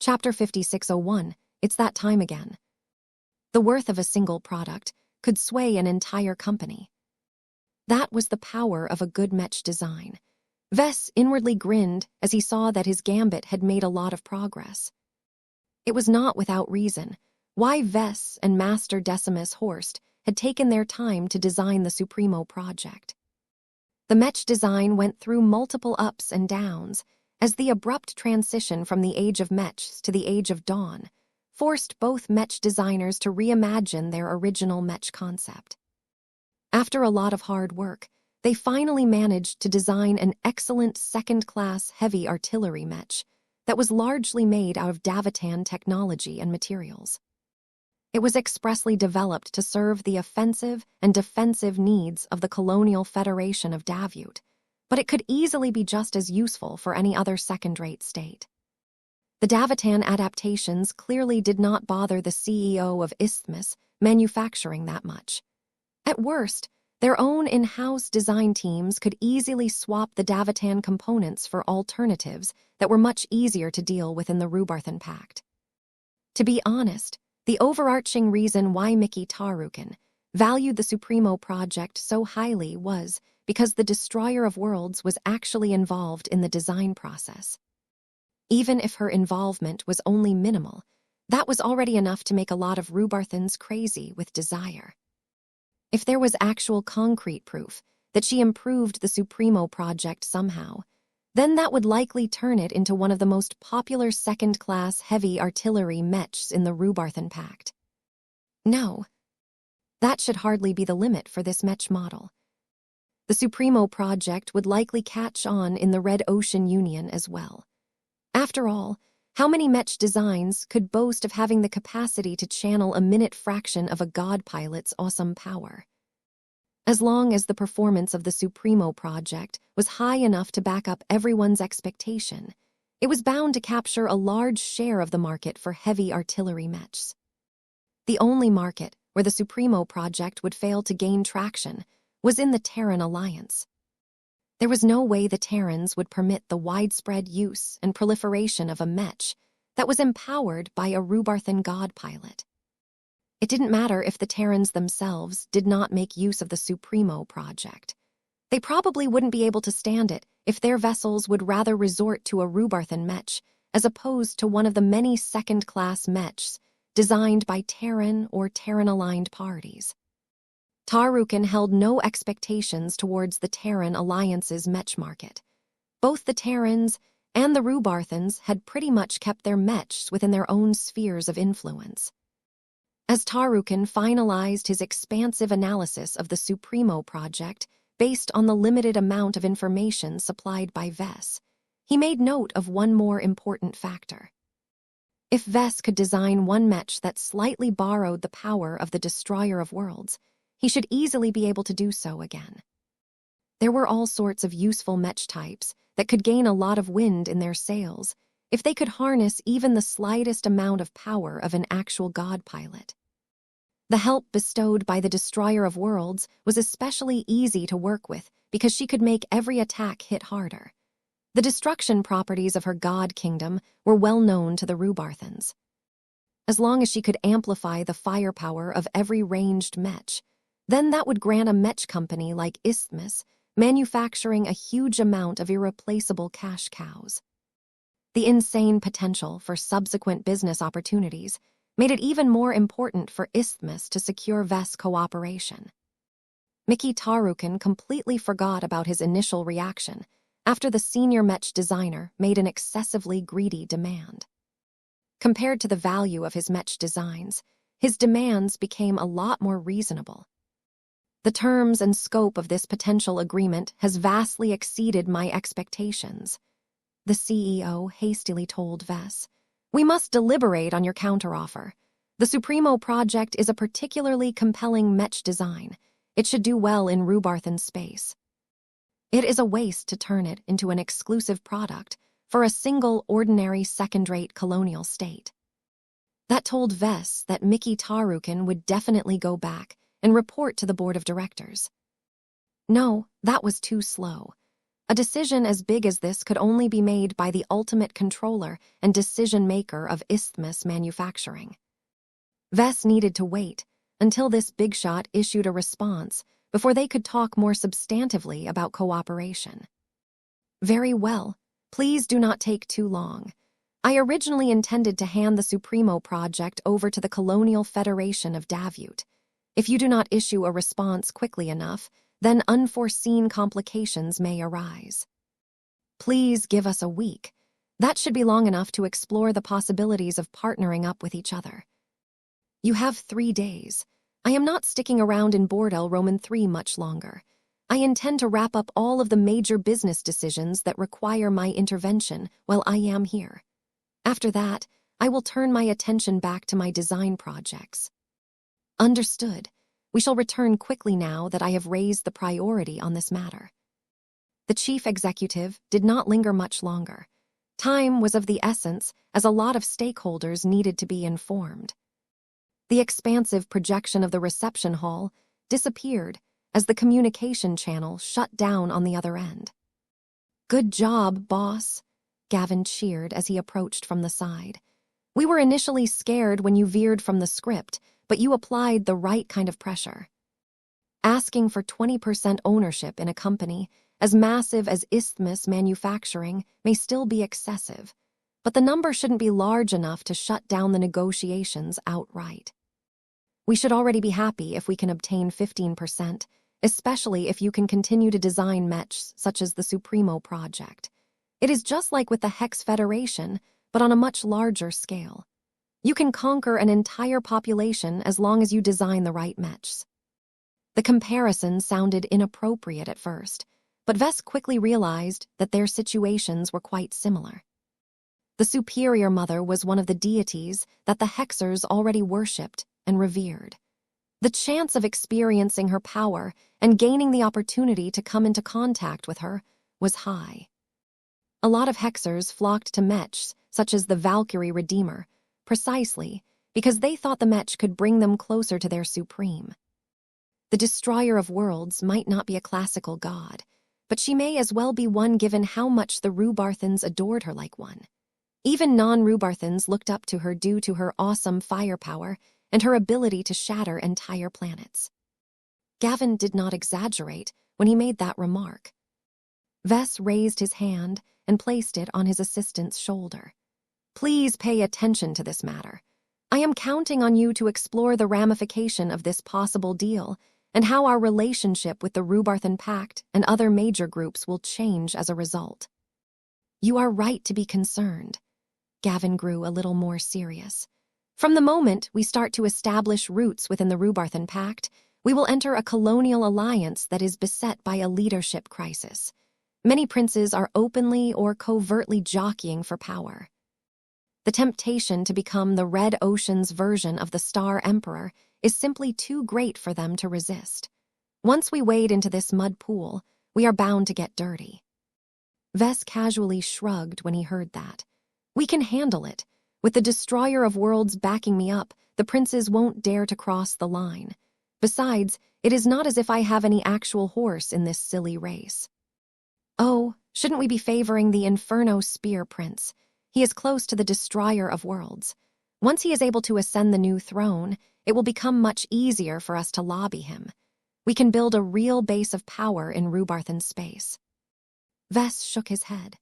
Chapter 5601, It's That Time Again. The worth of a single product could sway an entire company. That was the power of a good Mech design. Vess inwardly grinned as he saw that his gambit had made a lot of progress. It was not without reason why Vess and Master Decimus Horst had taken their time to design the Supremo project. The Mech design went through multiple ups and downs, as the abrupt transition from the age of Mechs to the age of Dawn forced both Mech designers to reimagine their original Mech concept. After a lot of hard work, they finally managed to design an excellent second-class heavy artillery Mech that was largely made out of Davitan technology and materials. It was expressly developed to serve the offensive and defensive needs of the Colonial Federation of Davut, but it could easily be just as useful for any other second-rate state. The Davitan adaptations clearly did not bother the CEO of Isthmus manufacturing that much. At worst, their own in-house design teams could easily swap the Davitan components for alternatives that were much easier to deal with in the Rubarthan Pact. To be honest, the overarching reason why Mickey Tarukin valued the Supremo project so highly was because the Destroyer of Worlds was actually involved in the design process. Even if her involvement was only minimal, that was already enough to make a lot of Rubarthans crazy with desire. If there was actual concrete proof that she improved the Supremo project somehow, then that would likely turn it into one of the most popular second-class heavy artillery Mechs in the Rubarthan Pact. No, that should hardly be the limit for this Mech model. The Supremo project would likely catch on in the Red Ocean Union as well. After all, how many Mech designs could boast of having the capacity to channel a minute fraction of a god pilot's awesome power? As long as the performance of the Supremo project was high enough to back up everyone's expectation, it was bound to capture a large share of the market for heavy artillery Mechs. The only market where the Supremo project would fail to gain traction was in the Terran Alliance. There was no way the Terrans would permit the widespread use and proliferation of a Mech that was empowered by a Rubarthan god pilot. It didn't matter if the Terrans themselves did not make use of the Supremo project. They probably wouldn't be able to stand it if their vessels would rather resort to a Rubarthan Mech as opposed to one of the many second-class Mechs designed by Terran or Terran-aligned parties. Tarukin held no expectations towards the Terran Alliance's Mech market. Both the Terrans and the Rubarthans had pretty much kept their Mechs within their own spheres of influence. As Tarukin finalized his expansive analysis of the Supremo project based on the limited amount of information supplied by Vess, he made note of one more important factor. If Vess could design one Mech that slightly borrowed the power of the Destroyer of Worlds, he should easily be able to do so again. There were all sorts of useful Mech types that could gain a lot of wind in their sails if they could harness even the slightest amount of power of an actual god pilot. The help bestowed by the Destroyer of Worlds was especially easy to work with because she could make every attack hit harder. The destruction properties of her god kingdom were well known to the Rubarthans. As long as she could amplify the firepower of every ranged Mech, then that would grant a Mech company like Isthmus manufacturing a huge amount of irreplaceable cash cows. The insane potential for subsequent business opportunities made it even more important for Isthmus to secure Vess cooperation. Mickey Tarukin completely forgot about his initial reaction after the senior Mech designer made an excessively greedy demand. Compared to the value of his Mech designs, his demands became a lot more reasonable. The terms and scope of this potential agreement has vastly exceeded my expectations, the CEO hastily told Vess. We must deliberate on your counteroffer. The Supremo project is a particularly compelling Mech design. It should do well in Rubarthan space. It is a waste to turn it into an exclusive product for a single ordinary second-rate colonial state. That told Vess that Mickey Tarukin would definitely go back and report to the board of directors. No, that was too slow. A decision as big as this could only be made by the ultimate controller and decision-maker of Isthmus Manufacturing. Vess needed to wait until this big shot issued a response before they could talk more substantively about cooperation. Very well. Please do not take too long. I originally intended to hand the Supremo project over to the Colonial Federation of Davute. If you do not issue a response quickly enough, then unforeseen complications may arise. Please give us a week. That should be long enough to explore the possibilities of partnering up with each other. You have 3 days. I am not sticking around in Bordel Roman 3 much longer. I intend to wrap up all of the major business decisions that require my intervention while I am here. After that, I will turn my attention back to my design projects. Understood. We shall return quickly now that I have raised the priority on this matter. The chief executive did not linger much longer. Time was of the essence, as a lot of stakeholders needed to be informed. The expansive projection of the reception hall disappeared as the communication channel shut down on the other end. Good job, boss, Gavin cheered as he approached from the side. We were initially scared when you veered from the script, but you applied the right kind of pressure. Asking for 20% ownership in a company as massive as Isthmus Manufacturing may still be excessive, but the number shouldn't be large enough to shut down the negotiations outright. We should already be happy if we can obtain 15%, especially if you can continue to design mechs such as the Supremo project. It is just like with the Hex Federation, but on a much larger scale. You can conquer an entire population as long as you design the right mechs. The comparison sounded inappropriate at first, but Vess quickly realized that their situations were quite similar. The Superior Mother was one of the deities that the Hexers already worshipped and revered. The chance of experiencing her power and gaining the opportunity to come into contact with her was high. A lot of Hexers flocked to mechs, such as the Valkyrie Redeemer, precisely because they thought the mech could bring them closer to their supreme. The Destroyer of Worlds might not be a classical god, but she may as well be one given how much the Rubarthans adored her like one. Even non-Rubarthans looked up to her due to her awesome firepower and her ability to shatter entire planets. Gavin did not exaggerate when he made that remark. Vess raised his hand and placed it on his assistant's shoulder. Please pay attention to this matter. I am counting on you to explore the ramification of this possible deal and how our relationship with the Rubarthan Pact and other major groups will change as a result. You are right to be concerned. Gavin grew a little more serious. From the moment we start to establish roots within the Rubarthan Pact, we will enter a colonial alliance that is beset by a leadership crisis. Many princes are openly or covertly jockeying for power. The temptation to become the Red Ocean's version of the Star Emperor is simply too great for them to resist. Once we wade into this mud pool, we are bound to get dirty. Vess casually shrugged when he heard that. We can handle it. With the Destroyer of Worlds backing me up, the princes won't dare to cross the line. Besides, it is not as if I have any actual horse in this silly race. Oh, shouldn't we be favoring the Inferno Spear Prince? He is close to the Destroyer of Worlds. Once he is able to ascend the new throne, it will become much easier for us to lobby him. We can build a real base of power in Rubarthan space. Vess shook his head.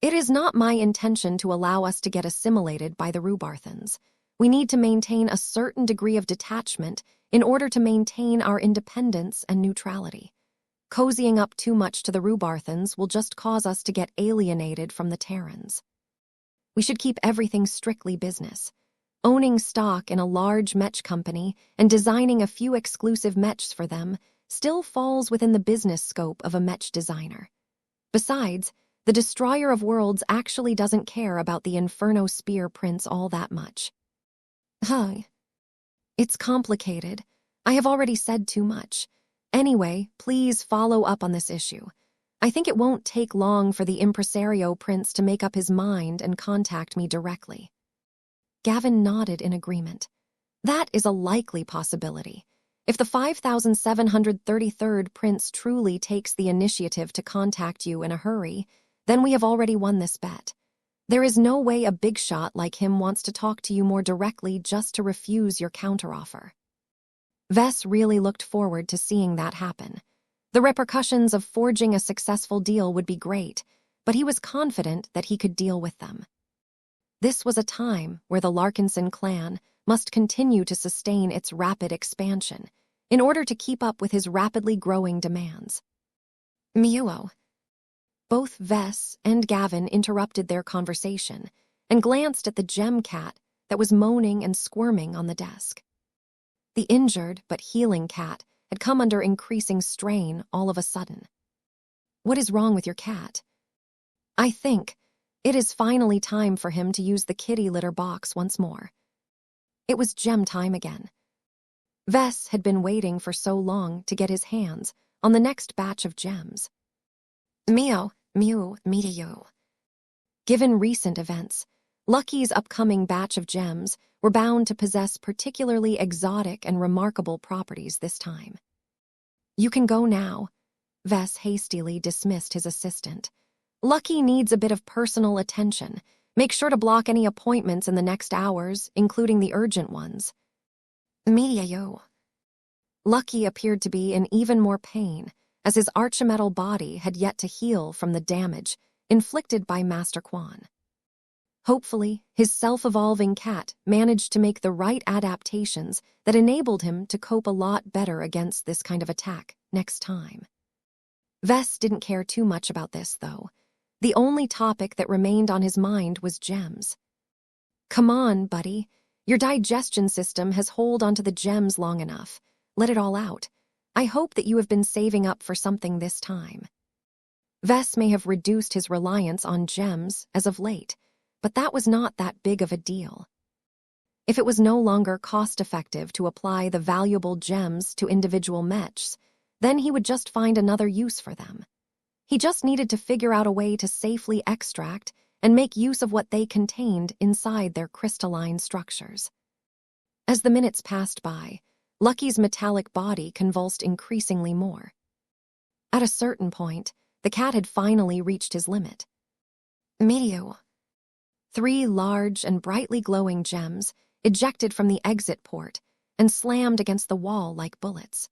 It is not my intention to allow us to get assimilated by the Rubarthans. We need to maintain a certain degree of detachment in order to maintain our independence and neutrality. Cozying up too much to the Rubarthans will just cause us to get alienated from the Terrans. We should keep everything strictly business. Owning stock in a large mech company and designing a few exclusive mechs for them still falls within the business scope of a mech designer. Besides, the Destroyer of Worlds actually doesn't care about the Inferno Spear Prince all that much. It's complicated. I have already said too much. Anyway, please follow up on this issue. I think it won't take long for the Impresario Prince to make up his mind and contact me directly. Gavin nodded in agreement. That is a likely possibility. If the 5733rd prince truly takes the initiative to contact you in a hurry, then we have already won this bet. There is no way a big shot like him wants to talk to you more directly just to refuse your counteroffer. Vess really looked forward to seeing that happen. The repercussions of forging a successful deal would be great, but he was confident that he could deal with them. This was a time where the Larkinson clan must continue to sustain its rapid expansion in order to keep up with his rapidly growing demands. Miuo. Both Vess and Gavin interrupted their conversation and glanced at the gem cat that was moaning and squirming on the desk. The injured but healing cat had come under increasing strain all of a sudden. What is wrong with your cat? I think it is finally time for him to use the kitty litter box once more. It was gem time again. Vess had been waiting for so long to get his hands on the next batch of gems. Mio, Mew, Medio. Given recent events, Lucky's upcoming batch of gems were bound to possess particularly exotic and remarkable properties this time. You can go now. Vess hastily dismissed his assistant. Lucky needs a bit of personal attention. Make sure to block any appointments in the next hours, including the urgent ones. Medio. Lucky appeared to be in even more pain, as his archimetal body had yet to heal from the damage inflicted by Master Quan. Hopefully, his self-evolving cat managed to make the right adaptations that enabled him to cope a lot better against this kind of attack next time. Vess didn't care too much about this, though. The only topic that remained on his mind was gems. Come on, buddy. Your digestion system has held onto the gems long enough. Let it all out. I hope that you have been saving up for something this time. Vess may have reduced his reliance on gems as of late, but that was not that big of a deal. If it was no longer cost-effective to apply the valuable gems to individual mechs, then he would just find another use for them. He just needed to figure out a way to safely extract and make use of what they contained inside their crystalline structures. As the minutes passed by, Lucky's metallic body convulsed increasingly more. At a certain point, the cat had finally reached his limit. Medio. 3 large and brightly glowing gems ejected from the exit port and slammed against the wall like bullets.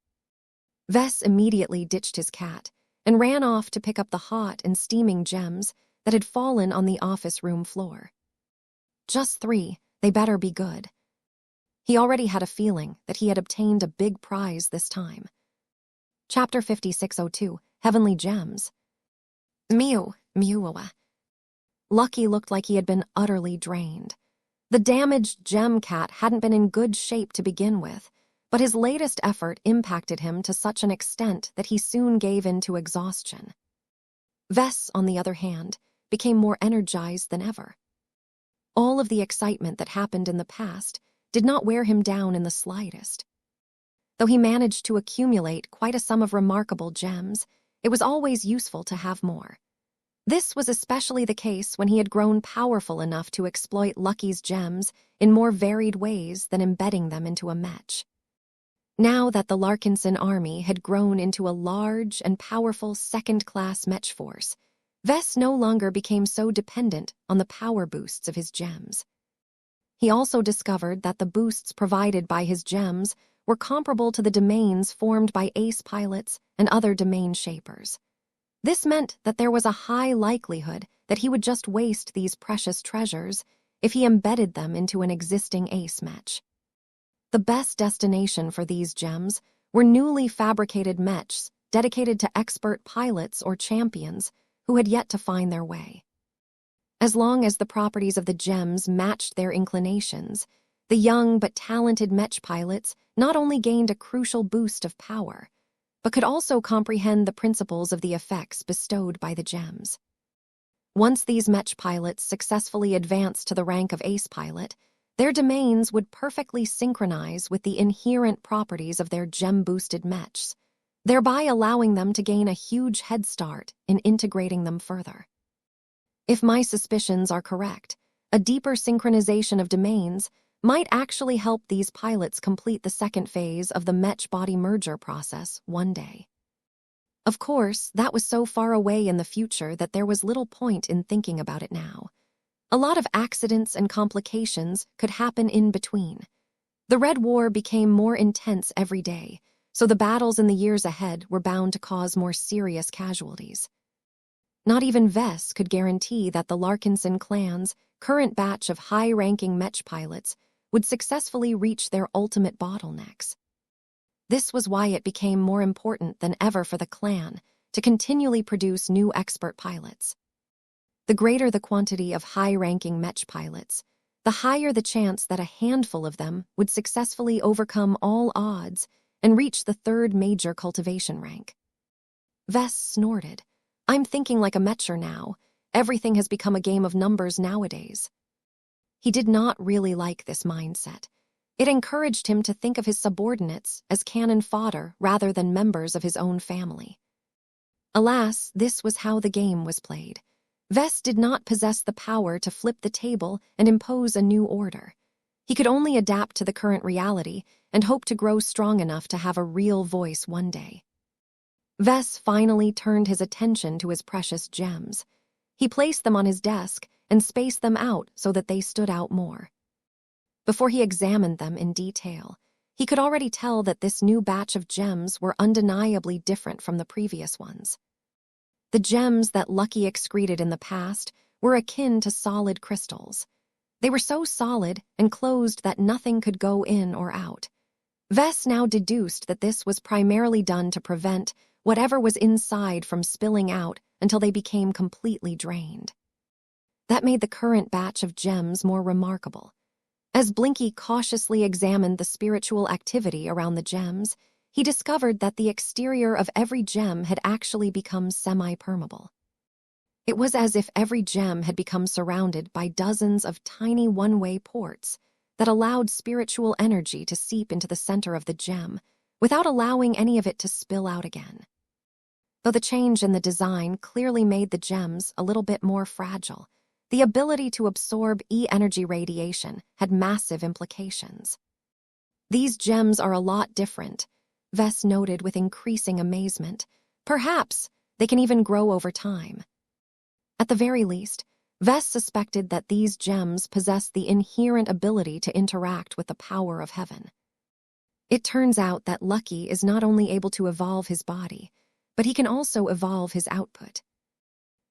Vess immediately ditched his cat and ran off to pick up the hot and steaming gems that had fallen on the office room floor. Just 3, they better be good. He already had a feeling that he had obtained a big prize this time. Chapter 5602, Heavenly Gems. Mew, Mewa. Lucky looked like he had been utterly drained. The damaged gem cat hadn't been in good shape to begin with, but his latest effort impacted him to such an extent that he soon gave in to exhaustion. Vess, on the other hand, became more energized than ever. All of the excitement that happened in the past did not wear him down in the slightest. Though he managed to accumulate quite a sum of remarkable gems, it was always useful to have more. This was especially the case when he had grown powerful enough to exploit Lucky's gems in more varied ways than embedding them into a mech. Now that the Larkinson army had grown into a large and powerful second-class mech force, Vess no longer became so dependent on the power boosts of his gems. He also discovered that the boosts provided by his gems were comparable to the domains formed by ace pilots and other domain shapers. This meant that there was a high likelihood that he would just waste these precious treasures if he embedded them into an existing ace mech. The best destination for these gems were newly fabricated mechs dedicated to expert pilots or champions who had yet to find their way. As long as the properties of the gems matched their inclinations, the young but talented mech pilots not only gained a crucial boost of power, but could also comprehend the principles of the effects bestowed by the gems. Once these mech pilots successfully advanced to the rank of ace pilot, their domains would perfectly synchronize with the inherent properties of their gem-boosted mechs, thereby allowing them to gain a huge head start in integrating them further. If my suspicions are correct, a deeper synchronization of domains might actually help these pilots complete the second phase of the Mech body merger process one day. Of course, that was so far away in the future that there was little point in thinking about it now. A lot of accidents and complications could happen in between. The Red War became more intense every day, so the battles in the years ahead were bound to cause more serious casualties. Not even Vess could guarantee that the Larkinson clan's current batch of high-ranking Mech pilots would successfully reach their ultimate bottlenecks. This was why it became more important than ever for the clan to continually produce new expert pilots. The greater the quantity of high-ranking Mech pilots, the higher the chance that a handful of them would successfully overcome all odds and reach the third major cultivation rank. Vess snorted. "I'm thinking like a Mecher now. Everything has become a game of numbers nowadays." He did not really like this mindset. It encouraged him to think of his subordinates as cannon fodder rather than members of his own family. Alas, this was how the game was played. Vess did not possess the power to flip the table and impose a new order. He could only adapt to the current reality and hope to grow strong enough to have a real voice one day. Vess finally turned his attention to his precious gems. He placed them on his desk and spaced them out so that they stood out more. Before he examined them in detail, he could already tell that this new batch of gems were undeniably different from the previous ones. The gems that Lucky excreted in the past were akin to solid crystals. They were so solid and closed that nothing could go in or out. Vess now deduced that this was primarily done to prevent whatever was inside from spilling out until they became completely drained. That made the current batch of gems more remarkable. As Blinky cautiously examined the spiritual activity around the gems, he discovered that the exterior of every gem had actually become semi-permeable. It was as if every gem had become surrounded by dozens of tiny one-way ports that allowed spiritual energy to seep into the center of the gem without allowing any of it to spill out again. Though the change in the design clearly made the gems a little bit more fragile, the ability to absorb E-energy radiation had massive implications. "These gems are a lot different," Vess noted with increasing amazement. "Perhaps they can even grow over time." At the very least, Vess suspected that these gems possessed the inherent ability to interact with the power of heaven. It turns out that Lucky is not only able to evolve his body, but he can also evolve his output.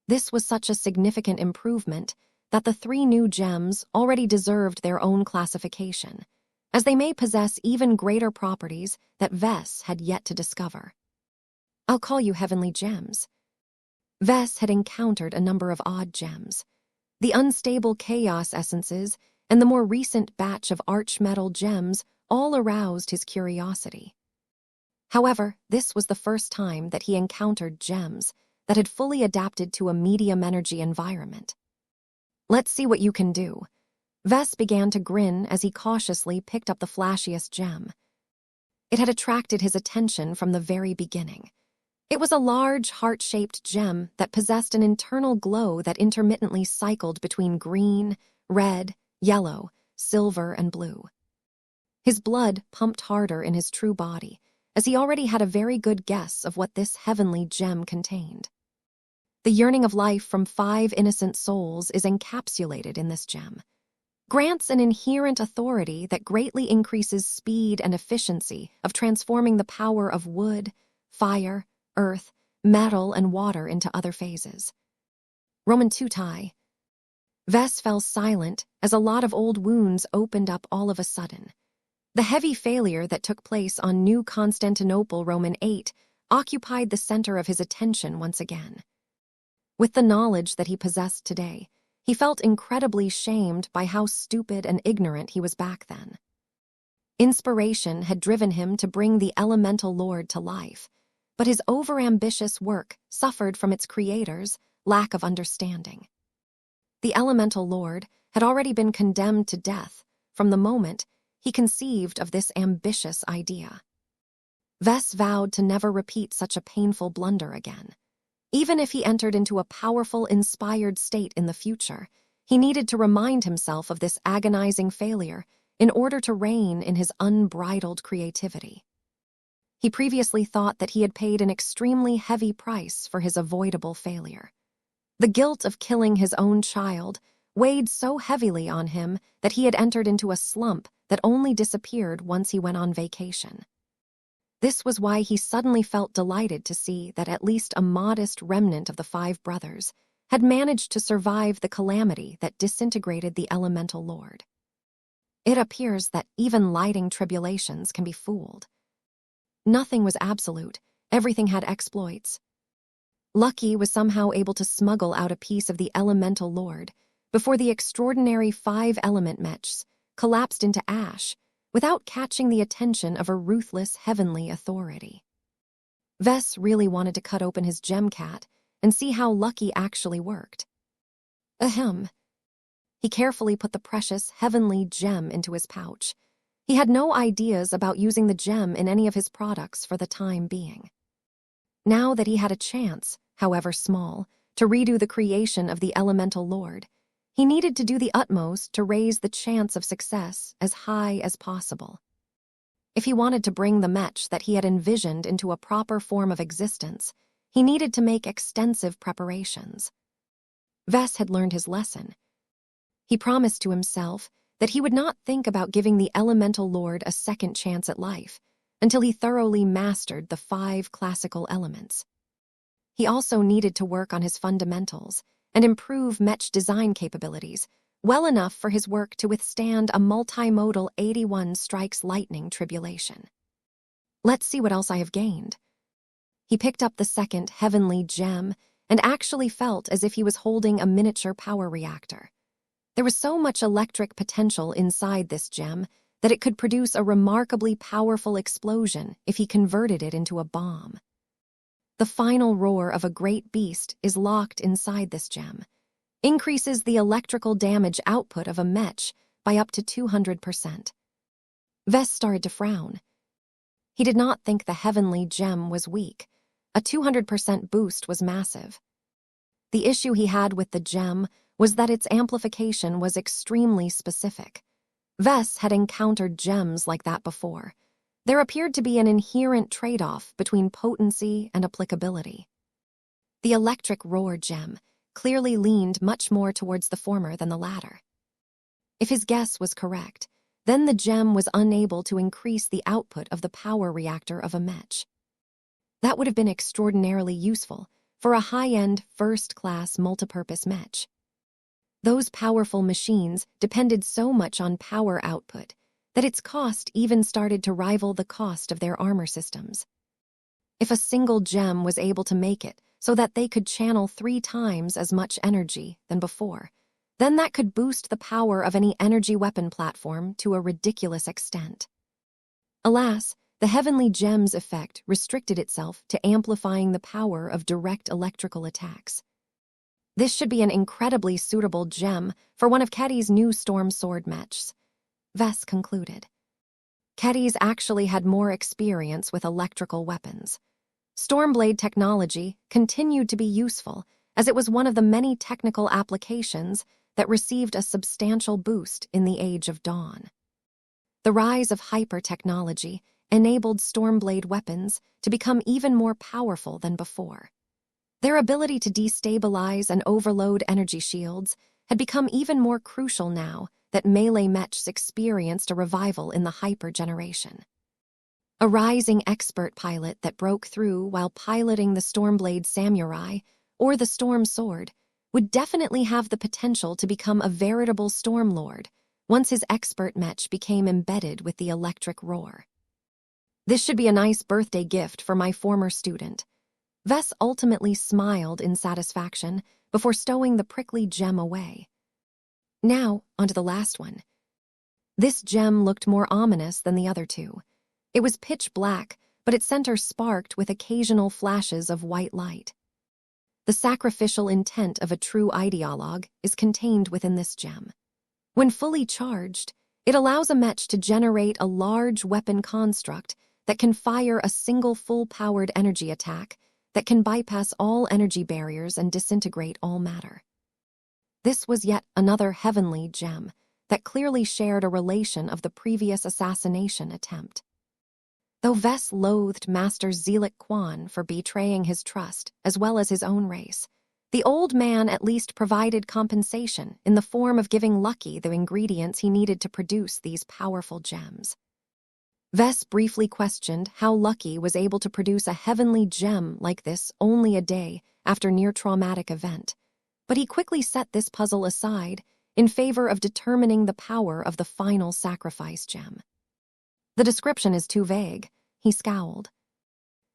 This was such a significant improvement that the 3 new gems already deserved their own classification, as they may possess even greater properties that Vess had yet to discover. "I'll call you heavenly gems." Vess had encountered a number of odd gems. The unstable chaos essences and the more recent batch of arch-metal gems all aroused his curiosity. However, this was the first time that he encountered gems that had fully adapted to a medium-energy environment. "Let's see what you can do." Vess began to grin as he cautiously picked up the flashiest gem. It had attracted his attention from the very beginning. It was a large, heart-shaped gem that possessed an internal glow that intermittently cycled between green, red, yellow, silver, and blue. His blood pumped harder in his true body, as he already had a very good guess of what this heavenly gem contained. The yearning of life from 5 innocent souls is encapsulated in this gem. Grants an inherent authority that greatly increases speed and efficiency of transforming the power of wood, fire, earth, metal, and water into other phases. Roman tutai. Vess fell silent as a lot of old wounds opened up all of a sudden. The heavy failure that took place on New Constantinople Roman 8 occupied the center of his attention once again. With the knowledge that he possessed today, he felt incredibly shamed by how stupid and ignorant he was back then. Inspiration had driven him to bring the elemental lord to life, but his overambitious work suffered from its creator's lack of understanding. The elemental lord had already been condemned to death from the moment he conceived of this ambitious idea. Vess vowed to never repeat such a painful blunder again. Even if he entered into a powerful, inspired state in the future, he needed to remind himself of this agonizing failure in order to rein in his unbridled creativity. He previously thought that he had paid an extremely heavy price for his avoidable failure. The guilt of killing his own child weighed so heavily on him that he had entered into a slump that only disappeared once he went on vacation. This was why he suddenly felt delighted to see that at least a modest remnant of the 5 brothers had managed to survive the calamity that disintegrated the elemental lord. It appears that even lighting tribulations can be fooled. Nothing was absolute, everything had exploits. Lucky was somehow able to smuggle out a piece of the elemental lord before the extraordinary 5-element mechs collapsed into ash without catching the attention of a ruthless heavenly authority. Vess really wanted to cut open his gem cat and see how Lucky actually worked. Ahem. He carefully put the precious heavenly gem into his pouch. He had no ideas about using the gem in any of his products for the time being. Now that he had a chance, however small, to redo the creation of the elemental lord, he needed to do the utmost to raise the chance of success as high as possible. If he wanted to bring the mech that he had envisioned into a proper form of existence, he needed to make extensive preparations. Vess had learned his lesson. He promised to himself that he would not think about giving the elemental lord a second chance at life until he thoroughly mastered the 5 classical elements. He also needed to work on his fundamentals and improve mech design capabilities well enough for his work to withstand a multimodal 81 strikes lightning tribulation. Let's see what else I have gained. He picked up the 2nd heavenly gem and actually felt as if he was holding a miniature power reactor. There was so much electric potential inside this gem that it could produce a remarkably powerful explosion if he converted it into a bomb. The final roar of a great beast is locked inside this gem, increases the electrical damage output of a mech by up to 200%. Vess started to frown. He did not think the heavenly gem was weak. A 200% boost was massive. The issue he had with the gem was that its amplification was extremely specific. Vess had encountered gems like that before. There appeared to be an inherent trade-off between potency and applicability. The electric roar gem clearly leaned much more towards the former than the latter. If his guess was correct, then the gem was unable to increase the output of the power reactor of a mech. That would have been extraordinarily useful for a high-end, first-class multipurpose mech. Those powerful machines depended so much on power output that its cost even started to rival the cost of their armor systems. If a single gem was able to make it so that they could channel 3 times as much energy than before, then that could boost the power of any energy weapon platform to a ridiculous extent. Alas, the heavenly gem's effect restricted itself to amplifying the power of direct electrical attacks. This should be an incredibly suitable gem for one of Ketty's new Storm Sword mechs, Vess concluded. Ketty's actually had more experience with electrical weapons. Stormblade technology continued to be useful as it was one of the many technical applications that received a substantial boost in the Age of Dawn. The rise of hyper-technology enabled Stormblade weapons to become even more powerful than before. Their ability to destabilize and overload energy shields had become even more crucial now that melee mechs experienced a revival in the hyper-generation. A rising expert pilot that broke through while piloting the Stormblade Samurai or the Storm Sword would definitely have the potential to become a veritable Stormlord once his expert mech became embedded with the electric roar. This should be a nice birthday gift for my former student. Vess ultimately smiled in satisfaction before stowing the prickly gem away. Now, onto the last one. This gem looked more ominous than the other 2. It was pitch black, but its center sparked with occasional flashes of white light. The sacrificial intent of a true ideologue is contained within this gem. When fully charged, it allows a mech to generate a large weapon construct that can fire a single full-powered energy attack that can bypass all energy barriers and disintegrate all matter. This was yet another heavenly gem that clearly shared a relation of the previous assassination attempt. Though Vess loathed Master Zelik Quan for betraying his trust as well as his own race, the old man at least provided compensation in the form of giving Lucky the ingredients he needed to produce these powerful gems. Vess briefly questioned how Lucky was able to produce a heavenly gem like this only a day after near-traumatic event, but he quickly set this puzzle aside in favor of determining the power of the final sacrifice gem. The description is too vague, he scowled.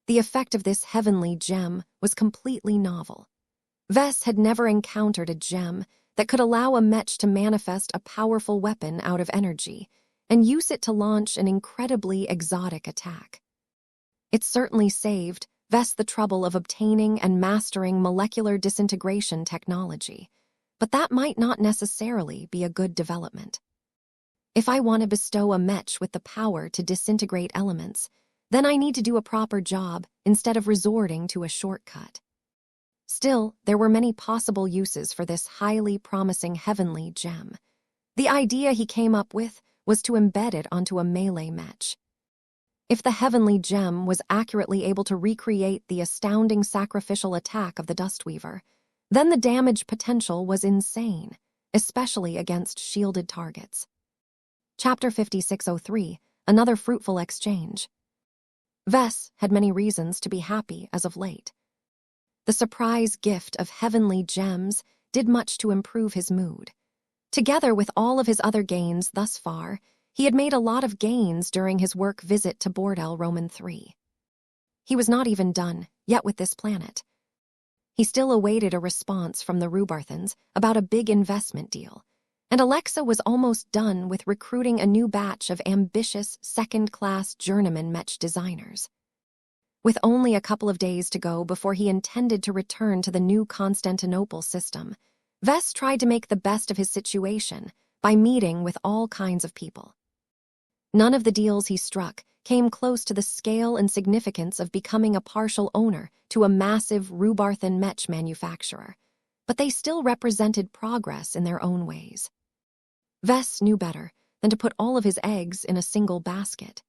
The effect of this heavenly gem was completely novel. Vess had never encountered a gem that could allow a Mech to manifest a powerful weapon out of energy and use it to launch an incredibly exotic attack. It certainly saved Vess the trouble of obtaining and mastering molecular disintegration technology, but that might not necessarily be a good development. If I want to bestow a Mech with the power to disintegrate elements, then I need to do a proper job instead of resorting to a shortcut. Still, there were many possible uses for this highly promising heavenly gem. The idea he came up with was to embed it onto a melee Mech. If the heavenly gem was accurately able to recreate the astounding sacrificial attack of the Dustweaver, then the damage potential was insane, especially against shielded targets. Chapter 5603, Another Fruitful Exchange. Vess had many reasons to be happy as of late. The surprise gift of heavenly gems did much to improve his mood. Together with all of his other gains thus far, he had made a lot of gains during his work visit to Bordel Roman III. He was not even done yet with this planet. He still awaited a response from the Rubarthans about a big investment deal, and Alexa was almost done with recruiting a new batch of ambitious second-class journeyman Mech designers. With only a couple of days to go before he intended to return to the new Constantinople system, Vess tried to make the best of his situation by meeting with all kinds of people. None of the deals he struck came close to the scale and significance of becoming a partial owner to a massive Rubarthan Mech manufacturer, but they still represented progress in their own ways. Vess knew better than to put all of his eggs in a single basket.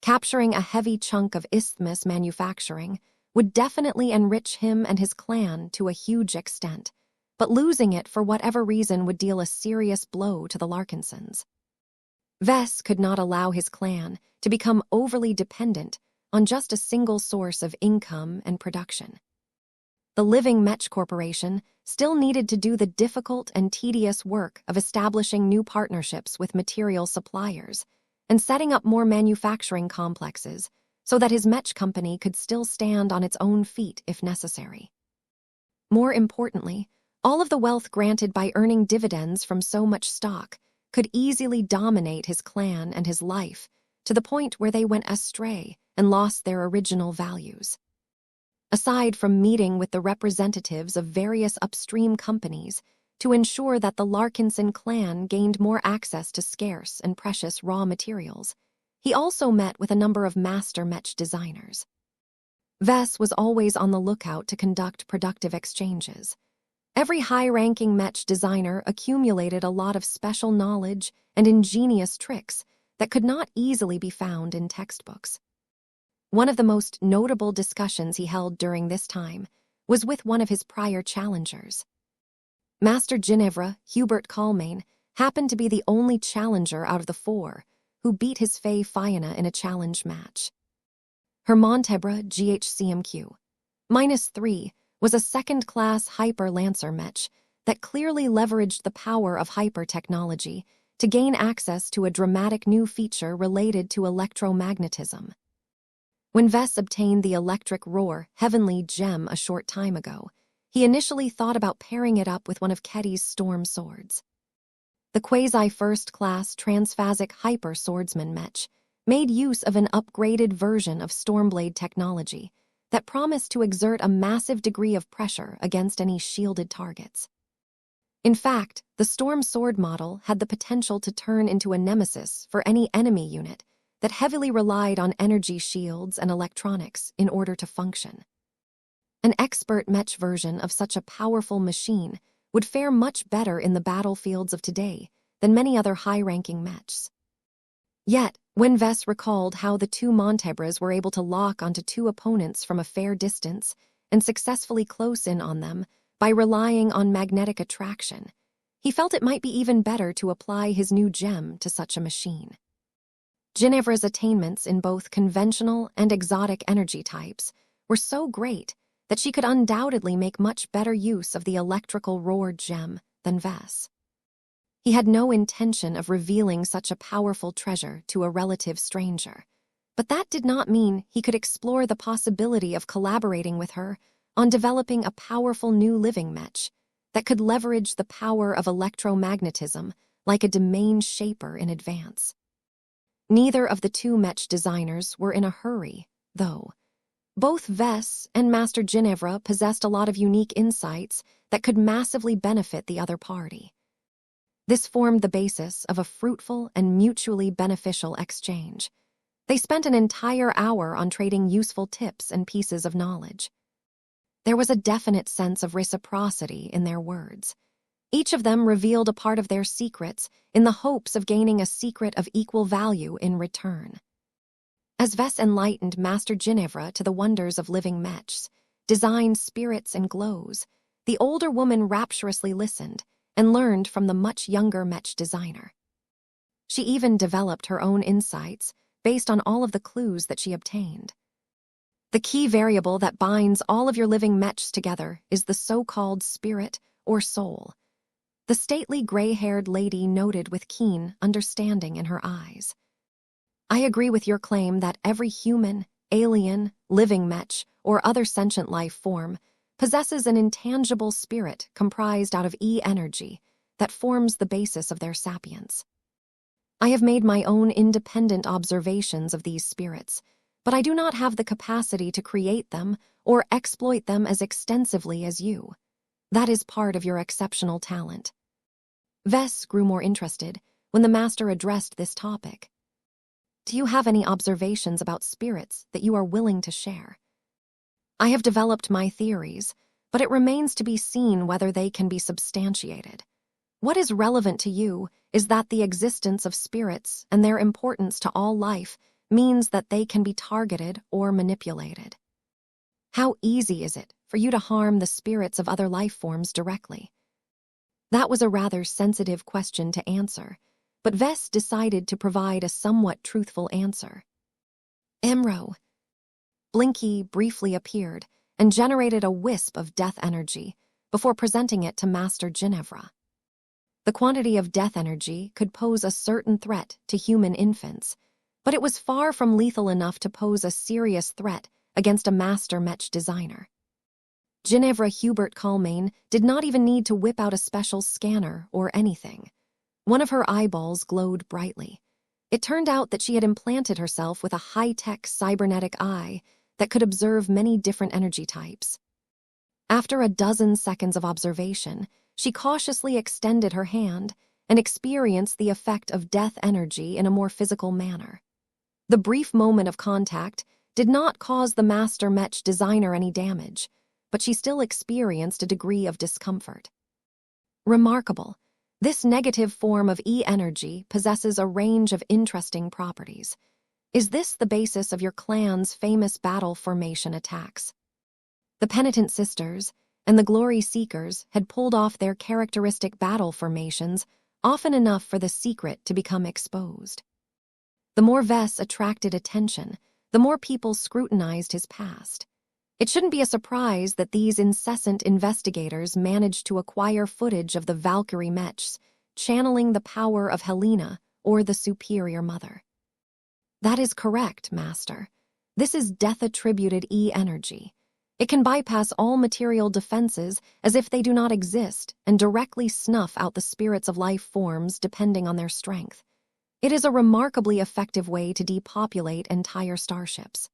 Capturing a heavy chunk of Isthmus manufacturing would definitely enrich him and his clan to a huge extent, but losing it for whatever reason would deal a serious blow to the Larkinsons. Vess could not allow his clan to become overly dependent on just a single source of income and production. The living Mech Corporation still needed to do the difficult and tedious work of establishing new partnerships with material suppliers and setting up more manufacturing complexes so that his Mech company could still stand on its own feet if necessary. More importantly, all of the wealth granted by earning dividends from so much stock could easily dominate his clan and his life to the point where they went astray and lost their original values. Aside from meeting with the representatives of various upstream companies to ensure that the Larkinson clan gained more access to scarce and precious raw materials, he also met with a number of master Mech designers. Vess was always on the lookout to conduct productive exchanges. Every high-ranking Mech designer accumulated a lot of special knowledge and ingenious tricks that could not easily be found in textbooks. One of the most notable discussions he held during this time was with one of his prior challengers. Master Ginevra Hubert Kalmain happened to be the only challenger out of the four who beat his Fae Fiona in a challenge match. Her Montebra GHCMQ -3 was a second-class Hyper Lancer Mech that clearly leveraged the power of hyper technology to gain access to a dramatic new feature related to electromagnetism. When Vess obtained the Electric Roar Heavenly Gem a short time ago, he initially thought about pairing it up with one of Ketty's Storm Swords. The quasi-first-class Transphasic Hyper Swordsman Mech made use of an upgraded version of Stormblade technology that promised to exert a massive degree of pressure against any shielded targets. In fact, the Storm Sword model had the potential to turn into a nemesis for any enemy unit that heavily relied on energy shields and electronics in order to function. An expert Mech version of such a powerful machine would fare much better in the battlefields of today than many other high-ranking Mechs. Yet, when Vess recalled how the two Montebres were able to lock onto two opponents from a fair distance and successfully close in on them by relying on magnetic attraction, he felt it might be even better to apply his new gem to such a machine. Ginevra's attainments in both conventional and exotic energy types were so great that she could undoubtedly make much better use of the electrical roar gem than Vess. He had no intention of revealing such a powerful treasure to a relative stranger, but that did not mean he could explore the possibility of collaborating with her on developing a powerful new living Mech that could leverage the power of electromagnetism like a domain shaper in advance. Neither of the two Mech designers were in a hurry, though. Both Vess and Master Ginevra possessed a lot of unique insights that could massively benefit the other party. This formed the basis of a fruitful and mutually beneficial exchange. They spent an entire hour on trading useful tips and pieces of knowledge. There was a definite sense of reciprocity in their words. Each of them revealed a part of their secrets in the hopes of gaining a secret of equal value in return. As Vess enlightened Master Ginevra to the wonders of living Mechs, design spirits and glows, the older woman rapturously listened and learned from the much younger Mech designer. She even developed her own insights based on all of the clues that she obtained. The key variable that binds all of your living Mechs together is the so-called spirit or soul. The stately gray-haired lady noted with keen understanding in her eyes. I agree with your claim that every human, alien, living Mech, or other sentient life form possesses an intangible spirit comprised out of E-energy that forms the basis of their sapience. I have made my own independent observations of these spirits, but I do not have the capacity to create them or exploit them as extensively as you. That is part of your exceptional talent. Vess grew more interested when the master addressed this topic. Do you have any observations about spirits that you are willing to share? I have developed my theories, but it remains to be seen whether they can be substantiated. What is relevant to you is that the existence of spirits and their importance to all life means that they can be targeted or manipulated. How easy is it for you to harm the spirits of other life forms directly? That was a rather sensitive question to answer, but Vess decided to provide a somewhat truthful answer. Emro. Blinky briefly appeared and generated a wisp of death energy before presenting it to Master Ginevra. The quantity of death energy could pose a certain threat to human infants, but it was far from lethal enough to pose a serious threat against a master Mech designer. Ginevra Hubert Calmain did not even need to whip out a special scanner or anything. One of her eyeballs glowed brightly. It turned out that she had implanted herself with a high-tech cybernetic eye that could observe many different energy types. After a dozen seconds of observation, she cautiously extended her hand and experienced the effect of death energy in a more physical manner. The brief moment of contact did not cause the master Mech designer any damage, but she still experienced a degree of discomfort. Remarkable. This negative form of E-energy possesses a range of interesting properties. Is this the basis of your clan's famous battle formation attacks? The Penitent Sisters and the Glory Seekers had pulled off their characteristic battle formations often enough for the secret to become exposed. The more Vess attracted attention, the more people scrutinized his past. It shouldn't be a surprise that these incessant investigators managed to acquire footage of the Valkyrie Mechs, channeling the power of Helena or the Superior Mother. That is correct, Master. This is death-attributed E-energy. It can bypass all material defenses as if they do not exist and directly snuff out the spirits of life forms depending on their strength. It is a remarkably effective way to depopulate entire starships.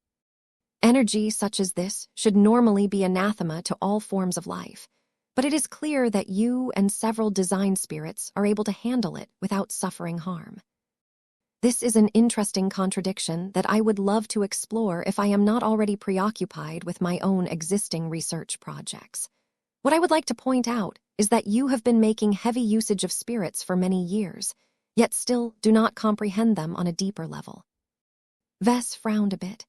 Energy such as this should normally be anathema to all forms of life, but it is clear that you and several design spirits are able to handle it without suffering harm. This is an interesting contradiction that I would love to explore if I am not already preoccupied with my own existing research projects. What I would like to point out is that you have been making heavy usage of spirits for many years, yet still do not comprehend them on a deeper level. Vess frowned a bit.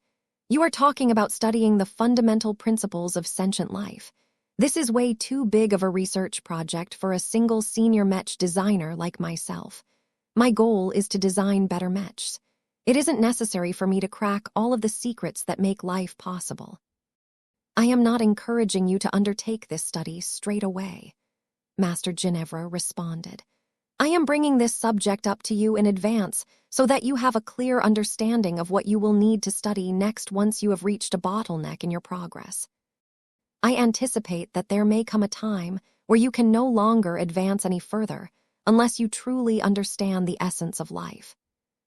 You are talking about studying the fundamental principles of sentient life. This is way too big of a research project for a single senior mech designer like myself. My goal is to design better mechs. It isn't necessary for me to crack all of the secrets that make life possible. I am not encouraging you to undertake this study straight away, Master Ginevra responded. I am bringing this subject up to you in advance so that you have a clear understanding of what you will need to study next once you have reached a bottleneck in your progress. I anticipate that there may come a time where you can no longer advance any further unless you truly understand the essence of life.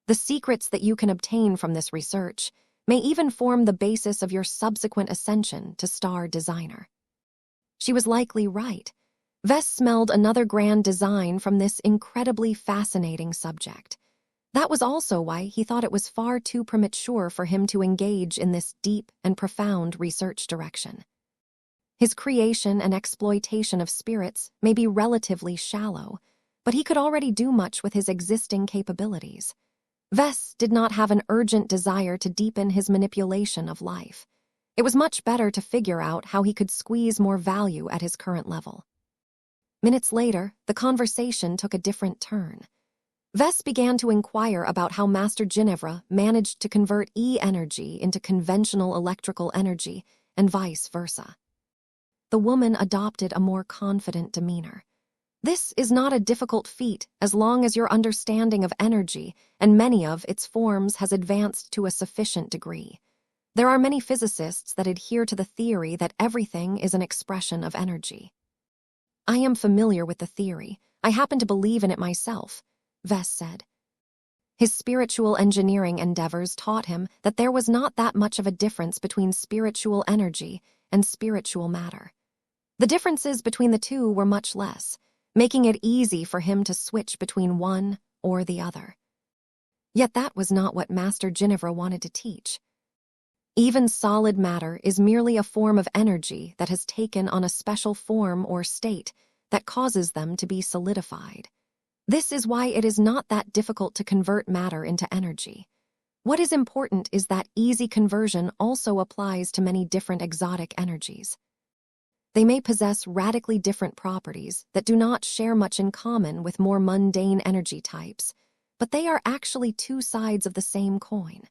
The secrets that you can obtain from this research may even form the basis of your subsequent ascension to star designer. She was likely right. Vess smelled another grand design from this incredibly fascinating subject. That was also why he thought it was far too premature for him to engage in this deep and profound research direction. His creation and exploitation of spirits may be relatively shallow, but he could already do much with his existing capabilities. Vess did not have an urgent desire to deepen his manipulation of life. It was much better to figure out how he could squeeze more value at his current level. Minutes later, the conversation took a different turn. Vess began to inquire about how Master Ginevra managed to convert E-energy into conventional electrical energy and vice versa. The woman adopted a more confident demeanor. This is not a difficult feat as long as your understanding of energy and many of its forms has advanced to a sufficient degree. There are many physicists that adhere to the theory that everything is an expression of energy. I am familiar with the theory. I happen to believe in it myself, Vess said. His spiritual engineering endeavors taught him that there was not that much of a difference between spiritual energy and spiritual matter. The differences between the two were much less, making it easy for him to switch between one or the other. Yet that was not what Master Ginevra wanted to teach. Even solid matter is merely a form of energy that has taken on a special form or state that causes them to be solidified. This is why it is not that difficult to convert matter into energy. What is important is that easy conversion also applies to many different exotic energies. They may possess radically different properties that do not share much in common with more mundane energy types, but they are actually two sides of the same coin.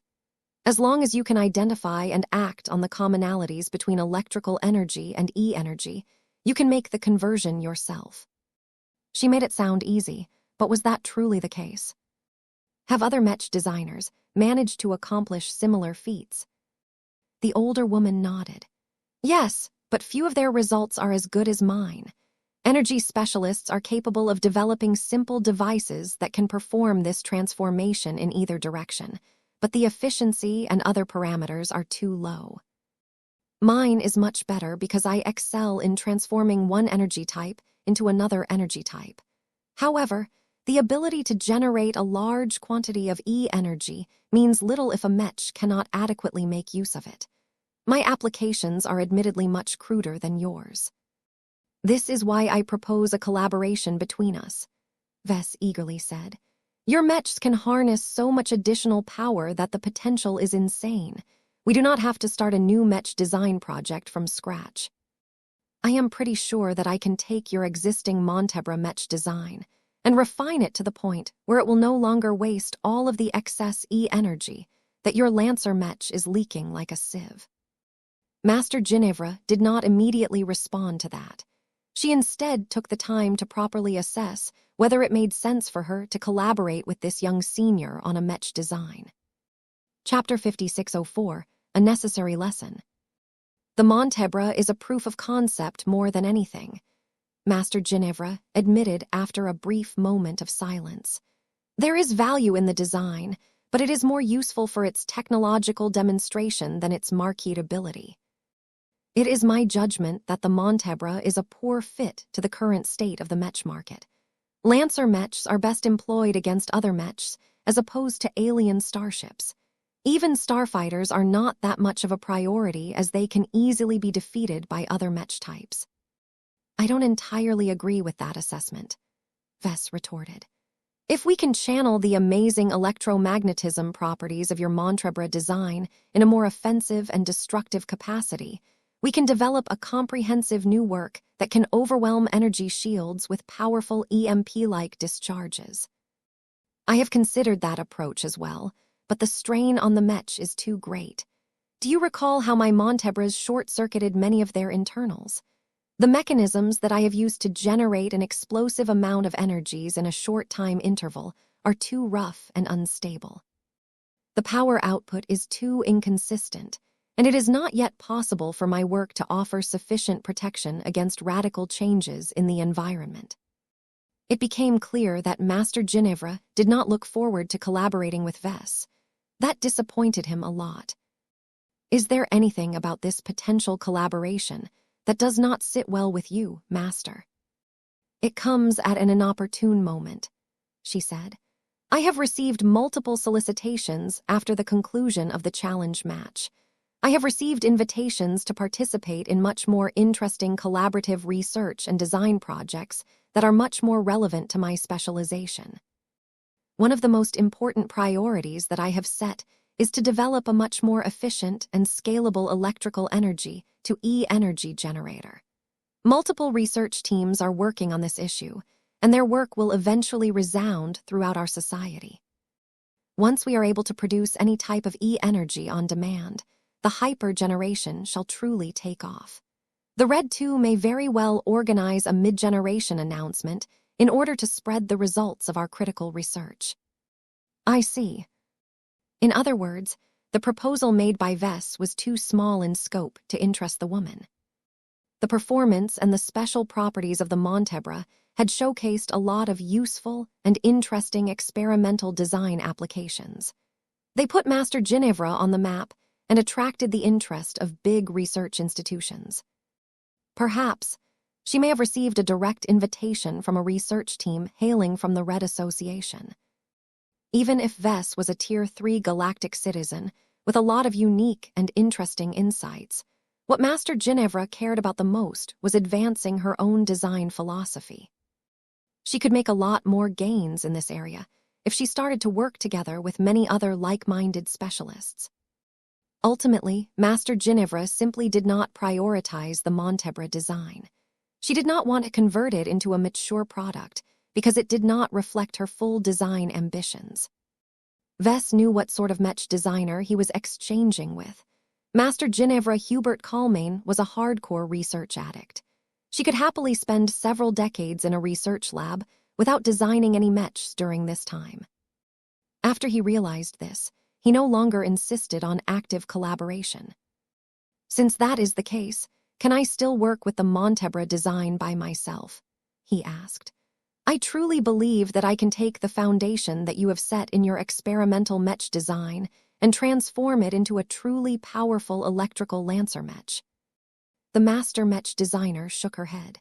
As long as you can identify and act on the commonalities between electrical energy and E-energy, you can make the conversion yourself. She made it sound easy, but was that truly the case? Have other mech designers managed to accomplish similar feats? The older woman nodded. Yes, but few of their results are as good as mine. Energy specialists are capable of developing simple devices that can perform this transformation in either direction, but the efficiency and other parameters are too low. Mine is much better because I excel in transforming one energy type into another energy type. However, the ability to generate a large quantity of E-energy means little if a mech cannot adequately make use of it. My applications are admittedly much cruder than yours. This is why I propose a collaboration between us, Vess eagerly said. Your mechs can harness so much additional power that the potential is insane. We do not have to start a new mech design project from scratch. I am pretty sure that I can take your existing Montebra mech design and refine it to the point where it will no longer waste all of the excess E-energy that your Lancer mech is leaking like a sieve. Master Ginevra did not immediately respond to that. She instead took the time to properly assess whether it made sense for her to collaborate with this young senior on a mech design. Chapter 5604, A Necessary Lesson. The Montebra is a proof of concept more than anything, Master Ginevra admitted after a brief moment of silence. There is value in the design, but it is more useful for its technological demonstration than its marketability. It is my judgment that the Montebra is a poor fit to the current state of the mech market. Lancer mechs are best employed against other mechs, as opposed to alien starships. Even starfighters are not that much of a priority as they can easily be defeated by other mech types. I don't entirely agree with that assessment, Vess retorted. If we can channel the amazing electromagnetism properties of your Montebra design in a more offensive and destructive capacity, we can develop a comprehensive new work that can overwhelm energy shields with powerful EMP-like discharges. I have considered that approach as well, but the strain on the Mech is too great. Do you recall how my Montebras short-circuited many of their internals? The mechanisms that I have used to generate an explosive amount of energies in a short time interval are too rough and unstable. The power output is too inconsistent, and it is not yet possible for my work to offer sufficient protection against radical changes in the environment. It became clear that Master Ginevra did not look forward to collaborating with Vess. That disappointed him a lot. Is there anything about this potential collaboration that does not sit well with you, Master? It comes at an inopportune moment, she said. I have received multiple solicitations after the conclusion of the challenge match. I have received invitations to participate in much more interesting collaborative research and design projects that are much more relevant to my specialization. One of the most important priorities that I have set is to develop a much more efficient and scalable electrical energy to E-energy generator. Multiple research teams are working on this issue, and their work will eventually resound throughout our society. Once we are able to produce any type of E-energy on demand, the hyper-generation shall truly take off. The Red 2 may very well organize a mid-generation announcement in order to spread the results of our critical research. I see. In other words, the proposal made by Vess was too small in scope to interest the woman. The performance and the special properties of the Montebra had showcased a lot of useful and interesting experimental design applications. They put Master Ginevra on the map and attracted the interest of big research institutions. Perhaps she may have received a direct invitation from a research team hailing from the Red Association. Even if Vess was a Tier 3 galactic citizen with a lot of unique and interesting insights, what Master Ginevra cared about the most was advancing her own design philosophy. She could make a lot more gains in this area if she started to work together with many other like-minded specialists. Ultimately, Master Ginevra simply did not prioritize the Montebra design. She did not want to convert it into a mature product because it did not reflect her full design ambitions. Vess knew what sort of Mech designer he was exchanging with. Master Ginevra Hubert Kalmain was a hardcore research addict. She could happily spend several decades in a research lab without designing any Mechs during this time. After he realized this, he no longer insisted on active collaboration. Since that is the case, can I still work with the Montebra design by myself? He asked. I truly believe that I can take the foundation that you have set in your experimental Mech design and transform it into a truly powerful electrical lancer Mech. The master Mech designer shook her head.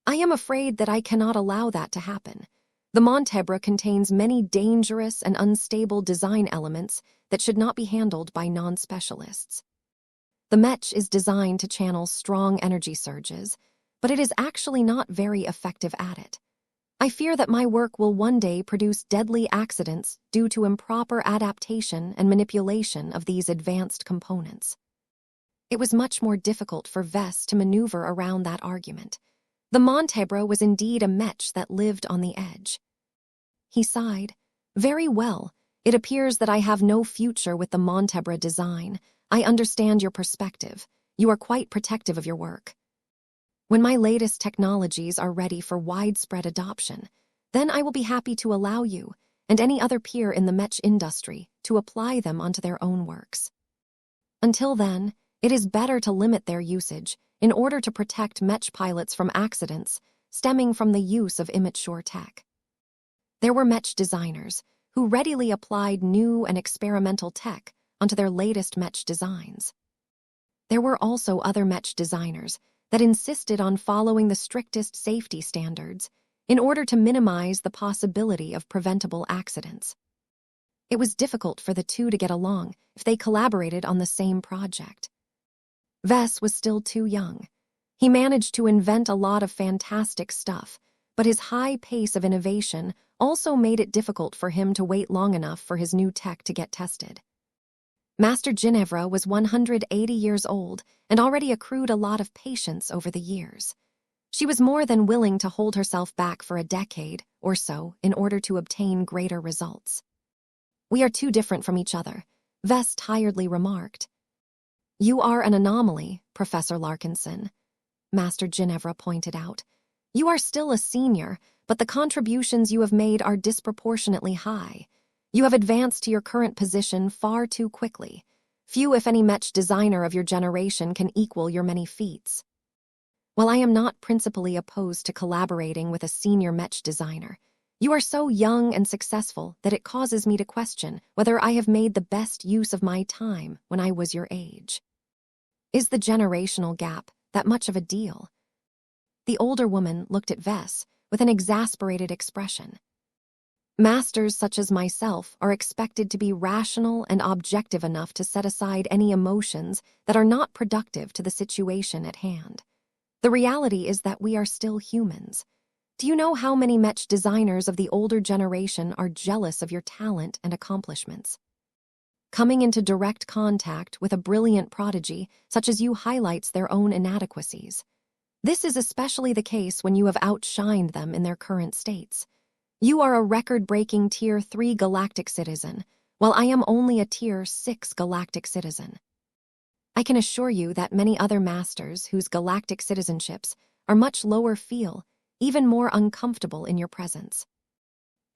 I am afraid that I cannot allow that to happen. The Montebra contains many dangerous and unstable design elements that should not be handled by non-specialists. The Mech is designed to channel strong energy surges, but it is actually not very effective at it. I fear that my work will one day produce deadly accidents due to improper adaptation and manipulation of these advanced components. It was much more difficult for Vess to maneuver around that argument. The Montebra was indeed a Mech that lived on the edge. He sighed. Very well. It appears that I have no future with the Montebra design. I understand your perspective. You are quite protective of your work. When my latest technologies are ready for widespread adoption, then I will be happy to allow you, and any other peer in the Mech industry, to apply them onto their own works. Until then, it is better to limit their usage in order to protect Mech pilots from accidents stemming from the use of immature tech. There were Mech designers who readily applied new and experimental tech onto their latest Mech designs. There were also other Mech designers that insisted on following the strictest safety standards in order to minimize the possibility of preventable accidents. It was difficult for the two to get along if they collaborated on the same project. Vess was still too young. He managed to invent a lot of fantastic stuff, but his high pace of innovation also made it difficult for him to wait long enough for his new tech to get tested. Master Ginevra was 180 years old and already accrued a lot of patience over the years. She was more than willing to hold herself back for a decade or so in order to obtain greater results. "We are too different from each other," Vess tiredly remarked. "You are an anomaly, Professor Larkinson," Master Ginevra pointed out. "You are still a senior, but the contributions you have made are disproportionately high. You have advanced to your current position far too quickly. Few, if any, Mech designer of your generation can equal your many feats. While I am not principally opposed to collaborating with a senior Mech designer, you are so young and successful that it causes me to question whether I have made the best use of my time when I was your age. Is the generational gap that much of a deal?" The older woman looked at Vess with an exasperated expression. "Masters such as myself are expected to be rational and objective enough to set aside any emotions that are not productive to the situation at hand. The reality is that we are still humans. Do you know how many Mech designers of the older generation are jealous of your talent and accomplishments? Coming into direct contact with a brilliant prodigy such as you highlights their own inadequacies. This is especially the case when you have outshined them in their current states. You are a record-breaking Tier 3 galactic citizen, while I am only a Tier 6 galactic citizen. I can assure you that many other masters whose galactic citizenships are much lower feel even more uncomfortable in your presence."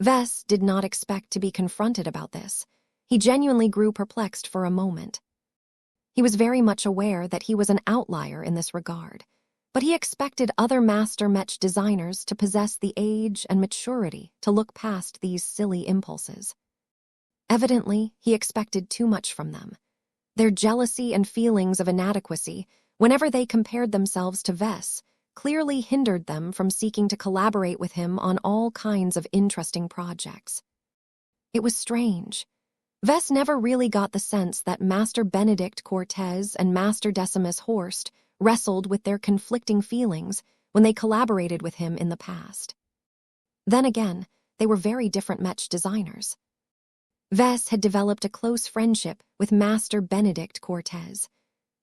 Vess did not expect to be confronted about this. He genuinely grew perplexed for a moment. He was very much aware that he was an outlier in this regard, but he expected other master Mech designers to possess the age and maturity to look past these silly impulses. Evidently, he expected too much from them. Their jealousy and feelings of inadequacy, whenever they compared themselves to Vess, clearly hindered them from seeking to collaborate with him on all kinds of interesting projects. It was strange. Vess never really got the sense that Master Benedict Cortez and Master Decimus Horst wrestled with their conflicting feelings when they collaborated with him in the past. Then again, they were very different Mech designers. Vess had developed a close friendship with Master Benedict Cortez.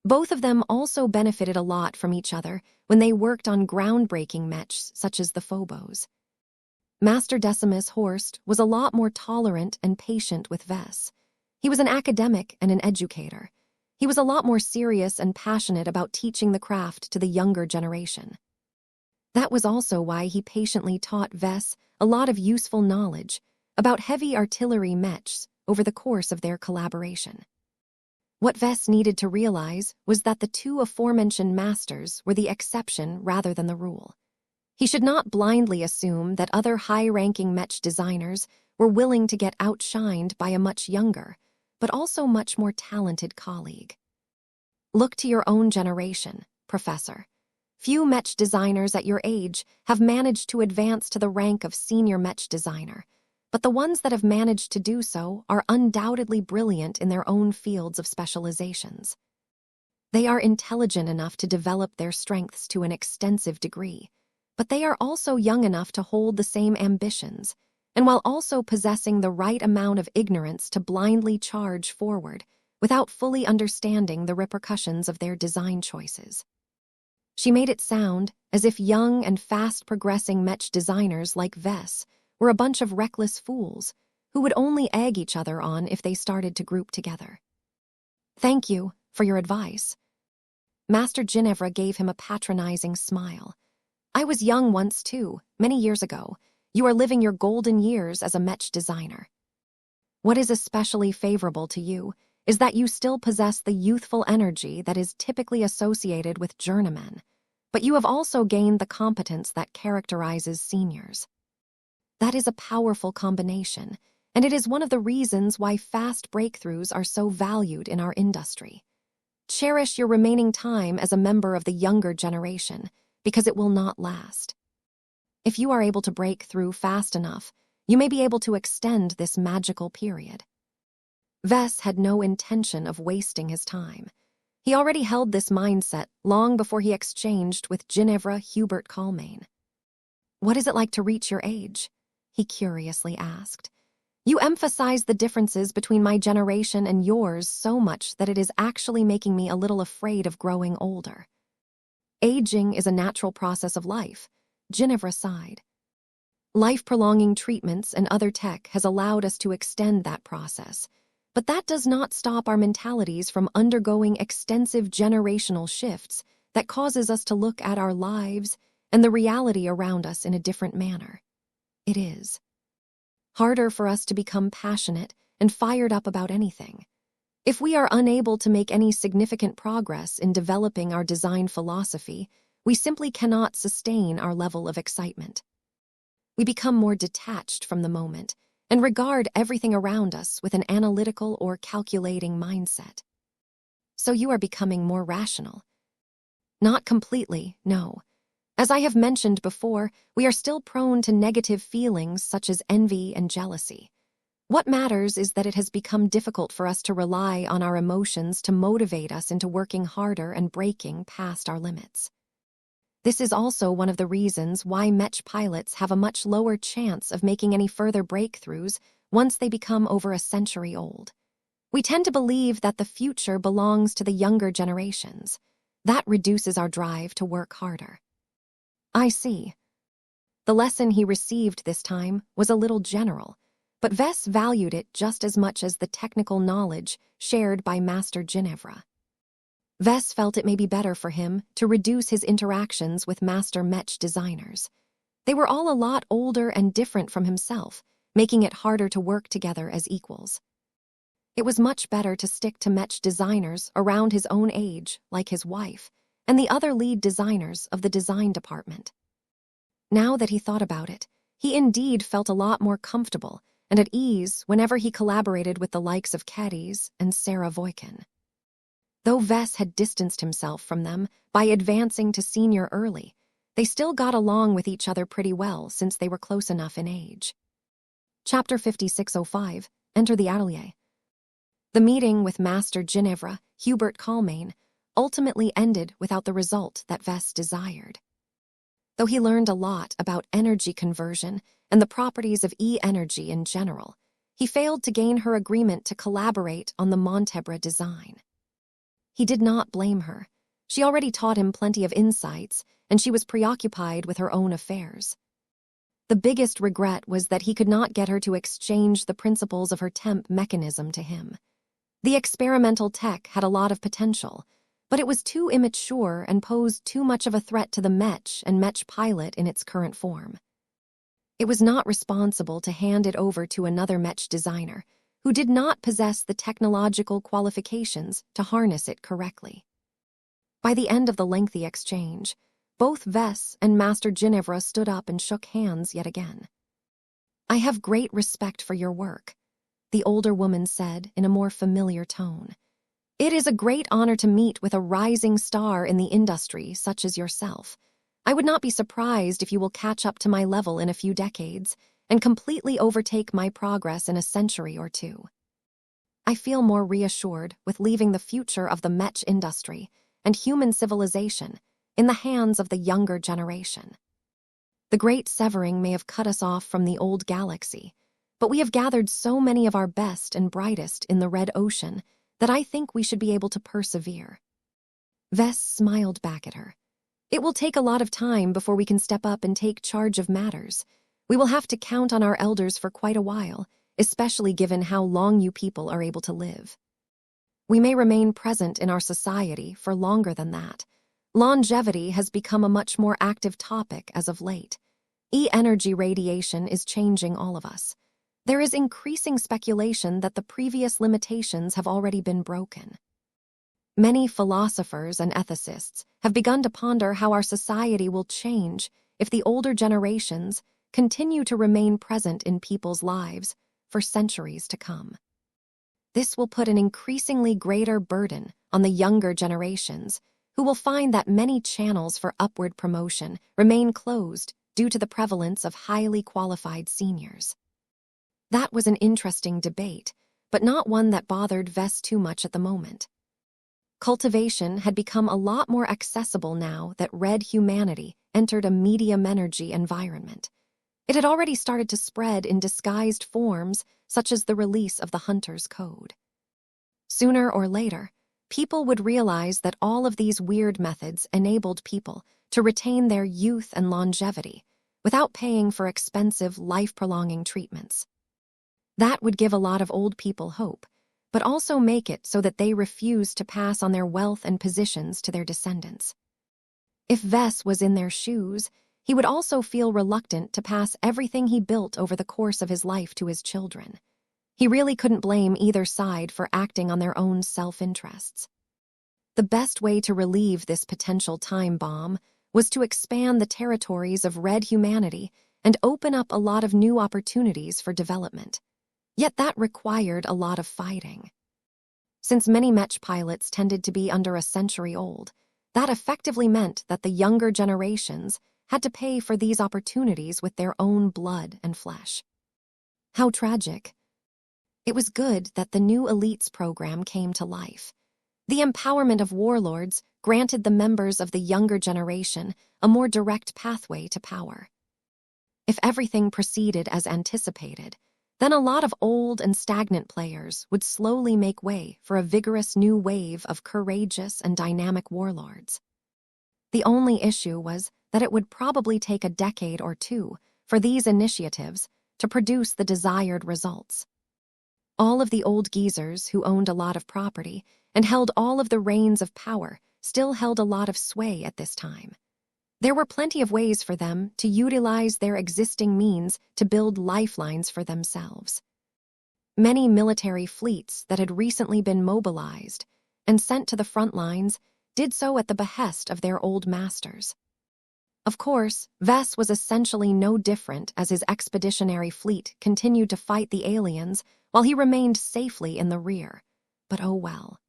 Both of them also benefited a lot from each other when they worked on groundbreaking Mechs such as the Phobos. Master Decimus Horst was a lot more tolerant and patient with Vess. He was an academic and an educator. He was a lot more serious and passionate about teaching the craft to the younger generation. That was also why he patiently taught Vess a lot of useful knowledge about heavy artillery Mechs over the course of their collaboration. What Vess needed to realize was that the two aforementioned masters were the exception rather than the rule. He should not blindly assume that other high-ranking Mech designers were willing to get outshined by a much younger, but also much more talented colleague. Look to your own generation, Professor. Few Mech designers at your age have managed to advance to the rank of senior Mech designer, but the ones that have managed to do so are undoubtedly brilliant in their own fields of specializations. They are intelligent enough to develop their strengths to an extensive degree, but they are also young enough to hold the same ambitions, and while also possessing the right amount of ignorance to blindly charge forward without fully understanding the repercussions of their design choices. She made it sound as if young and fast-progressing Mech designers like Vess were a bunch of reckless fools who would only egg each other on if they started to group together. "Thank you for your advice." Master Ginevra gave him a patronizing smile. "I was young once too, many years ago. You are living your golden years as a Mech designer. What is especially favorable to you is that you still possess the youthful energy that is typically associated with journeymen, but you have also gained the competence that characterizes seniors. That is a powerful combination, and it is one of the reasons why fast breakthroughs are so valued in our industry. Cherish your remaining time as a member of the younger generation, because it will not last. If you are able to break through fast enough, you may be able to extend this magical period." Vess had no intention of wasting his time. He already held this mindset long before he exchanged with Ginevra Hubert Calmain. "What is it like to reach your age?" he curiously asked. "You emphasize the differences between my generation and yours so much that it is actually making me a little afraid of growing older." "Aging is a natural process of life," Ginevra sighed. "Life-prolonging treatments and other tech has allowed us to extend that process, but that does not stop our mentalities from undergoing extensive generational shifts that causes us to look at our lives and the reality around us in a different manner. It is harder for us to become passionate and fired up about anything. If we are unable to make any significant progress in developing our design philosophy, we simply cannot sustain our level of excitement. We become more detached from the moment and regard everything around us with an analytical or calculating mindset." "So you are becoming more rational?" "Not completely, no. As I have mentioned before, we are still prone to negative feelings such as envy and jealousy. What matters is that it has become difficult for us to rely on our emotions to motivate us into working harder and breaking past our limits. This is also one of the reasons why Mech pilots have a much lower chance of making any further breakthroughs once they become over a century old. We tend to believe that the future belongs to the younger generations. That reduces our drive to work harder." "I see." The lesson he received this time was a little general, but Vess valued it just as much as the technical knowledge shared by Master Ginevra. Vess felt it may be better for him to reduce his interactions with Master Mech designers. They were all a lot older and different from himself, making it harder to work together as equals. It was much better to stick to Mech designers around his own age, like his wife, and the other lead designers of the design department. Now that he thought about it, he indeed felt a lot more comfortable and at ease whenever he collaborated with the likes of Cadiz and Sarah Voikin. Though Vess had distanced himself from them by advancing to senior early, they still got along with each other pretty well since they were close enough in age. Chapter 5605, Enter the Atelier. The meeting with Master Ginevra Hubert Calmain ultimately ended without the result that Vess desired. Though he learned a lot about energy conversion and the properties of E-energy in general, he failed to gain her agreement to collaborate on the Montebre design. He did not blame her. She already taught him plenty of insights, and she was preoccupied with her own affairs. The biggest regret was that he could not get her to exchange the principles of her temp mechanism to him. The experimental tech had a lot of potential, but it was too immature and posed too much of a threat to the Mech and Mech pilot in its current form. It was not responsible to hand it over to another Mech designer, who did not possess the technological qualifications to harness it correctly. By the end of the lengthy exchange, both Vess and Master Ginevra stood up and shook hands yet again. "I have great respect for your work," the older woman said in a more familiar tone. "It is a great honor to meet with a rising star in the industry such as yourself. I would not be surprised if you will catch up to my level in a few decades and completely overtake my progress in a century or two. I feel more reassured with leaving the future of the Mech industry and human civilization in the hands of the younger generation. The great severing may have cut us off from the old galaxy, but we have gathered so many of our best and brightest in the red ocean that I think we should be able to persevere." Vess smiled back at her. "It will take a lot of time before we can step up and take charge of matters. We will have to count on our elders for quite a while, especially given how long you people are able to live. We may remain present in our society for longer than that. Longevity has become a much more active topic as of late. E-energy radiation is changing all of us. There is increasing speculation that the previous limitations have already been broken. Many philosophers and ethicists have begun to ponder how our society will change if the older generations continue to remain present in people's lives for centuries to come. This will put an increasingly greater burden on the younger generations, who will find that many channels for upward promotion remain closed due to the prevalence of highly qualified seniors. That was an interesting debate, but not one that bothered Vess too much at the moment. Cultivation had become a lot more accessible now that red humanity entered a medium energy environment. It had already started to spread in disguised forms, such as the release of the Hunter's Code. Sooner or later, people would realize that all of these weird methods enabled people to retain their youth and longevity without paying for expensive, life-prolonging treatments. That would give a lot of old people hope, but also make it so that they refused to pass on their wealth and positions to their descendants. If Vess was in their shoes, he would also feel reluctant to pass everything he built over the course of his life to his children. He really couldn't blame either side for acting on their own self-interests. The best way to relieve this potential time bomb was to expand the territories of red humanity and open up a lot of new opportunities for development. Yet that required a lot of fighting. Since many Mech pilots tended to be under a century old, that effectively meant that the younger generations had to pay for these opportunities with their own blood and flesh. How tragic. It was good that the new Elites program came to life. The empowerment of warlords granted the members of the younger generation a more direct pathway to power. If everything proceeded as anticipated, then a lot of old and stagnant players would slowly make way for a vigorous new wave of courageous and dynamic warlords. The only issue was that it would probably take a decade or two for these initiatives to produce the desired results. All of the old geezers who owned a lot of property and held all of the reins of power still held a lot of sway at this time. There were plenty of ways for them to utilize their existing means to build lifelines for themselves. Many military fleets that had recently been mobilized and sent to the front lines did so at the behest of their old masters. Of course, Vess was essentially no different as his expeditionary fleet continued to fight the aliens while he remained safely in the rear. But oh well.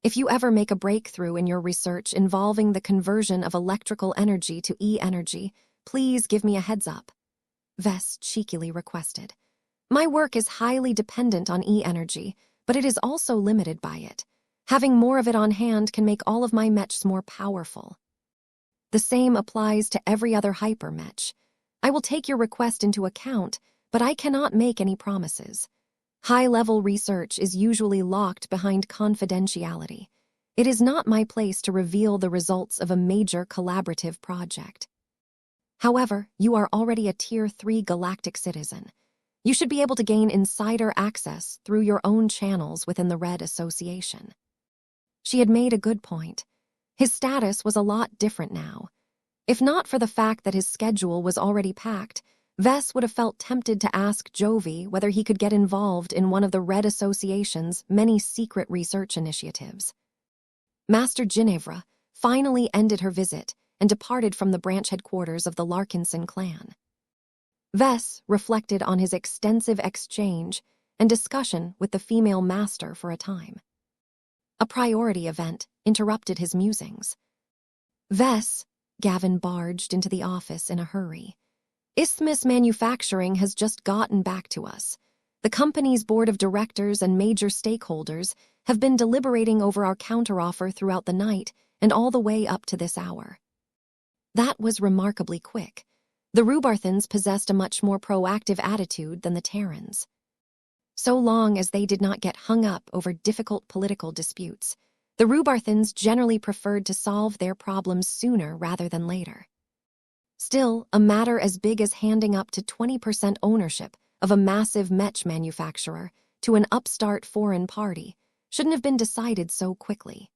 If you ever make a breakthrough in your research involving the conversion of electrical energy to E-energy, please give me a heads up, Vess cheekily requested. My work is highly dependent on E-energy, but it is also limited by it. Having more of it on hand can make all of my mechs more powerful. The same applies to every other hyper-mech. I will take your request into account, but I cannot make any promises. High-level research is usually locked behind confidentiality. It is not my place to reveal the results of a major collaborative project. However, you are already a Tier 3 galactic citizen. You should be able to gain insider access through your own channels within the Red Association. She had made a good point. His status was a lot different now. If not for the fact that his schedule was already packed, Vess would have felt tempted to ask Jovi whether he could get involved in one of the Red Association's many secret research initiatives. Master Ginevra finally ended her visit and departed from the branch headquarters of the Larkinson clan. Vess reflected on his extensive exchange and discussion with the female master for a time. A priority event interrupted his musings. Vess, Gavin barged into the office in a hurry. Isthmus Manufacturing has just gotten back to us. The company's board of directors and major stakeholders have been deliberating over our counteroffer throughout the night and all the way up to this hour. That was remarkably quick. The Rubarthans possessed a much more proactive attitude than the Terrans. So long as they did not get hung up over difficult political disputes, the Rubarthans generally preferred to solve their problems sooner rather than later. Still, a matter as big as handing up to 20% ownership of a massive Mech manufacturer to an upstart foreign party shouldn't have been decided so quickly.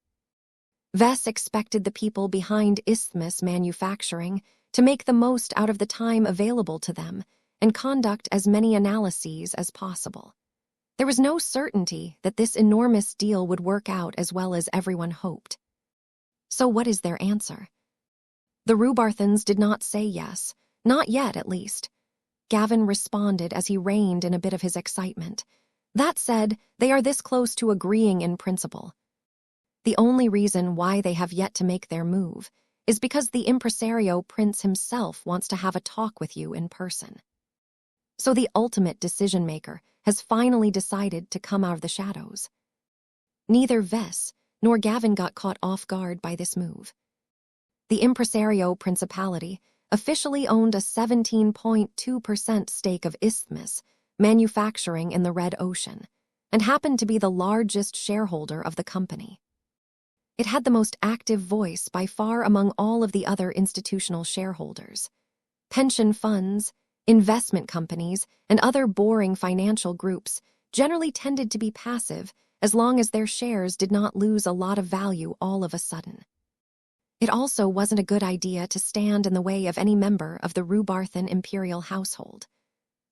Vess expected the people behind Isthmus Manufacturing to make the most out of the time available to them and conduct as many analyses as possible. There was no certainty that this enormous deal would work out as well as everyone hoped. So what is their answer? The Rubarthans did not say yes, not yet at least. Gavin responded as he reined in a bit of his excitement. That said, they are this close to agreeing in principle. The only reason why they have yet to make their move is because the impresario Prince himself wants to have a talk with you in person. So the ultimate decision-maker has finally decided to come out of the shadows. Neither Vess nor Gavin got caught off guard by this move. The impresario principality officially owned a 17.2% stake of Isthmus Manufacturing in the Red Ocean, and happened to be the largest shareholder of the company. It had the most active voice by far among all of the other institutional shareholders. Pension funds, investment companies, and other boring financial groups generally tended to be passive as long as their shares did not lose a lot of value all of a sudden. It also wasn't a good idea to stand in the way of any member of the Rhubarthan imperial household.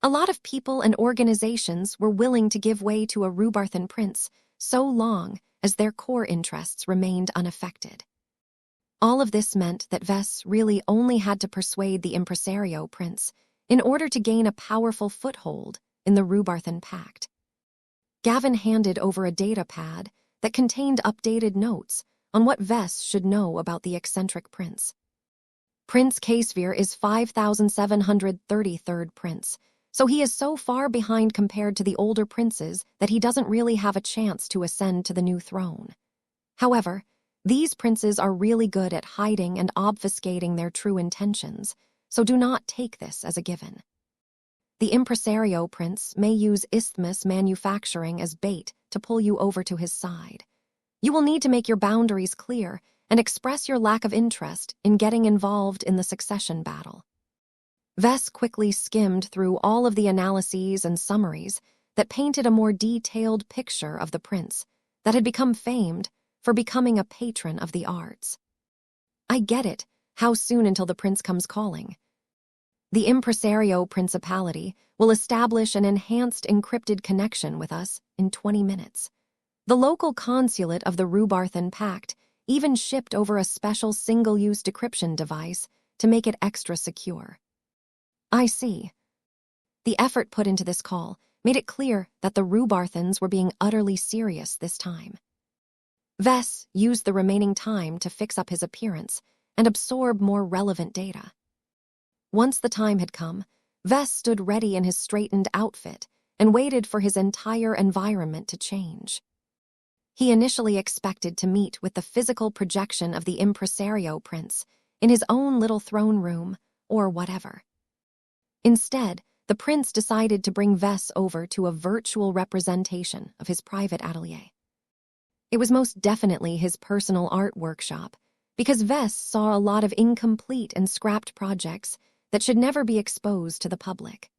A lot of people and organizations were willing to give way to a Rhubarthan prince so long as their core interests remained unaffected. All of this meant that Vess really only had to persuade the impresario prince in order to gain a powerful foothold in the Rhubarthan Pact. Gavin handed over a data pad that contained updated notes on what Vess should know about the eccentric prince. Prince Caesvir is 5,733rd prince, so he is so far behind compared to the older princes that he doesn't really have a chance to ascend to the new throne. However, these princes are really good at hiding and obfuscating their true intentions, so do not take this as a given. The impresario prince may use Isthmus Manufacturing as bait to pull you over to his side. You will need to make your boundaries clear and express your lack of interest in getting involved in the succession battle. Vess quickly skimmed through all of the analyses and summaries that painted a more detailed picture of the prince that had become famed for becoming a patron of the arts. I get it. How soon until the prince comes calling? The impresario principality will establish an enhanced encrypted connection with us in 20 minutes. The local consulate of the Rhubarthan Pact even shipped over a special single-use decryption device to make it extra secure. I see. The effort put into this call made it clear that the Rhubarthans were being utterly serious this time. Vess used the remaining time to fix up his appearance and absorb more relevant data. Once the time had come, Vess stood ready in his straightened outfit and waited for his entire environment to change. He initially expected to meet with the physical projection of the impresario prince in his own little throne room or whatever. Instead, the prince decided to bring Vess over to a virtual representation of his private atelier. It was most definitely his personal art workshop, because Vess saw a lot of incomplete and scrapped projects that should never be exposed to the public.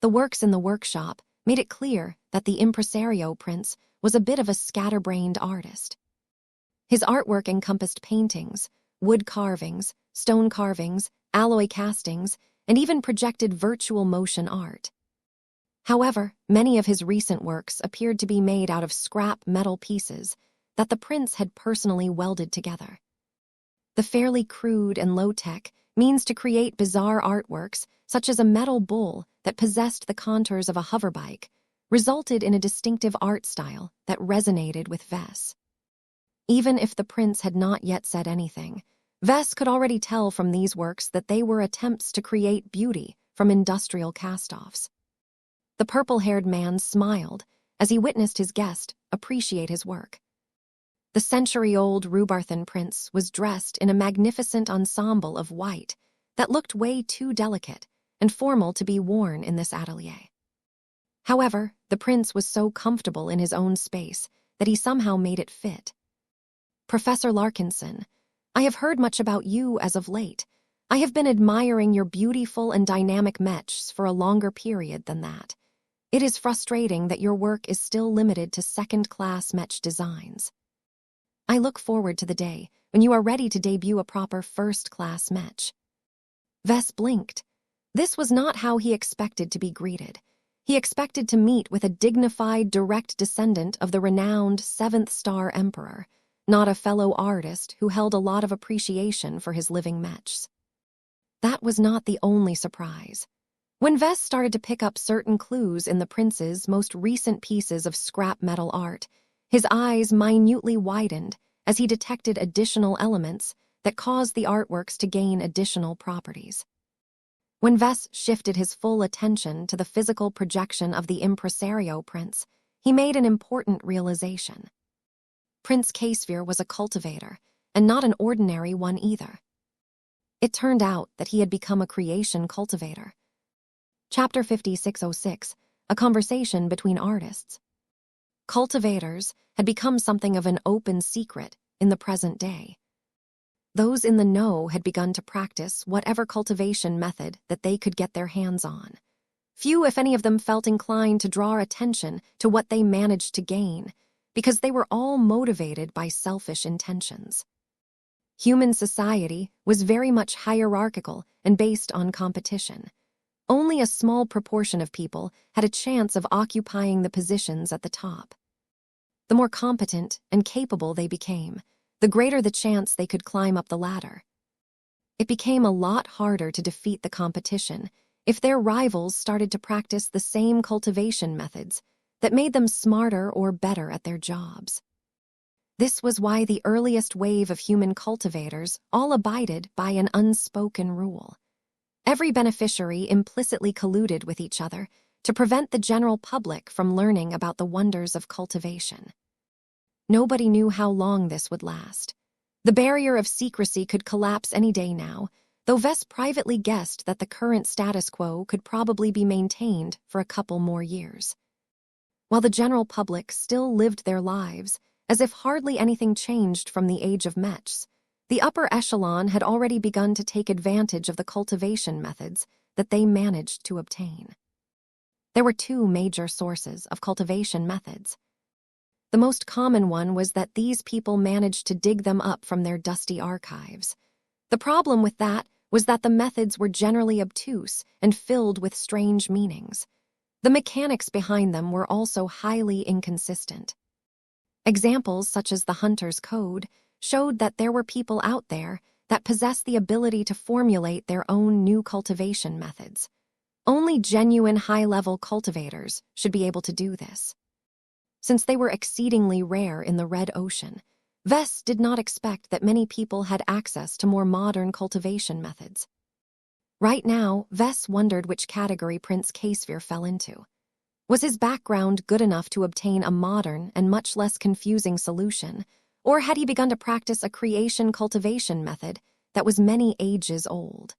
The works in the workshop made it clear that the impresario prince was a bit of a scatterbrained artist. His artwork encompassed paintings, wood carvings, stone carvings, alloy castings, and even projected virtual motion art. However, many of his recent works appeared to be made out of scrap metal pieces that the prince had personally welded together. The fairly crude and low-tech means to create bizarre artworks, such as a metal bull that possessed the contours of a hoverbike, resulted in a distinctive art style that resonated with Vess. Even if the prince had not yet said anything, Vess could already tell from these works that they were attempts to create beauty from industrial cast-offs. The purple-haired man smiled as he witnessed his guest appreciate his work. The century-old Rhubarthan prince was dressed in a magnificent ensemble of white that looked way too delicate and formal to be worn in this atelier. However, the prince was so comfortable in his own space that he somehow made it fit. "Professor Larkinson, I have heard much about you as of late. I have been admiring your beautiful and dynamic mechs for a longer period than that. It is frustrating that your work is still limited to second-class mech designs. I look forward to the day when you are ready to debut a proper first-class mech." Vess blinked. This was not how he expected to be greeted. He expected to meet with a dignified, direct descendant of the renowned seventh-star emperor, not a fellow artist who held a lot of appreciation for his living mechs. That was not the only surprise. When Vess started to pick up certain clues in the prince's most recent pieces of scrap metal art, his eyes minutely widened as he detected additional elements that caused the artworks to gain additional properties. When Vess shifted his full attention to the physical projection of the impresario prince, he made an important realization. Prince Casphere was a cultivator, and not an ordinary one either. It turned out that he had become a creation cultivator. Chapter 5606, A Conversation Between Artists. Cultivators had become something of an open secret in the present day. Those in the know had begun to practice whatever cultivation method that they could get their hands on. Few, if any of them, felt inclined to draw attention to what they managed to gain, because they were all motivated by selfish intentions. Human society was very much hierarchical and based on competition. Only a small proportion of people had a chance of occupying the positions at the top. The more competent and capable they became, the greater the chance they could climb up the ladder. It became a lot harder to defeat the competition if their rivals started to practice the same cultivation methods that made them smarter or better at their jobs. This was why the earliest wave of human cultivators all abided by an unspoken rule. Every beneficiary implicitly colluded with each other to prevent the general public from learning about the wonders of cultivation. Nobody knew how long this would last. The barrier of secrecy could collapse any day now, though Vess privately guessed that the current status quo could probably be maintained for a couple more years. While the general public still lived their lives as if hardly anything changed from the age of Mechs, the upper echelon had already begun to take advantage of the cultivation methods that they managed to obtain. There were two major sources of cultivation methods. The most common one was that these people managed to dig them up from their dusty archives. The problem with that was that the methods were generally obtuse and filled with strange meanings. The mechanics behind them were also highly inconsistent. Examples such as the Hunter's Code showed that there were people out there that possessed the ability to formulate their own new cultivation methods. Only genuine high-level cultivators should be able to do this. Since they were exceedingly rare in the Red Ocean, Vess did not expect that many people had access to more modern cultivation methods. Right now, Vess wondered which category Prince Casphere fell into. Was his background good enough to obtain a modern and much less confusing solution, or had he begun to practice a creation cultivation method that was many ages old?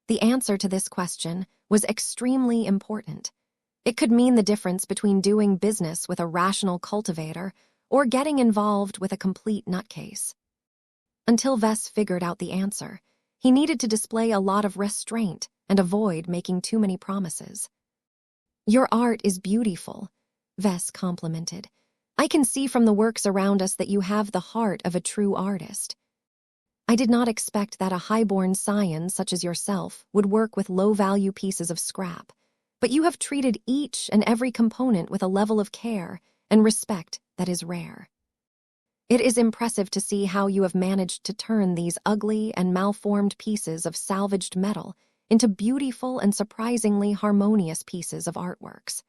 The answer to this question was extremely important. It could mean the difference between doing business with a rational cultivator or getting involved with a complete nutcase. Until Vess figured out the answer, he needed to display a lot of restraint and avoid making too many promises. "Your art is beautiful," Vess complimented. "I can see from the works around us that you have the heart of a true artist. I did not expect that a high-born scion such as yourself would work with low-value pieces of scrap, but you have treated each and every component with a level of care and respect that is rare. It is impressive to see how you have managed to turn these ugly and malformed pieces of salvaged metal into beautiful and surprisingly harmonious pieces of artworks.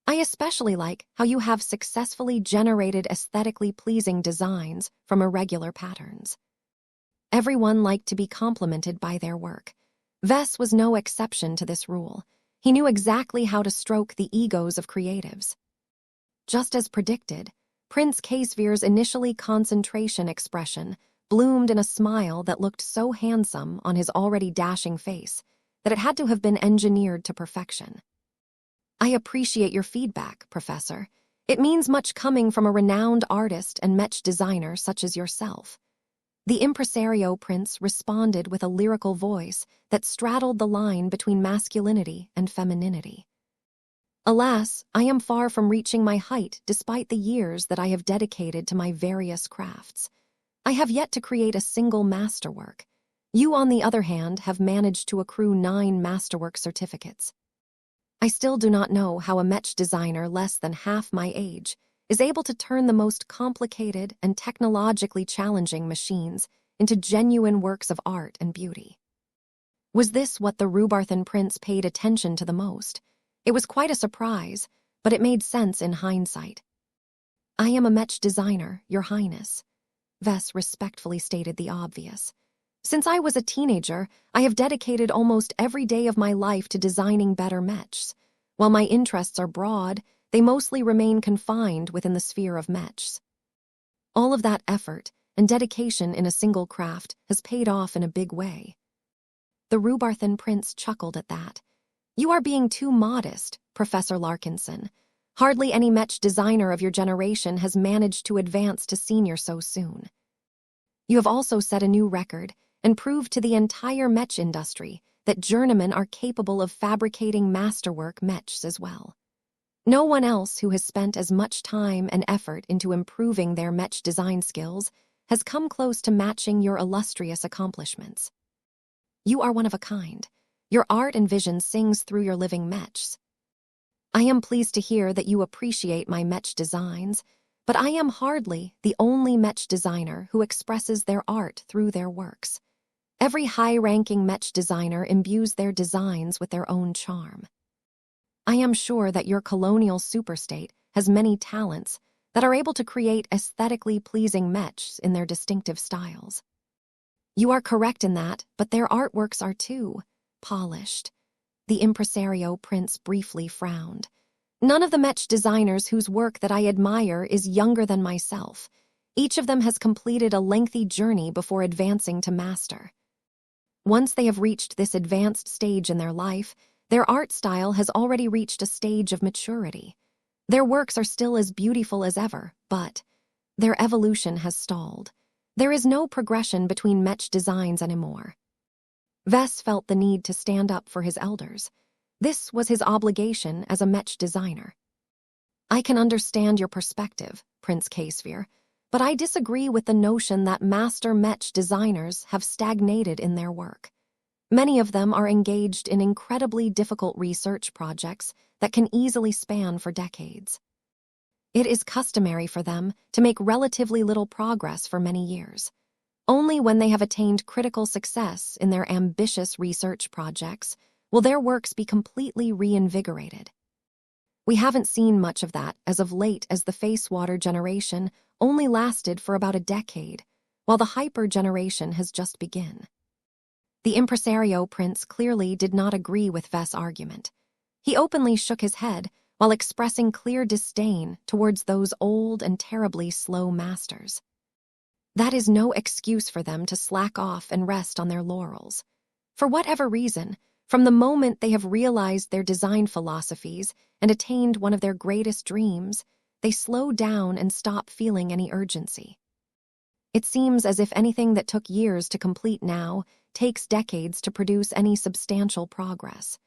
I especially like how you have successfully generated aesthetically pleasing designs from irregular patterns." Everyone liked to be complimented by their work. Vess was no exception to this rule. He knew exactly how to stroke the egos of creatives. Just as predicted, Prince Casphere's initially concentration expression bloomed in a smile that looked so handsome on his already dashing face that it had to have been engineered to perfection. "I appreciate your feedback, Professor. It means much coming from a renowned artist and Mech designer such as yourself." The impresario prince responded with a lyrical voice that straddled the line between masculinity and femininity. "Alas, I am far from reaching my height despite the years that I have dedicated to my various crafts. I have yet to create a single masterwork. You, on the other hand, have managed to accrue 9 masterwork certificates. I still do not know how a Mech designer less than half my age is able to turn the most complicated and technologically challenging machines into genuine works of art and beauty." Was this what the Rubarthan prince paid attention to the most? It was quite a surprise, but it made sense in hindsight. "I am a Mech designer, Your Highness," Vess respectfully stated the obvious. "Since I was a teenager, I have dedicated almost every day of my life to designing better Mechs. While my interests are broad, they mostly remain confined within the sphere of Mechs." All of that effort and dedication in a single craft has paid off in a big way. The Rhubarthan prince chuckled at that. You are being too modest, Professor Larkinson. Hardly any Mech designer of your generation has managed to advance to senior so soon. You have also set a new record and proved to the entire Mech industry that journeymen are capable of fabricating masterwork Mechs as well. No one else who has spent as much time and effort into improving their Mech design skills has come close to matching your illustrious accomplishments. You are one of a kind. Your art and vision sings through your living Mechs. I am pleased to hear that you appreciate my Mech designs, but I am hardly the only Mech designer who expresses their art through their works. Every high-ranking Mech designer imbues their designs with their own charm. I am sure that your colonial superstate has many talents that are able to create aesthetically pleasing Mechs in their distinctive styles. You are correct in that, but their artworks are too polished. The impresario prince briefly frowned. None of the Mech designers whose work that I admire is younger than myself. Each of them has completed a lengthy journey before advancing to master. Once they have reached this advanced stage in their life, their art style has already reached a stage of maturity. Their works are still as beautiful as ever, but their evolution has stalled. There is no progression between Mech designs anymore. Vess felt the need to stand up for his elders. This was his obligation as a Mech designer. I can understand your perspective, Prince Casphere, but I disagree with the notion that master Mech designers have stagnated in their work. Many of them are engaged in incredibly difficult research projects that can easily span for decades. It is customary for them to make relatively little progress for many years. Only when they have attained critical success in their ambitious research projects will their works be completely reinvigorated. We haven't seen much of that as of late, as the Facewater generation only lasted for about a decade, while the Hyper generation has just begun. The impresario prince clearly did not agree with Vess' argument. He openly shook his head while expressing clear disdain towards those old and terribly slow masters. That is no excuse for them to slack off and rest on their laurels. For whatever reason, from the moment they have realized their design philosophies and attained one of their greatest dreams, they slow down and stop feeling any urgency. It seems as if anything that took years to complete now takes decades to produce any substantial progress.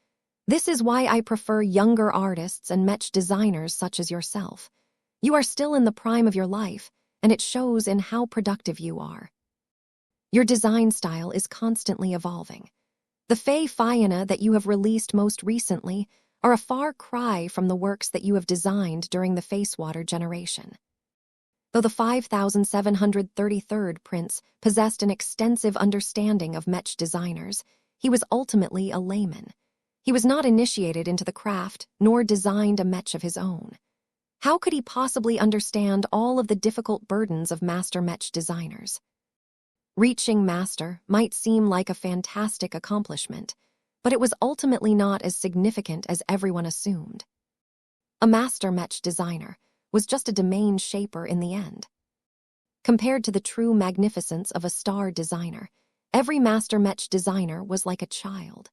This is why I prefer younger artists and Mech designers such as yourself. You are still in the prime of your life, and it shows in how productive you are. Your design style is constantly evolving. The Fey Fiona that you have released most recently are a far cry from the works that you have designed during the Facewater generation. Though the 5733rd prince possessed an extensive understanding of Mech designers, he was ultimately a layman. He was not initiated into the craft, nor designed a Mech of his own. How could he possibly understand all of the difficult burdens of master Mech designers? Reaching master might seem like a fantastic accomplishment, but it was ultimately not as significant as everyone assumed. A master Mech designer was just a domain shaper in the end. Compared to the true magnificence of a star designer, every master Mech designer was like a child.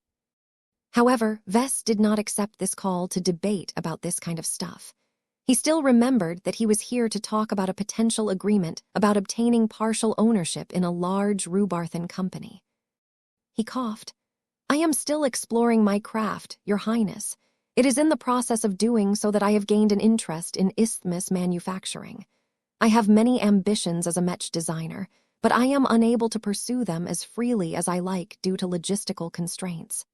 However, Vess did not accept this call to debate about this kind of stuff. He still remembered that he was here to talk about a potential agreement about obtaining partial ownership in a large Rhubarthan company. He coughed. I am still exploring my craft, Your Highness. It is in the process of doing so that I have gained an interest in isthmus manufacturing. I have many ambitions as a Mech designer, but I am unable to pursue them as freely as I like due to logistical constraints.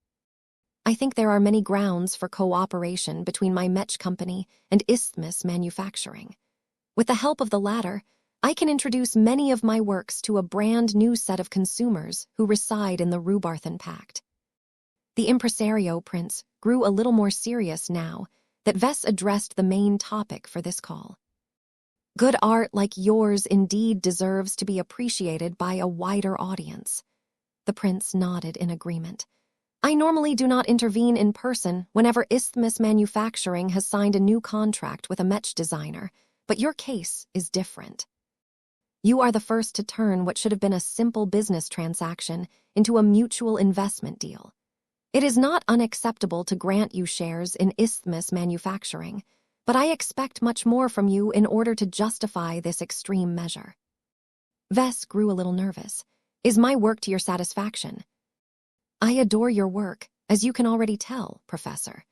I think there are many grounds for cooperation between my Mech company and isthmus manufacturing. With the help of the latter, I can introduce many of my works to a brand new set of consumers who reside in the Rhubarthan Pact. The impresario prince grew a little more serious now that Vess addressed the main topic for this call. Good art like yours indeed deserves to be appreciated by a wider audience. The prince nodded in agreement. I normally do not intervene in person whenever isthmus manufacturing has signed a new contract with a Mech designer, but your case is different. You are the first to turn what should have been a simple business transaction into a mutual investment deal. It is not unacceptable to grant you shares in Isthmus Manufacturing, but I expect much more from you in order to justify this extreme measure." Vess grew a little nervous. "Is my work to your satisfaction?" "I adore your work, as you can already tell, Professor.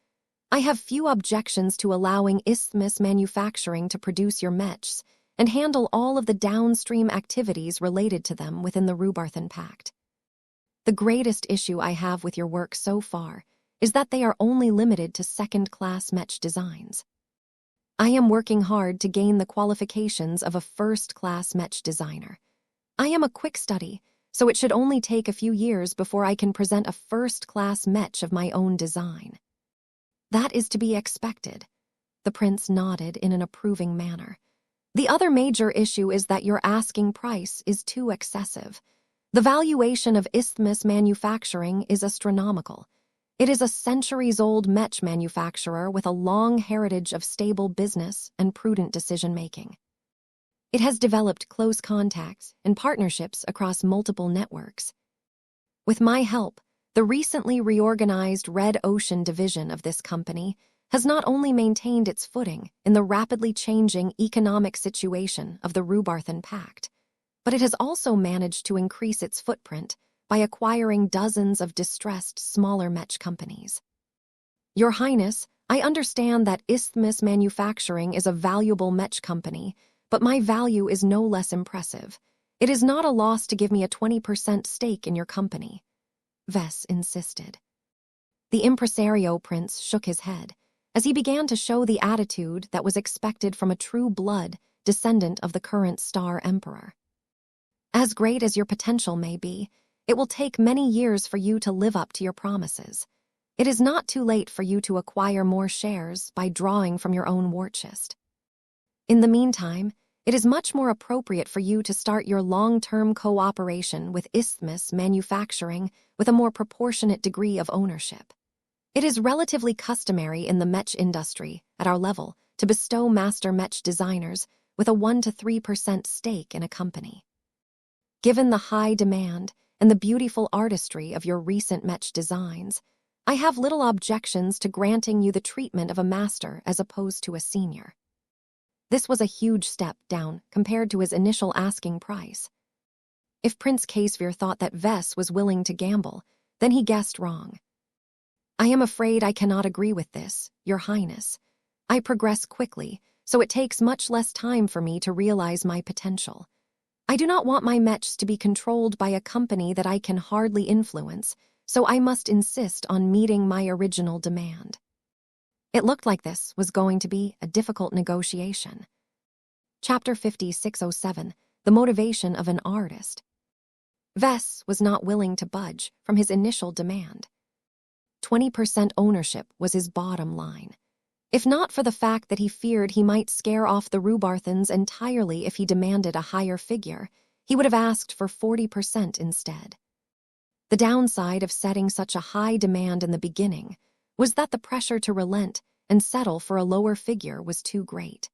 I have few objections to allowing Isthmus Manufacturing to produce your mechs and handle all of the downstream activities related to them within the Rhubarthan Pact. The greatest issue I have with your work so far is that they are only limited to second-class mech designs. I am working hard to gain the qualifications of a first-class mech designer. I am a quick study, so it should only take a few years before I can present a first-class mech of my own design." "That is to be expected." The prince nodded in an approving manner. "The other major issue is that your asking price is too excessive. The valuation of Isthmus Manufacturing is astronomical. It is a centuries-old mech manufacturer with a long heritage of stable business and prudent decision-making. It has developed close contacts and partnerships across multiple networks. With my help, the recently reorganized Red Ocean division of this company has not only maintained its footing in the rapidly changing economic situation of the Rhubarthan Pact, but it has also managed to increase its footprint by acquiring dozens of distressed smaller mech companies. Your Highness, I understand that Isthmus Manufacturing is a valuable mech company, but my value is no less impressive. It is not a loss to give me a 20% stake in your company," Vess insisted. The impresario prince shook his head as he began to show the attitude that was expected from a true-blood descendant of the current Star Emperor. "As great as your potential may be, it will take many years for you to live up to your promises. It is not too late for you to acquire more shares by drawing from your own war chest. In the meantime, it is much more appropriate for you to start your long-term cooperation with Isthmus Manufacturing with a more proportionate degree of ownership. It is relatively customary in the mech industry, at our level, to bestow master mech designers with a 1 to 3% stake in a company. Given the high demand and the beautiful artistry of your recent mech designs, I have little objections to granting you the treatment of a master as opposed to a senior." This was a huge step down compared to his initial asking price. If Prince Casevier thought that Vess was willing to gamble, then he guessed wrong. "I am afraid I cannot agree with this, Your Highness. I progress quickly, so it takes much less time for me to realize my potential. I do not want my mechs to be controlled by a company that I can hardly influence, so I must insist on meeting my original demand." It looked like this was going to be a difficult negotiation. Chapter 5607, The Motivation of an Artist. Vess was not willing to budge from his initial demand. 20% ownership was his bottom line. If not for the fact that he feared he might scare off the Rhubarthans entirely if he demanded a higher figure, he would have asked for 40% instead. The downside of setting such a high demand in the beginning was that the pressure to relent and settle for a lower figure was too great.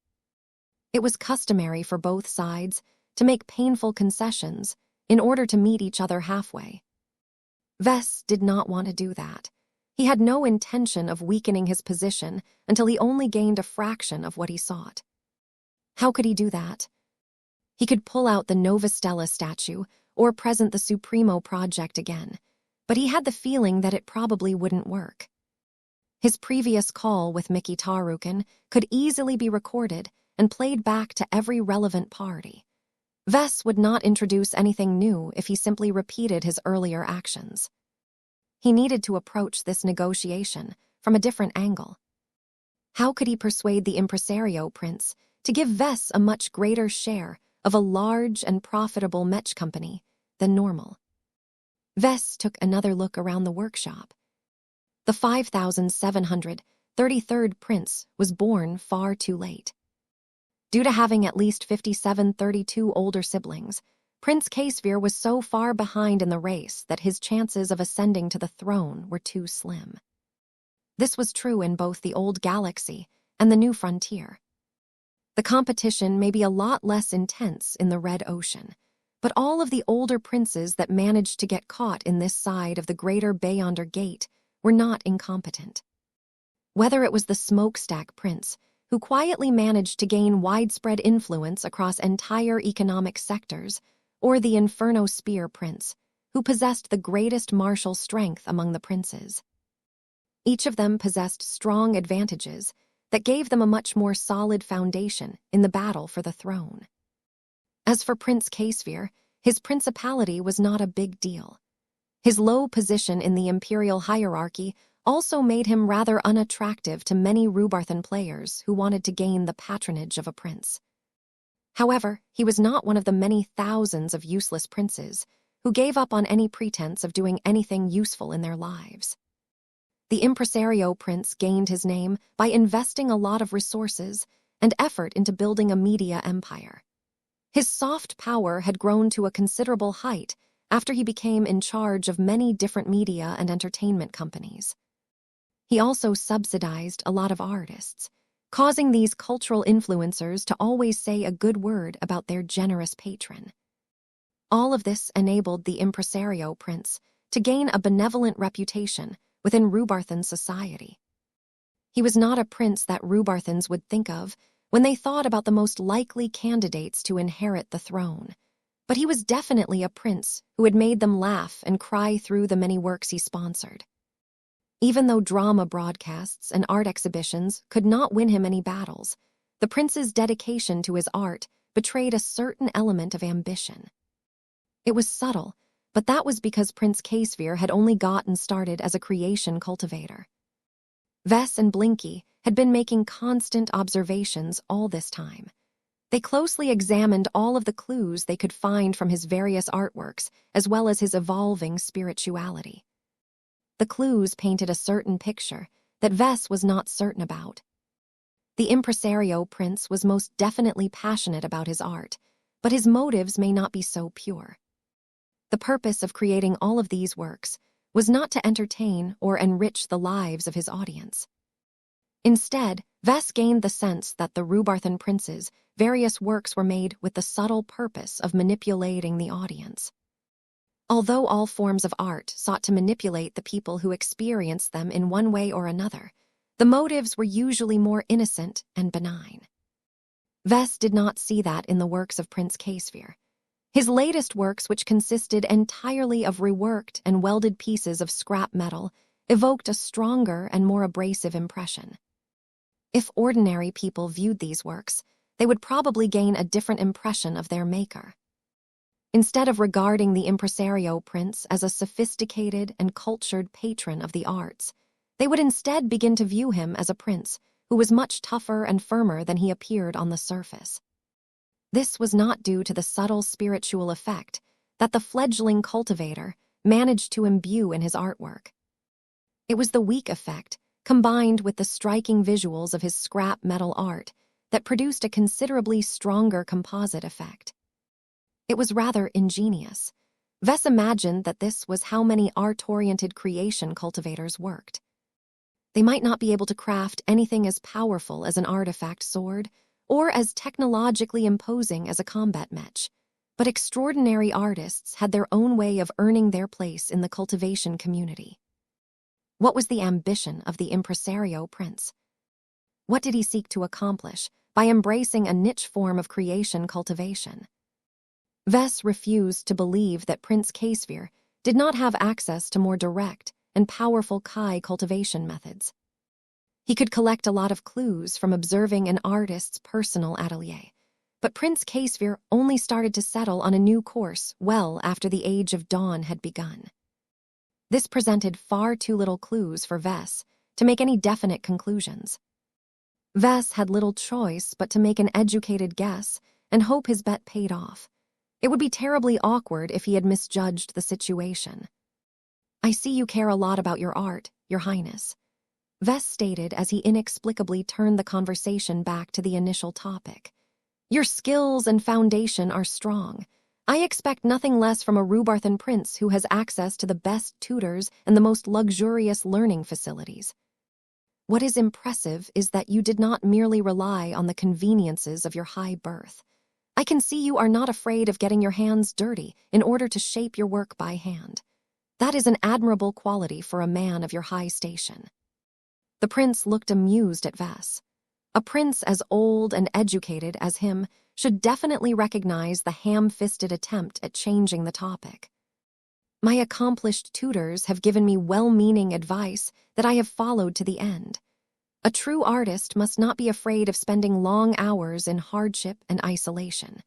It was customary for both sides to make painful concessions in order to meet each other halfway. Vess did not want to do that. He had no intention of weakening his position until he only gained a fraction of what he sought. How could he do that? He could pull out the Nova Stella statue or present the Supremo project again, but he had the feeling that it probably wouldn't work. His previous call with Mickey Tarukin could easily be recorded and played back to every relevant party. Vess would not introduce anything new if he simply repeated his earlier actions. He needed to approach this negotiation from a different angle. How could he persuade the impresario prince to give Vess a much greater share of a large and profitable mech company than normal? Vess took another look around the workshop. The 5,733rd prince was born far too late. Due to having at least 5732 older siblings, Prince Casevier was so far behind in the race that his chances of ascending to the throne were too slim. This was true in both the old galaxy and the new frontier. The competition may be a lot less intense in the Red Ocean, but all of the older princes that managed to get caught in this side of the Greater Beyonder Gate were not incompetent. Whether it was the Smokestack Prince, who quietly managed to gain widespread influence across entire economic sectors, or the Inferno Spear Prince, who possessed the greatest martial strength among the princes. Each of them possessed strong advantages that gave them a much more solid foundation in the battle for the throne. As for Prince Caesvir, his principality was not a big deal. His low position in the imperial hierarchy also made him rather unattractive to many Rhubarthan players who wanted to gain the patronage of a prince. However, he was not one of the many thousands of useless princes who gave up on any pretense of doing anything useful in their lives. The impresario prince gained his name by investing a lot of resources and effort into building a media empire. His soft power had grown to a considerable height after he became in charge of many different media and entertainment companies. He also subsidized a lot of artists, causing these cultural influencers to always say a good word about their generous patron. All of this enabled the impresario prince to gain a benevolent reputation within Rhubarthan society. He was not a prince that Rhubarthans would think of when they thought about the most likely candidates to inherit the throne, but he was definitely a prince who had made them laugh and cry through the many works he sponsored. Even though drama broadcasts and art exhibitions could not win him any battles, the prince's dedication to his art betrayed a certain element of ambition. It was subtle, but that was because Prince Caesvir had only gotten started as a creation cultivator. Vess and Blinky had been making constant observations all this time. They closely examined all of the clues they could find from his various artworks, as well as his evolving spirituality. The clues painted a certain picture that Vess was not certain about. The impresario prince was most definitely passionate about his art, but his motives may not be so pure. The purpose of creating all of these works was not to entertain or enrich the lives of his audience. Instead, Vess gained the sense that the Rhubarthan princes' various works were made with the subtle purpose of manipulating the audience. Although all forms of art sought to manipulate the people who experienced them in one way or another, the motives were usually more innocent and benign. Vess did not see that in the works of Prince Caesvir. His latest works, which consisted entirely of reworked and welded pieces of scrap metal, evoked a stronger and more abrasive impression. If ordinary people viewed these works, they would probably gain a different impression of their maker. Instead of regarding the impresario prince as a sophisticated and cultured patron of the arts, they would instead begin to view him as a prince who was much tougher and firmer than he appeared on the surface. This was not due to the subtle spiritual effect that the fledgling cultivator managed to imbue in his artwork. It was the weak effect, combined with the striking visuals of his scrap metal art, that produced a considerably stronger composite effect. It was rather ingenious. Vess imagined that this was how many art-oriented creation cultivators worked. They might not be able to craft anything as powerful as an artifact sword, or as technologically imposing as a combat mech, but extraordinary artists had their own way of earning their place in the cultivation community. What was the ambition of the impresario prince? What did he seek to accomplish by embracing a niche form of creation cultivation? Vess refused to believe that Prince Caesvir did not have access to more direct and powerful Kai cultivation methods. He could collect a lot of clues from observing an artist's personal atelier, but Prince Caesvir only started to settle on a new course well after the Age of Dawn had begun. This presented far too little clues for Vess to make any definite conclusions. Vess had little choice but to make an educated guess and hope his bet paid off. It would be terribly awkward if he had misjudged the situation. "I see you care a lot about your art, Your Highness," Vess stated as he inexplicably turned the conversation back to the initial topic. "Your skills and foundation are strong. I expect nothing less from a Rhubarthan prince who has access to the best tutors and the most luxurious learning facilities." What is impressive is that you did not merely rely on the conveniences of your high birth. I can see you are not afraid of getting your hands dirty in order to shape your work by hand. That is an admirable quality for a man of your high station." The prince looked amused at Vess. A prince as old and educated as him should definitely recognize the ham-fisted attempt at changing the topic. "My accomplished tutors have given me well-meaning advice that I have followed to the end. A true artist must not be afraid of spending long hours in hardship and isolation.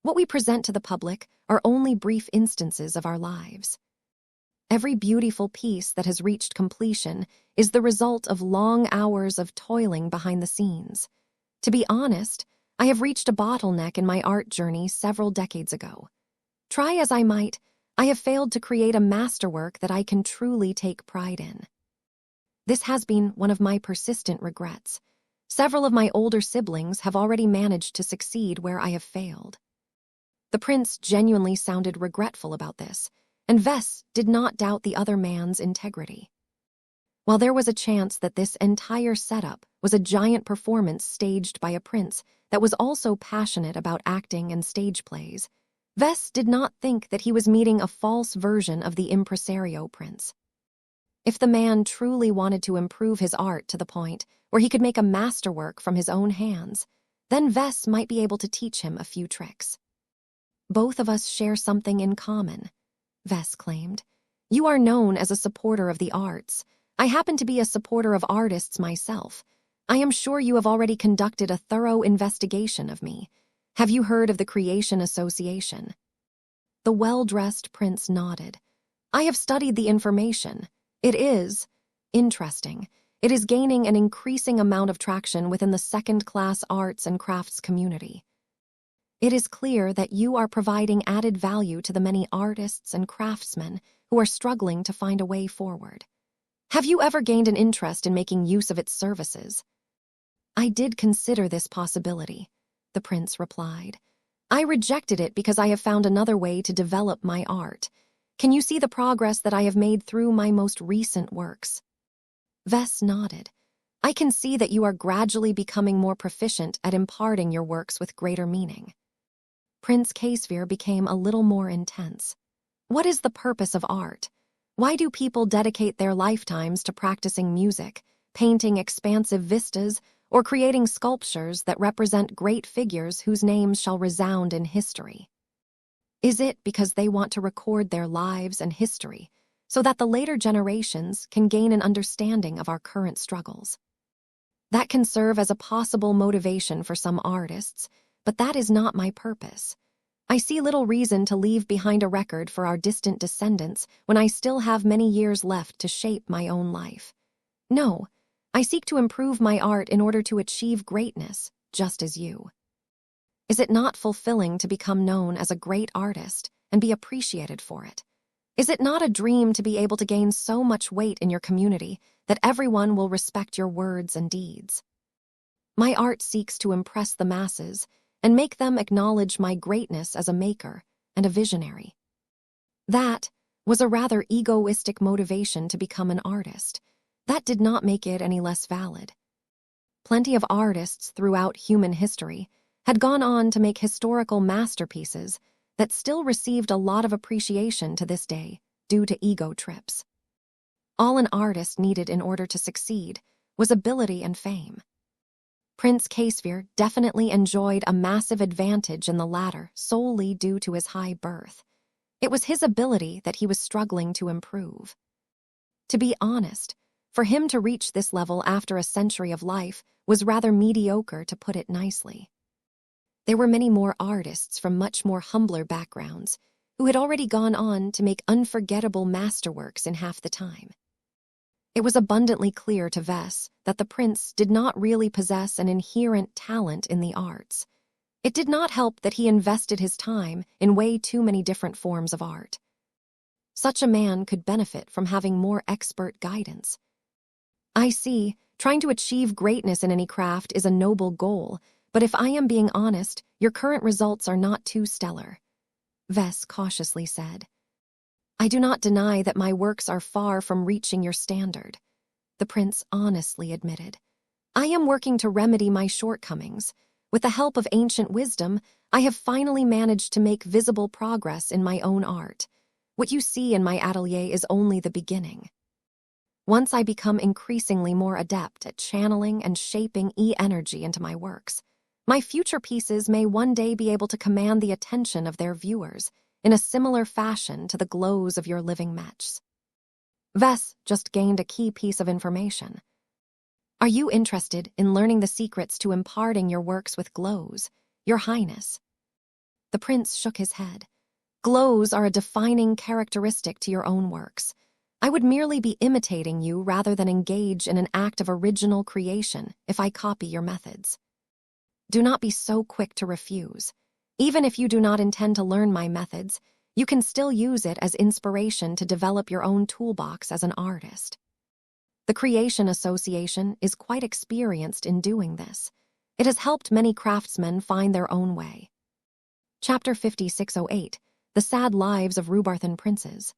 What we present to the public are only brief instances of our lives. Every beautiful piece that has reached completion is the result of long hours of toiling behind the scenes. To be honest, I have reached a bottleneck in my art journey several decades ago. Try as I might, I have failed to create a masterwork that I can truly take pride in. This has been one of my persistent regrets. Several of my older siblings have already managed to succeed where I have failed." The prince genuinely sounded regretful about this, and Vess did not doubt the other man's integrity. While there was a chance that this entire setup was a giant performance staged by a prince that was also passionate about acting and stage plays, Vess did not think that he was meeting a false version of the impresario prince. If the man truly wanted to improve his art to the point where he could make a masterwork from his own hands, then Vess might be able to teach him a few tricks. "Both of us share something in common," Vess claimed. "You are known as a supporter of the arts. I happen to be a supporter of artists myself. I am sure you have already conducted a thorough investigation of me. Have you heard of the Creation Association?" The well-dressed prince nodded. "I have studied the information. It is interesting. It is gaining an increasing amount of traction within the second-class arts and crafts community. It is clear that you are providing added value to the many artists and craftsmen who are struggling to find a way forward. Have you ever gained an interest in making use of its services?" "I did consider this possibility," the prince replied. "I rejected it because I have found another way to develop my art. Can you see the progress that I have made through my most recent works?" Vess nodded. "I can see that you are gradually becoming more proficient at imparting your works with greater meaning." Prince Caesvir became a little more intense. What is the purpose of art? Why do people dedicate their lifetimes to practicing music, painting expansive vistas, or creating sculptures that represent great figures whose names shall resound in history? Is it because they want to record their lives and history so that the later generations can gain an understanding of our current struggles? That can serve as a possible motivation for some artists, but that is not my purpose. I see little reason to leave behind a record for our distant descendants when I still have many years left to shape my own life. No, I seek to improve my art in order to achieve greatness, just as you. Is it not fulfilling to become known as a great artist and be appreciated for it? Is it not a dream to be able to gain so much weight in your community that everyone will respect your words and deeds? My art seeks to impress the masses and make them acknowledge my greatness as a maker and a visionary. That was a rather egoistic motivation to become an artist. That did not make it any less valid. Plenty of artists throughout human history had gone on to make historical masterpieces that still received a lot of appreciation to this day due to ego trips. All an artist needed in order to succeed was ability and fame. Prince Caesvir definitely enjoyed a massive advantage in the latter solely due to his high birth. It was his ability that he was struggling to improve. To be honest, for him to reach this level after a century of life was rather mediocre, to put it nicely. There were many more artists from much more humbler backgrounds who had already gone on to make unforgettable masterworks in half the time. It was abundantly clear to Vess that the prince did not really possess an inherent talent in the arts. It did not help that he invested his time in way too many different forms of art. Such a man could benefit from having more expert guidance. I see, trying to achieve greatness in any craft is a noble goal, but if I am being honest, your current results are not too stellar, Vess cautiously said. I do not deny that my works are far from reaching your standard. the prince honestly admitted. "I am working to remedy my shortcomings. With the help of ancient wisdom, I have finally managed to make visible progress in my own art. What you see in my atelier is only the beginning. Once I become increasingly more adept at channeling and shaping E-energy into my works, my future pieces may one day be able to command the attention of their viewers in a similar fashion to the glows of your living mechs." Vess just gained a key piece of information. "Are you interested in learning the secrets to imparting your works with glows, Your Highness?" The prince shook his head. "Glows are a defining characteristic to your own works. I would merely be imitating you rather than engage in an act of original creation if I copy your methods. Do not be so quick to refuse. Even if you do not intend to learn my methods, you can still use it as inspiration to develop your own toolbox as an artist. The Creation Association is quite experienced in doing this. It has helped many craftsmen find their own way." Chapter 5608, The Sad Lives of Rhubarthan Princes.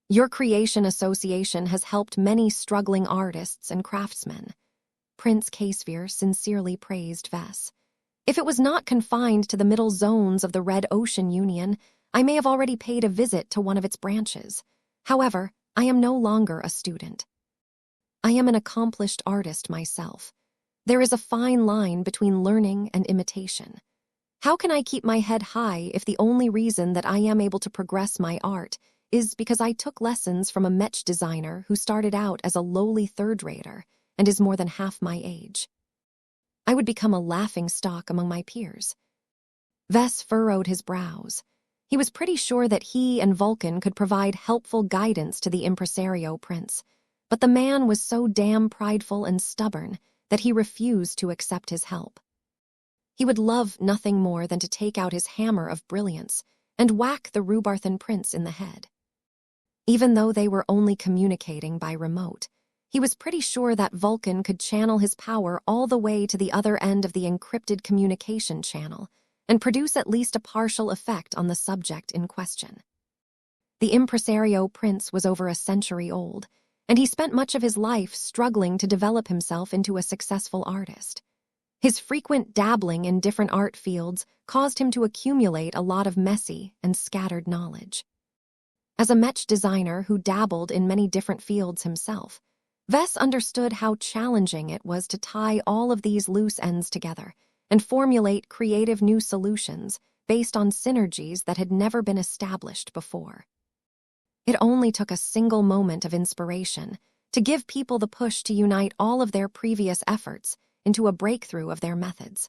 "Your Creation Association has helped many struggling artists and craftsmen." Prince Casevere sincerely praised Vess. "If it was not confined to the middle zones of the Red Ocean Union, I may have already paid a visit to one of its branches. However, I am no longer a student. I am an accomplished artist myself. There is a fine line between learning and imitation. How can I keep my head high if the only reason that I am able to progress my art is because I took lessons from a Mech designer who started out as a lowly third-rater and is more than half my age? I would become a laughingstock among my peers." Vess furrowed his brows. He was pretty sure that he and Vulcan could provide helpful guidance to the impresario prince, but the man was so damn prideful and stubborn that he refused to accept his help. He would love nothing more than to take out his hammer of brilliance and whack the Rhubarthan prince in the head. Even though they were only communicating by remote, he was pretty sure that Vulcan could channel his power all the way to the other end of the encrypted communication channel and produce at least a partial effect on the subject in question. The impresario prince was over a century old, and he spent much of his life struggling to develop himself into a successful artist. His frequent dabbling in different art fields caused him to accumulate a lot of messy and scattered knowledge. As a Mech designer who dabbled in many different fields himself, Vess understood how challenging it was to tie all of these loose ends together and formulate creative new solutions based on synergies that had never been established before. It only took a single moment of inspiration to give people the push to unite all of their previous efforts into a breakthrough of their methods.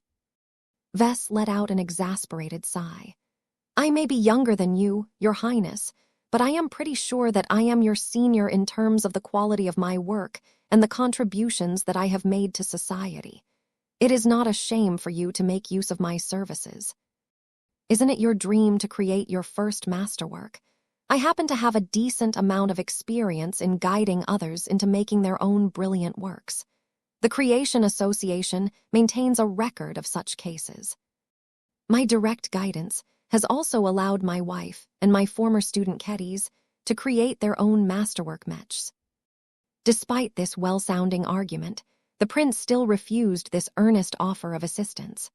Vess let out an exasperated sigh. "I may be younger than you, Your Highness, but I am pretty sure that I am your senior in terms of the quality of my work and the contributions that I have made to society. It is not a shame for you to make use of my services. Isn't it your dream to create your first masterwork? I happen to have a decent amount of experience in guiding others into making their own brilliant works. The Creation Association maintains a record of such cases. My direct guidance has also allowed my wife and my former student Keddies to create their own masterwork mechs." Despite this well-sounding argument, the prince still refused this earnest offer of assistance.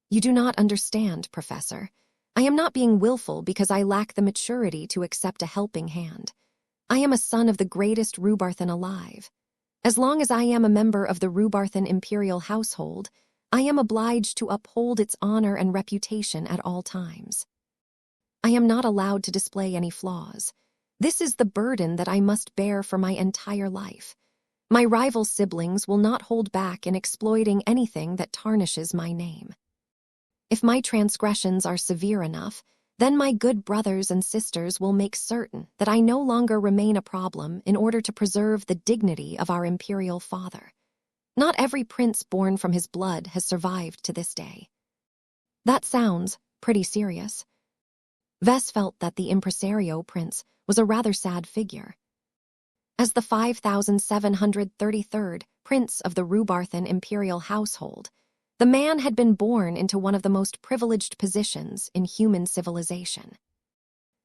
"You do not understand, Professor. I am not being willful because I lack the maturity to accept a helping hand. I am a son of the greatest Rhubarthan alive. As long as I am a member of the Rhubarthan imperial household, I am obliged to uphold its honor and reputation at all times. I am not allowed to display any flaws. This is the burden that I must bear for my entire life. My rival siblings will not hold back in exploiting anything that tarnishes my name. If my transgressions are severe enough, then my good brothers and sisters will make certain that I no longer remain a problem in order to preserve the dignity of our imperial father. Not every prince born from his blood has survived to this day." That sounds pretty serious. Vess felt that the impresario prince was a rather sad figure. As the 5733rd prince of the Rhubarthan imperial household, the man had been born into one of the most privileged positions in human civilization.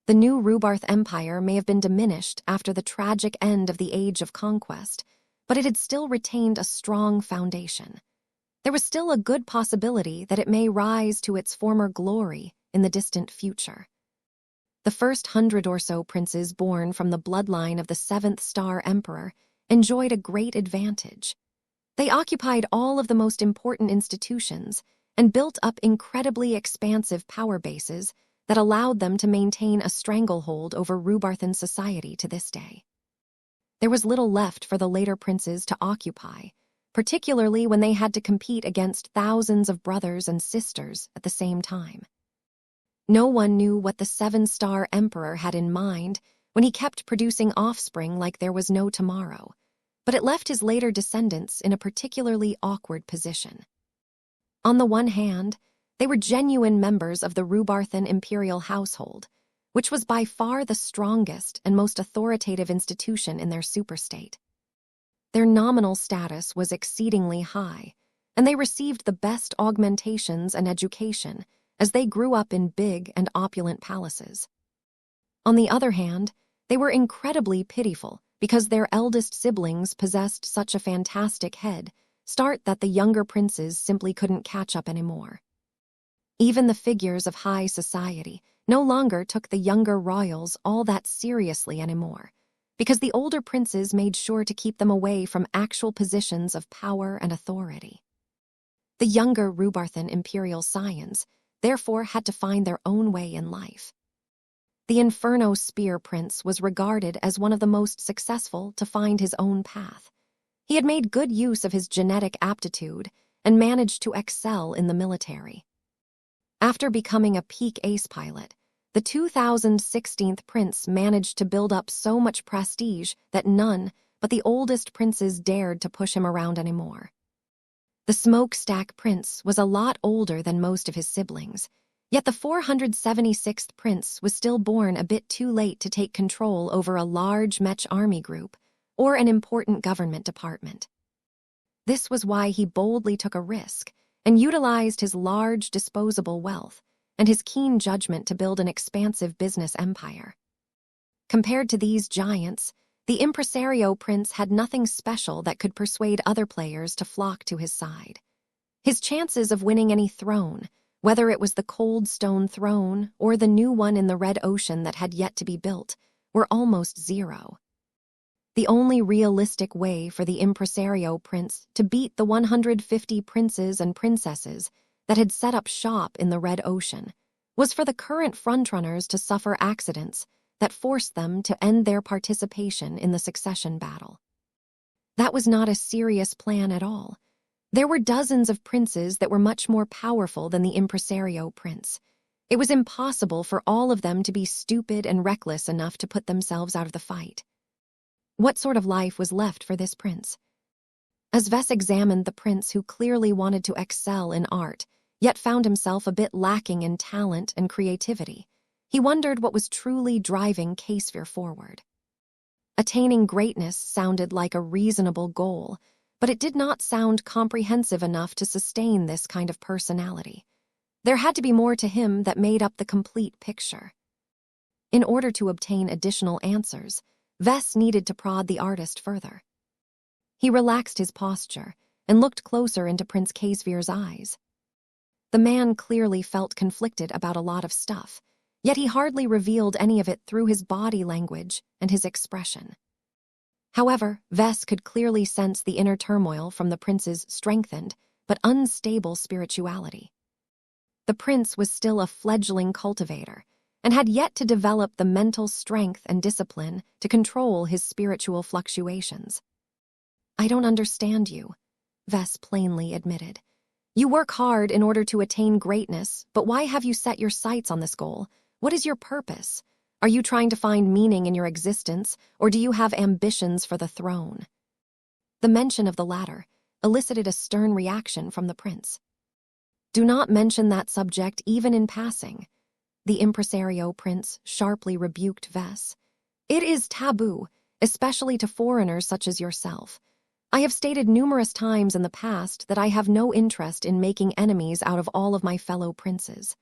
The new Rhubarth Empire may have been diminished after the tragic end of the Age of Conquest, but it had still retained a strong foundation. There was still a good possibility that it may rise to its former glory in the distant future. The first 100 or so princes born from the bloodline of the 7th Star Emperor enjoyed a great advantage. They occupied all of the most important institutions and built up incredibly expansive power bases that allowed them to maintain a stranglehold over Rhubarthan society to this day. There was little left for the later princes to occupy, particularly when they had to compete against thousands of brothers and sisters at the same time. No one knew what the 7-Star Emperor had in mind when he kept producing offspring like there was no tomorrow, but it left his later descendants in a particularly awkward position. On the one hand, they were genuine members of the Rhubarthan imperial household, which was by far the strongest and most authoritative institution in their superstate. Their nominal status was exceedingly high, and they received the best augmentations and education as they grew up in big and opulent palaces. On the other hand, they were incredibly pitiful because their eldest siblings possessed such a fantastic head start that the younger princes simply couldn't catch up anymore. Even the figures of high society no longer took the younger royals all that seriously anymore, because the older princes made sure to keep them away from actual positions of power and authority. The younger Rhubarthan imperial scions therefore had to find their own way in life. The Inferno Spear Prince was regarded as one of the most successful to find his own path. He had made good use of his genetic aptitude and managed to excel in the military. After becoming a peak ace pilot, the 2016th prince managed to build up so much prestige that none but the oldest princes dared to push him around anymore. The Smokestack Prince was a lot older than most of his siblings, yet the 476th prince was still born a bit too late to take control over a large Mech army group or an important government department. This was why he boldly took a risk and utilized his large disposable wealth and his keen judgment to build an expansive business empire. Compared to these giants, the impresario prince had nothing special that could persuade other players to flock to his side. His chances of winning any throne, whether it was the Cold Stone Throne or the new one in the Red Ocean that had yet to be built, were almost zero. The only realistic way for the impresario prince to beat the 150 princes and princesses that had set up shop in the Red Ocean was for the current frontrunners to suffer accidents that forced them to end their participation in the succession battle. That was not a serious plan at all. There were dozens of princes that were much more powerful than the impresario prince. It was impossible for all of them to be stupid and reckless enough to put themselves out of the fight. What sort of life was left for this prince? As Vess examined the prince who clearly wanted to excel in art, yet found himself a bit lacking in talent and creativity, he wondered what was truly driving Caesar forward. Attaining greatness sounded like a reasonable goal, but it did not sound comprehensive enough to sustain this kind of personality. There had to be more to him that made up the complete picture. In order to obtain additional answers, Vess needed to prod the artist further. He relaxed his posture and looked closer into Prince Caesvir's eyes. The man clearly felt conflicted about a lot of stuff, yet he hardly revealed any of it through his body language and his expression. However, Vess could clearly sense the inner turmoil from the prince's strengthened but unstable spirituality. The prince was still a fledgling cultivator and had yet to develop the mental strength and discipline to control his spiritual fluctuations. "I don't understand you," Vess plainly admitted. "You work hard in order to attain greatness, but why have you set your sights on this goal? What is your purpose? Are you trying to find meaning in your existence, or do you have ambitions for the throne?" The mention of the latter elicited a stern reaction from the prince. "Do not mention that subject even in passing," the impresario prince sharply rebuked Vess. "It is taboo, especially to foreigners such as yourself. I have stated numerous times in the past that I have no interest in making enemies out of all of my fellow princes.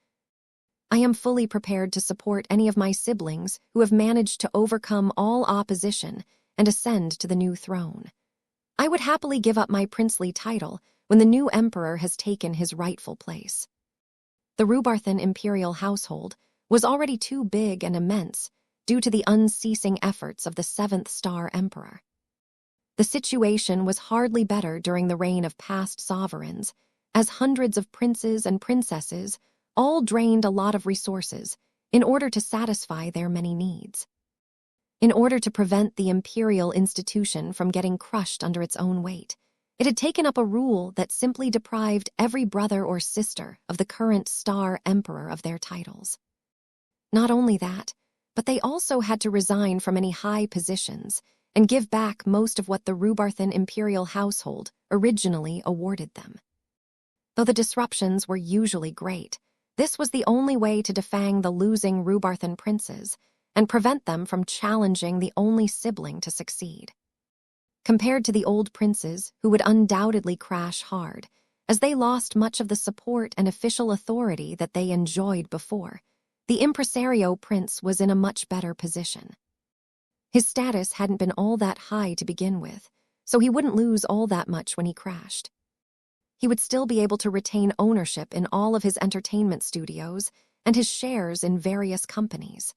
I am fully prepared to support any of my siblings who have managed to overcome all opposition and ascend to the new throne. I would happily give up my princely title when the new emperor has taken his rightful place. The Rubarthan imperial household was already too big and immense due to the unceasing efforts of the seventh star emperor. The situation was hardly better during the reign of past sovereigns, as hundreds of princes and princesses all drained a lot of resources in order to satisfy their many needs. In order to prevent the imperial institution from getting crushed under its own weight, it had taken up a rule that simply deprived every brother or sister of the current star emperor of their titles. Not only that, but they also had to resign from any high positions and give back most of what the Rubarthan imperial household originally awarded them. Though the disruptions were usually great, this was the only way to defang the losing Rubarthan princes and prevent them from challenging the only sibling to succeed. Compared to the old princes, who would undoubtedly crash hard, as they lost much of the support and official authority that they enjoyed before, the impresario prince was in a much better position. His status hadn't been all that high to begin with, so he wouldn't lose all that much when he crashed. He would still be able to retain ownership in all of his entertainment studios and his shares in various companies.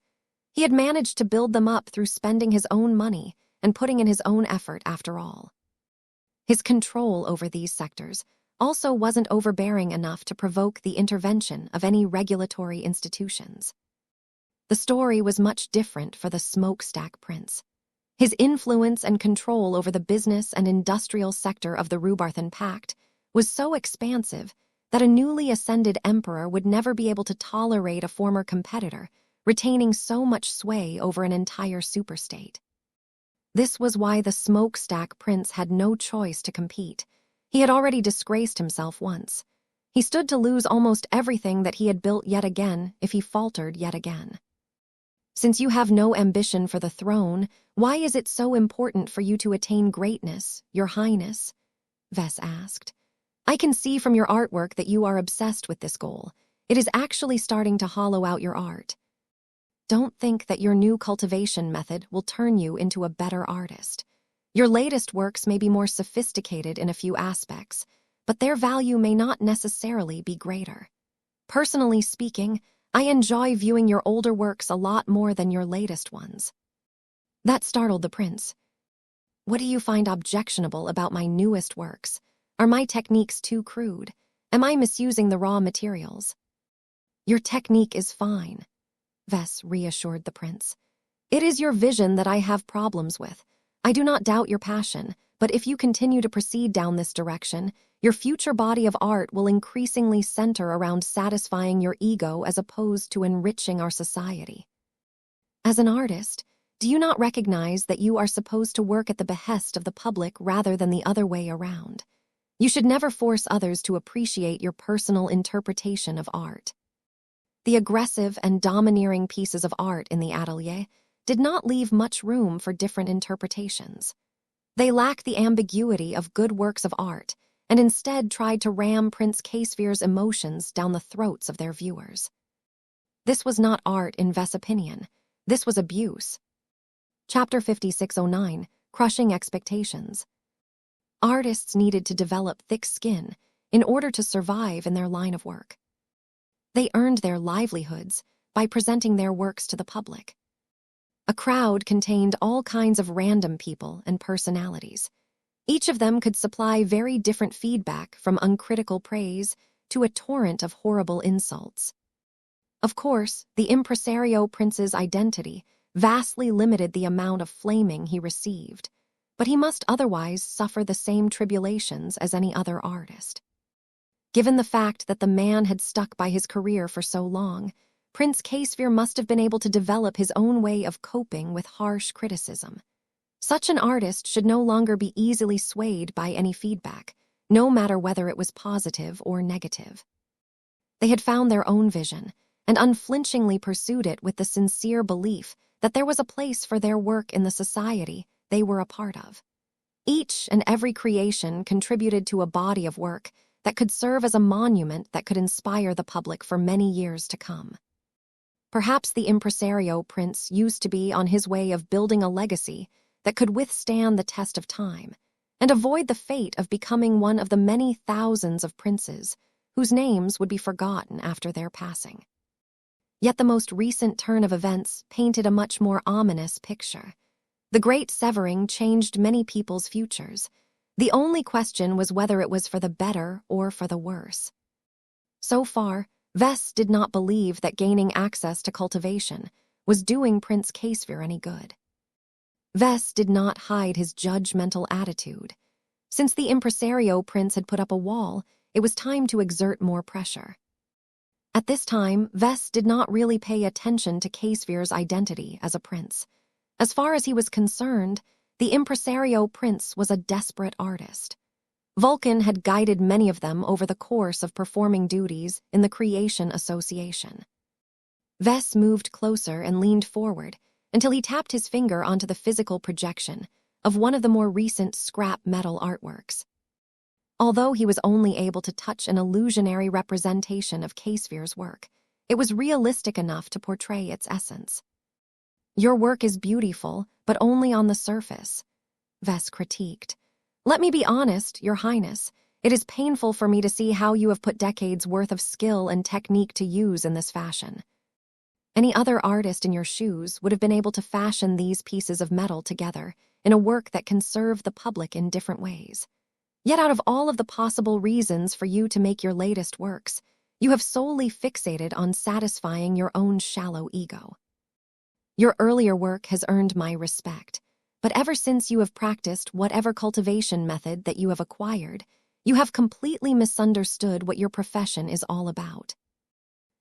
He had managed to build them up through spending his own money and putting in his own effort after all. His control over these sectors also wasn't overbearing enough to provoke the intervention of any regulatory institutions. The story was much different for the smokestack prince. His influence and control over the business and industrial sector of the Rubarthan Pact was so expansive that a newly ascended emperor would never be able to tolerate a former competitor retaining so much sway over an entire superstate. This was why the smokestack prince had no choice to compete. He had already disgraced himself once. He stood to lose almost everything that he had built yet again if he faltered yet again. Since you have no ambition for the throne, why is it so important for you to attain greatness, Your Highness? Vess asked. I can see from your artwork that you are obsessed with this goal. It is actually starting to hollow out your art. Don't think that your new cultivation method will turn you into a better artist. Your latest works may be more sophisticated in a few aspects, but their value may not necessarily be greater. Personally speaking, I enjoy viewing your older works a lot more than your latest ones. That startled the prince. What do you find objectionable about my newest works? Are my techniques too crude? Am I misusing the raw materials? Your technique is fine, Vess reassured the prince. It is your vision that I have problems with. I do not doubt your passion, but if you continue to proceed down this direction, your future body of art will increasingly center around satisfying your ego as opposed to enriching our society. As an artist, do you not recognize that you are supposed to work at the behest of the public rather than the other way around? You should never force others to appreciate your personal interpretation of art. The aggressive and domineering pieces of art in the atelier did not leave much room for different interpretations. They lacked the ambiguity of good works of art and instead tried to ram Prince Caesvir's emotions down the throats of their viewers. This was not art in Vess' opinion. This was abuse. Chapter 5609, Crushing Expectations. Artists needed to develop thick skin in order to survive in their line of work. They earned their livelihoods by presenting their works to the public. A crowd contained all kinds of random people and personalities. Each of them could supply very different feedback from uncritical praise to a torrent of horrible insults. Of course, the impresario prince's identity vastly limited the amount of flaming he received, but he must otherwise suffer the same tribulations as any other artist. Given the fact that the man had stuck by his career for so long, Prince Caesvir must have been able to develop his own way of coping with harsh criticism. Such an artist should no longer be easily swayed by any feedback, no matter whether it was positive or negative. They had found their own vision and unflinchingly pursued it with the sincere belief that there was a place for their work in the society they were a part of. Each and every creation contributed to a body of work that could serve as a monument that could inspire the public for many years to come. Perhaps the impresario prince used to be on his way of building a legacy that could withstand the test of time, and avoid the fate of becoming one of the many thousands of princes whose names would be forgotten after their passing. Yet the most recent turn of events painted a much more ominous picture. The Great Severing changed many people's futures. The only question was whether it was for the better or for the worse. So far, Vess did not believe that gaining access to cultivation was doing Prince Caesar any good. Vess did not hide his judgmental attitude. Since the impresario prince had put up a wall, it was time to exert more pressure. At this time, Vess did not really pay attention to Caesar's identity as a prince. As far as he was concerned, the impresario prince was a desperate artist. Vulcan had guided many of them over the course of performing duties in the Creation Association. Vess moved closer and leaned forward until he tapped his finger onto the physical projection of one of the more recent scrap metal artworks. Although he was only able to touch an illusionary representation of Caesar's work, it was realistic enough to portray its essence. "Your work is beautiful, but only on the surface," Vess critiqued. "Let me be honest, Your Highness. It is painful for me to see how you have put decades' worth of skill and technique to use in this fashion. Any other artist in your shoes would have been able to fashion these pieces of metal together in a work that can serve the public in different ways. Yet out of all of the possible reasons for you to make your latest works, you have solely fixated on satisfying your own shallow ego. Your earlier work has earned my respect, but ever since you have practiced whatever cultivation method that you have acquired, you have completely misunderstood what your profession is all about.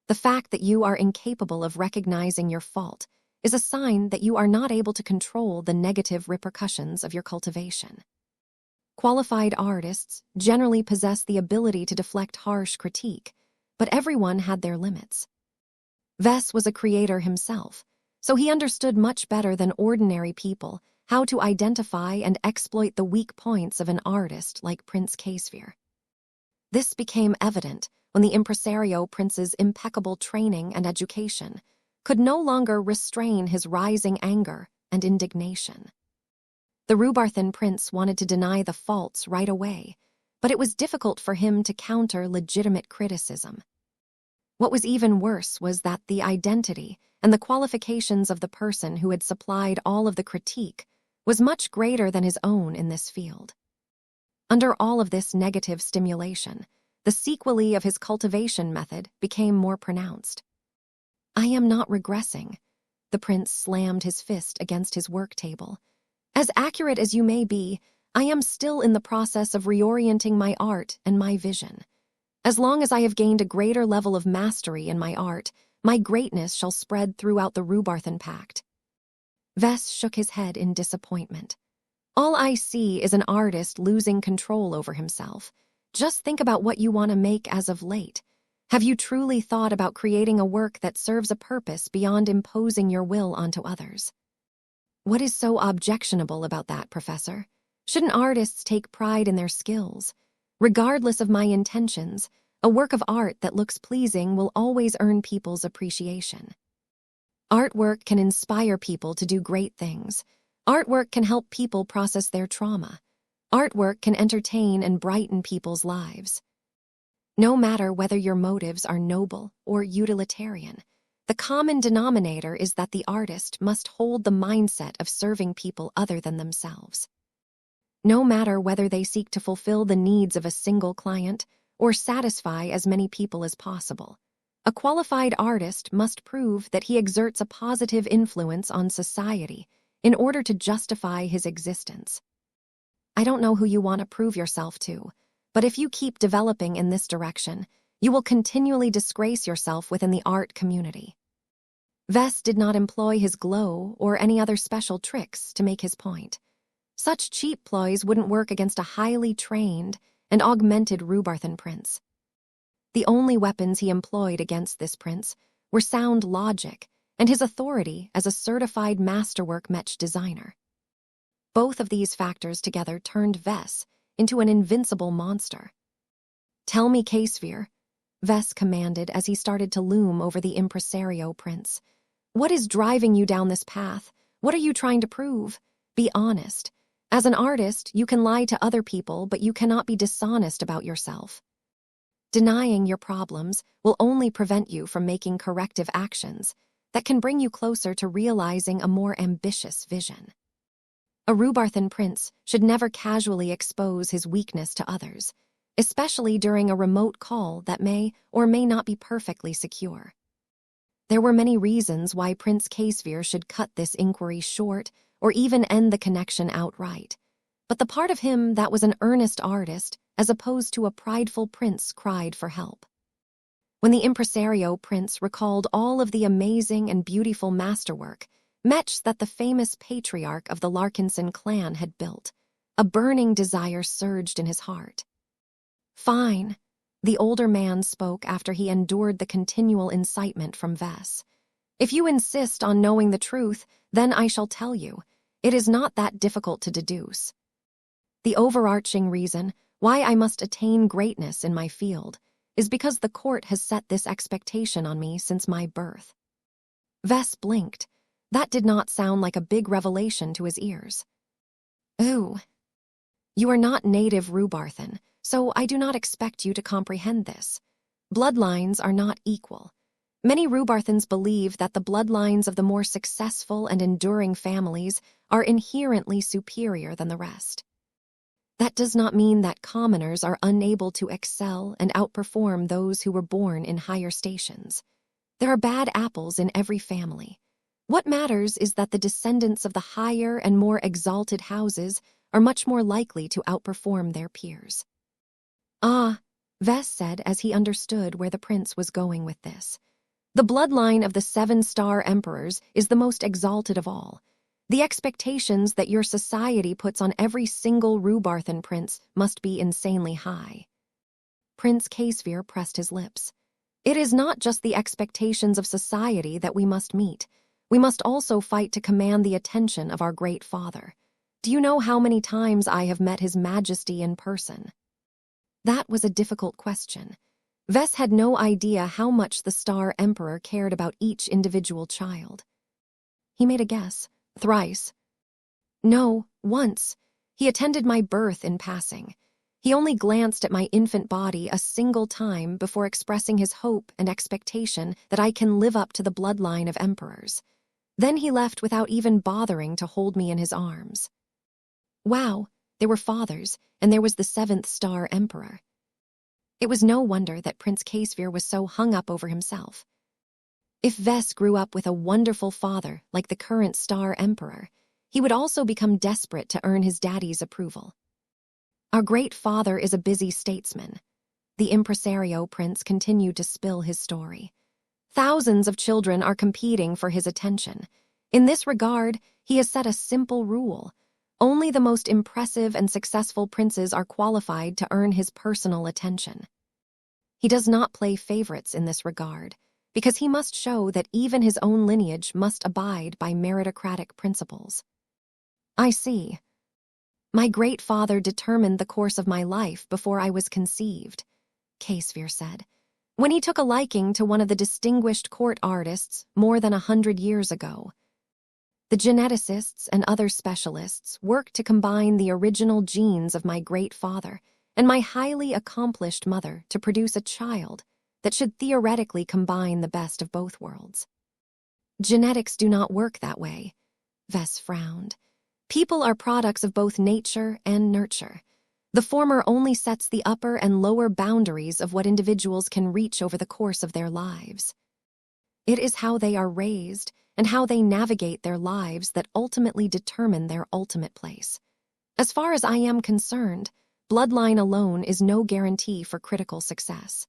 The fact that you are incapable of recognizing your fault is a sign that you are not able to control the negative repercussions of your cultivation. Qualified artists generally possess the ability to deflect harsh critique, but everyone had their limits. Vess was a creator himself, so he understood much better than ordinary people how to identify and exploit the weak points of an artist like Prince Caesar. This became evident when the impresario prince's impeccable training and education could no longer restrain his rising anger and indignation. The Rhubarthan prince wanted to deny the faults right away, but it was difficult for him to counter legitimate criticism. What was even worse was that the identity and the qualifications of the person who had supplied all of the critique was much greater than his own in this field. Under all of this negative stimulation, the sequelae of his cultivation method became more pronounced. "I am not regressing." The prince slammed his fist against his work table. "As accurate as you may be, I am still in the process of reorienting my art and my vision. As long as I have gained a greater level of mastery in my art, my greatness shall spread throughout the Rhubarthan Pact." Vess shook his head in disappointment. "All I see is an artist losing control over himself. Just think about what you want to make as of late. Have you truly thought about creating a work that serves a purpose beyond imposing your will onto others?" "What is so objectionable about that, Professor? Shouldn't artists take pride in their skills? Regardless of my intentions, a work of art that looks pleasing will always earn people's appreciation. Artwork can inspire people to do great things. Artwork can help people process their trauma. Artwork can entertain and brighten people's lives. No matter whether your motives are noble or utilitarian, the common denominator is that the artist must hold the mindset of serving people other than themselves. No matter whether they seek to fulfill the needs of a single client or satisfy as many people as possible, a qualified artist must prove that he exerts a positive influence on society in order to justify his existence. I don't know who you want to prove yourself to, but if you keep developing in this direction, you will continually disgrace yourself within the art community. Vess did not employ his glow or any other special tricks to make his point. Such cheap ploys wouldn't work against a highly trained and augmented Rhubarthan prince. The only weapons he employed against this prince were sound logic and his authority as a certified masterwork Mech designer. Both of these factors together turned Vess into an invincible monster. "Tell me, Caesar," Vess commanded as he started to loom over the impresario prince. "What is driving you down this path? What are you trying to prove? Be honest. As an artist, you can lie to other people, but you cannot be dishonest about yourself. Denying your problems will only prevent you from making corrective actions that can bring you closer to realizing a more ambitious vision. A Rhubarthan prince should never casually expose his weakness to others, especially during a remote call that may or may not be perfectly secure. There were many reasons why Prince Caesvir should cut this inquiry short or even end the connection outright, but the part of him that was an earnest artist as opposed to a prideful prince cried for help. When the impresario prince recalled all of the amazing and beautiful masterwork, Mech that the famous patriarch of the Larkinson clan had built, a burning desire surged in his heart. "Fine," the older man spoke after he endured the continual incitement from Vess. "If you insist on knowing the truth, then I shall tell you. It is not that difficult to deduce. The overarching reason why I must attain greatness in my field is because the court has set this expectation on me since my birth." Vess blinked. That did not sound like a big revelation to his ears. "Ooh. You are not native Rhubarthan, so I do not expect you to comprehend this. Bloodlines are not equal. Many Rhubarthans believe that the bloodlines of the more successful and enduring families are inherently superior than the rest. That does not mean that commoners are unable to excel and outperform those who were born in higher stations. There are bad apples in every family. What matters is that the descendants of the higher and more exalted houses are much more likely to outperform their peers." "Ah," Vess said as he understood where the prince was going with this. "The bloodline of the 7-star emperors is the most exalted of all. The expectations that your society puts on every single Rhubarthan prince must be insanely high." Prince Caesvir pressed his lips. "It is not just the expectations of society that we must meet. We must also fight to command the attention of our great father. Do you know how many times I have met His Majesty in person?" That was a difficult question. Vess had no idea how much the Star Emperor cared about each individual child. He made a guess. "Thrice." "No, once. He attended my birth in passing. He only glanced at my infant body a single time before expressing his hope and expectation that I can live up to the bloodline of emperors. Then he left without even bothering to hold me in his arms." Wow, they were fathers, and there was the 7th-star emperor. It was no wonder that Prince Caesvir was so hung up over himself. If Vess grew up with a wonderful father like the current star emperor, he would also become desperate to earn his daddy's approval. "Our great father is a busy statesman." The impresario prince continued to spill his story. "Thousands of children are competing for his attention. In this regard, he has set a simple rule. Only the most impressive and successful princes are qualified to earn his personal attention. He does not play favorites in this regard, because he must show that even his own lineage must abide by meritocratic principles." "I see. My great father determined the course of my life before I was conceived," Caesvir said, "when he took a liking to one of the distinguished court artists more than 100 years ago. The geneticists and other specialists worked to combine the original genes of my great father and my highly accomplished mother to produce a child that should theoretically combine the best of both worlds. Genetics do not work that way." Vess frowned. "People are products of both nature and nurture. The former only sets the upper and lower boundaries of what individuals can reach over the course of their lives. It is how they are raised and how they navigate their lives that ultimately determine their ultimate place. As far as I am concerned, bloodline alone is no guarantee for critical success."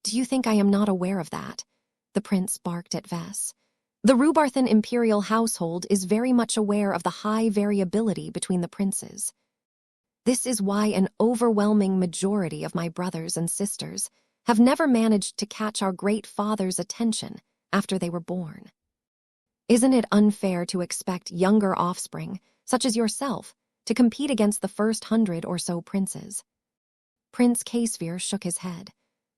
"Do you think I am not aware of that?" the prince barked at Vess. "The Rhubarthan imperial household is very much aware of the high variability between the princes. This is why an overwhelming majority of my brothers and sisters have never managed to catch our great father's attention after they were born. Isn't it unfair to expect younger offspring, such as yourself, to compete against the first 100 or so princes?" Prince Caesvir shook his head.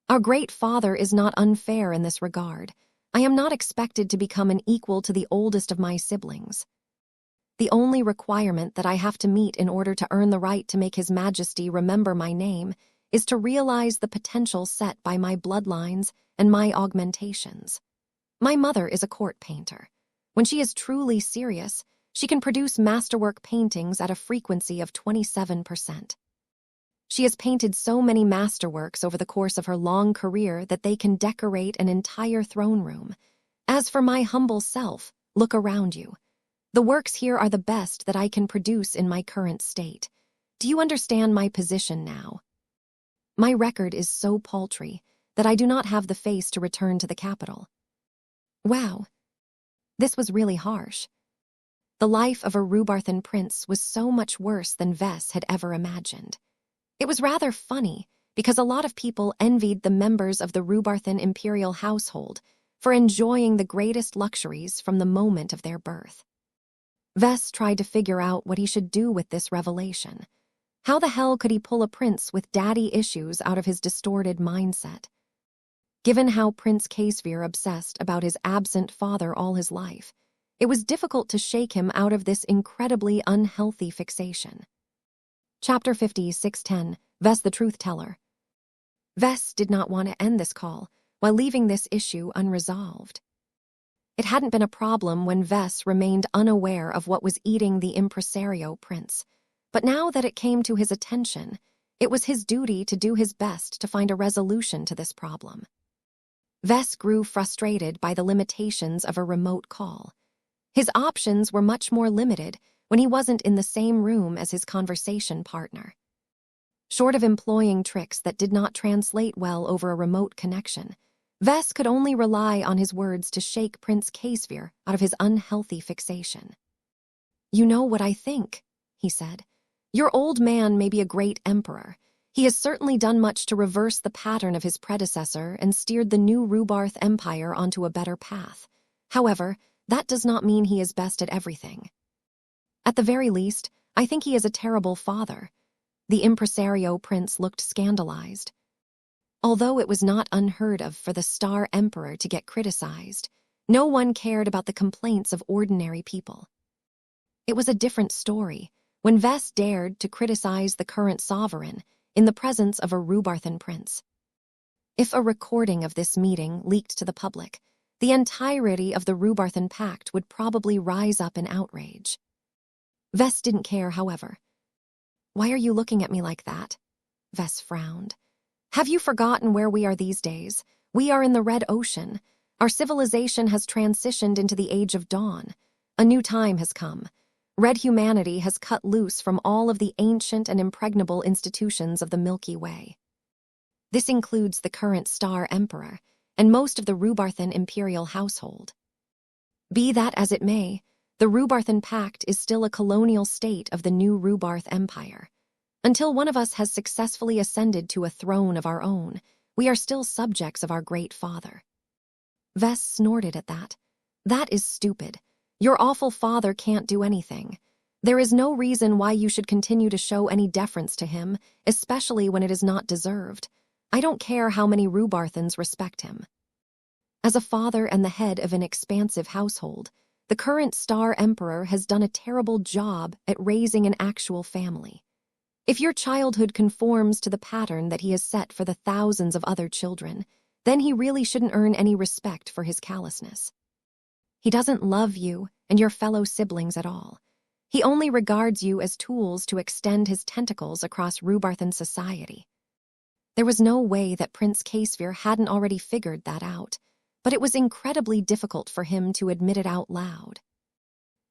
"Our great father is not unfair in this regard. I am not expected to become an equal to the oldest of my siblings." The only requirement that I have to meet in order to earn the right to make His Majesty remember my name is to realize the potential set by my bloodlines and my augmentations. My mother is a court painter. When she is truly serious, she can produce masterwork paintings at a frequency of 27%. She has painted so many masterworks over the course of her long career that they can decorate an entire throne room. As for my humble self, look around you. The works here are the best that I can produce in my current state. Do you understand my position now? My record is so paltry that I do not have the face to return to the capital. Wow. This was really harsh. The life of a Rubarthan prince was so much worse than Vess had ever imagined. It was rather funny because a lot of people envied the members of the Rubarthan imperial household for enjoying the greatest luxuries from the moment of their birth. Vess tried to figure out what he should do with this revelation. How the hell could he pull a prince with daddy issues out of his distorted mindset? Given how Prince Caesvir obsessed about his absent father all his life, it was difficult to shake him out of this incredibly unhealthy fixation. Chapter 50, 610, Vess the Truth Teller. Vess did not want to end this call while leaving this issue unresolved. It hadn't been a problem when Vess remained unaware of what was eating the impresario prince, but now that it came to his attention, it was his duty to do his best to find a resolution to this problem. Vess grew frustrated by the limitations of a remote call. His options were much more limited when he wasn't in the same room as his conversation partner. Short of employing tricks that did not translate well over a remote connection, Vess could only rely on his words to shake Prince Caesvir out of his unhealthy fixation. "You know what I think," he said. "Your old man may be a great emperor. He has certainly done much to reverse the pattern of his predecessor and steered the new Rubarth Empire onto a better path. However, that does not mean he is best at everything. At the very least, I think he is a terrible father." The impresario prince looked scandalized. Although it was not unheard of for the Star Emperor to get criticized, no one cared about the complaints of ordinary people. It was a different story when Vess dared to criticize the current sovereign in the presence of a Rubarthan prince. If a recording of this meeting leaked to the public, the entirety of the Rubarthan Pact would probably rise up in outrage. Vess didn't care, however. "Why are you looking at me like that?" Vess frowned. "Have you forgotten where we are these days? We are in the Red Ocean. Our civilization has transitioned into the Age of Dawn. A new time has come. Red humanity has cut loose from all of the ancient and impregnable institutions of the Milky Way. This includes the current Star Emperor and most of the Rubarthan imperial household. Be that as it may, the Rubarthan Pact is still a colonial state of the new Rubarth Empire. Until one of us has successfully ascended to a throne of our own, we are still subjects of our great father." Vess snorted at that. "That is stupid. Your awful father can't do anything. There is no reason why you should continue to show any deference to him, especially when it is not deserved. I don't care how many Rubarthans respect him. As a father and the head of an expansive household, the current Star Emperor has done a terrible job at raising an actual family. If your childhood conforms to the pattern that he has set for the thousands of other children, then he really shouldn't earn any respect for his callousness. He doesn't love you and your fellow siblings at all. He only regards you as tools to extend his tentacles across Rubarthan society." There was no way that Prince Caesvir hadn't already figured that out, but it was incredibly difficult for him to admit it out loud.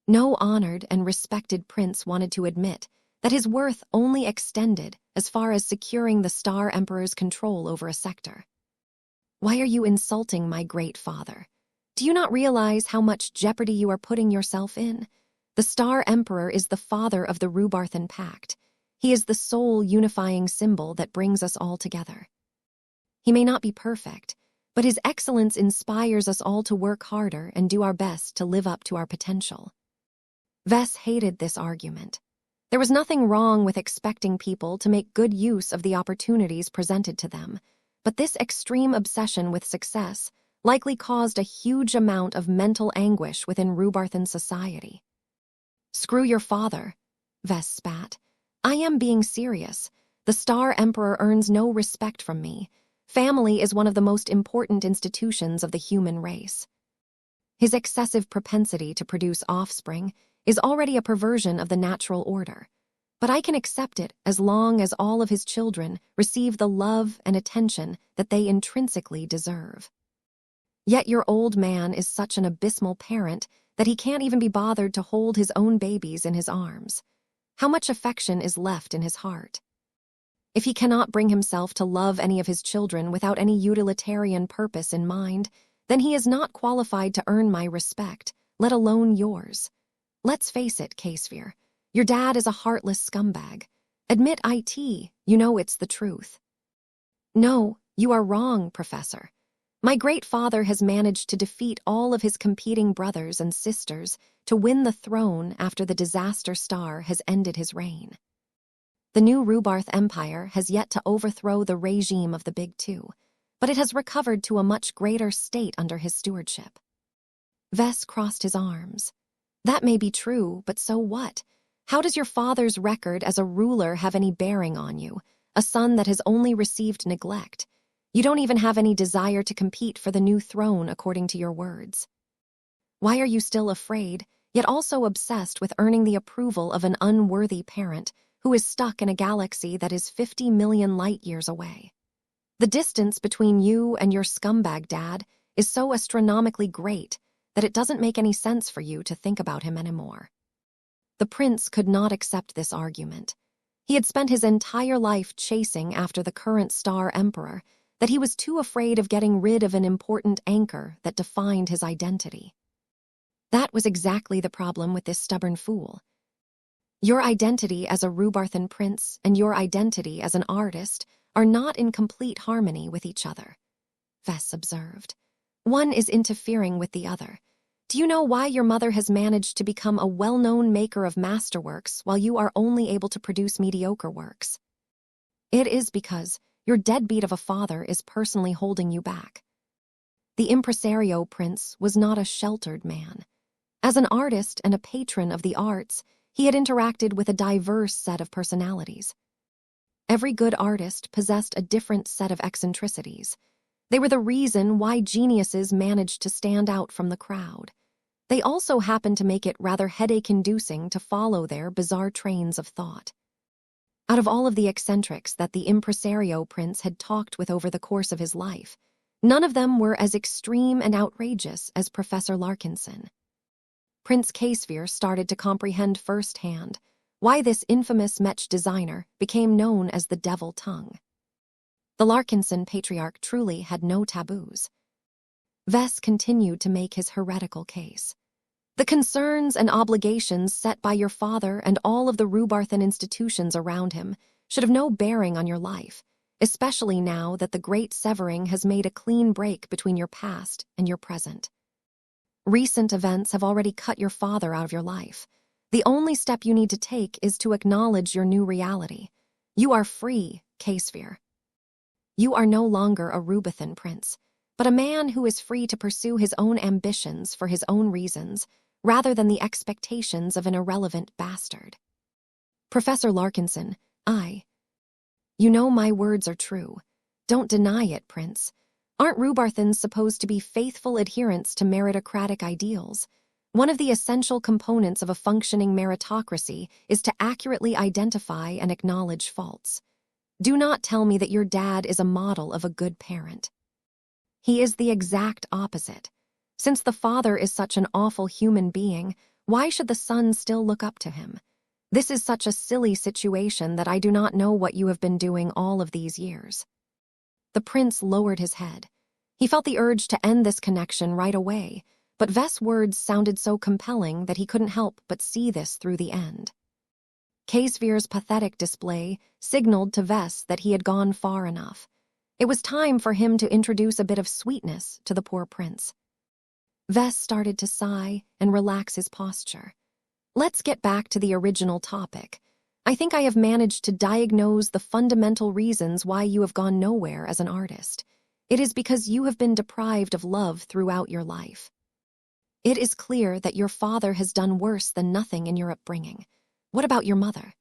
No honored and respected prince wanted to admit that his worth only extended as far as securing the Star Emperor's control over a sector. "Why are you insulting my great father? Do you not realize how much jeopardy you are putting yourself in? The Star Emperor is the father of the Rubarthan Pact. He is the sole unifying symbol that brings us all together. He may not be perfect, but his excellence inspires us all to work harder and do our best to live up to our potential." Vess hated this argument. There was nothing wrong with expecting people to make good use of the opportunities presented to them, but this extreme obsession with success likely caused a huge amount of mental anguish within Rubarthan society. Screw your father, Ves spat. I am being serious. The Star Emperor earns no respect from me. Family is one of the most important institutions of the human race. His excessive propensity to produce offspring is already a perversion of the natural order, but I can accept it as long as all of his children receive the love and attention that they intrinsically deserve. Yet your old man is such an abysmal parent that he can't even be bothered to hold his own babies in his arms. How much affection is left in his heart? If he cannot bring himself to love any of his children without any utilitarian purpose in mind, then he is not qualified to earn my respect, let alone yours. Let's face it, K-Sphere, your dad is a heartless scumbag. Admit it, you know it's the truth. No, you are wrong, Professor. My great father has managed to defeat all of his competing brothers and sisters to win the throne after the disaster star has ended his reign. The new Rubarth Empire has yet to overthrow the regime of the Big Two, but it has recovered to a much greater state under his stewardship. Ves crossed his arms. That may be true, but so what? How does your father's record as a ruler have any bearing on you, a son that has only received neglect? You don't even have any desire to compete for the new throne, according to your words. Why are you still afraid, yet also obsessed with earning the approval of an unworthy parent who is stuck in a galaxy that is 50 million light-years away? The distance between you and your scumbag dad is so astronomically great that it doesn't make any sense for you to think about him anymore. The prince could not accept this argument. He had spent his entire life chasing after the current Star Emperor that he was too afraid of getting rid of an important anchor that defined his identity. That was exactly the problem with this stubborn fool. Your identity as a Rubarthan prince and your identity as an artist are not in complete harmony with each other, Ves observed. One is interfering with the other. Do you know why your mother has managed to become a well-known maker of masterworks while you are only able to produce mediocre works? It is because your deadbeat of a father is personally holding you back. The impresario prince was not a sheltered man. As an artist and a patron of the arts, he had interacted with a diverse set of personalities. Every good artist possessed a different set of eccentricities. They were the reason why geniuses managed to stand out from the crowd. They also happened to make it rather headache-inducing to follow their bizarre trains of thought. Out of all of the eccentrics that the impresario prince had talked with over the course of his life, none of them were as extreme and outrageous as Professor Larkinson. Prince K-Sphere started to comprehend firsthand why this infamous Mech designer became known as the Devil Tongue. The Larkinson patriarch truly had no taboos. Ves continued to make his heretical case. The concerns and obligations set by your father and all of the Rubarthan institutions around him should have no bearing on your life, especially now that the Great Severing has made a clean break between your past and your present. Recent events have already cut your father out of your life. The only step you need to take is to acknowledge your new reality. You are free, K-Sphere. You are no longer a Rubarthan prince, but a man who is free to pursue his own ambitions for his own reasons, rather than the expectations of an irrelevant bastard. Professor Larkinson, you know my words are true. Don't deny it, Prince. Aren't Rubarthans supposed to be faithful adherents to meritocratic ideals? One of the essential components of a functioning meritocracy is to accurately identify and acknowledge faults. Do not tell me that your dad is a model of a good parent. He is the exact opposite. Since the father is such an awful human being, why should the son still look up to him? This is such a silly situation that I do not know what you have been doing all of these years. The prince lowered his head. He felt the urge to end this connection right away, but Ves' words sounded so compelling that he couldn't help but see this through the end. K-Sphere's pathetic display signaled to Ves that he had gone far enough. It was time for him to introduce a bit of sweetness to the poor prince. Ves started to sigh and relax his posture. Let's get back to the original topic. I think I have managed to diagnose the fundamental reasons why you have gone nowhere as an artist. It is because you have been deprived of love throughout your life. It is clear that your father has done worse than nothing in your upbringing. What about your mother?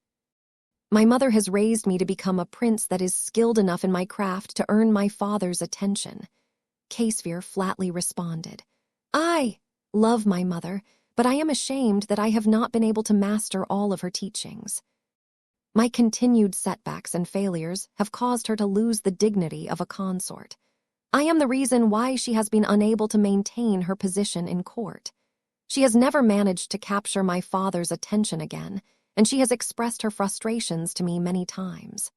My mother has raised me to become a prince that is skilled enough in my craft to earn my father's attention. Casphere flatly responded. I love my mother, but I am ashamed that I have not been able to master all of her teachings. My continued setbacks and failures have caused her to lose the dignity of a consort. I am the reason why she has been unable to maintain her position in court. She has never managed to capture my father's attention again, and she has expressed her frustrations to me many times.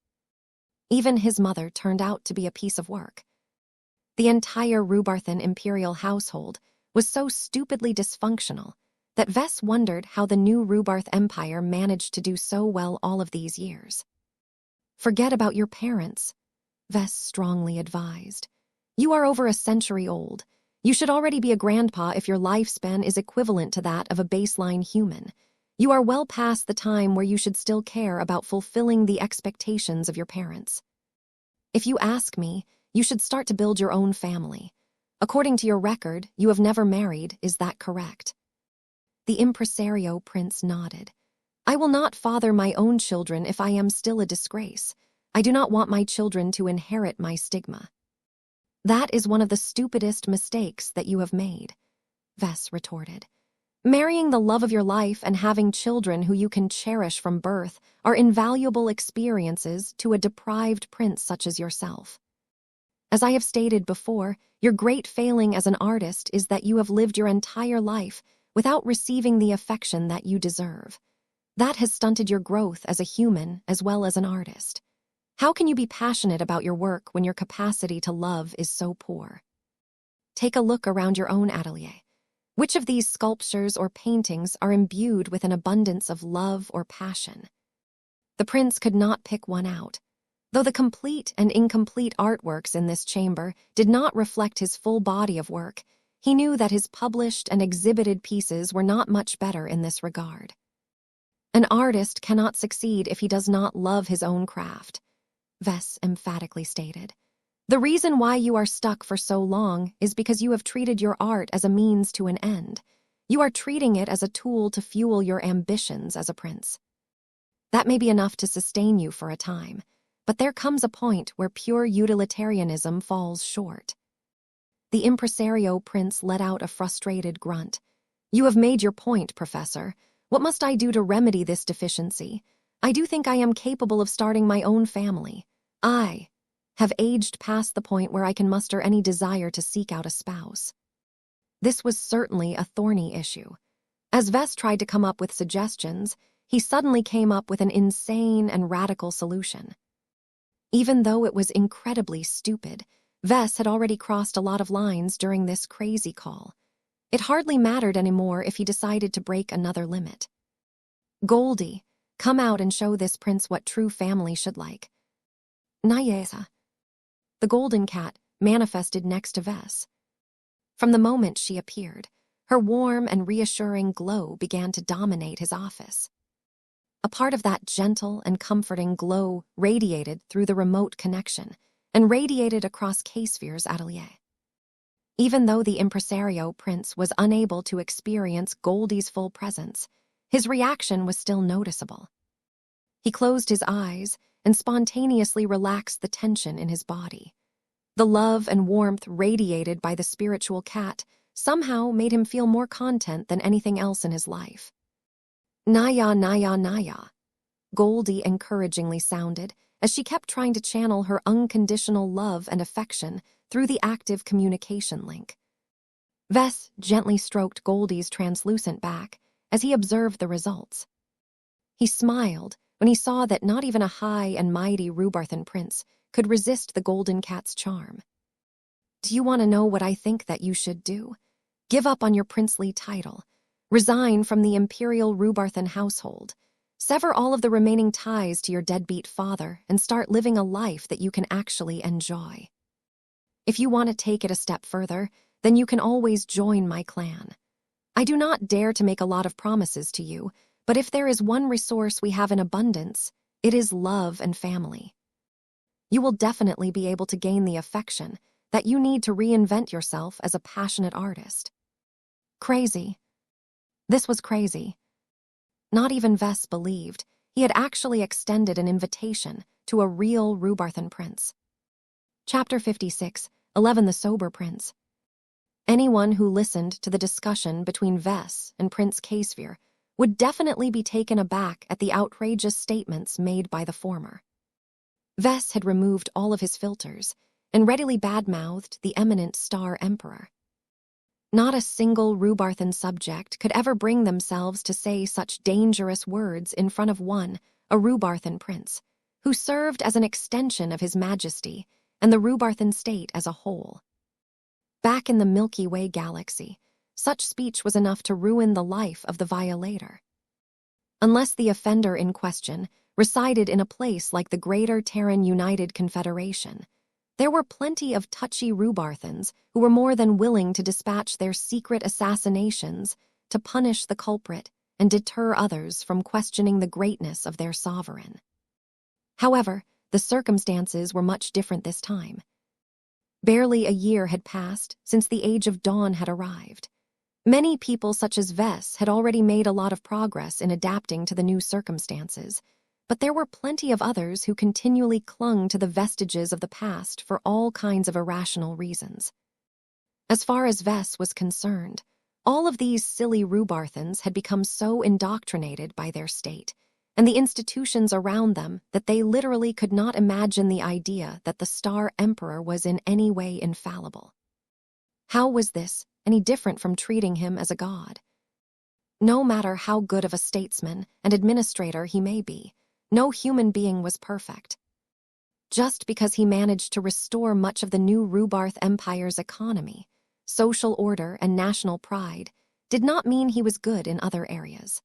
Even his mother turned out to be a piece of work. The entire Rubarthan imperial household was so stupidly dysfunctional that Vess wondered how the new Rubarth Empire managed to do so well all of these years. Forget about your parents, Vess strongly advised. You are over a century old. You should already be a grandpa if your lifespan is equivalent to that of a baseline human. You are well past the time where you should still care about fulfilling the expectations of your parents. If you ask me, you should start to build your own family. According to your record, you have never married, is that correct? The impresario prince nodded. I will not father my own children if I am still a disgrace. I do not want my children to inherit my stigma. That is one of the stupidest mistakes that you have made, Vess retorted. Marrying the love of your life and having children who you can cherish from birth are invaluable experiences to a deprived prince such as yourself. As I have stated before, your great failing as an artist is that you have lived your entire life without receiving the affection that you deserve. That has stunted your growth as a human as well as an artist. How can you be passionate about your work when your capacity to love is so poor? Take a look around your own atelier. Which of these sculptures or paintings are imbued with an abundance of love or passion? The prince could not pick one out. Though the complete and incomplete artworks in this chamber did not reflect his full body of work, he knew that his published and exhibited pieces were not much better in this regard. An artist cannot succeed if he does not love his own craft, Vess emphatically stated. The reason why you are stuck for so long is because you have treated your art as a means to an end. You are treating it as a tool to fuel your ambitions as a prince. That may be enough to sustain you for a time, but there comes a point where pure utilitarianism falls short. The impresario prince let out a frustrated grunt. You have made your point, Professor. What must I do to remedy this deficiency? I do think I am capable of starting my own family. I have aged past the point where I can muster any desire to seek out a spouse. This was certainly a thorny issue. As Vess tried to come up with suggestions, he suddenly came up with an insane and radical solution. Even though it was incredibly stupid, Vess had already crossed a lot of lines during this crazy call. It hardly mattered anymore if he decided to break another limit. Goldie, come out and show this prince what true family should like. Nayesa. The golden cat manifested next to Vess. From the moment she appeared, her warm and reassuring glow began to dominate his office. A part of that gentle and comforting glow radiated through the remote connection and radiated across Casphere's atelier. Even though the impresario prince was unable to experience Goldie's full presence, his reaction was still noticeable. He closed his eyes and spontaneously relaxed the tension in his body. The love and warmth radiated by the spiritual cat somehow made him feel more content than anything else in his life. Naya, Naya, Naya, Goldie encouragingly sounded as she kept trying to channel her unconditional love and affection through the active communication link. Vess gently stroked Goldie's translucent back as he observed the results. He smiled when he saw that not even a high and mighty Rubarthan prince could resist the golden cat's charm. Do you want to know what I think that you should do? Give up on your princely title. Resign from the imperial Rubarthan household. Sever all of the remaining ties to your deadbeat father and start living a life that you can actually enjoy. If you want to take it a step further, then you can always join my clan. I do not dare to make a lot of promises to you, but if there is one resource we have in abundance, it is love and family. You will definitely be able to gain the affection that you need to reinvent yourself as a passionate artist. Crazy. This was crazy. Not even Vess believed he had actually extended an invitation to a real Rhubarthan prince. Chapter 56, 11 The Sober Prince. Anyone who listened to the discussion between Vess and Prince Caesvir would definitely be taken aback at the outrageous statements made by the former. Vess had removed all of his filters and readily badmouthed the eminent Star Emperor. Not a single Rhubarthan subject could ever bring themselves to say such dangerous words in front of a Rhubarthan prince, who served as an extension of his majesty and the Rhubarthan state as a whole. Back in the Milky Way galaxy, such speech was enough to ruin the life of the violator. Unless the offender in question resided in a place like the Greater Terran United Confederation, there were plenty of touchy Rhubarthans who were more than willing to dispatch their secret assassinations to punish the culprit and deter others from questioning the greatness of their sovereign. However, the circumstances were much different this time. Barely a year had passed since the Age of Dawn had arrived. Many people such as Vess had already made a lot of progress in adapting to the new circumstances, but there were plenty of others who continually clung to the vestiges of the past for all kinds of irrational reasons. As far as Vess was concerned, all of these silly Rhubarthans had become so indoctrinated by their state and the institutions around them that they literally could not imagine the idea that the Star Emperor was in any way infallible. How was this any different from treating him as a god? No matter how good of a statesman and administrator he may be, no human being was perfect. Just because he managed to restore much of the new Rhubarth Empire's economy, social order, and national pride did not mean he was good in other areas.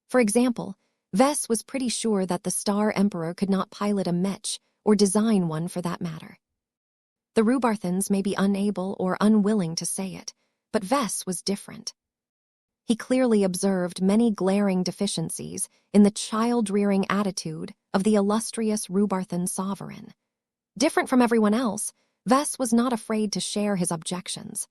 For example, Vess was pretty sure that the Star Emperor could not pilot a Mech or design one for that matter. The Rhubarthans may be unable or unwilling to say it, but Vess was different. He clearly observed many glaring deficiencies in the child-rearing attitude of the illustrious Rhubarthan sovereign. Different from everyone else, Vess was not afraid to share his objections.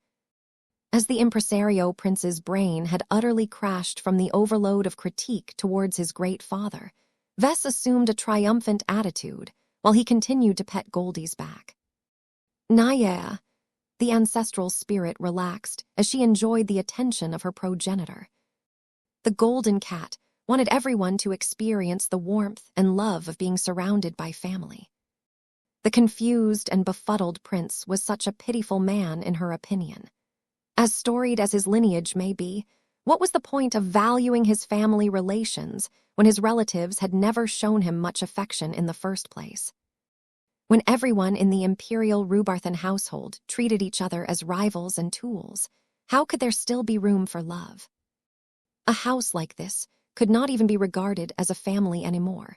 As the impresario prince's brain had utterly crashed from the overload of critique towards his great father, Vess assumed a triumphant attitude while he continued to pet Goldie's back. Naya. The ancestral spirit relaxed as she enjoyed the attention of her progenitor. The golden cat wanted everyone to experience the warmth and love of being surrounded by family. The confused and befuddled prince was such a pitiful man in her opinion. As storied as his lineage may be, what was the point of valuing his family relations when his relatives had never shown him much affection in the first place? When everyone in the imperial Rhubarthan household treated each other as rivals and tools, how could there still be room for love? A house like this could not even be regarded as a family anymore.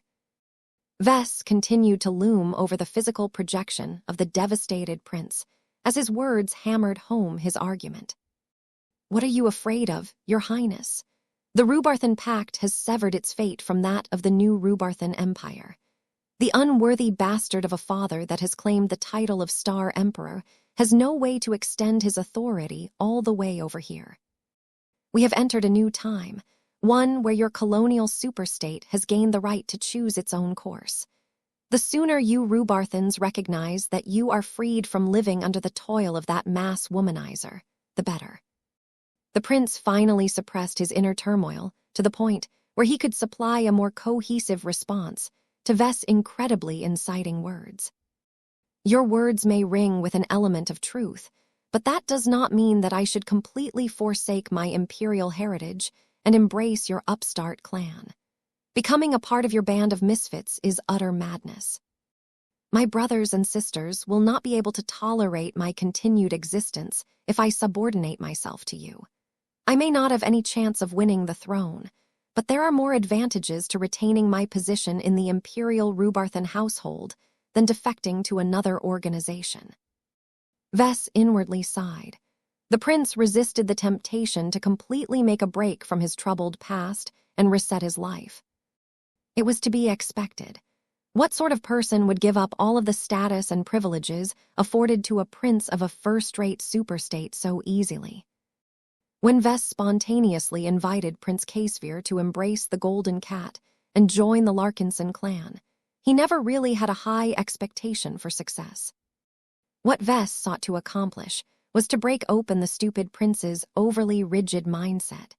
Vess continued to loom over the physical projection of the devastated prince as his words hammered home his argument. What are you afraid of, Your Highness? The Rhubarthan Pact has severed its fate from that of the new Rhubarthan Empire. The unworthy bastard of a father that has claimed the title of Star Emperor has no way to extend his authority all the way over here. We have entered a new time, one where your colonial superstate has gained the right to choose its own course. The sooner you Rhubarthans recognize that you are freed from living under the toil of that mass womanizer, the better. The prince finally suppressed his inner turmoil to the point where he could supply a more cohesive response to Vess' incredibly inciting words. Your words may ring with an element of truth, but that does not mean that I should completely forsake my imperial heritage and embrace your upstart clan. Becoming a part of your band of misfits is utter madness. My brothers and sisters will not be able to tolerate my continued existence if I subordinate myself to you. I may not have any chance of winning the throne, but there are more advantages to retaining my position in the imperial Rhubarthan household than defecting to another organization. Vess inwardly sighed. The prince resisted the temptation to completely make a break from his troubled past and reset his life. It was to be expected. What sort of person would give up all of the status and privileges afforded to a prince of a first-rate superstate so easily? When Vess spontaneously invited Prince Caesvir to embrace the Golden Cat and join the Larkinson clan, he never really had a high expectation for success. What Vess sought to accomplish was to break open the stupid prince's overly rigid mindset.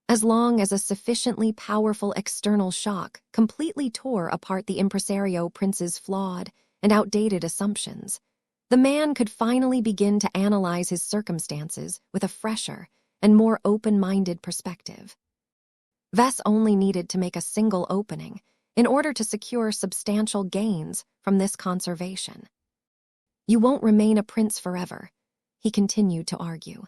As long as a sufficiently powerful external shock completely tore apart the impresario prince's flawed and outdated assumptions, the man could finally begin to analyze his circumstances with a fresher and more open-minded perspective. Vess only needed to make a single opening in order to secure substantial gains from this conservation. "You won't remain a prince forever," he continued to argue.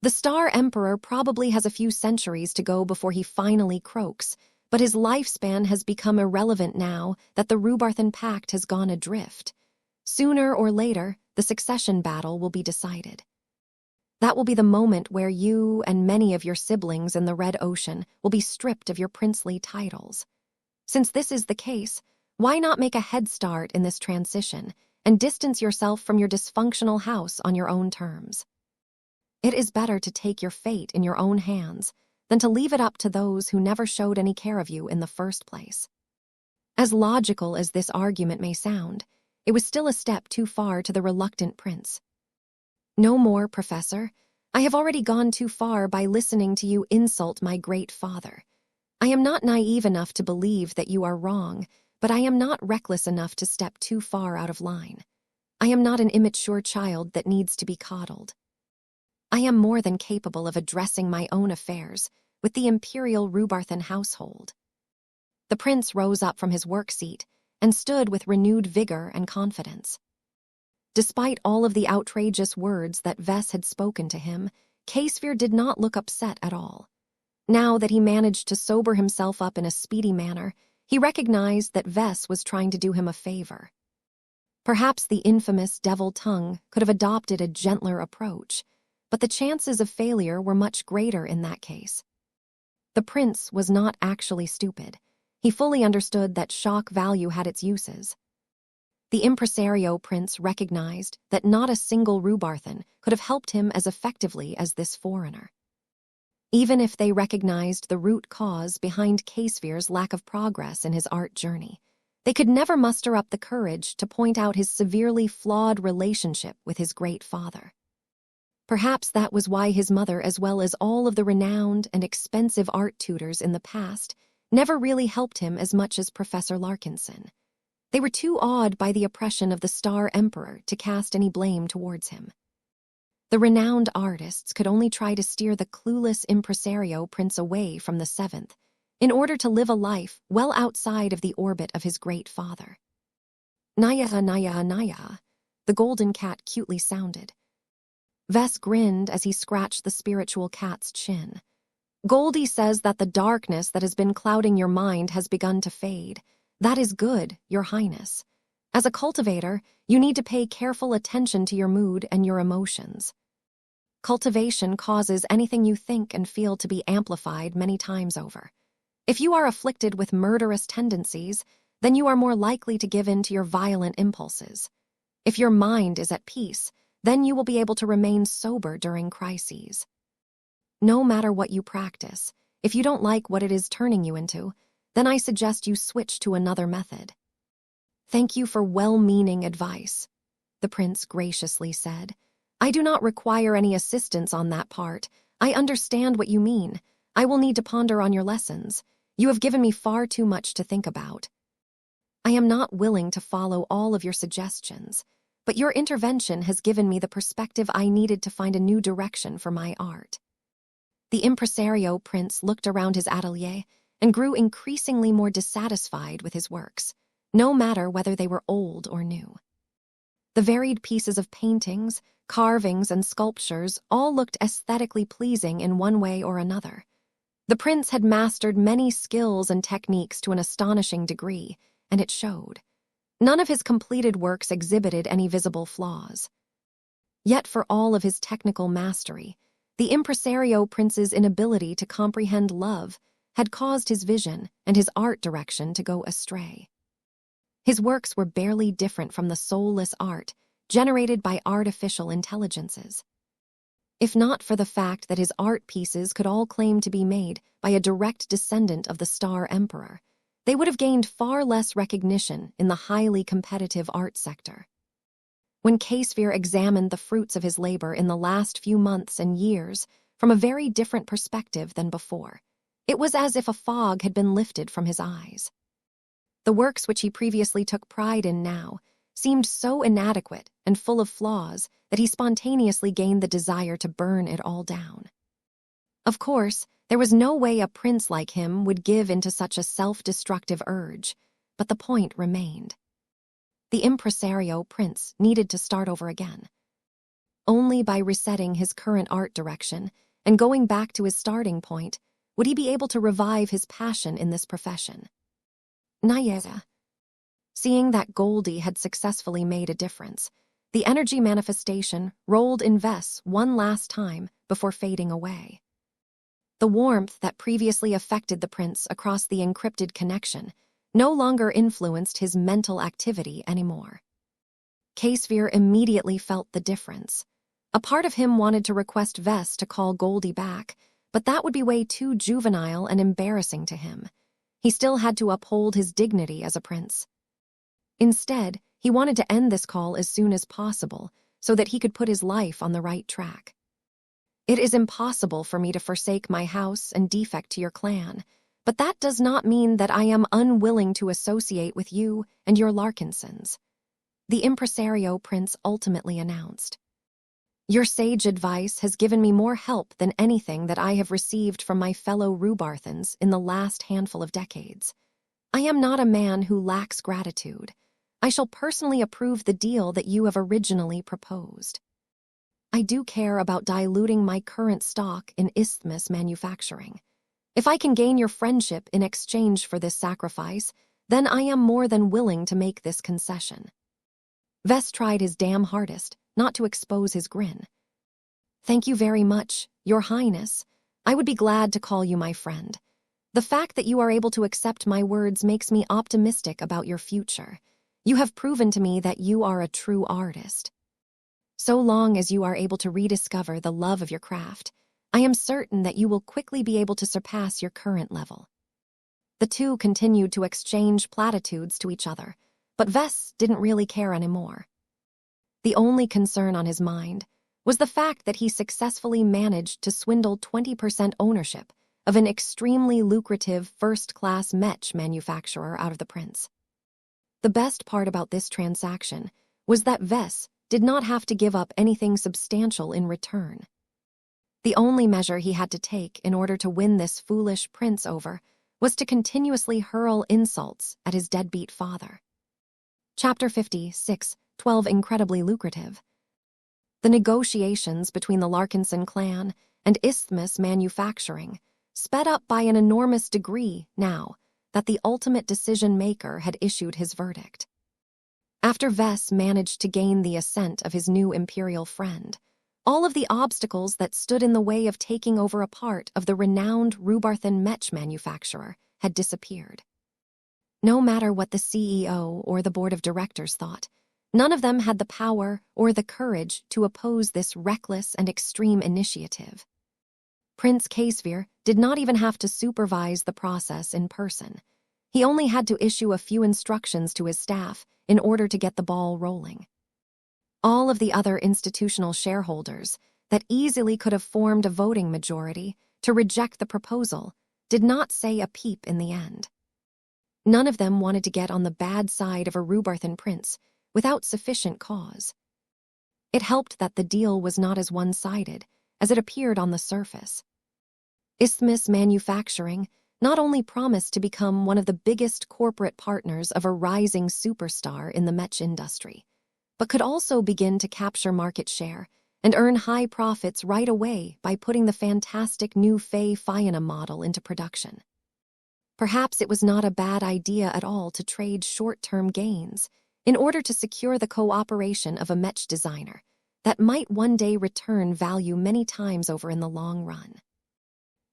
"The Star Emperor probably has a few centuries to go before he finally croaks, but his lifespan has become irrelevant now that the Rubarthan Pact has gone adrift. Sooner or later, the succession battle will be decided. That will be the moment where you and many of your siblings in the Red Ocean will be stripped of your princely titles. Since this is the case, why not make a head start in this transition and distance yourself from your dysfunctional house on your own terms? It is better to take your fate in your own hands than to leave it up to those who never showed any care of you in the first place." As logical as this argument may sound, it was still a step too far to the reluctant prince. "No more, Professor. I have already gone too far by listening to you insult my great father. I am not naive enough to believe that you are wrong, but I am not reckless enough to step too far out of line. I am not an immature child that needs to be coddled. I am more than capable of addressing my own affairs with the imperial Rubarthan household." The prince rose up from his work seat and stood with renewed vigor and confidence. Despite all of the outrageous words that Vess had spoken to him, Caesvir did not look upset at all. Now that he managed to sober himself up in a speedy manner, he recognized that Vess was trying to do him a favor. Perhaps the infamous devil tongue could have adopted a gentler approach, but the chances of failure were much greater in that case. The prince was not actually stupid. He fully understood that shock value had its uses. The impresario prince recognized that not a single Rubarthan could have helped him as effectively as this foreigner. Even if they recognized the root cause behind Caesvir's lack of progress in his art journey, they could never muster up the courage to point out his severely flawed relationship with his great father. Perhaps that was why his mother, as well as all of the renowned and expensive art tutors in the past, never really helped him as much as Professor Larkinson. They were too awed by the oppression of the Star Emperor to cast any blame towards him. The renowned artists could only try to steer the clueless impresario prince away from the seventh, in order to live a life well outside of the orbit of his great father. "Naya, Naya, Naya," the Golden Cat cutely sounded. Vess grinned as he scratched the spiritual cat's chin. "Goldie says that the darkness that has been clouding your mind has begun to fade. That is good, Your Highness. As a cultivator, you need to pay careful attention to your mood and your emotions. Cultivation causes anything you think and feel to be amplified many times over. If you are afflicted with murderous tendencies, then you are more likely to give in to your violent impulses. If your mind is at peace, then you will be able to remain sober during crises. No matter what you practice, if you don't like what it is turning you into, then I suggest you switch to another method." "Thank you for well-meaning advice," the prince graciously said. "I do not require any assistance on that part. I understand what you mean. I will need to ponder on your lessons. You have given me far too much to think about. I am not willing to follow all of your suggestions, but your intervention has given me the perspective I needed to find a new direction for my art." The impresario prince looked around his atelier and grew increasingly more dissatisfied with his works, no matter whether they were old or new. The varied pieces of paintings, carvings, and sculptures all looked aesthetically pleasing in one way or another. The prince had mastered many skills and techniques to an astonishing degree, and it showed. None of his completed works exhibited any visible flaws. Yet for all of his technical mastery, the impresario prince's inability to comprehend love had caused his vision and his art direction to go astray. His works were barely different from the soulless art generated by artificial intelligences. If not for the fact that his art pieces could all claim to be made by a direct descendant of the Star Emperor, they would have gained far less recognition in the highly competitive art sector. When Casphere examined the fruits of his labor in the last few months and years from a very different perspective than before, it was as if a fog had been lifted from his eyes. The works which he previously took pride in now seemed so inadequate and full of flaws that he spontaneously gained the desire to burn it all down. Of course, there was no way a prince like him would give into such a self-destructive urge, but the point remained. The impresario prince needed to start over again. Only by resetting his current art direction and going back to his starting point would he be able to revive his passion in this profession. Nayeza. Seeing that Goldie had successfully made a difference, the energy manifestation rolled in Vess one last time before fading away. The warmth that previously affected the prince across the encrypted connection no longer influenced his mental activity anymore. Casphere immediately felt the difference. A part of him wanted to request Vess to call Goldie back, but that would be way too juvenile and embarrassing to him. He still had to uphold his dignity as a prince. Instead, he wanted to end this call as soon as possible so that he could put his life on the right track. It is impossible for me to forsake my house and defect to your clan, but that does not mean that I am unwilling to associate with you and your Larkinsons, the impresario prince ultimately announced. Your sage advice has given me more help than anything that I have received from my fellow Rhubarthans in the last handful of decades. I am not a man who lacks gratitude. I shall personally approve the deal that you have originally proposed. I do care about diluting my current stock in Isthmus Manufacturing. If I can gain your friendship in exchange for this sacrifice, then I am more than willing to make this concession. Vess tried his damn hardest not to expose his grin. Thank you very much, Your Highness. I would be glad to call you my friend. The fact that you are able to accept my words makes me optimistic about your future. You have proven to me that you are a true artist. So long as you are able to rediscover the love of your craft, I am certain that you will quickly be able to surpass your current level. The two continued to exchange platitudes to each other, but Vess didn't really care anymore. The only concern on his mind was the fact that he successfully managed to swindle 20% ownership of an extremely lucrative first-class Mech manufacturer out of the prince. The best part about this transaction was that Vess did not have to give up anything substantial in return. The only measure he had to take in order to win this foolish prince over was to continuously hurl insults at his deadbeat father. Chapter 56, 12 Incredibly Lucrative. The negotiations between the Larkinson clan and Isthmus Manufacturing sped up by an enormous degree now that the ultimate decision-maker had issued his verdict. After Vess managed to gain the assent of his new imperial friend, all of the obstacles that stood in the way of taking over a part of the renowned Rhubarthan Mech manufacturer had disappeared. No matter what the CEO or the board of directors thought, none of them had the power or the courage to oppose this reckless and extreme initiative. Prince Casphere did not even have to supervise the process in person. He only had to issue a few instructions to his staff in order to get the ball rolling. All of the other institutional shareholders that easily could have formed a voting majority to reject the proposal did not say a peep in the end. None of them wanted to get on the bad side of a Rhubarthan prince without sufficient cause. It helped that the deal was not as one-sided as it appeared on the surface. Isthmus Manufacturing not only promised to become one of the biggest corporate partners of a rising superstar in the Mech industry, but could also begin to capture market share and earn high profits right away by putting the fantastic new Fey Fiona model into production. Perhaps it was not a bad idea at all to trade short-term gains in order to secure the cooperation of a Mech designer that might one day return value many times over in the long run.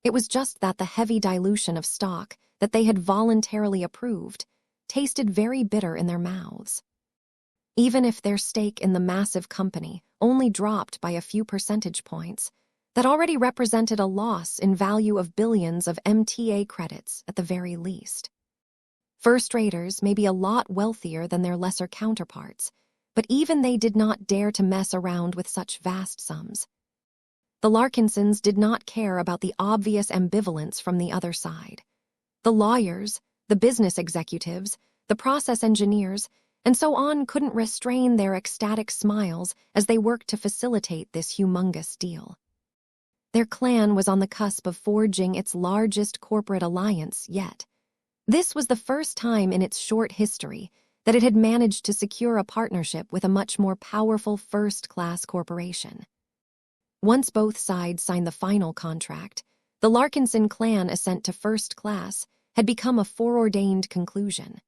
It was just that the heavy dilution of stock that they had voluntarily approved tasted very bitter in their mouths. Even if their stake in the massive company only dropped by a few percentage points, That already represented a loss in value of billions of MTA credits at the very least. First-raters may be a lot wealthier than their lesser counterparts, but even they did not dare to mess around with such vast sums. The Larkinsons did not care about the obvious ambivalence from the other side. The lawyers, the business executives, the process engineers, and so on couldn't restrain their ecstatic smiles as they worked to facilitate this humongous deal. Their clan was on the cusp of forging its largest corporate alliance yet. This was the first time in its short history that it had managed to secure a partnership with a much more powerful first-class corporation. Once both sides signed the final contract, the Larkinson clan ascent to first class had become a foreordained conclusion.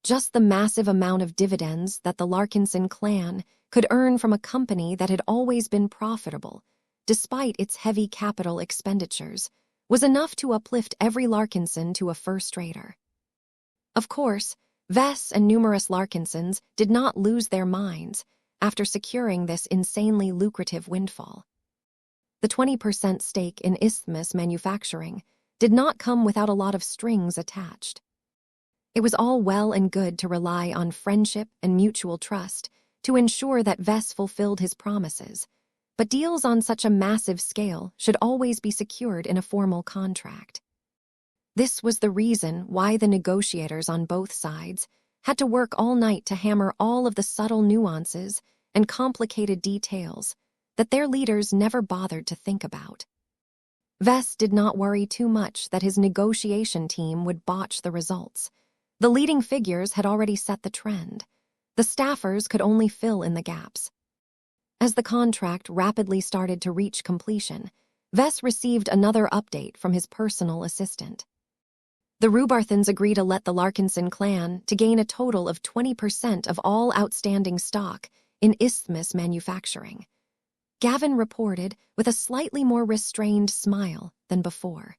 Just the massive amount of dividends that the Larkinson clan could earn from a company that had always been profitable, despite its heavy capital expenditures, was enough to uplift every Larkinson to a first-rater. Of course, Vess and numerous Larkinsons did not lose their minds after securing this insanely lucrative windfall. The 20% stake in Isthmus Manufacturing did not come without a lot of strings attached. It was all well and good to rely on friendship and mutual trust to ensure that Vess fulfilled his promises, but deals on such a massive scale should always be secured in a formal contract. This was the reason why the negotiators on both sides had to work all night to hammer all of the subtle nuances and complicated details that their leaders never bothered to think about. Vess did not worry too much that his negotiation team would botch the results. The leading figures had already set the trend. The staffers could only fill in the gaps. As the contract rapidly started to reach completion, Vess received another update from his personal assistant. The Rubarthans agreed to let the Larkinson clan to gain a total of 20% of all outstanding stock in Isthmus Manufacturing. Gavin reported with a slightly more restrained smile than before.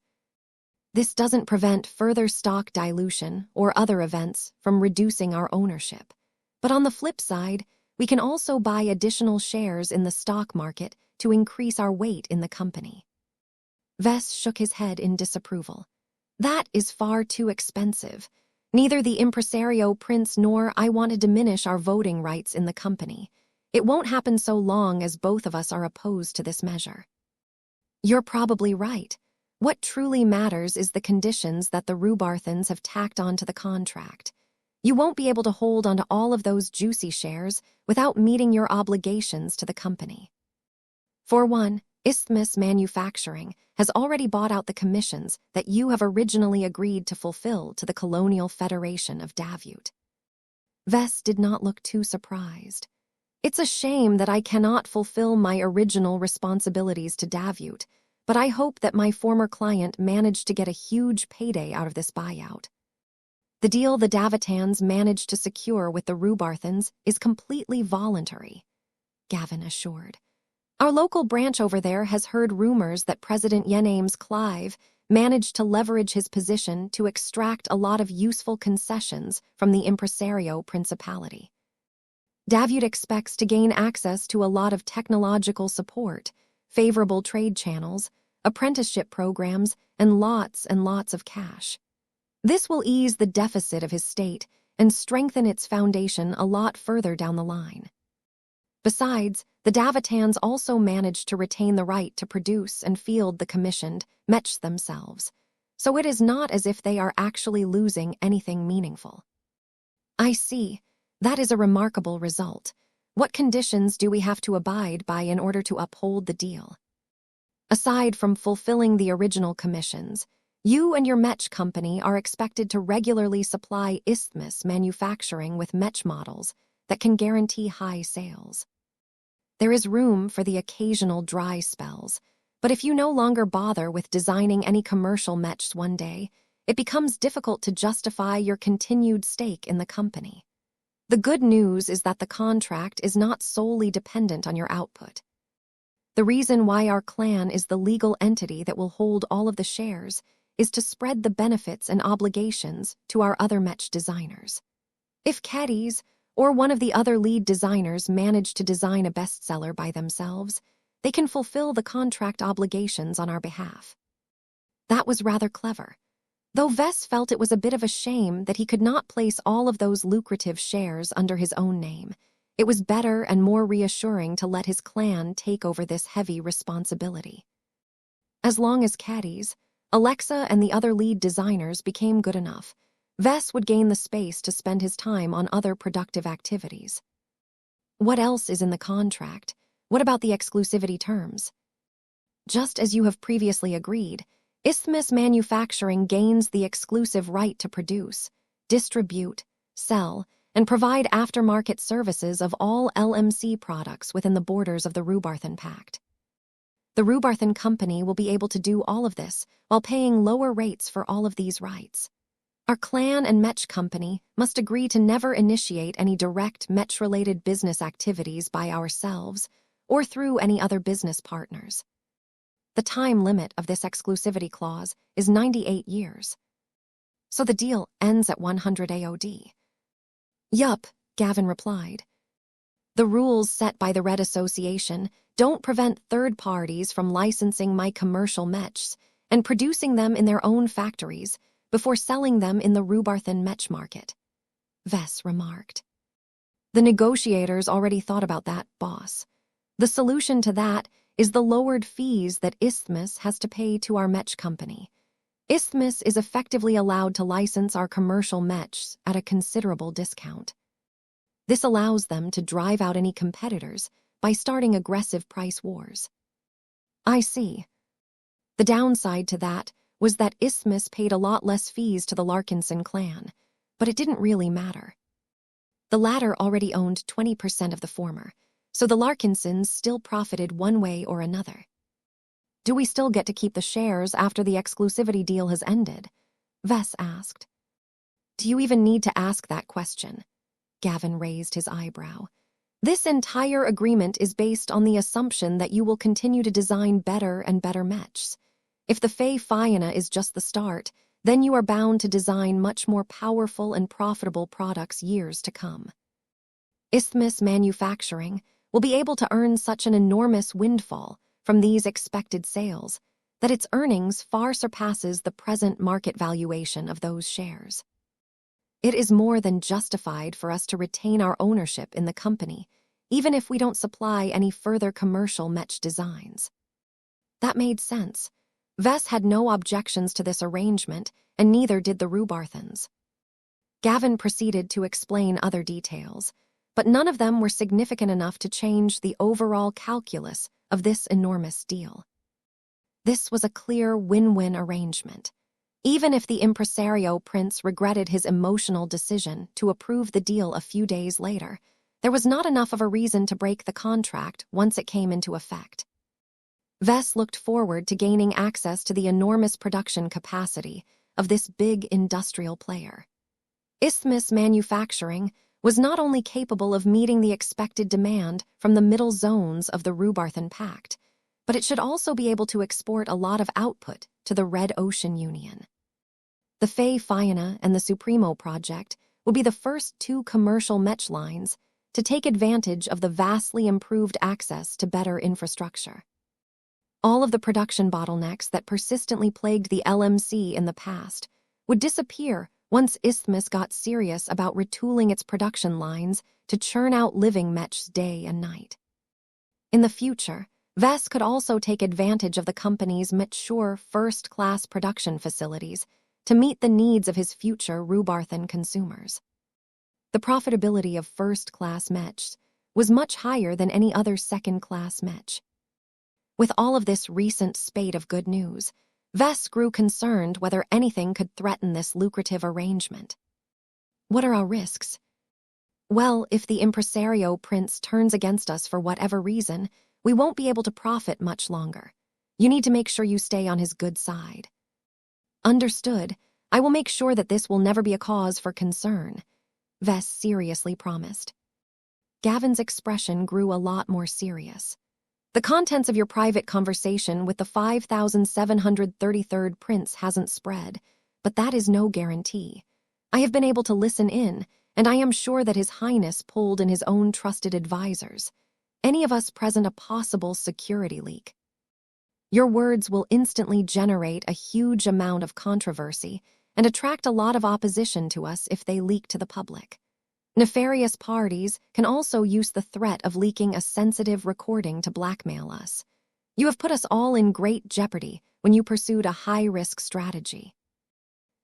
This doesn't prevent further stock dilution or other events from reducing our ownership. But on the flip side, we can also buy additional shares in the stock market to increase our weight in the company. Vess shook his head in disapproval. That is far too expensive. Neither the impresario prince nor I want to diminish our voting rights in the company. It won't happen so long as both of us are opposed to this measure. You're probably right. What truly matters is the conditions that the Rubarthans have tacked onto the contract. You won't be able to hold onto all of those juicy shares without meeting your obligations to the company. For one, Isthmus Manufacturing has already bought out the commissions that you have originally agreed to fulfill to the Colonial Federation of Davut. Vess did not look too surprised. It's a shame that I cannot fulfill my original responsibilities to Davut, but I hope that my former client managed to get a huge payday out of this buyout. The deal the Davutans managed to secure with the Rubarthans is completely voluntary, Gavin assured. Our local branch over there has heard rumors that President Yenames Clive managed to leverage his position to extract a lot of useful concessions from the impresario principality. Davut expects to gain access to a lot of technological support, favorable trade channels, apprenticeship programs, and lots of cash. This will ease the deficit of his state and strengthen its foundation a lot further down the line. Besides, the Davutans also managed to retain the right to produce and field the commissioned Mechs themselves, so it is not as if they are actually losing anything meaningful. I see. That is a remarkable result. What conditions do we have to abide by in order to uphold the deal? Aside from fulfilling the original commissions, you and your Mech company are expected to regularly supply Isthmus Manufacturing with Mech models that can guarantee high sales. There is room for the occasional dry spells, but if you no longer bother with designing any commercial Mechs one day, it becomes difficult to justify your continued stake in the company. The good news is that the contract is not solely dependent on your output. The reason why our clan is the legal entity that will hold all of the shares is to spread the benefits and obligations to our other Mech designers. If Caddies or one of the other lead designers manage to design a bestseller by themselves, they can fulfill the contract obligations on our behalf. That was rather clever, though Vess felt it was a bit of a shame that he could not place all of those lucrative shares under his own name. It was better and more reassuring to let his clan take over this heavy responsibility. As long as Caddy's, Alexa and the other lead designers became good enough, Vess would gain the space to spend his time on other productive activities. What else is in the contract? What about the exclusivity terms? Just as you have previously agreed, Isthmus Manufacturing gains the exclusive right to produce, distribute, sell, and provide aftermarket services of all LMC products within the borders of the Rubarthan Pact. The Rubarthan Company will be able to do all of this while paying lower rates for all of these rights. Our clan and Mech Company must agree to never initiate any direct Mech-related business activities by ourselves or through any other business partners. The time limit of this exclusivity clause is 98 years. So the deal ends at 100 AOD. Yup, Gavin replied. The rules set by the Red Association don't prevent third parties from licensing my commercial mechs and producing them in their own factories before selling them in the Rubarthan Mech market, Vess remarked. The negotiators already thought about that, boss. The solution to that is the lowered fees that Isthmus has to pay to our Mech company. Isthmus is effectively allowed to license our commercial mechs at a considerable discount. This allows them to drive out any competitors by starting aggressive price wars. I see. The downside to that was that Isthmus paid a lot less fees to the Larkinson clan, but it didn't really matter. The latter already owned 20% of the former, so the Larkinsons still profited one way or another. Do we still get to keep the shares after the exclusivity deal has ended? Vess asked. Do you even need to ask that question? Gavin raised his eyebrow. This entire agreement is based on the assumption that you will continue to design better and better mechs. If the Fey Fiona is just the start, then you are bound to design much more powerful and profitable products years to come. Isthmus Manufacturing will be able to earn such an enormous windfall from these expected sales that its earnings far surpasses the present market valuation of those shares. It is more than justified for us to retain our ownership in the company, even if we don't supply any further commercial mech designs. That made sense. Vess had no objections to this arrangement, and neither did the Rubarthans. Gavin proceeded to explain other details, but none of them were significant enough to change the overall calculus of this enormous deal. This was a clear win-win arrangement. Even if the impresario prince regretted his emotional decision to approve the deal a few days later, there was not enough of a reason to break the contract once it came into effect. Vess looked forward to gaining access to the enormous production capacity of this big industrial player. Isthmus Manufacturing was not only capable of meeting the expected demand from the middle zones of the Rubarthan Pact, but it should also be able to export a lot of output to the Red Ocean Union. The Fey Fiona and the Supremo project will be the first two commercial mech lines to take advantage of the vastly improved access to better infrastructure. All of the production bottlenecks that persistently plagued the LMC in the past would disappear once Isthmus got serious about retooling its production lines to churn out living mechs day and night. In the future, Vess could also take advantage of the company's mature first-class production facilities to meet the needs of his future Rubarthan consumers. The profitability of first-class mechs was much higher than any other second-class mech. With all of this recent spate of good news, Vess grew concerned whether anything could threaten this lucrative arrangement. What are our risks? Well, if the impresario prince turns against us for whatever reason, we won't be able to profit much longer. You need to make sure you stay on his good side. Understood. I will make sure that this will never be a cause for concern, Vess seriously promised. Gavin's expression grew a lot more serious. The contents of your private conversation with the 5733rd prince hasn't spread, but that is no guarantee. I have been able to listen in, and I am sure that His Highness pulled in his own trusted advisors. any of us present a possible security leak. Your words will instantly generate a huge amount of controversy and attract a lot of opposition to us if they leak to the public. Nefarious parties can also use the threat of leaking a sensitive recording to blackmail us. You have put us all in great jeopardy when you pursued a high-risk strategy.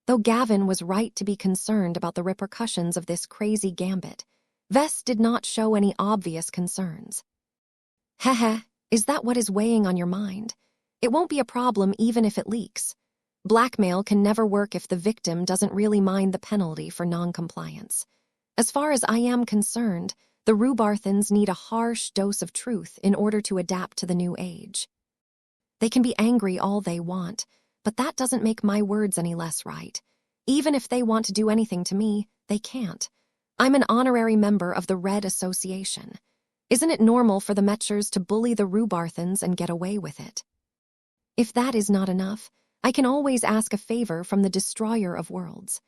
Though Gavin was right to be concerned about the repercussions of this crazy gambit, Vess did not show any obvious concerns. Heh, is that what is weighing on your mind? It won't be a problem even if it leaks. Blackmail can never work if the victim doesn't really mind the penalty for non-compliance. As far as I am concerned, the Rhubarthans need a harsh dose of truth in order to adapt to the new age. They can be angry all they want, but that doesn't make my words any less right. Even if they want to do anything to me, they can't. I'm an honorary member of the Red Association. Isn't it normal for the Mechers to bully the Rhubarthans and get away with it? If that is not enough, I can always ask a favor from the Destroyer of Worlds.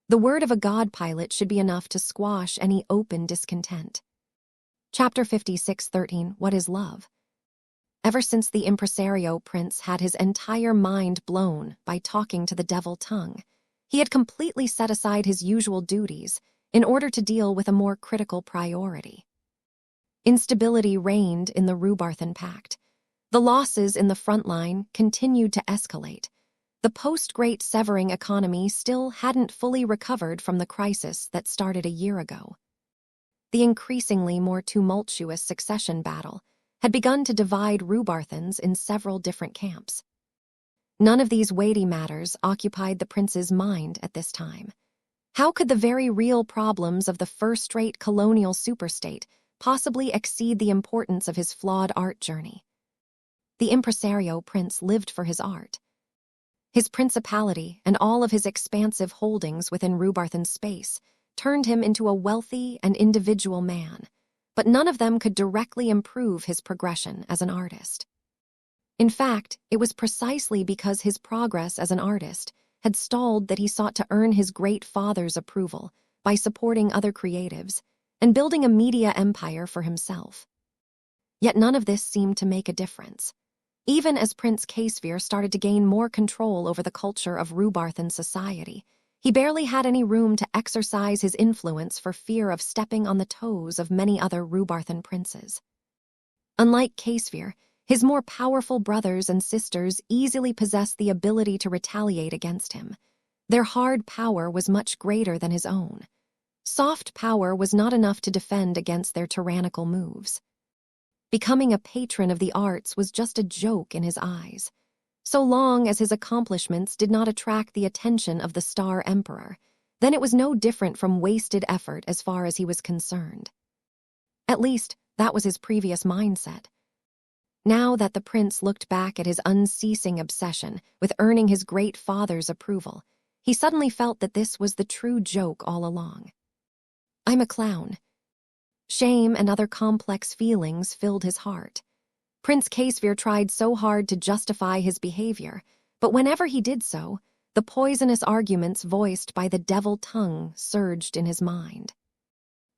The word of a god pilot should be enough to squash any open discontent. Chapter 56:13 What is Love? Ever since the impresario prince had his entire mind blown by talking to the devil tongue, he had completely set aside his usual duties in order to deal with a more critical priority. Instability reigned in the Rhubarthan Pact. The losses in the front line continued to escalate. The post-Great Severing economy still hadn't fully recovered from the crisis that started a year ago. The increasingly more tumultuous succession battle had begun to divide Rhubarthans in several different camps. None of these weighty matters occupied the prince's mind at this time. How could the very real problems of the first-rate colonial superstate possibly exceed the importance of his flawed art journey? The impresario prince lived for his art. His principality and all of his expansive holdings within Rhubarthan space turned him into a wealthy and individual man, but none of them could directly improve his progression as an artist. In fact, it was precisely because his progress as an artist had stalled that he sought to earn his great father's approval by supporting other creatives and building a media empire for himself. Yet none of this seemed to make a difference. Even as Prince Caesvir started to gain more control over the culture of Rhubarthan society, he barely had any room to exercise his influence for fear of stepping on the toes of many other Rhubarthan princes. Unlike Caesvir, his more powerful brothers and sisters easily possessed the ability to retaliate against him. Their hard power was much greater than his own. Soft power was not enough to defend against their tyrannical moves. Becoming a patron of the arts was just a joke in his eyes. So long as his accomplishments did not attract the attention of the Star Emperor, then it was no different from wasted effort as far as he was concerned. At least, that was his previous mindset. Now that the prince looked back at his unceasing obsession with earning his great father's approval, he suddenly felt that this was the true joke all along. I'm a clown. Shame and other complex feelings filled his heart. Prince Caesvir tried so hard to justify his behavior, but whenever he did so, the poisonous arguments voiced by the devil tongue surged in his mind.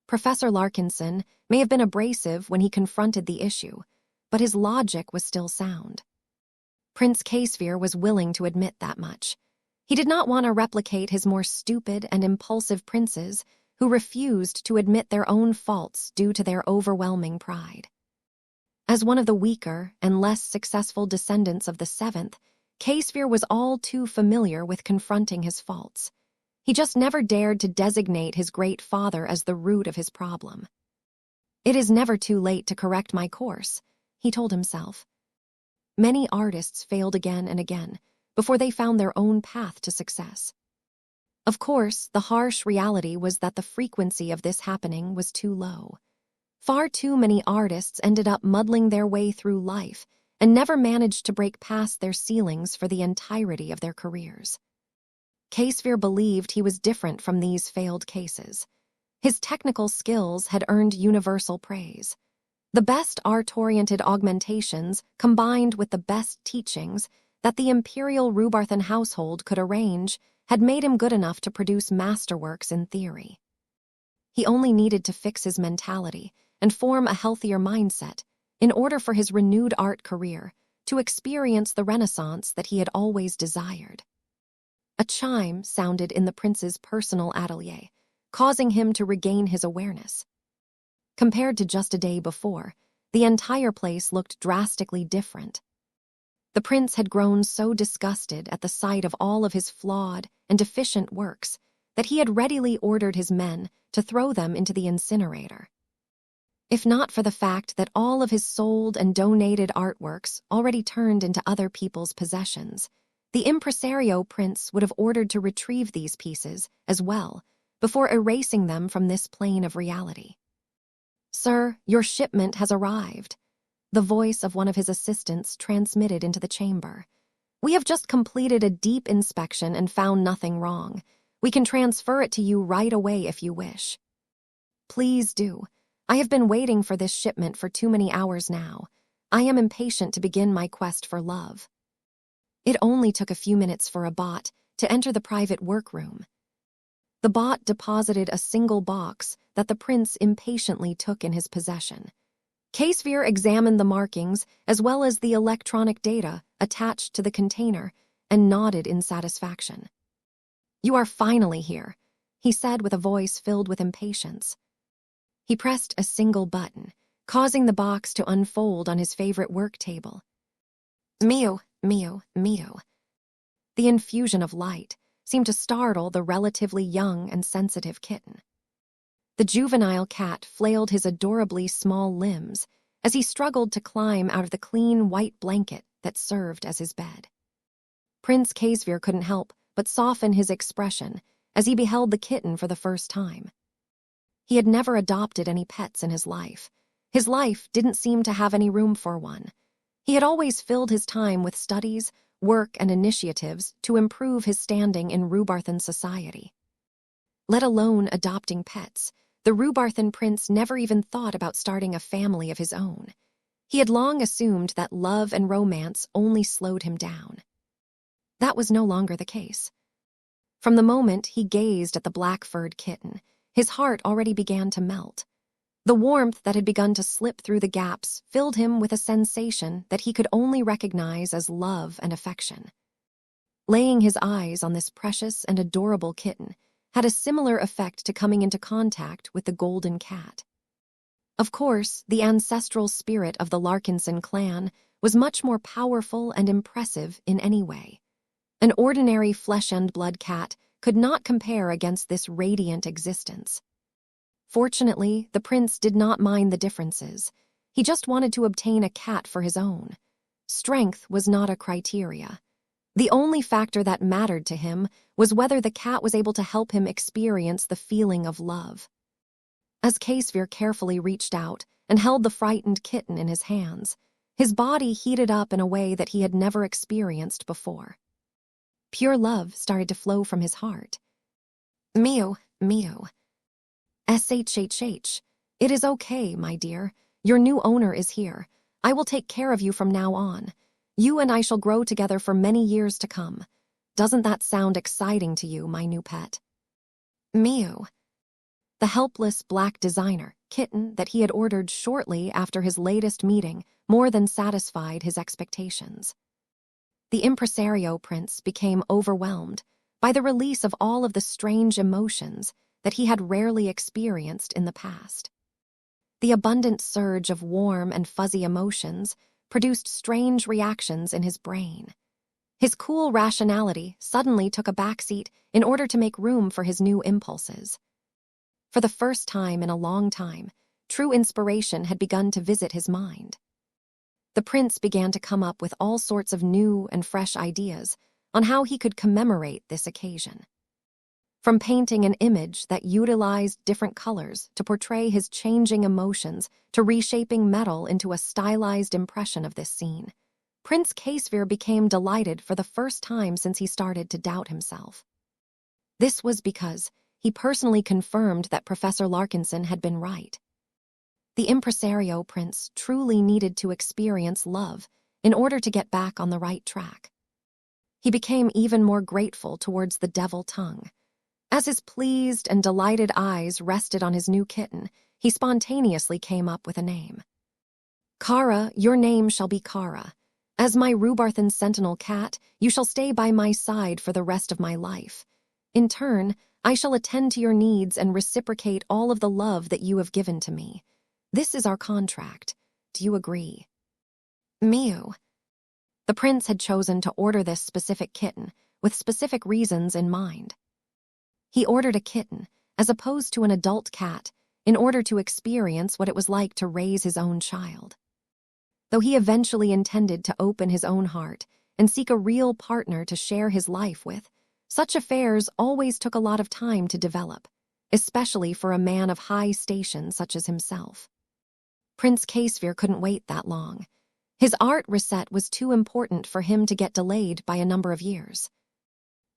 Professor Larkinson may have been abrasive when he confronted the issue, but his logic was still sound. Prince Caesvir was willing to admit that much. He did not want to replicate his more stupid and impulsive princes who refused to admit their own faults due to their overwhelming pride. As one of the weaker and less successful descendants of the Seventh, Caesvir was all too familiar with confronting his faults. He just never dared to designate his great father as the root of his problem. It is never too late to correct my course, he told himself. Many artists failed again and again before they found their own path to success. Of course, the harsh reality was that the frequency of this happening was too low. Far too many artists ended up muddling their way through life and never managed to break past their ceilings for the entirety of their careers. Caesvir believed he was different from these failed cases. His technical skills had earned universal praise. The best art-oriented augmentations combined with the best teachings that the imperial Rhubarthan household could arrange had made him good enough to produce masterworks in theory. He only needed to fix his mentality and form a healthier mindset in order for his renewed art career to experience the renaissance that he had always desired. A chime sounded in the prince's personal atelier, causing him to regain his awareness. Compared to just a day before, the entire place looked drastically different. The prince had grown so disgusted at the sight of all of his flawed and deficient works that he had readily ordered his men to throw them into the incinerator. If not for the fact that all of his sold and donated artworks already turned into other people's possessions, the impresario prince would have ordered to retrieve these pieces as well before erasing them from this plane of reality. "Sir, your shipment has arrived," the voice of one of his assistants transmitted into the chamber. "We have just completed a deep inspection and found nothing wrong. We can transfer it to you right away if you wish." "Please do. I have been waiting for this shipment for too many hours now. I am impatient to begin my quest for love." It only took a few minutes for a bot to enter the private workroom. The bot deposited a single box that the prince impatiently took in his possession. Casevier examined the markings as well as the electronic data attached to the container and nodded in satisfaction. "You are finally here," he said with a voice filled with impatience. He pressed a single button, causing the box to unfold on his favorite work table. Meow, meow, meow. The infusion of light seemed to startle the relatively young and sensitive kitten. The juvenile cat flailed his adorably small limbs as he struggled to climb out of the clean white blanket that served as his bed. Prince Casevier couldn't help but soften his expression as he beheld the kitten for the first time. He had never adopted any pets in his life. His life didn't seem to have any room for one. He had always filled his time with studies, work, and initiatives to improve his standing in Rhubarthan society. Let alone adopting pets, the Rhubarthan prince never even thought about starting a family of his own. He had long assumed that love and romance only slowed him down. That was no longer the case. From the moment he gazed at the black-furred kitten, his heart already began to melt. The warmth that had begun to slip through the gaps filled him with a sensation that he could only recognize as love and affection. Laying his eyes on this precious and adorable kitten had a similar effect to coming into contact with the golden cat. Of course, the ancestral spirit of the Larkinson clan was much more powerful and impressive in any way. An ordinary flesh-and-blood cat could not compare against this radiant existence. Fortunately, the prince did not mind the differences. He just wanted to obtain a cat for his own. Strength was not a criteria. The only factor that mattered to him was whether the cat was able to help him experience the feeling of love. As Casevier carefully reached out and held the frightened kitten in his hands, his body heated up in a way that he had never experienced before. Pure love started to flow from his heart. "Meow, meow. SHHH. It is okay, my dear. Your new owner is here. I will take care of you from now on. You and I shall grow together for many years to come. Doesn't that sound exciting to you, my new pet?" Meow. The helpless black designer kitten that he had ordered shortly after his latest meeting more than satisfied his expectations. The impresario prince became overwhelmed by the release of all of the strange emotions that he had rarely experienced in the past. The abundant surge of warm and fuzzy emotions produced strange reactions in his brain. His cool rationality suddenly took a backseat in order to make room for his new impulses. For the first time in a long time, true inspiration had begun to visit his mind. The prince began to come up with all sorts of new and fresh ideas on how he could commemorate this occasion. From painting an image that utilized different colors to portray his changing emotions to reshaping metal into a stylized impression of this scene, Prince Casevier became delighted for the first time since he started to doubt himself. This was because he personally confirmed that Professor Larkinson had been right. The impresario prince truly needed to experience love in order to get back on the right track. He became even more grateful towards the devil tongue. As his pleased and delighted eyes rested on his new kitten, he spontaneously came up with a name. Kara, your name shall be Kara. As my Rhubarthan sentinel cat, you shall stay by my side for the rest of my life. In turn, I shall attend to your needs and reciprocate all of the love that you have given to me. This is our contract. Do you agree? Mew. The prince had chosen to order this specific kitten, with specific reasons in mind. He ordered a kitten, as opposed to an adult cat, in order to experience what it was like to raise his own child. Though he eventually intended to open his own heart and seek a real partner to share his life with, such affairs always took a lot of time to develop, especially for a man of high station such as himself. Prince Caesvir couldn't wait that long. His art reset was too important for him to get delayed by a number of years.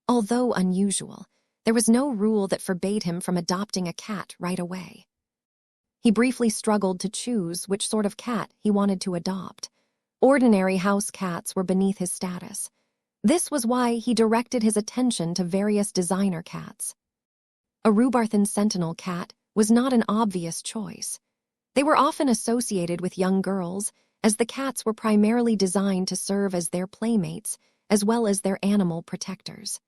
Although unusual, there was no rule that forbade him from adopting a cat right away. He briefly struggled to choose which sort of cat he wanted to adopt. Ordinary house cats were beneath his status. This was why he directed his attention to various designer cats. A Rhubarthan sentinel cat was not an obvious choice. They were often associated with young girls, as the cats were primarily designed to serve as their playmates as well as their animal protectors.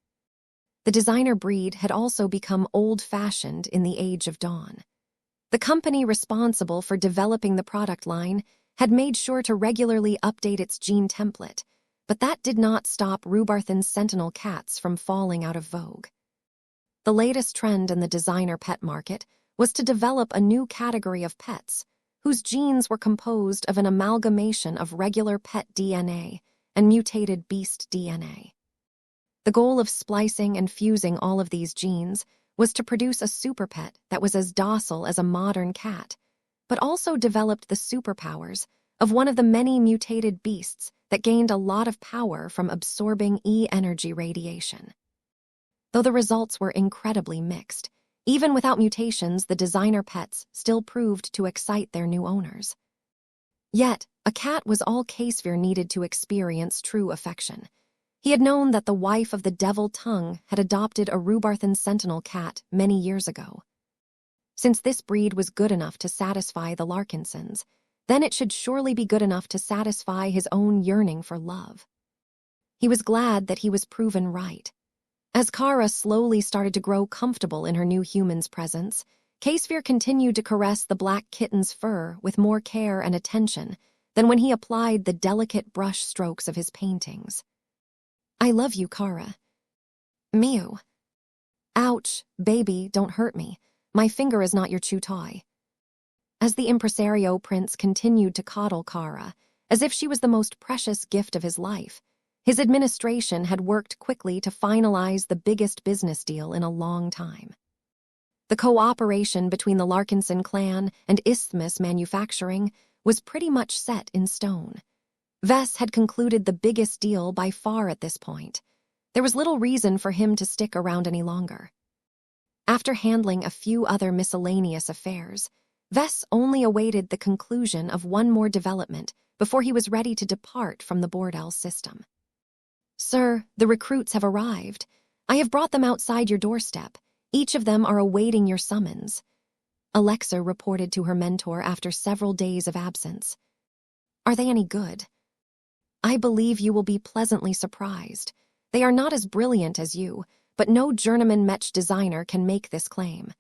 The designer breed had also become old-fashioned in the Age of Dawn. The company responsible for developing the product line had made sure to regularly update its gene template, but that did not stop Rhubarthan sentinel cats from falling out of vogue. The latest trend in the designer pet market was to develop a new category of pets, whose genes were composed of an amalgamation of regular pet DNA and mutated beast DNA. The goal of splicing and fusing all of these genes was to produce a super pet that was as docile as a modern cat, but also developed the superpowers of one of the many mutated beasts that gained a lot of power from absorbing E-energy radiation. Though the results were incredibly mixed, even without mutations, the designer pets still proved to excite their new owners. Yet, a cat was all Caesvir needed to experience true affection. He had known that the wife of the Devil Tongue had adopted a Rhubarthan sentinel cat many years ago. Since this breed was good enough to satisfy the Larkinsons, then it should surely be good enough to satisfy his own yearning for love. He was glad that he was proven right. As Kara slowly started to grow comfortable in her new human's presence, Caesvir continued to caress the black kitten's fur with more care and attention than when he applied the delicate brush strokes of his paintings. I love you, Kara. Mew. Ouch, baby, don't hurt me. My finger is not your chew toy. As the impresario prince continued to coddle Kara, as if she was the most precious gift of his life, his administration had worked quickly to finalize the biggest business deal in a long time. The cooperation between the Larkinson clan and Isthmus Manufacturing was pretty much set in stone. Vess had concluded the biggest deal by far at this point. There was little reason for him to stick around any longer. After handling a few other miscellaneous affairs, Vess only awaited the conclusion of one more development before he was ready to depart from the Bordel system. Sir, the recruits have arrived. I have brought them outside your doorstep. Each of them are awaiting your summons. Alexa reported to her mentor after several days of absence. Are they any good? I believe you will be pleasantly surprised. They are not as brilliant as you, but no journeyman Mech designer can make this claim.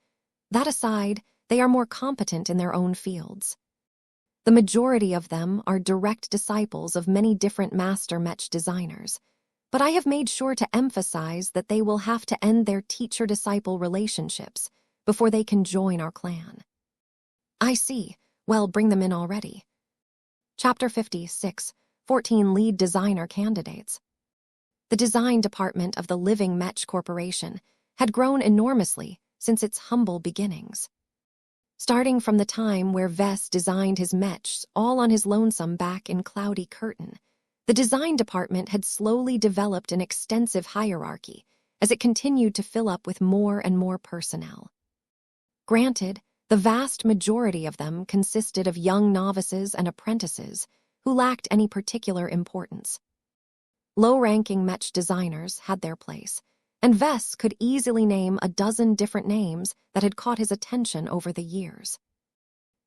That aside, they are more competent in their own fields. The majority of them are direct disciples of many different master Mech designers, but I have made sure to emphasize that they will have to end their teacher-disciple relationships before they can join our clan. I see. Well, bring them in already. Chapter 56. 14 lead designer candidates. The design department of the Living Mech Corporation had grown enormously since its humble beginnings. Starting from the time where Vess designed his mechs all on his lonesome back in Cloudy Curtain, the design department had slowly developed an extensive hierarchy as it continued to fill up with more and more personnel. Granted, the vast majority of them consisted of young novices and apprentices who lacked any particular importance. Low-ranking Mech designers had their place, and Vess could easily name a dozen different names that had caught his attention over the years.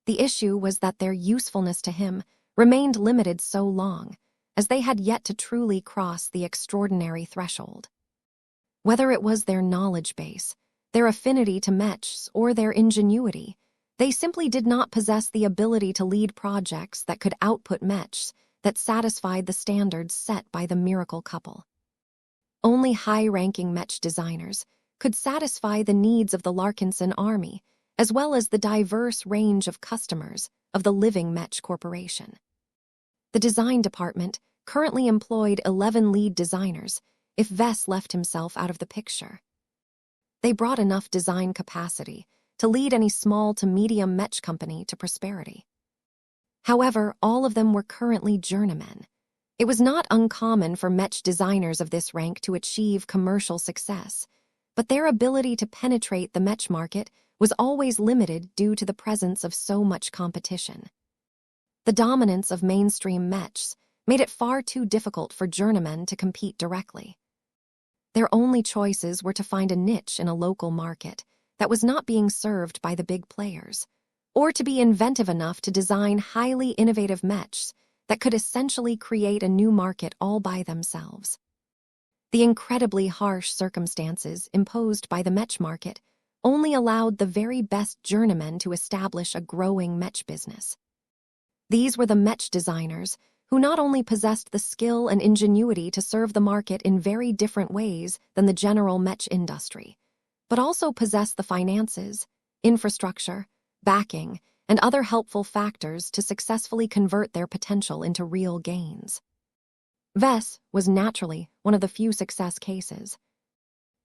The issue was that their usefulness to him remained limited so long, as they had yet to truly cross the extraordinary threshold. Whether it was their knowledge base, their affinity to mechs, or their ingenuity, they simply did not possess the ability to lead projects that could output mechs that satisfied the standards set by the miracle couple. Only high-ranking mech designers could satisfy the needs of the Larkinson army, as well as the diverse range of customers of the living Mech Corporation. The design department currently employed 11 lead designers if Vess left himself out of the picture. They brought enough design capacity to lead any small to medium Mech company to prosperity. However, all of them were currently journeymen. It was not uncommon for Mech designers of this rank to achieve commercial success, but their ability to penetrate the Mech market was always limited due to the presence of so much competition. The dominance of mainstream mechs made it far too difficult for journeymen to compete directly. Their only choices were to find a niche in a local market that was not being served by the big players, or to be inventive enough to design highly innovative mechs that could essentially create a new market all by themselves. The incredibly harsh circumstances imposed by the mech market only allowed the very best journeymen to establish a growing mech business. These were the mech designers who not only possessed the skill and ingenuity to serve the market in very different ways than the general mech industry, but also possessed the finances, infrastructure, backing, and other helpful factors to successfully convert their potential into real gains. Vess was naturally one of the few success cases.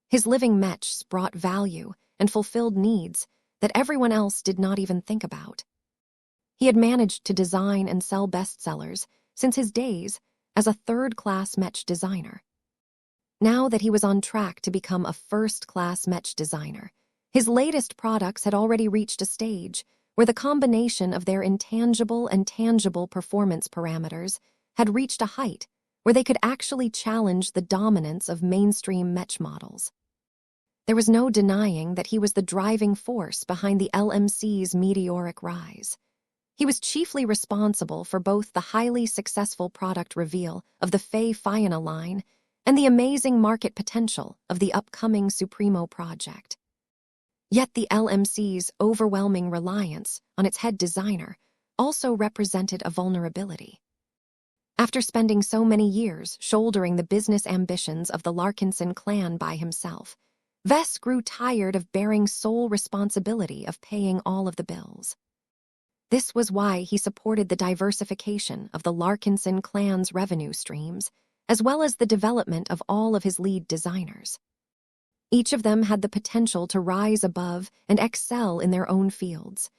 His living mechs brought value and fulfilled needs that everyone else did not even think about. He had managed to design and sell bestsellers since his days as a third-class mech designer. Now that he was on track to become a first-class mech designer, his latest products had already reached a stage where the combination of their intangible and tangible performance parameters had reached a height where they could actually challenge the dominance of mainstream mech models. There was no denying that he was the driving force behind the LMC's meteoric rise. He was chiefly responsible for both the highly successful product reveal of the Fey Fiona line and the amazing market potential of the upcoming Supremo project. Yet the LMC's overwhelming reliance on its head designer also represented a vulnerability. After spending so many years shouldering the business ambitions of the Larkinson clan by himself, Vess grew tired of bearing sole responsibility of paying all of the bills. This was why he supported the diversification of the Larkinson clan's revenue streams, as well as the development of all of his lead designers. Each of them had the potential to rise above and excel in their own fields.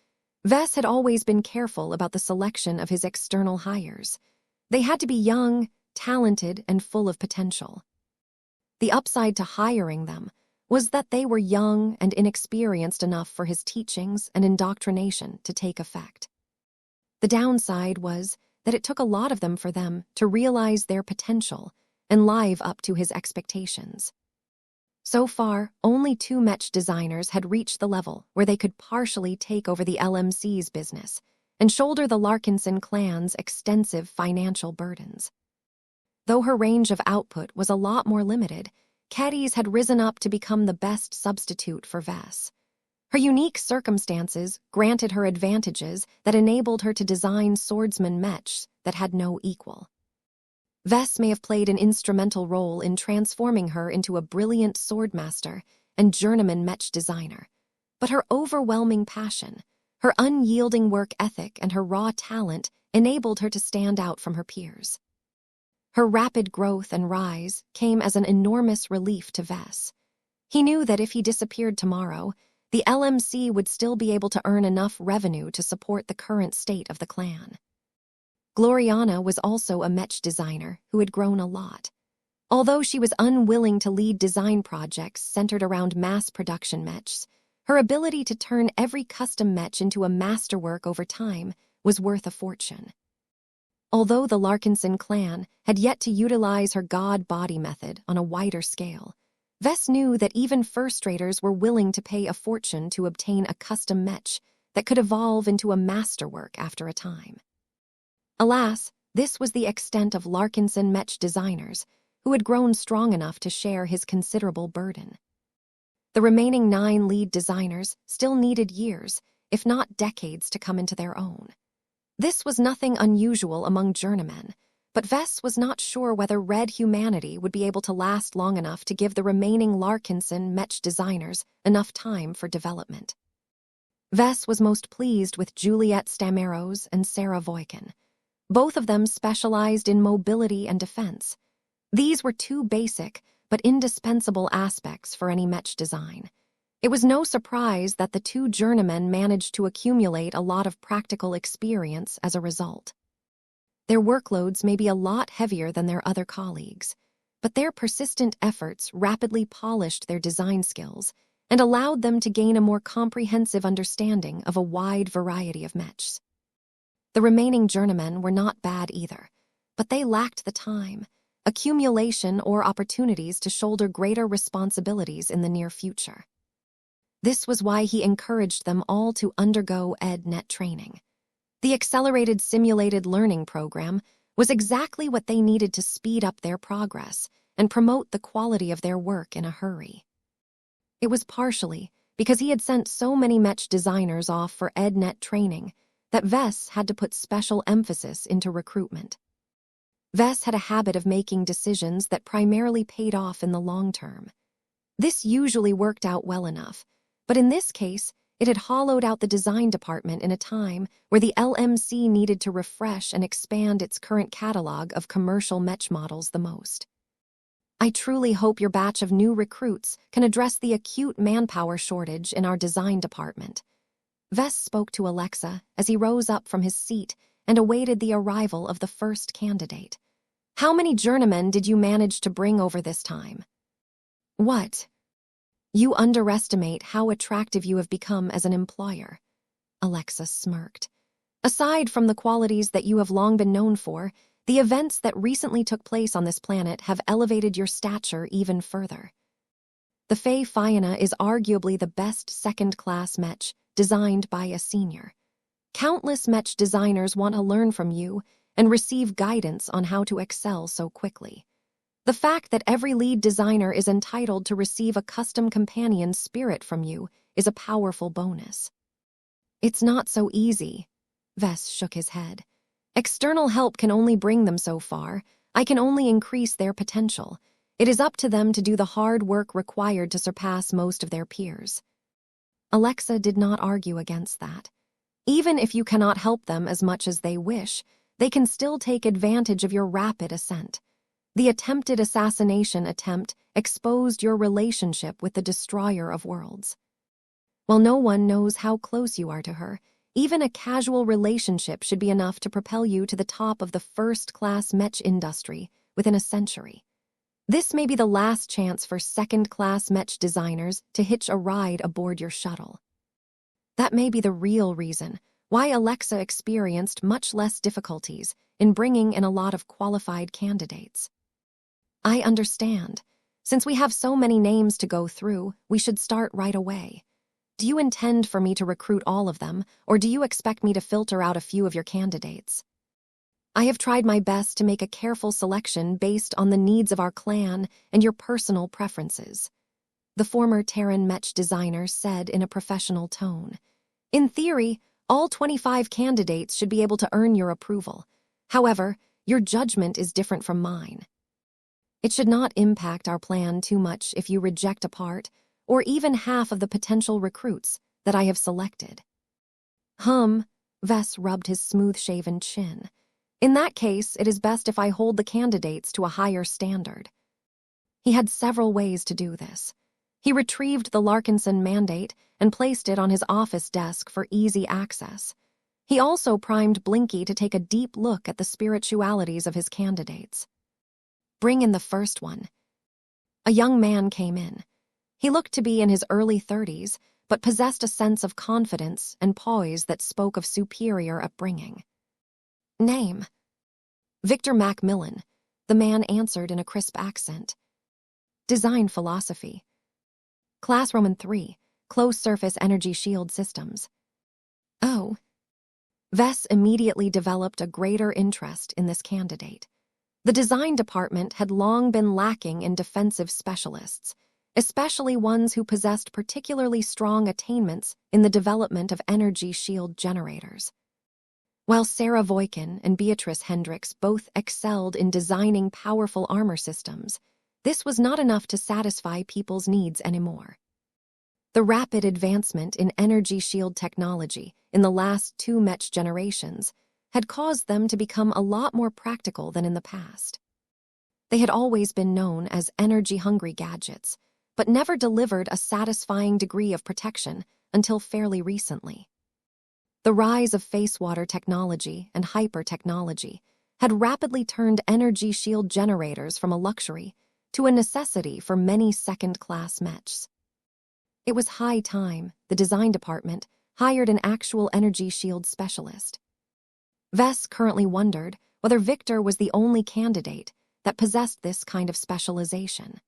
Vess had always been careful about the selection of his external hires. They had to be young, talented, and full of potential. The upside to hiring them was that they were young and inexperienced enough for his teachings and indoctrination to take effect. The downside was that it took a lot of them for them to realize their potential and live up to his expectations. So far, only 2 mech designers had reached the level where they could partially take over the LMC's business and shoulder the Larkinson clan's extensive financial burdens. Though her range of output was a lot more limited, Caddy's had risen up to become the best substitute for Vess. Her unique circumstances granted her advantages that enabled her to design swordsman mechs that had no equal. Vess may have played an instrumental role in transforming her into a brilliant swordmaster and journeyman mech designer, but her overwhelming passion, her unyielding work ethic, and her raw talent enabled her to stand out from her peers. Her rapid growth and rise came as an enormous relief to Vess. He knew that if he disappeared tomorrow, the LMC would still be able to earn enough revenue to support the current state of the clan. Gloriana was also a mech designer who had grown a lot. Although she was unwilling to lead design projects centered around mass production mechs, her ability to turn every custom mech into a masterwork over time was worth a fortune. Although the Larkinson clan had yet to utilize her god body method on a wider scale, Vess knew that even first-raters were willing to pay a fortune to obtain a custom mech that could evolve into a masterwork after a time. Alas, this was the extent of Larkinson Mech designers, who had grown strong enough to share his considerable burden. The remaining 9 lead designers still needed years, if not decades, to come into their own. This was nothing unusual among journeymen, but Vess was not sure whether Red Humanity would be able to last long enough to give the remaining Larkinson Mech designers enough time for development. Vess was most pleased with Juliet Stameros and Sarah Voikin. Both of them specialized in mobility and defense. These were 2 basic but indispensable aspects for any Mech design. It was no surprise that the 2 journeymen managed to accumulate a lot of practical experience as a result. Their workloads may be a lot heavier than their other colleagues, but their persistent efforts rapidly polished their design skills and allowed them to gain a more comprehensive understanding of a wide variety of mechs. The remaining journeymen were not bad either, but they lacked the time, accumulation, or opportunities to shoulder greater responsibilities in the near future. This was why he encouraged them all to undergo EdNet training. The accelerated simulated learning program was exactly what they needed to speed up their progress and promote the quality of their work in a hurry. It was partially because he had sent so many Mech designers off for EdNet training that Vess had to put special emphasis into recruitment. Vess had a habit of making decisions that primarily paid off in the long term. This usually worked out well enough, but in this case, it had hollowed out the design department in a time where the LMC needed to refresh and expand its current catalog of commercial Mech models the most. I truly hope your batch of new recruits can address the acute manpower shortage in our design department. Vess spoke to Alexa as he rose up from his seat and awaited the arrival of the first candidate. How many journeymen did you manage to bring over this time? What? You underestimate how attractive you have become as an employer. Alexa smirked. Aside from the qualities that you have long been known for, the events that recently took place on this planet have elevated your stature even further. The Fae Fiona is arguably the best second-class Mech designed by a senior. Countless Mech designers want to learn from you and receive guidance on how to excel so quickly. The fact that every lead designer is entitled to receive a custom companion spirit from you is a powerful bonus. It's not so easy. Vess shook his head. External help can only bring them so far. I can only increase their potential. It is up to them to do the hard work required to surpass most of their peers. Alexa did not argue against that. Even if you cannot help them as much as they wish, they can still take advantage of your rapid ascent. The attempted assassination attempt exposed your relationship with the Destroyer of Worlds. While no one knows how close you are to her, even a casual relationship should be enough to propel you to the top of the first-class Mech industry within a century. This may be the last chance for second-class Mech designers to hitch a ride aboard your shuttle. That may be the real reason why Alexa experienced much less difficulties in bringing in a lot of qualified candidates. I understand. Since we have so many names to go through, we should start right away. Do you intend for me to recruit all of them, or do you expect me to filter out a few of your candidates? I have tried my best to make a careful selection based on the needs of our clan and your personal preferences, the former Terran Mech designer said in a professional tone. In theory, all 25 candidates should be able to earn your approval. However, your judgment is different from mine. It should not impact our plan too much if you reject a part, or even half of the potential recruits that I have selected. Vess rubbed his smooth-shaven chin. In that case, it is best if I hold the candidates to a higher standard. He had several ways to do this. He retrieved the Larkinson mandate and placed it on his office desk for easy access. He also primed Blinky to take a deep look at the spiritualities of his candidates. Bring in the first one. A young man came in. He looked to be in his early 30s, but possessed a sense of confidence and poise that spoke of superior upbringing. Name? Victor Macmillan, the man answered in a crisp accent. Design philosophy. Class Roman 3, Close Surface Energy Shield Systems. Oh. Vess immediately developed a greater interest in this candidate. The design department had long been lacking in defensive specialists, especially ones who possessed particularly strong attainments in the development of energy shield generators. While Sarah Voikin and Beatrice Hendricks both excelled in designing powerful armor systems, this was not enough to satisfy people's needs anymore. The rapid advancement in energy shield technology in the last 2 Mech generations had caused them to become a lot more practical than in the past. They had always been known as energy-hungry gadgets, but never delivered a satisfying degree of protection until fairly recently. The rise of face water technology and hyper-technology had rapidly turned energy shield generators from a luxury to a necessity for many second-class mechs. It was high time the design department hired an actual energy shield specialist. Vess currently wondered whether Victor was the only candidate that possessed this kind of specialization.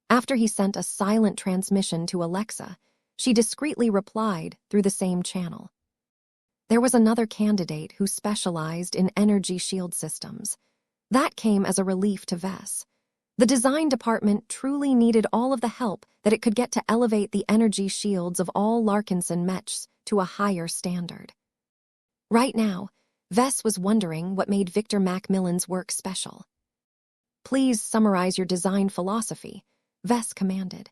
After he sent a silent transmission to Alexa, she discreetly replied through the same channel. There was another candidate who specialized in energy shield systems. That came as a relief to Vess. The design department truly needed all of the help that it could get to elevate the energy shields of all Larkinson mechs to a higher standard. Right now, Vess was wondering what made Victor Macmillan's work special. "Please summarize your design philosophy," Vess commanded.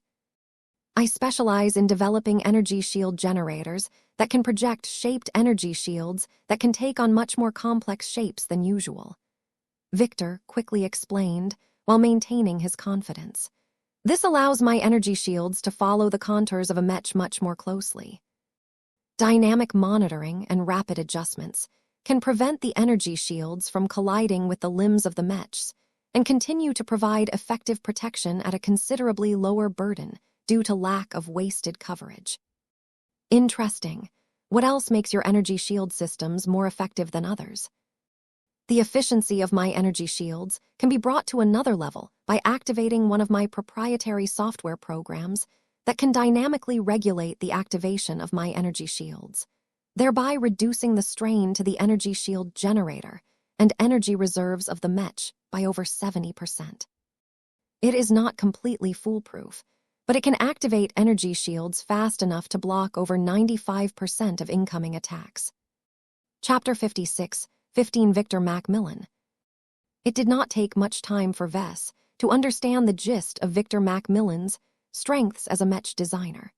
"I specialize in developing energy shield generators that can project shaped energy shields that can take on much more complex shapes than usual," Victor quickly explained while maintaining his confidence. "This allows my energy shields to follow the contours of a mech much more closely. Dynamic monitoring and rapid adjustments can prevent the energy shields from colliding with the limbs of the mechs and continue to provide effective protection at a considerably lower burden due to lack of wasted coverage." "Interesting. What else makes your energy shield systems more effective than others?" "The efficiency of my energy shields can be brought to another level by activating one of my proprietary software programs that can dynamically regulate the activation of my energy shields, thereby reducing the strain to the energy shield generator and energy reserves of the mech by over 70%. It is not completely foolproof, but it can activate energy shields fast enough to block over 95% of incoming attacks." Chapter 56, 15 Victor Macmillan. It did not take much time for Vess to understand the gist of Victor Macmillan's strengths as a mech designer.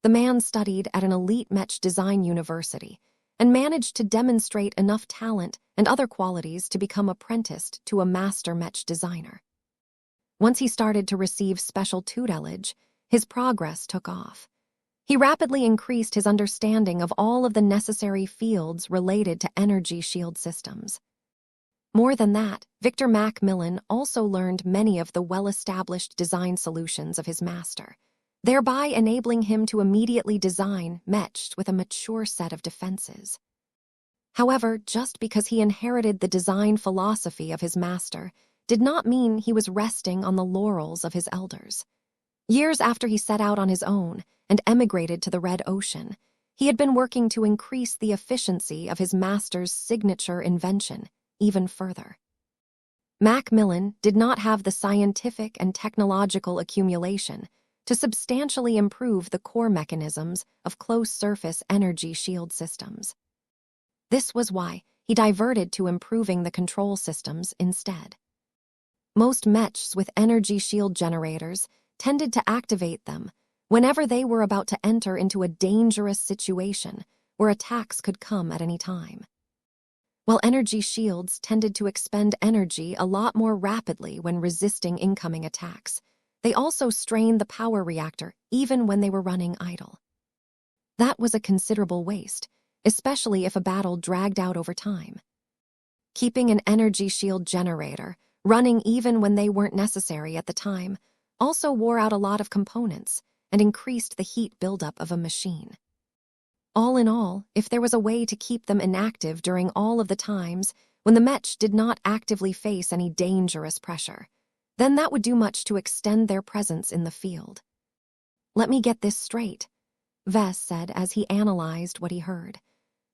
The man studied at an elite mech design university and managed to demonstrate enough talent and other qualities to become apprenticed to a master mech designer. Once he started to receive special tutelage, his progress took off. He rapidly increased his understanding of all of the necessary fields related to energy shield systems. More than that, Victor Macmillan also learned many of the well-established design solutions of his master, thereby enabling him to immediately design mechs with a mature set of defenses. However, just because he inherited the design philosophy of his master did not mean he was resting on the laurels of his elders. Years after he set out on his own and emigrated to the Red Ocean, he had been working to increase the efficiency of his master's signature invention even further. Macmillan did not have the scientific and technological accumulation to substantially improve the core mechanisms of close-surface energy shield systems. This was why he diverted to improving the control systems instead. Most mechs with energy shield generators tended to activate them whenever they were about to enter into a dangerous situation where attacks could come at any time. While energy shields tended to expend energy a lot more rapidly when resisting incoming attacks, they also strained the power reactor even when they were running idle. That was a considerable waste, especially if a battle dragged out over time. Keeping an energy shield generator running even when they weren't necessary at the time also wore out a lot of components and increased the heat buildup of a machine. All in all, if there was a way to keep them inactive during all of the times when the mech did not actively face any dangerous pressure, then that would do much to extend their presence in the field. Let me get this straight. Vess said as he analyzed what he heard.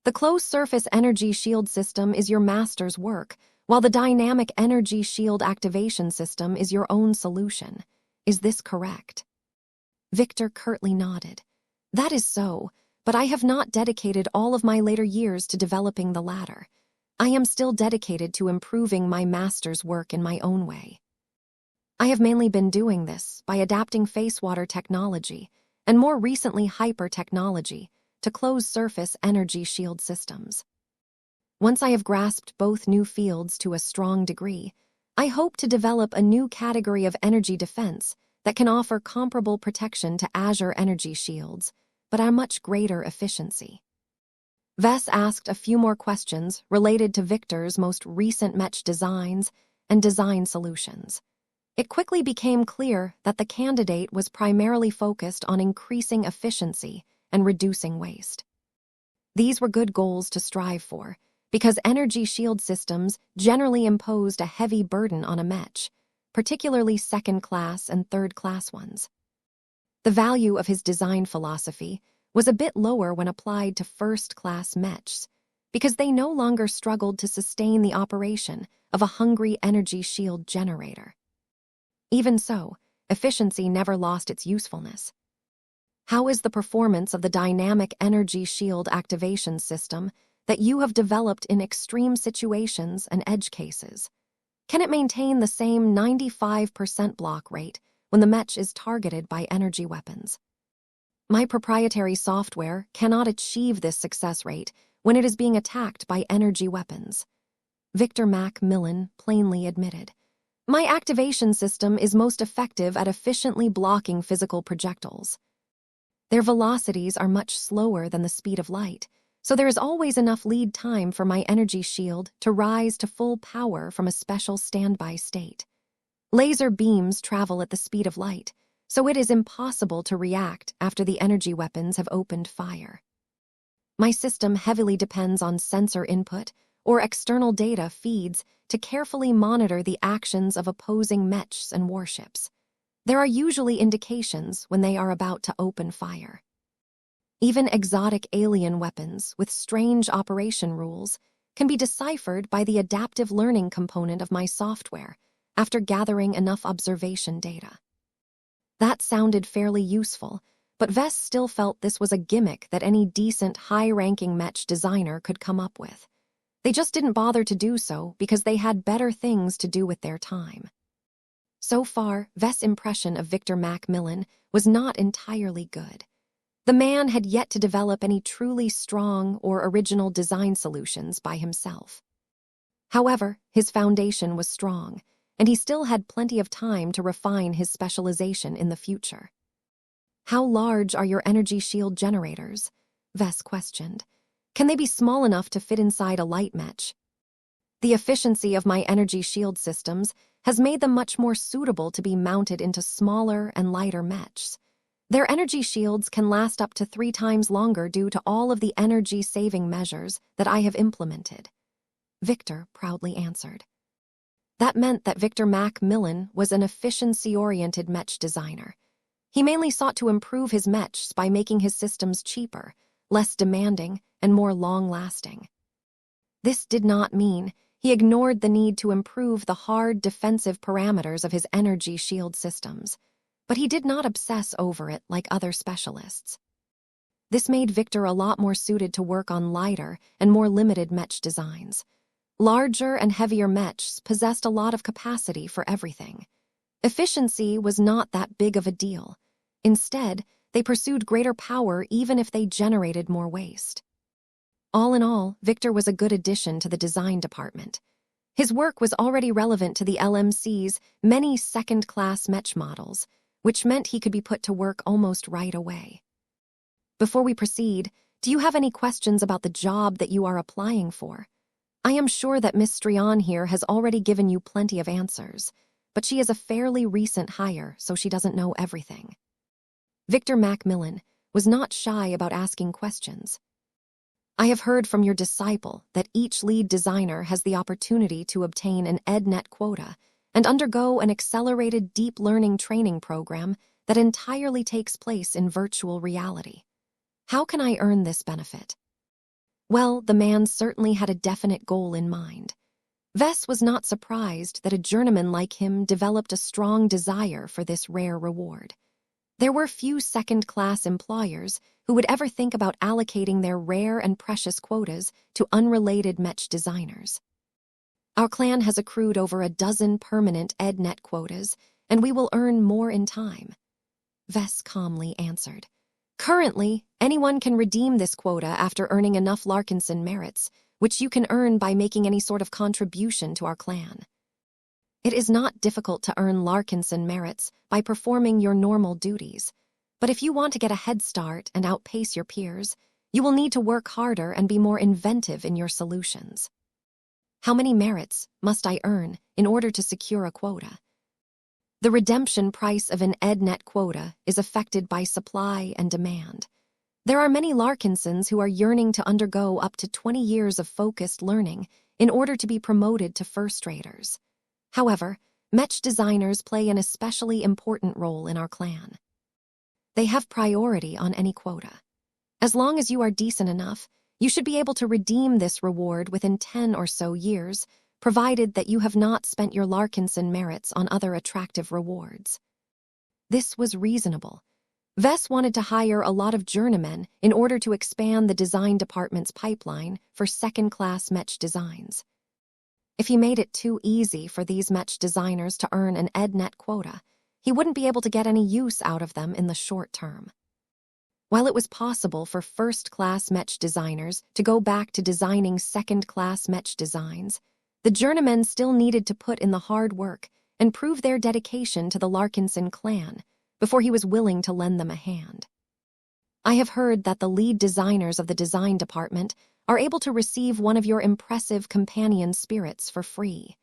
The closed-surface energy shield system is your master's work, while the dynamic energy shield activation system is your own solution. Is this correct? Victor curtly nodded. That is so, but I have not dedicated all of my later years to developing the latter. I am still dedicated to improving my master's work in my own way. I have mainly been doing this by adapting face water technology, and more recently hyper-technology, to closed-surface energy shield systems. Once I have grasped both new fields to a strong degree, I hope to develop a new category of energy defense that can offer comparable protection to Azure energy shields, but at a much greater efficiency. Vess asked a few more questions related to Victor's most recent Mech designs and design solutions. It quickly became clear that the candidate was primarily focused on increasing efficiency and reducing waste. These were good goals to strive for, because energy shield systems generally imposed a heavy burden on a Mech, particularly second-class and third-class ones. The value of his design philosophy was a bit lower when applied to first-class Mechs, because they no longer struggled to sustain the operation of a hungry energy shield generator. Even so, efficiency never lost its usefulness. How is the performance of the dynamic energy shield activation system that you have developed in extreme situations and edge cases? Can it maintain the same 95% block rate when the Mech is targeted by energy weapons? My proprietary software cannot achieve this success rate when it is being attacked by energy weapons, Victor Macmillan plainly admitted. My activation system is most effective at efficiently blocking physical projectiles. Their velocities are much slower than the speed of light, so there is always enough lead time for my energy shield to rise to full power from a special standby state. Laser beams travel at the speed of light, so it is impossible to react after the energy weapons have opened fire. My system heavily depends on sensor input or external data feeds to carefully monitor the actions of opposing Mechs and warships. There are usually indications when they are about to open fire. Even exotic alien weapons with strange operation rules can be deciphered by the adaptive learning component of my software after gathering enough observation data. That sounded fairly useful, but Vess still felt this was a gimmick that any decent, high-ranking Mech designer could come up with. They just didn't bother to do so because they had better things to do with their time. So far, Vess' impression of Victor Macmillan was not entirely good. The man had yet to develop any truly strong or original design solutions by himself. However, his foundation was strong, and he still had plenty of time to refine his specialization in the future. How large are your energy shield generators? Vess questioned. Can they be small enough to fit inside a light Mech? The efficiency of my energy shield systems has made them much more suitable to be mounted into smaller and lighter Mechs. Their energy shields can last up to 3 times longer due to all of the energy-saving measures that I have implemented, Victor proudly answered. That meant that Victor Macmillan was an efficiency-oriented Mech designer. He mainly sought to improve his Mechs by making his systems cheaper, less demanding, and more long-lasting. This did not mean he ignored the need to improve the hard defensive parameters of his energy shield systems, but he did not obsess over it like other specialists. This made Victor a lot more suited to work on lighter and more limited Mech designs. Larger and heavier Mechs possessed a lot of capacity for everything. Efficiency was not that big of a deal. Instead, they pursued greater power even if they generated more waste. All in all, Victor was a good addition to the design department. His work was already relevant to the LMC's many second-class Mech models, which meant he could be put to work almost right away. Before we proceed, do you have any questions about the job that you are applying for? I am sure that Miss Strian here has already given you plenty of answers, but she is a fairly recent hire, so she doesn't know everything. Victor Macmillan was not shy about asking questions. I have heard from your disciple that each lead designer has the opportunity to obtain an EdNet quota and undergo an accelerated deep learning training program that entirely takes place in virtual reality. How can I earn this benefit? Well, the man certainly had a definite goal in mind. Vess was not surprised that a journeyman like him developed a strong desire for this rare reward. There were few second-class employers who would ever think about allocating their rare and precious quotas to unrelated Mech designers. Our clan has accrued over a dozen permanent EdNet quotas, and we will earn more in time, Vess calmly answered. Currently, anyone can redeem this quota after earning enough Larkinson merits, which you can earn by making any sort of contribution to our clan. It is not difficult to earn Larkinson merits by performing your normal duties, but if you want to get a head start and outpace your peers, you will need to work harder and be more inventive in your solutions. How many merits must I earn in order to secure a quota? The redemption price of an EdNet quota is affected by supply and demand. There are many Larkinsons who are yearning to undergo up to 20 years of focused learning in order to be promoted to first raters. However, Mech designers play an especially important role in our clan. They have priority on any quota. As long as you are decent enough, you should be able to redeem this reward within 10 or so years, provided that you have not spent your Larkinson merits on other attractive rewards. This was reasonable. Vess wanted to hire a lot of journeymen in order to expand the design department's pipeline for second-class Mech designs. If he made it too easy for these Mech designers to earn an EdNet quota, he wouldn't be able to get any use out of them in the short term. While it was possible for first-class Mech designers to go back to designing second-class Mech designs, the journeymen still needed to put in the hard work and prove their dedication to the Larkinson clan before he was willing to lend them a hand. I have heard that the lead designers of the design department are able to receive one of your impressive companion spirits for free.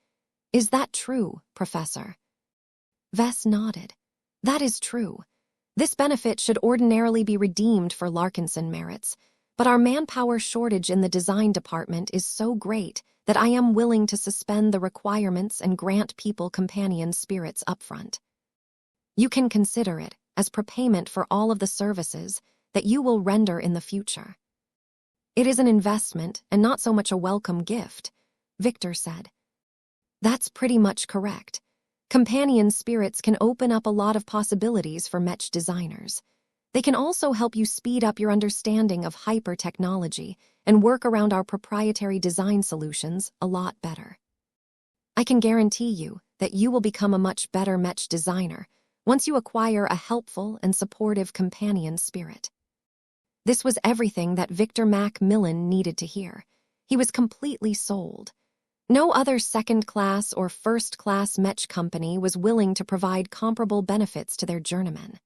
Is that true, Professor? Vess nodded. That is true. This benefit should ordinarily be redeemed for Larkinson merits, but our manpower shortage in the design department is so great that I am willing to suspend the requirements and grant people companion spirits upfront. You can consider it as prepayment for all of the services that you will render in the future. It is an investment and not so much a welcome gift, Victor said. That's pretty much correct. Companion spirits can open up a lot of possibilities for Mech designers. They can also help you speed up your understanding of hyper-technology and work around our proprietary design solutions a lot better. I can guarantee you that you will become a much better Mech designer once you acquire a helpful and supportive companion spirit. This was everything that Victor Macmillan needed to hear. He was completely sold. No other second-class or first-class Mech company was willing to provide comparable benefits to their journeymen.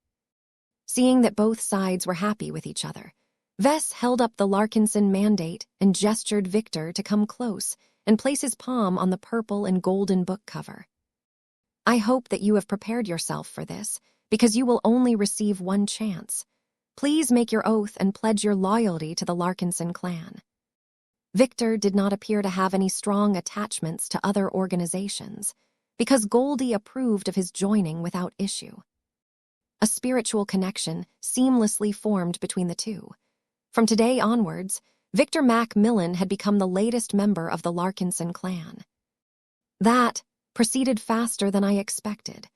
Seeing that both sides were happy with each other, Vess held up the Larkinson mandate and gestured Victor to come close and place his palm on the purple and golden book cover. I hope that you have prepared yourself for this, because you will only receive one chance. Please make your oath and pledge your loyalty to the Larkinson clan. Victor did not appear to have any strong attachments to other organizations, because Goldie approved of his joining without issue. A spiritual connection seamlessly formed between the two. From today onwards, Victor Macmillan had become the latest member of the Larkinson clan. That proceeded faster than I expected,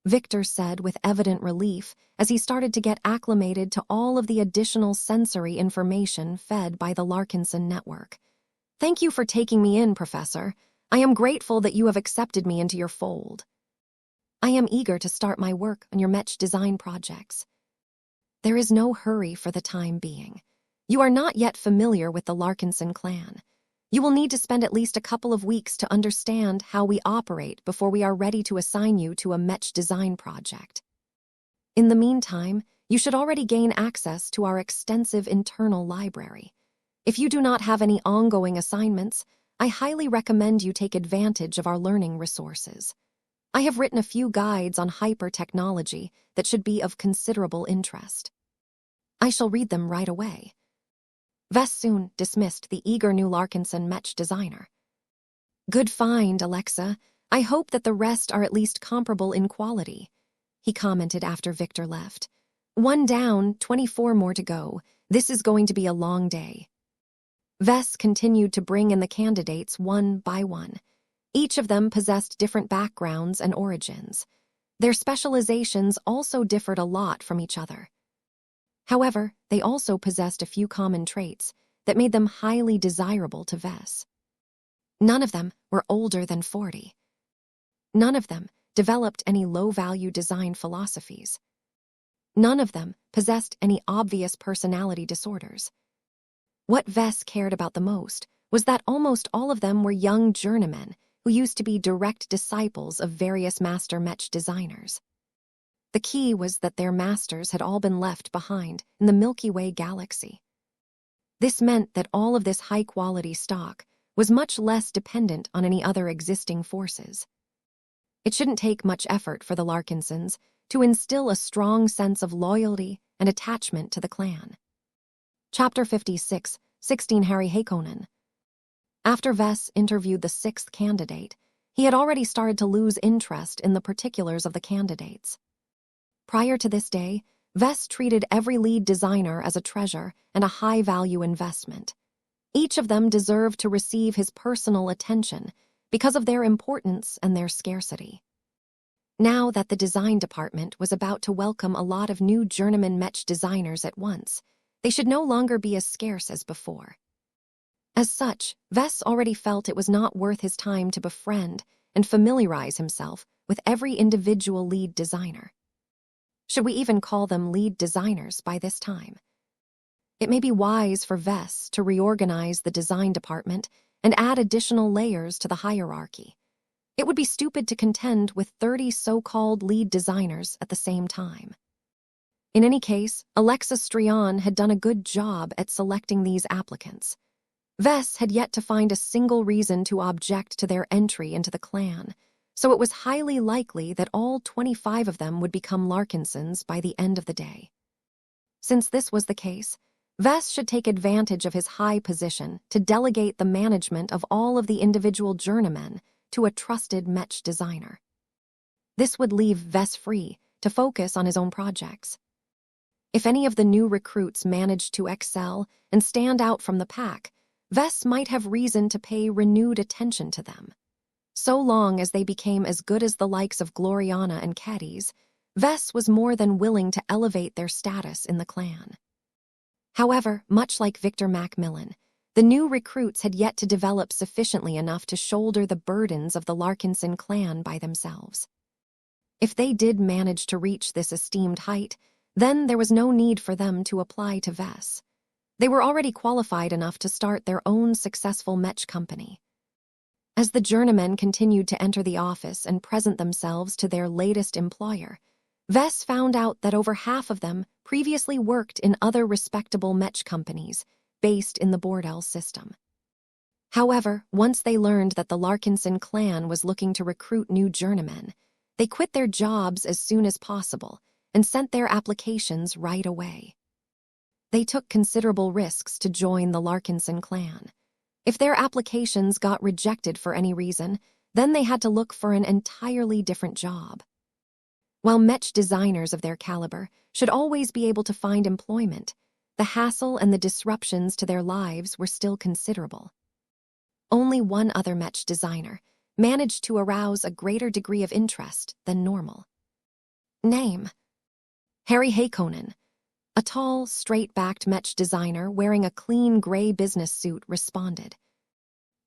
Victor said with evident relief as he started to get acclimated to all of the additional sensory information fed by the Larkinson network. Thank you for taking me in, Professor. I am grateful that you have accepted me into your fold. I am eager to start my work on your Mech design projects. There is no hurry for the time being. You are not yet familiar with the Larkinson clan. You will need to spend at least a couple of weeks to understand how we operate before we are ready to assign you to a Mech design project. In the meantime, you should already gain access to our extensive internal library. If you do not have any ongoing assignments, I highly recommend you take advantage of our learning resources. I have written a few guides on hyper-technology that should be of considerable interest. I shall read them right away. Vess soon dismissed the eager new Larkinson Mech designer. Good find, Alexa. I hope that the rest are at least comparable in quality, he commented after Victor left. 1 down, 24 more to go. This is going to be a long day. Vess continued to bring in the candidates one by one. Each of them possessed different backgrounds and origins. Their specializations also differed a lot from each other. However, they also possessed a few common traits that made them highly desirable to Vess. None of them were older than 40. None of them developed any low-value design philosophies. None of them possessed any obvious personality disorders. What Vess cared about the most was that almost all of them were young journeymen who used to be direct disciples of various master Mech designers. The key was that their masters had all been left behind in the Milky Way galaxy. This meant that all of this high-quality stock was much less dependent on any other existing forces. It shouldn't take much effort for the Larkinsons to instill a strong sense of loyalty and attachment to the clan. Chapter 56, 16 Harry Hakonen. After Vess interviewed the 6th candidate, he had already started to lose interest in the particulars of the candidates. Prior to this day, Vess treated every lead designer as a treasure and a high-value investment. Each of them deserved to receive his personal attention because of their importance and their scarcity. Now that the design department was about to welcome a lot of new journeyman Mech designers at once, they should no longer be as scarce as before. As such, Vess already felt it was not worth his time to befriend and familiarize himself with every individual lead designer. Should we even call them lead designers by this time? It may be wise for Vess to reorganize the design department and add additional layers to the hierarchy. It would be stupid to contend with 30 so-called lead designers at the same time. In any case, Alexis Strion had done a good job at selecting these applicants. Vess had yet to find a single reason to object to their entry into the clan, so it was highly likely that all 25 of them would become Larkinsons by the end of the day. Since this was the case, Vess should take advantage of his high position to delegate the management of all of the individual journeymen to a trusted Mech designer. This would leave Vess free to focus on his own projects. If any of the new recruits managed to excel and stand out from the pack, Vess might have reason to pay renewed attention to them. So long as they became as good as the likes of Gloriana and Cadiz, Vess was more than willing to elevate their status in the clan. However, much like Victor Macmillan, the new recruits had yet to develop sufficiently enough to shoulder the burdens of the Larkinson clan by themselves. If they did manage to reach this esteemed height, then there was no need for them to apply to Vess. They were already qualified enough to start their own successful Mech company. As the journeymen continued to enter the office and present themselves to their latest employer, Vess found out that over half of them previously worked in other respectable Mech companies based in the Bordel system. However, once they learned that the Larkinson clan was looking to recruit new journeymen, they quit their jobs as soon as possible and sent their applications right away. They took considerable risks to join the Larkinson clan. If their applications got rejected for any reason, then they had to look for an entirely different job. While Mech designers of their caliber should always be able to find employment, the hassle and the disruptions to their lives were still considerable. Only one other Mech designer managed to arouse a greater degree of interest than normal. Name: Harry Hakonen. A tall, straight-backed Mech designer wearing a clean gray business suit responded.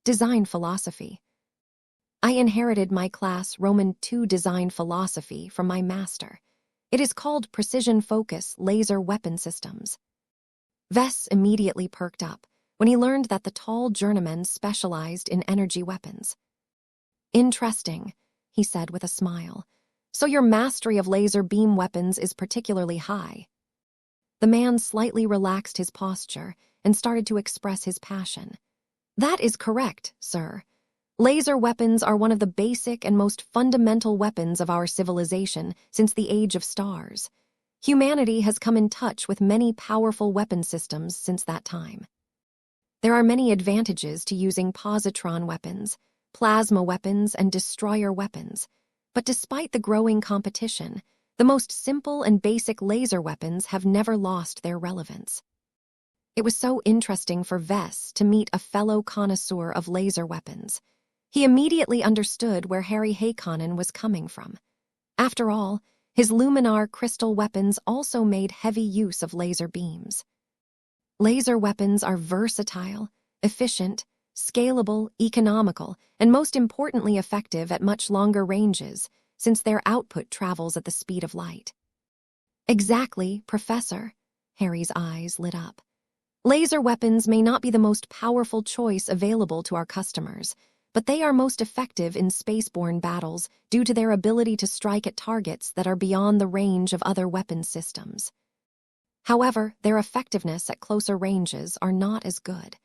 Design philosophy. I inherited my class Roman II design philosophy from my master. It is called Precision Focus Laser Weapon Systems. Vess immediately perked up when he learned that the tall journeyman specialized in energy weapons. Interesting, he said with a smile. So your mastery of laser beam weapons is particularly high. The man slightly relaxed his posture and started to express his passion. That is correct, sir. Laser weapons are one of the basic and most fundamental weapons of our civilization since the Age of Stars. Humanity has come in touch with many powerful weapon systems since that time. There are many advantages to using positron weapons, plasma weapons, and destroyer weapons, but despite the growing competition, the most simple and basic laser weapons have never lost their relevance. It was so interesting for Vess to meet a fellow connoisseur of laser weapons. He immediately understood where Harry Hakonnen was coming from. After all, his Luminar crystal weapons also made heavy use of laser beams. Laser weapons are versatile, efficient, scalable, economical, and most importantly effective at much longer ranges, since their output travels at the speed of light. Exactly, Professor. Harry's eyes lit up. Laser weapons may not be the most powerful choice available to our customers, but they are most effective in spaceborne battles due to their ability to strike at targets that are beyond the range of other weapon systems. However, their effectiveness at closer ranges are not as good.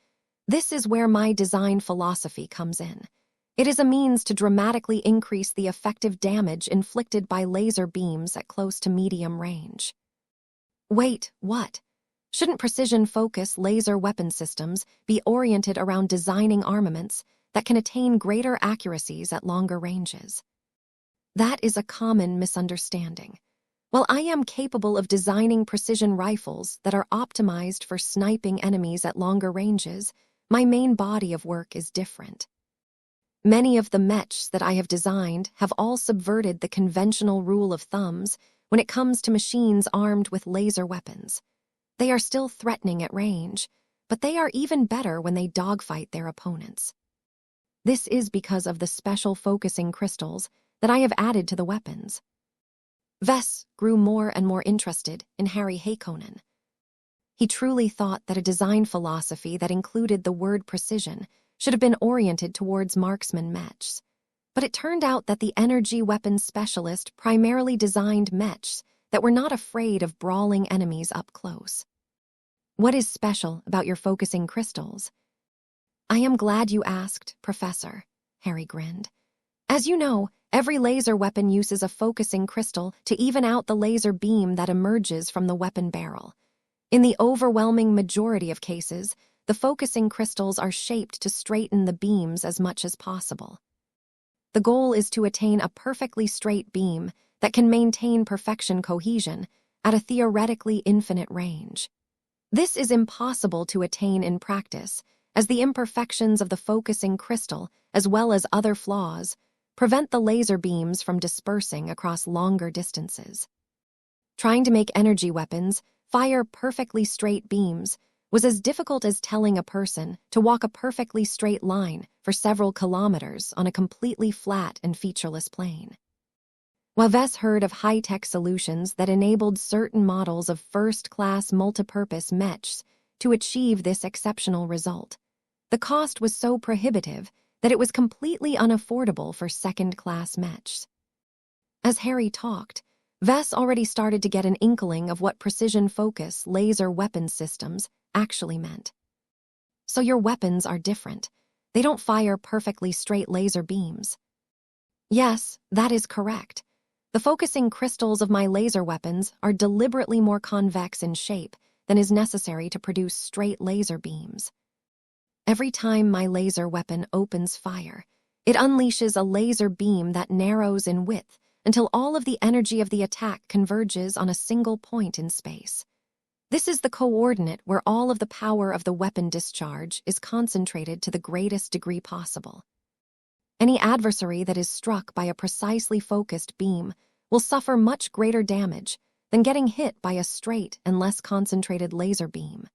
This is where my design philosophy comes in. It is a means to dramatically increase the effective damage inflicted by laser beams at close to medium range. Wait, what? Shouldn't precision-focus laser weapon systems be oriented around designing armaments that can attain greater accuracies at longer ranges? That is a common misunderstanding. While I am capable of designing precision rifles that are optimized for sniping enemies at longer ranges, my main body of work is different. Many of the mechs that I have designed have all subverted the conventional rule of thumbs when it comes to machines armed with laser weapons. They are still threatening at range, but they are even better when they dogfight their opponents. This is because of the special focusing crystals that I have added to the weapons. Vess grew more and more interested in Harry Hakonnen. He truly thought that a design philosophy that included the word precision should have been oriented towards marksman mechs. But it turned out that the energy weapons specialist primarily designed mechs that were not afraid of brawling enemies up close. What is special about your focusing crystals? I am glad you asked, Professor, Harry grinned. As you know, every laser weapon uses a focusing crystal to even out the laser beam that emerges from the weapon barrel. In the overwhelming majority of cases, the focusing crystals are shaped to straighten the beams as much as possible. The goal is to attain a perfectly straight beam that can maintain perfection cohesion at a theoretically infinite range. This is impossible to attain in practice, as the imperfections of the focusing crystal, as well as other flaws, prevent the laser beams from dispersing across longer distances. Trying to make energy weapons fire perfectly straight beams was as difficult as telling a person to walk a perfectly straight line for several kilometers on a completely flat and featureless plane. While Vess heard of high-tech solutions that enabled certain models of first-class multipurpose mechs to achieve this exceptional result, the cost was so prohibitive that it was completely unaffordable for second-class mechs. As Harry talked, Vess already started to get an inkling of what precision-focus laser weapon systems actually meant. So your weapons are different. They don't fire perfectly straight laser beams. Yes, that is correct. The focusing crystals of my laser weapons are deliberately more convex in shape than is necessary to produce straight laser beams. Every time my laser weapon opens fire, it unleashes a laser beam that narrows in width until all of the energy of the attack converges on a single point in space. This is the coordinate where all of the power of the weapon discharge is concentrated to the greatest degree possible. Any adversary that is struck by a precisely focused beam will suffer much greater damage than getting hit by a straight and less concentrated laser beam.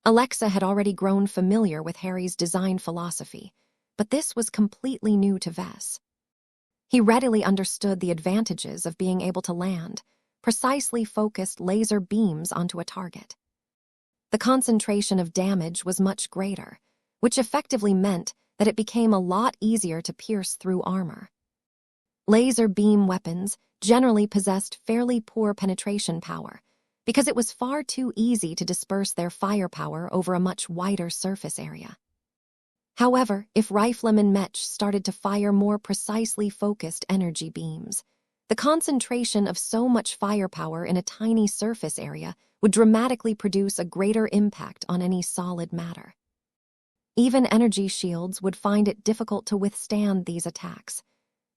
Alexa had already grown familiar with Harry's design philosophy, but this was completely new to Vess. He readily understood the advantages of being able to land precisely focused laser beams onto a target. The concentration of damage was much greater, which effectively meant that it became a lot easier to pierce through armor. Laser beam weapons generally possessed fairly poor penetration power because it was far too easy to disperse their firepower over a much wider surface area. However, if rifleman mech started to fire more precisely focused energy beams, the concentration of so much firepower in a tiny surface area would dramatically produce a greater impact on any solid matter. Even energy shields would find it difficult to withstand these attacks.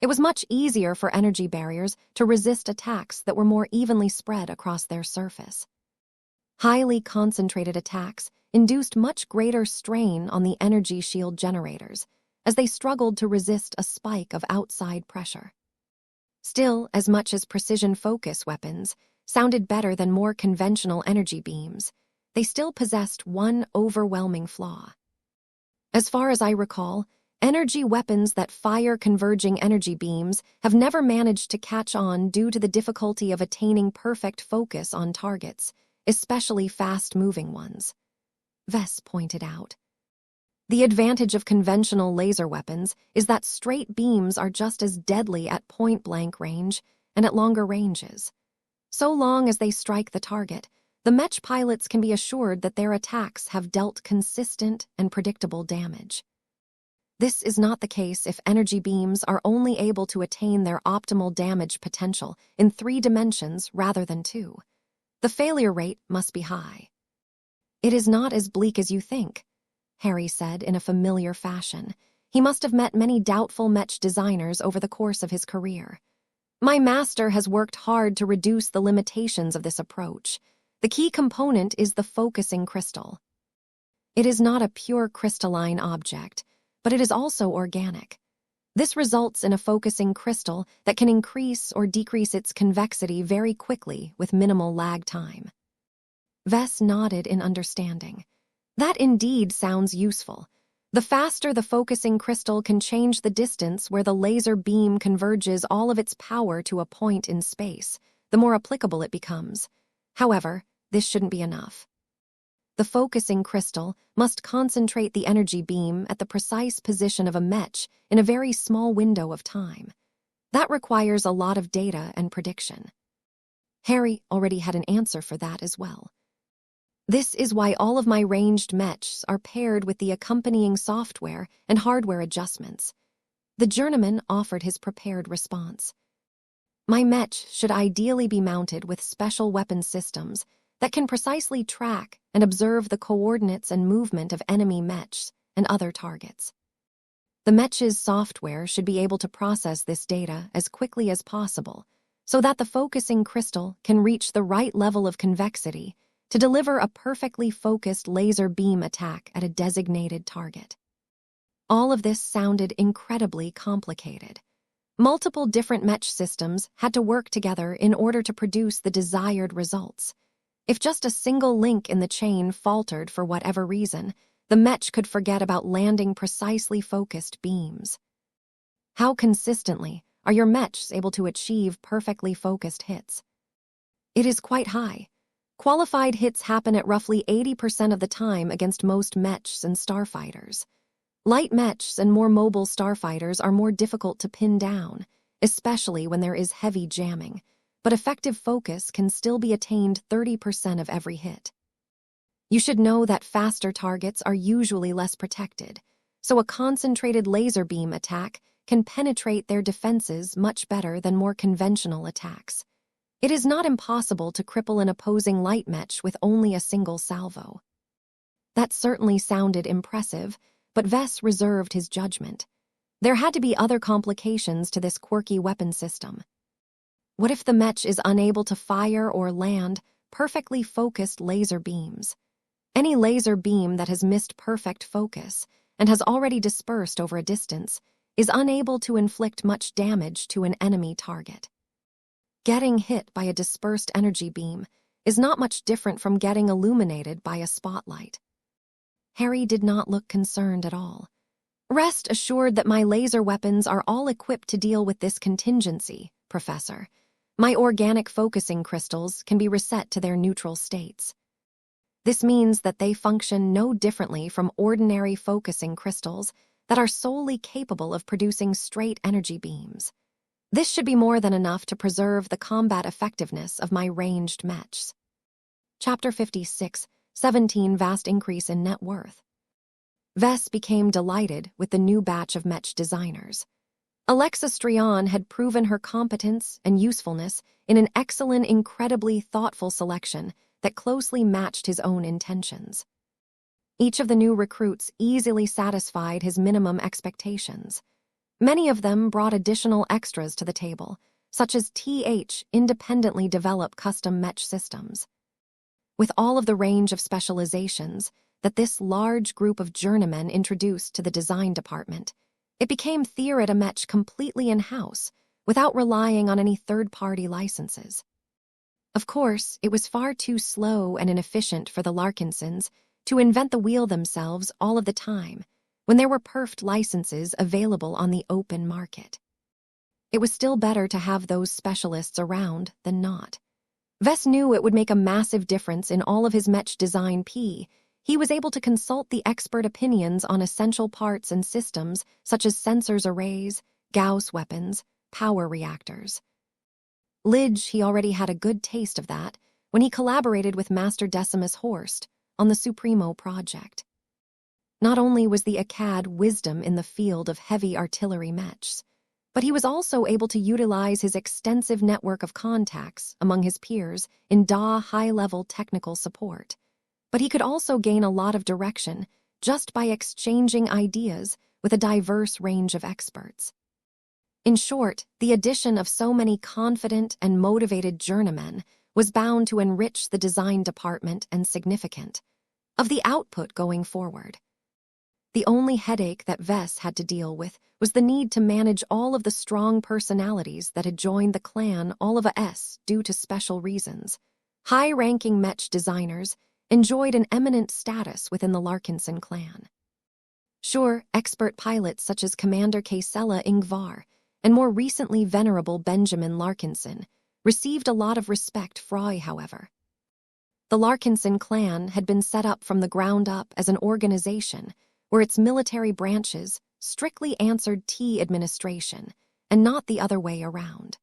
It was much easier for energy barriers to resist attacks that were more evenly spread across their surface. Highly concentrated attacks induced much greater strain on the energy shield generators as they struggled to resist a spike of outside pressure. Still, as much as precision focus weapons sounded better than more conventional energy beams, they still possessed one overwhelming flaw. As far as I recall, energy weapons that fire converging energy beams have never managed to catch on due to the difficulty of attaining perfect focus on targets, especially fast-moving ones. Vess pointed out. The advantage of conventional laser weapons is that straight beams are just as deadly at point-blank range and at longer ranges. So long as they strike the target, the Mech pilots can be assured that their attacks have dealt consistent and predictable damage. This is not the case if energy beams are only able to attain their optimal damage potential in 3 dimensions rather than 2. The failure rate must be high. It is not as bleak as you think, Harry said in a familiar fashion. He must have met many doubtful Mech designers over the course of his career. My master has worked hard to reduce the limitations of this approach. The key component is the focusing crystal. It is not a pure crystalline object, but it is also organic. This results in a focusing crystal that can increase or decrease its convexity very quickly with minimal lag time. Vess nodded in understanding. That indeed sounds useful. The faster the focusing crystal can change the distance where the laser beam converges all of its power to a point in space, the more applicable it becomes. However, this shouldn't be enough. The focusing crystal must concentrate the energy beam at the precise position of a Mech in a very small window of time. That requires a lot of data and prediction. Harry already had an answer for that as well. This is why all of my ranged Mechs are paired with the accompanying software and hardware adjustments. The journeyman offered his prepared response. My Mech should ideally be mounted with special weapon systems that can precisely track and observe the coordinates and movement of enemy Mechs and other targets. The Mech's software should be able to process this data as quickly as possible so that the focusing crystal can reach the right level of convexity to deliver a perfectly focused laser beam attack at a designated target. All of this sounded incredibly complicated. Multiple different Mech systems had to work together in order to produce the desired results. If just a single link in the chain faltered for whatever reason, the Mech could forget about landing precisely focused beams. How consistently are your Mechs able to achieve perfectly focused hits? It is quite high. Qualified hits happen at roughly 80% of the time against most Mechs and starfighters. Light Mechs and more mobile starfighters are more difficult to pin down, especially when there is heavy jamming, but effective focus can still be attained 30% of every hit. You should know that faster targets are usually less protected, so a concentrated laser beam attack can penetrate their defenses much better than more conventional attacks. It is not impossible to cripple an opposing light Mech with only a single salvo. That certainly sounded impressive, but Vess reserved his judgment. There had to be other complications to this quirky weapon system. What if the Mech is unable to fire or land perfectly focused laser beams? Any laser beam that has missed perfect focus and has already dispersed over a distance is unable to inflict much damage to an enemy target. Getting hit by a dispersed energy beam is not much different from getting illuminated by a spotlight. Harry did not look concerned at all. Rest assured that my laser weapons are all equipped to deal with this contingency, Professor. My organic focusing crystals can be reset to their neutral states. This means that they function no differently from ordinary focusing crystals that are solely capable of producing straight energy beams. This should be more than enough to preserve the combat effectiveness of my ranged Mechs. Chapter 56, 17 Vast Increase in Net Worth. Vess became delighted with the new batch of Mech designers. Alexa Strion had proven her competence and usefulness in an excellent, incredibly thoughtful selection that closely matched his own intentions. Each of the new recruits easily satisfied his minimum expectations. Many of them brought additional extras to the table, such as independently developed custom Mech systems. with all of the range of specializations that this large group of journeymen introduced to the design department. It became Theoreta Mech completely in-house, without relying on any third-party licenses. Of course, it was far too slow and inefficient for the Larkinsons to invent the wheel themselves all of the time, when there were perfect licenses available on the open market. It was still better to have those specialists around than not. Vess knew it would make a massive difference in all of his Mech design. He was able to consult the expert opinions on essential parts and systems such as sensors arrays, Gauss weapons, power reactors. Lidge, he already had a good taste of that when he collaborated with Master Decimus Horst on the Supremo project. Not only was the Akkad wisdom in the field of heavy artillery mechs, but he was also able to utilize his extensive network of contacts among his peers in high-level technical support. But he could also gain a lot of direction just by exchanging ideas with a diverse range of experts. In short, the addition of so many confident and motivated journeymen was bound to enrich the design department and significant of the output going forward. The only headache that Vess had to deal with was the need to manage all of the strong personalities that had joined the clan all of us due to special reasons. High-ranking Mech designers enjoyed an eminent status within the Larkinson clan. Sure, expert pilots such as Commander Kaesela Ingvar and more recently venerable Benjamin Larkinson received a lot of respect. However, the Larkinson clan had been set up from the ground up as an organization where its military branches strictly answered T administration and not the other way around.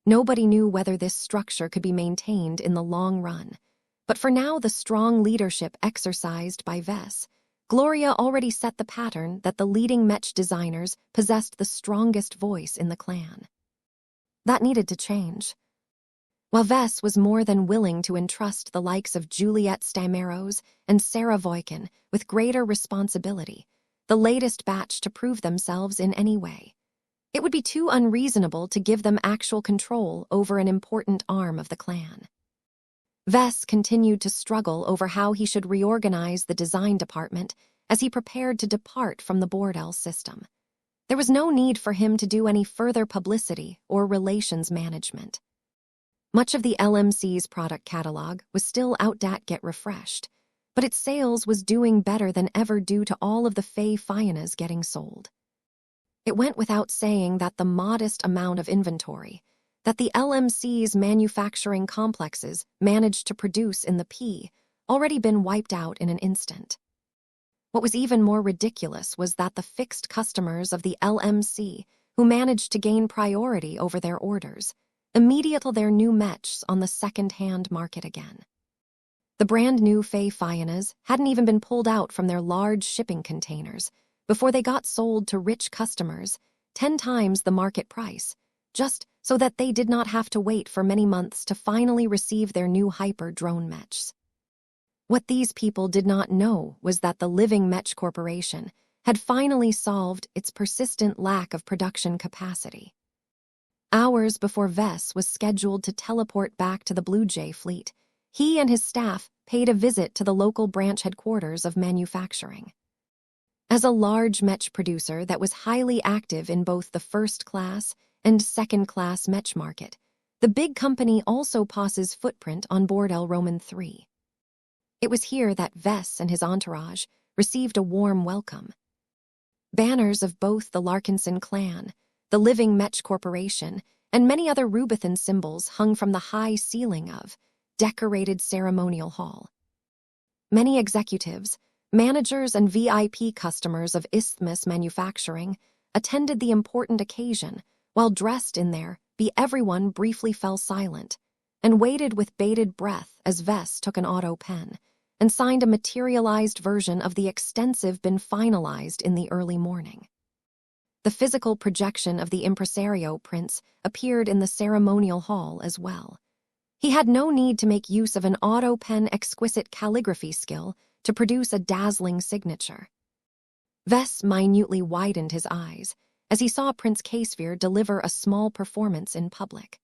Nobody knew whether this structure could be maintained in the long run, but for now the strong leadership exercised by Vess, Gloria already set the pattern that the leading Mech designers possessed the strongest voice in the clan. That needed to change. While Vess was more than willing to entrust the likes of Juliet Stameros and Sarah Voikin with greater responsibility, the latest batch to prove themselves in any way, it would be too unreasonable to give them actual control over an important arm of the clan. Vess continued to struggle over how he should reorganize the design department as he prepared to depart from the Bordel system. There was no need for him to do any further publicity or relations management. Much of the LMC's product catalog was still outdated, refreshed, but its sales was doing better than ever due to all of the Fey Fianas getting sold. It went without saying that the modest amount of inventory that the LMC's manufacturing complexes managed to produce in the P already been wiped out in an instant. What was even more ridiculous was that the fixed customers of the LMC, who managed to gain priority over their orders, immediately their new mechs on the second-hand market again. The brand-new Fey Fianas hadn't even been pulled out from their large shipping containers before they got sold to rich customers, 10 times the market price, just so that they did not have to wait for many months to finally receive their new hyper-drone mechs. What these people did not know was that the Living Mech Corporation had finally solved its persistent lack of production capacity. Hours before Vess was scheduled to teleport back to the Blue Jay fleet, he and his staff paid a visit to the local branch headquarters of manufacturing. As a large mech producer that was highly active in both the first-class and second-class mech market, the big company also passes footprint on board El Roman III. It was here that Vess and his entourage received a warm welcome. Banners of both the Larkinson clan, the Living Mech Corporation, and many other Rubithan symbols hung from the high ceiling of decorated ceremonial hall. Many executives, managers, and VIP customers of Isthmus Manufacturing attended the important occasion, while dressed in their everyone briefly fell silent and waited with bated breath as Vess took an auto pen and signed a materialized version of the extensive been finalized in the early morning. The physical projection of the impresario prints appeared in the ceremonial hall as well. He had no need to make use of an auto pen exquisite calligraphy skill to produce a dazzling signature. Vess minutely widened his eyes as he saw Prince Caesvir deliver a small performance in public.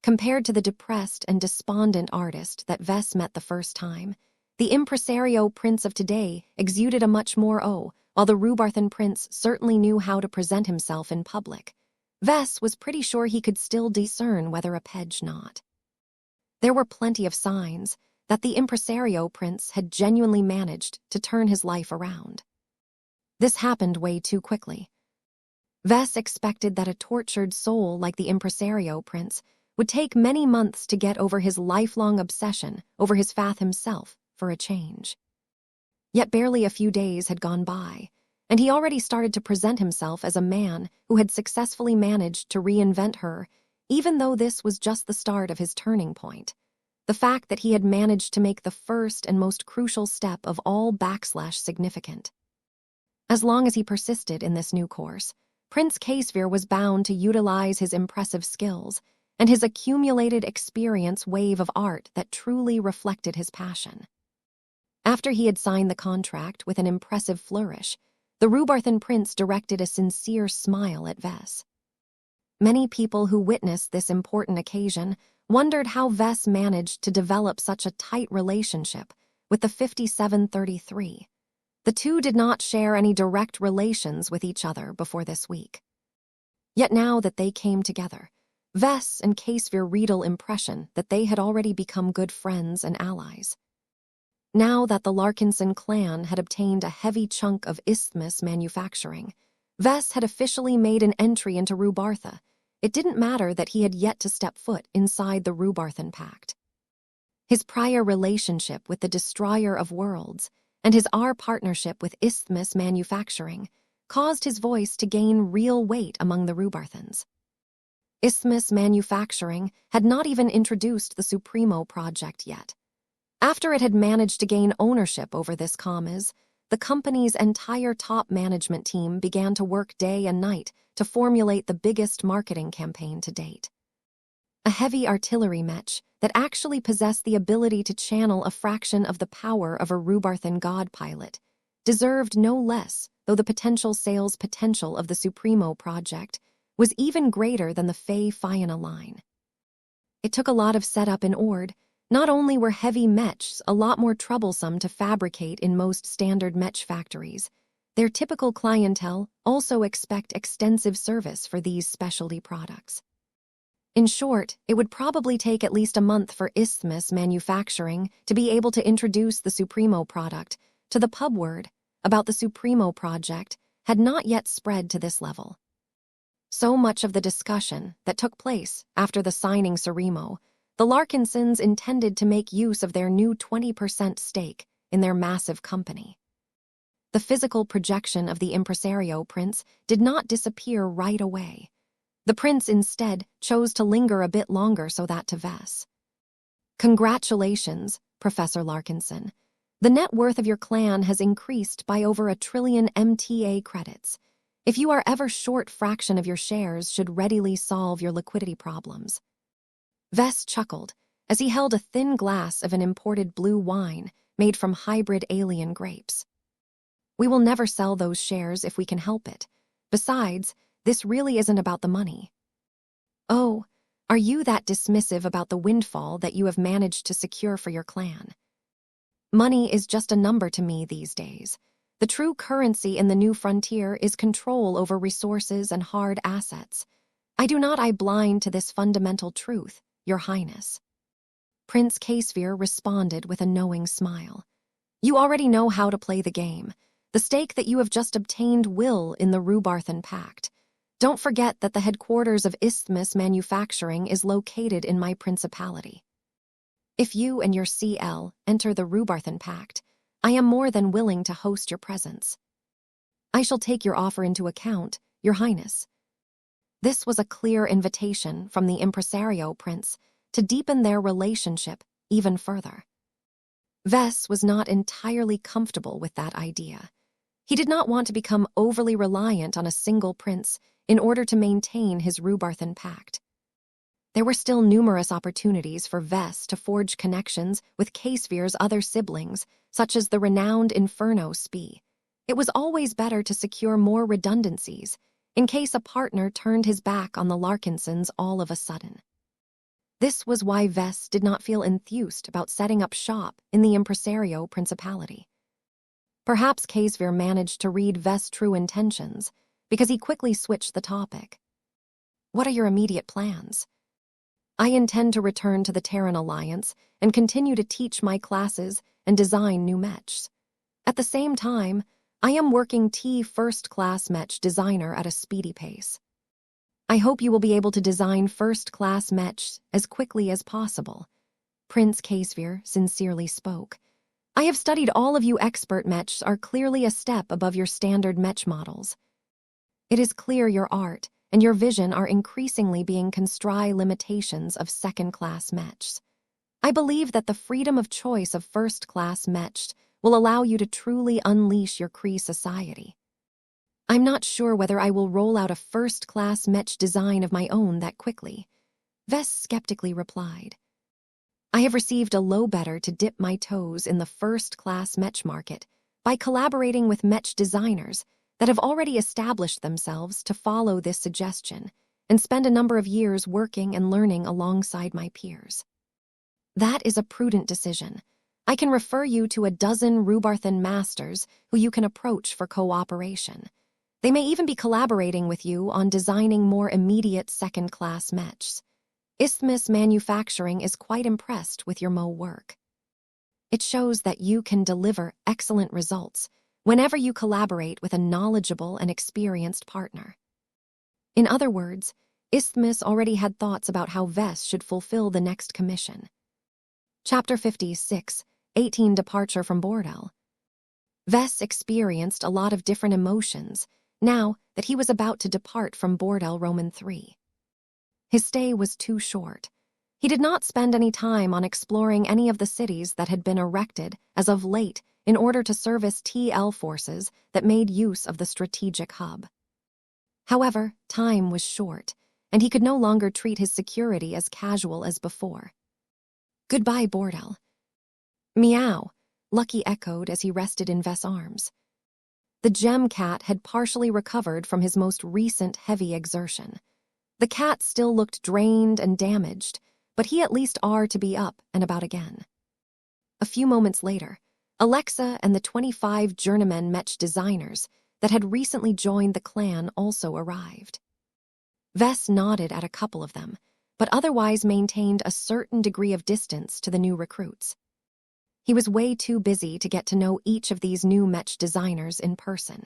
Compared to the depressed and despondent artist that Vess met the first time, the impresario prince of today exuded a much more while the Rhubarthan prince certainly knew how to present himself in public. Vess was pretty sure he could still discern whether a pedge not. There were plenty of signs that the impresario prince had genuinely managed to turn his life around. This happened way too quickly. Vess expected that a tortured soul like the impresario prince would take many months to get over his lifelong obsession over his fath himself for a change. Yet barely a few days had gone by, and he already started to present himself as a man who had successfully managed to reinvent her, even though this was just the start of his turning point. The fact that he had managed to make the first and most crucial step of all significant. As long as he persisted in this new course, Prince Casevere was bound to utilize his impressive skills and his accumulated experience wave of art that truly reflected his passion. After he had signed the contract with an impressive flourish, the Rhubarthan prince directed a sincere smile at Vess. Many people who witnessed this important occasion wondered how Vess managed to develop such a tight relationship with the 5733. The two did not share any direct relations with each other before this week. Yet now that they came together, Vess and Casevere Riedel impression that they had already become good friends and allies. Now that the Larkinson clan had obtained a heavy chunk of isthmus manufacturing, Vess had officially made an entry into Rhubartha. It didn't matter that he had yet to step foot inside the Rhubarthan Pact. His prior relationship with the Destroyer of Worlds and his partnership with isthmus manufacturing caused his voice to gain real weight among the Rhubarthans. Isthmus manufacturing had not even introduced the Supremo project yet. After it had managed to gain ownership over this commons, the company's entire top management team began to work day and night to formulate the biggest marketing campaign to date. A heavy artillery mech that actually possessed the ability to channel a fraction of the power of a Rhubarthan god pilot deserved no less, though the potential sales potential of the Supremo project was even greater than the Fey Fianna line. It took a lot of setup in Ord. Not only were heavy mechs a lot more troublesome to fabricate in most standard mech factories, their typical clientele also expect extensive service for these specialty products. In short, it would probably take at least a month for isthmus manufacturing to be able to introduce the Supremo product to the pub. Word about the Supremo project had not yet spread to this level. So much of the discussion that took place after the signing ceremony, the Larkinsons intended to make use of their new 20% stake in their massive company. The physical projection of the impresario prince did not disappear right away. The prince instead chose to linger a bit longer so that to Vess. Congratulations, Professor Larkinson. The net worth of your clan has increased by over 1 trillion MTA credits. If you are ever short, fraction of your shares should readily solve your liquidity problems. Vess chuckled as he held a thin glass of an imported blue wine made from hybrid alien grapes. We will never sell those shares if we can help it. Besides, this really isn't about the money. Oh, are you that dismissive about the windfall that you have managed to secure for your clan? Money is just a number to me these days. The true currency in the new frontier is control over resources and hard assets. I do not eye blind to this fundamental truth, Your Highness. Prince Casevere responded with a knowing smile. You already know how to play the game. The stake that you have just obtained will in the Rhubarthan Pact. Don't forget that the headquarters of isthmus manufacturing is located in my principality. If you and your CL enter the Rhubarthan Pact, I am more than willing to host your presence. I shall take your offer into account, Your Highness. This was a clear invitation from the impresario prince to deepen their relationship even further. Vess was not entirely comfortable with that idea. He did not want to become overly reliant on a single prince in order to maintain his Rhubarthan Pact. There were still numerous opportunities for Vess to forge connections with Casevere's other siblings, such as the renowned Inferno Spee. It was always better to secure more redundancies in case a partner turned his back on the Larkinsons all of a sudden. This was why Vess did not feel enthused about setting up shop in the Impresario Principality. Perhaps Kaesvir managed to read Vess' true intentions, because he quickly switched the topic. What are your immediate plans? I intend to return to the Terran Alliance and continue to teach my classes and design new mechs. At the same time, I am working T first-class mech designer at a speedy pace. I hope you will be able to design first-class mechs as quickly as possible. Prince Kaesvir sincerely spoke. I have studied all of you expert mechs are clearly a step above your standard mech models. It is clear your art and your vision are increasingly being constrained limitations of second-class mechs. I believe that the freedom of choice of first-class mechs will allow you to truly unleash your Kree society. I'm not sure whether I will roll out a first-class mech design of my own that quickly, Vess skeptically replied. I have received a low bidder to dip my toes in the first-class mech market by collaborating with mech designers that have already established themselves to follow this suggestion and spend a number of years working and learning alongside my peers. That is a prudent decision. I can refer you to a dozen Rubarthan masters who you can approach for cooperation. They may even be collaborating with you on designing more immediate second-class mechs. Isthmus Manufacturing is quite impressed with your Mo work. It shows that you can deliver excellent results whenever you collaborate with a knowledgeable and experienced partner. In other words, Isthmus already had thoughts about how Vess should fulfill the next commission. Chapter 56, 18 Departure from Bordel. Vess experienced a lot of different emotions now that he was about to depart from Bordel Roman 3. His stay was too short. He did not spend any time on exploring any of the cities that had been erected as of late in order to service TL forces that made use of the strategic hub. However, time was short, and he could no longer treat his security as casual as before. Goodbye, Bordel. Meow, Lucky echoed as he rested in Vess' arms. The gem cat had partially recovered from his most recent heavy exertion. The cat still looked drained and damaged, but he at least are to be up and about again. A few moments later, Alexa and the 25 journeyman mech designers that had recently joined the clan also arrived. Vess nodded at a couple of them, but otherwise maintained a certain degree of distance to the new recruits. He was way too busy to get to know each of these new mech designers in person.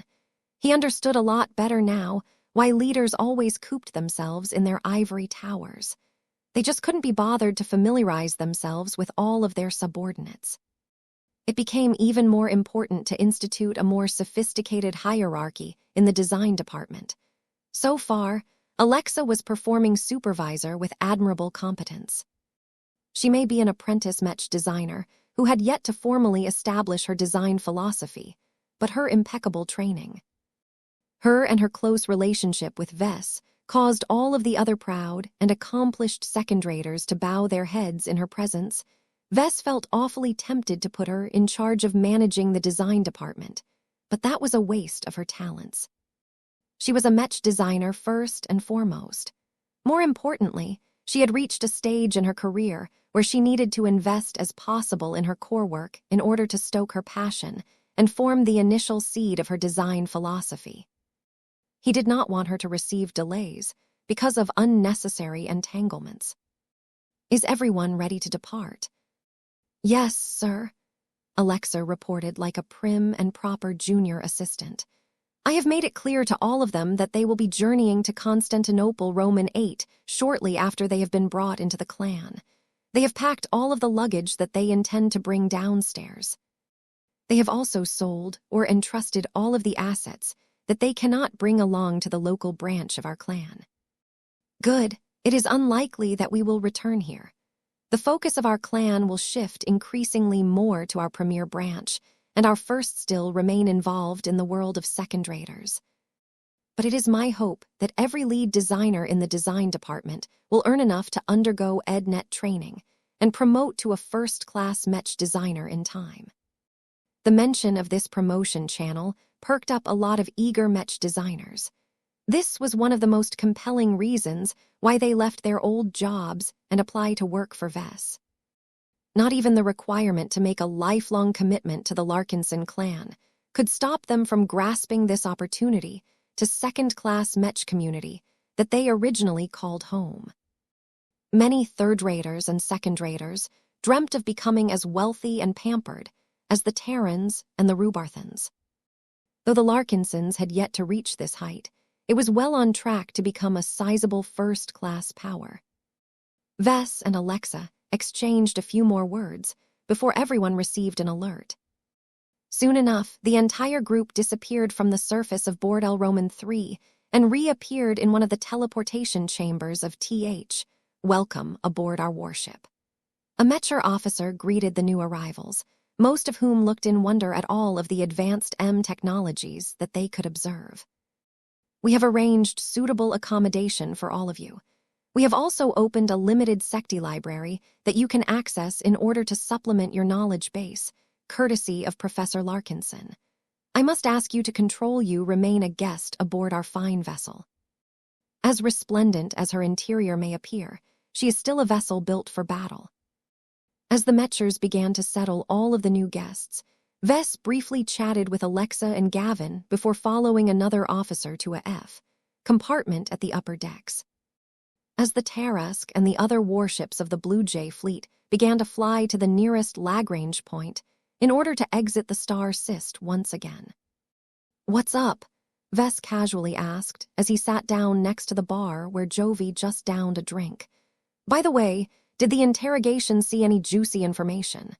He understood a lot better now why leaders always cooped themselves in their ivory towers. They just couldn't be bothered to familiarize themselves with all of their subordinates. It became even more important to institute a more sophisticated hierarchy in the design department. So far, Alexa was performing supervisor with admirable competence. She may be an apprentice mech designer who had yet to formally establish her design philosophy, but her impeccable training. Her and her close relationship with Vess caused all of the other proud and accomplished second-raters to bow their heads in her presence. Vess felt awfully tempted to put her in charge of managing the design department, but that was a waste of her talents. She was a mech designer first and foremost. More importantly, she had reached a stage in her career where she needed to invest as possible in her core work in order to stoke her passion and form the initial seed of her design philosophy. He did not want her to receive delays because of unnecessary entanglements. Is everyone ready to depart? Yes, sir, Alexa reported like a prim and proper junior assistant. I have made it clear to all of them that they will be journeying to Constantinople Roman 8 shortly after they have been brought into the clan. They have packed all of the luggage that they intend to bring downstairs. They have also sold or entrusted all of the assets that they cannot bring along to the local branch of our clan. Good, it is unlikely that we will return here. The focus of our clan will shift increasingly more to our premier branch, and our first still remain involved in the world of second-raters. But it is my hope that every lead designer in the design department will earn enough to undergo EdNet training and promote to a first-class mech designer in time. The mention of this promotion channel perked up a lot of eager mech designers. This was one of the most compelling reasons why they left their old jobs and applied to work for Vess. Not even the requirement to make a lifelong commitment to the Larkinson clan could stop them from grasping this opportunity to second-class Mech community that they originally called home. Many third-raters and second-raters dreamt of becoming as wealthy and pampered as the Terrans and the Rubarthans. Though the Larkinsons had yet to reach this height, it was well on track to become a sizable first-class power. Vess and Alexa exchanged a few more words before everyone received an alert. Soon enough, the entire group disappeared from the surface of Bordel Roman 3 and reappeared in one of the teleportation chambers of TH. Welcome aboard our warship. A Mecher officer greeted the new arrivals, most of whom looked in wonder at all of the advanced M technologies that they could observe. We have arranged suitable accommodation for all of you. We have also opened a limited secti library that you can access in order to supplement your knowledge base, courtesy of Professor Larkinson. I must ask you to control you remain a guest aboard our fine vessel. As resplendent as her interior may appear, she is still a vessel built for battle. As the Mechers began to settle all of the new guests, Vess briefly chatted with Alexa and Gavin before following another officer to a F compartment at the upper decks. As the Tarask and the other warships of the Blue Jay fleet began to fly to the nearest Lagrange point in order to exit the star Syst once again. "What's up?" Vess casually asked as he sat down next to the bar where Jovi just downed a drink. "By the way, did the interrogation see any juicy information?"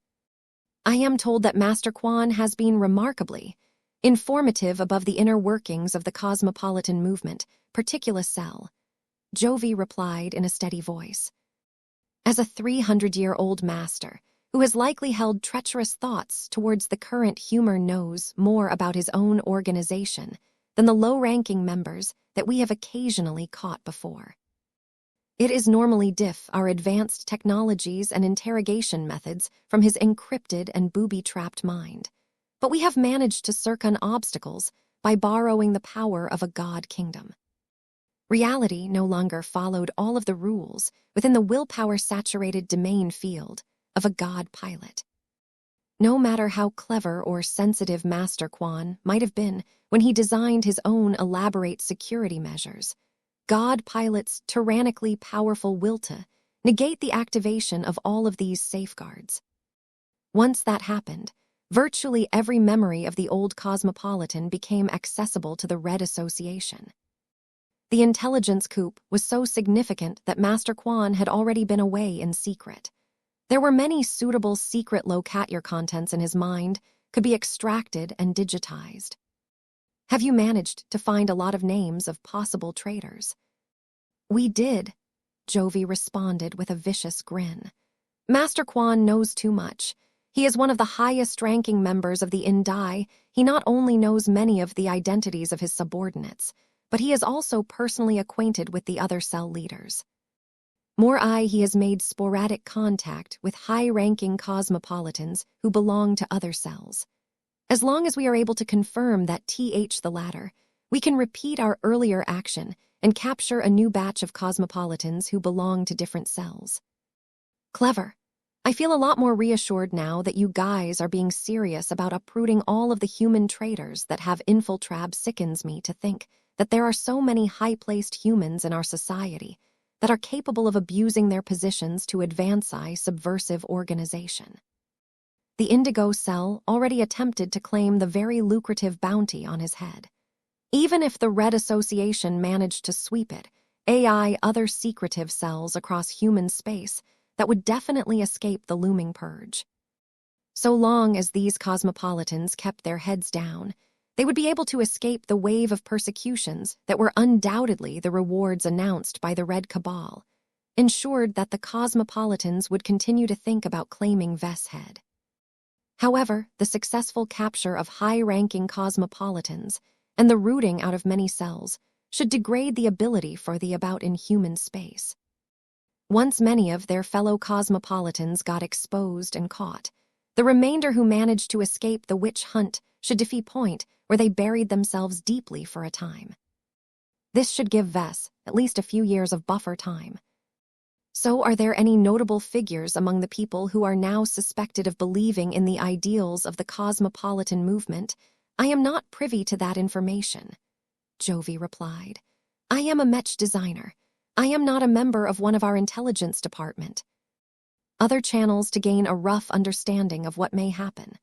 "I am told that Master Quan has been remarkably informative above the inner workings of the cosmopolitan movement, particular cell," Jovi replied in a steady voice. As a 300-year-old master, who has likely held treacherous thoughts towards the current humor knows more about his own organization than the low-ranking members that we have occasionally caught before. It is normally our advanced technologies and interrogation methods from his encrypted and booby-trapped mind. But we have managed to circumvent obstacles by borrowing the power of a god kingdom. Reality no longer followed all of the rules within the willpower-saturated domain field of a god pilot. No matter how clever or sensitive Master Quan might have been when he designed his own elaborate security measures, god pilots' tyrannically powerful will to negate the activation of all of these safeguards. Once that happened, virtually every memory of the old cosmopolitan became accessible to the Red Association. The intelligence coup was so significant that Master Quan had already been away in secret. There were many suitable secret locatyour contents in his mind could be extracted and digitized. "Have you managed to find a lot of names of possible traitors?" "We did," Jovi responded with a vicious grin. "Master Quan knows too much. He is one of the highest-ranking members of the Indai. He not only knows many of the identities of his subordinates, but he is also personally acquainted with the other cell leaders. He has made sporadic contact with high-ranking cosmopolitans who belong to other cells. As long as we are able to confirm that the latter, we can repeat our earlier action and capture a new batch of cosmopolitans who belong to different cells." "Clever. I feel a lot more reassured now that you guys are being serious about uprooting all of the human traitors that have infiltrab. Sickens me to think that there are so many high-placed humans in our society that are capable of abusing their positions to advance a subversive organization. The Indigo Cell already attempted to claim the very lucrative bounty on his head. Even if the Red Association managed to sweep it, other secretive cells across human space that would definitely escape the looming purge. So long as these cosmopolitans kept their heads down, they would be able to escape the wave of persecutions that were undoubtedly the rewards announced by the Red Cabal, ensured that the cosmopolitans would continue to think about claiming Vess head. However, the successful capture of high-ranking cosmopolitans and the rooting out of many cells should degrade the ability for the about in human space. Once many of their fellow cosmopolitans got exposed and caught, the remainder who managed to escape the witch hunt should defeat point where they buried themselves deeply for a time. This should give Vess at least a few years of buffer time. So are there any notable figures among the people who are now suspected of believing in the ideals of the cosmopolitan movement? I am not privy to that information, Jovi replied. I am a Mech designer. I am not a member of one of our intelligence department. Other channels to gain a rough understanding of what may happen.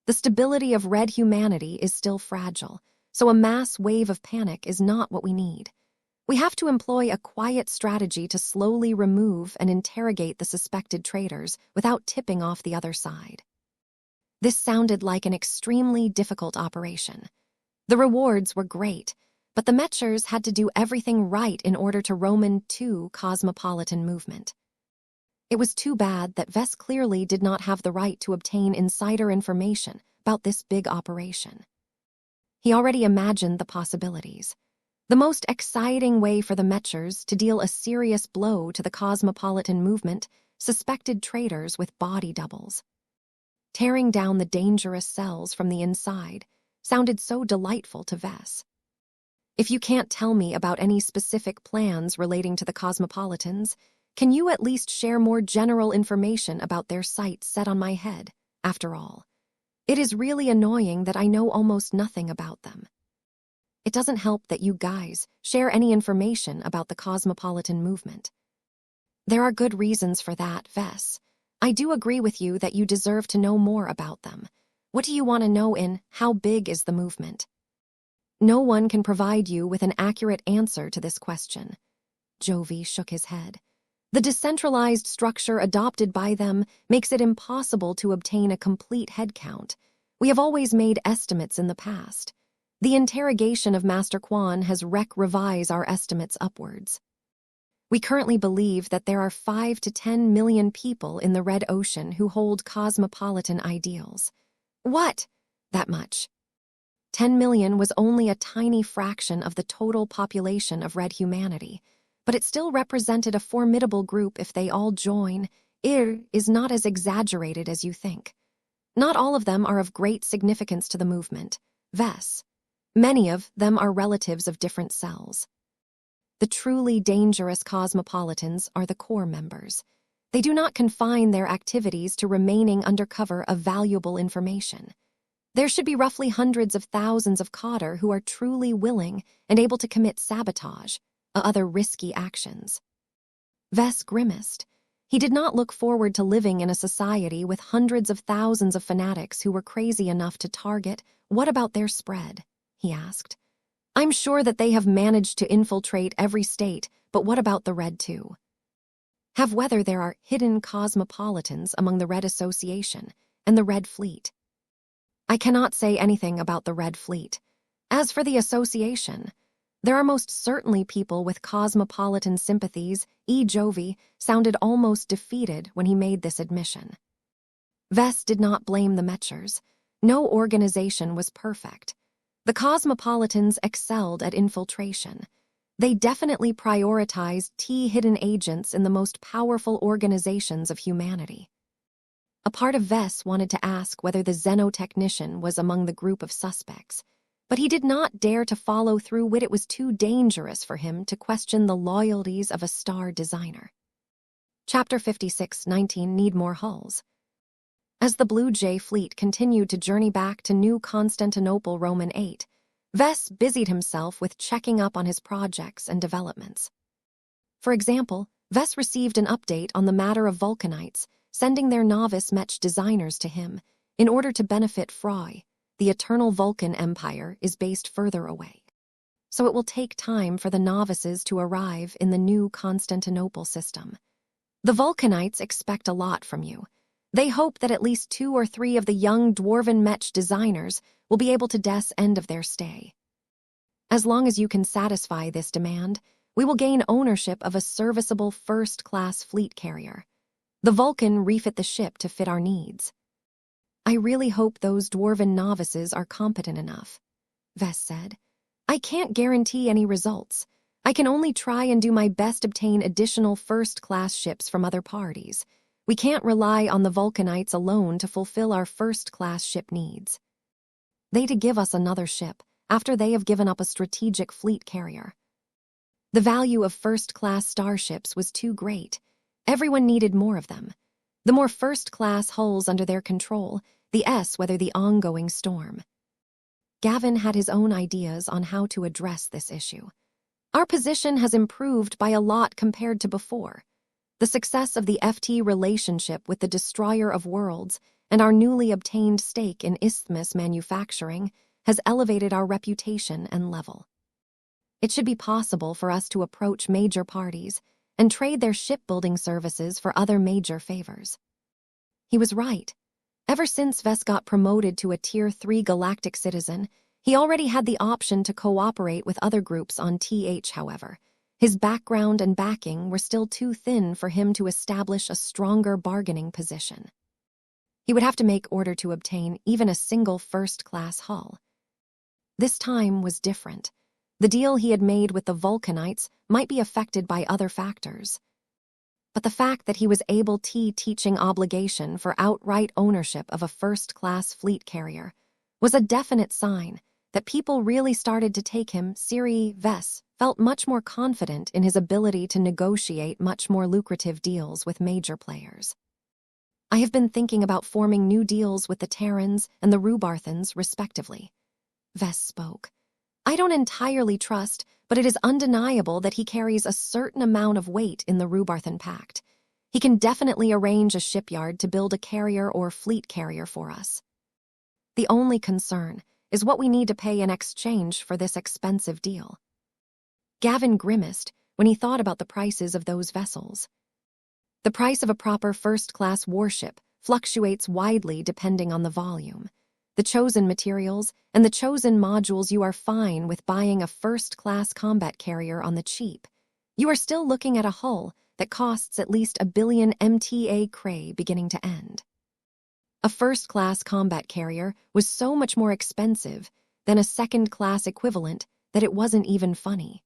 The stability of red humanity is still fragile, so a mass wave of panic is not what we need. We have to employ a quiet strategy to slowly remove and interrogate the suspected traitors without tipping off the other side. This sounded like an extremely difficult operation. The rewards were great, but the Mechers had to do everything right in order to Roman II cosmopolitan movement. It was too bad that Vess clearly did not have the right to obtain insider information about this big operation. He already imagined the possibilities. The most exciting way for the Mechers to deal a serious blow to the cosmopolitan movement suspected traitors with body doubles. Tearing down the dangerous cells from the inside sounded so delightful to Vess. If you can't tell me about any specific plans relating to the cosmopolitans, can you at least share more general information about their sights set on my head? After all, it is really annoying that I know almost nothing about them. It doesn't help that you guys share any information about the cosmopolitan movement. There are good reasons for that, Vess. I do agree with you that you deserve to know more about them. What do you want to know in how big is the movement? No one can provide you with an accurate answer to this question. Jovi shook his head. The decentralized structure adopted by them makes it impossible to obtain a complete headcount. We have always made estimates in the past. The interrogation of Master Quan has revised our estimates upwards. We currently believe that there are 5 to 10 million people in the Red Ocean who hold cosmopolitan ideals. What? That much? 10 million was only a tiny fraction of the total population of red humanity, but it still represented a formidable group if they all join. It is not as exaggerated as you think. Not all of them are of great significance to the movement. Vess. Many of them are relatives of different cells. The truly dangerous cosmopolitans are the core members. They do not confine their activities to remaining under cover of valuable information. There should be roughly hundreds of thousands of cadre who are truly willing and able to commit sabotage, other risky actions. Vess grimaced. He did not look forward to living in a society with hundreds of thousands of fanatics who were crazy enough to target. What about their spread? He asked. I'm sure that they have managed to infiltrate every state, but what about the Red too? Have whether there are hidden cosmopolitans among the Red Association and the Red Fleet. I cannot say anything about the Red Fleet. As for the association, there are most certainly people with cosmopolitan sympathies. Jovi sounded almost defeated when he made this admission. Vess did not blame the Mechers. No organization was perfect. The cosmopolitans excelled at infiltration. They definitely prioritized hidden agents in the most powerful organizations of humanity. A part of Vess wanted to ask whether the xenotechnician was among the group of suspects, but he did not dare to follow through with it. Was too dangerous for him to question the loyalties of a star designer. Chapter 56-19 Need more hulls. As the Blue Jay fleet continued to journey back to New Constantinople Roman VIII, Vess busied himself with checking up on his projects and developments. For example, Vess received an update on the matter of Vulcanites, sending their novice Mech designers to him in order to benefit Froy. The eternal Vulcan Empire is based further away, so it will take time for the novices to arrive in the New Constantinople system. The Vulcanites expect a lot from you. They hope that at least 2 or 3 of the young dwarven Mech designers will be able to end of their stay. As long as you can satisfy this demand, we will gain ownership of a serviceable first-class fleet carrier. The Vulcan refit the ship to fit our needs. I really hope those dwarven novices are competent enough, Vess said. I can't guarantee any results. I can only try and do my best to obtain additional first-class ships from other parties. We can't rely on the Vulcanites alone to fulfill our first-class ship needs. They to give us another ship after they have given up a strategic fleet carrier. The value of first-class starships was too great. Everyone needed more of them. The more first-class hulls under their control, the S weather the ongoing storm. Gavin had his own ideas on how to address this issue. Our position has improved by a lot compared to before. The success of the FT relationship with the Destroyer of Worlds and our newly obtained stake in Isthmus Manufacturing has elevated our reputation and level. It should be possible for us to approach major parties and trade their shipbuilding services for other major favors. He was right. Ever since Ves got promoted to a Tier 3 galactic citizen, he already had the option to cooperate with other groups on TH, however. His background and backing were still too thin for him to establish a stronger bargaining position. He would have to make order to obtain even a single first-class hull. This time was different. The deal he had made with the Vulcanites might be affected by other factors. But the fact that he was able to teaching obligation for outright ownership of a first-class fleet carrier was a definite sign that people really started to take him serious. Ves felt much more confident in his ability to negotiate much more lucrative deals with major players. I have been thinking about forming new deals with the Terrans and the Rubarthans, respectively. Ves spoke. I don't entirely trust, but it is undeniable that he carries a certain amount of weight in the Rubarthan Pact. He can definitely arrange a shipyard to build a carrier or fleet carrier for us. The only concern is what we need to pay in exchange for this expensive deal. Gavin grimaced when he thought about the prices of those vessels. The price of a proper first-class warship fluctuates widely depending on the volume, the chosen materials, and the chosen modules. You are fine with buying a first-class combat carrier on the cheap. You are still looking at a hull that costs at least 1 billion MTA cray beginning to end. A first-class combat carrier was so much more expensive than a second-class equivalent that it wasn't even funny.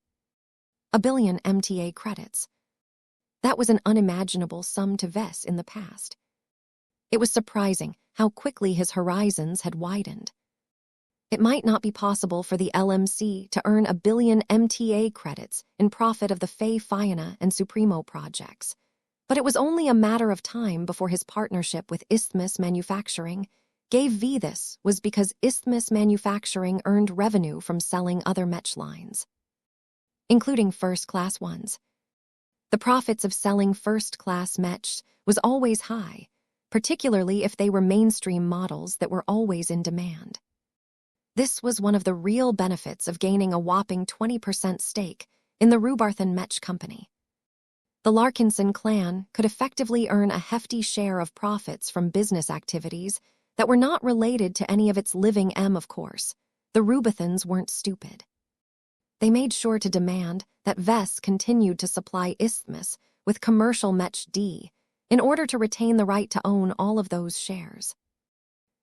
1 billion MTA credits. That was an unimaginable sum to Ves in the past. It was surprising how quickly his horizons had widened. It might not be possible for the LMC to earn 1 billion MTA credits in profit of the Fae Fiona and Supremo projects, but it was only a matter of time before his partnership with Isthmus Manufacturing gave V. This was because Isthmus Manufacturing earned revenue from selling other Mech lines, including first-class ones. The profits of selling first-class Mechs was always high, particularly if they were mainstream models that were always in demand. This was one of the real benefits of gaining a whopping 20% stake in the Rubarthan Mech company. The Larkinson clan could effectively earn a hefty share of profits from business activities that were not related to any of its living of course. The Rubathans weren't stupid. They made sure to demand that Ves continued to supply Isthmus with commercial Mech D in order to retain the right to own all of those shares.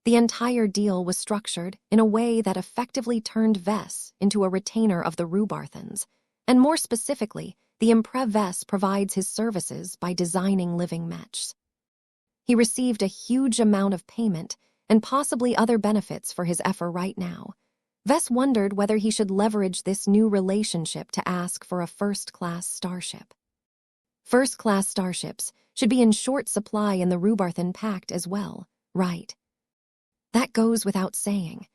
The entire deal was structured in a way that effectively turned Ves into a retainer of the Rubarthans, and more specifically, the Impre Ves provides his services by designing living Mechs. He received a huge amount of payment and possibly other benefits for his effort right now. Ves wondered whether he should leverage this new relationship to ask for a first-class starship. First-class starships should be in short supply in the Rubarthan Pact as well, right? That goes without saying.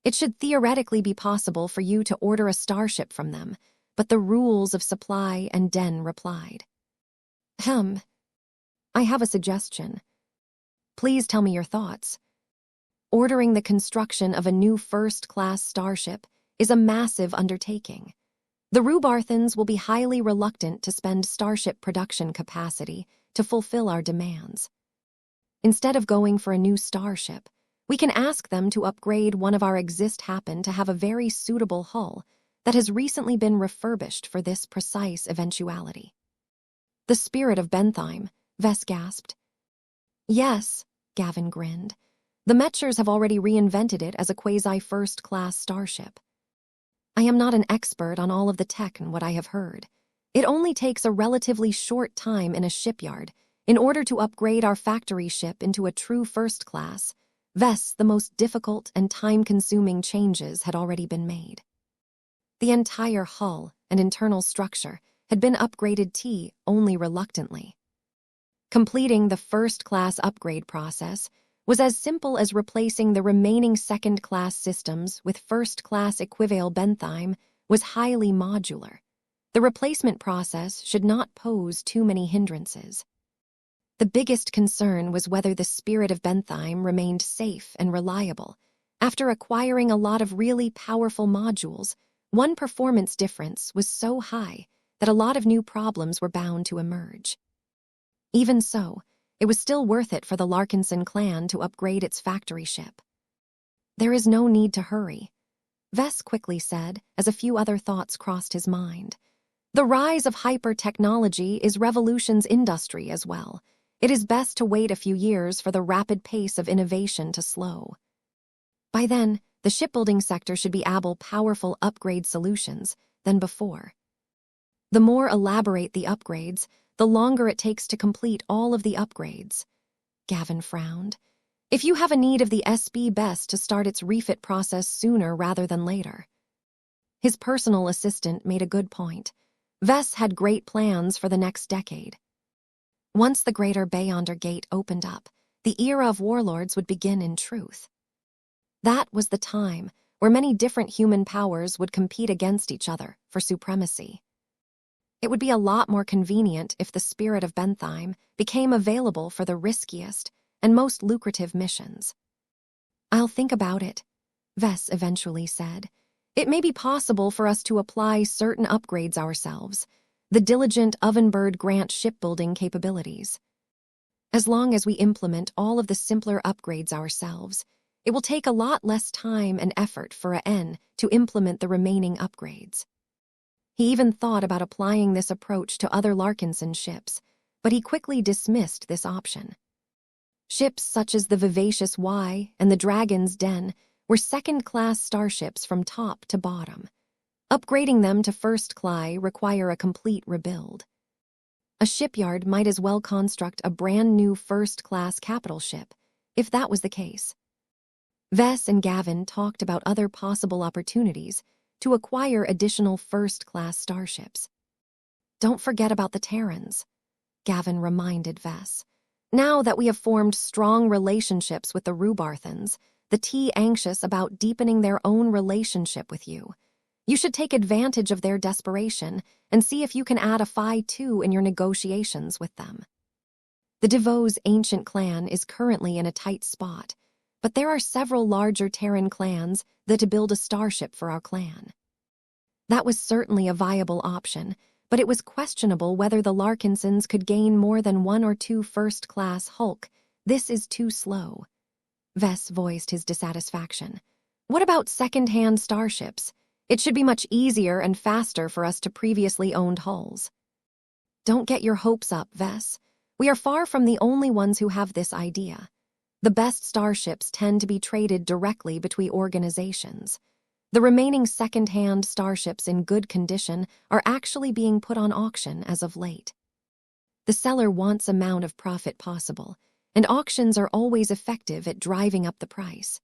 It should theoretically be possible for you to order a starship from them, but the rules of supply. And Den replied. I have a suggestion. Please tell me your thoughts. Ordering the construction of a new first-class starship is a massive undertaking. The Rubarthans will be highly reluctant to spend starship production capacity to fulfill our demands. Instead of going for a new starship, we can ask them to upgrade one of our happen to have a very suitable hull that has recently been refurbished for this precise eventuality. The spirit of Bentheim, Ves gasped. Yes, Gavin grinned. The Mechers have already reinvented it as a quasi-first-class starship. I am not an expert on all of the tech and what I have heard. It only takes a relatively short time in a shipyard in order to upgrade our factory ship into a true first class. The most difficult and time-consuming changes had already been made. The entire hull and internal structure had been upgraded only reluctantly. Completing the first-class upgrade process was as simple as replacing the remaining second-class systems with first-class equivalent benthime was highly modular. The replacement process should not pose too many hindrances. The biggest concern was whether the spirit of benthime remained safe and reliable. After acquiring a lot of really powerful modules, one performance difference was so high that a lot of new problems were bound to emerge. Even so, it was still worth it for the Larkinson clan to upgrade its factory ship. "There is no need to hurry," Vess quickly said as a few other thoughts crossed his mind. "The rise of hyper-technology is revolution's industry as well. It is best to wait a few years for the rapid pace of innovation to slow. By then, the shipbuilding sector should be able powerful upgrade solutions than before. The more elaborate the upgrades, the longer it takes to complete all of the upgrades." Gavin frowned. "If you have a need of the SB, best to start its refit process sooner rather than later." His personal assistant made a good point. Vess had great plans for the next decade. Once the Greater Beyonder Gate opened up, the era of warlords would begin in truth. That was the time where many different human powers would compete against each other for supremacy. It would be a lot more convenient if the spirit of benthime became available for the riskiest and most lucrative missions. "I'll think about it," Vess eventually said. "It may be possible for us to apply certain upgrades ourselves. The diligent Ovenbird grant shipbuilding capabilities. As long as we implement all of the simpler upgrades ourselves, it will take a lot less time and effort for N to implement the remaining upgrades." He even thought about applying this approach to other Larkinson ships, but he quickly dismissed this option. Ships such as the Vivacious Y and the Dragon's Den were second-class starships from top to bottom. Upgrading them to first-class require a complete rebuild. A shipyard might as well construct a brand-new first-class capital ship, if that was the case. Vess and Gavin talked about other possible opportunities to acquire additional first-class starships. "Don't forget about the Terrans," Gavin reminded Vess. "Now that we have formed strong relationships with the Rubarthans, the anxious about deepening their own relationship with you. You should take advantage of their desperation and see if you can add a Phi 2 in your negotiations with them. The DeVos ancient clan is currently in a tight spot, but there are several larger Terran clans that to build a starship for our clan." That was certainly a viable option, but it was questionable whether the Larkinsons could gain more than 1 or 2 first-class Hulk. "This is too slow." Vess voiced his dissatisfaction. "What about second-hand starships? It should be much easier and faster for us to previously owned hulls." "Don't get your hopes up, Vess. We are far from the only ones who have this idea. The best starships tend to be traded directly between organizations. The remaining second-hand starships in good condition are actually being put on auction as of late. The seller wants amount of profit possible, and auctions are always effective at driving up the price."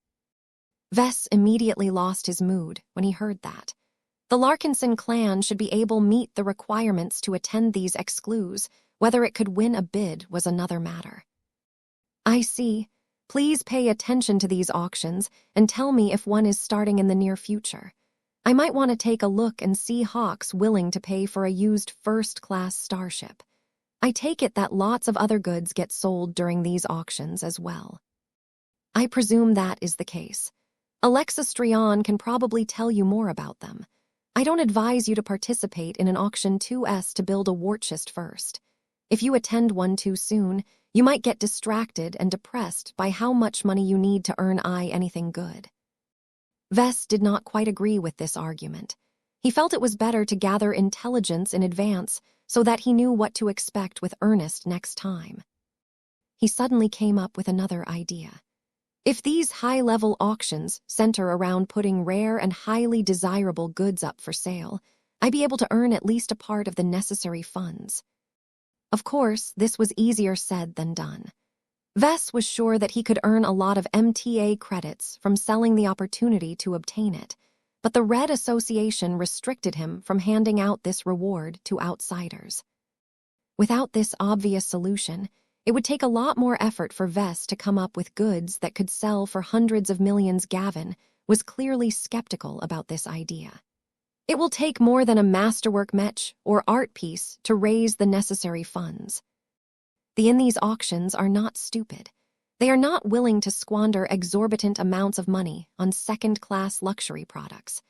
Vess immediately lost his mood when he heard that. The Larkinson clan should be able to meet the requirements to attend these exclues. Whether it could win a bid was another matter. "I see. Please pay attention to these auctions and tell me if one is starting in the near future. I might want to take a look and see Hawks willing to pay for a used first-class starship. I take it that lots of other goods get sold during these auctions as well." "I presume that is the case. Alexa Strion can probably tell you more about them. I don't advise you to participate in an auction 2S to build a warchist first. If you attend one too soon, you might get distracted and depressed by how much money you need to earn anything good." Vess did not quite agree with this argument. He felt it was better to gather intelligence in advance so that he knew what to expect with Ernest next time. He suddenly came up with another idea. If these high-level auctions center around putting rare and highly desirable goods up for sale, I'd be able to earn at least a part of the necessary funds. Of course, this was easier said than done. Vess was sure that he could earn a lot of MTA credits from selling the opportunity to obtain it, but the Red Association restricted him from handing out this reward to outsiders. Without this obvious solution, it would take a lot more effort for Vess to come up with goods that could sell for hundreds of millions. Gavin was clearly skeptical about this idea. It will take more than a masterwork mech or art piece to raise the necessary funds. The in these auctions are not stupid. They are not willing to squander exorbitant amounts of money on second-class luxury products.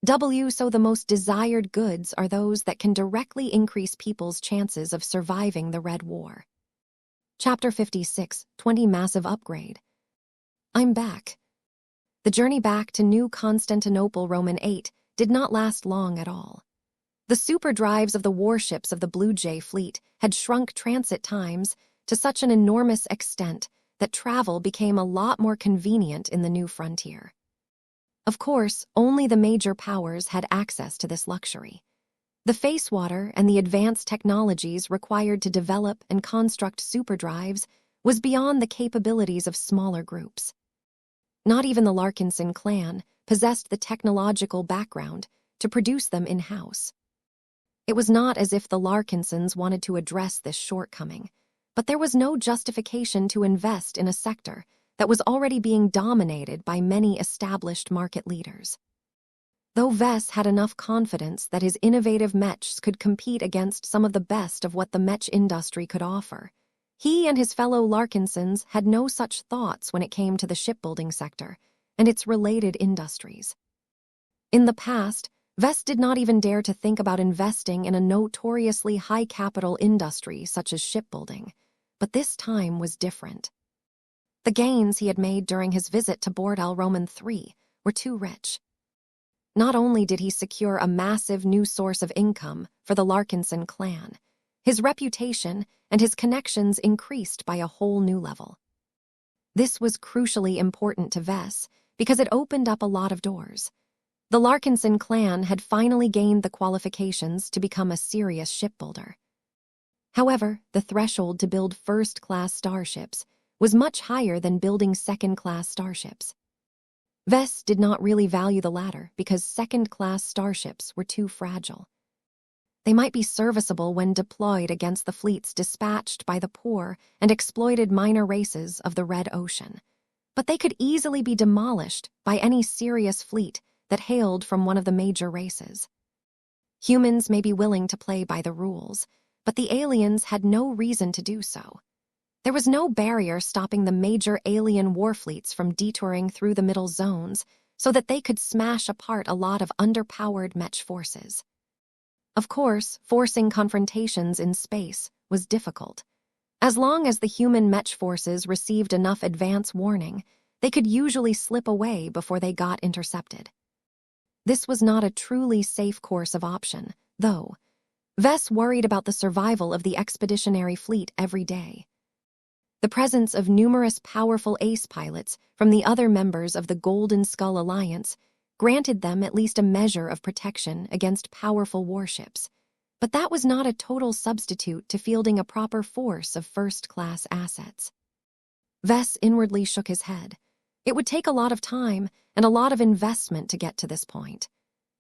So the most desired goods are those that can directly increase people's chances of surviving the Red War. Chapter 56, 20 Massive Upgrade. I'm back. The journey back to New Constantinople Roman 8 did not last long at all. The superdrives of the warships of the Blue Jay fleet had shrunk transit times to such an enormous extent that travel became a lot more convenient in the new frontier. Of course, only the major powers had access to this luxury. The facewater and the advanced technologies required to develop and construct superdrives was beyond the capabilities of smaller groups. Not even the Larkinson clan possessed the technological background to produce them in-house. It was not as if the Larkinsons wanted to address this shortcoming, but there was no justification to invest in a sector that was already being dominated by many established market leaders. Though Vess had enough confidence that his innovative mechs could compete against some of the best of what the mech industry could offer, he and his fellow Larkinsons had no such thoughts when it came to the shipbuilding sector and its related industries. In the past, Vess did not even dare to think about investing in a notoriously high-capital industry such as shipbuilding, but this time was different. The gains he had made during his visit to Board Al Roman III were too rich. Not only did he secure a massive new source of income for the Larkinson clan, his reputation and his connections increased by a whole new level. This was crucially important to Vess because it opened up a lot of doors. The Larkinson clan had finally gained the qualifications to become a serious shipbuilder. However, the threshold to build first-class starships was much higher than building second-class starships. Vess did not really value the latter because second-class starships were too fragile. They might be serviceable when deployed against the fleets dispatched by the poor and exploited minor races of the Red Ocean, but they could easily be demolished by any serious fleet that hailed from one of the major races. Humans may be willing to play by the rules, but the aliens had no reason to do so. There was no barrier stopping the major alien warfleets from detouring through the middle zones so that they could smash apart a lot of underpowered mech forces. Of course, forcing confrontations in space was difficult. As long as the human mech forces received enough advance warning, they could usually slip away before they got intercepted. This was not a truly safe course of option, though. Vess worried about the survival of the expeditionary fleet every day. The presence of numerous powerful ace pilots from the other members of the Golden Skull Alliance granted them at least a measure of protection against powerful warships, but that was not a total substitute to fielding a proper force of first-class assets. Vess inwardly shook his head. It would take a lot of time and a lot of investment to get to this point.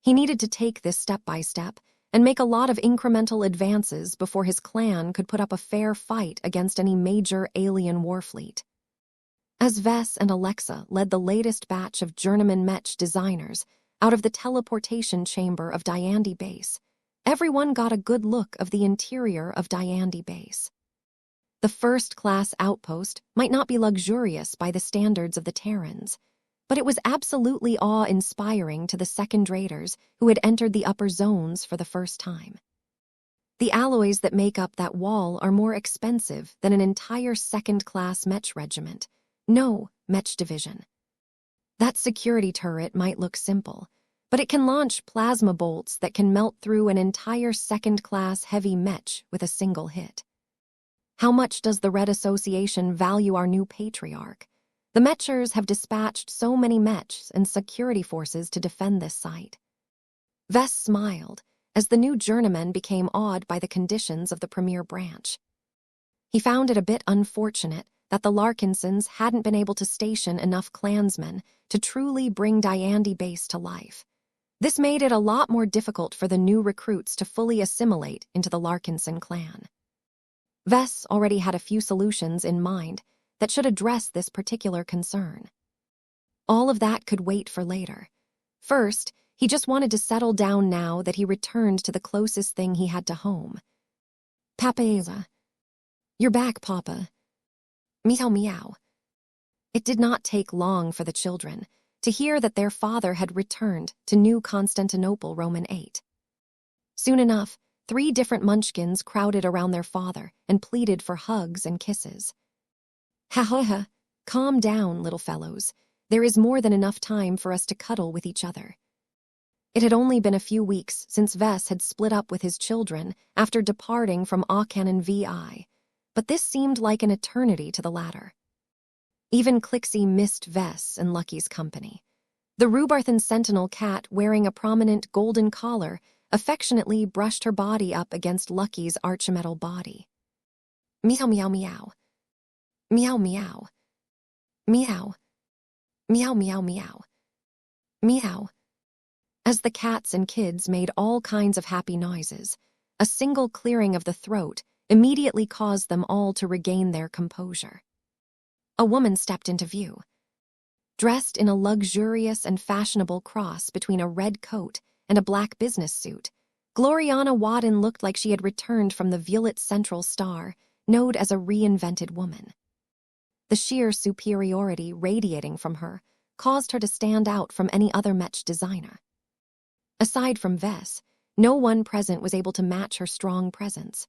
He needed to take this step by step and make a lot of incremental advances before his clan could put up a fair fight against any major alien warfleet. As Vess and Alexa led the latest batch of journeyman mech designers out of the teleportation chamber of Diandi Base, everyone got a good look of the interior of Diandi Base. The first-class outpost might not be luxurious by the standards of the Terrans, but it was absolutely awe-inspiring to the second-raters who had entered the upper zones for the first time. The alloys that make up that wall are more expensive than an entire second-class mech regiment. No, mech division. That security turret might look simple, but it can launch plasma bolts that can melt through an entire second-class heavy mech with a single hit. How much does the Red Association value our new patriarch? The Mechers have dispatched so many mechs and security forces to defend this site. Vess smiled as the new journeyman became awed by the conditions of the premier branch. He found it a bit unfortunate that the Larkinsons hadn't been able to station enough clansmen to truly bring Diandi Base to life. This made it a lot more difficult for the new recruits to fully assimilate into the Larkinson clan. Vess already had a few solutions in mind that should address this particular concern. All of that could wait for later. First, he just wanted to settle down now that he returned to the closest thing he had to home. Papa, you're back, Papa. Meow meow. It did not take long for the children to hear that their father had returned to New Constantinople Roman 8. Soon enough, 3 different munchkins crowded around their father and pleaded for hugs and kisses. Ha ha ha, calm down, little fellows. There is more than enough time for us to cuddle with each other. It had only been a few weeks since Vess had split up with his children after departing from Aucanon VI, but this seemed like an eternity to the latter. Even Clixie missed Vess and Lucky's company. The Rhubarthan sentinel cat, wearing a prominent golden collar, affectionately brushed her body up against Lucky's archimetal body. Meow meow meow. Meow meow. Meow. Meow meow meow. Meow. As the cats and kids made all kinds of happy noises, a single clearing of the throat immediately caused them all to regain their composure. A woman stepped into view. Dressed in a luxurious and fashionable cross between a red coat and a black business suit, Gloriana Wadden looked like she had returned from the Violet Central Star, known as a reinvented woman. The sheer superiority radiating from her caused her to stand out from any other Mech designer. Aside from Vess, no one present was able to match her strong presence.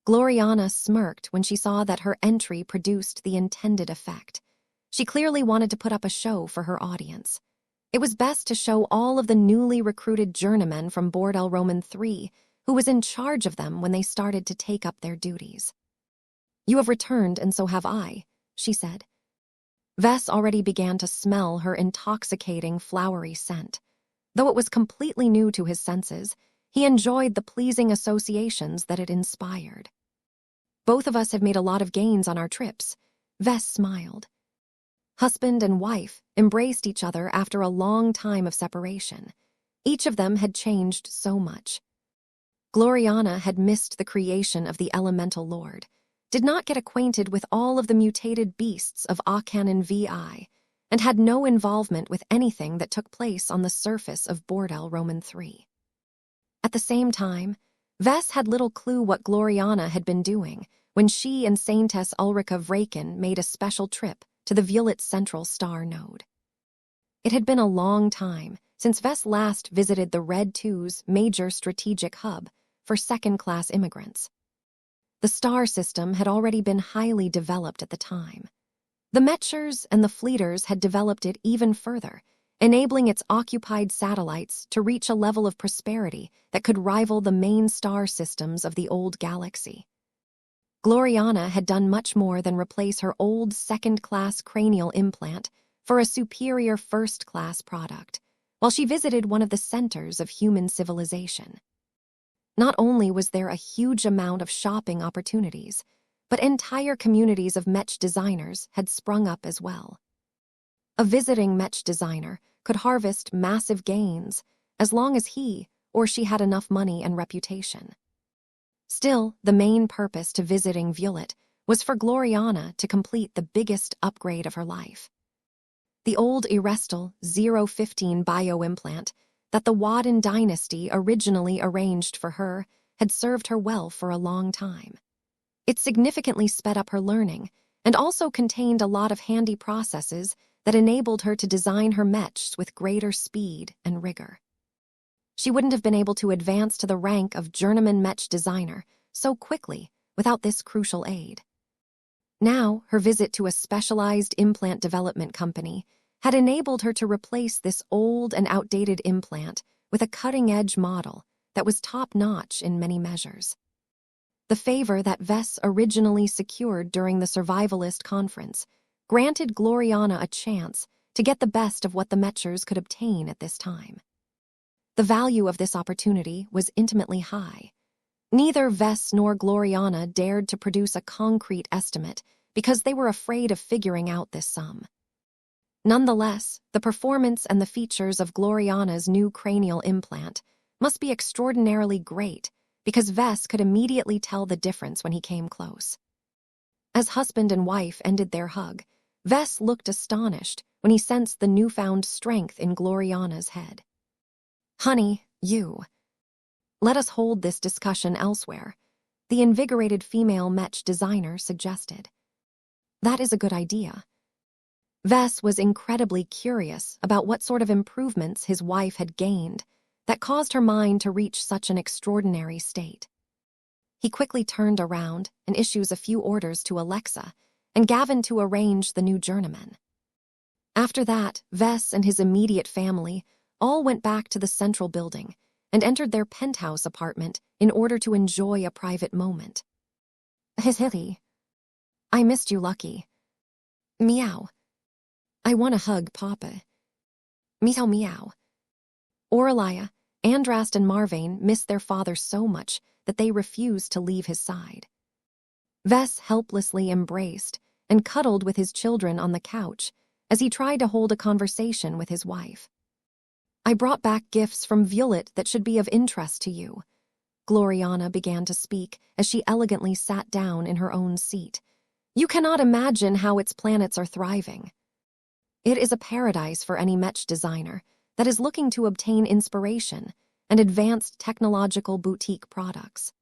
Gloriana smirked when she saw that her entry produced the intended effect. She clearly wanted to put up a show for her audience. It was best to show all of the newly recruited journeymen from Bordel Roman 3, who was in charge of them when they started to take up their duties. You have returned, and so have I, she said. Vess already began to smell her intoxicating, flowery scent. Though it was completely new to his senses, he enjoyed the pleasing associations that it inspired. Both of us have made a lot of gains on our trips, Vess smiled. Husband and wife embraced each other after a long time of separation. Each of them had changed so much. Gloriana had missed the creation of the Elemental Lord, did not get acquainted with all of the mutated beasts of Aucanon VI, and had no involvement with anything that took place on the surface of Bordel Roman 3. At the same time, Vess had little clue what Gloriana had been doing when she and Saintess Ulrika Vraken made a special trip to the Violet Central Star node. It had been a long time since Vess last visited the Red 2's major strategic hub for second-class immigrants. The star system had already been highly developed at the time. The Mechers and the Fleeters had developed it even further, enabling its occupied satellites to reach a level of prosperity that could rival the main star systems of the old galaxy. Gloriana had done much more than replace her old second-class cranial implant for a superior first-class product, while she visited one of the centers of human civilization. Not only was there a huge amount of shopping opportunities, but entire communities of Mech designers had sprung up as well. A visiting Mech designer could harvest massive gains as long as he or she had enough money and reputation. Still, the main purpose to visiting Violet was for Gloriana to complete the biggest upgrade of her life. The old Erestal 015 bioimplant that the Wadden dynasty originally arranged for her had served her well for a long time. It significantly sped up her learning and also contained a lot of handy processes that enabled her to design her mechs with greater speed and rigor. She wouldn't have been able to advance to the rank of journeyman mech designer so quickly without this crucial aid. Now, her visit to a specialized implant development company had enabled her to replace this old and outdated implant with a cutting-edge model that was top-notch in many measures. The favor that Vess originally secured during the Survivalist Conference granted Gloriana a chance to get the best of what the Mechers could obtain at this time. The value of this opportunity was intimately high. Neither Vess nor Gloriana dared to produce a concrete estimate because they were afraid of figuring out this sum. Nonetheless, the performance and the features of Gloriana's new cranial implant must be extraordinarily great because Vess could immediately tell the difference when he came close. As husband and wife ended their hug, Vess looked astonished when he sensed the newfound strength in Gloriana's head. "Honey, let us hold this discussion elsewhere," the invigorated female Mech designer suggested. "That is a good idea." Vess was incredibly curious about what sort of improvements his wife had gained that caused her mind to reach such an extraordinary state. He quickly turned around and issues a few orders to Alexa and Gavin to arrange the new journeyman. After that, Vess and his immediate family all went back to the central building and entered their penthouse apartment in order to enjoy a private moment. "Hitty, I missed you, Lucky. Meow. I want to hug Papa. Meow meow." Aurelia, Andrast and Marvane missed their father so much that they refused to leave his side. Vess helplessly embraced and cuddled with his children on the couch as he tried to hold a conversation with his wife. "I brought back gifts from Violet that should be of interest to you." Gloriana began to speak as she elegantly sat down in her own seat. "You cannot imagine how its planets are thriving. It is a paradise for any Mech designer that is looking to obtain inspiration and advanced technological boutique products.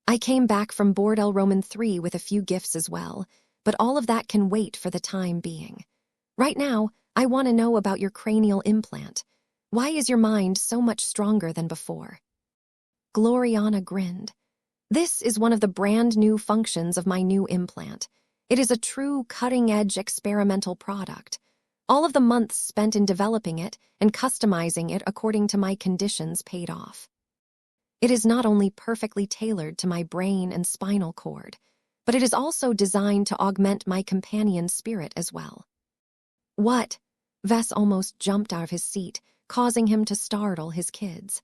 I came back from Bordel Roman 3 with a few gifts as well, but all of that can wait for the time being. Right now, I want to know about your cranial implant. Why is your mind so much stronger than before?" Gloriana grinned. "This is one of the brand new functions of my new implant. It is a true cutting-edge experimental product. All of the months spent in developing it and customizing it according to my conditions paid off. It is not only perfectly tailored to my brain and spinal cord, but it is also designed to augment my companion's spirit as well." "What?" Vess almost jumped out of his seat, causing him to startle his kids.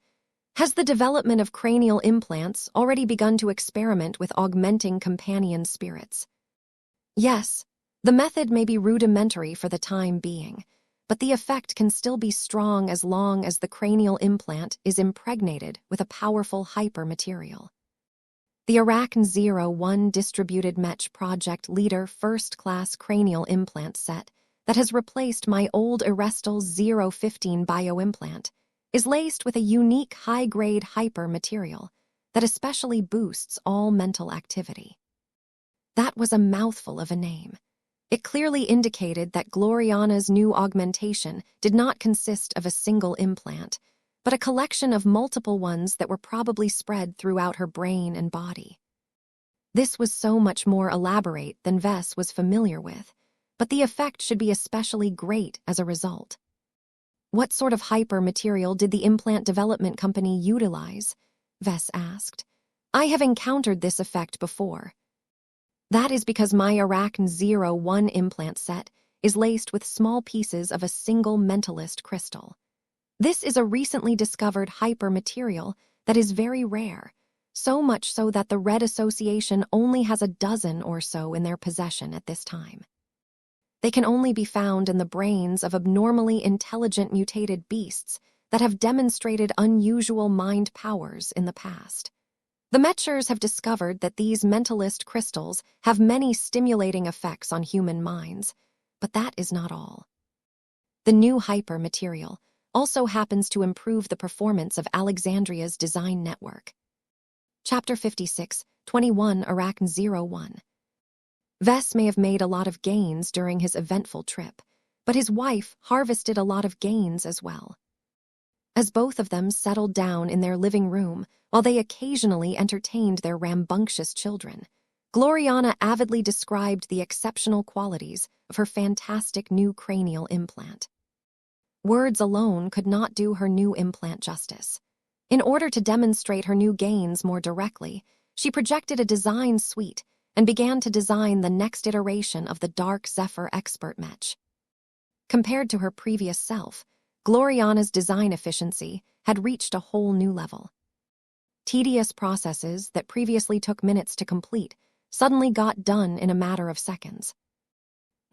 "Has the development of cranial implants already begun to experiment with augmenting companion spirits?" "Yes. The method may be rudimentary for the time being, but the effect can still be strong as long as the cranial implant is impregnated with a powerful hypermaterial. The Arachn-01 Distributed Mech Project Leader First-Class Cranial Implant Set that has replaced my old Erestal 015 bioimplant is laced with a unique high-grade hypermaterial that especially boosts all mental activity." That was a mouthful of a name. It clearly indicated that Gloriana's new augmentation did not consist of a single implant, but a collection of multiple ones that were probably spread throughout her brain and body. This was so much more elaborate than Vess was familiar with, but the effect should be especially great as a result. "What sort of hypermaterial did the implant development company utilize?" Vess asked. "I have encountered this effect before." "That is because my Arachn-01 implant set is laced with small pieces of a single mentalist crystal. This is a recently discovered hypermaterial that is very rare, so much so that the Red Association only has a dozen or so in their possession at this time. They can only be found in the brains of abnormally intelligent mutated beasts that have demonstrated unusual mind powers in the past. The Mechers have discovered that these mentalist crystals have many stimulating effects on human minds, but that is not all. The new hypermaterial also happens to improve the performance of Alexandria's design network." Chapter 56, 21 Arachn-01. Vess may have made a lot of gains during his eventful trip, but his wife harvested a lot of gains as well. As both of them settled down in their living room while they occasionally entertained their rambunctious children, Gloriana avidly described the exceptional qualities of her fantastic new cranial implant. Words alone could not do her new implant justice. In order to demonstrate her new gains more directly, she projected a design suite and began to design the next iteration of the Dark Zephyr Expert Mech. Compared to her previous self, Gloriana's design efficiency had reached a whole new level. Tedious processes that previously took minutes to complete suddenly got done in a matter of seconds.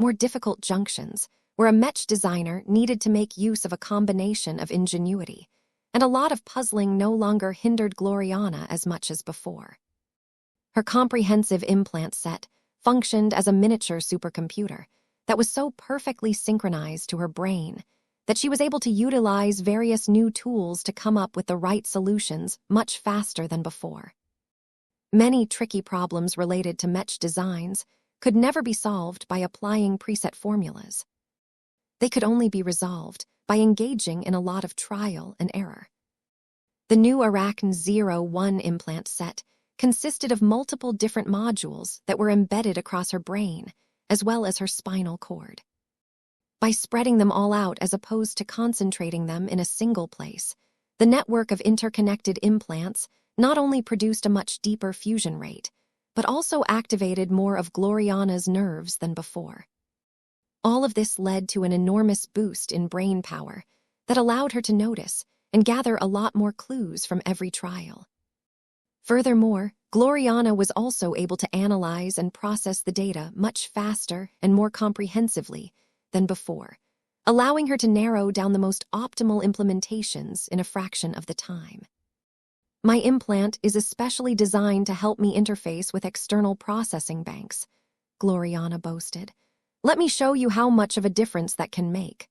More difficult junctions where a Mech designer needed to make use of a combination of ingenuity, and a lot of puzzling no longer hindered Gloriana as much as before. Her comprehensive implant set functioned as a miniature supercomputer that was so perfectly synchronized to her brain that she was able to utilize various new tools to come up with the right solutions much faster than before. Many tricky problems related to Mech designs could never be solved by applying preset formulas. They could only be resolved by engaging in a lot of trial and error. The new Arachne 01 implant set consisted of multiple different modules that were embedded across her brain, as well as her spinal cord. By spreading them all out as opposed to concentrating them in a single place, the network of interconnected implants not only produced a much deeper fusion rate, but also activated more of Gloriana's nerves than before. All of this led to an enormous boost in brain power that allowed her to notice and gather a lot more clues from every trial. Furthermore, Gloriana was also able to analyze and process the data much faster and more comprehensively than before, allowing her to narrow down the most optimal implementations in a fraction of the time. My implant is especially designed to help me interface with external processing banks, Gloriana boasted. Let me show you how much of a difference that can make.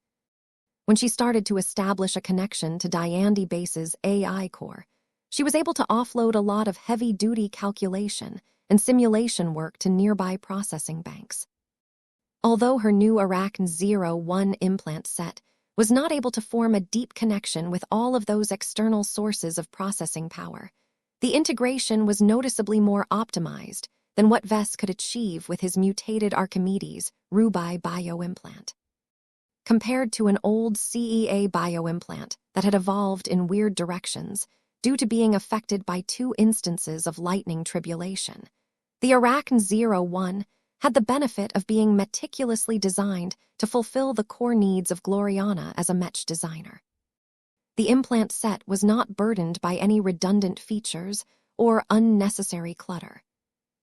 When she started to establish a connection to Diandi Base's AI core, she was able to offload a lot of heavy-duty calculation and simulation work to nearby processing banks. Although her new Arachne 01 implant set was not able to form a deep connection with all of those external sources of processing power, the integration was noticeably more optimized than what Vess could achieve with his mutated Archimedes Ruby bioimplant. Compared to an old CEA bioimplant that had evolved in weird directions due to being affected by 2 instances of lightning tribulation, the Arachne 01 had the benefit of being meticulously designed to fulfill the core needs of Gloriana as a Mech designer. The implant set was not burdened by any redundant features or unnecessary clutter.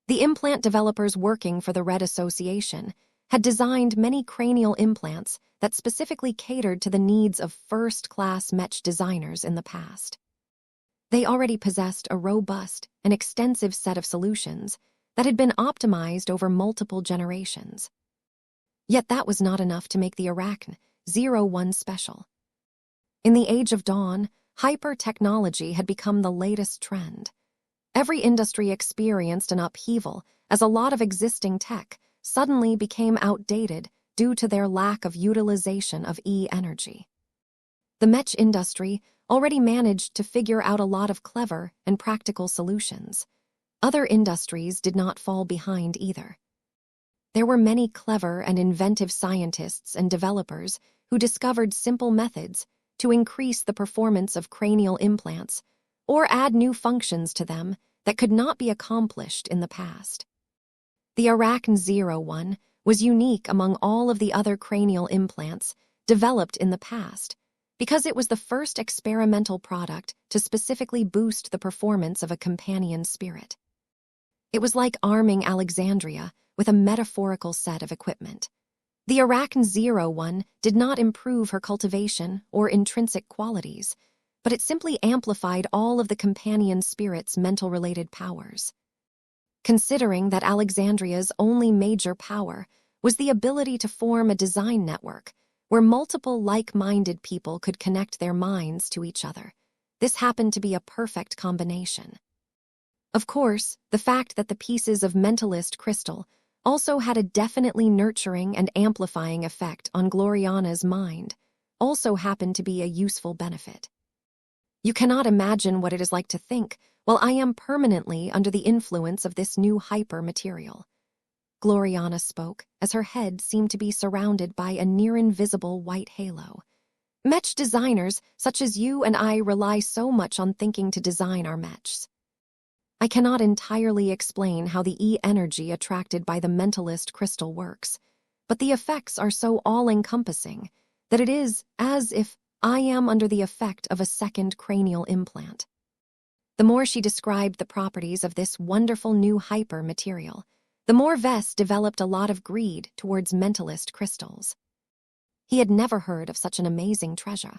The implant developers working for the Red Association had designed many cranial implants that specifically catered to the needs of first-class Mech designers in the past. They already possessed a robust and extensive set of solutions that had been optimized over multiple generations. Yet that was not enough to make the Arachne 01 special. In the Age of Dawn, hyper-technology had become the latest trend. Every industry experienced an upheaval as a lot of existing tech suddenly became outdated due to their lack of utilization of E-energy. The Mech industry already managed to figure out a lot of clever and practical solutions. Other industries did not fall behind either. There were many clever and inventive scientists and developers who discovered simple methods to increase the performance of cranial implants or add new functions to them that could not be accomplished in the past. The Arachne 01 was unique among all of the other cranial implants developed in the past because it was the first experimental product to specifically boost the performance of a companion spirit. It was like arming Alexandria with a metaphorical set of equipment. The Arachne 01 did not improve her cultivation or intrinsic qualities, but it simply amplified all of the companion spirit's mental-related powers. Considering that Alexandria's only major power was the ability to form a design network where multiple like-minded people could connect their minds to each other, this happened to be a perfect combination. Of course, the fact that the pieces of mentalist crystal also had a definitely nurturing and amplifying effect on Gloriana's mind also happened to be a useful benefit. You cannot imagine what it is like to think while I am permanently under the influence of this new hyper-material. Gloriana spoke as her head seemed to be surrounded by a near-invisible white halo. Mech designers such as you and I rely so much on thinking to design our mechs. I cannot entirely explain how the E-energy attracted by the mentalist crystal works, but the effects are so all-encompassing that it is as if I am under the effect of a second cranial implant. The more she described the properties of this wonderful new hyper-material, the more Vess developed a lot of greed towards mentalist crystals. He had never heard of such an amazing treasure.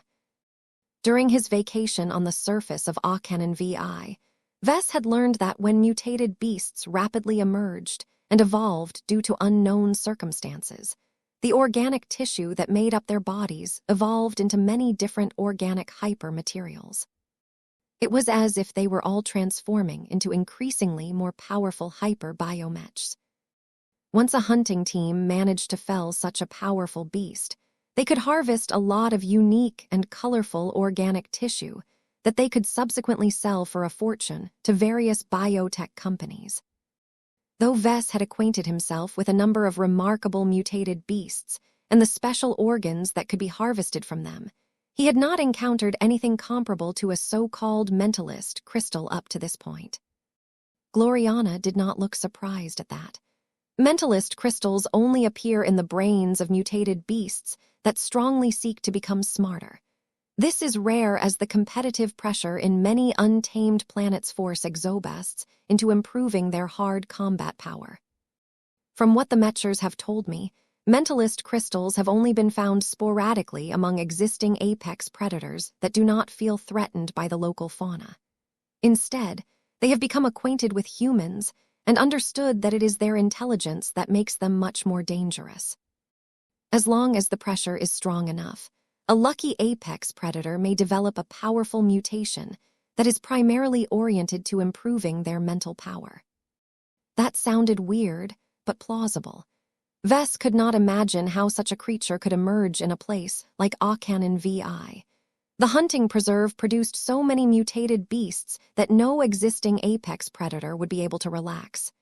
During his vacation on the surface of Audiobook VI, Vess had learned that when mutated beasts rapidly emerged and evolved due to unknown circumstances, the organic tissue that made up their bodies evolved into many different organic hypermaterials. It was as if they were all transforming into increasingly more powerful hyper-biomechs. Once a hunting team managed to fell such a powerful beast, they could harvest a lot of unique and colorful organic tissue that they could subsequently sell for a fortune to various biotech companies. Though Vess had acquainted himself with a number of remarkable mutated beasts and the special organs that could be harvested from them, he had not encountered anything comparable to a so-called mentalist crystal up to this point. Gloriana did not look surprised at that. Mentalist crystals only appear in the brains of mutated beasts that strongly seek to become smarter. This is rare as the competitive pressure in many untamed planets force exobests into improving their hard combat power. From what the Mechers have told me, mentalist crystals have only been found sporadically among existing apex predators that do not feel threatened by the local fauna. Instead, they have become acquainted with humans and understood that it is their intelligence that makes them much more dangerous. As long as the pressure is strong enough, a lucky apex predator may develop a powerful mutation that is primarily oriented to improving their mental power. That sounded weird, but plausible. Vess could not imagine how such a creature could emerge in a place like Audiobook VI. The hunting preserve produced so many mutated beasts that no existing apex predator would be able to relax.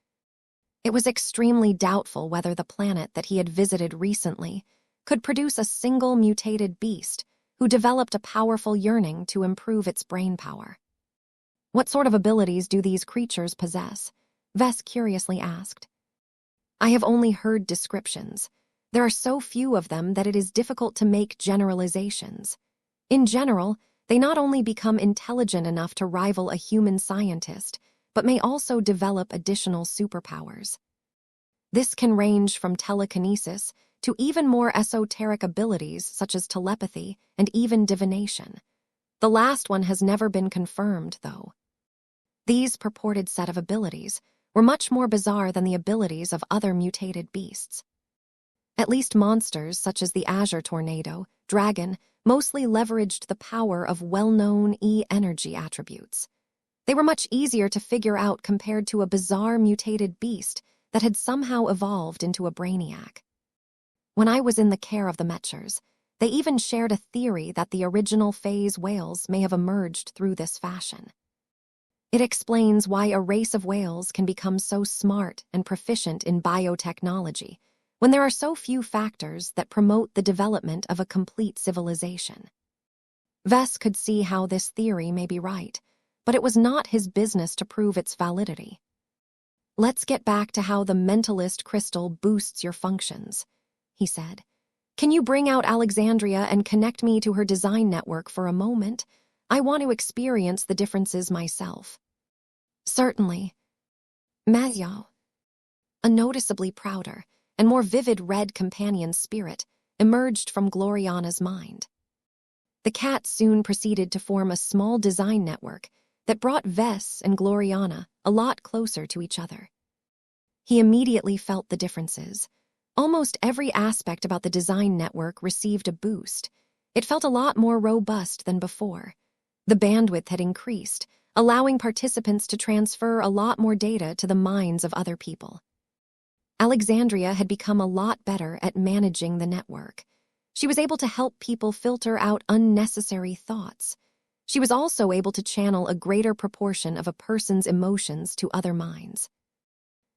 It was extremely doubtful whether the planet that he had visited recently could produce a single mutated beast who developed a powerful yearning to improve its brain power. What sort of abilities do these creatures possess? Vess curiously asked. I have only heard descriptions. There are so few of them that it is difficult to make generalizations. In general, they not only become intelligent enough to rival a human scientist, but may also develop additional superpowers. This can range from telekinesis to even more esoteric abilities such as telepathy and even divination. The last one has never been confirmed, though. These purported set of abilities were much more bizarre than the abilities of other mutated beasts. At least monsters such as the Azure Tornado, Dragon, mostly leveraged the power of well-known E-energy attributes. They were much easier to figure out compared to a bizarre mutated beast that had somehow evolved into a brainiac. When I was in the care of the Mechers, they even shared a theory that the original phase whales may have emerged through this fashion. It explains why a race of whales can become so smart and proficient in biotechnology when there are so few factors that promote the development of a complete civilization. Vess could see how this theory may be right, but it was not his business to prove its validity. Let's get back to how the mentalist crystal boosts your functions, he said. Can you bring out Alexandria and connect me to her design network for a moment? I want to experience the differences myself. Certainly. Mazio. A noticeably prouder and more vivid red companion spirit emerged from Gloriana's mind. The cat soon proceeded to form a small design network that brought Vess and Gloriana a lot closer to each other. He immediately felt the differences. Almost every aspect about the design network received a boost. It felt a lot more robust than before. The bandwidth had increased, allowing participants to transfer a lot more data to the minds of other people. Alexandria had become a lot better at managing the network. She was able to help people filter out unnecessary thoughts. She was also able to channel a greater proportion of a person's emotions to other minds.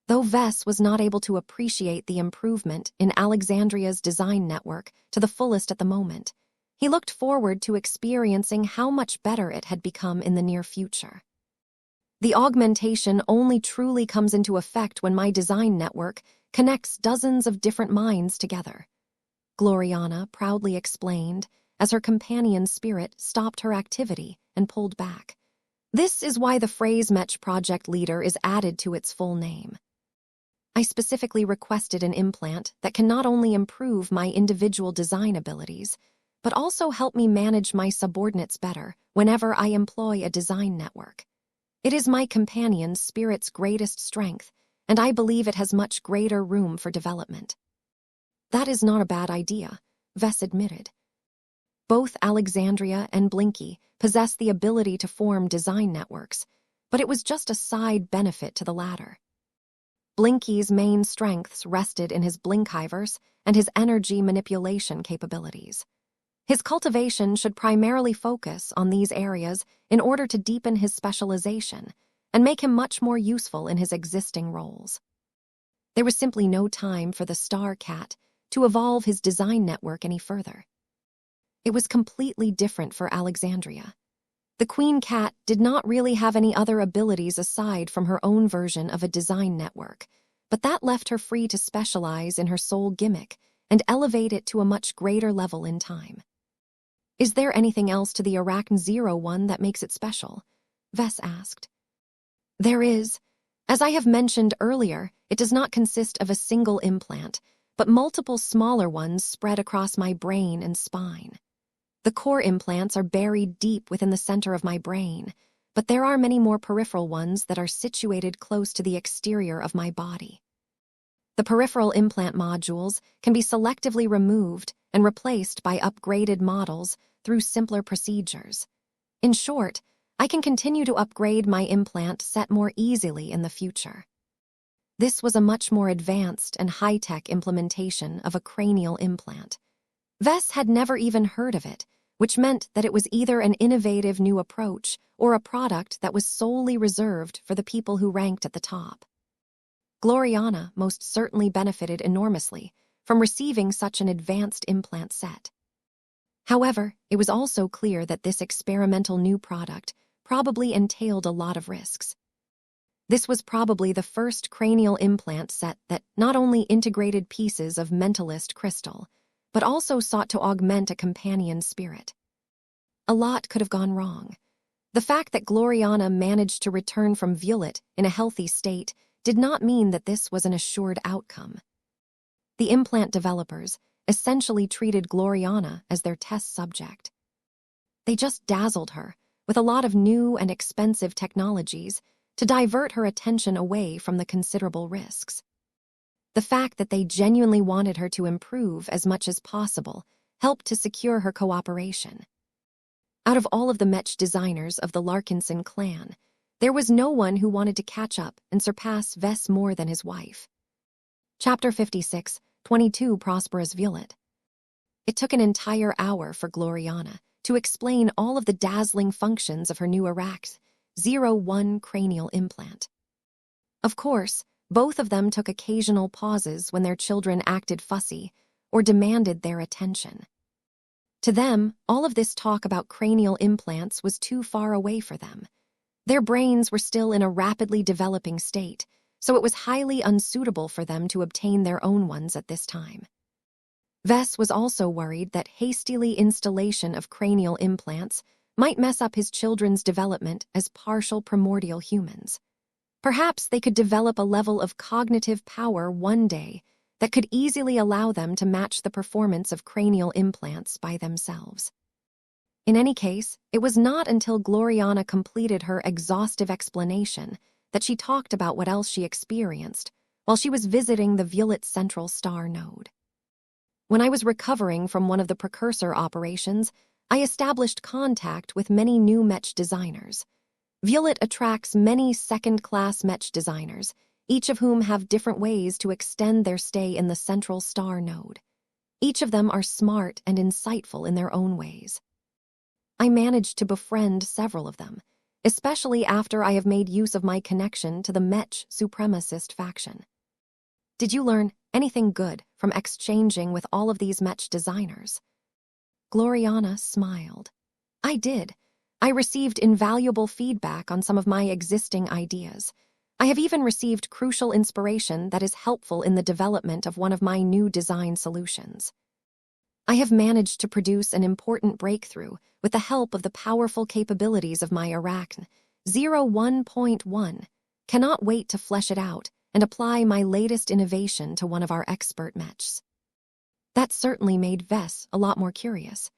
Though Vess was not able to appreciate the improvement in Alexandria's design network to the fullest at the moment, he looked forward to experiencing how much better it had become in the near future. The augmentation only truly comes into effect when my design network connects dozens of different minds together, Gloriana proudly explained as her companion spirit stopped her activity and pulled back. This is why the phrase Mech project leader is added to its full name. I specifically requested an implant that can not only improve my individual design abilities, but also help me manage my subordinates better whenever I employ a design network. It is my companion's spirit's greatest strength, and I believe it has much greater room for development. That is not a bad idea, Vess admitted. Both Alexandria and Blinky possess the ability to form design networks, but it was just a side benefit to the latter. Blinky's main strengths rested in his Blinkhiverse and his energy manipulation capabilities. His cultivation should primarily focus on these areas in order to deepen his specialization and make him much more useful in his existing roles. There was simply no time for the Star Cat to evolve his design network any further. It was completely different for Alexandria. The Queen Cat did not really have any other abilities aside from her own version of a design network, but that left her free to specialize in her sole gimmick and elevate it to a much greater level in time. Is there anything else to the Arachne 01 that makes it special? Vess asked. There is. As I have mentioned earlier, it does not consist of a single implant, but multiple smaller ones spread across my brain and spine. The core implants are buried deep within the center of my brain, but there are many more peripheral ones that are situated close to the exterior of my body. The peripheral implant modules can be selectively removed and replaced by upgraded models through simpler procedures. In short, I can continue to upgrade my implant set more easily in the future. This was a much more advanced and high-tech implementation of a cranial implant. Vess had never even heard of it, which meant that it was either an innovative new approach or a product that was solely reserved for the people who ranked at the top. Gloriana most certainly benefited enormously from receiving such an advanced implant set. However, it was also clear that this experimental new product probably entailed a lot of risks. This was probably the first cranial implant set that not only integrated pieces of mentalist crystal, but also sought to augment a companion's spirit. A lot could have gone wrong. The fact that Gloriana managed to return from Violet in a healthy state did not mean that this was an assured outcome. The implant developers essentially treated Gloriana as their test subject. They just dazzled her with a lot of new and expensive technologies to divert her attention away from the considerable risks. The fact that they genuinely wanted her to improve as much as possible helped to secure her cooperation. Out of all of the Mech designers of the Larkinson clan, there was no one who wanted to catch up and surpass Vess more than his wife. Chapter 56, 22 Prosperous Violet. It took an entire hour for Gloriana to explain all of the dazzling functions of her new Arachne 01 cranial implant. Of course, both of them took occasional pauses when their children acted fussy or demanded their attention. To them, all of this talk about cranial implants was too far away for them. Their brains were still in a rapidly developing state, so it was highly unsuitable for them to obtain their own ones at this time. Vess was also worried that hastily installation of cranial implants might mess up his children's development as partial primordial humans. Perhaps they could develop a level of cognitive power one day that could easily allow them to match the performance of cranial implants by themselves. In any case, it was not until Gloriana completed her exhaustive explanation that she talked about what else she experienced while she was visiting the Violet Central Star node. When I was recovering from one of the precursor operations, I established contact with many new Mech designers. Violet attracts many second-class Mech designers, each of whom have different ways to extend their stay in the Central Star node. Each of them are smart and insightful in their own ways. I managed to befriend several of them, especially after I have made use of my connection to the Mech supremacist faction. Did you learn anything good from exchanging with all of these Mech designers? Gloriana smiled. I did. I received invaluable feedback on some of my existing ideas. I have even received crucial inspiration that is helpful in the development of one of my new design solutions. I have managed to produce an important breakthrough with the help of the powerful capabilities of my Arachne 01.1. Cannot wait to flesh it out and apply my latest innovation to one of our expert mechs. That certainly made Vess a lot more curious.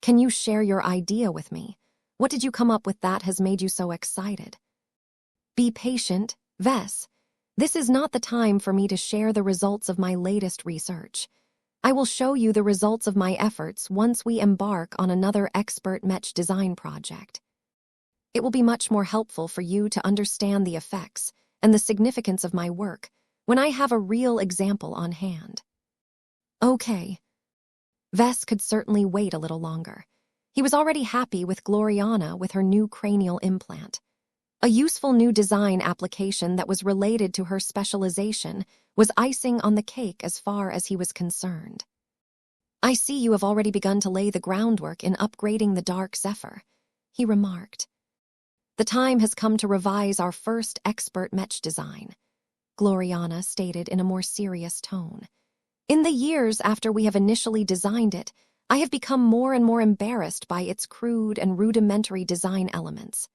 Can you share your idea with me? What did you come up with that has made you so excited? Be patient, Vess. This is not the time for me to share the results of my latest research. I will show you the results of my efforts once we embark on another expert mech design project. It will be much more helpful for you to understand the effects and the significance of my work when I have a real example on hand. Okay. Vess could certainly wait a little longer. He was already happy with Gloriana with her new cranial implant. A useful new design application that was related to her specialization was icing on the cake as far as he was concerned. I see you have already begun to lay the groundwork in upgrading the Dark Zephyr, he remarked. The time has come to revise our first expert mech design, Gloriana stated in a more serious tone. In the years after we have initially designed it, I have become more and more embarrassed by its crude and rudimentary design elements.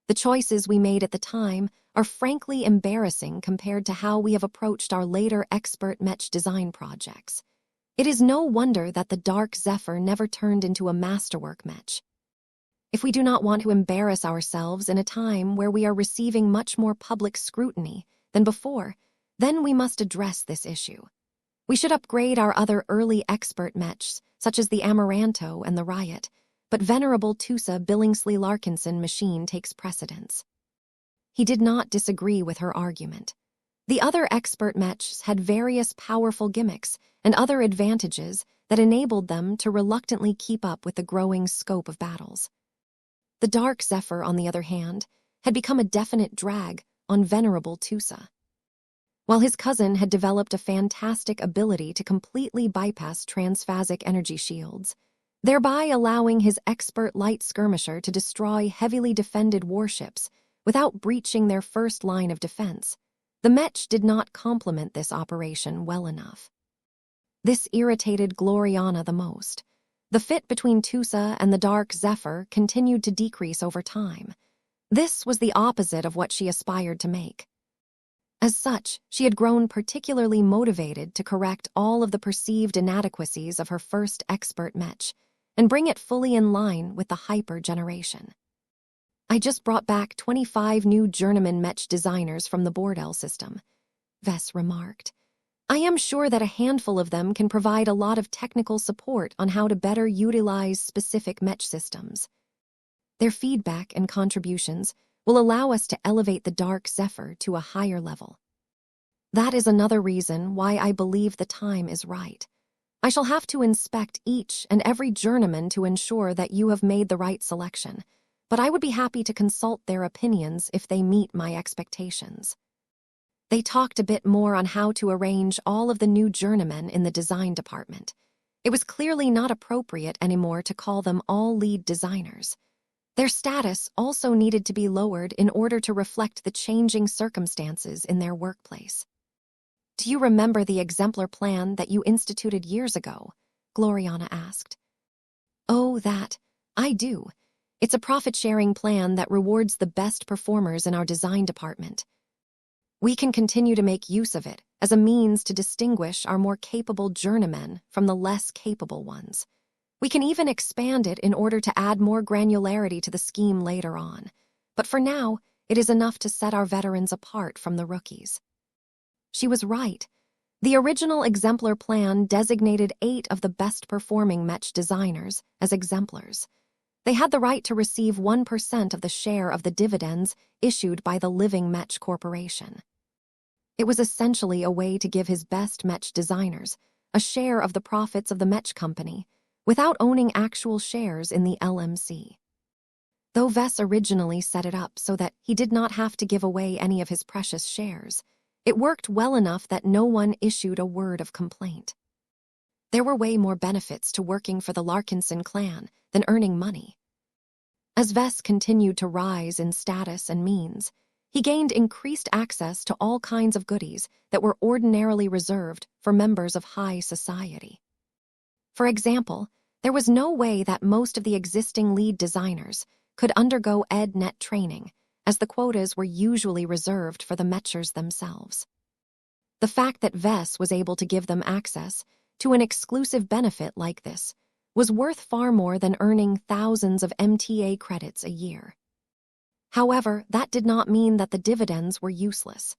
The choices we made at the time are frankly embarrassing compared to how we have approached our later expert mech design projects. It is no wonder that the Dark Zephyr never turned into a masterwork mech. If we do not want to embarrass ourselves in a time where we are receiving much more public scrutiny than before, then we must address this issue. We should upgrade our other early expert mechs, such as the Amaranto and the Riot, but venerable Tusa Billingsley Larkinson machine takes precedence. He did not disagree with her argument. The other expert mechs had various powerful gimmicks and other advantages that enabled them to reluctantly keep up with the growing scope of battles. The Dark Zephyr, on the other hand, had become a definite drag on venerable Tusa. While his cousin had developed a fantastic ability to completely bypass transphasic energy shields, thereby allowing his expert light skirmisher to destroy heavily defended warships without breaching their first line of defense, the mech did not complement this operation well enough. This irritated Gloriana the most. The fit between Tusa and the Dark Zephyr continued to decrease over time. This was the opposite of what she aspired to make. As such, she had grown particularly motivated to correct all of the perceived inadequacies of her first expert mech and bring it fully in line with the hyper generation. I just brought back 25 new journeyman mech designers from the Bordel system, Vess remarked. I am sure that a handful of them can provide a lot of technical support on how to better utilize specific mech systems. Their feedback and contributions will allow us to elevate the Dark Zephyr to a higher level. That is another reason why I believe the time is right. I shall have to inspect each and every journeyman to ensure that you have made the right selection, but I would be happy to consult their opinions if they meet my expectations. They talked a bit more on how to arrange all of the new journeymen in the design department. It was clearly not appropriate anymore to call them all lead designers. Their status also needed to be lowered in order to reflect the changing circumstances in their workplace. Do you remember the exemplar plan that you instituted years ago? Gloriana asked. Oh, that. I do. It's a profit-sharing plan that rewards the best performers in our design department. We can continue to make use of it as a means to distinguish our more capable journeymen from the less capable ones. We can even expand it in order to add more granularity to the scheme later on. But for now, it is enough to set our veterans apart from the rookies. She was right. The original exemplar plan designated 8 of the best-performing mech designers as exemplars. They had the right to receive 1% of the share of the dividends issued by the Living Mech Corporation. It was essentially a way to give his best mech designers a share of the profits of the mech company without owning actual shares in the LMC. Though Vess originally set it up so that he did not have to give away any of his precious shares, it worked well enough that no one issued a word of complaint. There were way more benefits to working for the Larkinson clan than earning money. As Vess continued to rise in status and means, he gained increased access to all kinds of goodies that were ordinarily reserved for members of high society. For example, there was no way that most of the existing lead designers could undergo EdNet training, as the quotas were usually reserved for the Mechers themselves. The fact that Vess was able to give them access to an exclusive benefit like this was worth far more than earning thousands of MTA credits a year. However, that did not mean that the dividends were useless.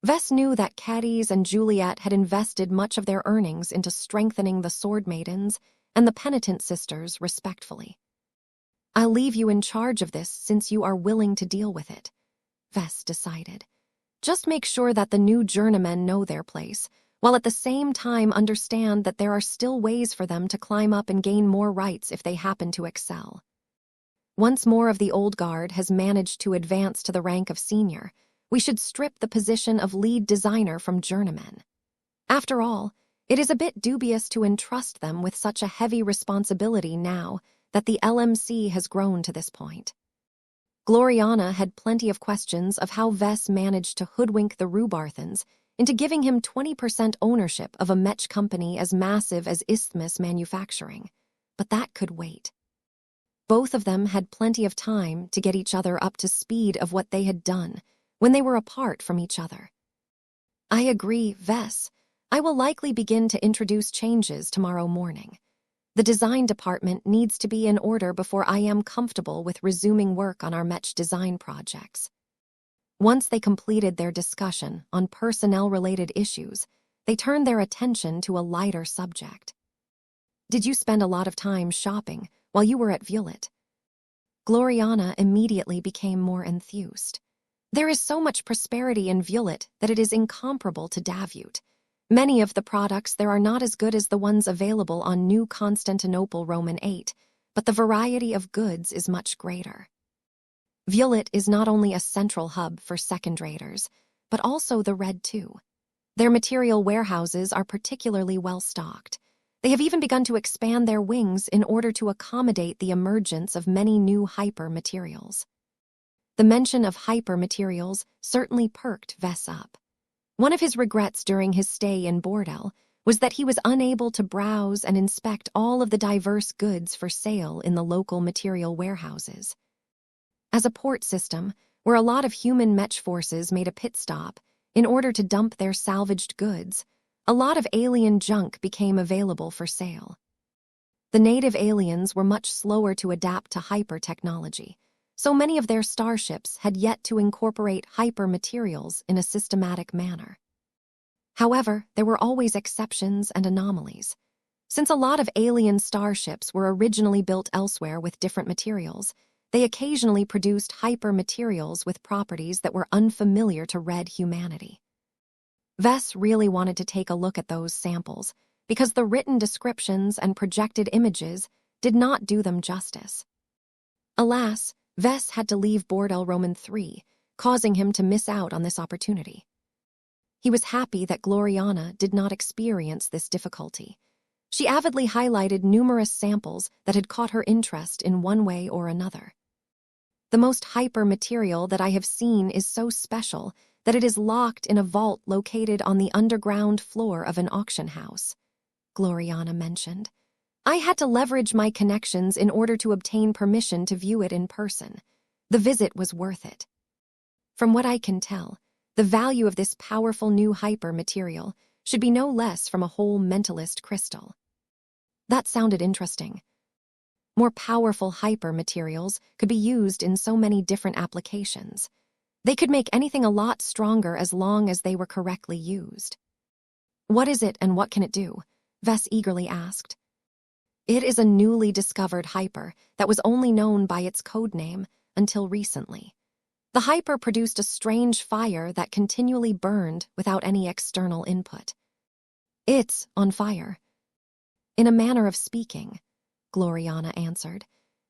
Vess knew that Cadiz and Juliet had invested much of their earnings into strengthening the Sword Maidens and the Penitent Sisters respectfully. "I'll leave you in charge of this since you are willing to deal with it," Vess decided. "Just make sure that the new journeymen know their place, while at the same time understand that there are still ways for them to climb up and gain more rights if they happen to excel. Once more of the old guard has managed to advance to the rank of senior, we should strip the position of lead designer from journeymen. After all, it is a bit dubious to entrust them with such a heavy responsibility now that the LMC has grown to this point." Gloriana had plenty of questions of how Vess managed to hoodwink the Rubarthans into giving him 20% ownership of a Mech company as massive as Isthmus Manufacturing, but that could wait. Both of them had plenty of time to get each other up to speed of what they had done when they were apart from each other. "I agree, Vess. I will likely begin to introduce changes tomorrow morning. The design department needs to be in order before I am comfortable with resuming work on our Mech design projects." Once they completed their discussion on personnel-related issues, they turned their attention to a lighter subject. "Did you spend a lot of time shopping while you were at Violet?" Gloriana immediately became more enthused. "There is so much prosperity in Violet that it is incomparable to Davut. Many of the products there are not as good as the ones available on New Constantinople Roman 8, but the variety of goods is much greater. Violet is not only a central hub for second-raters, but also the Red too. Their material warehouses are particularly well-stocked. They have even begun to expand their wings in order to accommodate the emergence of many new hyper-materials." The mention of hyper-materials certainly perked Vess up. One of his regrets during his stay in Bordel was that he was unable to browse and inspect all of the diverse goods for sale in the local material warehouses. As a port system, where a lot of human Mech forces made a pit stop in order to dump their salvaged goods, a lot of alien junk became available for sale. The native aliens were much slower to adapt to hyper-technology, so many of their starships had yet to incorporate hyper-materials in a systematic manner. However, there were always exceptions and anomalies. Since a lot of alien starships were originally built elsewhere with different materials, they occasionally produced hyper-materials with properties that were unfamiliar to Red humanity. Vess really wanted to take a look at those samples because the written descriptions and projected images did not do them justice. Alas, Vess had to leave Bordel Roman 3, causing him to miss out on this opportunity. He was happy that Gloriana did not experience this difficulty. She avidly highlighted numerous samples that had caught her interest in one way or another. "The most hyper material that I have seen is so special that it is locked in a vault located on the underground floor of an auction house," Gloriana mentioned. "I had to leverage my connections in order to obtain permission to view it in person. The visit was worth it. From what I can tell, the value of this powerful new hyper material should be no less from a whole mentalist crystal." That sounded interesting. More powerful hyper-materials could be used in so many different applications. They could make anything a lot stronger as long as they were correctly used. "What is it and what can it do?" Vess eagerly asked. "It is a newly discovered hyper that was only known by its code name until recently. The hyper produced a strange fire that continually burned without any external input. It's on fire." "In a manner of speaking," Gloriana answered.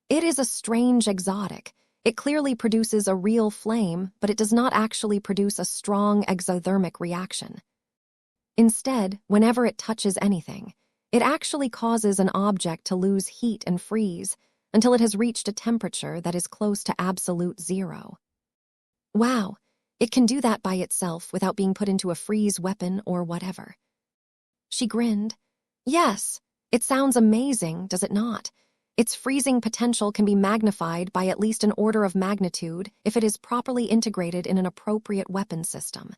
"It is a strange exotic. It clearly produces a real flame, but it does not actually produce a strong exothermic reaction. Instead, whenever it touches anything, it actually causes an object to lose heat and freeze until it has reached a temperature that is close to absolute zero." "Wow, it can do that by itself without being put into a freeze weapon or whatever." She grinned. "Yes. It sounds amazing, does it not? Its freezing potential can be magnified by at least an order of magnitude if it is properly integrated in an appropriate weapon system.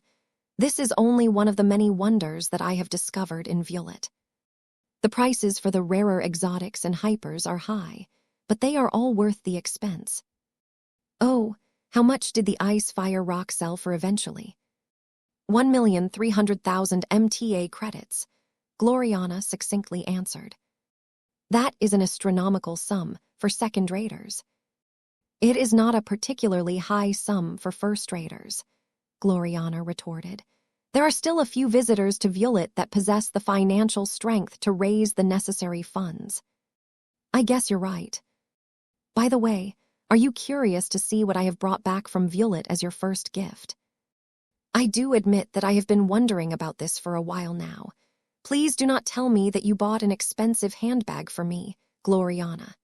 This is only one of the many wonders that I have discovered in Violet. The prices for the rarer exotics and hypers are high, but they are all worth the expense. Oh, how much did the ice fire rock sell for eventually? 1,300,000 MTA credits, Gloriana succinctly answered. That is an astronomical sum for second-raters. It is not a particularly high sum for first-raters, Gloriana retorted. There are still a few visitors to Violet that possess the financial strength to raise the necessary funds. I guess you're right. By the way, are you curious to see what I have brought back from Violet as your first gift? I do admit that I have been wondering about this for a while now. Please do not tell me that you bought an expensive handbag for me, Gloriana.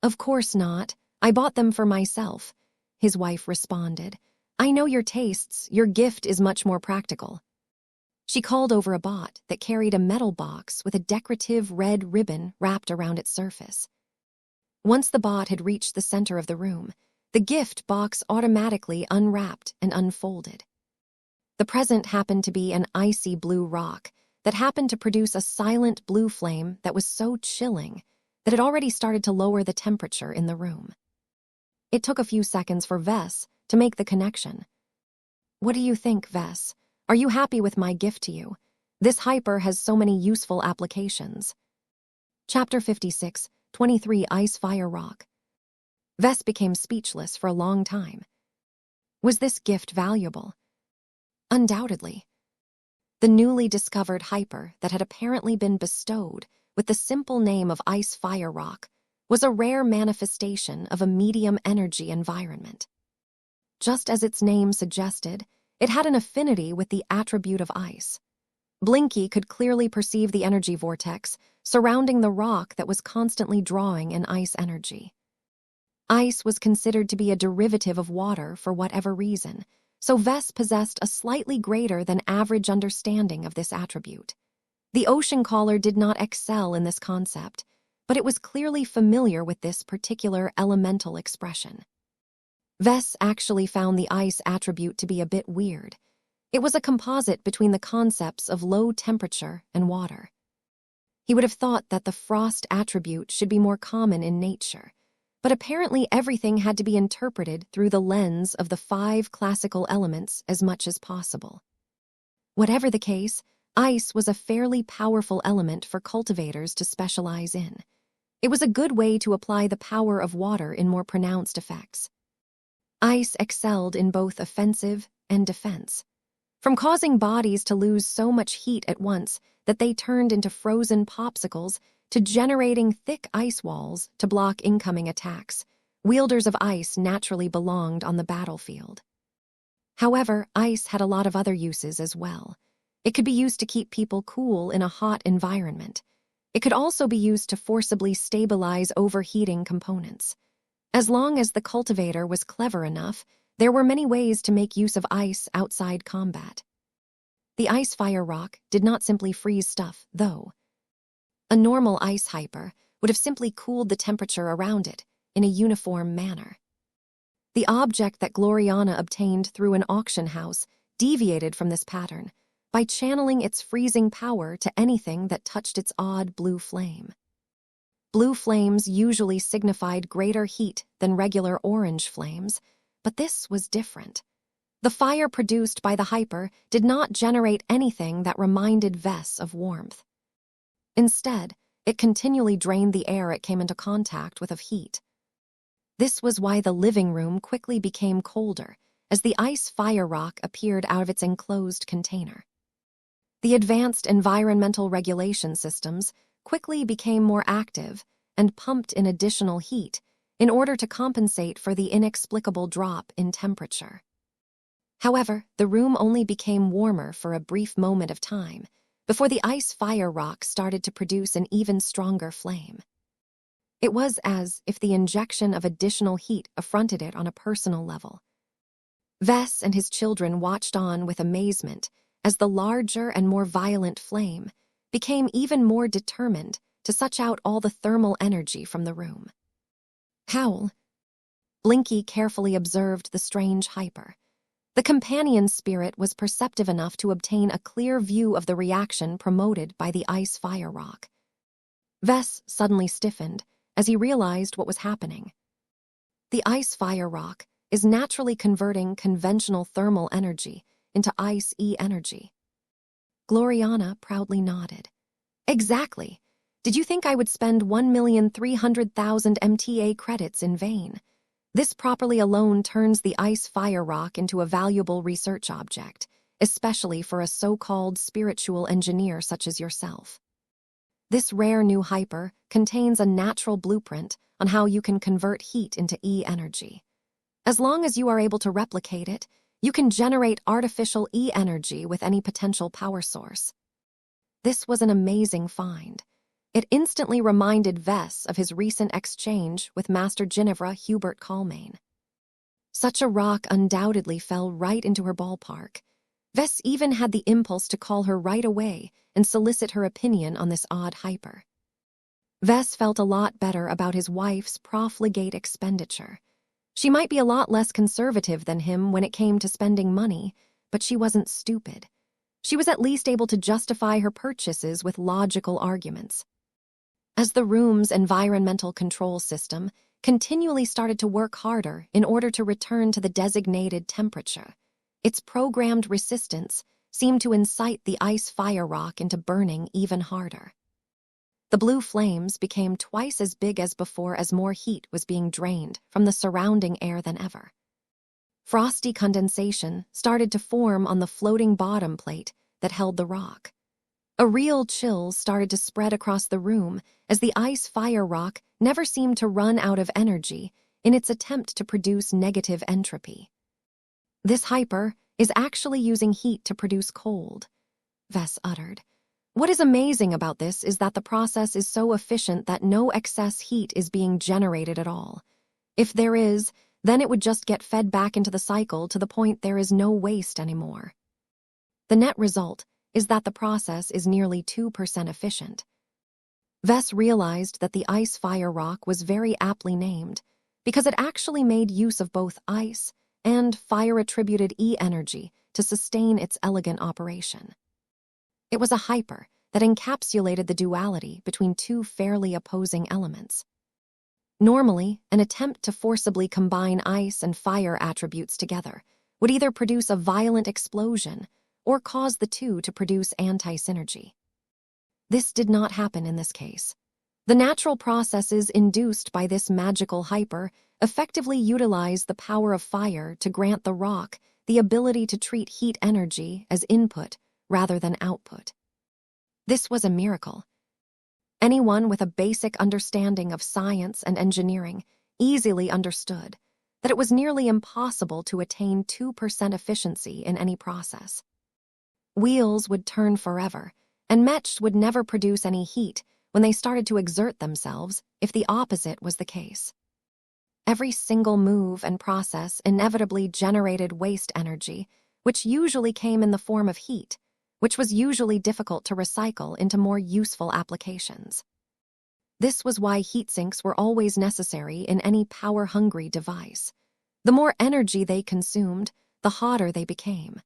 Of course not. I bought them for myself, his wife responded. I know your tastes. Your gift is much more practical. She called over a bot that carried a metal box with a decorative red ribbon wrapped around its surface. Once the bot had reached the center of the room, the gift box automatically unwrapped and unfolded. The present happened to be an icy blue rock that happened to produce a silent blue flame that was so chilling that it already started to lower the temperature in the room. It took a few seconds for Vess to make the connection. What do you think, Vess? Are you happy with my gift to you? This hyper has so many useful applications. Chapter 56, 23 Ice Fire Rock. Vess became speechless for a long time. Was this gift valuable? Undoubtedly. The newly discovered hyper that had apparently been bestowed with the simple name of Ice Fire Rock was a rare manifestation of a medium-energy environment. Just as its name suggested, it had an affinity with the attribute of ice. Blinky could clearly perceive the energy vortex surrounding the rock that was constantly drawing in ice energy. Ice was considered to be a derivative of water for whatever reason, so Vess possessed a slightly greater than average understanding of this attribute. The ocean caller did not excel in this concept, but it was clearly familiar with this particular elemental expression. Vess actually found the ice attribute to be a bit weird. It was a composite between the concepts of low temperature and water. He would have thought that the frost attribute should be more common in nature, but apparently everything had to be interpreted through the lens of the 5 classical elements as much as possible. Whatever the case, ice was a fairly powerful element for cultivators to specialize in. It was a good way to apply the power of water in more pronounced effects. Ice excelled in both offensive and defense, from causing bodies to lose so much heat at once that they turned into frozen popsicles to generating thick ice walls to block incoming attacks. Wielders of ice naturally belonged on the battlefield. However, ice had a lot of other uses as well. It could be used to keep people cool in a hot environment. It could also be used to forcibly stabilize overheating components. As long as the cultivator was clever enough, there were many ways to make use of ice outside combat. The ice fire rock did not simply freeze stuff, though. A normal ice hyper would have simply cooled the temperature around it in a uniform manner. The object that Gloriana obtained through an auction house deviated from this pattern by channeling its freezing power to anything that touched its odd blue flame. Blue flames usually signified greater heat than regular orange flames, but this was different. The fire produced by the hyper did not generate anything that reminded Vess of warmth. Instead, it continually drained the air it came into contact with of heat. This was why the living room quickly became colder as the ice fire rock appeared out of its enclosed container. The advanced environmental regulation systems quickly became more active and pumped in additional heat in order to compensate for the inexplicable drop in temperature. However, the room only became warmer for a brief moment of time before the ice fire rock started to produce an even stronger flame. It was as if the injection of additional heat affronted it on a personal level. Vess and his children watched on with amazement as the larger and more violent flame became even more determined to suck out all the thermal energy from the room. Howl. Blinky carefully observed the strange hyper. The companion spirit was perceptive enough to obtain a clear view of the reaction promoted by the ice fire rock. Vess suddenly stiffened as he realized what was happening. The ice fire rock is naturally converting conventional thermal energy into ice energy. Gloriana proudly nodded. Exactly. Did you think I would spend 1,300,000 MTA credits in vain? This properly alone turns the ice fire rock into a valuable research object, especially for a so-called spiritual engineer such as yourself. This rare new hyper contains a natural blueprint on how you can convert heat into energy. As long as you are able to replicate it, you can generate artificial energy with any potential power source. This was an amazing find. It instantly reminded Vess of his recent exchange with Master Ginevra Hubert Calmain. Such a rock undoubtedly fell right into her ballpark. Vess even had the impulse to call her right away and solicit her opinion on this odd hyper. Vess felt a lot better about his wife's profligate expenditure. She might be a lot less conservative than him when it came to spending money, but she wasn't stupid. She was at least able to justify her purchases with logical arguments. As the room's environmental control system continually started to work harder in order to return to the designated temperature, its programmed resistance seemed to incite the ice fire rock into burning even harder. The blue flames became twice as big as before as more heat was being drained from the surrounding air than ever. Frosty condensation started to form on the floating bottom plate that held the rock. A real chill started to spread across the room as the ice fire rock never seemed to run out of energy in its attempt to produce negative entropy. This hyper is actually using heat to produce cold, Vess uttered. What is amazing about this is that the process is so efficient that no excess heat is being generated at all. If there is, then it would just get fed back into the cycle to the point there is no waste anymore. The net result is that the process is nearly 2% efficient. Vess realized that the ice fire rock was very aptly named because it actually made use of both ice and fire-attributed energy to sustain its elegant operation. It was a hyper that encapsulated the duality between two fairly opposing elements. Normally, an attempt to forcibly combine ice and fire attributes together would either produce a violent explosion or cause the two to produce anti-synergy. This did not happen in this case. The natural processes induced by this magical hyper effectively utilize the power of fire to grant the rock the ability to treat heat energy as input rather than output. This was a miracle. Anyone with a basic understanding of science and engineering easily understood that it was nearly impossible to attain 2% efficiency in any process. Wheels would turn forever, and Mech would never produce any heat when they started to exert themselves if the opposite was the case. Every single move and process inevitably generated waste energy, which usually came in the form of heat, which was usually difficult to recycle into more useful applications. This was why heat sinks were always necessary in any power-hungry device. The more energy they consumed, the hotter they became.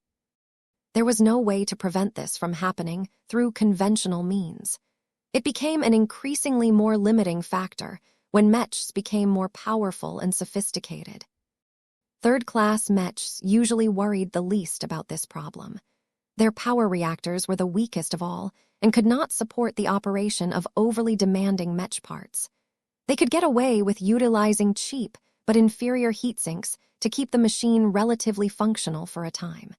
There was no way to prevent this from happening through conventional means. It became an increasingly more limiting factor when mechs became more powerful and sophisticated. Third-class mechs usually worried the least about this problem. Their power reactors were the weakest of all and could not support the operation of overly demanding mech parts. They could get away with utilizing cheap but inferior heat sinks to keep the machine relatively functional for a time.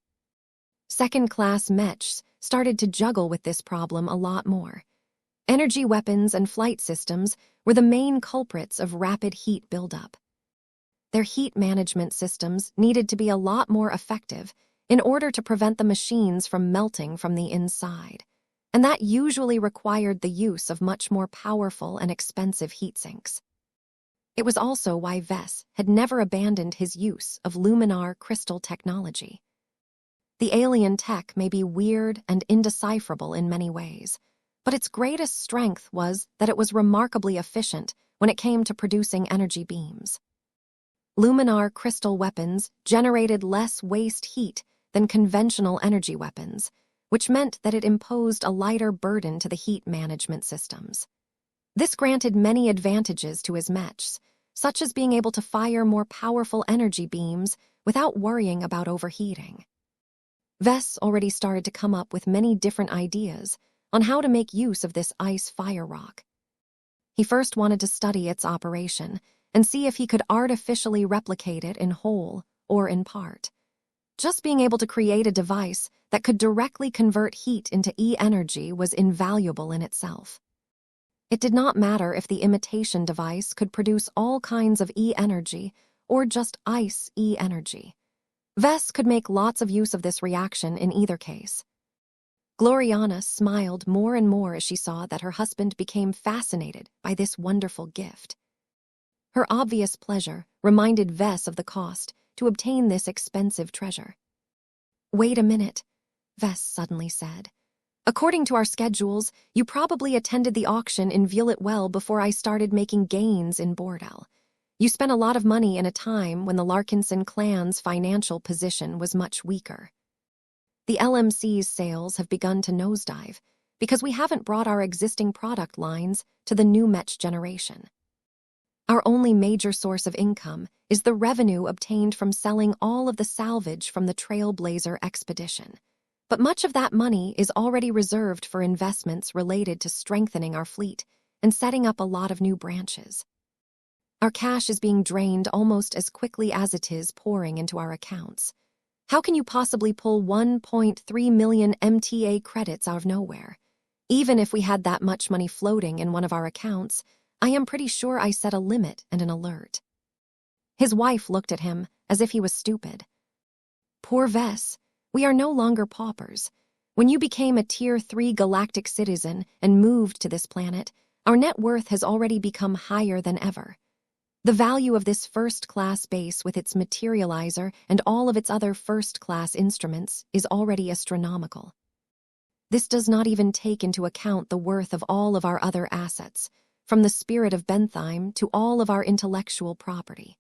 Second-class mechs started to juggle with this problem a lot more. Energy weapons and flight systems were the main culprits of rapid heat buildup. Their heat management systems needed to be a lot more effective in order to prevent the machines from melting from the inside, and that usually required the use of much more powerful and expensive heat sinks. It was also why Vess had never abandoned his use of luminar crystal technology. The alien tech may be weird and indecipherable in many ways, But its greatest strength was that it was remarkably efficient when it came to producing energy beams. Luminar crystal weapons generated less waste heat than conventional energy weapons, which meant that it imposed a lighter burden to the heat management systems. This granted many advantages to his mechs, such as being able to fire more powerful energy beams without worrying about overheating. Vess already started to come up with many different ideas on how to make use of this ice fire rock. He first wanted to study its operation and see if he could artificially replicate it in whole or in part. Just being able to create a device that could directly convert heat into E-energy was invaluable in itself. It did not matter if the imitation device could produce all kinds of E-energy or just ice E-energy. Vess could make lots of use of this reaction in either case. Gloriana smiled more and more as she saw that her husband became fascinated by this wonderful gift. Her obvious pleasure reminded Vess of the cost to obtain this expensive treasure. "Wait a minute," Vess suddenly said. "According to our schedules, you probably attended the auction in Violet well before I started making gains in Bordel. You spent a lot of money in a time when the Larkinson clan's financial position was much weaker. The LMC's sales have begun to nosedive because we haven't brought our existing product lines to the new Mech generation. Our only major source of income is the revenue obtained from selling all of the salvage from the Trailblazer expedition. But much of that money is already reserved for investments related to strengthening our fleet and setting up a lot of new branches. Our cash is being drained almost as quickly as it is pouring into our accounts. How can you possibly pull 1.3 million MTA credits out of nowhere? Even if we had that much money floating in one of our accounts, I am pretty sure I set a limit and an alert." His wife looked at him as if he was stupid. "Poor Vess, we are no longer paupers. When you became a Tier 3 galactic citizen and moved to this planet, our net worth has already become higher than ever. The value of this first-class base with its materializer and all of its other first-class instruments is already astronomical. This does not even take into account the worth of all of our other assets, from the spirit of Bentheim to all of our intellectual property.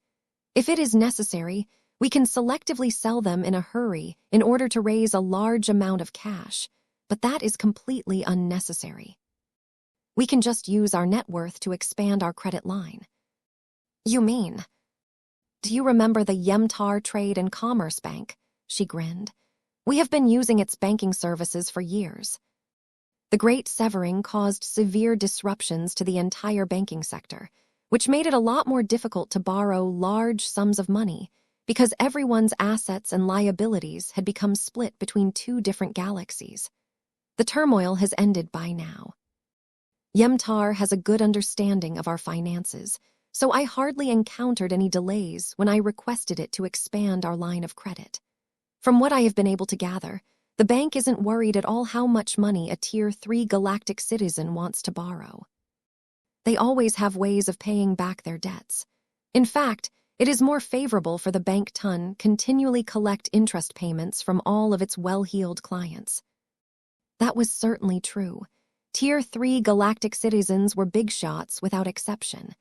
If it is necessary, we can selectively sell them in a hurry in order to raise a large amount of cash, but that is completely unnecessary. We can just use our net worth to expand our credit line." "You mean?" "Do you remember the Yemtar Trade and Commerce Bank?" She grinned. "We have been using its banking services for years. The Great Severing caused severe disruptions to the entire banking sector, which made it a lot more difficult to borrow large sums of money because everyone's assets and liabilities had become split between two different galaxies. The turmoil has ended by now. Yemtar has a good understanding of our finances, so I hardly encountered any delays when I requested it to expand our line of credit. From what I have been able to gather, the bank isn't worried at all how much money a Tier 3 galactic citizen wants to borrow. They always have ways of paying back their debts. In fact, it is more favorable for the bank to continually collect interest payments from all of its well-heeled clients." That was certainly true. Tier 3 galactic citizens were big shots without exception.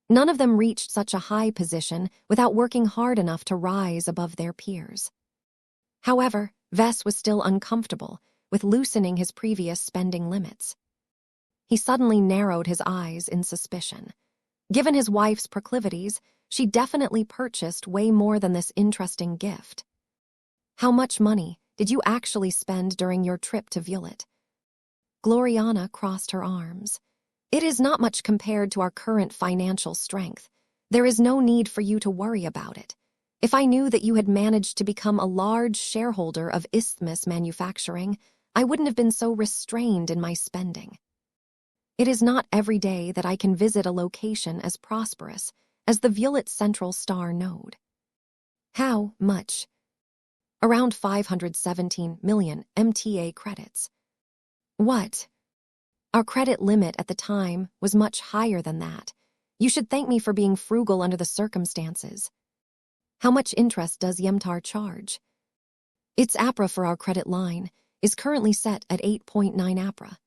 None of them reached such a high position without working hard enough to rise above their peers. However, Vess was still uncomfortable with loosening his previous spending limits. He suddenly narrowed his eyes in suspicion. Given his wife's proclivities, she definitely purchased way more than this interesting gift. "How much money did you actually spend during your trip to Violet?" Gloriana crossed her arms. "It is not much compared to our current financial strength. There is no need for you to worry about it. If I knew that you had managed to become a large shareholder of Isthmus Manufacturing, I wouldn't have been so restrained in my spending. It is not every day that I can visit a location as prosperous as the Violet Central Star node." "How much?" "Around 517 million MTA credits." "What?" "Our credit limit at the time was much higher than that. You should thank me for being frugal under the circumstances." "How much interest does Yemtar charge?" "Its APRA for our credit line is currently set at 8.9 APRA."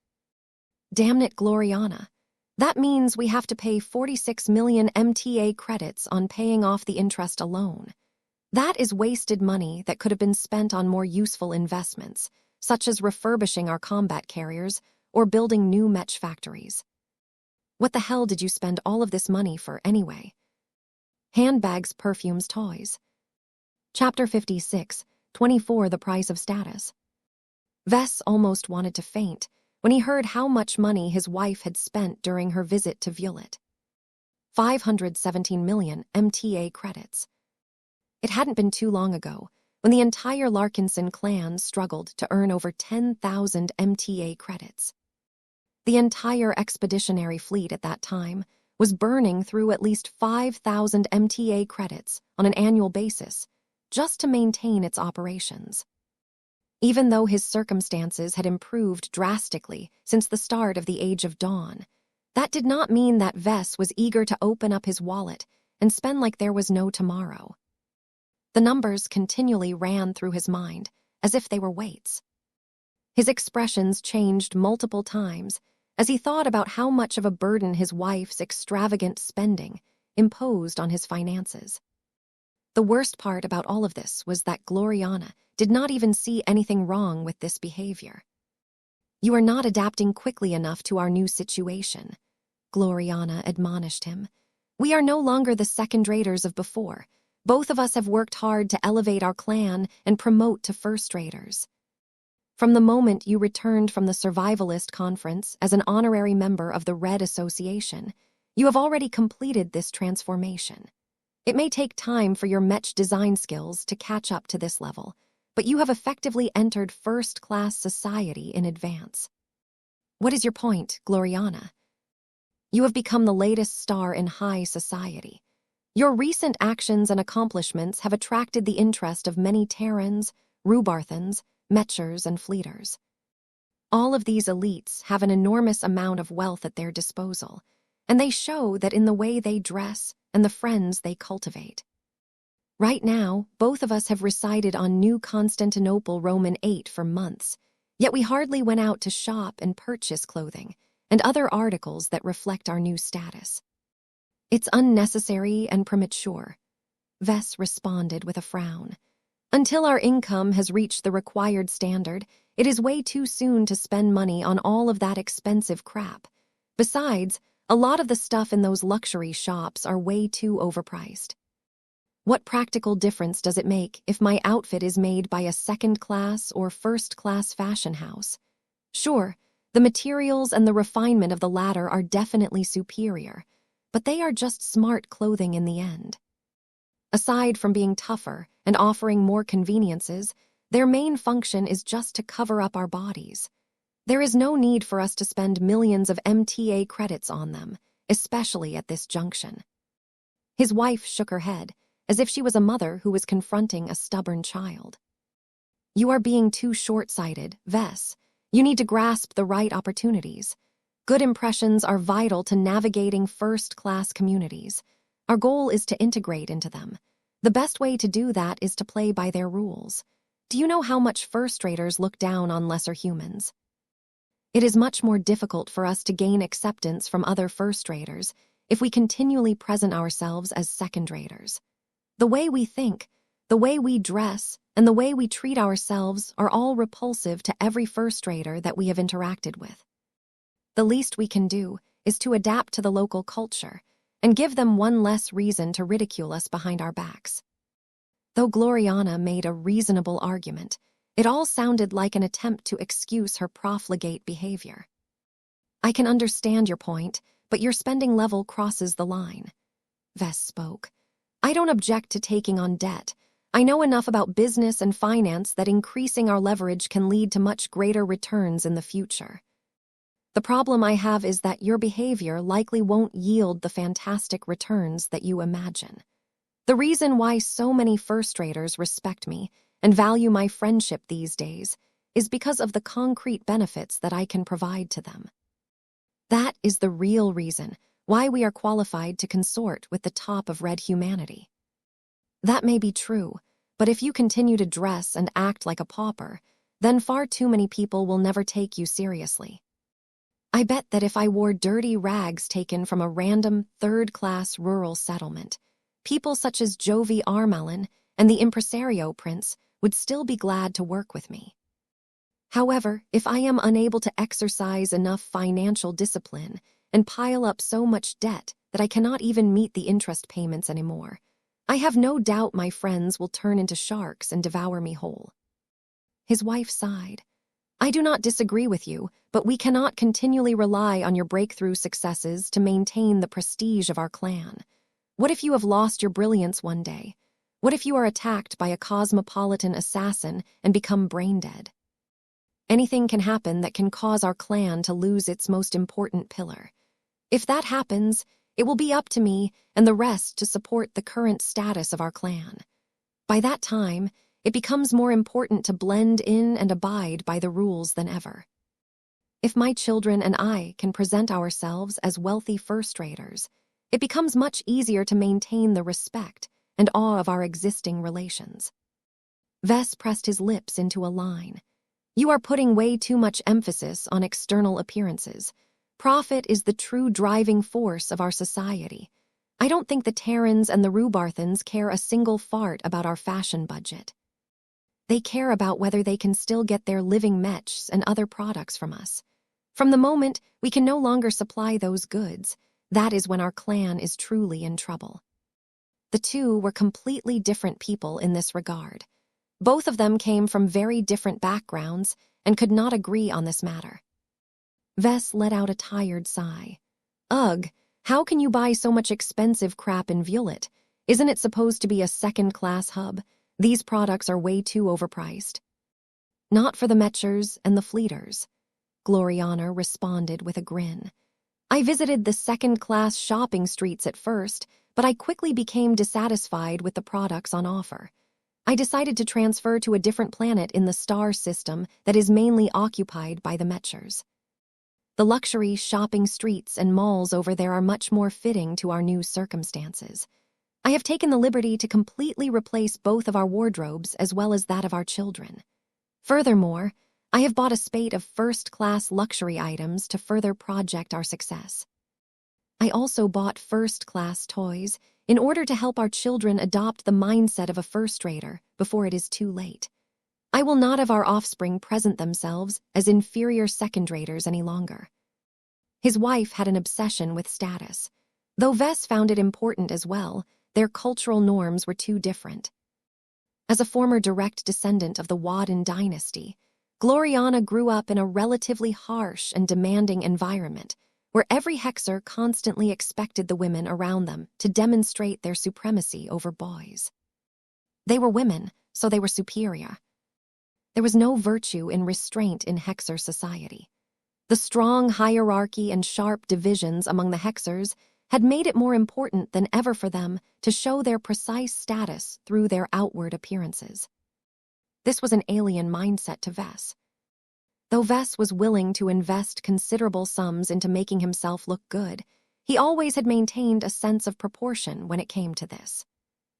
Damn it, Gloriana. That means we have to pay 46 million MTA credits on paying off the interest alone. That is wasted money that could have been spent on more useful investments, such as refurbishing our combat carriers or building new Mech factories. What the hell did you spend all of this money for anyway? Handbags, perfumes, toys. Chapter 56, 24, The Price of Status. Vess almost wanted to faint when he heard how much money his wife had spent during her visit to Violet. 517 million MTA credits. It hadn't been too long ago when the entire Larkinson clan struggled to earn over 10,000 MTA credits. The entire expeditionary fleet at that time was burning through at least 5,000 MTA credits on an annual basis just to maintain its operations. Even though his circumstances had improved drastically since the start of the Age of Dawn, that did not mean that Vess was eager to open up his wallet and spend like there was no tomorrow. The numbers continually ran through his mind as if they were weights. His expressions changed multiple times as he thought about how much of a burden his wife's extravagant spending imposed on his finances. The worst part about all of this was that Gloriana did not even see anything wrong with this behavior. "You are not adapting quickly enough to our new situation," Gloriana admonished him. "We are no longer the second-raters of before. Both of us have worked hard to elevate our clan and promote to first-raters. From the moment you returned from the Survivalist Conference as an honorary member of the Red Association, you have already completed this transformation. It may take time for your Mech design skills to catch up to this level, but you have effectively entered first-class society in advance." "What is your point, Gloriana?" "You have become the latest star in high society. Your recent actions and accomplishments have attracted the interest of many Terrans, Rubarthans, Mechers, and Fleeters. All of these elites have an enormous amount of wealth at their disposal, and they show that in the way they dress and the friends they cultivate. Right now, both of us have resided on New Constantinople Roman 8 for months, yet we hardly went out to shop and purchase clothing and other articles that reflect our new status. It's unnecessary and premature," Vess responded with a frown. "Until our income has reached the required standard, it is way too soon to spend money on all of that expensive crap. Besides, a lot of the stuff in those luxury shops are way too overpriced. What practical difference does it make if my outfit is made by a second-class or first-class fashion house? Sure, the materials and the refinement of the latter are definitely superior, but they are just smart clothing in the end. Aside from being tougher and offering more conveniences, their main function is just to cover up our bodies. There is no need for us to spend millions of MTA credits on them, especially at this junction." His wife shook her head, as if she was a mother who was confronting a stubborn child. "You are being too short-sighted, Vess. You need to grasp the right opportunities. Good impressions are vital to navigating first-class communities. Our goal is to integrate into them. The best way to do that is to play by their rules. Do you know how much first-raters look down on lesser humans? It is much more difficult for us to gain acceptance from other first-raters if we continually present ourselves as second-raters. The way we think, the way we dress, and the way we treat ourselves are all repulsive to every first-rater that we have interacted with. The least we can do is to adapt to the local culture and give them one less reason to ridicule us behind our backs." Though Gloriana made a reasonable argument, it all sounded like an attempt to excuse her profligate behavior. "I can understand your point, but your spending level crosses the line," Vess spoke. "I don't object to taking on debt. I know enough about business and finance that increasing our leverage can lead to much greater returns in the future. The problem I have is that your behavior likely won't yield the fantastic returns that you imagine. The reason why so many first-raters respect me and value my friendship these days is because of the concrete benefits that I can provide to them. That is the real reason why we are qualified to consort with the top of Red humanity. That may be true, but if you continue to dress and act like a pauper, then far too many people will never take you seriously. I bet that if I wore dirty rags taken from a random third-class rural settlement, people such as Jovi Armelin and the impresario prince would still be glad to work with me. However, if I am unable to exercise enough financial discipline and pile up so much debt that I cannot even meet the interest payments anymore, I have no doubt my friends will turn into sharks and devour me whole. His wife sighed. I do not disagree with you, but we cannot continually rely on your breakthrough successes to maintain the prestige of our clan. What if you have lost your brilliance one day? What if you are attacked by a cosmopolitan assassin and become brain-dead? Anything can happen that can cause our clan to lose its most important pillar. If that happens, it will be up to me and the rest to support the current status of our clan. By that time, it becomes more important to blend in and abide by the rules than ever. If my children and I can present ourselves as wealthy first-raters, it becomes much easier to maintain the respect and awe of our existing relations. Ves pressed his lips into a line. You are putting way too much emphasis on external appearances. Profit is the true driving force of our society. I don't think the Terrans and the Rubarthans care a single fart about our fashion budget. They care about whether they can still get their living mechs and other products from us. From the moment we can no longer supply those goods, that is when our clan is truly in trouble. The two were completely different people in this regard. Both of them came from very different backgrounds and could not agree on this matter. Ves let out a tired sigh. Ugh, how can you buy so much expensive crap in Violet? Isn't it supposed to be a second-class hub? These products are way too overpriced. Not for the Metchers and the Fleeters, Gloriana responded with a grin. I visited the second-class shopping streets at first, but I quickly became dissatisfied with the products on offer. I decided to transfer to a different planet in the star system that is mainly occupied by the Metchers. The luxury shopping streets and malls over there are much more fitting to our new circumstances. I have taken the liberty to completely replace both of our wardrobes as well as that of our children. Furthermore, I have bought a spate of first-class luxury items to further project our success. I also bought first-class toys in order to help our children adopt the mindset of a first-rater before it is too late. I will not have our offspring present themselves as inferior second-raters any longer. His wife had an obsession with status. Though Ves found it important as well, their cultural norms were too different. As a former direct descendant of the Wadden dynasty, Gloriana grew up in a relatively harsh and demanding environment where every hexer constantly expected the women around them to demonstrate their supremacy over boys. They were women, so they were superior. There was no virtue in restraint in hexer society. The strong hierarchy and sharp divisions among the hexers had made it more important than ever for them to show their precise status through their outward appearances. This was an alien mindset to Ves. Though Ves was willing to invest considerable sums into making himself look good, he always had maintained a sense of proportion when it came to this.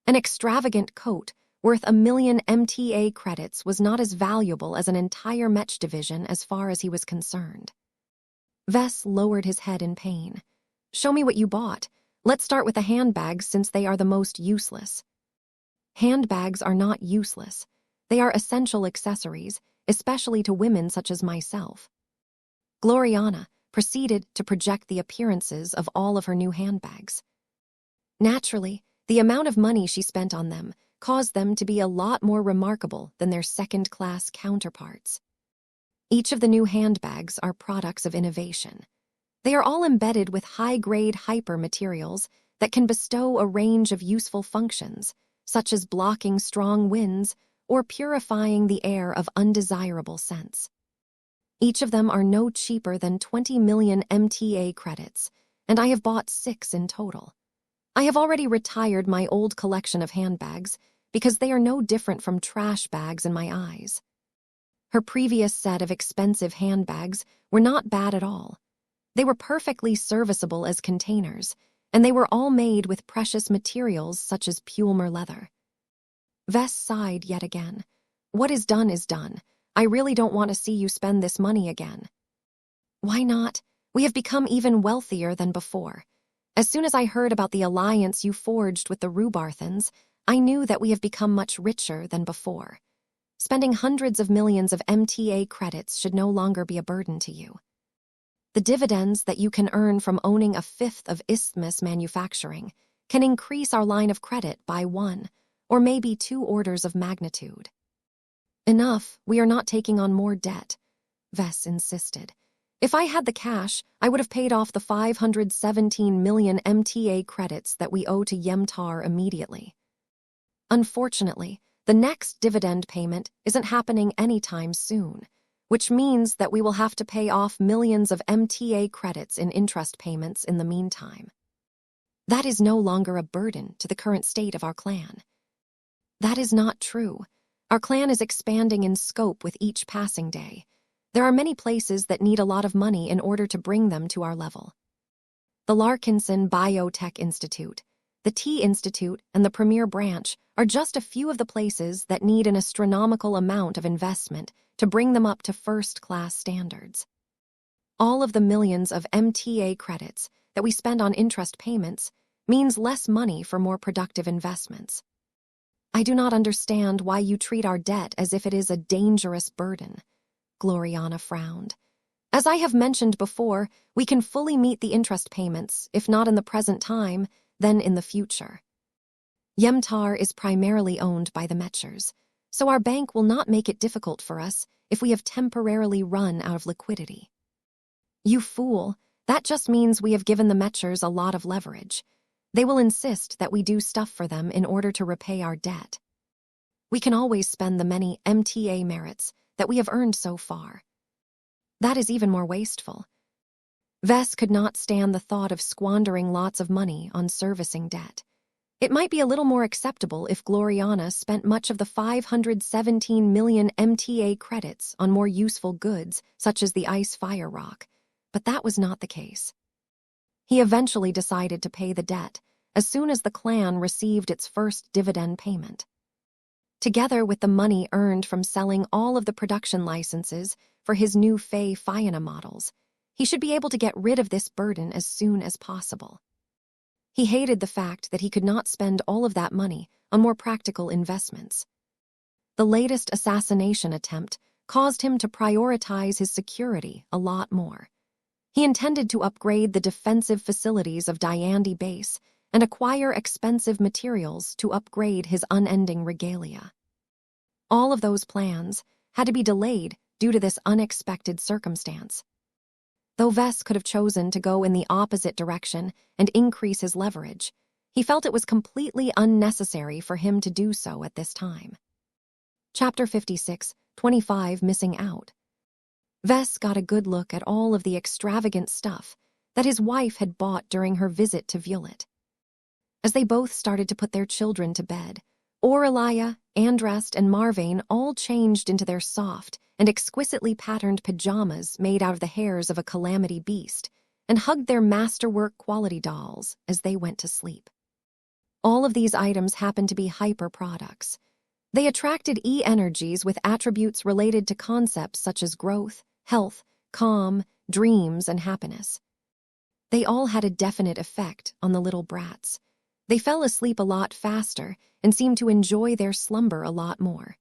An extravagant coat worth 1,000,000 MTA credits was not as valuable as an entire Mech division as far as he was concerned. Ves lowered his head in pain. Show me what you bought. Let's start with the handbags since they are the most useless. Handbags are not useless. They are essential accessories, especially to women such as myself. Gloriana proceeded to project the appearances of all of her new handbags. Naturally, the amount of money she spent on them caused them to be a lot more remarkable than their second-class counterparts. Each of the new handbags are products of innovation. They are all embedded with high-grade hyper materials that can bestow a range of useful functions, such as blocking strong winds or purifying the air of undesirable scents. Each of them are no cheaper than 20 million MTA credits, and I have bought 6 in total. I have already retired my old collection of handbags because they are no different from trash bags in my eyes. Her previous set of expensive handbags were not bad at all. They were perfectly serviceable as containers, and they were all made with precious materials such as Puelmer leather. Ves sighed yet again. What is done is done. I really don't want to see you spend this money again. Why not? We have become even wealthier than before. As soon as I heard about the alliance you forged with the Rubarthans, I knew that we have become much richer than before. Spending hundreds of millions of MTA credits should no longer be a burden to you. The dividends that you can earn from owning a fifth of Isthmus Manufacturing can increase our line of credit by 1 or maybe 2 orders of magnitude. Enough, we are not taking on more debt, Vess insisted. If I had the cash, I would have paid off the 517 million MTA credits that we owe to Yemtar immediately. Unfortunately, the next dividend payment isn't happening anytime soon, which means that we will have to pay off millions of MTA credits in interest payments in the meantime. That is no longer a burden to the current state of our clan. That is not true. Our clan is expanding in scope with each passing day. There are many places that need a lot of money in order to bring them to our level. The Larkinson Biotech Institute, the Tea Institute, and the Premier Branch are just a few of the places that need an astronomical amount of investment to bring them up to first-class standards. All of the millions of MTA credits that we spend on interest payments means less money for more productive investments. I do not understand why you treat our debt as if it is a dangerous burden. Gloriana frowned. As I have mentioned before, we can fully meet the interest payments, if not in the present time, then in the future. Yemtar is primarily owned by the Mechers, so our bank will not make it difficult for us if we have temporarily run out of liquidity. You fool, that just means we have given the Mechers a lot of leverage. They will insist that we do stuff for them in order to repay our debt. We can always spend the many MTA merits that we have earned so far. That is even more wasteful. Vess could not stand the thought of squandering lots of money on servicing debt. It might be a little more acceptable if Gloriana spent much of the 517 million MTA credits on more useful goods, such as the ice fire rock, but that was not the case. He eventually decided to pay the debt as soon as the clan received its first dividend payment. Together with the money earned from selling all of the production licenses for his new Fey Fiona models, he should be able to get rid of this burden as soon as possible. He hated the fact that he could not spend all of that money on more practical investments. The latest assassination attempt caused him to prioritize his security a lot more. He intended to upgrade the defensive facilities of Diandi Base and acquire expensive materials to upgrade his unending regalia. All of those plans had to be delayed due to this unexpected circumstance. Though Vess could have chosen to go in the opposite direction and increase his leverage, he felt it was completely unnecessary for him to do so at this time. Chapter 56, 25 Missing Out. Vess got a good look at all of the extravagant stuff that his wife had bought during her visit to Violet. As they both started to put their children to bed, Aurelia, Andrest, and Marvane all changed into their soft and exquisitely patterned pajamas made out of the hairs of a calamity beast and hugged their masterwork quality dolls as they went to sleep. All of these items happened to be hyper products. They attracted E-energies with attributes related to concepts such as growth, health, calm, dreams, and happiness. They all had a definite effect on the little brats. They fell asleep a lot faster and seemed to enjoy their slumber a lot more.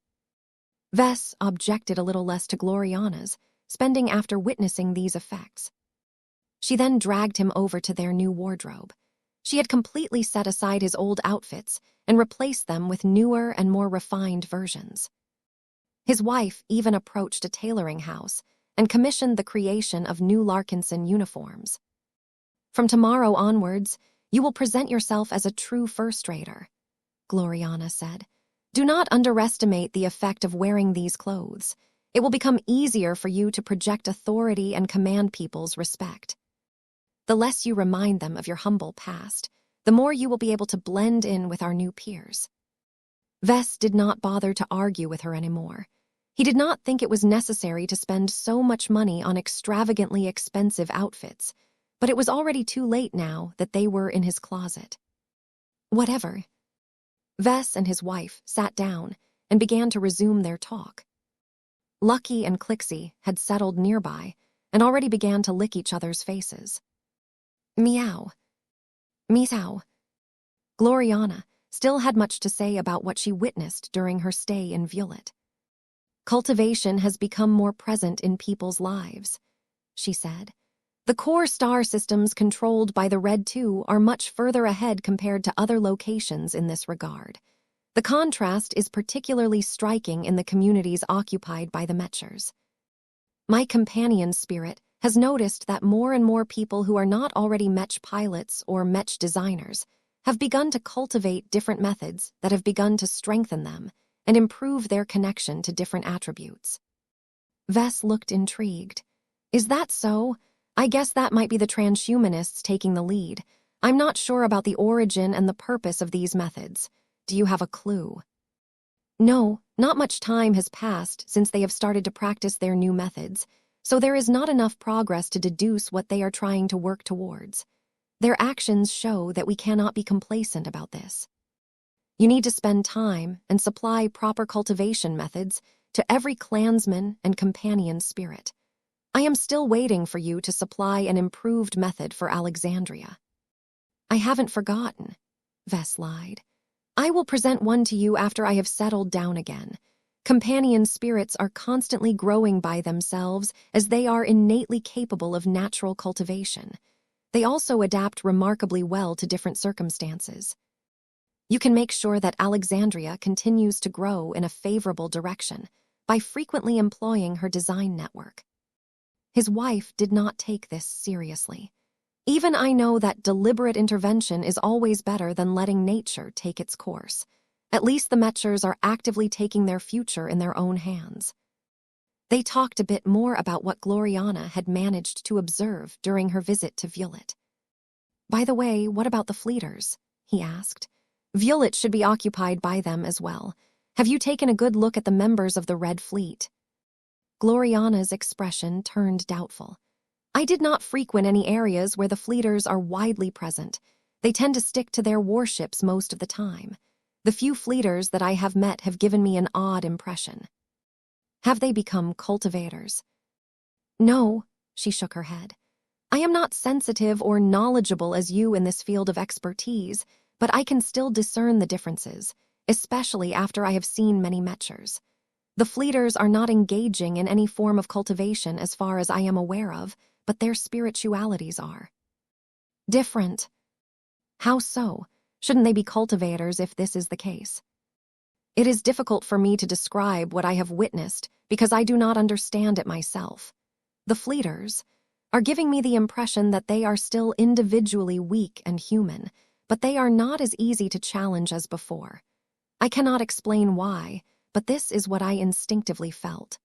Vess objected a little less to Gloriana's spending after witnessing these effects. She then dragged him over to their new wardrobe. She had completely set aside his old outfits and replaced them with newer and more refined versions. His wife even approached a tailoring house and commissioned the creation of new Larkinson uniforms. From tomorrow onwards, you will present yourself as a true first-rater, Gloriana said. Do not underestimate the effect of wearing these clothes. It will become easier for you to project authority and command people's respect. The less you remind them of your humble past, the more you will be able to blend in with our new peers. Vess did not bother to argue with her anymore. He did not think it was necessary to spend so much money on extravagantly expensive outfits, but it was already too late now that they were in his closet. Whatever. Vess and his wife sat down and began to resume their talk. Lucky and Clixie had settled nearby, and already began to lick each other's faces. Meow. Meow. Gloriana still had much to say about what she witnessed during her stay in Violet. Cultivation has become more present in people's lives, she said. The core star systems controlled by the Red 2 are much further ahead compared to other locations in this regard. The contrast is particularly striking in the communities occupied by the Mechers. My companion spirit has noticed that more and more people who are not already Mech pilots or Mech designers have begun to cultivate different methods that have begun to strengthen them and improve their connection to different attributes. Vess looked intrigued. Is that so? I guess that might be the transhumanists taking the lead. I'm not sure about the origin and the purpose of these methods. Do you have a clue? No, not much time has passed since they have started to practice their new methods, so there is not enough progress to deduce what they are trying to work towards. Their actions show that we cannot be complacent about this. You need to spend time and supply proper cultivation methods to every clansman and companion spirit. I am still waiting for you to supply an improved method for Alexandria. I haven't forgotten, Vess lied. I will present one to you after I have settled down again. Companion spirits are constantly growing by themselves as they are innately capable of natural cultivation. They also adapt remarkably well to different circumstances. You can make sure that Alexandria continues to grow in a favorable direction by frequently employing her design network. His wife did not take this seriously. Even I know that deliberate intervention is always better than letting nature take its course. At least the Mechers are actively taking their future in their own hands. They talked a bit more about what Gloriana had managed to observe during her visit to Violet. By the way, what about the Fleeters? He asked. Violet should be occupied by them as well. Have you taken a good look at the members of the Red Fleet? Gloriana's expression turned doubtful. I did not frequent any areas where the Fleeters are widely present. They tend to stick to their warships most of the time. The few Fleeters that I have met have given me an odd impression. Have they become cultivators? No, she shook her head. I am not sensitive or knowledgeable as you in this field of expertise, but I can still discern the differences, especially after I have seen many Mechers. The Fleeters are not engaging in any form of cultivation as far as I am aware of, but their spiritualities are. Different. How so? Shouldn't they be cultivators if this is the case? It is difficult for me to describe what I have witnessed because I do not understand it myself. The Fleeters are giving me the impression that they are still individually weak and human, but they are not as easy to challenge as before. I cannot explain why, but this is what I instinctively felt.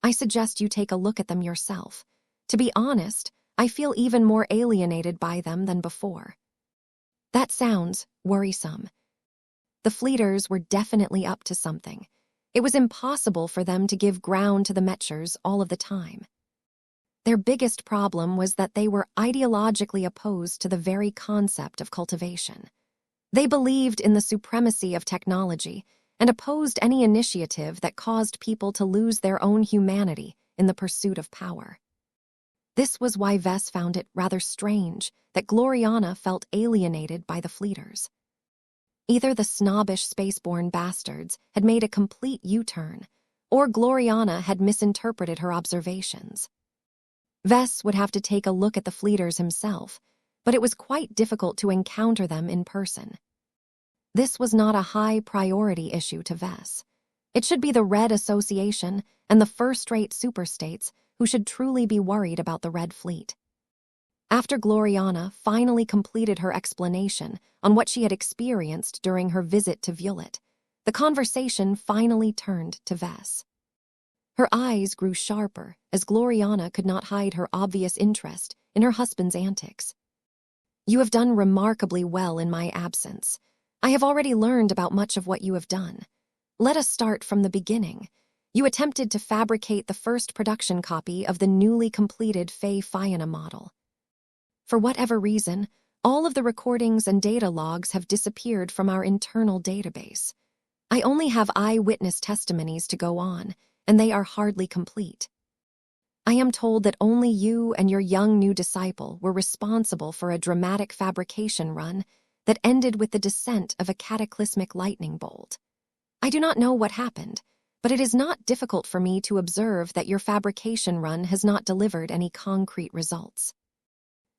I suggest you take a look at them yourself. To be honest, I feel even more alienated by them than before. That sounds worrisome. The Fleeters were definitely up to something. It was impossible for them to give ground to the Mechers all of the time. Their biggest problem was that they were ideologically opposed to the very concept of cultivation. They believed in the supremacy of technology and opposed any initiative that caused people to lose their own humanity in the pursuit of power. This was why Vess found it rather strange that Gloriana felt alienated by the Fleeters. Either the snobbish spaceborne bastards had made a complete U-turn, or Gloriana had misinterpreted her observations. Vess would have to take a look at the Fleeters himself, but it was quite difficult to encounter them in person. This was not a high-priority issue to Vess. It should be the Red Association and the first-rate superstates who should truly be worried about the Red Fleet. After Gloriana finally completed her explanation on what she had experienced during her visit to Violet, the conversation finally turned to Vess. Her eyes grew sharper as Gloriana could not hide her obvious interest in her husband's antics. You have done remarkably well in my absence. I have already learned about much of what you have done. Let us start from the beginning. You attempted to fabricate the first production copy of the newly completed Faye-Fiona model. For whatever reason, all of the recordings and data logs have disappeared from our internal database. I only have eyewitness testimonies to go on, and they are hardly complete. I am told that only you and your young new disciple were responsible for a dramatic fabrication run that ended with the descent of a cataclysmic lightning bolt. I do not know what happened, but it is not difficult for me to observe that your fabrication run has not delivered any concrete results.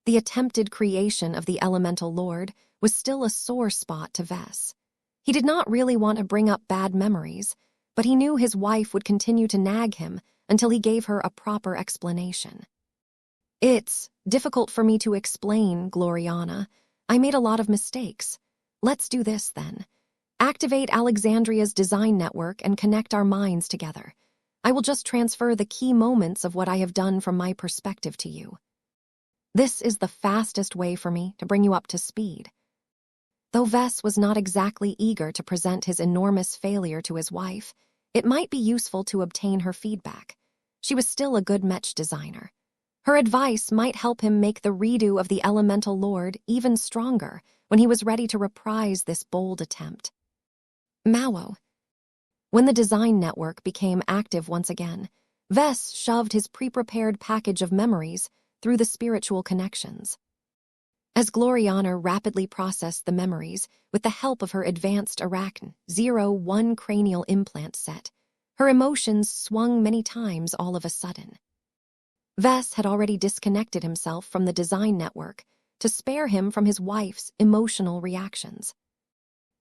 The attempted creation of the Elemental Lord was still a sore spot to Vess. He did not really want to bring up bad memories, but he knew his wife would continue to nag him until he gave her a proper explanation. It's difficult for me to explain, Gloriana. I made a lot of mistakes. Let's do this, then. Activate Alexandria's design network and connect our minds together. I will just transfer the key moments of what I have done from my perspective to you. This is the fastest way for me to bring you up to speed. Though Vess was not exactly eager to present his enormous failure to his wife, it might be useful to obtain her feedback. She was still a good Mech designer. Her advice might help him make the redo of the Elemental Lord even stronger when he was ready to reprise this bold attempt. Mao. When the design network became active once again, Vess shoved his pre-prepared package of memories through the spiritual connections. As Gloriana rapidly processed the memories with the help of her advanced Arachne 01 cranial implant set, her emotions swung many times all of a sudden. Vess had already disconnected himself from the design network to spare him from his wife's emotional reactions.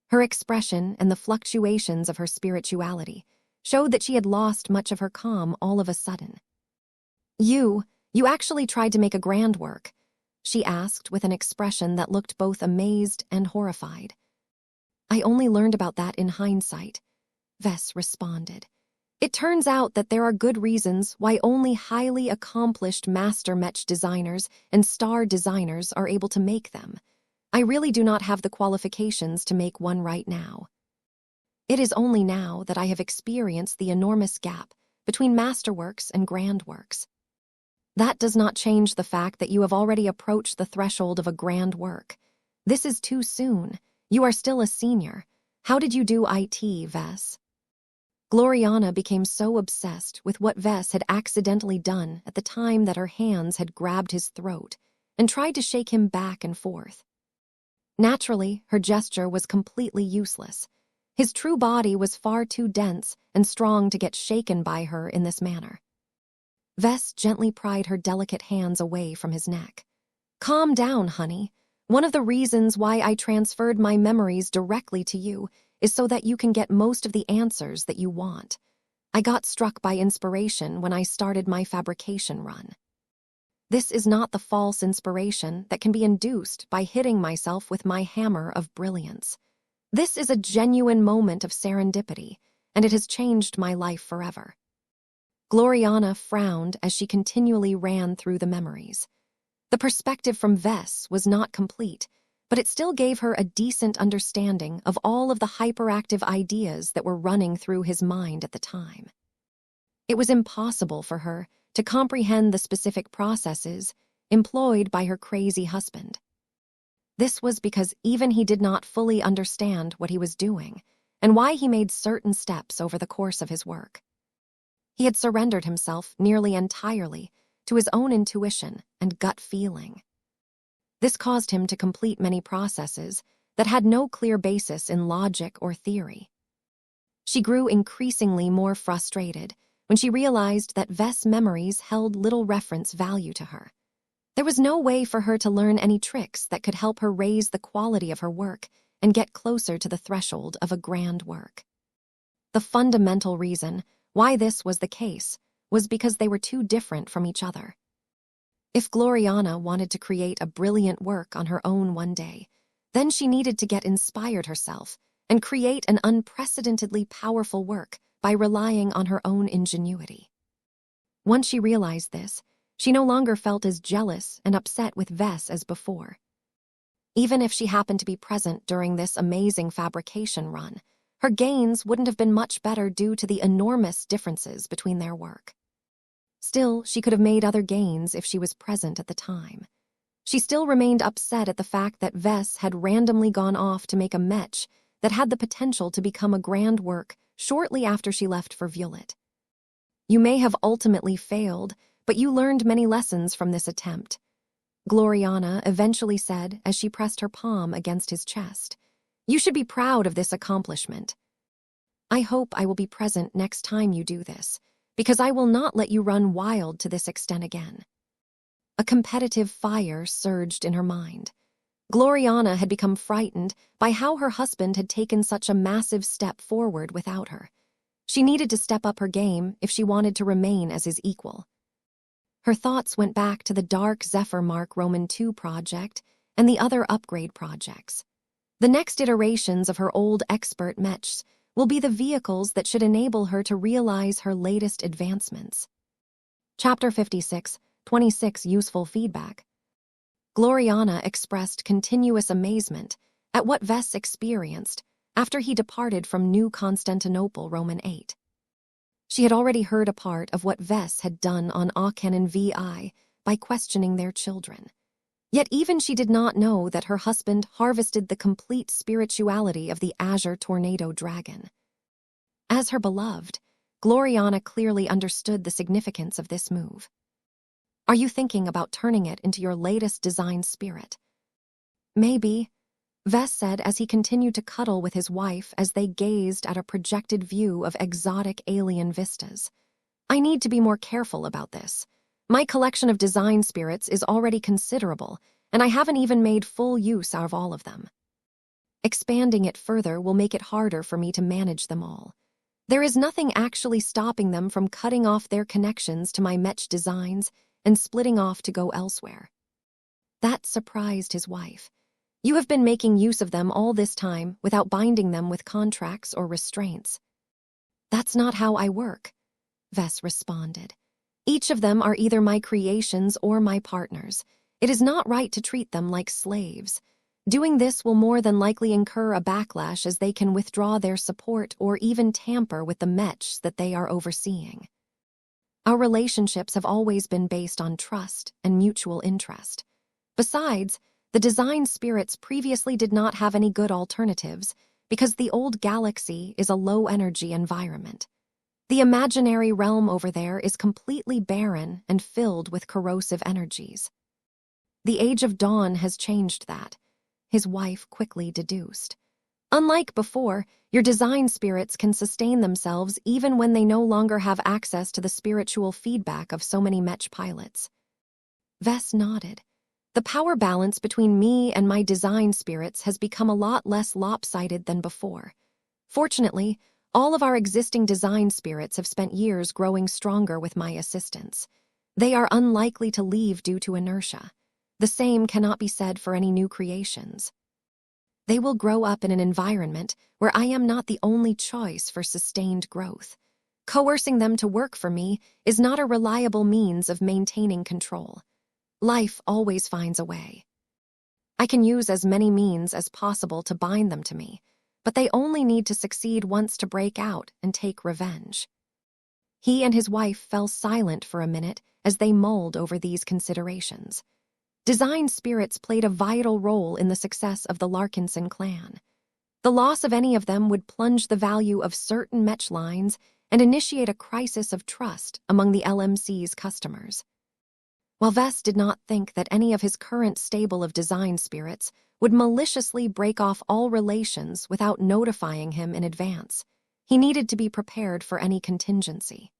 Her expression and the fluctuations of her spirituality showed that she had lost much of her calm all of a sudden. You actually tried to make a grand work," she asked with an expression that looked both amazed and horrified. "I only learned about that in hindsight," Vess responded. "It turns out that there are good reasons why only highly accomplished master Mech designers and star designers are able to make them. I really do not have the qualifications to make one right now. It is only now that I have experienced the enormous gap between masterworks and grand works. That does not change the fact that you have already approached the threshold of a grand work. This is too soon. You are still a senior. How did you do it, Vess?" Gloriana became so obsessed with what Vess had accidentally done at the time that her hands had grabbed his throat and tried to shake him back and forth. Naturally, her gesture was completely useless. His true body was far too dense and strong to get shaken by her in this manner. Vess gently pried her delicate hands away from his neck. "Calm down, honey. One of the reasons why I transferred my memories directly to you is so that you can get most of the answers that you want. I got struck by inspiration when I started my fabrication run. This is not the false inspiration that can be induced by hitting myself with my hammer of brilliance. This is a genuine moment of serendipity, and it has changed my life forever." Gloriana frowned as she continually ran through the memories. The perspective from Vess was not complete, but it still gave her a decent understanding of all of the hyperactive ideas that were running through his mind at the time. It was impossible for her to comprehend the specific processes employed by her crazy husband. This was because even he did not fully understand what he was doing and why he made certain steps over the course of his work. He had surrendered himself nearly entirely to his own intuition and gut feeling. This caused him to complete many processes that had no clear basis in logic or theory. She grew increasingly more frustrated when she realized that Vess' memories held little reference value to her. There was no way for her to learn any tricks that could help her raise the quality of her work and get closer to the threshold of a grand work. The fundamental reason why this was the case was because they were too different from each other. If Gloriana wanted to create a brilliant work on her own one day, then she needed to get inspired herself and create an unprecedentedly powerful work by relying on her own ingenuity. Once she realized this, she no longer felt as jealous and upset with Vess as before. Even if she happened to be present during this amazing fabrication run, her gains wouldn't have been much better due to the enormous differences between their work. Still, she could have made other gains if she was present at the time. She still remained upset at the fact that Vess had randomly gone off to make a Mech that had the potential to become a grand work shortly after she left for Violet. "You may have ultimately failed, but you learned many lessons from this attempt," Gloriana eventually said as she pressed her palm against his chest. "You should be proud of this accomplishment. I hope I will be present next time you do this, because I will not let you run wild to this extent again." A competitive fire surged in her mind. Gloriana had become frightened by how her husband had taken such a massive step forward without her. She needed to step up her game if she wanted to remain as his equal. Her thoughts went back to the Dark Zephyr Mark Roman II project and the other upgrade projects. The next iterations of her old expert mechs will be the vehicles that should enable her to realize her latest advancements. Chapter 56, 26 Useful Feedback. Gloriana expressed continuous amazement at what Vess experienced after he departed from New Constantinople Roman 8. She had already heard a part of what Vess had done on Aachen and VI by questioning their children. Yet even she did not know that her husband harvested the complete spirituality of the Azure Tornado Dragon. As her beloved, Gloriana clearly understood the significance of this move. "Are you thinking about turning it into your latest design spirit?" "Maybe," Vess said as he continued to cuddle with his wife as they gazed at a projected view of exotic alien vistas. "I need to be more careful about this. My collection of design spirits is already considerable, and I haven't even made full use out of all of them. Expanding it further will make it harder for me to manage them all. There is nothing actually stopping them from cutting off their connections to my Mech designs and splitting off to go elsewhere." That surprised his wife. "You have been making use of them all this time without binding them with contracts or restraints." "That's not how I work," Vess responded. "Each of them are either my creations or my partners. It is not right to treat them like slaves. Doing this will more than likely incur a backlash as they can withdraw their support or even tamper with the mechs that they are overseeing. Our relationships have always been based on trust and mutual interest. Besides, the design spirits previously did not have any good alternatives because the old galaxy is a low-energy environment. The imaginary realm over there is completely barren and filled with corrosive energies. The Age of Dawn has changed that," his wife quickly deduced. "Unlike before, your design spirits can sustain themselves even when they no longer have access to the spiritual feedback of so many Mech pilots." Vess nodded. "The power balance between me and my design spirits has become a lot less lopsided than before. Fortunately, all of our existing design spirits have spent years growing stronger with my assistance. They are unlikely to leave due to inertia. The same cannot be said for any new creations. They will grow up in an environment where I am not the only choice for sustained growth. Coercing them to work for me is not a reliable means of maintaining control. Life always finds a way. I can use as many means as possible to bind them to me, but they only need to succeed once to break out and take revenge." He and his wife fell silent for a minute as they mulled over these considerations. Design spirits played a vital role in the success of the Larkinson clan. The loss of any of them would plunge the value of certain Mech lines and initiate a crisis of trust among the LMC's customers. While Vess did not think that any of his current stable of design spirits would maliciously break off all relations without notifying him in advance, he needed to be prepared for any contingency.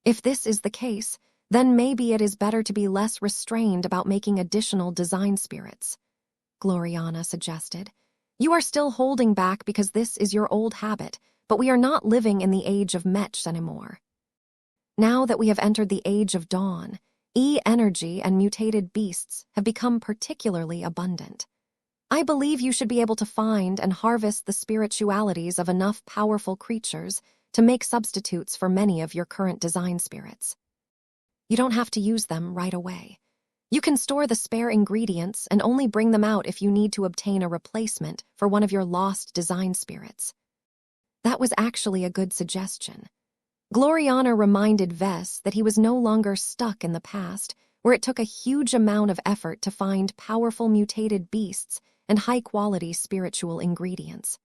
If this is the case, then maybe it is better to be less restrained about making additional design spirits, Gloriana suggested. "You are still holding back because this is your old habit, but we are not living in the age of Mechs anymore. Now that we have entered the Age of Dawn, E-energy and mutated beasts have become particularly abundant. I believe you should be able to find and harvest the spiritualities of enough powerful creatures to make substitutes for many of your current design spirits. You don't have to use them right away. You can store the spare ingredients and only bring them out if you need to obtain a replacement for one of your lost design spirits." That was actually a good suggestion. Gloriana reminded Vess that he was no longer stuck in the past, where it took a huge amount of effort to find powerful mutated beasts and high-quality spiritual ingredients.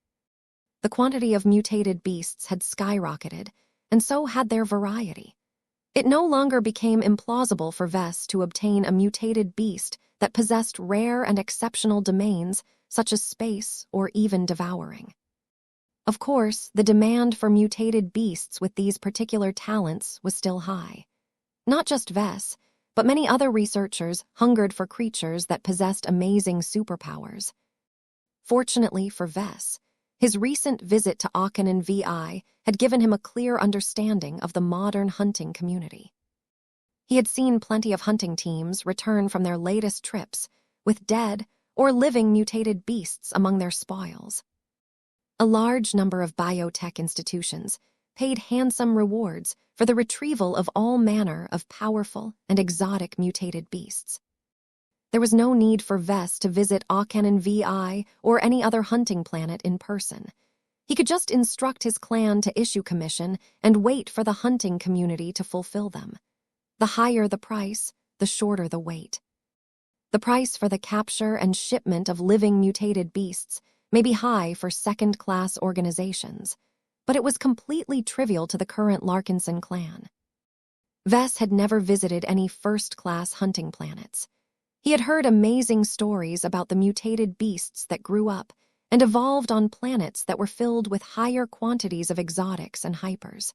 The quantity of mutated beasts had skyrocketed, and so had their variety. It no longer became implausible for Vess to obtain a mutated beast that possessed rare and exceptional domains such as space or even devouring. Of course, the demand for mutated beasts with these particular talents was still high. Not just Vess, but many other researchers hungered for creatures that possessed amazing superpowers. Fortunately for Vess, his recent visit to Aachen VI had given him a clear understanding of the modern hunting community. He had seen plenty of hunting teams return from their latest trips with dead or living mutated beasts among their spoils. A large number of biotech institutions paid handsome rewards for the retrieval of all manner of powerful and exotic mutated beasts. There was no need for Vess to visit Aachen VI or any other hunting planet in person. He could just instruct his clan to issue commission and wait for the hunting community to fulfill them. The higher the price, the shorter the wait. The price for the capture and shipment of living mutated beasts may be high for second-class organizations, but it was completely trivial to the current Larkinson clan. Vess had never visited any first-class hunting planets. He had heard amazing stories about the mutated beasts that grew up and evolved on planets that were filled with higher quantities of exotics and hypers.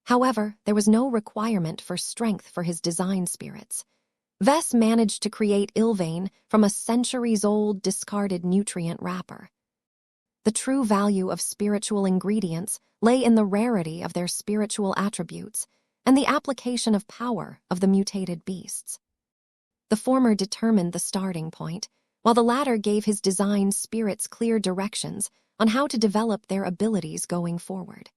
However, there was no requirement for strength for his design spirits. Vess managed to create Ilvain from a centuries-old discarded nutrient wrapper. The true value of spiritual ingredients lay in the rarity of their spiritual attributes and the application of power of the mutated beasts. The former determined the starting point, while the latter gave his design spirits clear directions on how to develop their abilities going forward.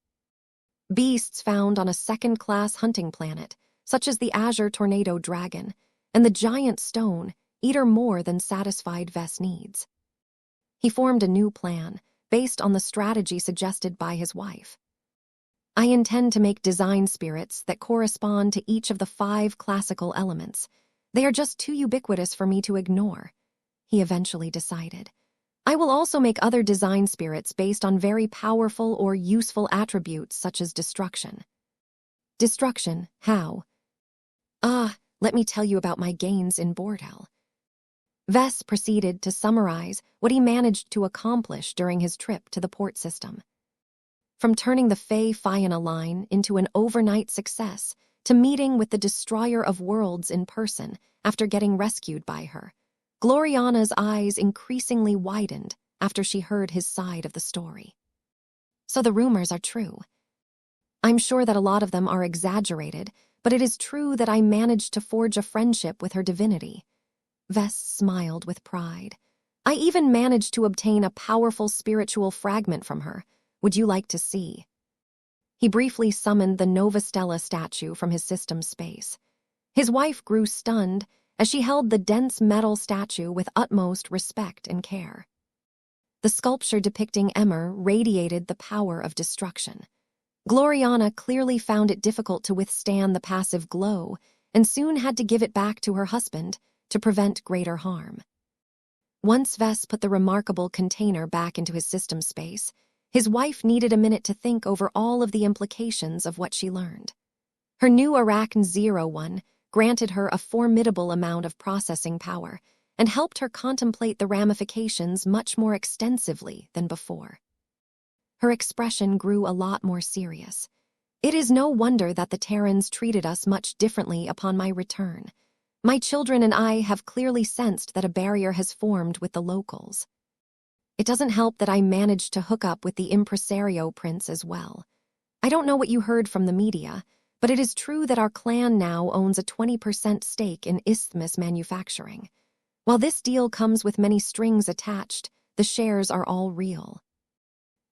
Beasts found on a second-class hunting planet, such as the Azure Tornado Dragon and the giant stone, eater more than satisfied Vess needs. He formed a new plan, based on the strategy suggested by his wife. I intend to make design spirits that correspond to each of the 5 classical elements. They are just too ubiquitous for me to ignore, he eventually decided. I will also make other design spirits based on very powerful or useful attributes such as destruction. Destruction, how? Let me tell you about my gains in Bordel. Vess proceeded to summarize what he managed to accomplish during his trip to the port system. From turning the Fae Fianna line into an overnight success to meeting with the Destroyer of Worlds in person after getting rescued by her, Gloriana's eyes increasingly widened after she heard his side of the story. So the rumors are true. I'm sure that a lot of them are exaggerated, but it is true that I managed to forge a friendship with her divinity. Vess smiled with pride. I even managed to obtain a powerful spiritual fragment from her. Would you like to see? He briefly summoned the Nova Stella statue from his system space. His wife grew stunned as she held the dense metal statue with utmost respect and care. The sculpture depicting Emmer radiated the power of destruction. Gloriana clearly found it difficult to withstand the passive glow and soon had to give it back to her husband to prevent greater harm. Once Vess put the remarkable container back into his system space, his wife needed a minute to think over all of the implications of what she learned. Her new Arachne 01 granted her a formidable amount of processing power and helped her contemplate the ramifications much more extensively than before. Her expression grew a lot more serious. It is no wonder that the Terrans treated us much differently upon my return. My children and I have clearly sensed that a barrier has formed with the locals. It doesn't help that I managed to hook up with the impresario prince as well. I don't know what you heard from the media, but it is true that our clan now owns a 20% stake in Isthmus Manufacturing. While this deal comes with many strings attached, the shares are all real.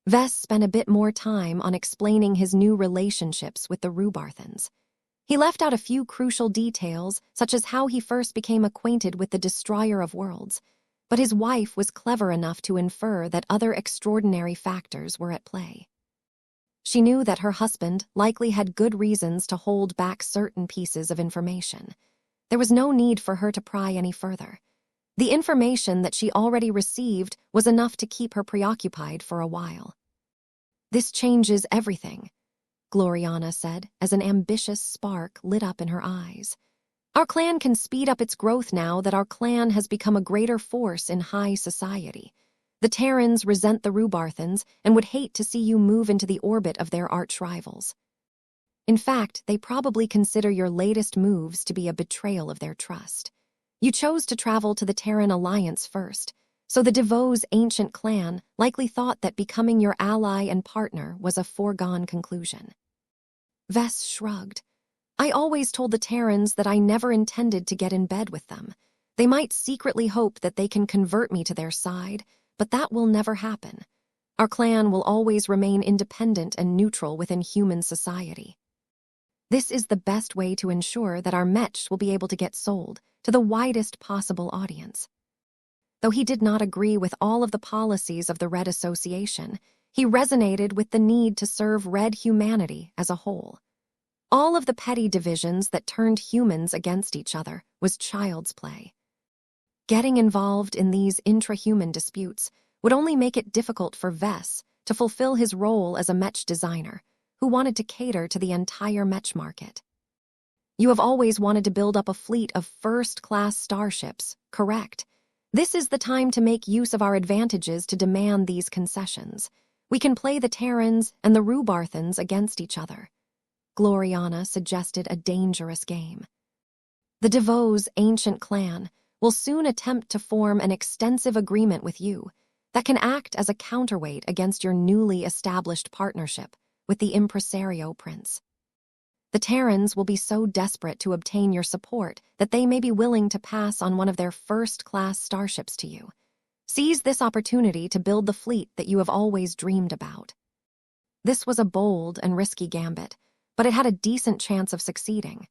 Vess spent a bit more time on explaining his new relationships with the Rubarthans. He left out a few crucial details, such as how he first became acquainted with the Destroyer of Worlds, but his wife was clever enough to infer that other extraordinary factors were at play. She knew that her husband likely had good reasons to hold back certain pieces of information. There was no need for her to pry any further. The information that she already received was enough to keep her preoccupied for a while. This changes everything. Gloriana said as an ambitious spark lit up in her eyes. Our clan can speed up its growth now that our clan has become a greater force in high society. The Terrans resent the Rubarthans and would hate to see you move into the orbit of their arch-rivals. In fact, they probably consider your latest moves to be a betrayal of their trust. You chose to travel to the Terran Alliance first, so the DeVos' ancient clan likely thought that becoming your ally and partner was a foregone conclusion. Vess shrugged. I always told the Terrans that I never intended to get in bed with them. They might secretly hope that they can convert me to their side, but that will never happen. Our clan will always remain independent and neutral within human society. This is the best way to ensure that our Mech will be able to get sold to the widest possible audience. Though he did not agree with all of the policies of the Red Association, he resonated with the need to serve Red humanity as a whole. All of the petty divisions that turned humans against each other was child's play. Getting involved in these intrahuman disputes would only make it difficult for Vess to fulfill his role as a Mech designer who wanted to cater to the entire Mech market. You have always wanted to build up a fleet of first-class starships, correct? This is the time to make use of our advantages to demand these concessions. We can play the Terrans and the Rubarthans against each other. Gloriana suggested a dangerous game. The DeVos' ancient clan will soon attempt to form an extensive agreement with you that can act as a counterweight against your newly established partnership with the impresario prince. The Terrans will be so desperate to obtain your support that they may be willing to pass on one of their first-class starships to you. Seize this opportunity to build the fleet that you have always dreamed about. This was a bold and risky gambit, but it had a decent chance of succeeding.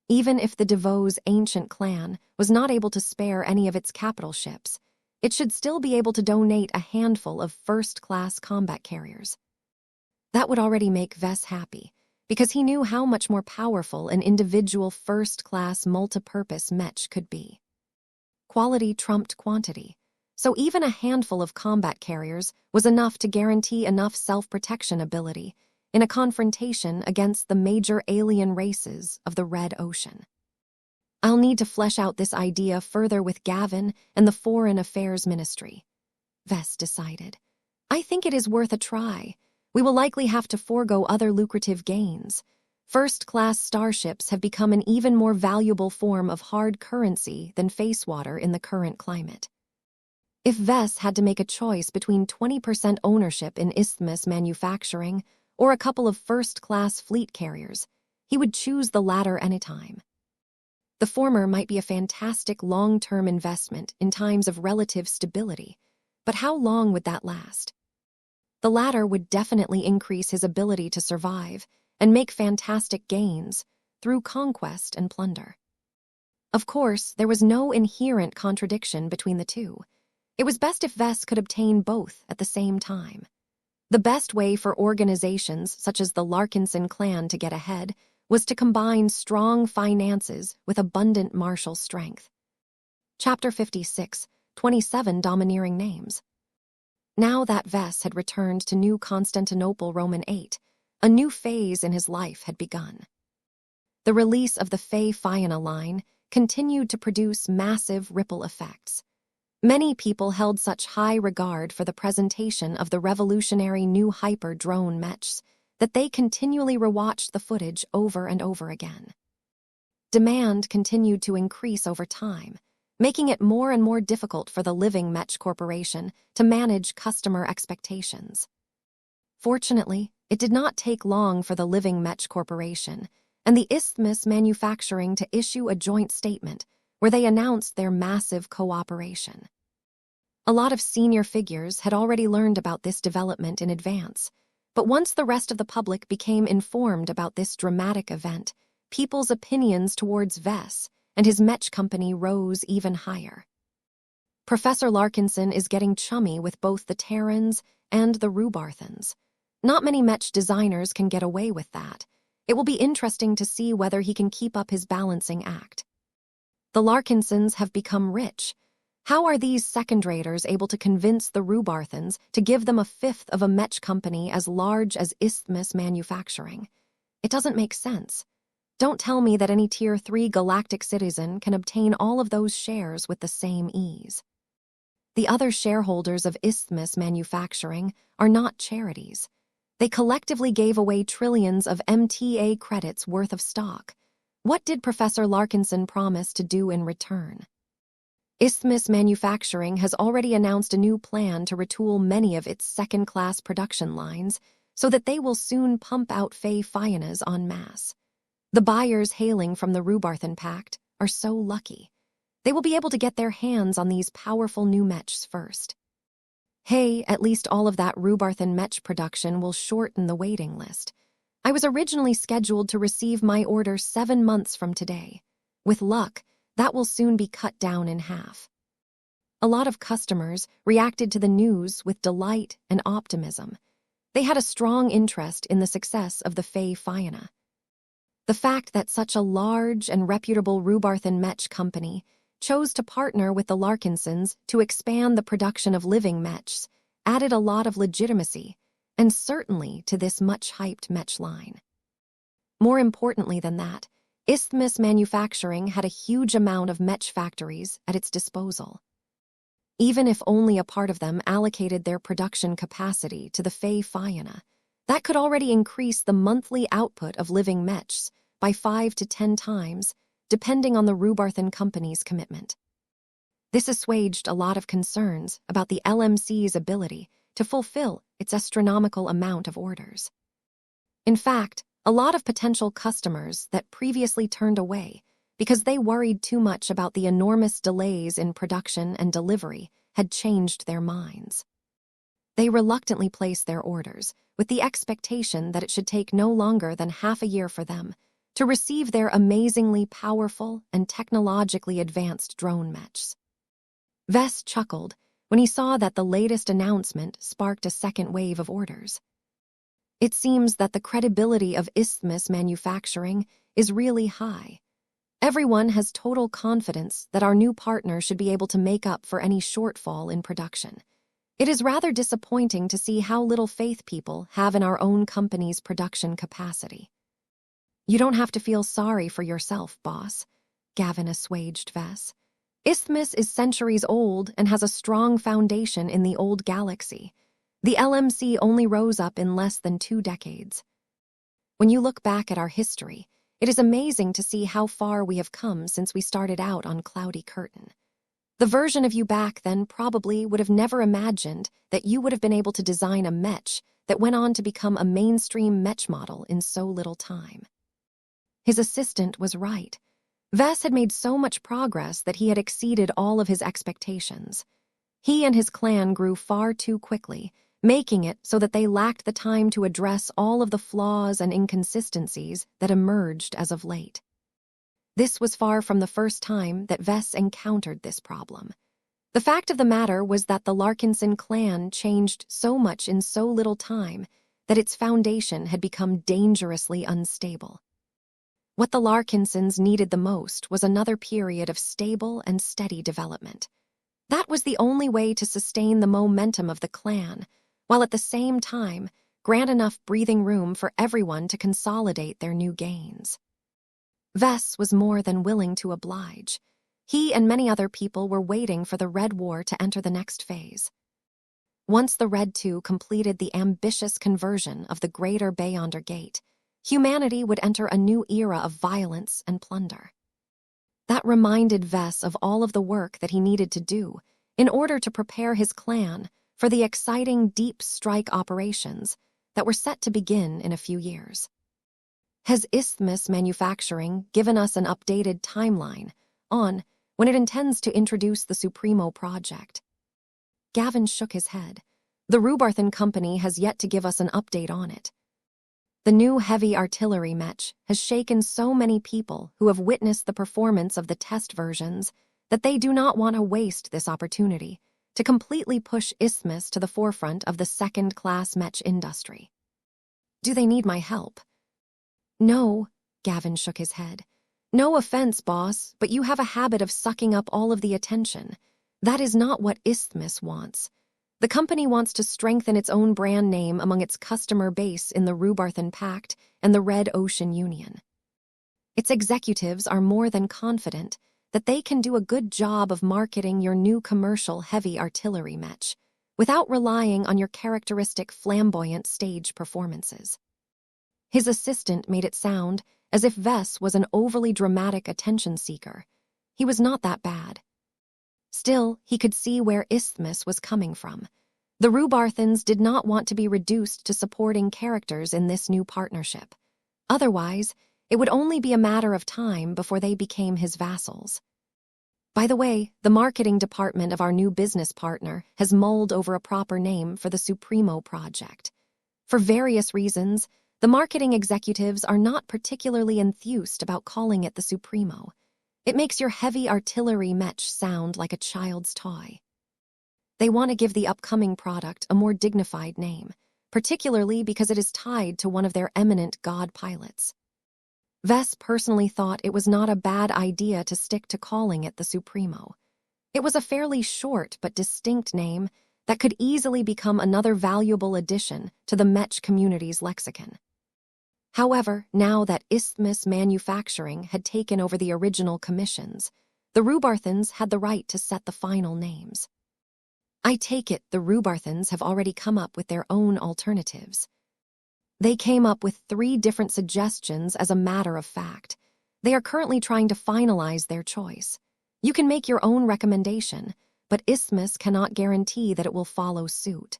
Even if the DeVos' ancient clan was not able to spare any of its capital ships, it should still be able to donate a handful of first-class combat carriers. That would already make Vess happy, because he knew how much more powerful an individual first-class multi-purpose Mech could be. Quality trumped quantity, so even a handful of combat carriers was enough to guarantee enough self-protection ability in a confrontation against the major alien races of the Red Ocean. I'll need to flesh out this idea further with Gavin and the Foreign Affairs Ministry, Vess decided. I think it is worth a try. We will likely have to forego other lucrative gains. First-class starships have become an even more valuable form of hard currency than face water in the current climate. If Vess had to make a choice between 20% ownership in Isthmus manufacturing or a couple of first-class fleet carriers, he would choose the latter anytime. The former might be a fantastic long-term investment in times of relative stability, but how long would that last? The latter would definitely increase his ability to survive and make fantastic gains through conquest and plunder. Of course, there was no inherent contradiction between the two. It was best if Vess could obtain both at the same time. The best way for organizations such as the Larkinson clan to get ahead was to combine strong finances with abundant martial strength. Chapter 56, 27 Domineering Names. Now that Vess had returned to New Constantinople Roman 8, a new phase in his life had begun. The release of the Fae Fiona line continued to produce massive ripple effects. Many people held such high regard for the presentation of the revolutionary new hyper-drone mechs that they continually rewatched the footage over and over again. Demand continued to increase over time, making it more and more difficult for the Living Mech Corporation to manage customer expectations. Fortunately, it did not take long for the Living Mech Corporation and the Isthmus Manufacturing to issue a joint statement where they announced their massive cooperation. A lot of senior figures had already learned about this development in advance, but once the rest of the public became informed about this dramatic event, people's opinions towards Vess and his Mech company rose even higher. Professor Larkinson is getting chummy with both the Terrans and the Rubarthans. Not many Mech designers can get away with that. It will be interesting to see whether he can keep up his balancing act. The Larkinsons have become rich. How are these second-raters able to convince the Rubarthans to give them a fifth of a Mech company as large as Isthmus Manufacturing? It doesn't make sense. Don't tell me that any Tier 3 galactic citizen can obtain all of those shares with the same ease. The other shareholders of Isthmus Manufacturing are not charities. They collectively gave away trillions of MTA credits worth of stock. What did Professor Larkinson promise to do in return? Isthmus Manufacturing has already announced a new plan to retool many of its second-class production lines so that they will soon pump out Fae Fianas en masse. The buyers hailing from the Rubarthan Pact are so lucky. They will be able to get their hands on these powerful new mechs first. Hey, at least all of that Rubarthan mech production will shorten the waiting list. I was originally scheduled to receive my order 7 months from today. With luck, that will soon be cut down in half. A lot of customers reacted to the news with delight and optimism. They had a strong interest in the success of the Fae Fiana. The fact that such a large and reputable Rubarthan mech company chose to partner with the Larkinsons to expand the production of living mechs added a lot of legitimacy, and certainly to this much-hyped mech line. More importantly than that, Isthmus Manufacturing had a huge amount of mech factories at its disposal. Even if only a part of them allocated their production capacity to the Fae Fiana, that could already increase the monthly output of living mechs by 5 to 10 times, depending on the Rubarthan company's commitment. This assuaged a lot of concerns about the LMC's ability to fulfill its astronomical amount of orders. In fact, a lot of potential customers that previously turned away because they worried too much about the enormous delays in production and delivery had changed their minds. They reluctantly placed their orders with the expectation that it should take no longer than half a year for them to receive their amazingly powerful and technologically advanced drone mechs. Vess chuckled when he saw that the latest announcement sparked a second wave of orders. It seems that the credibility of Isthmus Manufacturing is really high. Everyone has total confidence that our new partner should be able to make up for any shortfall in production. It is rather disappointing to see how little faith people have in our own company's production capacity. You don't have to feel sorry for yourself, boss, Gavin assuaged Vess. Isthmus is centuries old and has a strong foundation in the old galaxy. The LMC only rose up in less than 2 decades. When you look back at our history, it is amazing to see how far we have come since we started out on Cloudy Curtain. The version of you back then probably would have never imagined that you would have been able to design a mech that went on to become a mainstream mech model in so little time. His assistant was right. Vess had made so much progress that he had exceeded all of his expectations. He and his clan grew far too quickly, making it so that they lacked the time to address all of the flaws and inconsistencies that emerged as of late. This was far from the first time that Vess encountered this problem. The fact of the matter was that the Larkinson clan changed so much in so little time that its foundation had become dangerously unstable. What the Larkinsons needed the most was another period of stable and steady development. That was the only way to sustain the momentum of the clan, while at the same time grant enough breathing room for everyone to consolidate their new gains. Vess was more than willing to oblige. He and many other people were waiting for the Red War to enter the next phase. Once the Red Two completed the ambitious conversion of the Greater Beyonder Gate, humanity would enter a new era of violence and plunder. That reminded Vess of all of the work that he needed to do in order to prepare his clan for the exciting deep strike operations that were set to begin in a few years. Has Isthmus Manufacturing given us an updated timeline on when it intends to introduce the Supremo project? Gavin shook his head. The Rubarthan company has yet to give us an update on it. The new heavy artillery mech has shaken so many people who have witnessed the performance of the test versions that they do not want to waste this opportunity to completely push Isthmus to the forefront of the second-class mech industry. Do they need my help? No, Gavin shook his head. No offense, boss, but you have a habit of sucking up all of the attention. That is not what Isthmus wants. The company wants to strengthen its own brand name among its customer base in the Rubarthan Pact and the Red Ocean Union. Its executives are more than confident that they can do a good job of marketing your new commercial heavy artillery mech without relying on your characteristic flamboyant stage performances. His assistant made it sound as if Vess was an overly dramatic attention seeker. He was not that bad. Still, he could see where Isthmus was coming from. The Rubarthans did not want to be reduced to supporting characters in this new partnership. Otherwise, it would only be a matter of time before they became his vassals. By the way, the marketing department of our new business partner has mulled over a proper name for the Supremo project. For various reasons, the marketing executives are not particularly enthused about calling it the Supremo. It makes your heavy artillery mech sound like a child's toy. They want to give the upcoming product a more dignified name, particularly because it is tied to one of their eminent god pilots. Vess personally thought it was not a bad idea to stick to calling it the Supremo. It was a fairly short but distinct name that could easily become another valuable addition to the mech community's lexicon. However, now that Isthmus Manufacturing had taken over the original commissions, the Rubarthans had the right to set the final names. I take it the Rubarthans have already come up with their own alternatives. They came up with 3 different suggestions as a matter of fact. They are currently trying to finalize their choice. You can make your own recommendation, but Isthmus cannot guarantee that it will follow suit.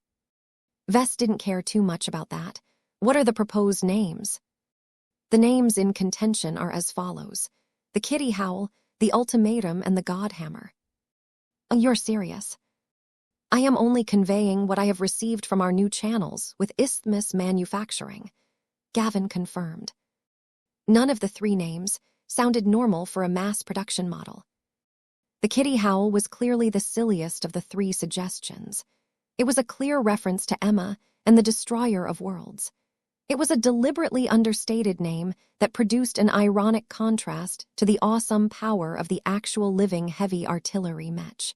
Vess didn't care too much about that. What are the proposed names? The names in contention are as follows: the Kitty Howl, the Ultimatum, and the Godhammer. You're serious. I am only conveying what I have received from our new channels with Isthmus Manufacturing. Gavin confirmed. None of the 3 names sounded normal for a mass production model. The Kitty Howl was clearly the silliest of the 3 suggestions. It was a clear reference to Emma and the Destroyer of Worlds. It was a deliberately understated name that produced an ironic contrast to the awesome power of the actual living heavy artillery mech.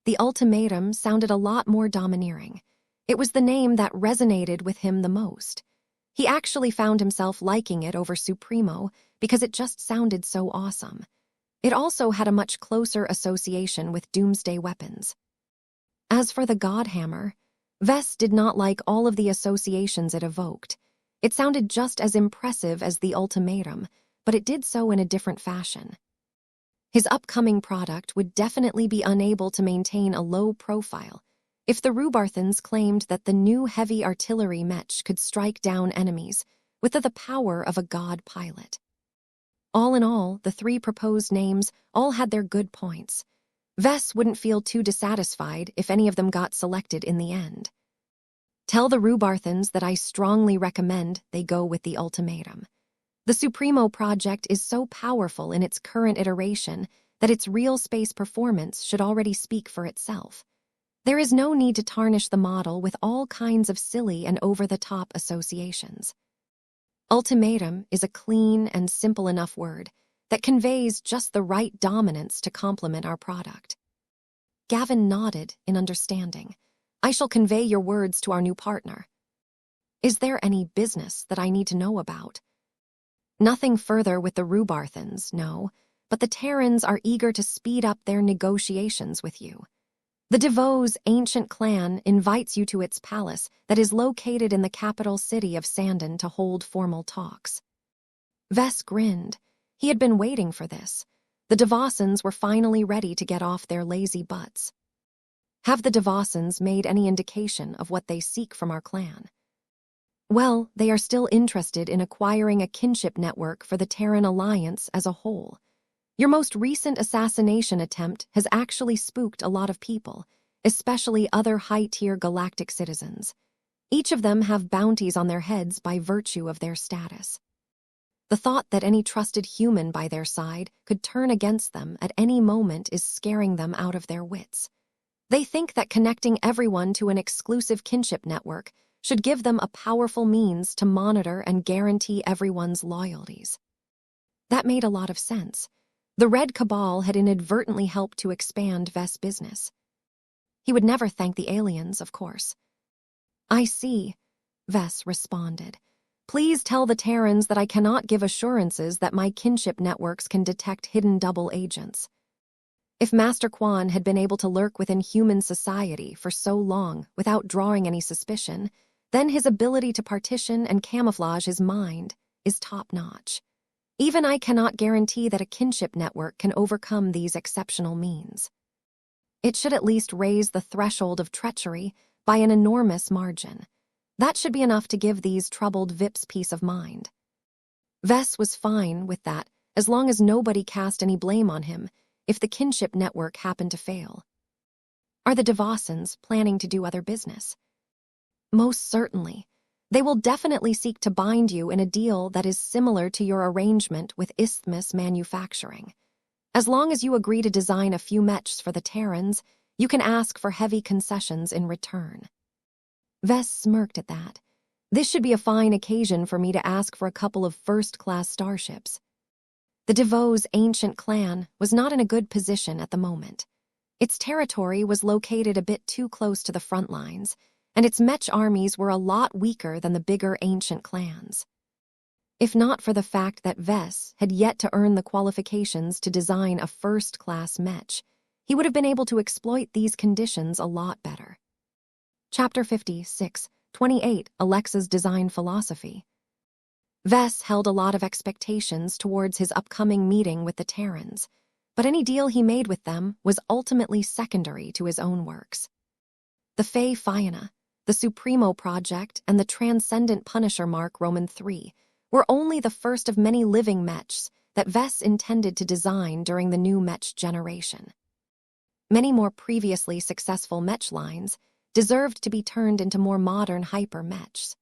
The Ultimatum sounded a lot more domineering. It was the name that resonated with him the most. He actually found himself liking it over Supremo because it just sounded so awesome. It also had a much closer association with doomsday weapons. As for the Godhammer, Vess did not like all of the associations it evoked. It sounded just as impressive as the Ultimatum, but it did so in a different fashion. His upcoming product would definitely be unable to maintain a low profile if the Rubarthans claimed that the new heavy artillery mech could strike down enemies with the power of a god pilot. All in all, the 3 proposed names all had their good points. Vess wouldn't feel too dissatisfied if any of them got selected in the end. Tell the Rubarthans that I strongly recommend they go with the Ultimatum. The Supremo project is so powerful in its current iteration that its real space performance should already speak for itself. There is no need to tarnish the model with all kinds of silly and over-the-top associations. Ultimatum is a clean and simple enough word that conveys just the right dominance to complement our product. Gavin nodded in understanding. I shall convey your words to our new partner. Is there any business that I need to know about? Nothing further with the Rubarthans, no, but the Terrans are eager to speed up their negotiations with you. The DeVoe's ancient clan invites you to its palace that is located in the capital city of Sandon to hold formal talks. Vess grinned. He had been waiting for this. The Devossans were finally ready to get off their lazy butts. Have the Devossans made any indication of what they seek from our clan? Well, they are still interested in acquiring a kinship network for the Terran Alliance as a whole. Your most recent assassination attempt has actually spooked a lot of people, especially other high-tier galactic citizens. Each of them have bounties on their heads by virtue of their status. The thought that any trusted human by their side could turn against them at any moment is scaring them out of their wits. They think that connecting everyone to an exclusive kinship network should give them a powerful means to monitor and guarantee everyone's loyalties. That made a lot of sense. The Red Cabal had inadvertently helped to expand Vess' business. He would never thank the aliens, of course. I see, Vess responded. Please tell the Terrans that I cannot give assurances that my kinship networks can detect hidden double agents. If Master Quan had been able to lurk within human society for so long without drawing any suspicion, then his ability to partition and camouflage his mind is top-notch. Even I cannot guarantee that a kinship network can overcome these exceptional means. It should at least raise the threshold of treachery by an enormous margin. That should be enough to give these troubled Vips peace of mind. Vess was fine with that, as long as nobody cast any blame on him if the kinship network happened to fail. Are the Devosans planning to do other business? Most certainly. They will definitely seek to bind you in a deal that is similar to your arrangement with Isthmus Manufacturing. As long as you agree to design a few mechs for the Terrans, you can ask for heavy concessions in return. Vess smirked at that. This should be a fine occasion for me to ask for a couple of first-class starships. The DeVos' ancient clan was not in a good position at the moment. Its territory was located a bit too close to the front lines, and its mech armies were a lot weaker than the bigger ancient clans. If not for the fact that Vess had yet to earn the qualifications to design a first-class mech, he would have been able to exploit these conditions a lot better. Chapter 56:28 Alexa's Design Philosophy. Vess held a lot of expectations towards his upcoming meeting with the Terrans, but any deal he made with them was ultimately secondary to his own works. The Fey Fianna, the Supremo Project, and the Transcendent Punisher Mark Roman III were only the first of many living mechs that Vess intended to design during the new mech generation. Many more previously successful mech lines deserved to be turned into more modern hyper-mechs.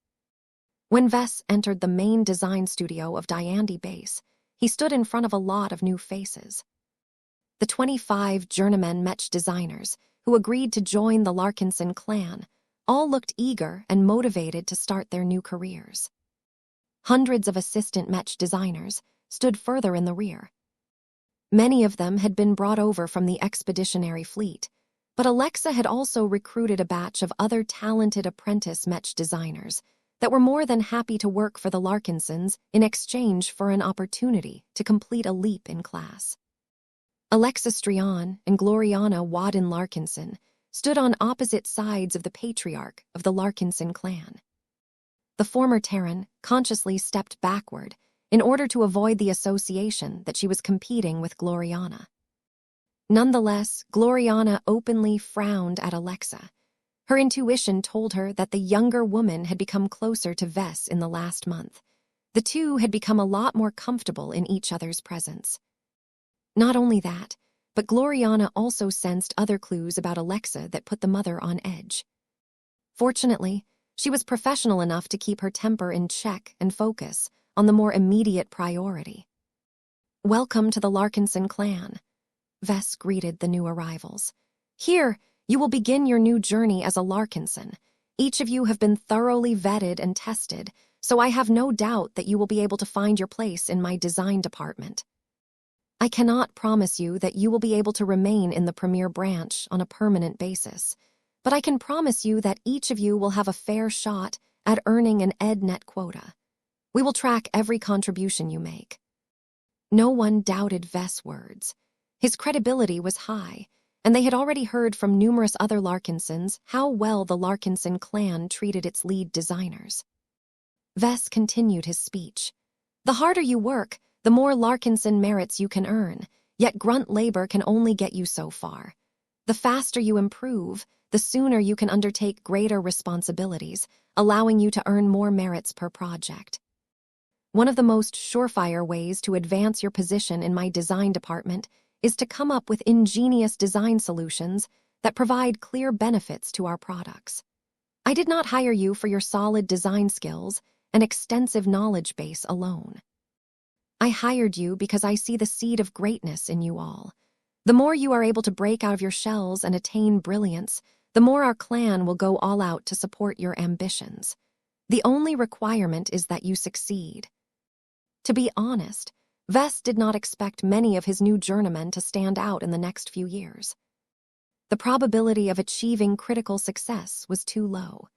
When Vess entered the main design studio of Diandi Base, he stood in front of a lot of new faces. The 25 journeyman mech designers who agreed to join the Larkinson clan all looked eager and motivated to start their new careers. Hundreds of assistant mech designers stood further in the rear. Many of them had been brought over from the expeditionary fleet, but Alexa had also recruited a batch of other talented apprentice mech designers that were more than happy to work for the Larkinsons in exchange for an opportunity to complete a leap in class. Alexa Strion and Gloriana Wadden Larkinson stood on opposite sides of the patriarch of the Larkinson clan. The former Terran consciously stepped backward in order to avoid the association that she was competing with Gloriana. Nonetheless, Gloriana openly frowned at Alexa. Her intuition told her that the younger woman had become closer to Vess in the last month. The two had become a lot more comfortable in each other's presence. Not only that, but Gloriana also sensed other clues about Alexa that put the mother on edge. Fortunately, she was professional enough to keep her temper in check and focus on the more immediate priority. "Welcome to the Larkinson clan," Vess greeted the new arrivals. "Here, you will begin your new journey as a Larkinson. Each of you have been thoroughly vetted and tested, so I have no doubt that you will be able to find your place in my design department. I cannot promise you that you will be able to remain in the premier branch on a permanent basis, but I can promise you that each of you will have a fair shot at earning an EdNet quota. We will track every contribution you make." No one doubted Vess' words. His credibility was high, and they had already heard from numerous other Larkinsons how well the Larkinson clan treated its lead designers. Vess continued his speech. "The harder you work, the more Larkinson merits you can earn, yet grunt labor can only get you so far. The faster you improve, the sooner you can undertake greater responsibilities, allowing you to earn more merits per project. One of the most surefire ways to advance your position in my design department is to come up with ingenious design solutions that provide clear benefits to our products. I did not hire you for your solid design skills and extensive knowledge base alone. I hired you because I see the seed of greatness in you all. The more you are able to break out of your shells and attain brilliance, the more our clan will go all out to support your ambitions. The only requirement is that you succeed." To be honest, Vess did not expect many of his new journeymen to stand out in the next few years. The probability of achieving critical success was too low.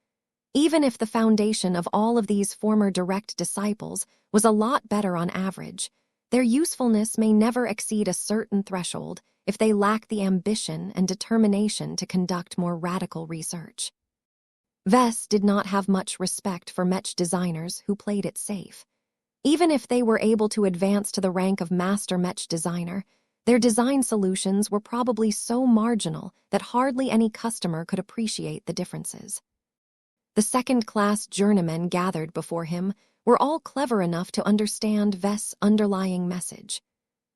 Even if the foundation of all of these former direct disciples was a lot better on average, their usefulness may never exceed a certain threshold if they lack the ambition and determination to conduct more radical research. Vess did not have much respect for Mech designers who played it safe. Even if they were able to advance to the rank of master Mech designer, their design solutions were probably so marginal that hardly any customer could appreciate the differences. The second-class journeymen gathered before him were all clever enough to understand Vess' underlying message.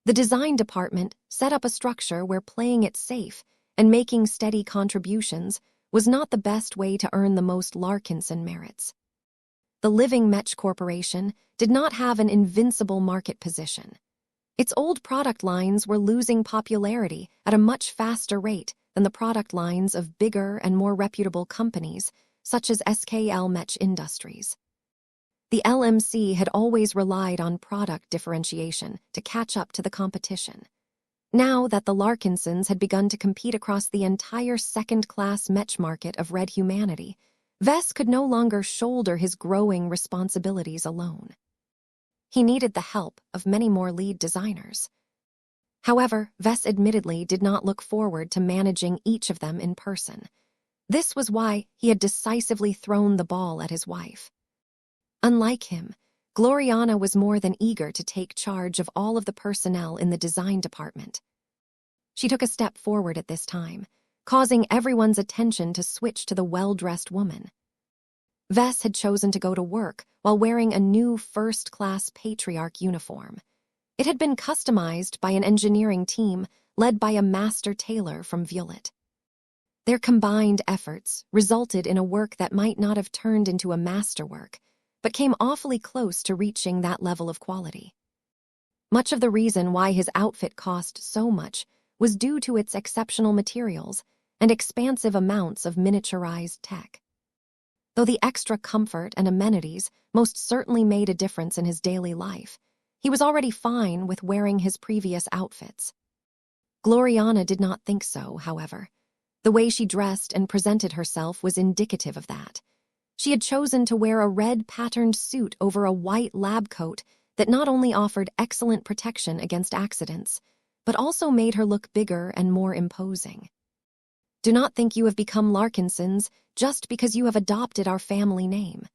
The design department set up a structure where playing it safe and making steady contributions was not the best way to earn the most Larkinson merits. The Living Mech Corporation did not have an invincible market position. Its old product lines were losing popularity at a much faster rate than the product lines of bigger and more reputable companies such as SKL Mech Industries. The LMC had always relied on product differentiation to catch up to the competition. Now that the Larkinsons had begun to compete across the entire second-class Mech market of red humanity, Vess could no longer shoulder his growing responsibilities alone. He needed the help of many more lead designers. However, Vess admittedly did not look forward to managing each of them in person. This was why he had decisively thrown the ball at his wife. Unlike him, Gloriana was more than eager to take charge of all of the personnel in the design department. She took a step forward at this time, causing everyone's attention to switch to the well-dressed woman. Vess had chosen to go to work while wearing a new first-class patriarch uniform. It had been customized by an engineering team led by a master tailor from Violet. Their combined efforts resulted in a work that might not have turned into a masterwork, but came awfully close to reaching that level of quality. Much of the reason why his outfit cost so much was due to its exceptional materials and expansive amounts of miniaturized tech. Though the extra comfort and amenities most certainly made a difference in his daily life, he was already fine with wearing his previous outfits. Gloriana did not think so, however. The way she dressed and presented herself was indicative of that. She had chosen to wear a red patterned suit over a white lab coat that not only offered excellent protection against accidents, but also made her look bigger and more imposing. Do not think you have become Larkinsons just because you have adopted our family name,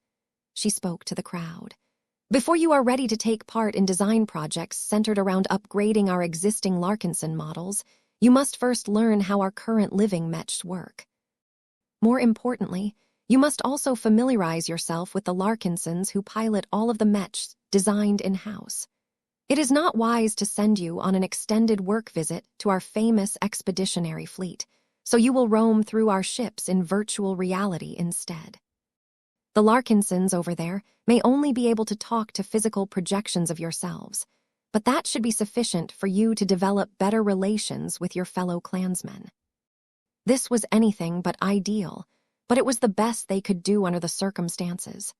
she spoke to the crowd. Before you are ready to take part in design projects centered around upgrading our existing Larkinson models, you must first learn how our current living mechs work. More importantly, you must also familiarize yourself with the Larkinsons who pilot all of the mechs designed in-house. It is not wise to send you on an extended work visit to our famous expeditionary fleet, so you will roam through our ships in virtual reality instead. The Larkinsons over there may only be able to talk to physical projections of yourselves, but that should be sufficient for you to develop better relations with your fellow clansmen. This was anything but ideal, but it was the best they could do under the circumstances.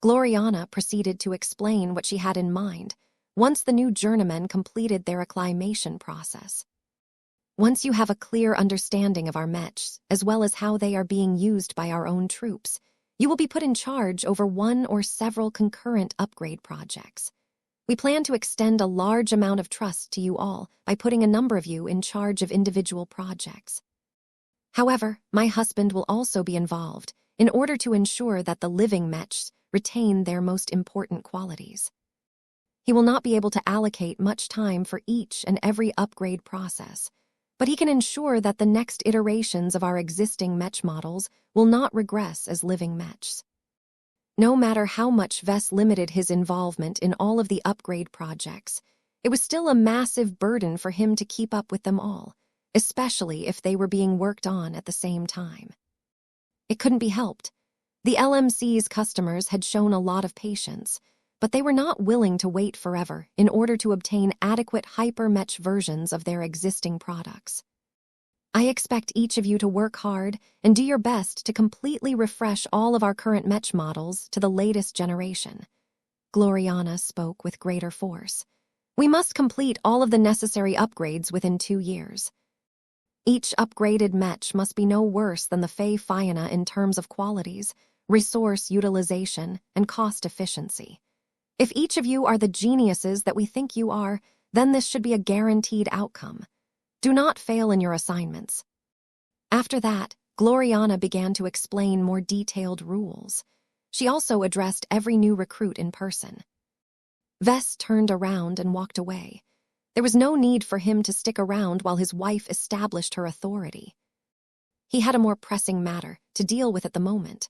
Gloriana proceeded to explain what she had in mind once the new journeymen completed their acclimation process. Once you have a clear understanding of our mechs, as well as how they are being used by our own troops, you will be put in charge over one or several concurrent upgrade projects. We plan to extend a large amount of trust to you all by putting a number of you in charge of individual projects. However, my husband will also be involved in order to ensure that the living mechs retain their most important qualities. He will not be able to allocate much time for each and every upgrade process, but he can ensure that the next iterations of our existing mech models will not regress as living mechs. No matter how much Vess limited his involvement in all of the upgrade projects, it was still a massive burden for him to keep up with them all, especially if they were being worked on at the same time. It couldn't be helped. The LMC's customers had shown a lot of patience, but they were not willing to wait forever in order to obtain adequate hyper-mech versions of their existing products. I expect each of you to work hard and do your best to completely refresh all of our current mech models to the latest generation. Gloriana spoke with greater force. We must complete all of the necessary upgrades within 2 years. Each upgraded Mech must be no worse than the Fey Fiona in terms of qualities, resource utilization, and cost efficiency. If each of you are the geniuses that we think you are, then this should be a guaranteed outcome. Do not fail in your assignments. After that, Gloriana began to explain more detailed rules. She also addressed every new recruit in person. Vess turned around and walked away. There was no need for him to stick around while his wife established her authority. He had a more pressing matter to deal with at the moment.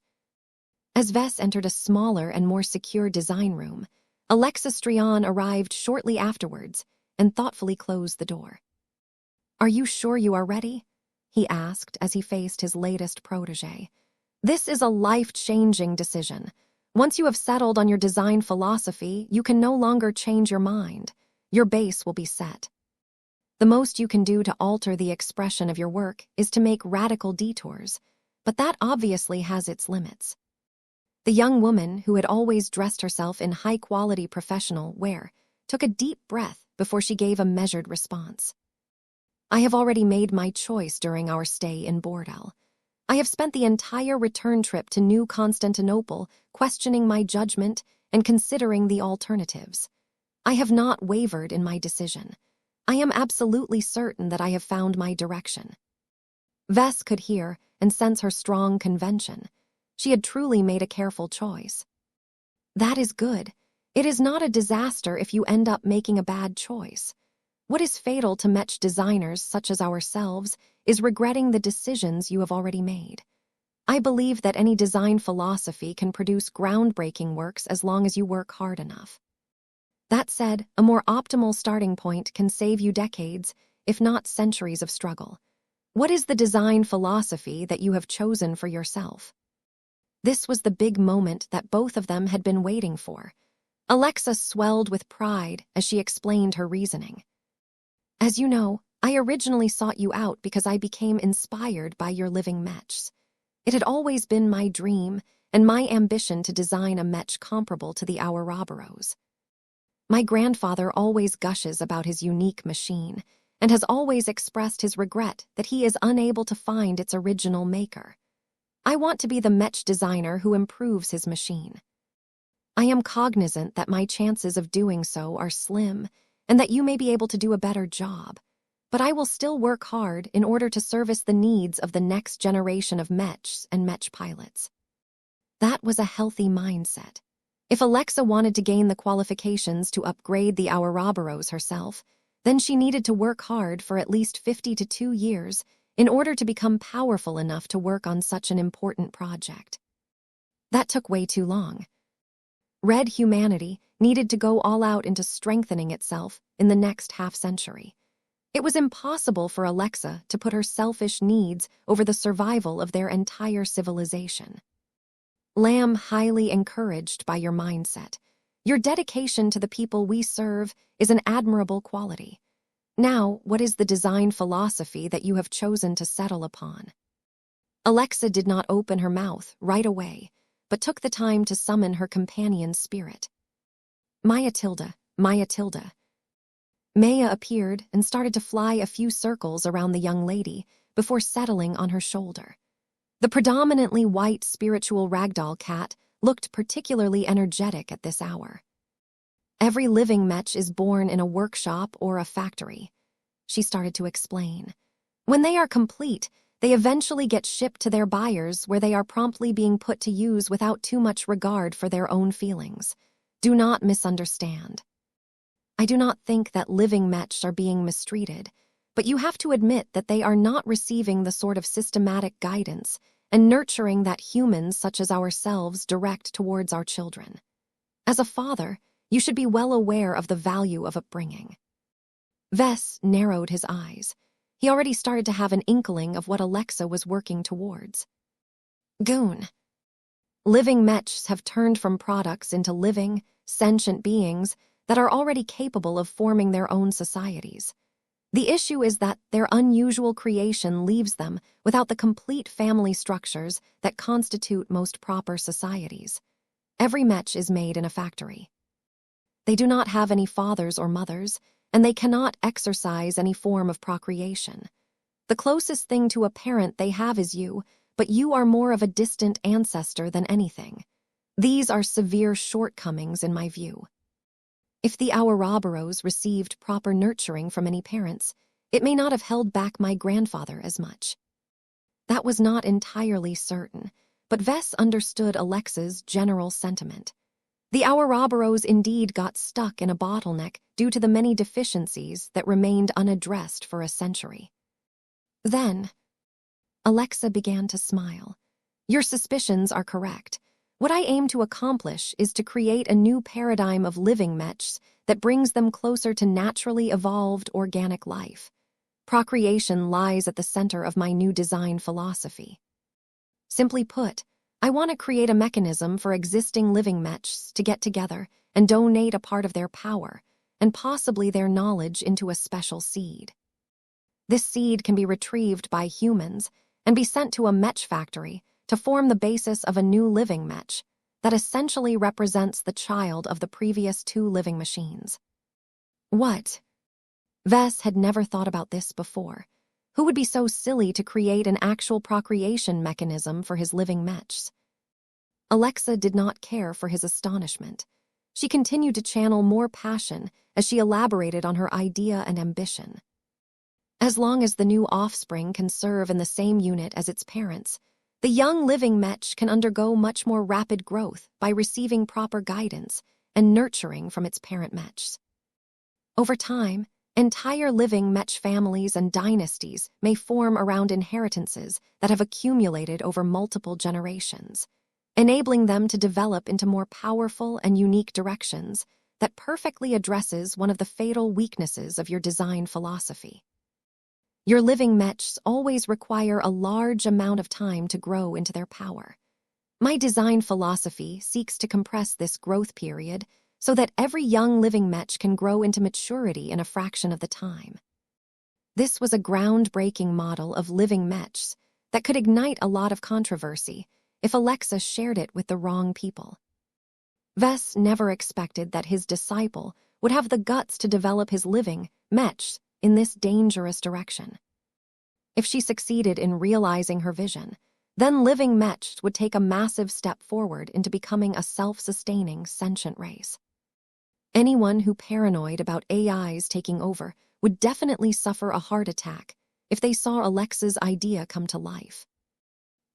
As Vess entered a smaller and more secure design room, Alexa Strian arrived shortly afterwards and thoughtfully closed the door. "Are you sure you are ready?" he asked as he faced his latest protege. "This is a life-changing decision. Once you have settled on your design philosophy, you can no longer change your mind. Your base will be set. The most you can do to alter the expression of your work is to make radical detours, but that obviously has its limits." The young woman, who had always dressed herself in high-quality professional wear, took a deep breath before she gave a measured response. "I have already made my choice during our stay in Bordel. I have spent the entire return trip to New Constantinople questioning my judgment and considering the alternatives. I have not wavered in my decision. I am absolutely certain that I have found my direction." Vess could hear and sense her strong conviction. She had truly made a careful choice. "That is good. It is not a disaster if you end up making a bad choice. What is fatal to Mech designers such as ourselves is regretting the decisions you have already made. I believe that any design philosophy can produce groundbreaking works as long as you work hard enough. That said, a more optimal starting point can save you decades, if not centuries of struggle. What is the design philosophy that you have chosen for yourself?" This was the big moment that both of them had been waiting for. Alexa swelled with pride as she explained her reasoning. "As you know, I originally sought you out because I became inspired by your living mechs. It had always been my dream and my ambition to design a mech comparable to the Ouroboros. My grandfather always gushes about his unique machine and has always expressed his regret that he is unable to find its original maker. I want to be the Mech designer who improves his machine. I am cognizant that my chances of doing so are slim and that you may be able to do a better job, but I will still work hard in order to service the needs of the next generation of Mechs and Mech pilots." That was a healthy mindset. If Alexa wanted to gain the qualifications to upgrade the Ouroboros herself, then she needed to work hard for at least 50 to 2 years in order to become powerful enough to work on such an important project. That took way too long. Red humanity needed to go all out into strengthening itself in the next half-century. It was impossible for Alexa to put her selfish needs over the survival of their entire civilization. Lamb, highly encouraged by your mindset. Your dedication to the people we serve is an admirable quality. Now, what is the design philosophy that you have chosen to settle upon?" Alexa did not open her mouth right away, but took the time to summon her companion's spirit. Mayatilda, Mayatilda." Maya appeared and started to fly a few circles around the young lady before settling on her shoulder. The predominantly white spiritual ragdoll cat looked particularly energetic at this hour. "Every living Mech is born in a workshop or a factory," she started to explain. "When they are complete, they eventually get shipped to their buyers where they are promptly being put to use without too much regard for their own feelings. Do not misunderstand. I do not think that living Mechs are being mistreated, but you have to admit that they are not receiving the sort of systematic guidance and nurturing that humans such as ourselves direct towards our children. As a father, you should be well aware of the value of upbringing." Vess narrowed his eyes. He already started to have an inkling of what Alexa was working towards. "Goon. Living Mechs have turned from products into living, sentient beings that are already capable of forming their own societies. The issue is that their unusual creation leaves them without the complete family structures that constitute most proper societies. Every Mech is made in a factory. They do not have any fathers or mothers, and they cannot exercise any form of procreation. The closest thing to a parent they have is you, but you are more of a distant ancestor than anything. These are severe shortcomings in my view. If the Ouroboros received proper nurturing from any parents, it may not have held back my grandfather as much. That was not entirely certain, but Vess understood Alexa's general sentiment. The Ouroboros indeed got stuck in a bottleneck due to the many deficiencies that remained unaddressed for a century. Then, Alexa began to smile. Your suspicions are correct. What I aim to accomplish is to create a new paradigm of living mechs that brings them closer to naturally evolved organic life. Procreation lies at the center of my new design philosophy. Simply put, I want to create a mechanism for existing living mechs to get together and donate a part of their power, and possibly their knowledge, into a special seed. This seed can be retrieved by humans and be sent to a mech factory to form the basis of a new living mech that essentially represents the child of the previous two living machines. What? Vess had never thought about this before. Who would be so silly to create an actual procreation mechanism for his living mechs? Alexa did not care for his astonishment. She continued to channel more passion as she elaborated on her idea and ambition. As long as the new offspring can serve in the same unit as its parents, the young living mech can undergo much more rapid growth by receiving proper guidance and nurturing from its parent mechs. Over time, entire living mech families and dynasties may form around inheritances that have accumulated over multiple generations, enabling them to develop into more powerful and unique directions that perfectly addresses one of the fatal weaknesses of your design philosophy. Your living mechs always require a large amount of time to grow into their power. My design philosophy seeks to compress this growth period so that every young living mech can grow into maturity in a fraction of the time. This was a groundbreaking model of living mechs that could ignite a lot of controversy if Alexa shared it with the wrong people. Vess never expected that his disciple would have the guts to develop his living mechs in this dangerous direction. If she succeeded in realizing her vision, then living mechs would take a massive step forward into becoming a self-sustaining sentient race. Anyone who paranoid about AIs taking over would definitely suffer a heart attack if they saw Alexa's idea come to life.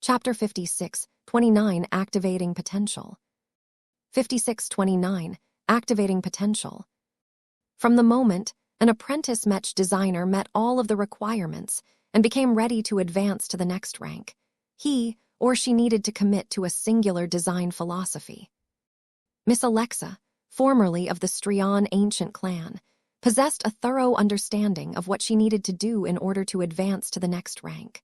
Chapter 56:29 Activating Potential. 56:29 Activating Potential. From the moment an apprentice mech designer met all of the requirements and became ready to advance to the next rank, he or she needed to commit to a singular design philosophy. Miss Alexa, formerly of the Strion ancient clan, possessed a thorough understanding of what she needed to do in order to advance to the next rank.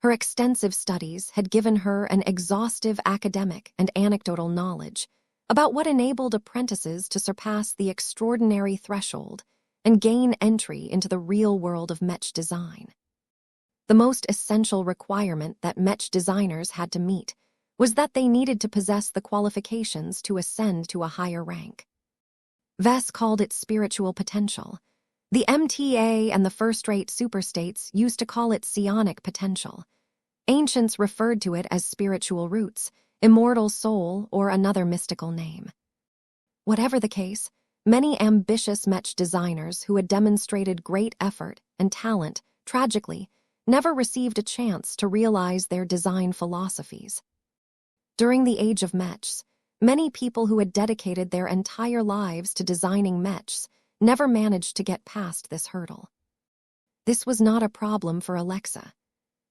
Her extensive studies had given her an exhaustive academic and anecdotal knowledge about what enabled apprentices to surpass the extraordinary threshold and gain entry into the real world of mech design. The most essential requirement that mech designers had to meet was that they needed to possess the qualifications to ascend to a higher rank. Vess called it spiritual potential. The MTA and the first-rate superstates used to call it psionic potential. Ancients referred to it as spiritual roots, immortal soul, or another mystical name. Whatever the case, many ambitious mech designers who had demonstrated great effort and talent, tragically, never received a chance to realize their design philosophies. During the age of mechs, many people who had dedicated their entire lives to designing mechs never managed to get past this hurdle. This was not a problem for Alexa.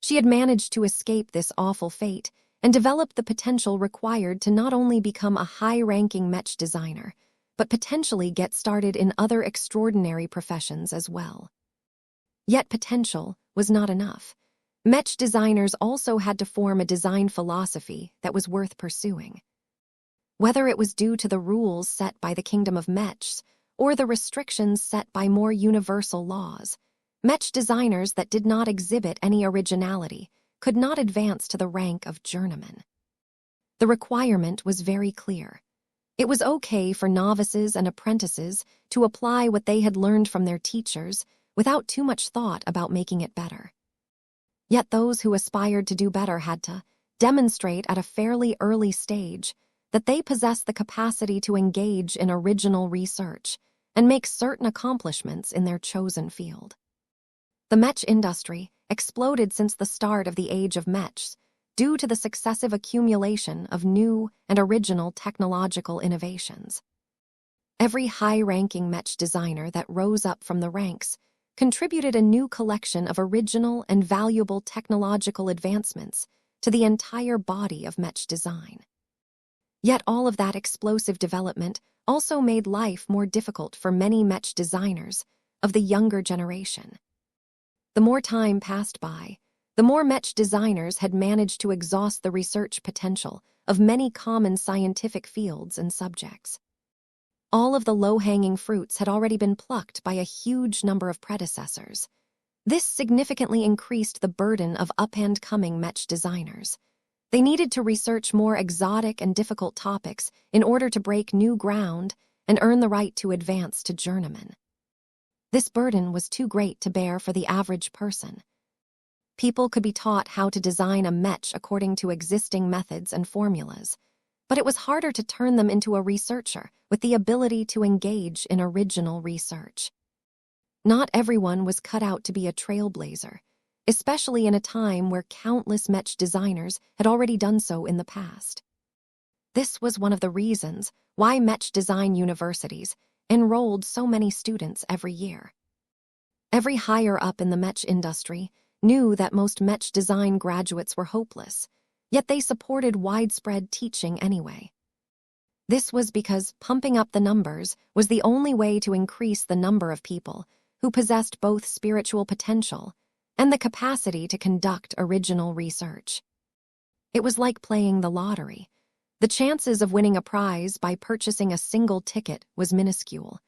She had managed to escape this awful fate and developed the potential required to not only become a high-ranking mech designer, but potentially get started in other extraordinary professions as well. Yet potential was not enough. Mech designers also had to form a design philosophy that was worth pursuing. Whether it was due to the rules set by the Kingdom of Mechs or the restrictions set by more universal laws, mech designers that did not exhibit any originality could not advance to the rank of journeyman. The requirement was very clear. It was okay for novices and apprentices to apply what they had learned from their teachers without too much thought about making it better. Yet those who aspired to do better had to demonstrate at a fairly early stage that they possessed the capacity to engage in original research and make certain accomplishments in their chosen field. The Mech industry exploded since the start of the age of Mechs due to the successive accumulation of new and original technological innovations. Every high-ranking Mech designer that rose up from the ranks contributed a new collection of original and valuable technological advancements to the entire body of Mech design. Yet all of that explosive development also made life more difficult for many Mech designers of the younger generation. The more time passed by, the more Mech designers had managed to exhaust the research potential of many common scientific fields and subjects. All of the low-hanging fruits had already been plucked by a huge number of predecessors. This significantly increased the burden of up-and-coming Mech designers. They needed to research more exotic and difficult topics in order to break new ground and earn the right to advance to journeyman. This burden was too great to bear for the average person. People could be taught how to design a Mech according to existing methods and formulas, but it was harder to turn them into a researcher with the ability to engage in original research. Not everyone was cut out to be a trailblazer, especially in a time where countless Mech designers had already done so in the past. This was one of the reasons why Mech design universities enrolled so many students every year. Every higher up in the Mech industry knew that most Mech design graduates were hopeless, yet they supported widespread teaching anyway. This was because pumping up the numbers was the only way to increase the number of people who possessed both spiritual potential and the capacity to conduct original research. It was like playing the lottery. The chances of winning a prize by purchasing a single ticket was minuscule.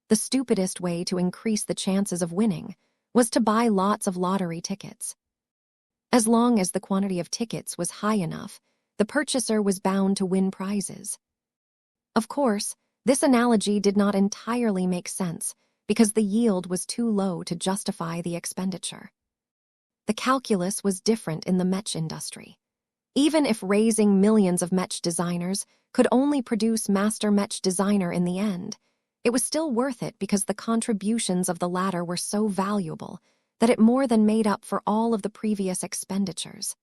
The stupidest way to increase the chances of winning was to buy lots of lottery tickets. As long as the quantity of tickets was high enough, the purchaser was bound to win prizes. Of course, this analogy did not entirely make sense because the yield was too low to justify the expenditure. The calculus was different in the Mech industry. Even if raising millions of Mech designers could only produce master Mech designer in the end, it was still worth it because the contributions of the latter were so valuable that it more than made up for all of the previous expenditures.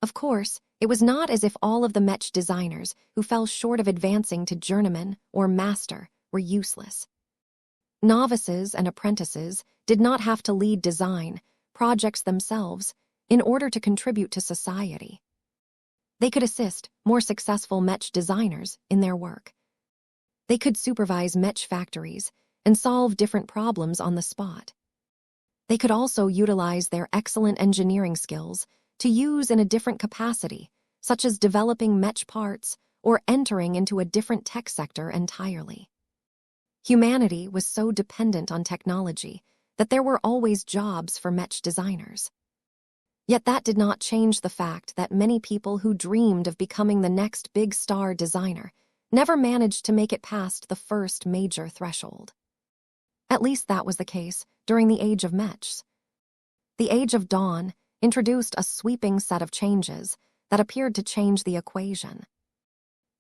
Of course, it was not as if all of the Mech designers who fell short of advancing to journeyman or master were useless. Novices and apprentices did not have to lead design projects themselves in order to contribute to society. They could assist more successful Mech designers in their work. They could supervise Mech factories and solve different problems on the spot. They could also utilize their excellent engineering skills to use in a different capacity, such as developing Mech parts or entering into a different tech sector entirely. Humanity was so dependent on technology that there were always jobs for Mech designers. Yet that did not change the fact that many people who dreamed of becoming the next big star designer never managed to make it past the first major threshold. At least that was the case during the Age of Mechs. The Age of Dawn introduced a sweeping set of changes that appeared to change the equation.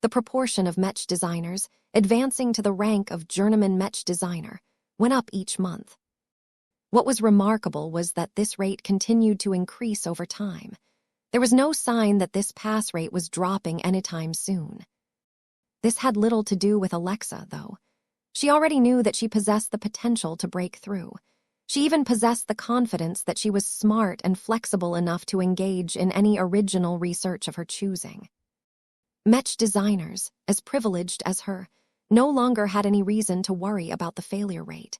The proportion of Mech designers advancing to the rank of journeyman Mech designer went up each month. What was remarkable was that this rate continued to increase over time. There was no sign that this pass rate was dropping anytime soon. This had little to do with Alexa, though. She already knew that she possessed the potential to break through. She even possessed the confidence that she was smart and flexible enough to engage in any original research of her choosing. Mech designers, as privileged as her, no longer had any reason to worry about the failure rate.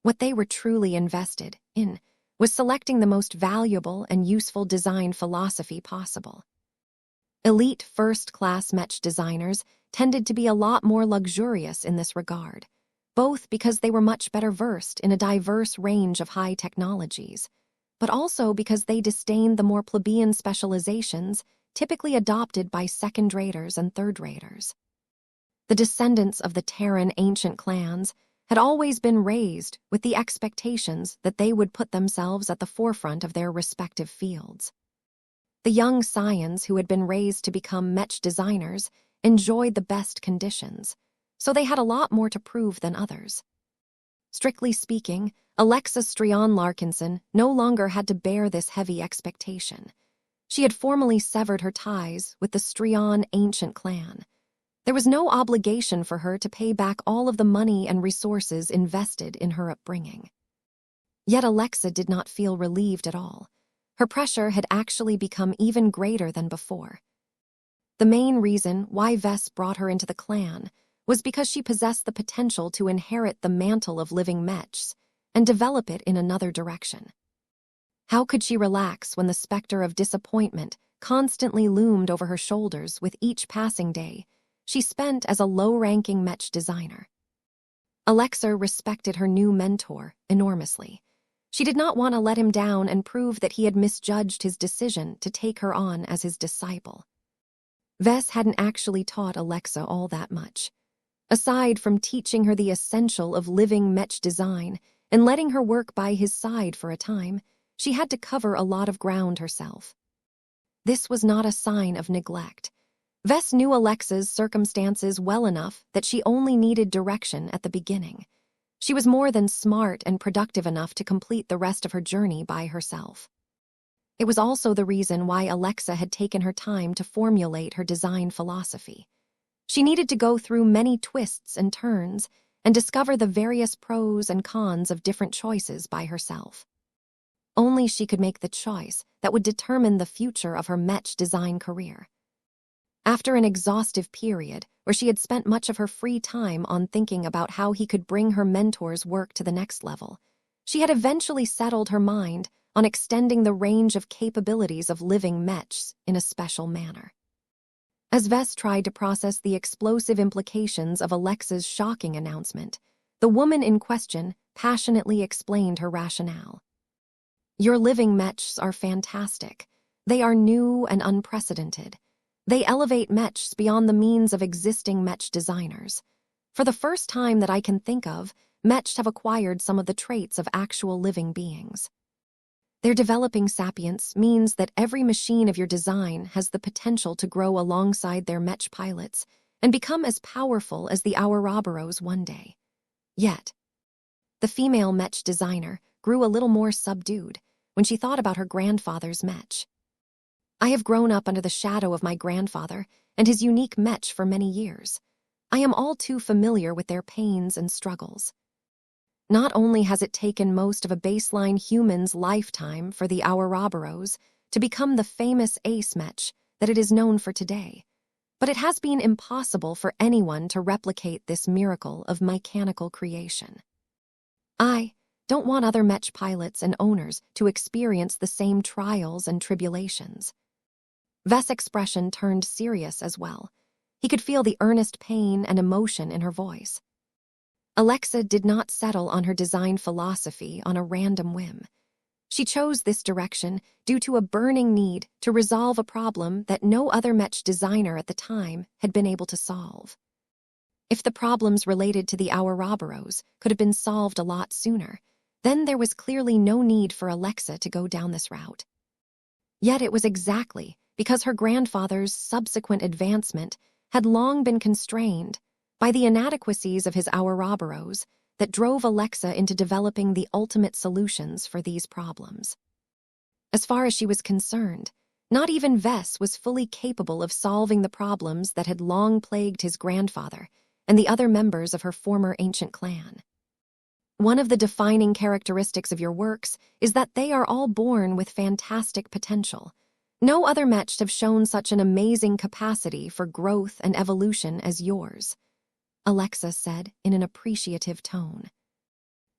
What they were truly invested in was selecting the most valuable and useful design philosophy possible. Elite first-class Mech designers tended to be a lot more luxurious in this regard, both because they were much better versed in a diverse range of high technologies, but also because they disdained the more plebeian specializations typically adopted by second-raters and third-raters. The descendants of the Terran ancient clans had always been raised with the expectations that they would put themselves at the forefront of their respective fields. The young scions who had been raised to become Mech designers enjoyed the best conditions, so they had a lot more to prove than others. Strictly speaking, Alexa Strion Larkinson no longer had to bear this heavy expectation. She had formally severed her ties with the Strion ancient clan. There was no obligation for her to pay back all of the money and resources invested in her upbringing. Yet Alexa did not feel relieved at all. Her pressure had actually become even greater than before. The main reason why Vess brought her into the clan was because she possessed the potential to inherit the mantle of living mechs and develop it in another direction. How could she relax when the specter of disappointment constantly loomed over her shoulders with each passing day she spent as a low-ranking Mech designer? Alexa respected her new mentor enormously. She did not want to let him down and prove that he had misjudged his decision to take her on as his disciple. Vess hadn't actually taught Alexa all that much. Aside from teaching her the essential of living Mech design and letting her work by his side for a time, she had to cover a lot of ground herself. This was not a sign of neglect. Vess knew Alexa's circumstances well enough that she only needed direction at the beginning. She was more than smart and productive enough to complete the rest of her journey by herself. It was also the reason why Alexa had taken her time to formulate her design philosophy. She needed to go through many twists and turns and discover the various pros and cons of different choices by herself. Only she could make the choice that would determine the future of her Mech design career. After an exhaustive period where she had spent much of her free time on thinking about how he could bring her mentor's work to the next level, she had eventually settled her mind on extending the range of capabilities of living Mechs in a special manner. As Vess tried to process the explosive implications of Alexa's shocking announcement, the woman in question passionately explained her rationale. "Your living Mechs are fantastic. They are new and unprecedented. They elevate Mechs beyond the means of existing Mech designers. For the first time that I can think of, Mechs have acquired some of the traits of actual living beings. Their developing sapience means that every machine of your design has the potential to grow alongside their Mech pilots and become as powerful as the Ouroboros one day." Yet, the female Mech designer grew a little more subdued when she thought about her grandfather's Mech. "I have grown up under the shadow of my grandfather and his unique Mech for many years. I am all too familiar with their pains and struggles. Not only has it taken most of a baseline human's lifetime for the Ouroboros to become the famous ace Mech that it is known for today, but it has been impossible for anyone to replicate this miracle of mechanical creation. I don't want other Mech pilots and owners to experience the same trials and tribulations." Vess' expression turned serious as well. He could feel the earnest pain and emotion in her voice. Alexa did not settle on her design philosophy on a random whim. She chose this direction due to a burning need to resolve a problem that no other Mech designer at the time had been able to solve. If the problems related to the Ouroboros could have been solved a lot sooner, then there was clearly no need for Alexa to go down this route. Yet it was exactly because her grandfather's subsequent advancement had long been constrained by the inadequacies of his Ouroboros that drove Alexa into developing the ultimate solutions for these problems. As far as she was concerned, not even Vess was fully capable of solving the problems that had long plagued his grandfather and the other members of her former ancient clan. "One of the defining characteristics of your works is that they are all born with fantastic potential. No other Mech have shown such an amazing capacity for growth and evolution as yours," Alexa said in an appreciative tone.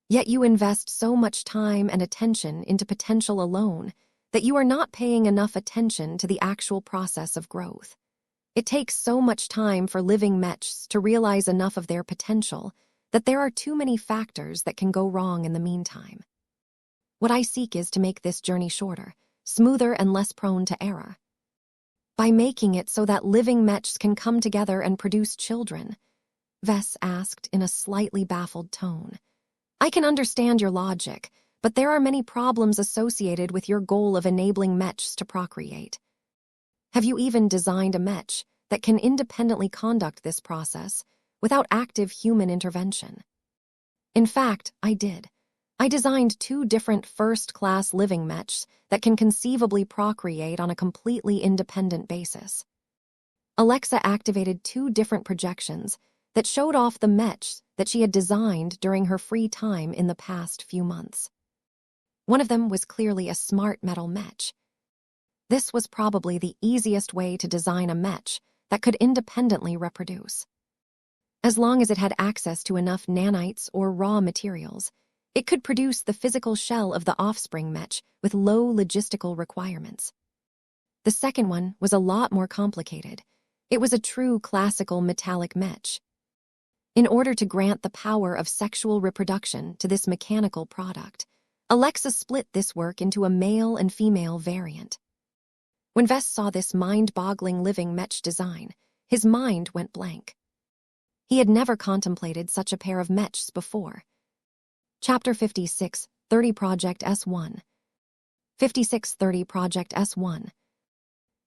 "Yet you invest so much time and attention into potential alone that you are not paying enough attention to the actual process of growth. It takes so much time for living Mechs to realize enough of their potential that there are too many factors that can go wrong in the meantime. What I seek is to make this journey shorter, smoother and less prone to error. By making it so that living Mechs can come together and produce children, Vess asked in a slightly baffled tone. I can understand your logic, but there are many problems associated with your goal of enabling mechs to procreate. Have you even designed a mech that can independently conduct this process without active human intervention? In fact, I did. I designed 2 different first-class living mechs that can conceivably procreate on a completely independent basis. Alexa activated 2 different projections that showed off the mechs that she had designed during her free time in the past few months. One of them was clearly a smart metal mech. This was probably the easiest way to design a mech that could independently reproduce. As long as it had access to enough nanites or raw materials, it could produce the physical shell of the offspring mech with low logistical requirements. The second one was a lot more complicated. It was a true classical metallic mech. In order to grant the power of sexual reproduction to this mechanical product, Alexa split this work into a male and female variant. When Vess saw this mind-boggling living mech design, his mind went blank. He had never contemplated such a pair of mechs before. Chapter 56:30 Project S1. 56:30 Project S1.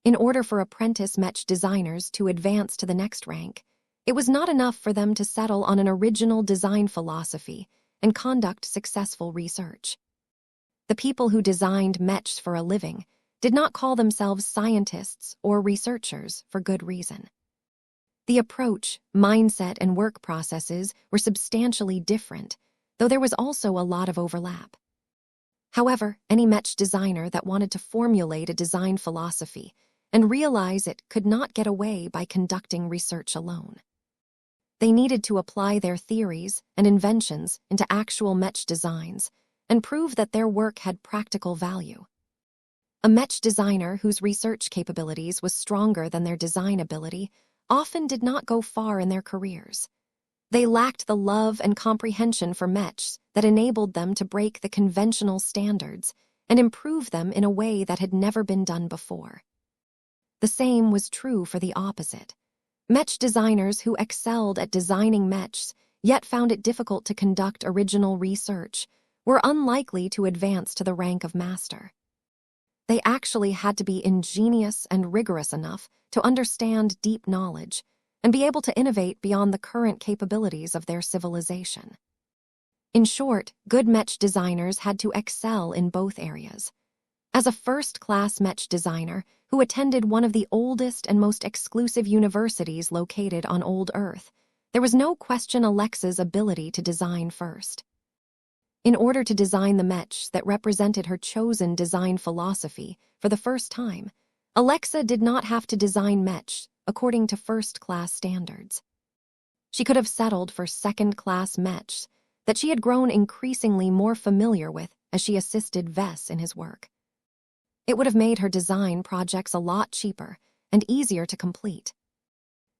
In order for apprentice mech designers to advance to the next rank, it was not enough for them to settle on an original design philosophy and conduct successful research. The people who designed mechs for a living did not call themselves scientists or researchers for good reason. The approach, mindset, and work processes were substantially different, though there was also a lot of overlap. However, any mech designer that wanted to formulate a design philosophy and realize it could not get away by conducting research alone. They needed to apply their theories and inventions into actual mech designs and prove that their work had practical value. A mech designer whose research capabilities was stronger than their design ability often did not go far in their careers. They lacked the love and comprehension for mechs that enabled them to break the conventional standards and improve them in a way that had never been done before. The same was true for the opposite. Mech designers who excelled at designing mechs yet found it difficult to conduct original research were unlikely to advance to the rank of master. They actually had to be ingenious and rigorous enough to understand deep knowledge and be able to innovate beyond the current capabilities of their civilization. In short, good mech designers had to excel in both areas. As a first-class mech designer who attended one of the oldest and most exclusive universities located on old Earth, there was no question Alexa's ability to design first. In order to design the mechs that represented her chosen design philosophy for the first time, Alexa did not have to design mechs according to first-class standards. She could have settled for second-class mechs that she had grown increasingly more familiar with as she assisted Vess in his work. It would have made her design projects a lot cheaper and easier to complete.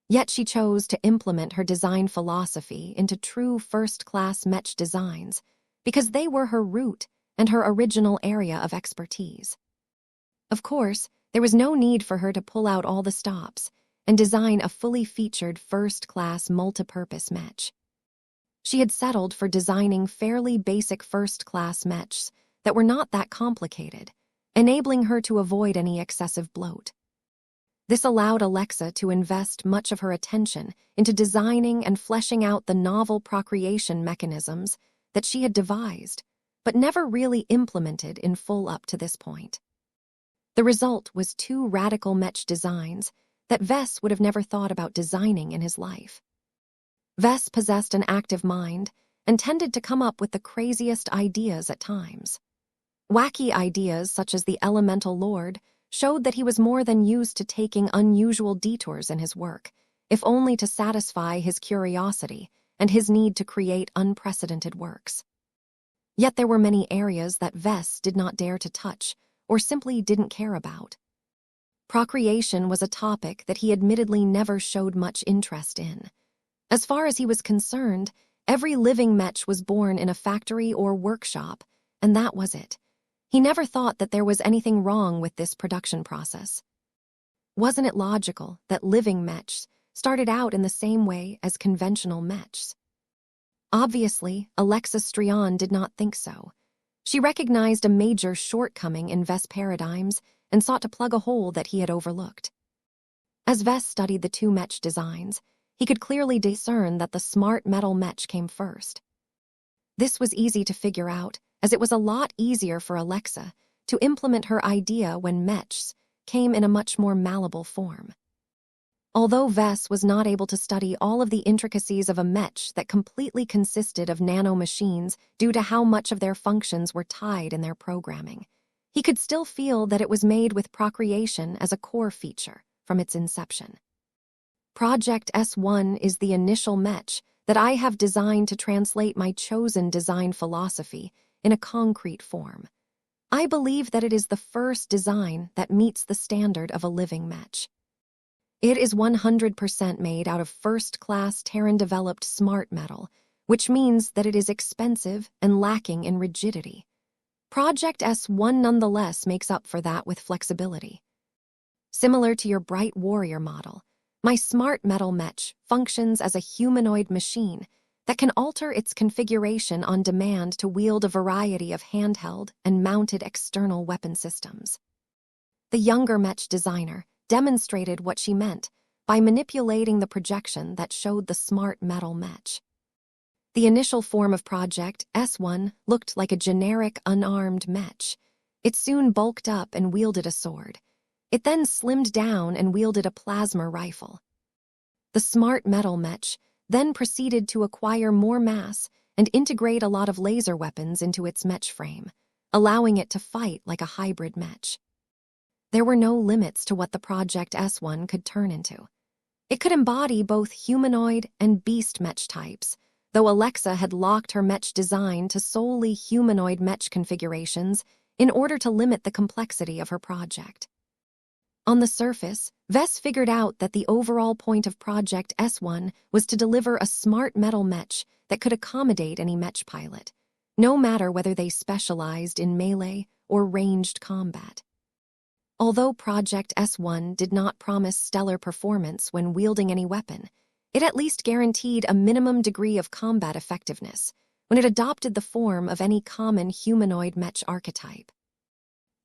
Yet she chose to implement her design philosophy into true first-class mech designs because they were her root and her original area of expertise. Of course, there was no need for her to pull out all the stops and design a fully featured first-class multipurpose mech. She had settled for designing fairly basic first-class mechs that were not that complicated, enabling her to avoid any excessive bloat. This allowed Alexa to invest much of her attention into designing and fleshing out the novel procreation mechanisms that she had devised, but never really implemented in full up to this point. The result was 2 radical mech designs that Vess would have never thought about designing in his life. Vess possessed an active mind and tended to come up with the craziest ideas at times. Wacky ideas such as the Elemental Lord showed that he was more than used to taking unusual detours in his work, if only to satisfy his curiosity and his need to create unprecedented works. Yet there were many areas that Vess did not dare to touch or simply didn't care about. Procreation was a topic that he admittedly never showed much interest in. As far as he was concerned, every living mech was born in a factory or workshop, and that was it. He never thought that there was anything wrong with this production process. Wasn't it logical that living mechs started out in the same way as conventional mechs. Obviously, Alexa Strion did not think so. She recognized a major shortcoming in Vess' paradigms and sought to plug a hole that he had overlooked. As Vess studied the two mech designs, he could clearly discern that the smart metal mech came first. This was easy to figure out, as it was a lot easier for Alexa to implement her idea when mechs came in a much more malleable form. Although Vess was not able to study all of the intricacies of a mech that completely consisted of nanomachines due to how much of their functions were tied in their programming, he could still feel that it was made with procreation as a core feature from its inception. Project S1 is the initial mech that I have designed to translate my chosen design philosophy in a concrete form. I believe that it is the first design that meets the standard of a living mech. It is 100% made out of first-class Terran-developed smart metal, which means that it is expensive and lacking in rigidity. Project S1 nonetheless makes up for that with flexibility. Similar to your Bright Warrior model, my smart metal mech functions as a humanoid machine that can alter its configuration on demand to wield a variety of handheld and mounted external weapon systems. The younger mech designer demonstrated what she meant by manipulating the projection that showed the smart metal mech. The initial form of Project S1 looked like a generic unarmed mech. It soon bulked up and wielded a sword. It then slimmed down and wielded a plasma rifle. The smart metal mech then proceeded to acquire more mass and integrate a lot of laser weapons into its mech frame, allowing it to fight like a hybrid mech. There were no limits to what the Project S1 could turn into. It could embody both humanoid and beast mech types, though Alexa had locked her mech design to solely humanoid mech configurations in order to limit the complexity of her project. On the surface, Vess figured out that the overall point of Project S1 was to deliver a smart metal mech that could accommodate any mech pilot, no matter whether they specialized in melee or ranged combat. Although Project S1 did not promise stellar performance when wielding any weapon, it at least guaranteed a minimum degree of combat effectiveness when it adopted the form of any common humanoid mech archetype.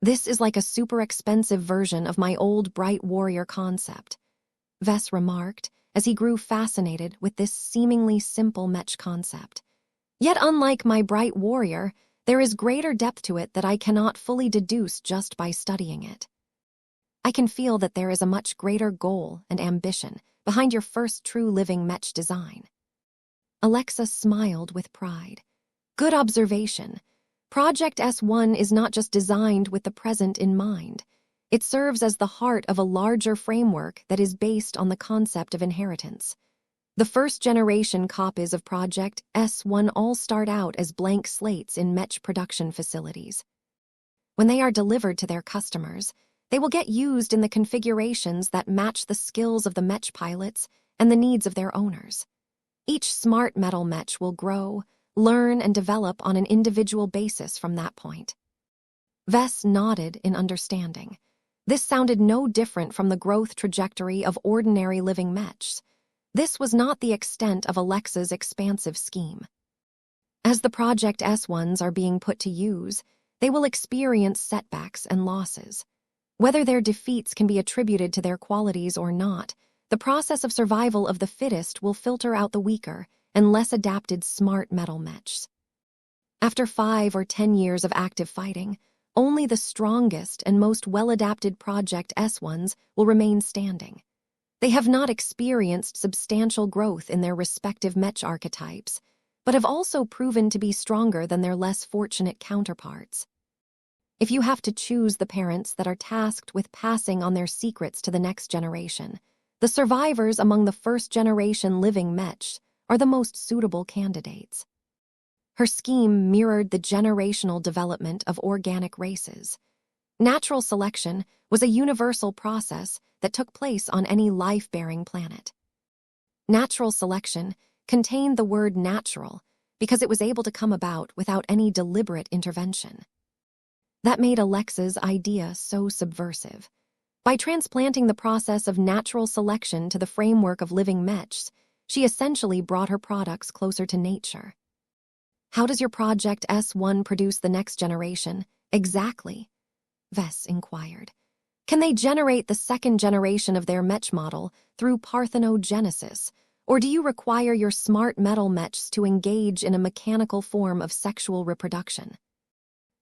This is like a super expensive version of my old Bright Warrior concept, Vess remarked as he grew fascinated with this seemingly simple mech concept. Yet unlike my Bright Warrior, there is greater depth to it that I cannot fully deduce just by studying it. I can feel that there is a much greater goal and ambition behind your first true living mech design. Alexa smiled with pride. Good observation. Project S1 is not just designed with the present in mind. It serves as the heart of a larger framework that is based on the concept of inheritance. The first-generation copies of Project S1 all start out as blank slates in mech production facilities. When they are delivered to their customers, they will get used in the configurations that match the skills of the mech pilots and the needs of their owners. Each smart metal mech will grow, learn, and develop on an individual basis from that point. Vess nodded in understanding. This sounded no different from the growth trajectory of ordinary living mechs. This was not the extent of Alexa's expansive scheme. As the Project S1s are being put to use, they will experience setbacks and losses. Whether their defeats can be attributed to their qualities or not, the process of survival of the fittest will filter out the weaker and less adapted smart metal mechs. After 5 or 10 years of active fighting, only the strongest and most well-adapted Project S1s will remain standing. They have not experienced substantial growth in their respective mech archetypes, but have also proven to be stronger than their less fortunate counterparts. If you have to choose the parents that are tasked with passing on their secrets to the next generation, the survivors among the first-generation living mechs are the most suitable candidates. Her scheme mirrored the generational development of organic races. Natural selection was a universal process that took place on any life-bearing planet. Natural selection contained the word natural because it was able to come about without any deliberate intervention. That made Alexa's idea so subversive. By transplanting the process of natural selection to the framework of living mechs, she essentially brought her products closer to nature. How does your Project S1 produce the next generation, exactly? Vess inquired. Can they generate the second generation of their mech model through parthenogenesis, or do you require your smart metal mechs to engage in a mechanical form of sexual reproduction?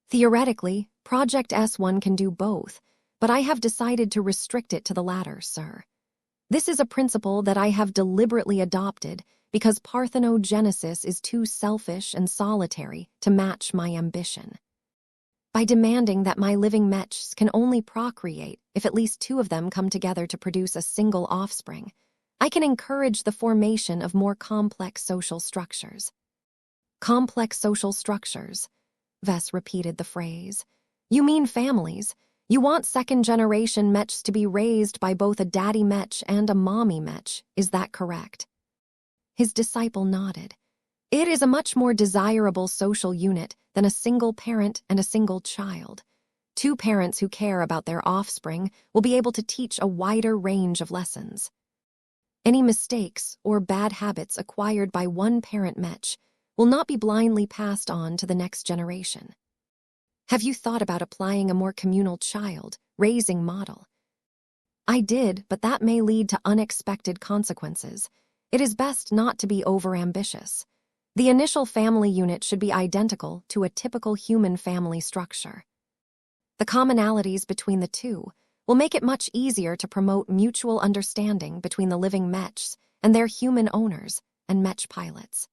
Theoretically, Project S1 can do both, but I have decided to restrict it to the latter, sir. This is a principle that I have deliberately adopted because parthenogenesis is too selfish and solitary to match my ambition. By demanding that my living mechs can only procreate if at least two of them come together to produce a single offspring, I can encourage the formation of more complex social structures. Complex social structures, Vess repeated the phrase. You mean families. You want second-generation mechs to be raised by both a daddy mech and a mommy mech, is that correct? His disciple nodded. It is a much more desirable social unit than a single parent and a single child. Two parents who care about their offspring will be able to teach a wider range of lessons. Any mistakes or bad habits acquired by one parent mech will not be blindly passed on to the next generation. Have you thought about applying a more communal child-raising model? I did, but that may lead to unexpected consequences. It is best not to be overambitious. The initial family unit should be identical to a typical human family structure. The commonalities between the two will make it much easier to promote mutual understanding between the living mechs and their human owners and mech pilots.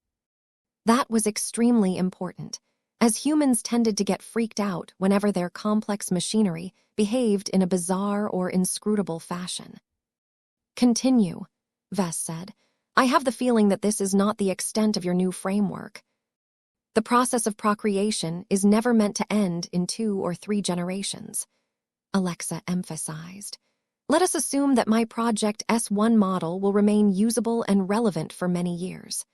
That was extremely important, as humans tended to get freaked out whenever their complex machinery behaved in a bizarre or inscrutable fashion. Continue, Vess said. I have the feeling that this is not the extent of your new framework. The process of procreation is never meant to end in 2 or 3 generations, Alexa emphasized. Let us assume that my Project S1 model will remain usable and relevant for many years.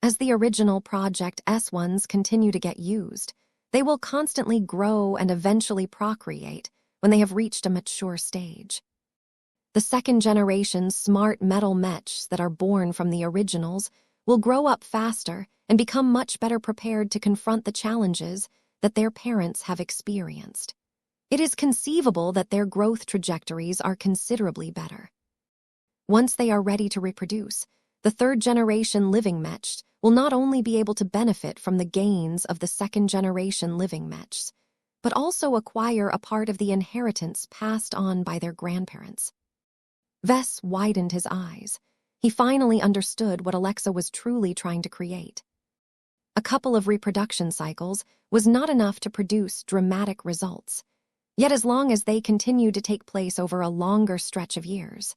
As the original Project S1s continue to get used, they will constantly grow and eventually procreate when they have reached a mature stage. The second-generation smart metal mechs that are born from the originals will grow up faster and become much better prepared to confront the challenges that their parents have experienced. It is conceivable that their growth trajectories are considerably better. Once they are ready to reproduce, the third-generation living mechs will not only be able to benefit from the gains of the second-generation living mechs, but also acquire a part of the inheritance passed on by their grandparents. Vess widened his eyes. He finally understood what Alexa was truly trying to create. A couple of reproduction cycles was not enough to produce dramatic results, yet as long as they continued to take place over a longer stretch of years.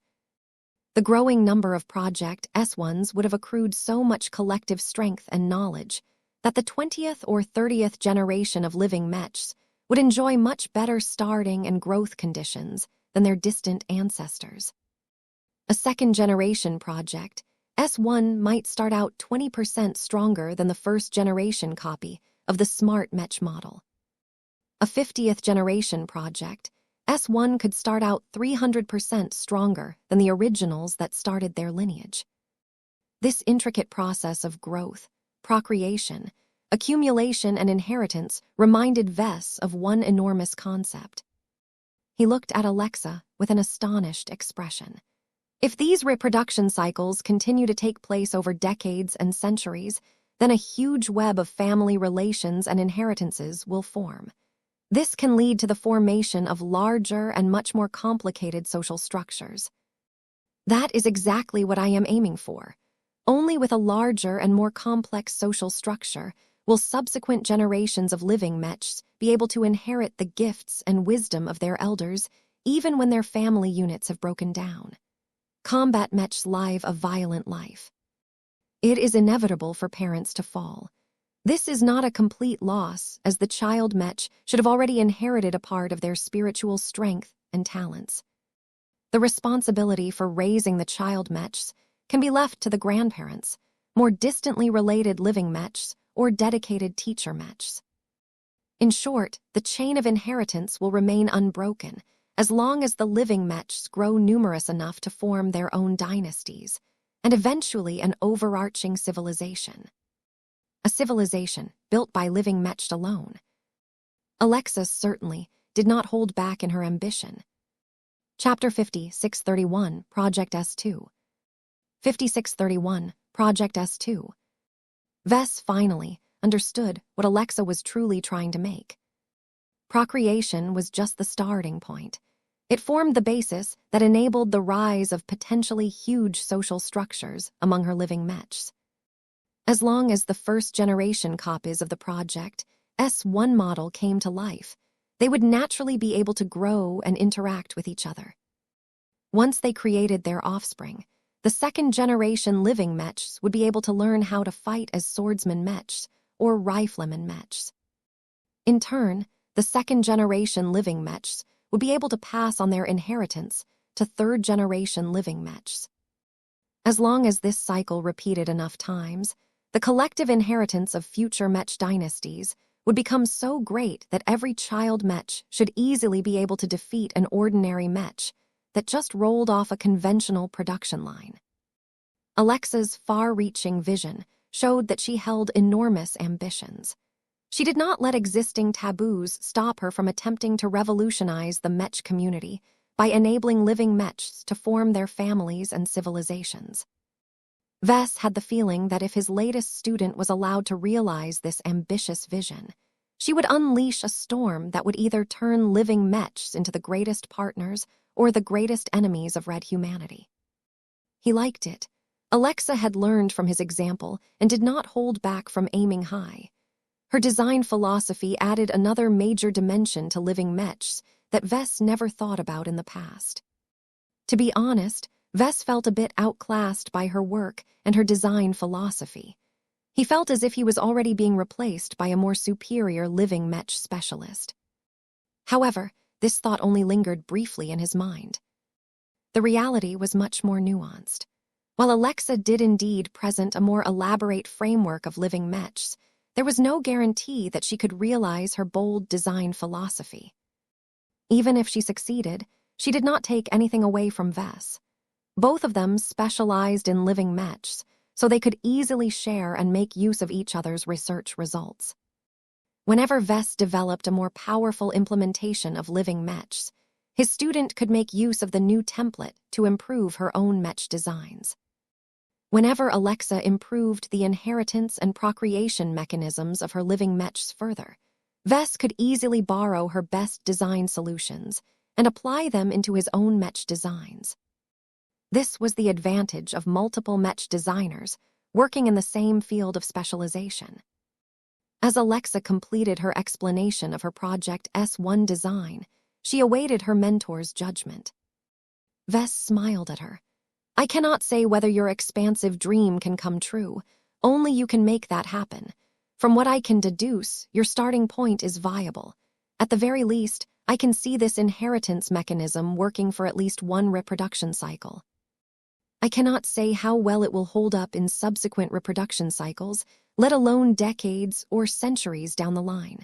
The growing number of Project S1s would have accrued so much collective strength and knowledge that the 20th or 30th generation of living mechs would enjoy much better starting and growth conditions than their distant ancestors. A second-generation project, S1 might start out 20% stronger than the first-generation copy of the smart mech model. A 50th generation project, S1 could start out 300% stronger than the originals that started their lineage. This intricate process of growth, procreation, accumulation, and inheritance reminded Vess of one enormous concept. He looked at Alexa with an astonished expression. If these reproduction cycles continue to take place over decades and centuries, then a huge web of family relations and inheritances will form. This can lead to the formation of larger and much more complicated social structures. That is exactly what I am aiming for. Only with a larger and more complex social structure will subsequent generations of living mechs be able to inherit the gifts and wisdom of their elders, even when their family units have broken down. Combat mechs live a violent life. It is inevitable for parents to fall. This is not a complete loss, as the child mech should have already inherited a part of their spiritual strength and talents. The responsibility for raising the child mechs can be left to the grandparents, more distantly related living mechs, or dedicated teacher mechs. In short, the chain of inheritance will remain unbroken, as long as the living mechs grow numerous enough to form their own dynasties, and eventually an overarching civilization. A civilization built by living mechs alone. Alexa certainly did not hold back in her ambition. Chapter 5631, Project S2. 5631, Project S2. Vess finally understood what Alexa was truly trying to make. Procreation was just the starting point. It formed the basis that enabled the rise of potentially huge social structures among her living mechs. As long as the first-generation copies of the Project S1 model came to life, they would naturally be able to grow and interact with each other. Once they created their offspring, the second-generation living mechs would be able to learn how to fight as swordsman mechs or rifleman mechs. In turn, the second-generation living mechs would be able to pass on their inheritance to third-generation living mechs. As long as this cycle repeated enough times, the collective inheritance of future mech dynasties would become so great that every child mech should easily be able to defeat an ordinary mech that just rolled off a conventional production line. Alexa's far-reaching vision showed that she held enormous ambitions. She did not let existing taboos stop her from attempting to revolutionize the mech community by enabling living mechs to form their families and civilizations. Vess had the feeling that if his latest student was allowed to realize this ambitious vision, she would unleash a storm that would either turn living mechs into the greatest partners or the greatest enemies of red humanity. He liked it. Alexa had learned from his example and did not hold back from aiming high. Her design philosophy added another major dimension to living mechs that Vess never thought about in the past. To be honest, Vess felt a bit outclassed by her work and her design philosophy. He felt as if he was already being replaced by a more superior living mech specialist. However, this thought only lingered briefly in his mind. The reality was much more nuanced. While Alexa did indeed present a more elaborate framework of living mechs, there was no guarantee that she could realize her bold design philosophy. Even if she succeeded, she did not take anything away from Vess. Both of them specialized in living mechs, so they could easily share and make use of each other's research results. Whenever Vess developed a more powerful implementation of living mechs, his student could make use of the new template to improve her own mech designs. Whenever Alexa improved the inheritance and procreation mechanisms of her living mechs further, Vess could easily borrow her best design solutions and apply them into his own mech designs. This was the advantage of multiple mech designers working in the same field of specialization. As Alexa completed her explanation of her Project S1 design, she awaited her mentor's judgment. Vess smiled at her. "I cannot say whether your expansive dream can come true. Only you can make that happen. From what I can deduce, your starting point is viable. At the very least, I can see this inheritance mechanism working for at least one reproduction cycle. I cannot say how well it will hold up in subsequent reproduction cycles, let alone decades or centuries down the line.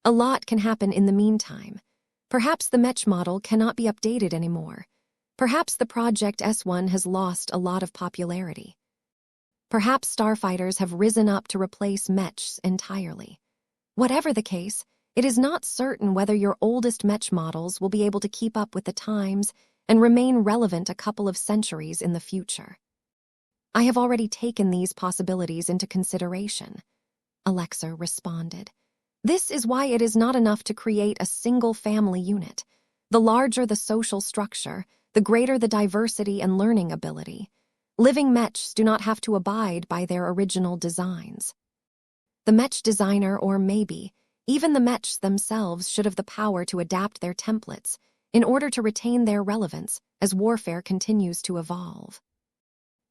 A lot can happen in the meantime. Perhaps the Mech model cannot be updated anymore. Perhaps the Project S1 has lost a lot of popularity. Perhaps starfighters have risen up to replace Mechs entirely. Whatever the case, it is not certain whether your oldest Mech models will be able to keep up with the times and remain relevant a couple of centuries in the future. I have already taken these possibilities into consideration," Alexa responded. "This is why it is not enough to create a single family unit. The larger the social structure, the greater the diversity and learning ability. Living mechs do not have to abide by their original designs. The mech designer, or maybe even the mechs themselves, should have the power to adapt their templates in order to retain their relevance as warfare continues to evolve.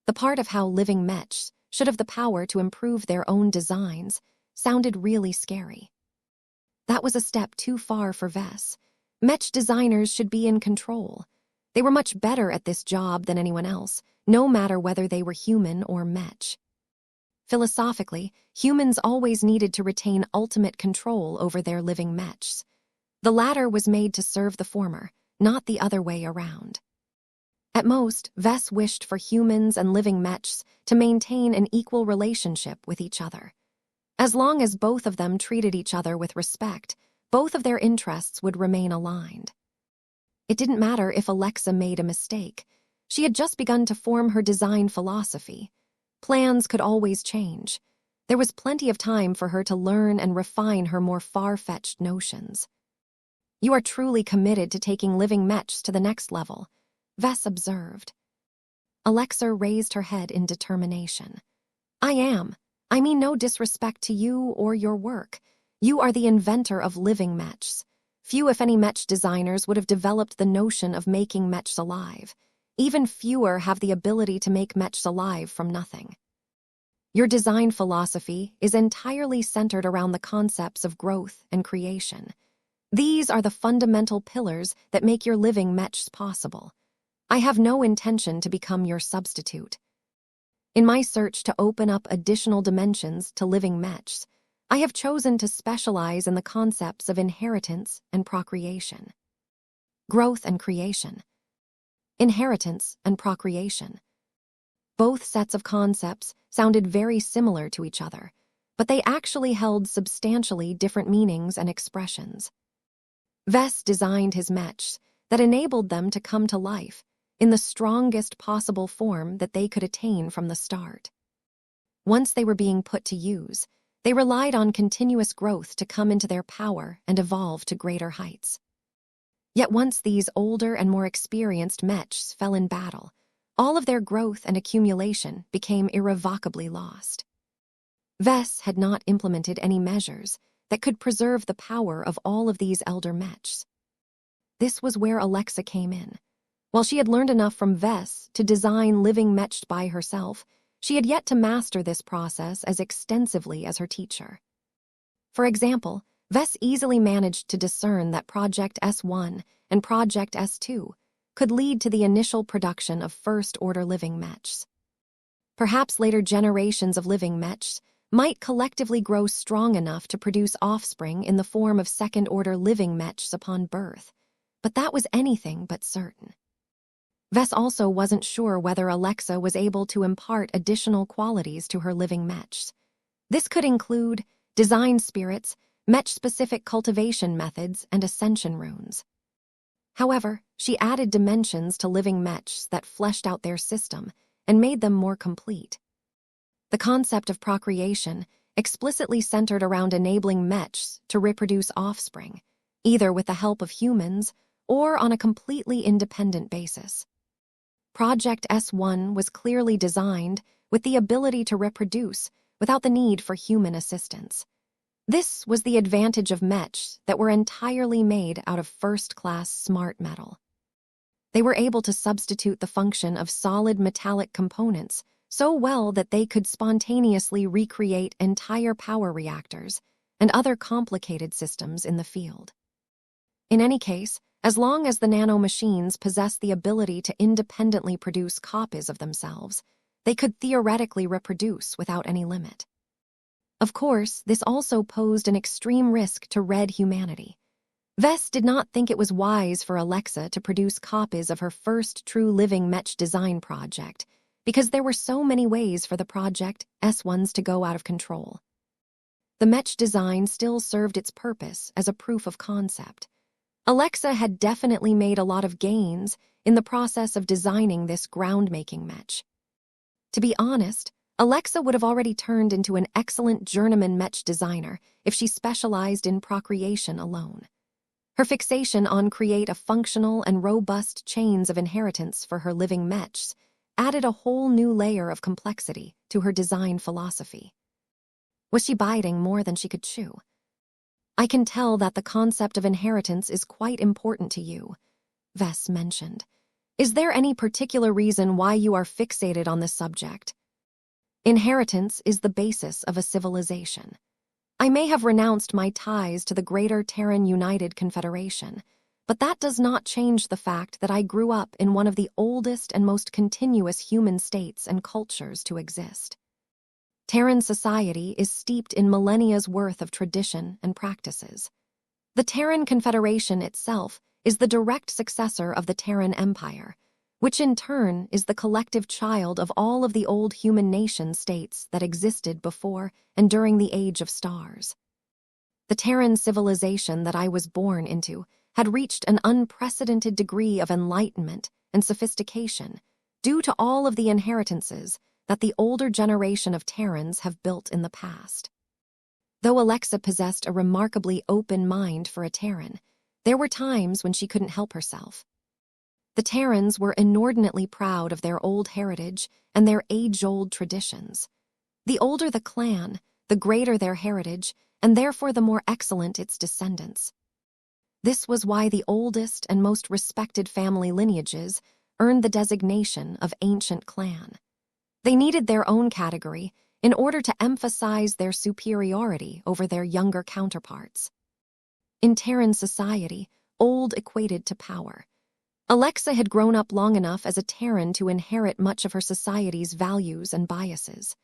The part of how living mechs should have the power to improve their own designs sounded really scary. That was a step too far for Vess. Mech designers should be in control. They were much better at this job than anyone else, no matter whether they were human or mech. Philosophically, humans always needed to retain ultimate control over their living mechs. The latter was made to serve the former, not the other way around. At most, Vess wished for humans and living mechs to maintain an equal relationship with each other. As long as both of them treated each other with respect, both of their interests would remain aligned. It didn't matter if Alexa made a mistake. She had just begun to form her design philosophy. Plans could always change. There was plenty of time for her to learn and refine her more far-fetched notions. "You are truly committed to taking living mechs to the next level," Vess observed. Alexa raised her head in determination. "I am. I mean no disrespect to you or your work. You are the inventor of living mechs. Few, if any, mech designers would have developed the notion of making mechs alive. Even fewer have the ability to make mechs alive from nothing. Your design philosophy is entirely centered around the concepts of growth and creation. These are the fundamental pillars that make your living mechs possible. I have no intention to become your substitute. In my search to open up additional dimensions to living mechs, I have chosen to specialize in the concepts of inheritance and procreation. Growth and creation. Inheritance and procreation. Both sets of concepts sounded very similar to each other, but they actually held substantially different meanings and expressions. Vess designed his mechs that enabled them to come to life in the strongest possible form that they could attain from the start. Once they were being put to use, they relied on continuous growth to come into their power and evolve to greater heights. Yet once these older and more experienced mechs fell in battle, all of their growth and accumulation became irrevocably lost. Vess had not implemented any measures that could preserve the power of all of these elder mechs. This was where Alexa came in. While she had learned enough from Vess to design living mechs by herself, she had yet to master this process as extensively as her teacher. For example, Vess easily managed to discern that Project S1 and Project S2 could lead to the initial production of first-order living mechs. Perhaps later generations of living mechs might collectively grow strong enough to produce offspring in the form of second-order living mechs upon birth, but that was anything but certain. Vess also wasn't sure whether Alexa was able to impart additional qualities to her living mechs. This could include design spirits, mech-specific cultivation methods, and ascension runes. However, she added dimensions to living mechs that fleshed out their system and made them more complete. The concept of procreation explicitly centered around enabling mechs to reproduce offspring, either with the help of humans or on a completely independent basis. Project S1 was clearly designed with the ability to reproduce without the need for human assistance. This was the advantage of mechs that were entirely made out of first-class smart metal. They were able to substitute the function of solid metallic components so well that they could spontaneously recreate entire power reactors and other complicated systems in the field. In any case, as long as the nanomachines possessed the ability to independently produce copies of themselves, they could theoretically reproduce without any limit. Of course, this also posed an extreme risk to red humanity. Vess did not think it was wise for Alexa to produce copies of her first true living mech design project, because there were so many ways for the Project S1s to go out of control. The mech design still served its purpose as a proof of concept. Alexa had definitely made a lot of gains in the process of designing this groundmaking mech. To be honest, Alexa would have already turned into an excellent journeyman mech designer if she specialized in procreation alone. Her fixation on create a functional and robust chains of inheritance for her living mechs added a whole new layer of complexity to her design philosophy. Was she biting more than she could chew? "I can tell that the concept of inheritance is quite important to you," Vess mentioned. "Is there any particular reason why you are fixated on this subject?" "Inheritance is the basis of a civilization. I may have renounced my ties to the Greater Terran United Confederation, but that does not change the fact that I grew up in one of the oldest and most continuous human states and cultures to exist. Terran society is steeped in millennia's worth of tradition and practices. The Terran Confederation itself is the direct successor of the Terran Empire, which in turn is the collective child of all of the old human nation-states that existed before and during the Age of Stars. The Terran civilization that I was born into had reached an unprecedented degree of enlightenment and sophistication due to all of the inheritances that the older generation of Terrans have built in the past. Though Alexa possessed a remarkably open mind for a Terran, there were times when she couldn't help herself. The Terrans were inordinately proud of their old heritage and their age-old traditions. The older the clan, the greater their heritage, and therefore the more excellent its descendants. This was why the oldest and most respected family lineages earned the designation of ancient clan. They needed their own category in order to emphasize their superiority over their younger counterparts. In Terran society, old equated to power. Alexa had grown up long enough as a Terran to inherit much of her society's values and biases.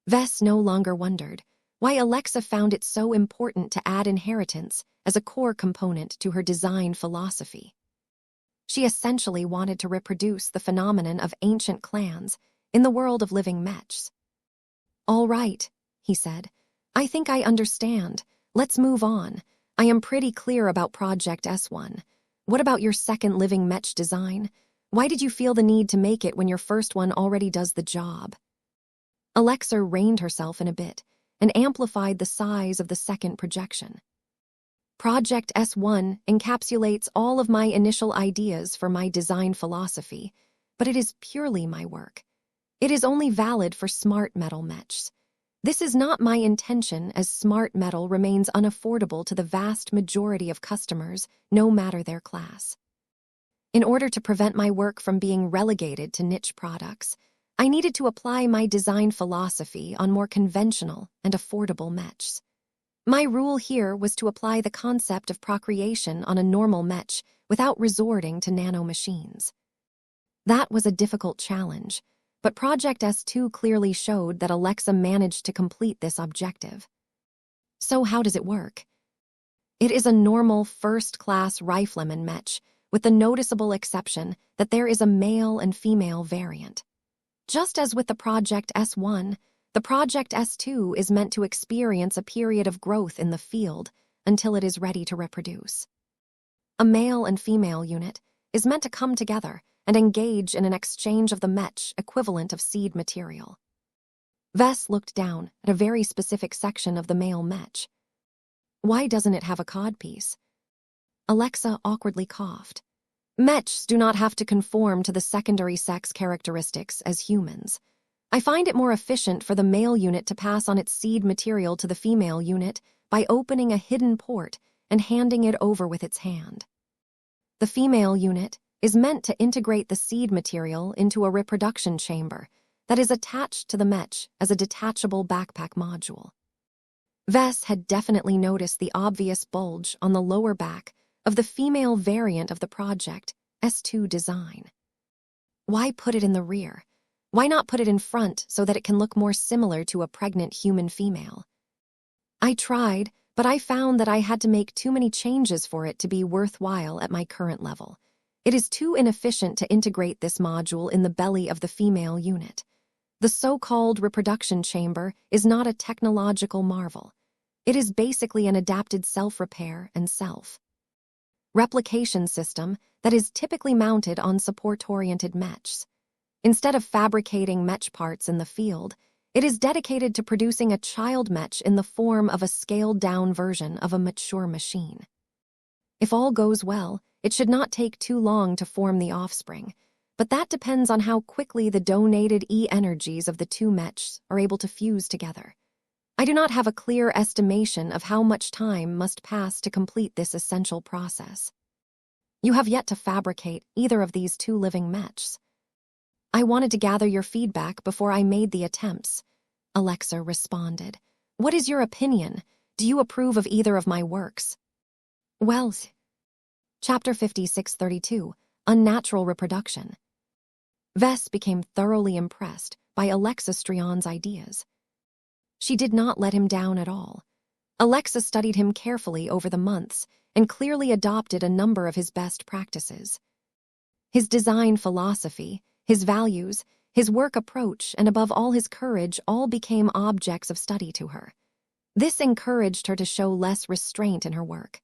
Vess no longer wondered why Alexa found it so important to add inheritance as a core component to her design philosophy. She essentially wanted to reproduce the phenomenon of ancient clans in the world of living mechs. "All right," he said. "I think I understand. Let's move on. I am pretty clear about Project S1. What about your second living mech design? Why did you feel the need to make it when your first one already does the job?" Alexa reined herself in a bit and amplified the size of the second projection. Project S1 encapsulates all of my initial ideas for my design philosophy, but it is purely my work. It is only valid for smart metal mechs. This is not my intention, as smart metal remains unaffordable to the vast majority of customers, no matter their class. In order to prevent my work from being relegated to niche products, I needed to apply my design philosophy on more conventional and affordable mechs. My rule here was to apply the concept of procreation on a normal mech without resorting to nanomachines. That was a difficult challenge, but Project S2 clearly showed that Alexa managed to complete this objective. So how does it work? It is a normal first-class rifleman mech, with the noticeable exception that there is a male and female variant. Just as with the Project S1, the Project S2 is meant to experience a period of growth in the field until it is ready to reproduce. A male and female unit is meant to come together and engage in an exchange of the mech equivalent of seed material. Vess looked down at a very specific section of the male mech. "Why doesn't it have a codpiece?" Alexa awkwardly coughed. "Mechs do not have to conform to the secondary sex characteristics as humans. I find it more efficient for the male unit to pass on its seed material to the female unit by opening a hidden port and handing it over with its hand. The female unit is meant to integrate the seed material into a reproduction chamber that is attached to the mech as a detachable backpack module." Vess had definitely noticed the obvious bulge on the lower back of the female variant of the Project S2 design. Why put it in the rear? Why not put it in front so that it can look more similar to a pregnant human female? I tried, but I found that I had to make too many changes for it to be worthwhile at my current level. It is too inefficient to integrate this module in the belly of the female unit. The so-called reproduction chamber is not a technological marvel. It is basically an adapted self-repair and self-replication system that is typically mounted on support-oriented mechs. Instead of fabricating mech parts in the field, it is dedicated to producing a child mech in the form of a scaled-down version of a mature machine. If all goes well, it should not take too long to form the offspring, but that depends on how quickly the donated E-energies of the two mechs are able to fuse together. I do not have a clear estimation of how much time must pass to complete this essential process. You have yet to fabricate either of these two living mechs. I wanted to gather your feedback before I made the attempts, Alexa responded. What is your opinion? Do you approve of either of my works? Well, Chapter 5632, Unnatural Reproduction. Vess became thoroughly impressed by Alexa Strion's ideas. She did not let him down at all. Alexa studied him carefully over the months, and clearly adopted a number of his best practices. His design philosophy, his values, his work approach, and above all his courage all became objects of study to her. This encouraged her to show less restraint in her work.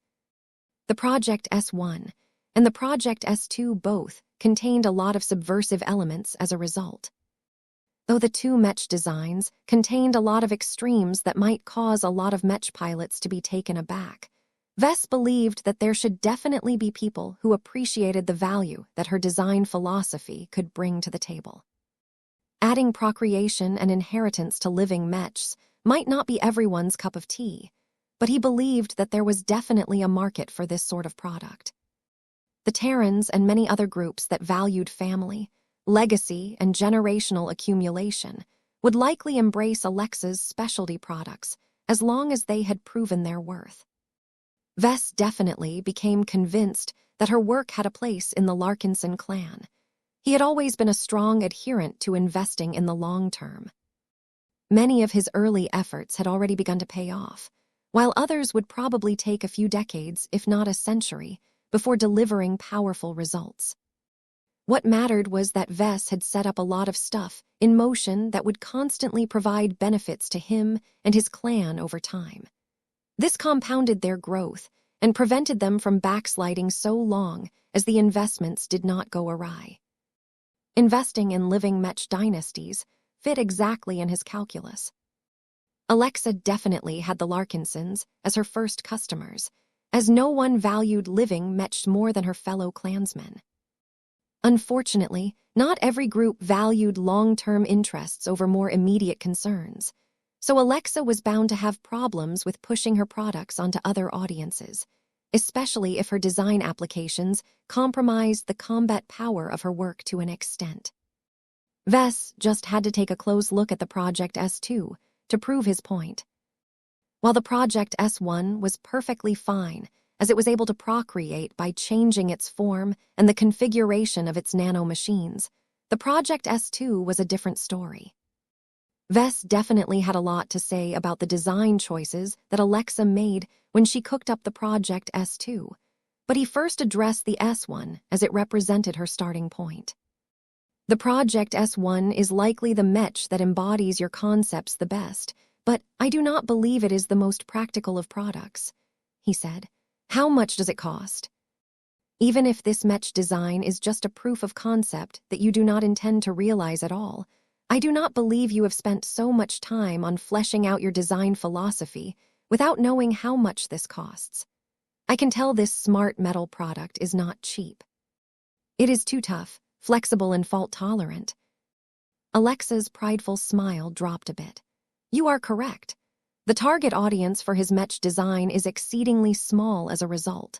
The Project S1 and the Project S2 both contained a lot of subversive elements as a result. Though the two Mech designs contained a lot of extremes that might cause a lot of Mech pilots to be taken aback, Vess believed that there should definitely be people who appreciated the value that her design philosophy could bring to the table. Adding procreation and inheritance to living Mechs might not be everyone's cup of tea, but he believed that there was definitely a market for this sort of product. The Terrans and many other groups that valued family, legacy, and generational accumulation would likely embrace Alexa's specialty products as long as they had proven their worth. Vess definitely became convinced that her work had a place in the Larkinson clan. He had always been a strong adherent to investing in the long term. Many of his early efforts had already begun to pay off, while others would probably take a few decades, if not a century, before delivering powerful results. What mattered was that Vess had set up a lot of stuff in motion that would constantly provide benefits to him and his clan over time. This compounded their growth and prevented them from backsliding so long as the investments did not go awry. Investing in living Mech dynasties fit exactly in his calculus. Alexa definitely had the Larkinsons as her first customers, as no one valued living Mech more than her fellow clansmen. Unfortunately, not every group valued long-term interests over more immediate concerns, so Alexa was bound to have problems with pushing her products onto other audiences, especially if her design applications compromised the combat power of her work to an extent. Vess just had to take a close look at the Project S2 to prove his point. While the Project S1 was perfectly fine, as it was able to procreate by changing its form and the configuration of its nanomachines, the Project S2 was a different story. Vess definitely had a lot to say about the design choices that Alexa made when she cooked up the Project S2, but he first addressed the S1 as it represented her starting point. The Project S1 is likely the Mech that embodies your concepts the best, but I do not believe it is the most practical of products, he said. How much does it cost? Even if this Mech design is just a proof of concept that you do not intend to realize at all, I do not believe you have spent so much time on fleshing out your design philosophy without knowing how much this costs. I can tell this smart metal product is not cheap. It is too tough, flexible, and fault-tolerant. Alexa's prideful smile dropped a bit. You are correct. The target audience for his Mech design is exceedingly small as a result.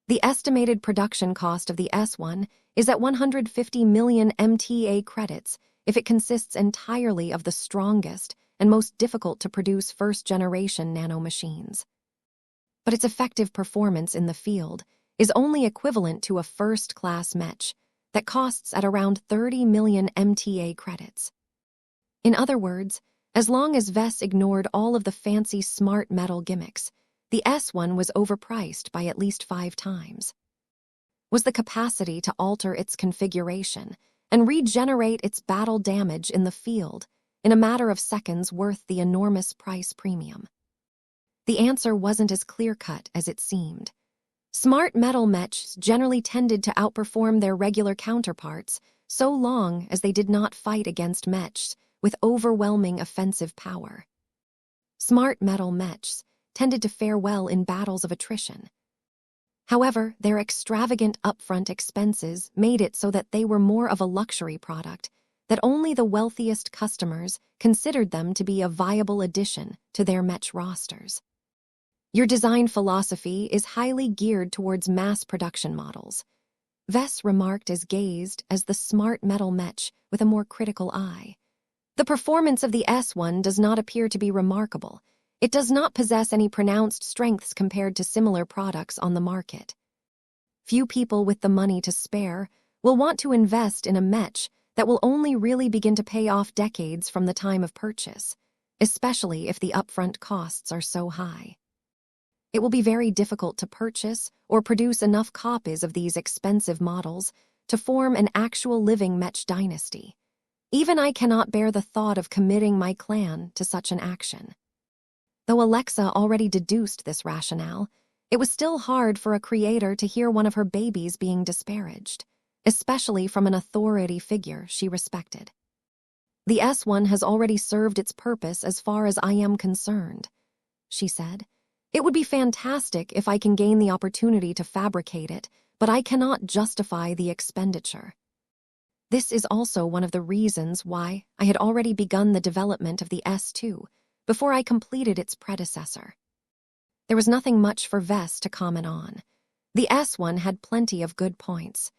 The estimated production cost of the S1 is at 150 million MTA credits if it consists entirely of the strongest and most difficult-to-produce first-generation nanomachines. But its effective performance in the field is only equivalent to a first-class Mech that costs at around 30 million MTA credits. In other words, as long as Vess ignored all of the fancy smart metal gimmicks, the S1 was overpriced by at least 5 times. Was the capacity to alter its configuration and regenerate its battle damage in the field in a matter of seconds worth the enormous price premium? The answer wasn't as clear-cut as it seemed. Smart metal Mechs generally tended to outperform their regular counterparts so long as they did not fight against Mechs with overwhelming offensive power. Smart metal Mechs tended to fare well in battles of attrition. However, their extravagant upfront expenses made it so that they were more of a luxury product, that only the wealthiest customers considered them to be a viable addition to their Mech rosters. Your design philosophy is highly geared towards mass production models, Vess remarked as gazed as the smart metal Mech with a more critical eye. The performance of the S1 does not appear to be remarkable. It does not possess any pronounced strengths compared to similar products on the market. Few people with the money to spare will want to invest in a Mech that will only really begin to pay off decades from the time of purchase, especially if the upfront costs are so high. It will be very difficult to purchase or produce enough copies of these expensive models to form an actual living Mech dynasty. Even I cannot bear the thought of committing my clan to such an action. Though Alexa already deduced this rationale, it was still hard for a creator to hear one of her babies being disparaged, especially from an authority figure she respected. The S1 has already served its purpose as far as I am concerned, she said. It would be fantastic if I can gain the opportunity to fabricate it, but I cannot justify the expenditure. This is also one of the reasons why I had already begun the development of the S2 before I completed its predecessor. There was nothing much for Vess to comment on. The S1 had plenty of good points.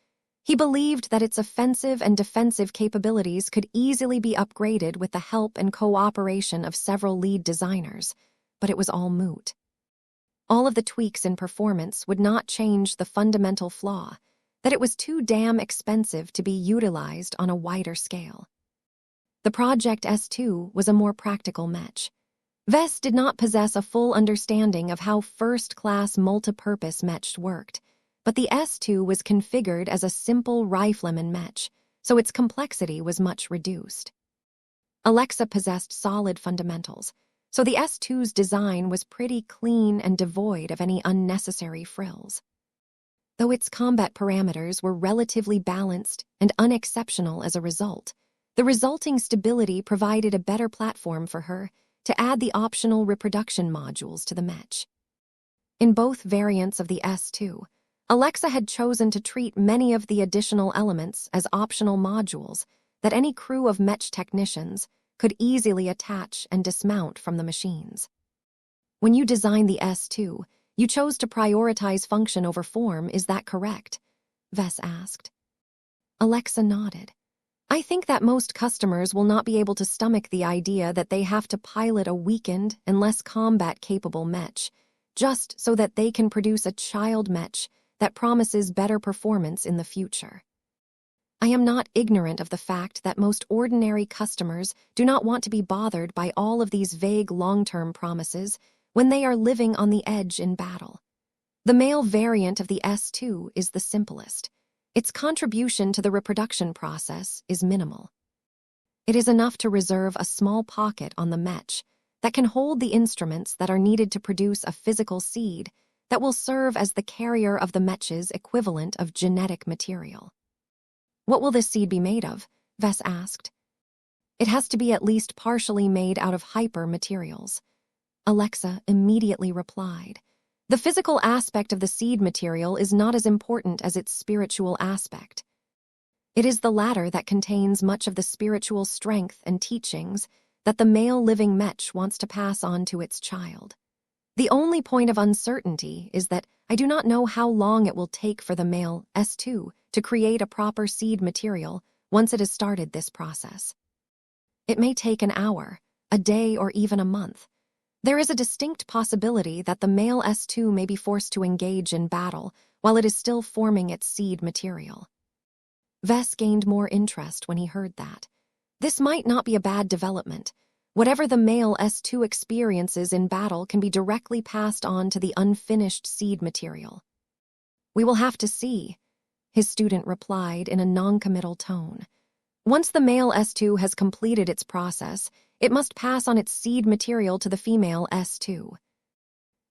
He believed that its offensive and defensive capabilities could easily be upgraded with the help and cooperation of several lead designers, but it was all moot. All of the tweaks in performance would not change the fundamental flaw, that it was too damn expensive to be utilized on a wider scale. The Project S2 was a more practical Mech. Vess did not possess a full understanding of how first-class multipurpose Mech worked, but the S2 was configured as a simple rifleman Mech, so its complexity was much reduced. Alexa possessed solid fundamentals, so the S2's design was pretty clean and devoid of any unnecessary frills. Though its combat parameters were relatively balanced and unexceptional as a result, the resulting stability provided a better platform for her to add the optional reproduction modules to the Mech. In both variants of the S2, Alexa had chosen to treat many of the additional elements as optional modules that any crew of Mech technicians could easily attach and dismount from the machines. When you designed the S2, you chose to prioritize function over form, is that correct? Vess asked. Alexa nodded. I think that most customers will not be able to stomach the idea that they have to pilot a weakened and less combat-capable Mech, just so that they can produce a child Mech that promises better performance in the future. I am not ignorant of the fact that most ordinary customers do not want to be bothered by all of these vague long-term promises when they are living on the edge in battle. The male variant of the S2 is the simplest. Its contribution to the reproduction process is minimal. It is enough to reserve a small pocket on the Mech that can hold the instruments that are needed to produce a physical seed that will serve as the carrier of the Mech's equivalent of genetic material. What will this seed be made of? Vess asked. It has to be at least partially made out of hyper materials. Alexa immediately replied. The physical aspect of the seed material is not as important as its spiritual aspect. It is the latter that contains much of the spiritual strength and teachings that the male living Mech wants to pass on to its child. The only point of uncertainty is that I do not know how long it will take for the male S2 to create a proper seed material once it has started this process. It may take an hour, a day, or even a month. There is a distinct possibility that the male S2 may be forced to engage in battle while it is still forming its seed material. Vess gained more interest when he heard that. This might not be a bad development. Whatever the male S2 experiences in battle can be directly passed on to the unfinished seed material. We will have to see, his student replied in a non-committal tone. Once the male S2 has completed its process, it must pass on its seed material to the female S2.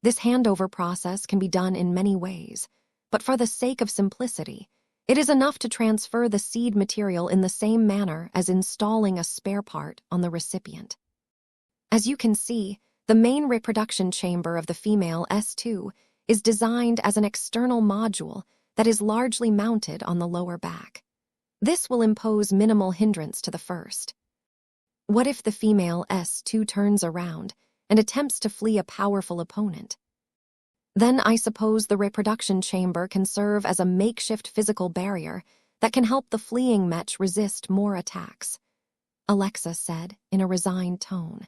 This handover process can be done in many ways, but for the sake of simplicity, it is enough to transfer the seed material in the same manner as installing a spare part on the recipient. As you can see, the main reproduction chamber of the female S2 is designed as an external module that is largely mounted on the lower back. This will impose minimal hindrance to the first. What if the female S2 turns around and attempts to flee a powerful opponent? Then I suppose the reproduction chamber can serve as a makeshift physical barrier that can help the fleeing Mech resist more attacks, Alexa said in a resigned tone.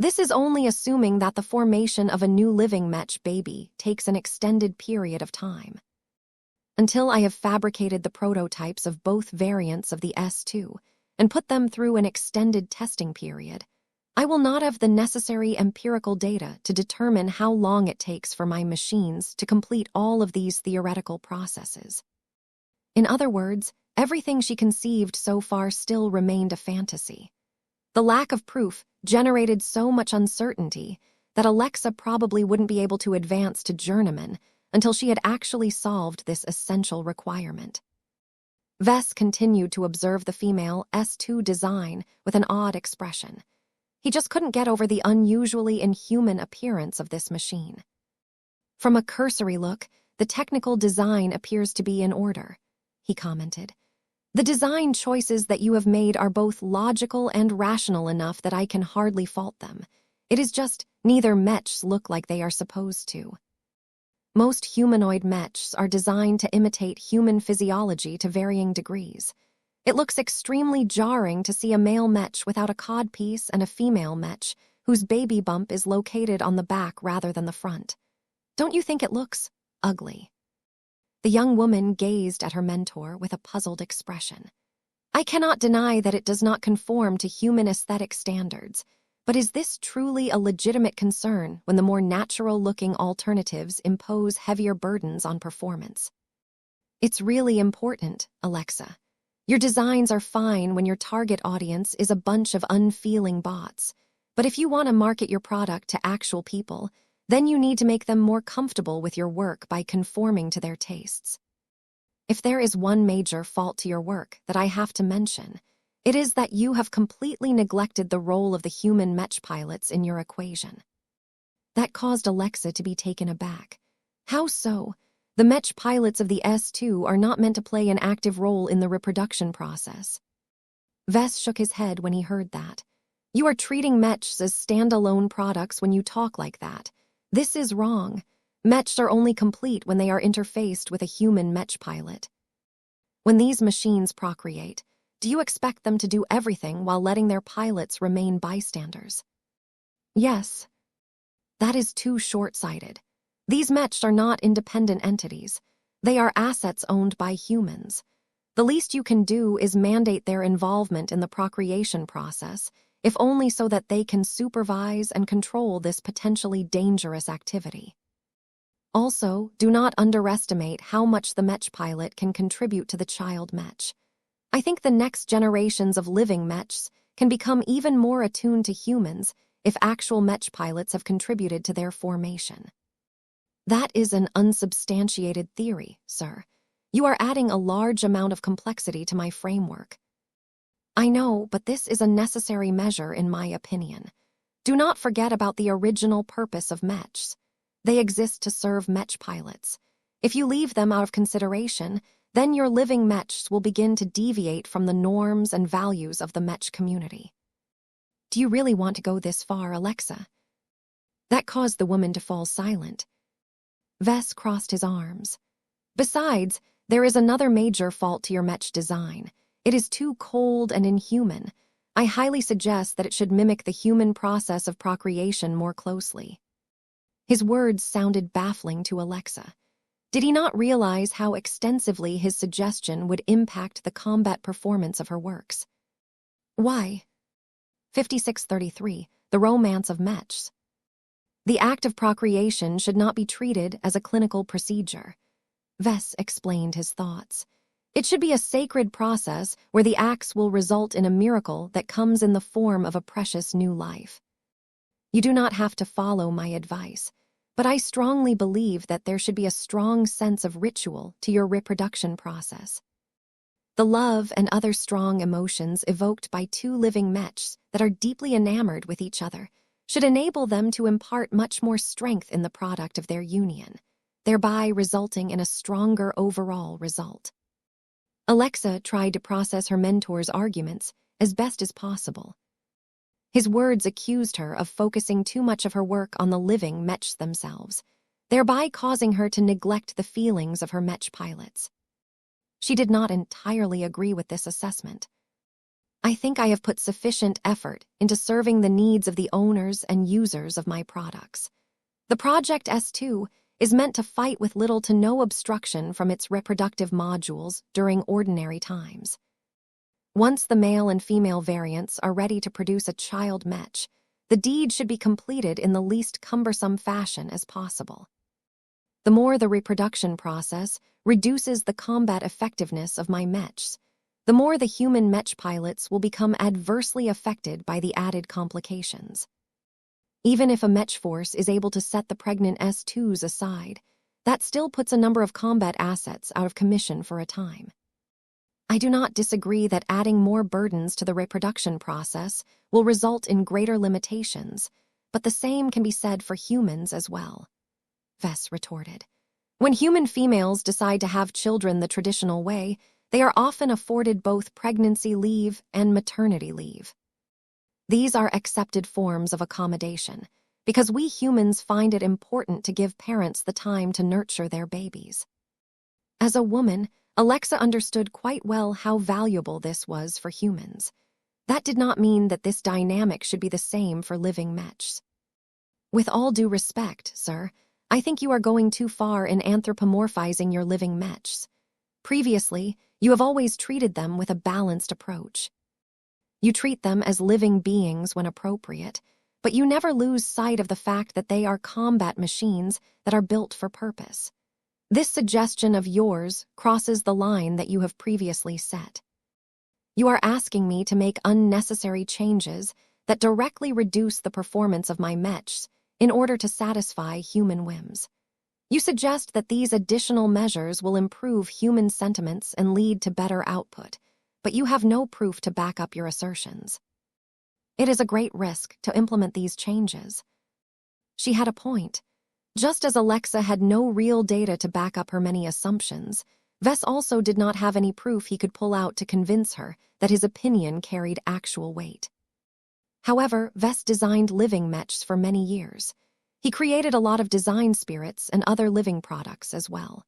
This is only assuming that the formation of a new living Mech baby takes an extended period of time. Until I have fabricated the prototypes of both variants of the S2 and put them through an extended testing period, I will not have the necessary empirical data to determine how long it takes for my machines to complete all of these theoretical processes. In other words, everything she conceived so far still remained a fantasy. The lack of proof generated so much uncertainty that Alexa probably wouldn't be able to advance to journeyman until she had actually solved this essential requirement. Vess continued to observe the female S2 design with an odd expression. He just couldn't get over the unusually inhuman appearance of this machine. From a cursory look, the technical design appears to be in order, he commented. The design choices that you have made are both logical and rational enough that I can hardly fault them. It is just neither mechs look like they are supposed to. Most humanoid mechs are designed to imitate human physiology to varying degrees. It looks extremely jarring to see a male mech without a codpiece and a female mech whose baby bump is located on the back rather than the front. Don't you think it looks ugly? The young woman gazed at her mentor with a puzzled expression. I cannot deny that it does not conform to human aesthetic standards, but is this truly a legitimate concern when the more natural-looking alternatives impose heavier burdens on performance? It's really important, Alexa. Your designs are fine when your target audience is a bunch of unfeeling bots, but if you want to market your product to actual people, then you need to make them more comfortable with your work by conforming to their tastes. If there is one major fault to your work that I have to mention, it is that you have completely neglected the role of the human mech pilots in your equation. That caused Alexa to be taken aback. How so? The mech pilots of the S2 are not meant to play an active role in the reproduction process. Vess shook his head when he heard that. You are treating mechs as standalone products when you talk like that. This is wrong. Mechs are only complete when they are interfaced with a human mech pilot. When these machines procreate, do you expect them to do everything while letting their pilots remain bystanders? Yes. That is too short-sighted. These mechs are not independent entities. They are assets owned by humans. The least you can do is mandate their involvement in the procreation process, if only so that they can supervise and control this potentially dangerous activity. Also, do not underestimate how much the mech pilot can contribute to the child mech. I think the next generations of living mechs can become even more attuned to humans if actual mech pilots have contributed to their formation. That is an unsubstantiated theory, sir. You are adding a large amount of complexity to my framework. I know, but this is a necessary measure in my opinion. Do not forget about the original purpose of mechs. They exist to serve mech pilots. If you leave them out of consideration, then your living mechs will begin to deviate from the norms and values of the mech community. Do you really want to go this far, Alexa? That caused the woman to fall silent. Vess crossed his arms. Besides, there is another major fault to your mech design. It is too cold and inhuman. I highly suggest that it should mimic the human process of procreation more closely. His words sounded baffling to Alexa. Did he not realize how extensively his suggestion would impact the combat performance of her works? Why? 5633, The Romance of Mechs. The act of procreation should not be treated as a clinical procedure. Vess explained his thoughts. It should be a sacred process where the acts will result in a miracle that comes in the form of a precious new life. You do not have to follow my advice, but I strongly believe that there should be a strong sense of ritual to your reproduction process. The love and other strong emotions evoked by two living mechs that are deeply enamored with each other should enable them to impart much more strength in the product of their union, thereby resulting in a stronger overall result. Alexa tried to process her mentor's arguments as best as possible. His words accused her of focusing too much of her work on the living mechs themselves, thereby causing her to neglect the feelings of her mech pilots. She did not entirely agree with this assessment. I think I have put sufficient effort into serving the needs of the owners and users of my products. The Project S2 is meant to fight with little to no obstruction from its reproductive modules during ordinary times. Once the male and female variants are ready to produce a child mech, The deed should be completed in the least cumbersome fashion as possible. The more the reproduction process reduces the combat effectiveness of my mechs, the more the human mech pilots will become adversely affected by the added complications. Even if a mech force is able to set the pregnant S2s aside, that still puts a number of combat assets out of commission for a time. I do not disagree that adding more burdens to the reproduction process will result in greater limitations, but the same can be said for humans as well, Vess retorted. When human females decide to have children the traditional way, they are often afforded both pregnancy leave and maternity leave. These are accepted forms of accommodation, because we humans find it important to give parents the time to nurture their babies. As a woman, Alexa understood quite well how valuable this was for humans. That did not mean that this dynamic should be the same for living mechs. With all due respect, sir, I think you are going too far in anthropomorphizing your living mechs. Previously, you have always treated them with a balanced approach. You treat them as living beings when appropriate, but you never lose sight of the fact that they are combat machines that are built for purpose. This suggestion of yours crosses the line that you have previously set. You are asking me to make unnecessary changes that directly reduce the performance of my mechs in order to satisfy human whims. You suggest that these additional measures will improve human sentiments and lead to better output, but you have no proof to back up your assertions. It is a great risk to implement these changes. She had a point. Just as Alexa had no real data to back up her many assumptions, Vess also did not have any proof he could pull out to convince her that his opinion carried actual weight. However, Vess designed living mechs for many years. He created a lot of design spirits and other living products as well.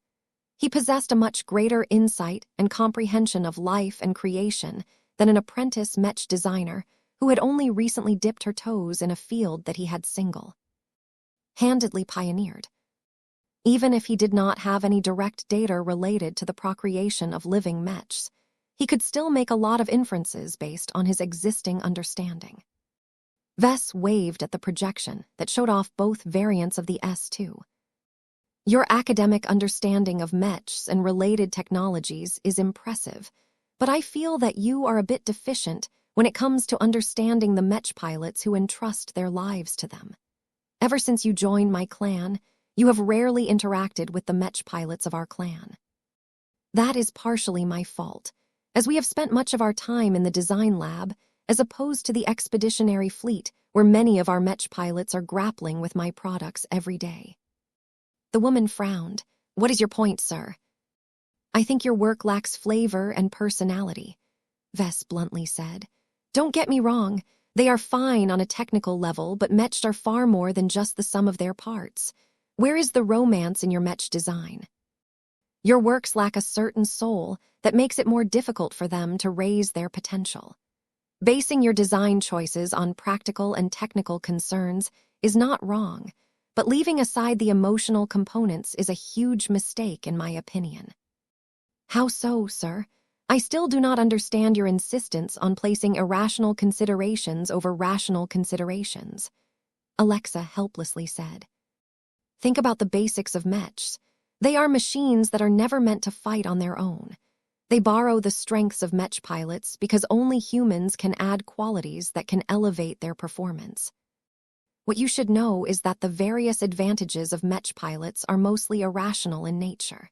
He possessed a much greater insight and comprehension of life and creation than an apprentice mech designer who had only recently dipped her toes in a field that he had single-handedly pioneered. Even if he did not have any direct data related to the procreation of living mechs, he could still make a lot of inferences based on his existing understanding. Vess waved at the projection that showed off both variants of the S2. Your academic understanding of mechs and related technologies is impressive, but I feel that you are a bit deficient when it comes to understanding the mech pilots who entrust their lives to them. Ever since you joined my clan, you have rarely interacted with the mech pilots of our clan. That is partially my fault, as we have spent much of our time in the design lab, as opposed to the expeditionary fleet where many of our mech pilots are grappling with my products every day. The woman frowned. What is your point, sir? I think your work lacks flavor and personality, Vess bluntly said. Don't get me wrong, they are fine on a technical level, but mechs are far more than just the sum of their parts. Where is the romance in your mech design? Your works lack a certain soul that makes it more difficult for them to raise their potential. Basing your design choices on practical and technical concerns is not wrong, but leaving aside the emotional components is a huge mistake in my opinion. How so, sir? I still do not understand your insistence on placing irrational considerations over rational considerations, Alexa helplessly said. Think about the basics of mechs. They are machines that are never meant to fight on their own. They borrow the strengths of mech pilots because only humans can add qualities that can elevate their performance. What you should know is that the various advantages of mech pilots are mostly irrational in nature.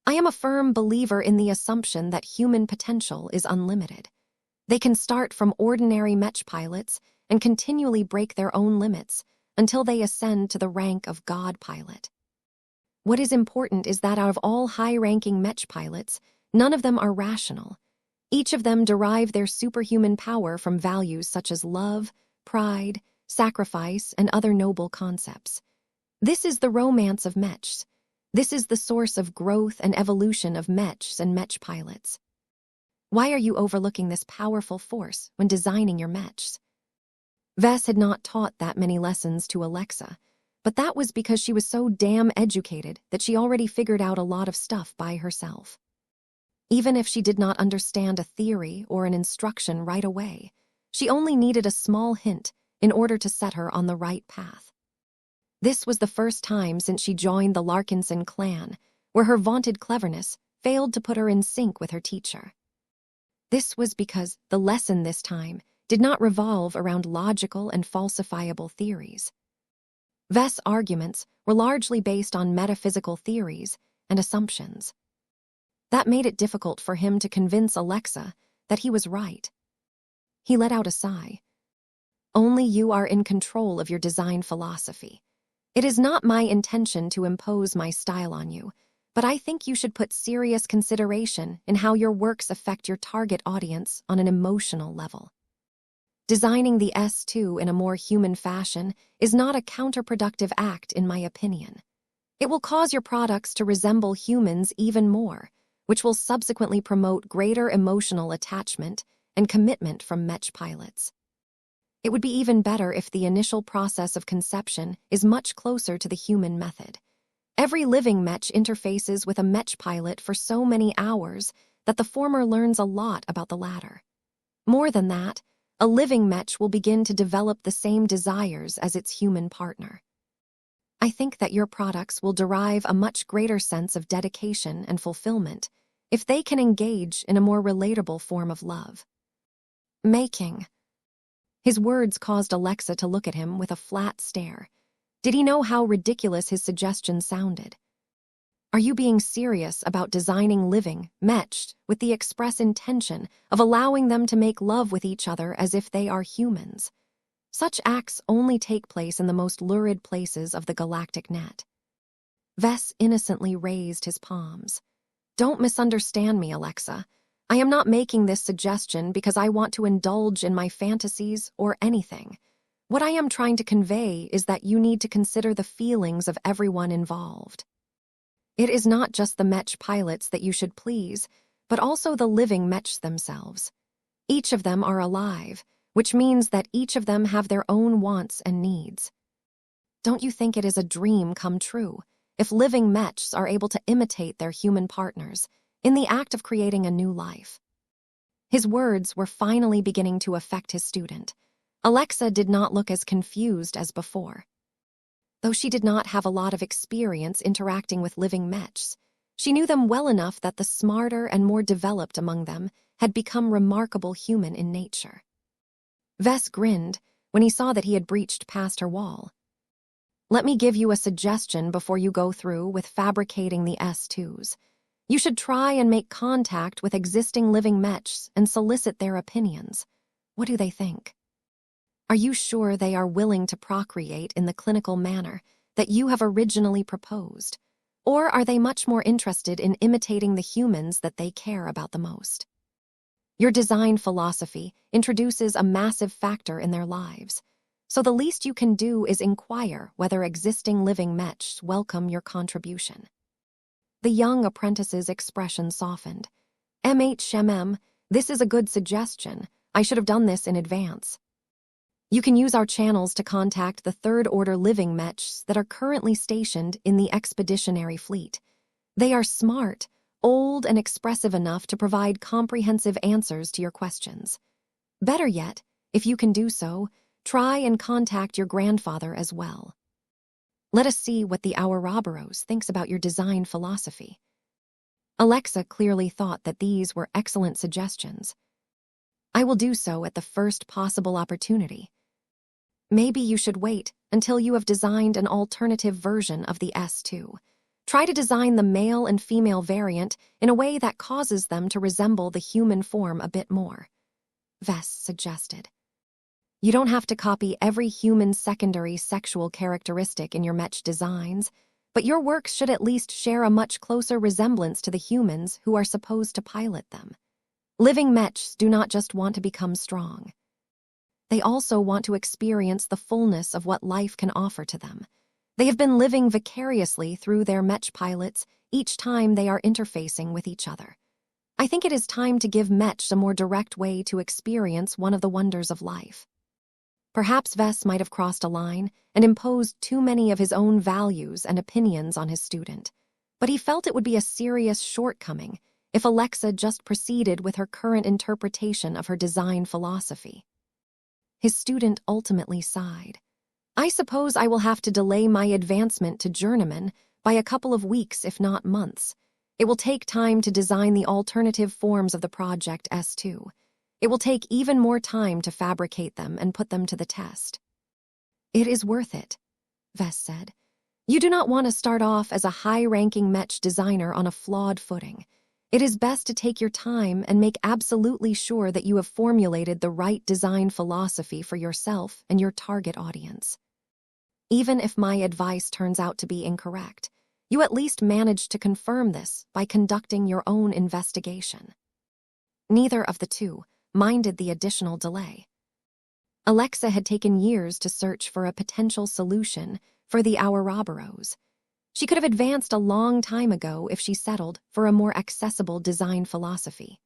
I am a firm believer in the assumption that human potential is unlimited. They can start from ordinary mech pilots and continually break their own limits until they ascend to the rank of God pilot. What is important is that out of all high-ranking mech pilots, none of them are rational. Each of them derive their superhuman power from values such as love, pride, sacrifice, and other noble concepts. This is the romance of mechs. This is the source of growth and evolution of mechs and mech pilots. Why are you overlooking this powerful force when designing your mechs? Vess had not taught that many lessons to Alexa, but that was because she was so damn educated that she already figured out a lot of stuff by herself. Even if she did not understand a theory or an instruction right away, she only needed a small hint in order to set her on the right path. This was the first time since she joined the Larkinson clan where her vaunted cleverness failed to put her in sync with her teacher. This was because the lesson this time did not revolve around logical and falsifiable theories. Vess' arguments were largely based on metaphysical theories and assumptions. That made it difficult for him to convince Alexa that he was right. He let out a sigh. Only you are in control of your design philosophy. It is not my intention to impose my style on you, but I think you should put serious consideration in how your works affect your target audience on an emotional level. Designing the S2 in a more human fashion is not a counterproductive act, in my opinion. It will cause your products to resemble humans even more, which will subsequently promote greater emotional attachment and commitment from Mech pilots. It would be even better if the initial process of conception is much closer to the human method. Every living Mech interfaces with a Mech pilot for so many hours that the former learns a lot about the latter. More than that, a living Mech will begin to develop the same desires as its human partner. I think that your products will derive a much greater sense of dedication and fulfillment if they can engage in a more relatable form of love. Making. His words caused Alexa to look at him with a flat stare. Did he know how ridiculous his suggestion sounded? Are you being serious about designing living Mech with the express intention of allowing them to make love with each other as if they are humans? Such acts only take place in the most lurid places of the galactic net. Vess innocently raised his palms. Don't misunderstand me, Alexa. I am not making this suggestion because I want to indulge in my fantasies or anything. What I am trying to convey is that you need to consider the feelings of everyone involved. It is not just the Mech pilots that you should please, but also the living Mech themselves. Each of them are alive, which means that each of them have their own wants and needs. Don't you think it is a dream come true if living Mechs are able to imitate their human partners in the act of creating a new life? His words were finally beginning to affect his student. Alexa did not look as confused as before. Though she did not have a lot of experience interacting with living Mechs, she knew them well enough that the smarter and more developed among them had become remarkable human in nature. Vess grinned when he saw that he had breached past her wall. Let me give you a suggestion before you go through with fabricating the S2s. You should try and make contact with existing living Mechs and solicit their opinions. What do they think? Are you sure they are willing to procreate in the clinical manner that you have originally proposed? Or are they much more interested in imitating the humans that they care about the most? Your design philosophy introduces a massive factor in their lives, so the least you can do is inquire whether existing living Mechs welcome your contribution. The young apprentice's expression softened. This is a good suggestion. I should have done this in advance. You can use our channels to contact the third-order living Mechs that are currently stationed in the expeditionary fleet. They are smart, old, and expressive enough to provide comprehensive answers to your questions. Better yet, if you can do so, try and contact your grandfather as well. Let us see what the Ouroboros thinks about your design philosophy. Alexa clearly thought that these were excellent suggestions. I will do so at the first possible opportunity. Maybe you should wait until you have designed an alternative version of the S2. Try to design the male and female variant in a way that causes them to resemble the human form a bit more, Vess suggested. You don't have to copy every human secondary sexual characteristic in your Mech designs, but your works should at least share a much closer resemblance to the humans who are supposed to pilot them. Living Mechs do not just want to become strong. They also want to experience the fullness of what life can offer to them. They have been living vicariously through their Mech pilots each time they are interfacing with each other. I think it is time to give Mechs a more direct way to experience one of the wonders of life. Perhaps Vess might have crossed a line and imposed too many of his own values and opinions on his student, but he felt it would be a serious shortcoming if Alexa just proceeded with her current interpretation of her design philosophy. His student ultimately sighed. I suppose I will have to delay my advancement to journeyman by a couple of weeks, if not months. It will take time to design the alternative forms of the Project S2. It will take even more time to fabricate them and put them to the test. It is worth it, Vess said. You do not want to start off as a high-ranking Mech designer on a flawed footing. It is best to take your time and make absolutely sure that you have formulated the right design philosophy for yourself and your target audience. Even if my advice turns out to be incorrect, you at least managed to confirm this by conducting your own investigation. Neither of the two minded the additional delay. Alexa had taken years to search for a potential solution for the Ouroboros. She could have advanced a long time ago if she settled for a more accessible design philosophy.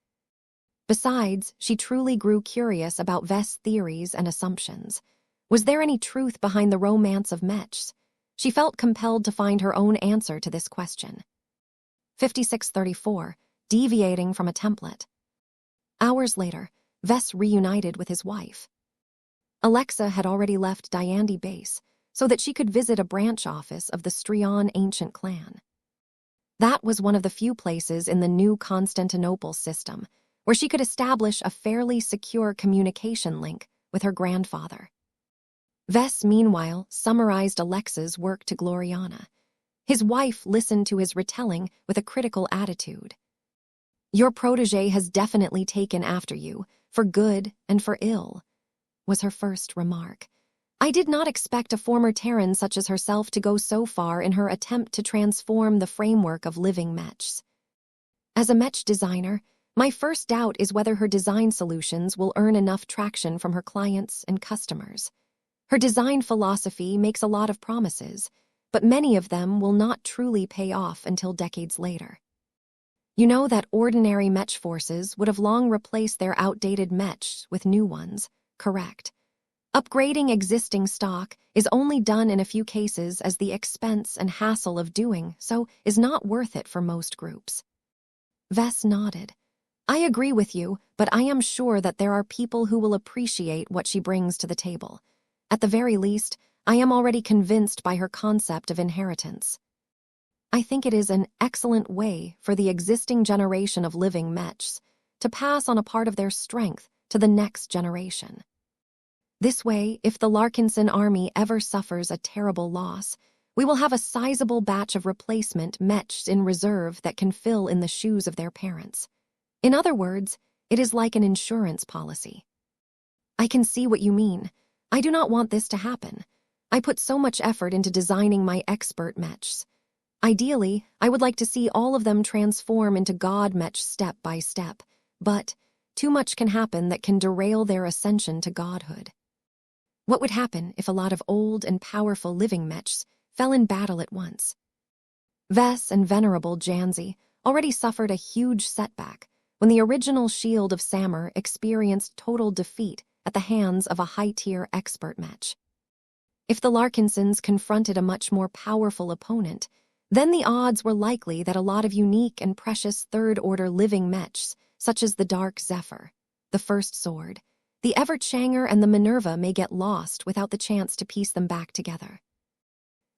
Besides, she truly grew curious about Vess' theories and assumptions. Was there any truth behind the romance of Mechs? She felt compelled to find her own answer to this question. 5634, deviating from a template. Hours later, Vess reunited with his wife. Alexa had already left Diandi base so that she could visit a branch office of the Strion ancient clan. That was one of the few places in the new Constantinople system where she could establish a fairly secure communication link with her grandfather. Vess, meanwhile, summarized Alexa's work to Gloriana. His wife listened to his retelling with a critical attitude. Your protégé has definitely taken after you, for good and for ill, was her first remark. I did not expect a former Terran such as herself to go so far in her attempt to transform the framework of living Mechs. As a Mech designer, my first doubt is whether her design solutions will earn enough traction from her clients and customers. Her design philosophy makes a lot of promises, but many of them will not truly pay off until decades later. You know that ordinary Mech forces would have long replaced their outdated Mechs with new ones, correct? Upgrading existing stock is only done in a few cases as the expense and hassle of doing so is not worth it for most groups. Vess nodded. I agree with you, but I am sure that there are people who will appreciate what she brings to the table. At the very least, I am already convinced by her concept of inheritance. I think it is an excellent way for the existing generation of living Mechs to pass on a part of their strength to the next generation. This way, if the Larkinson army ever suffers a terrible loss, we will have a sizable batch of replacement Mechs in reserve that can fill in the shoes of their parents. In other words, it is like an insurance policy. I can see what you mean. I do not want this to happen. I put so much effort into designing my expert Mechs. Ideally, I would like to see all of them transform into God Mech step by step, but too much can happen that can derail their ascension to godhood. What would happen if a lot of old and powerful living Mechs fell in battle at once? Vess and venerable Janzi already suffered a huge setback when the original Shield of Samur experienced total defeat at the hands of a high-tier expert Mech. If the Larkinsons confronted a much more powerful opponent, then the odds were likely that a lot of unique and precious third-order living Mechs, such as the Dark Zephyr, the First Sword, the Everchanger, and the Minerva may get lost without the chance to piece them back together.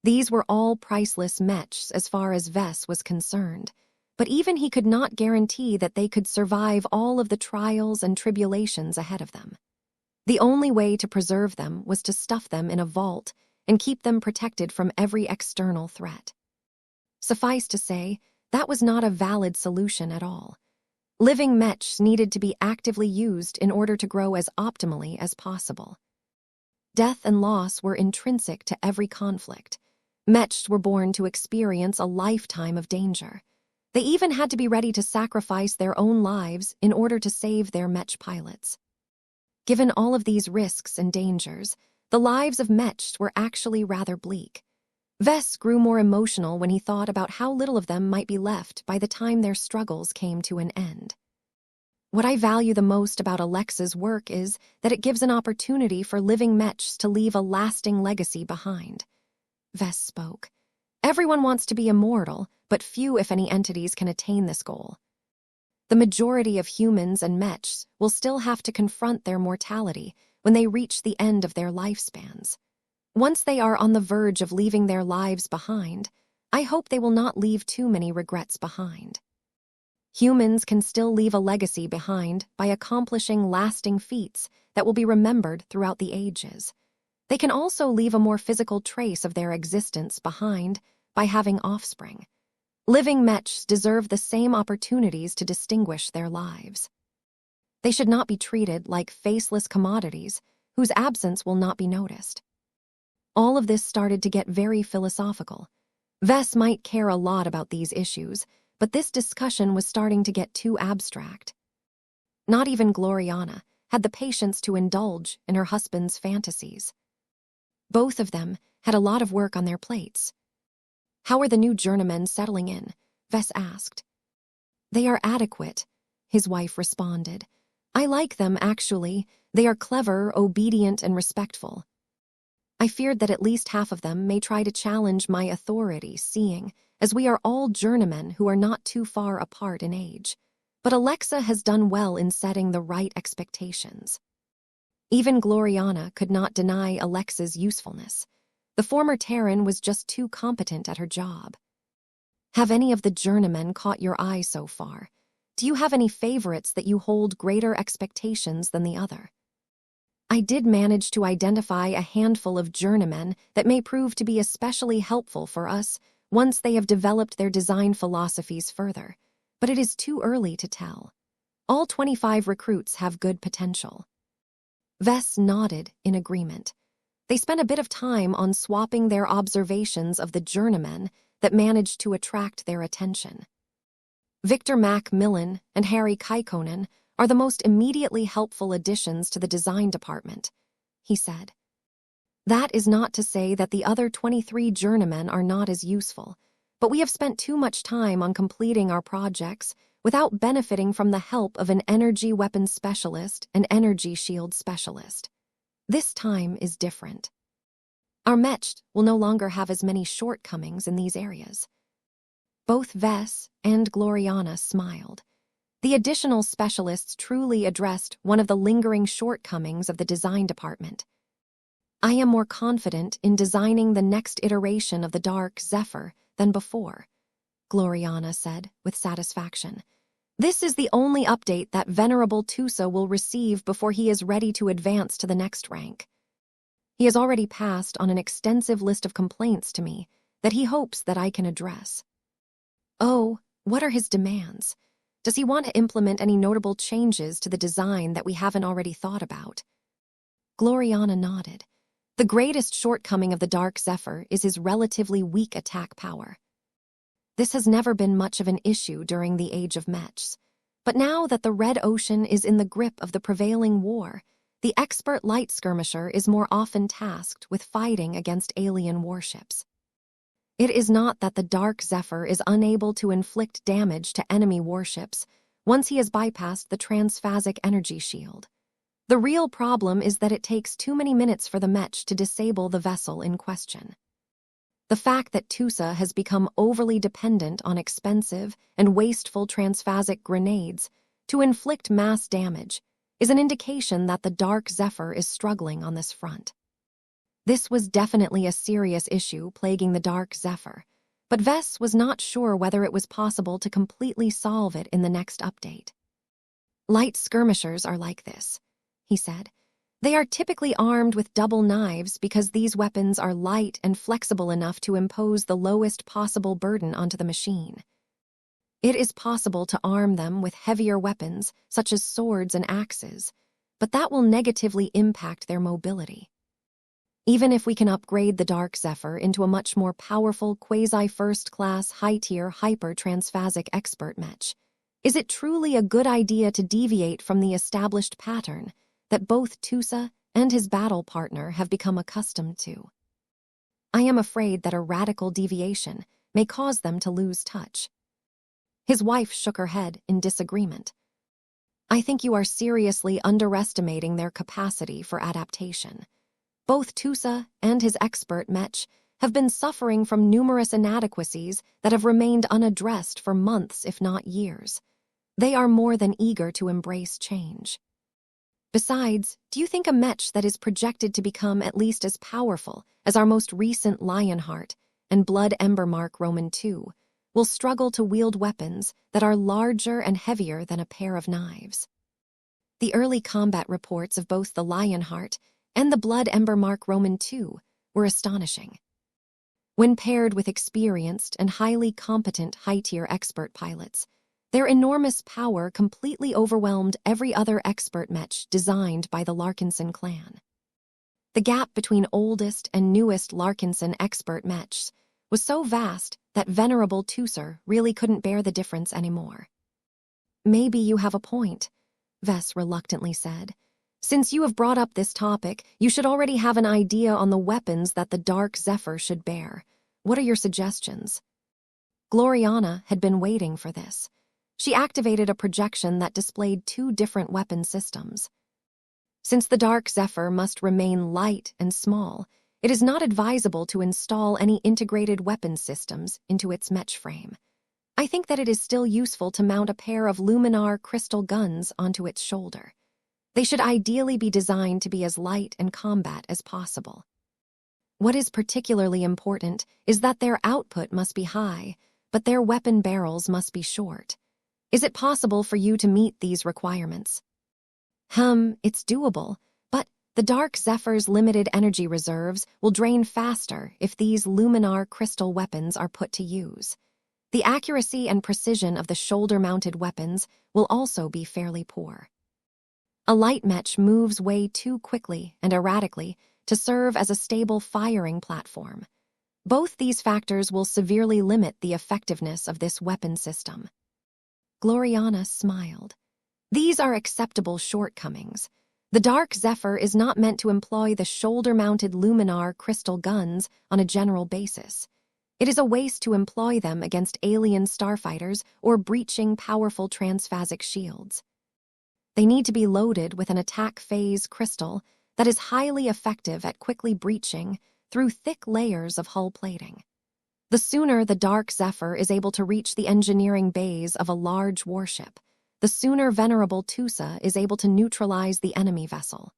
These were all priceless Mechs as far as Vess was concerned, but even he could not guarantee that they could survive all of the trials and tribulations ahead of them. The only way to preserve them was to stuff them in a vault and keep them protected from every external threat. Suffice to say, that was not a valid solution at all. Living Mechs needed to be actively used in order to grow as optimally as possible. Death and loss were intrinsic to every conflict. Mechs were born to experience a lifetime of danger. They even had to be ready to sacrifice their own lives in order to save their Mech pilots. Given all of these risks and dangers, the lives of Mechs were actually rather bleak. Vess grew more emotional when he thought about how little of them might be left by the time their struggles came to an end. What I value the most about Alexa's work is that it gives an opportunity for living Mechs to leave a lasting legacy behind. Vess spoke. Everyone wants to be immortal, but few, if any, entities can attain this goal. The majority of humans and Mechs will still have to confront their mortality, when they reach the end of their lifespans. Once they are on the verge of leaving their lives behind, I hope they will not leave too many regrets behind. Humans can still leave a legacy behind by accomplishing lasting feats that will be remembered throughout the ages. They can also leave a more physical trace of their existence behind by having offspring. Living mechs deserve the same opportunities to distinguish their lives. They should not be treated like faceless commodities whose absence will not be noticed. All of this started to get very philosophical. Vess might care a lot about these issues, but this discussion was starting to get too abstract. Not even Gloriana had the patience to indulge in her husband's fantasies. Both of them had a lot of work on their plates. "How are the new journeymen settling in?" Vess asked. "They are adequate," his wife responded. "I like them, actually. They are clever, obedient, and respectful. I feared that at least half of them may try to challenge my authority, seeing as we are all journeymen who are not too far apart in age. But Alexa has done well in setting the right expectations." Even Gloriana could not deny Alexa's usefulness. The former Terran was just too competent at her job. "Have any of the journeymen caught your eye so far? Do you have any favorites that you hold greater expectations than the other?" "I did manage to identify a handful of journeymen that may prove to be especially helpful for us once they have developed their design philosophies further, but it is too early to tell. All 25 recruits have good potential." Vess nodded in agreement. They spent a bit of time on swapping their observations of the journeymen that managed to attract their attention. "Victor Macmillan and Harry Kaikkonen are the most immediately helpful additions to the design department," he said. "That is not to say that the other 23 journeymen are not as useful, but we have spent too much time on completing our projects without benefiting from the help of an energy weapons specialist and energy shield specialist. This time is different. Our mech will no longer have as many shortcomings in these areas." Both Vess and Gloriana smiled. The additional specialists truly addressed one of the lingering shortcomings of the design department. "I am more confident in designing the next iteration of the Dark Zephyr than before," Gloriana said with satisfaction. "This is the only update that Venerable Tusa will receive before he is ready to advance to the next rank. He has already passed on an extensive list of complaints to me that he hopes that I can address." "Oh, what are his demands? Does he want to implement any notable changes to the design that we haven't already thought about?" Gloriana nodded. "The greatest shortcoming of the Dark Zephyr is his relatively weak attack power. This has never been much of an issue during the Age of Mechs, but now that the Red Ocean is in the grip of the prevailing war, the expert light skirmisher is more often tasked with fighting against alien warships. It is not that the Dark Zephyr is unable to inflict damage to enemy warships once he has bypassed the transphasic energy shield. The real problem is that it takes too many minutes for the mech to disable the vessel in question. The fact that Tusa has become overly dependent on expensive and wasteful transphasic grenades to inflict mass damage is an indication that the Dark Zephyr is struggling on this front. This was definitely a serious issue plaguing the Dark Zephyr, but Vess was not sure whether it was possible to completely solve it in the next update. "Light skirmishers are like this," he said. "They are typically armed with double knives because these weapons are light and flexible enough to impose the lowest possible burden onto the machine. It is possible to arm them with heavier weapons, such as swords and axes, but that will negatively impact their mobility. Even if we can upgrade the Dark Zephyr into a much more powerful quasi-first-class, high-tier, hyper-transphasic expert mech, is it truly a good idea to deviate from the established pattern that both Tusa and his battle partner have become accustomed to? I am afraid that a radical deviation may cause them to lose touch." His wife shook her head in disagreement. "I think you are seriously underestimating their capacity for adaptation. Both Tusa and his expert mech have been suffering from numerous inadequacies that have remained unaddressed for months, if not years. They are more than eager to embrace change." Besides, do you think a mech that is projected to become at least as powerful as our most recent Lionheart and Blood Ember Mark Roman II will struggle to wield weapons that are larger and heavier than a pair of knives? The early combat reports of both the Lionheart and the Blood Ember Mark Roman II were astonishing. When paired with experienced and highly competent high-tier expert pilots, their enormous power completely overwhelmed every other expert mech designed by the Larkinson clan. The gap between oldest and newest Larkinson expert mechs was so vast that venerable Tusser really couldn't bear the difference anymore. "Maybe you have a point," Vess reluctantly said. "Since you have brought up this topic, you should already have an idea on the weapons that the Dark Zephyr should bear. What are your suggestions?" Gloriana had been waiting for this. She activated a projection that displayed 2 different weapon systems. Since the Dark Zephyr must remain light and small, it is not advisable to install any integrated weapon systems into its mech frame. I think that it is still useful to mount a pair of luminar crystal guns onto its shoulder. They should ideally be designed to be as light and combat as possible. What is particularly important is that their output must be high, but their weapon barrels must be short. Is it possible for you to meet these requirements? It's doable, but the Dark Zephyr's limited energy reserves will drain faster if these luminar crystal weapons are put to use. The accuracy and precision of the shoulder-mounted weapons will also be fairly poor. A light mech moves way too quickly and erratically to serve as a stable firing platform. Both these factors will severely limit the effectiveness of this weapon system. Gloriana smiled. These are acceptable shortcomings. The Dark Zephyr is not meant to employ the shoulder-mounted luminar crystal guns on a general basis. It is a waste to employ them against alien starfighters or breaching powerful transphasic shields. They need to be loaded with an attack phase crystal that is highly effective at quickly breaching through thick layers of hull plating. The sooner the Dark Zephyr is able to reach the engineering bays of a large warship, the sooner Venerable Tusa is able to neutralize the enemy vessel.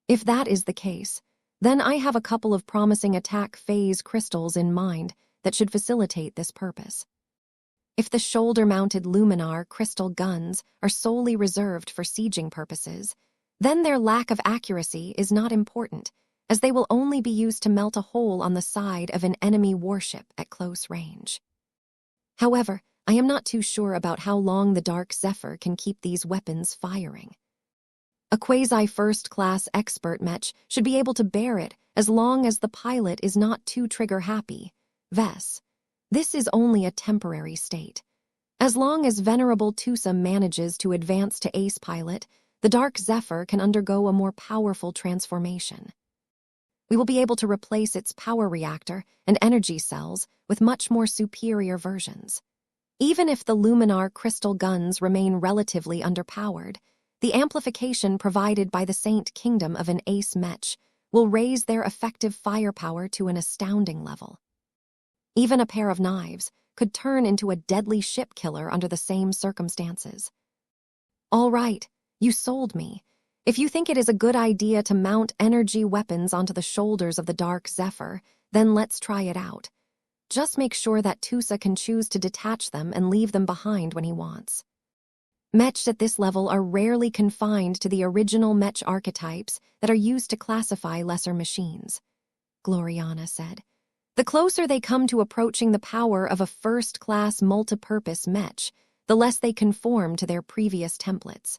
If that is the case, then I have a couple of promising attack phase crystals in mind that should facilitate this purpose. If the shoulder-mounted luminar crystal guns are solely reserved for sieging purposes, then their lack of accuracy is not important, as they will only be used to melt a hole on the side of an enemy warship at close range. However, I am not too sure about how long the Dark Zephyr can keep these weapons firing. A quasi-first-class expert mech should be able to bear it as long as the pilot is not too trigger-happy. Vess, this is only a temporary state. As long as Venerable Tusa manages to advance to ace pilot, the Dark Zephyr can undergo a more powerful transformation. We will be able to replace its power reactor and energy cells with much more superior versions. Even if the luminar crystal guns remain relatively underpowered, the amplification provided by the Saint Kingdom of an ace mech will raise their effective firepower to an astounding level. Even a pair of knives could turn into a deadly ship killer under the same circumstances. All right, you sold me. If you think it is a good idea to mount energy weapons onto the shoulders of the Dark Zephyr, then let's try it out. Just make sure that Tusa can choose to detach them and leave them behind when he wants. Mechs at this level are rarely confined to the original mech archetypes that are used to classify lesser machines, Gloriana said. The closer they come to approaching the power of a first-class multipurpose mech, the less they conform to their previous templates.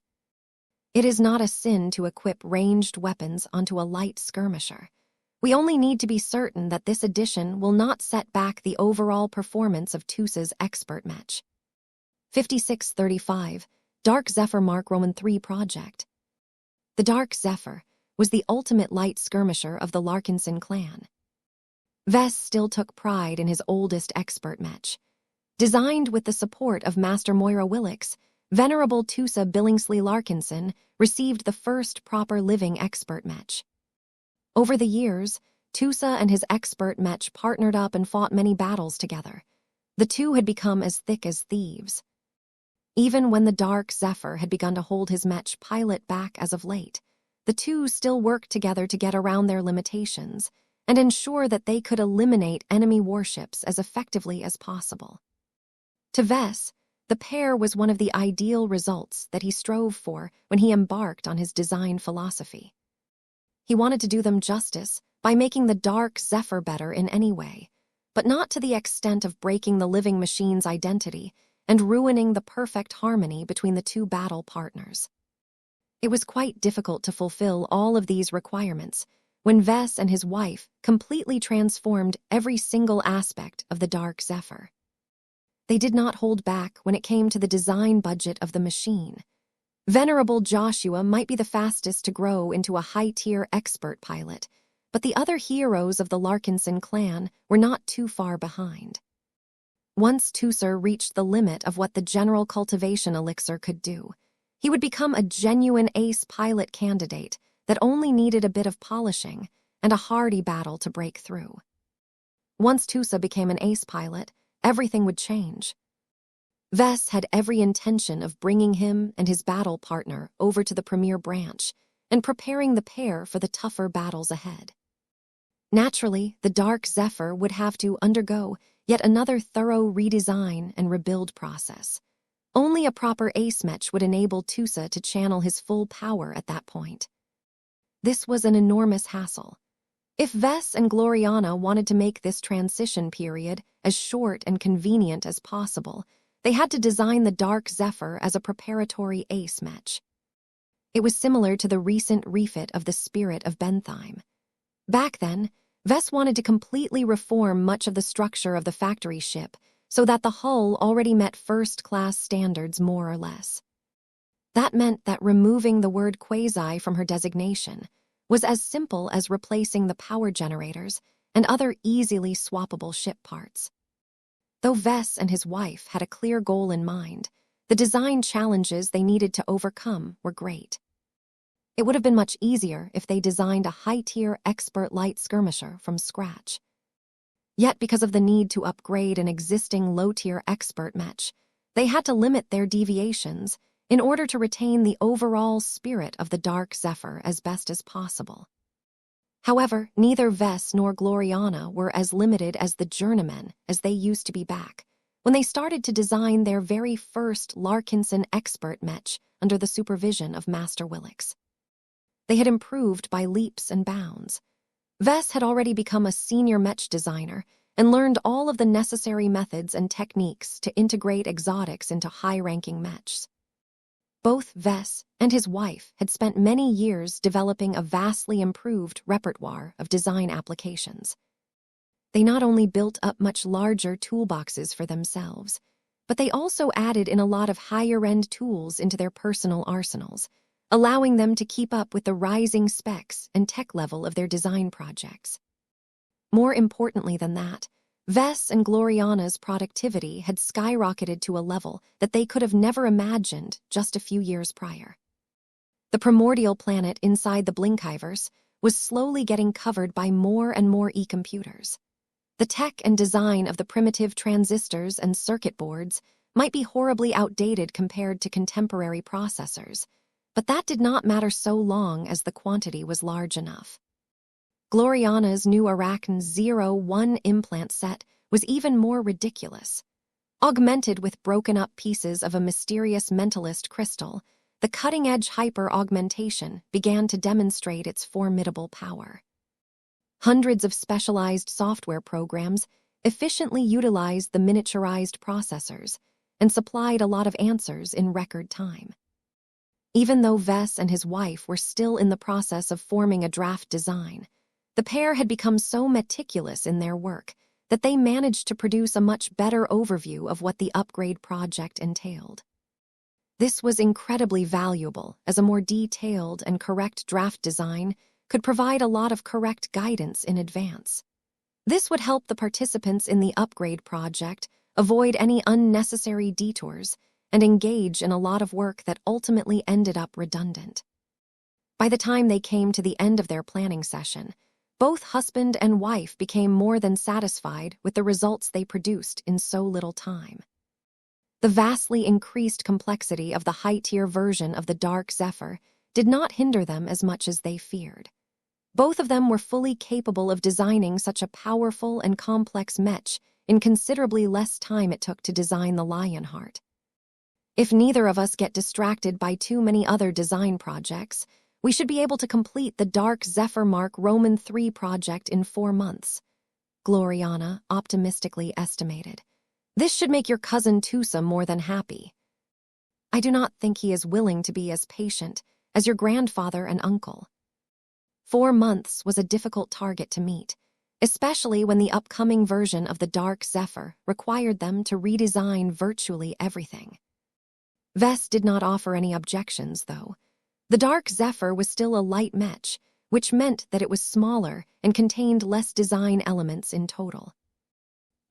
It is not a sin to equip ranged weapons onto a light skirmisher. We only need to be certain that this addition will not set back the overall performance of Tusa's expert mech. 5635, Dark Zephyr Mark Roman III Project. The Dark Zephyr was the ultimate light skirmisher of the Larkinson clan. Vess still took pride in his oldest expert mech. Designed with the support of Master Moira Willix, Venerable Tusa Billingsley Larkinson received the first proper living expert mech. Over the years, Tusa and his expert mech partnered up and fought many battles together. The two had become as thick as thieves. Even when the dark Zephyr had begun to hold his Mech pilot back as of late, the two still worked together to get around their limitations and ensure that they could eliminate enemy warships as effectively as possible. To Vess, the pair was one of the ideal results that he strove for when he embarked on his design philosophy. He wanted to do them justice by making the dark Zephyr better in any way, but not to the extent of breaking the living machine's identity and ruining the perfect harmony between the two battle partners. It was quite difficult to fulfill all of these requirements when Vess and his wife completely transformed every single aspect of the dark Zephyr. They did not hold back when it came to the design budget of the machine. Venerable Joshua might be the fastest to grow into a high-tier expert pilot, but the other heroes of the Larkinson clan were not too far behind. Once Tusser reached the limit of what the general cultivation elixir could do, he would become a genuine ace pilot candidate that only needed a bit of polishing and a hardy battle to break through. Once Tusa became an ace pilot, everything would change. Vess had every intention of bringing him and his battle partner over to the premier branch and preparing the pair for the tougher battles ahead. Naturally, the Dark Zephyr would have to undergo yet another thorough redesign and rebuild process. Only a proper ace Mech would enable Tusa to channel his full power at that point. This was an enormous hassle. If Vess and Gloriana wanted to make this transition period as short and convenient as possible, they had to design the Dark Zephyr as a preparatory ace Mech. It was similar to the recent refit of the Spirit of Bentheim. Back then, Vess wanted to completely reform much of the structure of the factory ship so that the hull already met first-class standards more or less. That meant that removing the word quasi from her designation was as simple as replacing the power generators and other easily swappable ship parts. Though Vess and his wife had a clear goal in mind, the design challenges they needed to overcome were great. It would have been much easier if they designed a high-tier expert light skirmisher from scratch. Yet because of the need to upgrade an existing low-tier expert Mech, they had to limit their deviations in order to retain the overall spirit of the Dark Zephyr as best as possible. However, neither Vess nor Gloriana were as limited as the journeymen as they used to be back when they started to design their very first Larkinson expert Mech under the supervision of Master Willix. They had improved by leaps and bounds. Vess had already become a senior Mech designer and learned all of the necessary methods and techniques to integrate exotics into high-ranking Mechs. Both Vess and his wife had spent many years developing a vastly improved repertoire of design applications. They not only built up much larger toolboxes for themselves, but they also added in a lot of higher-end tools into their personal arsenals, allowing them to keep up with the rising specs and tech level of their design projects. More importantly than that, Vess and Gloriana's productivity had skyrocketed to a level that they could have never imagined just a few years prior. The primordial planet inside the Blinkhiverse was slowly getting covered by more and more e-computers. The tech and design of the primitive transistors and circuit boards might be horribly outdated compared to contemporary processors, but that did not matter so long as the quantity was large enough. Gloriana's new Arachne 01 implant set was even more ridiculous. Augmented with broken-up pieces of a mysterious mentalist crystal, the cutting-edge hyper-augmentation began to demonstrate its formidable power. Hundreds of specialized software programs efficiently utilized the miniaturized processors and supplied a lot of answers in record time. Even though Vess and his wife were still in the process of forming a draft design, the pair had become so meticulous in their work that they managed to produce a much better overview of what the upgrade project entailed. This was incredibly valuable, as a more detailed and correct draft design could provide a lot of correct guidance in advance. This would help the participants in the upgrade project avoid any unnecessary detours and engage in a lot of work that ultimately ended up redundant. By the time they came to the end of their planning session, both husband and wife became more than satisfied with the results they produced in so little time. The vastly increased complexity of the high-tier version of the Dark Zephyr did not hinder them as much as they feared. Both of them were fully capable of designing such a powerful and complex mech in considerably less time it took to design the Lionheart. If neither of us get distracted by too many other design projects, we should be able to complete the Dark Zephyr Mark Roman III project in 4 months, Gloriana optimistically estimated. This should make your cousin Tusa more than happy. I do not think he is willing to be as patient as your grandfather and uncle. 4 months was a difficult target to meet, especially when the upcoming version of the Dark Zephyr required them to redesign virtually everything. Vess did not offer any objections, though. The Dark Zephyr was still a light mech, which meant that it was smaller and contained less design elements in total.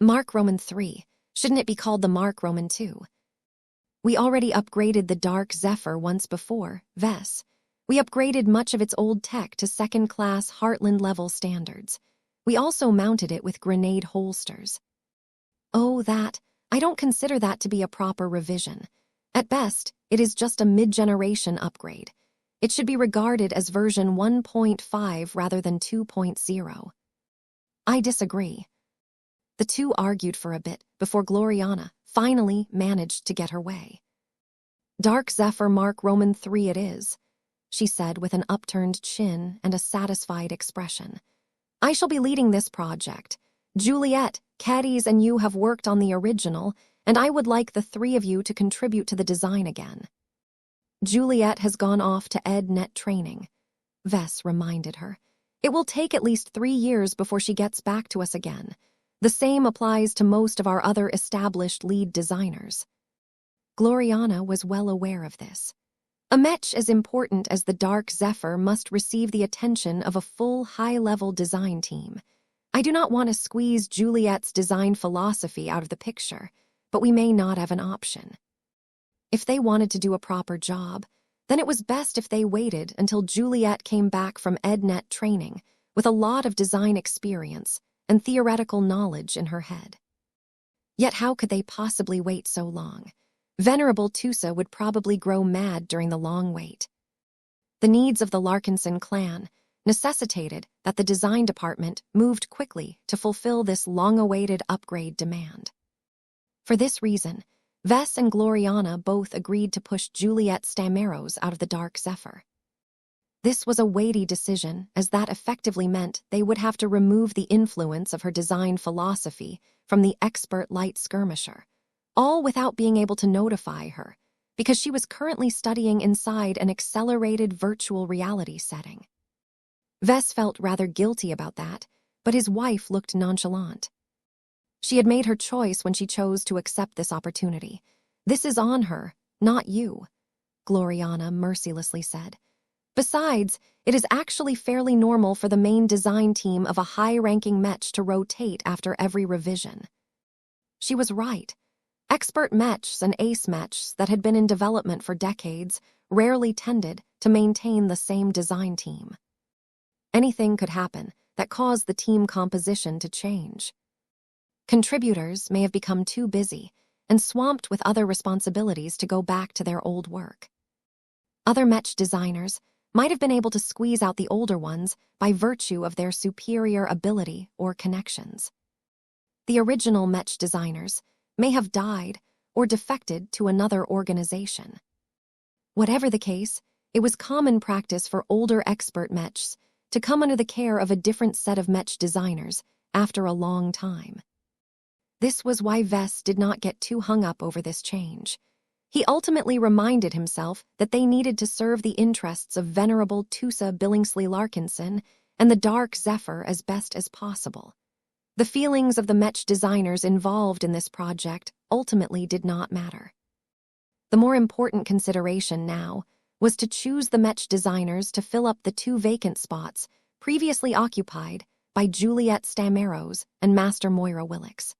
Mark Roman III, shouldn't it be called the Mark Roman II? We already upgraded the Dark Zephyr once before, Vess. We upgraded much of its old tech to second-class Heartland-level standards. We also mounted it with grenade holsters. Oh, I don't consider that to be a proper revision. At best, it is just a mid-generation upgrade. It should be regarded as version 1.5 rather than 2.0. I disagree. The two argued for a bit before Gloriana finally managed to get her way. Dark Zephyr Mark Roman III it is, she said with an upturned chin and a satisfied expression. I shall be leading this project. Juliet, Caddies, and you have worked on the original, and I would like the 3 of you to contribute to the design again. Juliet has gone off to EdNet training, Vess reminded her. It will take at least 3 years before she gets back to us again. The same applies to most of our other established lead designers. Gloriana was well aware of this. A mech as important as the Dark Zephyr must receive the attention of a full high-level design team. I do not want to squeeze Juliet's design philosophy out of the picture, but we may not have an option. If they wanted to do a proper job, then it was best if they waited until Juliet came back from EdNet training with a lot of design experience and theoretical knowledge in her head. Yet how could they possibly wait so long? Venerable Tusa would probably grow mad during the long wait. The needs of the Larkinson clan necessitated that the design department moved quickly to fulfill this long-awaited upgrade demand. For this reason, Vess and Gloriana both agreed to push Juliet Stameros out of the Dark Zephyr. This was a weighty decision, as that effectively meant they would have to remove the influence of her design philosophy from the expert light skirmisher, all without being able to notify her, because she was currently studying inside an accelerated virtual reality setting. Vess felt rather guilty about that, but his wife looked nonchalant. She had made her choice when she chose to accept this opportunity. This is on her, not you, Gloriana mercilessly said. Besides, it is actually fairly normal for the main design team of a high-ranking mech to rotate after every revision. She was right. Expert mechs and ace mechs that had been in development for decades rarely tended to maintain the same design team. Anything could happen that caused the team composition to change. Contributors may have become too busy and swamped with other responsibilities to go back to their old work. Other mech designers might have been able to squeeze out the older ones by virtue of their superior ability or connections. The original mech designers may have died or defected to another organization. Whatever the case, it was common practice for older expert mechs to come under the care of a different set of mech designers after a long time. This was why Vess did not get too hung up over this change. He ultimately reminded himself that they needed to serve the interests of Venerable Tusa Billingsley Larkinson and the Dark Zephyr as best as possible. The feelings of the mech designers involved in this project ultimately did not matter. The more important consideration now was to choose the mech designers to fill up the 2 vacant spots previously occupied by Juliet Stameros and Master Moira Willix.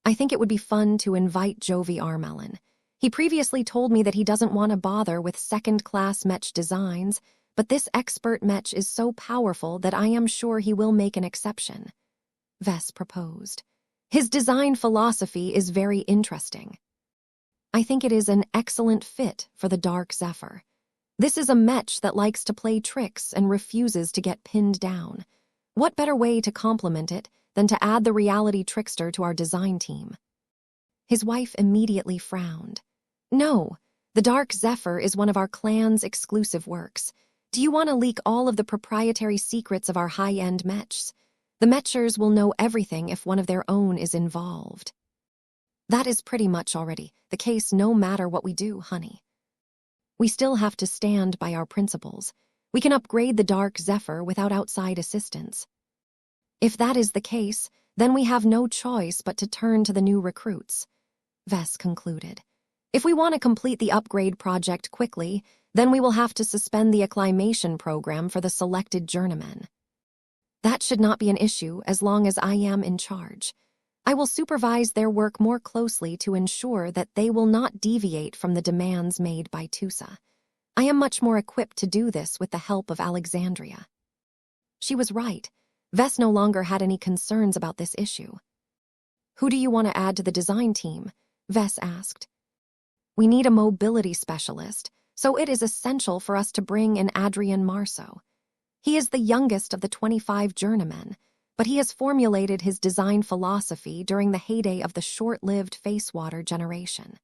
I think it would be fun to invite Jovi Armelin. He previously told me that he doesn't want to bother with second-class mech designs, but this expert mech is so powerful that I am sure he will make an exception, Vess proposed. His design philosophy is very interesting. I think it is an excellent fit for the Dark Zephyr. This is a Mech that likes to play tricks and refuses to get pinned down. What better way to complement it than to add the reality trickster to our design team? His wife immediately frowned. No, the Dark Zephyr is one of our clan's exclusive works. Do you want to leak all of the proprietary secrets of our high-end Mechs? The Mechers will know everything if one of their own is involved. That is pretty much already the case no matter what we do, honey. We still have to stand by our principles. We can upgrade the Dark Zephyr without outside assistance. If that is the case, then we have no choice but to turn to the new recruits, Vess concluded. If we want to complete the upgrade project quickly, then we will have to suspend the acclimation program for the selected journeymen. That should not be an issue as long as I am in charge. I will supervise their work more closely to ensure that they will not deviate from the demands made by Tusa. I am much more equipped to do this with the help of Alexandria. She was right. Vess no longer had any concerns about this issue. Who do you want to add to the design team? Vess asked. We need a mobility specialist, so it is essential for us to bring in Adrian Marceau. He is the youngest of the 25 journeymen, but he has formulated his design philosophy during the heyday of the short-lived Facewater generation.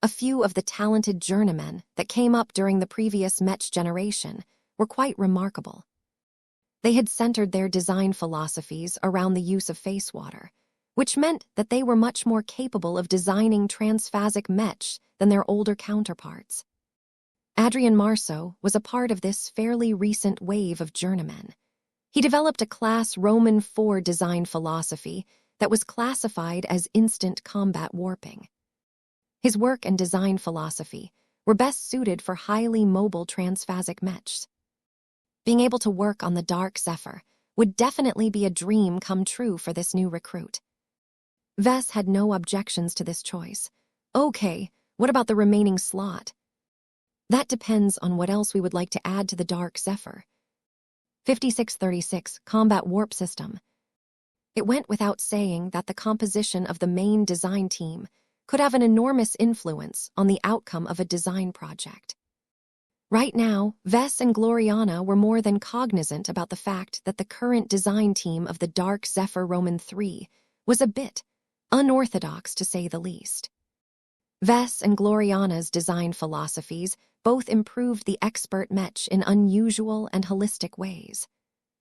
A few of the talented journeymen that came up during the previous Mech generation were quite remarkable. They had centered their design philosophies around the use of Facewater, which meant that they were much more capable of designing transphasic Mech than their older counterparts. Adrian Marceau was a part of this fairly recent wave of journeymen. He developed a class Roman IV design philosophy that was classified as instant combat warping. His work and design philosophy were best suited for highly mobile transphasic Mechs. Being able to work on the Dark Zephyr would definitely be a dream come true for this new recruit. Vess had no objections to this choice. Okay, what about the remaining slot? That depends on what else we would like to add to the Dark Zephyr. 5636 Combat Warp System. It went without saying that the composition of the main design team could have an enormous influence on the outcome of a design project. Right now, Vess and Gloriana were more than cognizant about the fact that the current design team of the Dark Zephyr Roman III was a bit unorthodox to say the least. Vess and Gloriana's design philosophies both improved the expert Mech in unusual and holistic ways.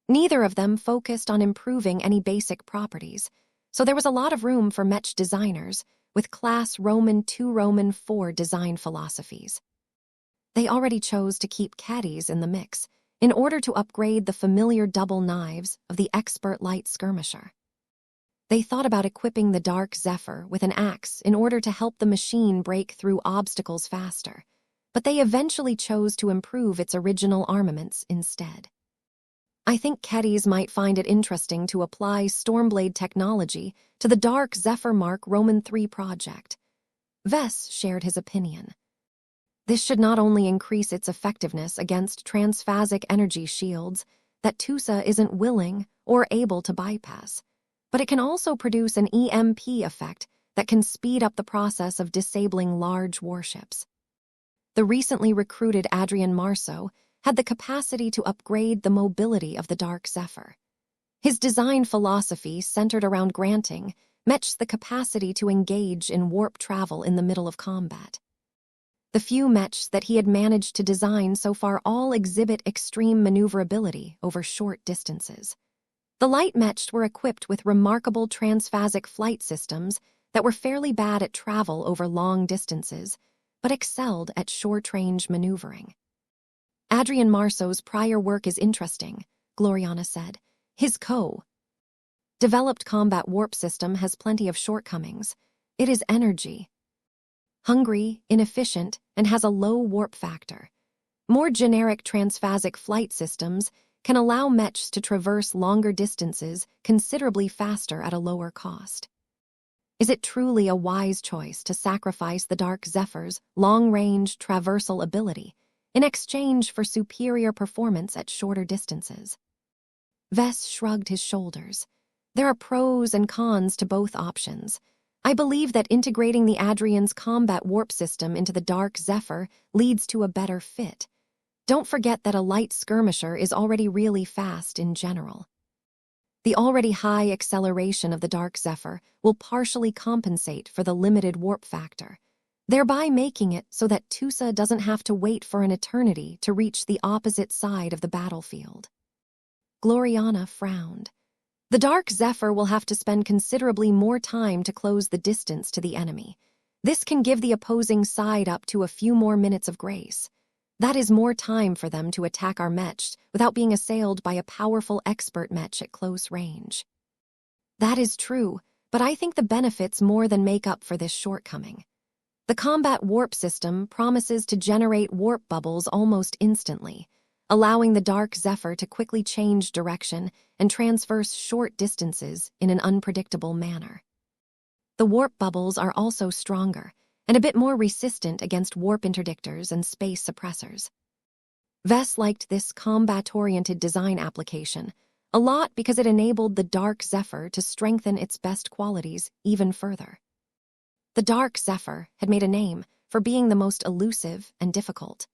Neither of them focused on improving any basic properties, so there was a lot of room for Mech designers with class Roman II Roman IV design philosophies. They already chose to keep caddies in the mix in order to upgrade the familiar double knives of the expert light skirmisher. They thought about equipping the Dark Zephyr with an axe in order to help the machine break through obstacles faster, but they eventually chose to improve its original armaments instead. I think caddies might find it interesting to apply Stormblade technology to the Dark Zephyr Mark Roman III project. Vess shared his opinion. This should not only increase its effectiveness against transphasic energy shields that Tusa isn't willing or able to bypass, but it can also produce an EMP effect that can speed up the process of disabling large warships. The recently recruited Adrian Marceau had the capacity to upgrade the mobility of the Dark Zephyr. His design philosophy centered around granting Mechs the capacity to engage in warp travel in the middle of combat. The few Mechs that he had managed to design so far all exhibit extreme maneuverability over short distances. The light Mechs were equipped with remarkable transphasic flight systems that were fairly bad at travel over long distances, but excelled at short-range maneuvering. Adrian Marceau's prior work is interesting, Gloriana said. His co-developed combat warp system has plenty of shortcomings. It is energy hungry, inefficient, and has a low warp factor. More generic transphasic flight systems can allow Mechs to traverse longer distances considerably faster at a lower cost. Is it truly a wise choice to sacrifice the Dark Zephyr's long-range traversal ability in exchange for superior performance at shorter distances? Vess shrugged his shoulders. There are pros and cons to both options. I believe that integrating the Adrian's combat warp system into the Dark Zephyr leads to a better fit. Don't forget that a light skirmisher is already really fast in general. The already high acceleration of the Dark Zephyr will partially compensate for the limited warp factor, thereby making it so that Tusa doesn't have to wait for an eternity to reach the opposite side of the battlefield. Gloriana frowned. The Dark Zephyr will have to spend considerably more time to close the distance to the enemy. This can give the opposing side up to a few more minutes of grace. That is more time for them to attack our mech without being assailed by a powerful expert mech at close range. That is true, but I think the benefits more than make up for this shortcoming. The combat warp system promises to generate warp bubbles almost instantly, allowing the Dark Zephyr to quickly change direction and traverse short distances in an unpredictable manner. The warp bubbles are also stronger and a bit more resistant against warp interdictors and space suppressors. Vess liked this combat-oriented design application a lot because it enabled the Dark Zephyr to strengthen its best qualities even further. The Dark Zephyr had made a name for being the most elusive and difficult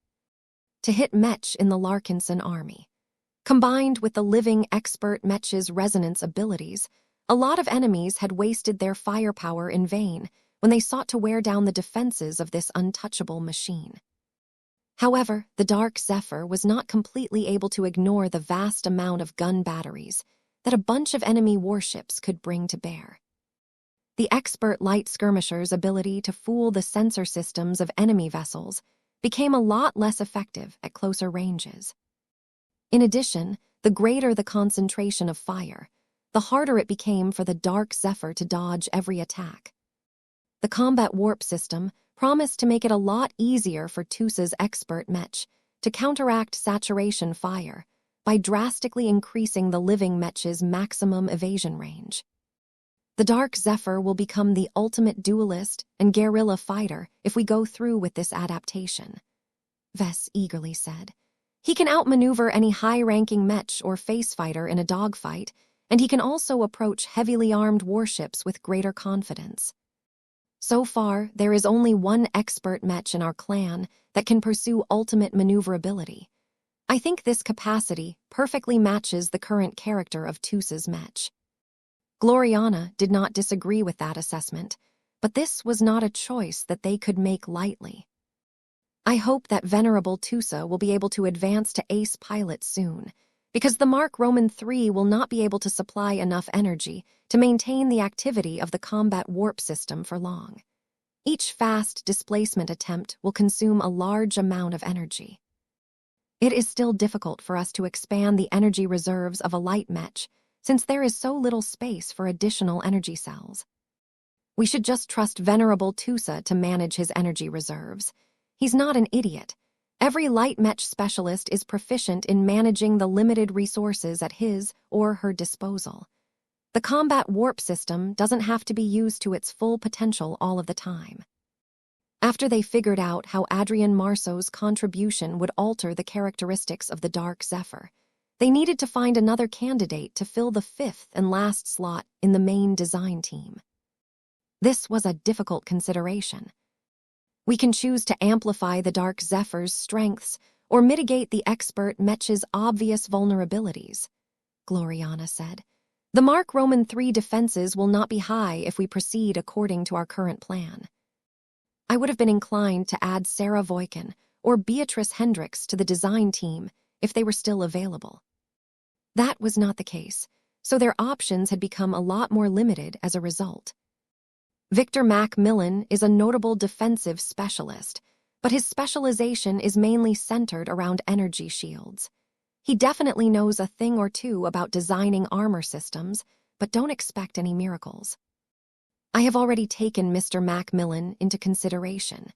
to hit Mech in the Larkinson army. Combined with the living expert Mech's resonance abilities, a lot of enemies had wasted their firepower in vain when they sought to wear down the defenses of this untouchable machine. However, the Dark Zephyr was not completely able to ignore the vast amount of gun batteries that a bunch of enemy warships could bring to bear. The expert light skirmisher's ability to fool the sensor systems of enemy vessels became a lot less effective at closer ranges. In addition, the greater the concentration of fire, the harder it became for the Dark Zephyr to dodge every attack. The combat warp system promised to make it a lot easier for Tusa's expert mech to counteract saturation fire by drastically increasing the living mech's maximum evasion range. The Dark Zephyr will become the ultimate duelist and guerrilla fighter if we go through with this adaptation, Vess eagerly said. He can outmaneuver any high-ranking mech or face fighter in a dogfight, and he can also approach heavily armed warships with greater confidence. So far, there is only one expert mech in our clan that can pursue ultimate maneuverability. I think this capacity perfectly matches the current character of Tusa's mech. Gloriana did not disagree with that assessment, but this was not a choice that they could make lightly. I hope that Venerable Tusa will be able to advance to ace pilot soon, because the Mark Roman III will not be able to supply enough energy to maintain the activity of the combat warp system for long. Each fast displacement attempt will consume a large amount of energy. It is still difficult for us to expand the energy reserves of a light mech, since there is so little space for additional energy cells. We should just trust Venerable Tusa to manage his energy reserves. He's not an idiot. Every light mech specialist is proficient in managing the limited resources at his or her disposal. The combat warp system doesn't have to be used to its full potential all of the time. After they figured out how Adrian Marceau's contribution would alter the characteristics of the Dark Zephyr, they needed to find another candidate to fill the fifth and last slot in the main design team. This was a difficult consideration. We can choose to amplify the Dark Zephyr's strengths or mitigate the expert mech's obvious vulnerabilities, Gloriana said. The Mark Roman III defenses will not be high if we proceed according to our current plan. I would have been inclined to add Sarah Voikin or Beatrice Hendricks to the design team if they were still available. That was not the case, so their options had become a lot more limited as a result. Victor Macmillan is a notable defensive specialist, but his specialization is mainly centered around energy shields. He definitely knows a thing or two about designing armor systems, but don't expect any miracles. I have already taken Mr. Macmillan into consideration.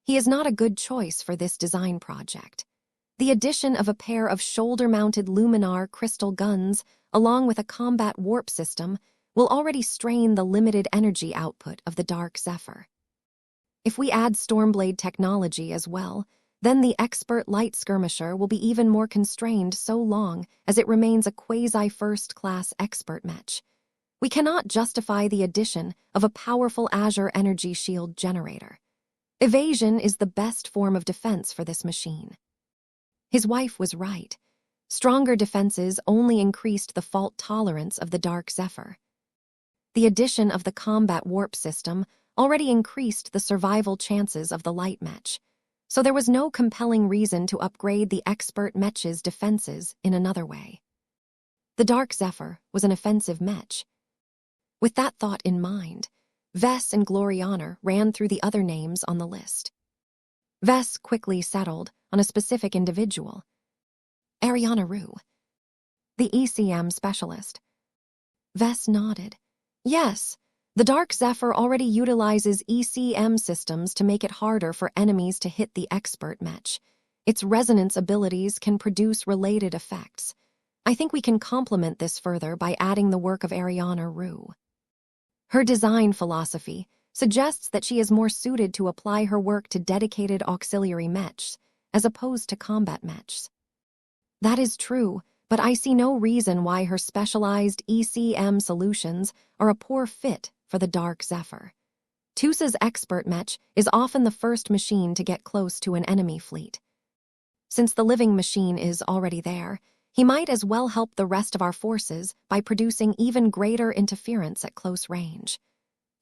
He is not a good choice for this design project. The addition of a pair of shoulder-mounted Luminar crystal guns, along with a combat warp system, will already strain the limited energy output of the Dark Zephyr. If we add Stormblade technology as well, then the expert light skirmisher will be even more constrained so long as it remains a quasi-first-class expert mech. We cannot justify the addition of a powerful Azure energy shield generator. Evasion is the best form of defense for this machine. His wife was right. Stronger defenses only increased the fault tolerance of the Dark Zephyr. The addition of the combat warp system already increased the survival chances of the light mech, so there was no compelling reason to upgrade the expert mech's defenses in another way. The Dark Zephyr was an offensive mech. With that thought in mind, Vess and Gloriana ran through the other names on the list. Vess quickly settled on a specific individual. Ariana Rue, the ECM specialist. Vess nodded. Yes, the Dark Zephyr already utilizes ECM systems to make it harder for enemies to hit the expert mech. Its resonance abilities can produce related effects. I think we can complement this further by adding the work of Ariana Rue. Her design philosophy suggests that she is more suited to apply her work to dedicated auxiliary mechs as opposed to combat mechs. That is true, but I see no reason why her specialized ECM solutions are a poor fit for the Dark Zephyr. Tusa's expert mech is often the first machine to get close to an enemy fleet. Since the living machine is already there, he might as well help the rest of our forces by producing even greater interference at close range.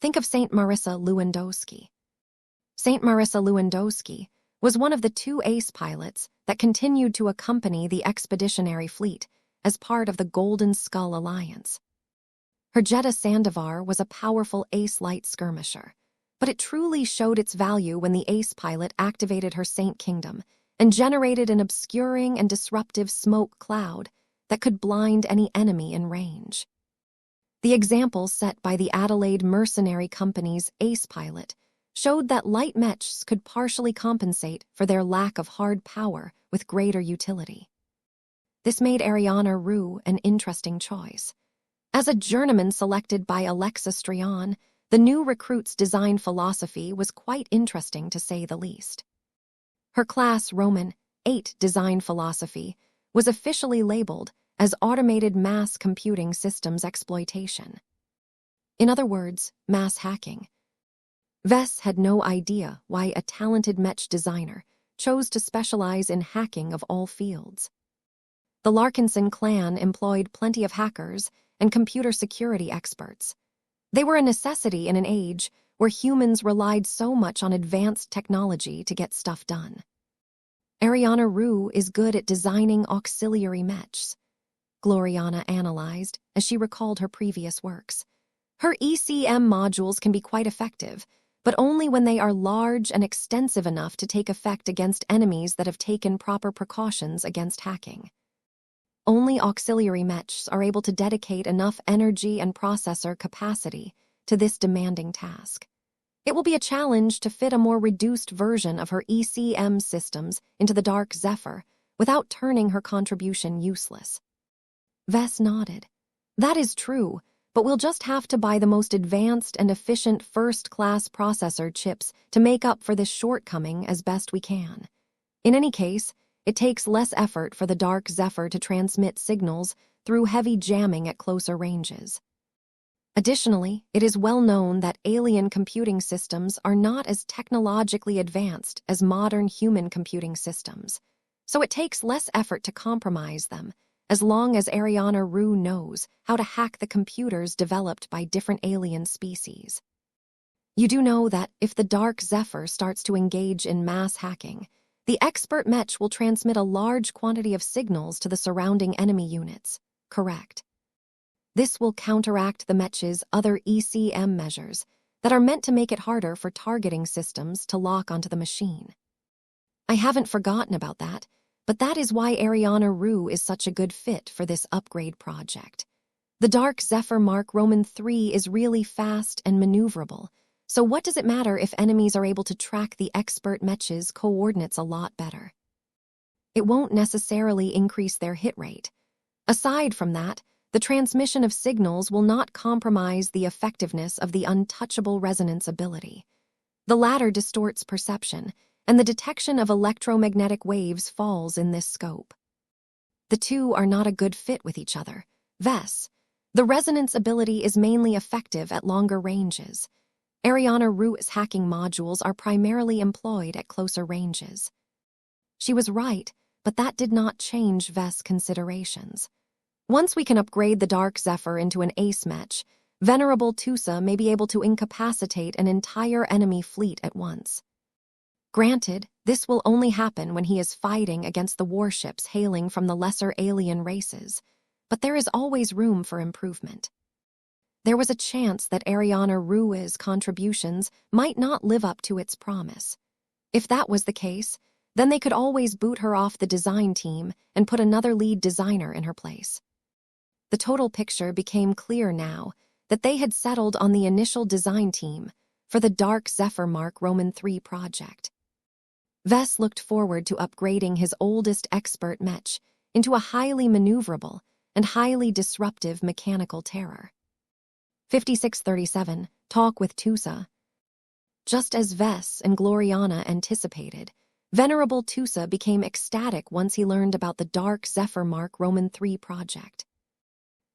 Think of St. Marissa Lewandowski. St. Marissa Lewandowski was one of the 2 ace pilots that continued to accompany the expeditionary fleet as part of the Golden Skull Alliance. Her Jetta Sandovar was a powerful ace light skirmisher, but it truly showed its value when the ace pilot activated her Saint Kingdom and generated an obscuring and disruptive smoke cloud that could blind any enemy in range. The example set by the Adelaide Mercenary Company's ace pilot showed that light mechs could partially compensate for their lack of hard power with greater utility. This made Ariana Rue an interesting choice. As a journeyman selected by Alexa Strion, the new recruit's design philosophy was quite interesting to say the least. Her class Roman 8 design philosophy was officially labeled as Automated Mass Computing Systems Exploitation. In other words, mass hacking. Vess had no idea why a talented mech designer chose to specialize in hacking of all fields. The Larkinson clan employed plenty of hackers and computer security experts. They were a necessity in an age where humans relied so much on advanced technology to get stuff done. Ariana Rue is good at designing auxiliary mechs, Gloriana analyzed as she recalled her previous works. Her ECM modules can be quite effective, but only when they are large and extensive enough to take effect against enemies that have taken proper precautions against hacking. Only auxiliary mechs are able to dedicate enough energy and processor capacity to this demanding task. It will be a challenge to fit a more reduced version of her ECM systems into the Dark Zephyr without turning her contribution useless. Vess nodded. That is true, but we'll just have to buy the most advanced and efficient first-class processor chips to make up for this shortcoming as best we can. In any case, it takes less effort for the Dark Zephyr to transmit signals through heavy jamming at closer ranges. Additionally, it is well known that alien computing systems are not as technologically advanced as modern human computing systems, so it takes less effort to compromise them, as long as Ariana Rue knows how to hack the computers developed by different alien species. You do know that if the Dark Zephyr starts to engage in mass hacking, the expert mech will transmit a large quantity of signals to the surrounding enemy units, correct? This will counteract the mech's other ECM measures that are meant to make it harder for targeting systems to lock onto the machine. I haven't forgotten about that, but that is why Ariana Rue is such a good fit for this upgrade project. The Dark Zephyr Mark Roman 3 is really fast and maneuverable, so what does it matter if enemies are able to track the expert mech's coordinates a lot better? It won't necessarily increase their hit rate. Aside from that, the transmission of signals will not compromise the effectiveness of the untouchable resonance ability. The latter distorts perception, and the detection of electromagnetic waves falls in this scope. The two are not a good fit with each other. Vess, The resonance ability is mainly effective at longer ranges. Ariana Rui's hacking modules are primarily employed at closer ranges. She was right, but that did not change Vess' considerations. Once we can upgrade the Dark Zephyr into an ace mech, Venerable Tusa may be able to incapacitate an entire enemy fleet at once. Granted, this will only happen when he is fighting against the warships hailing from the lesser alien races, but there is always room for improvement. There was a chance that Ariana Rui's contributions might not live up to its promise. If that was the case, then they could always boot her off the design team and put another lead designer in her place. The total picture became clear now that they had settled on the initial design team for the Dark Zephyr Mark Roman III project. Vess looked forward to upgrading his oldest expert mech into a highly maneuverable and highly disruptive mechanical terror. 5637, Talk with Tusa. Just as Vess and Gloriana anticipated, Venerable Tusa became ecstatic once he learned about the Dark Zephyr Mark Roman III project.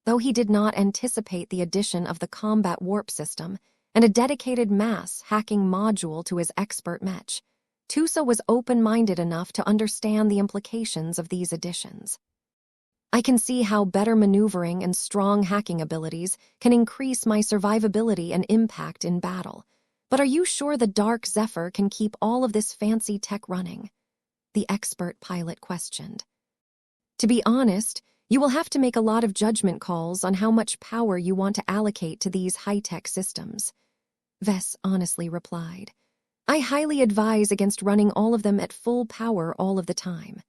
Though he did not anticipate the addition of the combat warp system and a dedicated mass hacking module to his expert mech, Tusa was open-minded enough to understand the implications of these additions. I can see how better maneuvering and strong hacking abilities can increase my survivability and impact in battle. But are you sure the Dark Zephyr can keep all of this fancy tech running? The expert pilot questioned. To be honest, you will have to make a lot of judgment calls on how much power you want to allocate to these high-tech systems. Vess honestly replied. I highly advise against running all of them at full power all of the time.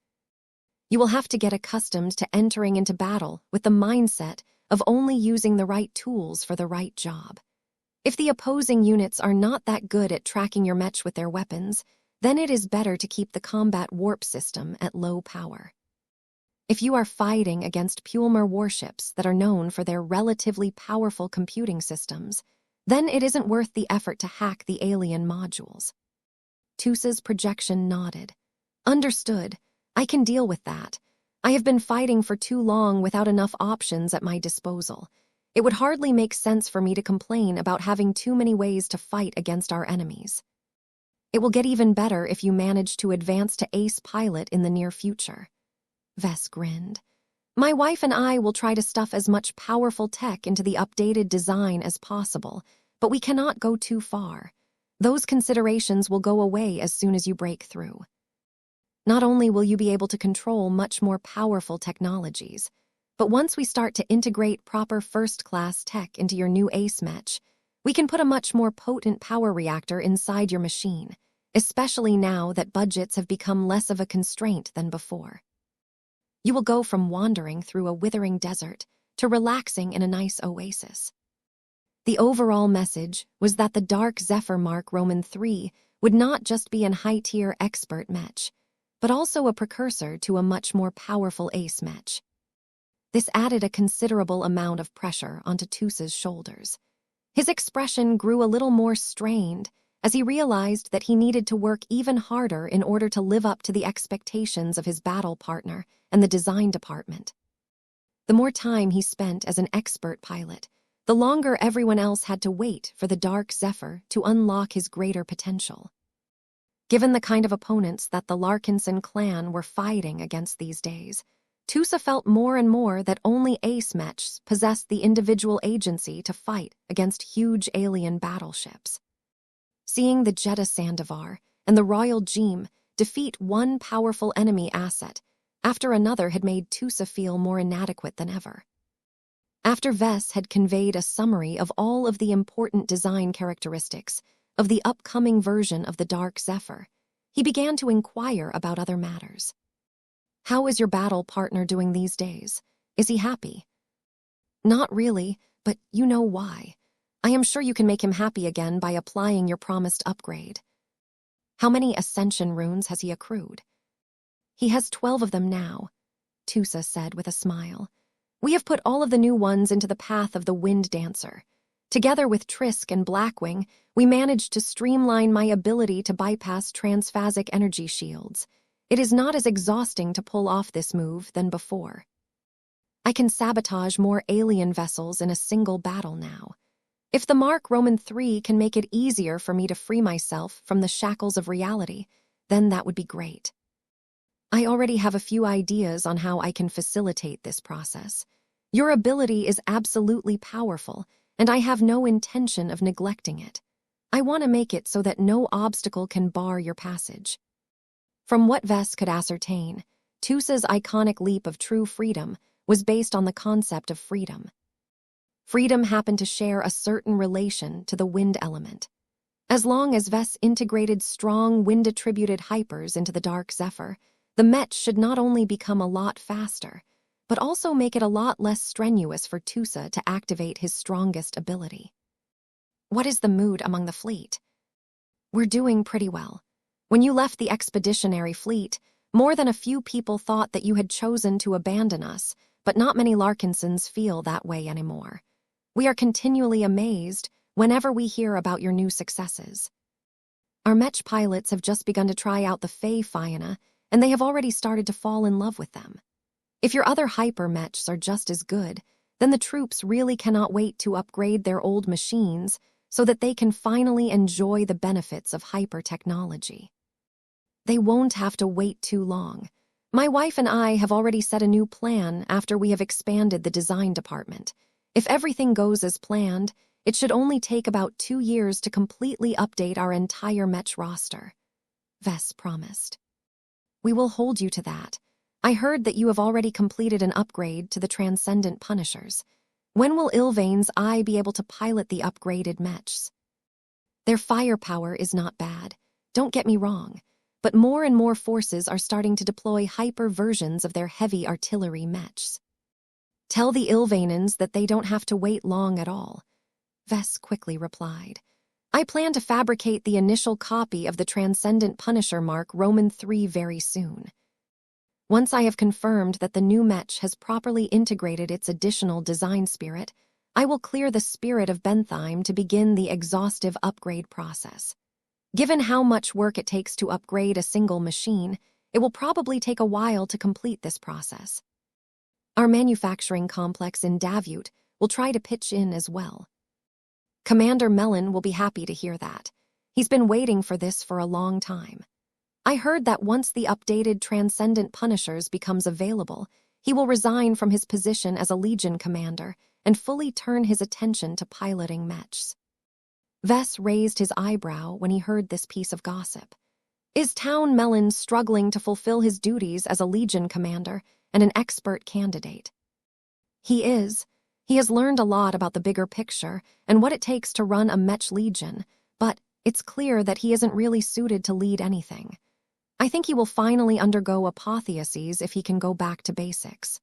You will have to get accustomed to entering into battle with the mindset of only using the right tools for the right job. If the opposing units are not that good at tracking your mech with their weapons, then it is better to keep the combat warp system at low power. If you are fighting against Pulmar warships that are known for their relatively powerful computing systems, then it isn't worth the effort to hack the alien modules. Tusa's projection nodded. Understood. I can deal with that. I have been fighting for too long without enough options at my disposal. It would hardly make sense for me to complain about having too many ways to fight against our enemies. It will get even better if you manage to advance to ace pilot in the near future. Vess grinned. My wife and I will try to stuff as much powerful tech into the updated design as possible, but we cannot go too far. Those considerations will go away as soon as you break through. Not only will you be able to control much more powerful technologies, but once we start to integrate proper first-class tech into your new ace mech, we can put a much more potent power reactor inside your machine, especially now that budgets have become less of a constraint than before. You will go from wandering through a withering desert to relaxing in a nice oasis. The overall message was that the Dark Zephyr Mark Roman III would not just be an high-tier expert mech, but also a precursor to a much more powerful ace mech. This added a considerable amount of pressure onto Tusa's shoulders. His expression grew a little more strained as he realized that he needed to work even harder in order to live up to the expectations of his battle partner and the design department. The more time he spent as an expert pilot, the longer everyone else had to wait for the Dark Zephyr to unlock his greater potential. Given the kind of opponents that the Larkinson clan were fighting against these days, Tusa felt more and more that only ace mechs possessed the individual agency to fight against huge alien battleships. Seeing the Jeddah Sandovar and the Royal Jeem defeat one powerful enemy asset after another had made Tusa feel more inadequate than ever. After Vess had conveyed a summary of all of the important design characteristics of the upcoming version of the Dark Zephyr, he began to inquire about other matters. How is your battle partner doing these days? Is he happy? Not really, but you know why. I am sure you can make him happy again by applying your promised upgrade. How many ascension runes has he accrued? He has 12 of them now, Tusa said with a smile. We have put all of the new ones into the path of the Wind Dancer. Together with Trisk and Blackwing, we managed to streamline my ability to bypass transphasic energy shields. It is not as exhausting to pull off this move than before. I can sabotage more alien vessels in a single battle now. If the Mark Roman 3 can make it easier for me to free myself from the shackles of reality, then that would be great. I already have a few ideas on how I can facilitate this process. Your ability is absolutely powerful, and I have no intention of neglecting it. I want to make it so that no obstacle can bar your passage. From what Vess could ascertain, Tusa's iconic leap of true freedom was based on the concept of freedom. Freedom happened to share a certain relation to the wind element. As long as Vess integrated strong wind-attributed hypers into the Dark Zephyr, the Mech should not only become a lot faster, but also make it a lot less strenuous for Tusa to activate his strongest ability. What is the mood among the fleet? We're doing pretty well. When you left the expeditionary fleet, more than a few people thought that you had chosen to abandon us, but not many Larkinsons feel that way anymore. We are continually amazed whenever we hear about your new successes. Our Mech pilots have just begun to try out the Fae Fianna, and they have already started to fall in love with them. If your other hyper Mechs are just as good, then the troops really cannot wait to upgrade their old machines so that they can finally enjoy the benefits of hyper technology. They won't have to wait too long. My wife and I have already set a new plan after we have expanded the design department. If everything goes as planned, it should only take about 2 years to completely update our entire Mech roster. Vess promised. We will hold you to that. I heard that you have already completed an upgrade to the Transcendent Punishers. When will Ilvain's eye be able to pilot the upgraded Mechs? Their firepower is not bad, don't get me wrong, but more and more forces are starting to deploy hyper versions of their heavy artillery Mechs. Tell the Ilvainans that they don't have to wait long at all. Vess quickly replied. I plan to fabricate the initial copy of the Transcendent Punisher Mark Roman 3 very soon. Once I have confirmed that the new Mech has properly integrated its additional design spirit, I will clear the spirit of Bentheim to begin the exhaustive upgrade process. Given how much work it takes to upgrade a single machine, it will probably take a while to complete this process. Our manufacturing complex in Davut will try to pitch in as well. Commander Mellon will be happy to hear that. He's been waiting for this for a long time. I heard that once the updated Transcendent Punishers becomes available, he will resign from his position as a Legion commander and fully turn his attention to piloting Mechs. Vess raised his eyebrow when he heard this piece of gossip. Is Town Mellon struggling to fulfill his duties as a Legion commander and an expert candidate? He is. He has learned a lot about the bigger picture and what it takes to run a Mech Legion, but it's clear that he isn't really suited to lead anything. I think he will finally undergo apotheosis if he can go back to basics.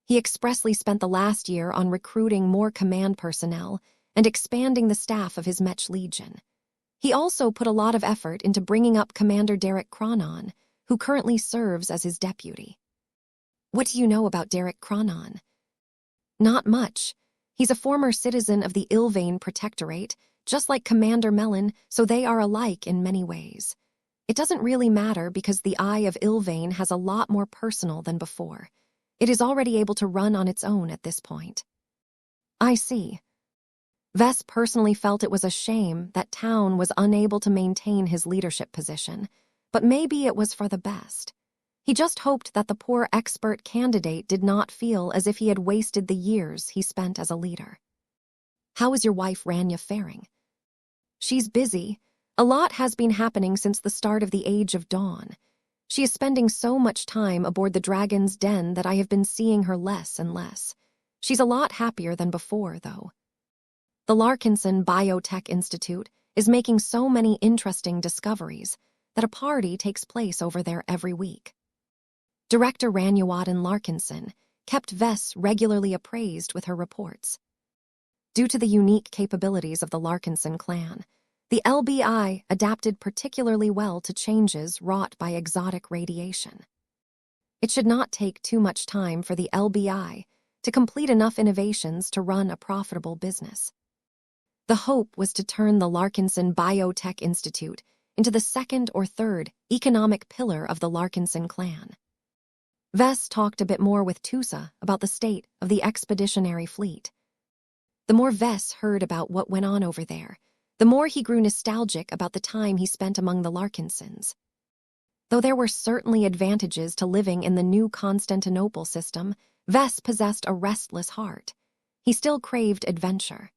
He expressly spent the last year on recruiting more command personnel and expanding the staff of his Mech Legion. He also put a lot of effort into bringing up Commander Derek Cronon, who currently serves as his deputy. What do you know about Derek Cronon? Not much. He's a former citizen of the Ilvain Protectorate, just like Commander Mellon, so they are alike in many ways. It doesn't really matter because the Eye of Ilvain has a lot more personal than before. It is already able to run on its own at this point. I see. Vess personally felt it was a shame that Town was unable to maintain his leadership position, but maybe it was for the best. He just hoped that the poor expert candidate did not feel as if he had wasted the years he spent as a leader. How is your wife Rania faring? She's busy. A lot has been happening since the start of the Age of Dawn. She is spending so much time aboard the Dragon's Den that I have been seeing her less and less. She's a lot happier than before, though. The Larkinson Biotech Institute is making so many interesting discoveries that a party takes place over there every week. Director Ranuaden Larkinson kept Vess regularly appraised with her reports. Due to the unique capabilities of the Larkinson clan, the LBI adapted particularly well to changes wrought by exotic radiation. It should not take too much time for the LBI to complete enough innovations to run a profitable business. The hope was to turn the Larkinson Biotech Institute into the second or third economic pillar of the Larkinson clan. Vess talked a bit more with Tusa about the state of the expeditionary fleet. The more Vess heard about what went on over there, the more he grew nostalgic about the time he spent among the Larkinsons. Though there were certainly advantages to living in the new Constantinople system, Vess possessed a restless heart. He still craved adventure.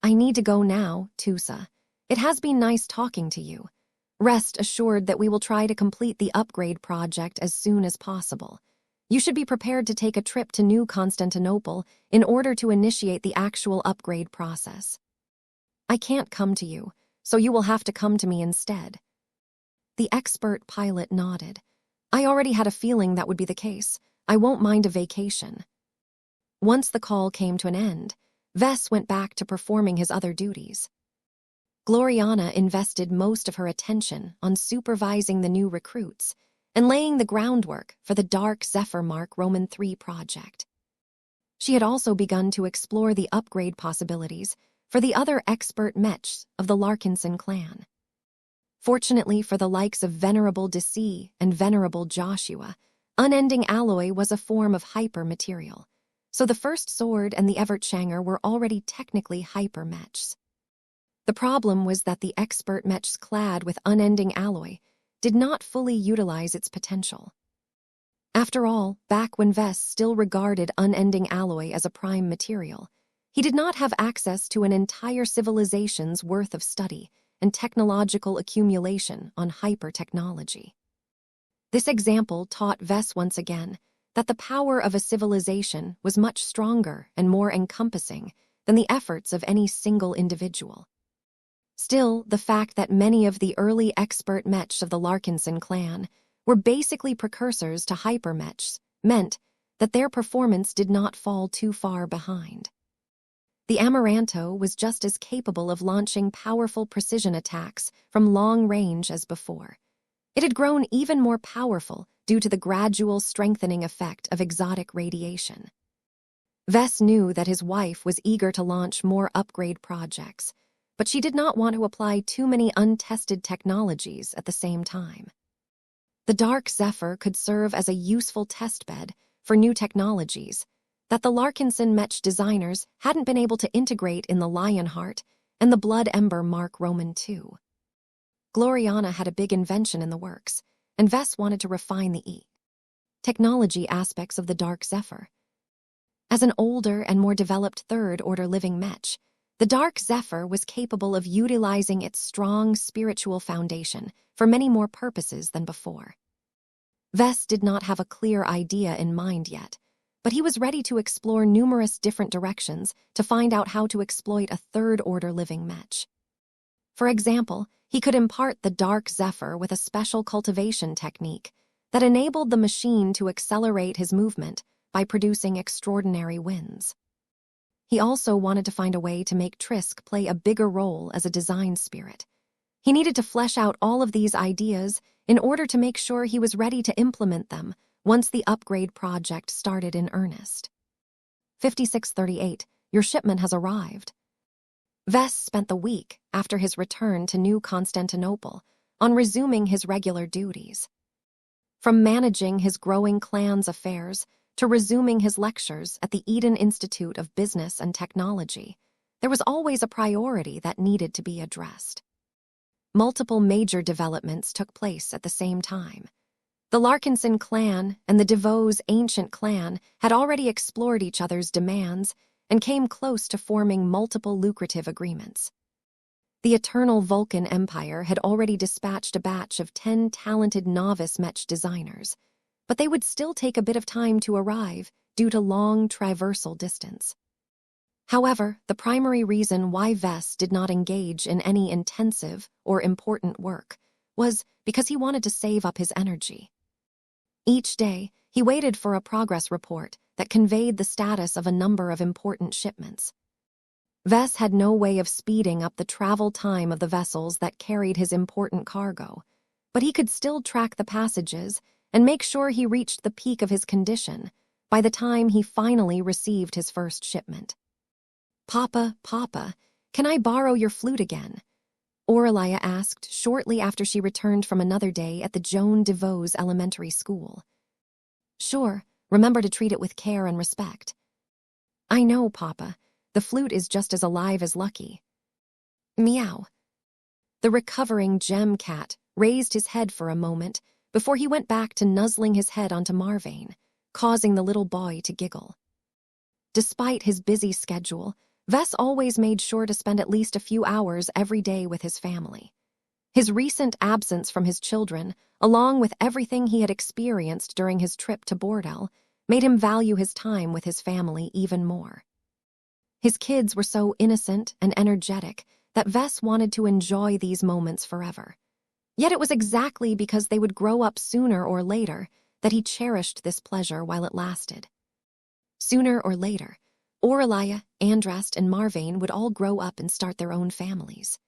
"I need to go now, Tusa. It has been nice talking to you. Rest assured that we will try to complete the upgrade project as soon as possible. You should be prepared to take a trip to New Constantinople in order to initiate the actual upgrade process. I can't come to you, so you will have to come to me instead." The expert pilot nodded. "I already had a feeling that would be the case. I won't mind a vacation." Once the call came to an end, Vess went back to performing his other duties. Gloriana invested most of her attention on supervising the new recruits and laying the groundwork for the Dark Zephyr Mark Roman III project. She had also begun to explore the upgrade possibilities for the other expert mechs of the Larkinson clan. Fortunately for the likes of Venerable Deci and Venerable Joshua, unending alloy was a form of hyper-material, so the First Sword and the Evertshanger were already technically hyper-mechs. The problem was that the expert mechs clad with unending alloy did not fully utilize its potential. After all, back when Vess still regarded unending alloy as a prime material, he did not have access to an entire civilization's worth of study and technological accumulation on hyper-technology. This example taught Vess once again that the power of a civilization was much stronger and more encompassing than the efforts of any single individual. Still, the fact that many of the early expert mechs of the Larkinson clan were basically precursors to hypermechs meant that their performance did not fall too far behind. The Amaranto was just as capable of launching powerful precision attacks from long range as before. It had grown even more powerful due to the gradual strengthening effect of exotic radiation. Vess knew that his wife was eager to launch more upgrade projects, but she did not want to apply too many untested technologies at the same time. The Dark Zephyr could serve as a useful testbed for new technologies that the Larkinson mech designers hadn't been able to integrate in the Lionheart and the Blood Ember Mark Roman II. Gloriana had a big invention in the works, and Vess wanted to refine the technology aspects of the Dark Zephyr. As an older and more developed third-order living mech, the Dark Zephyr was capable of utilizing its strong spiritual foundation for many more purposes than before. Vess did not have a clear idea in mind yet, but he was ready to explore numerous different directions to find out how to exploit a third-order living mech. For example, he could impart the Dark Zephyr with a special cultivation technique that enabled the machine to accelerate his movement by producing extraordinary winds. He also wanted to find a way to make Trisk play a bigger role as a design spirit. He needed to flesh out all of these ideas in order to make sure he was ready to implement them once the upgrade project started in earnest. 5638, your shipment has arrived. Vess spent the week after his return to New Constantinople on resuming his regular duties. From managing his growing clan's affairs to resuming his lectures at the Eden Institute of Business and Technology, there was always a priority that needed to be addressed. Multiple major developments took place at the same time. The Larkinson clan and the DeVos ancient clan had already explored each other's demands and came close to forming multiple lucrative agreements. The Eternal Vulcan Empire had already dispatched a batch of 10 talented novice mech designers, but they would still take a bit of time to arrive due to long traversal distance. However, the primary reason why Vess did not engage in any intensive or important work was because he wanted to save up his energy. Each day, he waited for a progress report that conveyed the status of a number of important shipments. Vess had no way of speeding up the travel time of the vessels that carried his important cargo, but he could still track the passages and make sure he reached the peak of his condition by the time he finally received his first shipment. "Papa, Papa, can I borrow your flute again?" Aurelia asked shortly after she returned from another day at the Joan DeVos Elementary School. Sure, remember to treat it with care and respect. I know, Papa. The flute is just as alive as Lucky. Meow. The recovering gem cat raised his head for a moment before he went back to nuzzling his head onto Marvane, causing the little boy to giggle. Despite his busy schedule, Vess always made sure to spend at least a few hours every day with his family. His recent absence from his children, along with everything he had experienced during his trip to Bordel, made him value his time with his family even more. His kids were so innocent and energetic that Vess wanted to enjoy these moments forever. Yet it was exactly because they would grow up sooner or later that he cherished this pleasure while it lasted. Sooner or later, Aurelia, Andrast, and Marvane would all grow up and start their own families.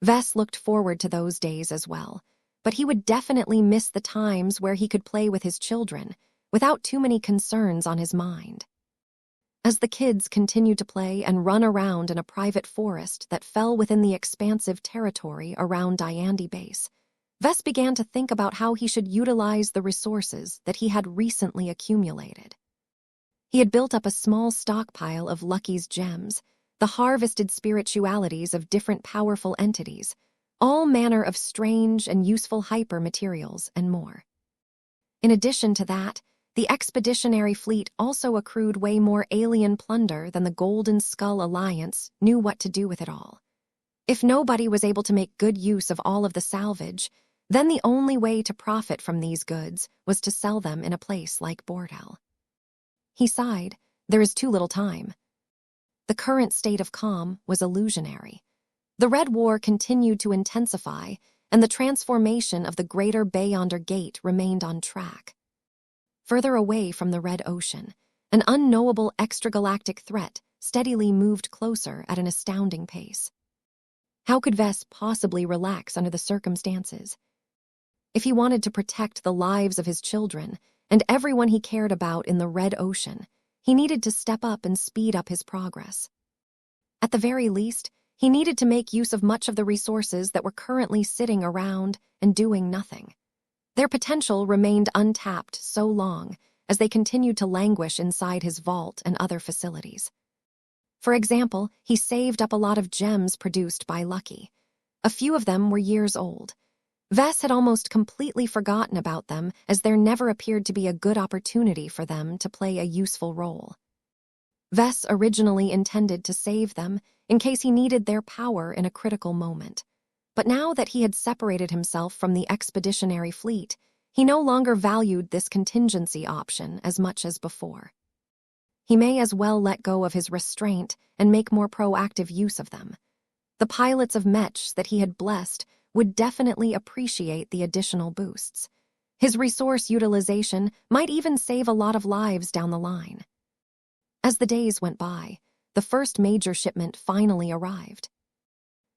Vess looked forward to those days as well, but he would definitely miss the times where he could play with his children without too many concerns on his mind. As the kids continued to play and run around in a private forest that fell within the expansive territory around Diandi Base, Vess began to think about how he should utilize the resources that he had recently accumulated. He had built up a small stockpile of Lucky's gems, the harvested spiritualities of different powerful entities, all manner of strange and useful hyper-materials, and more. In addition to that, the expeditionary fleet also accrued way more alien plunder than the Golden Skull Alliance knew what to do with it all. If nobody was able to make good use of all of the salvage, then the only way to profit from these goods was to sell them in a place like Bordel. He sighed. There is too little time. The current state of calm was illusionary. The Red War continued to intensify, and the transformation of the Greater Beyonder Gate remained on track. Further away from the Red Ocean, an unknowable extragalactic threat steadily moved closer at an astounding pace. How could Vess possibly relax under the circumstances? If he wanted to protect the lives of his children and everyone he cared about in the Red Ocean, he needed to step up and speed up his progress. At the very least, he needed to make use of much of the resources that were currently sitting around and doing nothing. Their potential remained untapped so long as they continued to languish inside his vault and other facilities. For example, he saved up a lot of gems produced by Lucky. A few of them were years old. Vess had almost completely forgotten about them, as there never appeared to be a good opportunity for them to play a useful role. Vess originally intended to save them in case he needed their power in a critical moment. But now that he had separated himself from the expeditionary fleet, he no longer valued this contingency option as much as before. He may as well let go of his restraint and make more proactive use of them. The pilots of Mech that he had blessed would definitely appreciate the additional boosts. His resource utilization might even save a lot of lives down the line. As the days went by, the first major shipment finally arrived.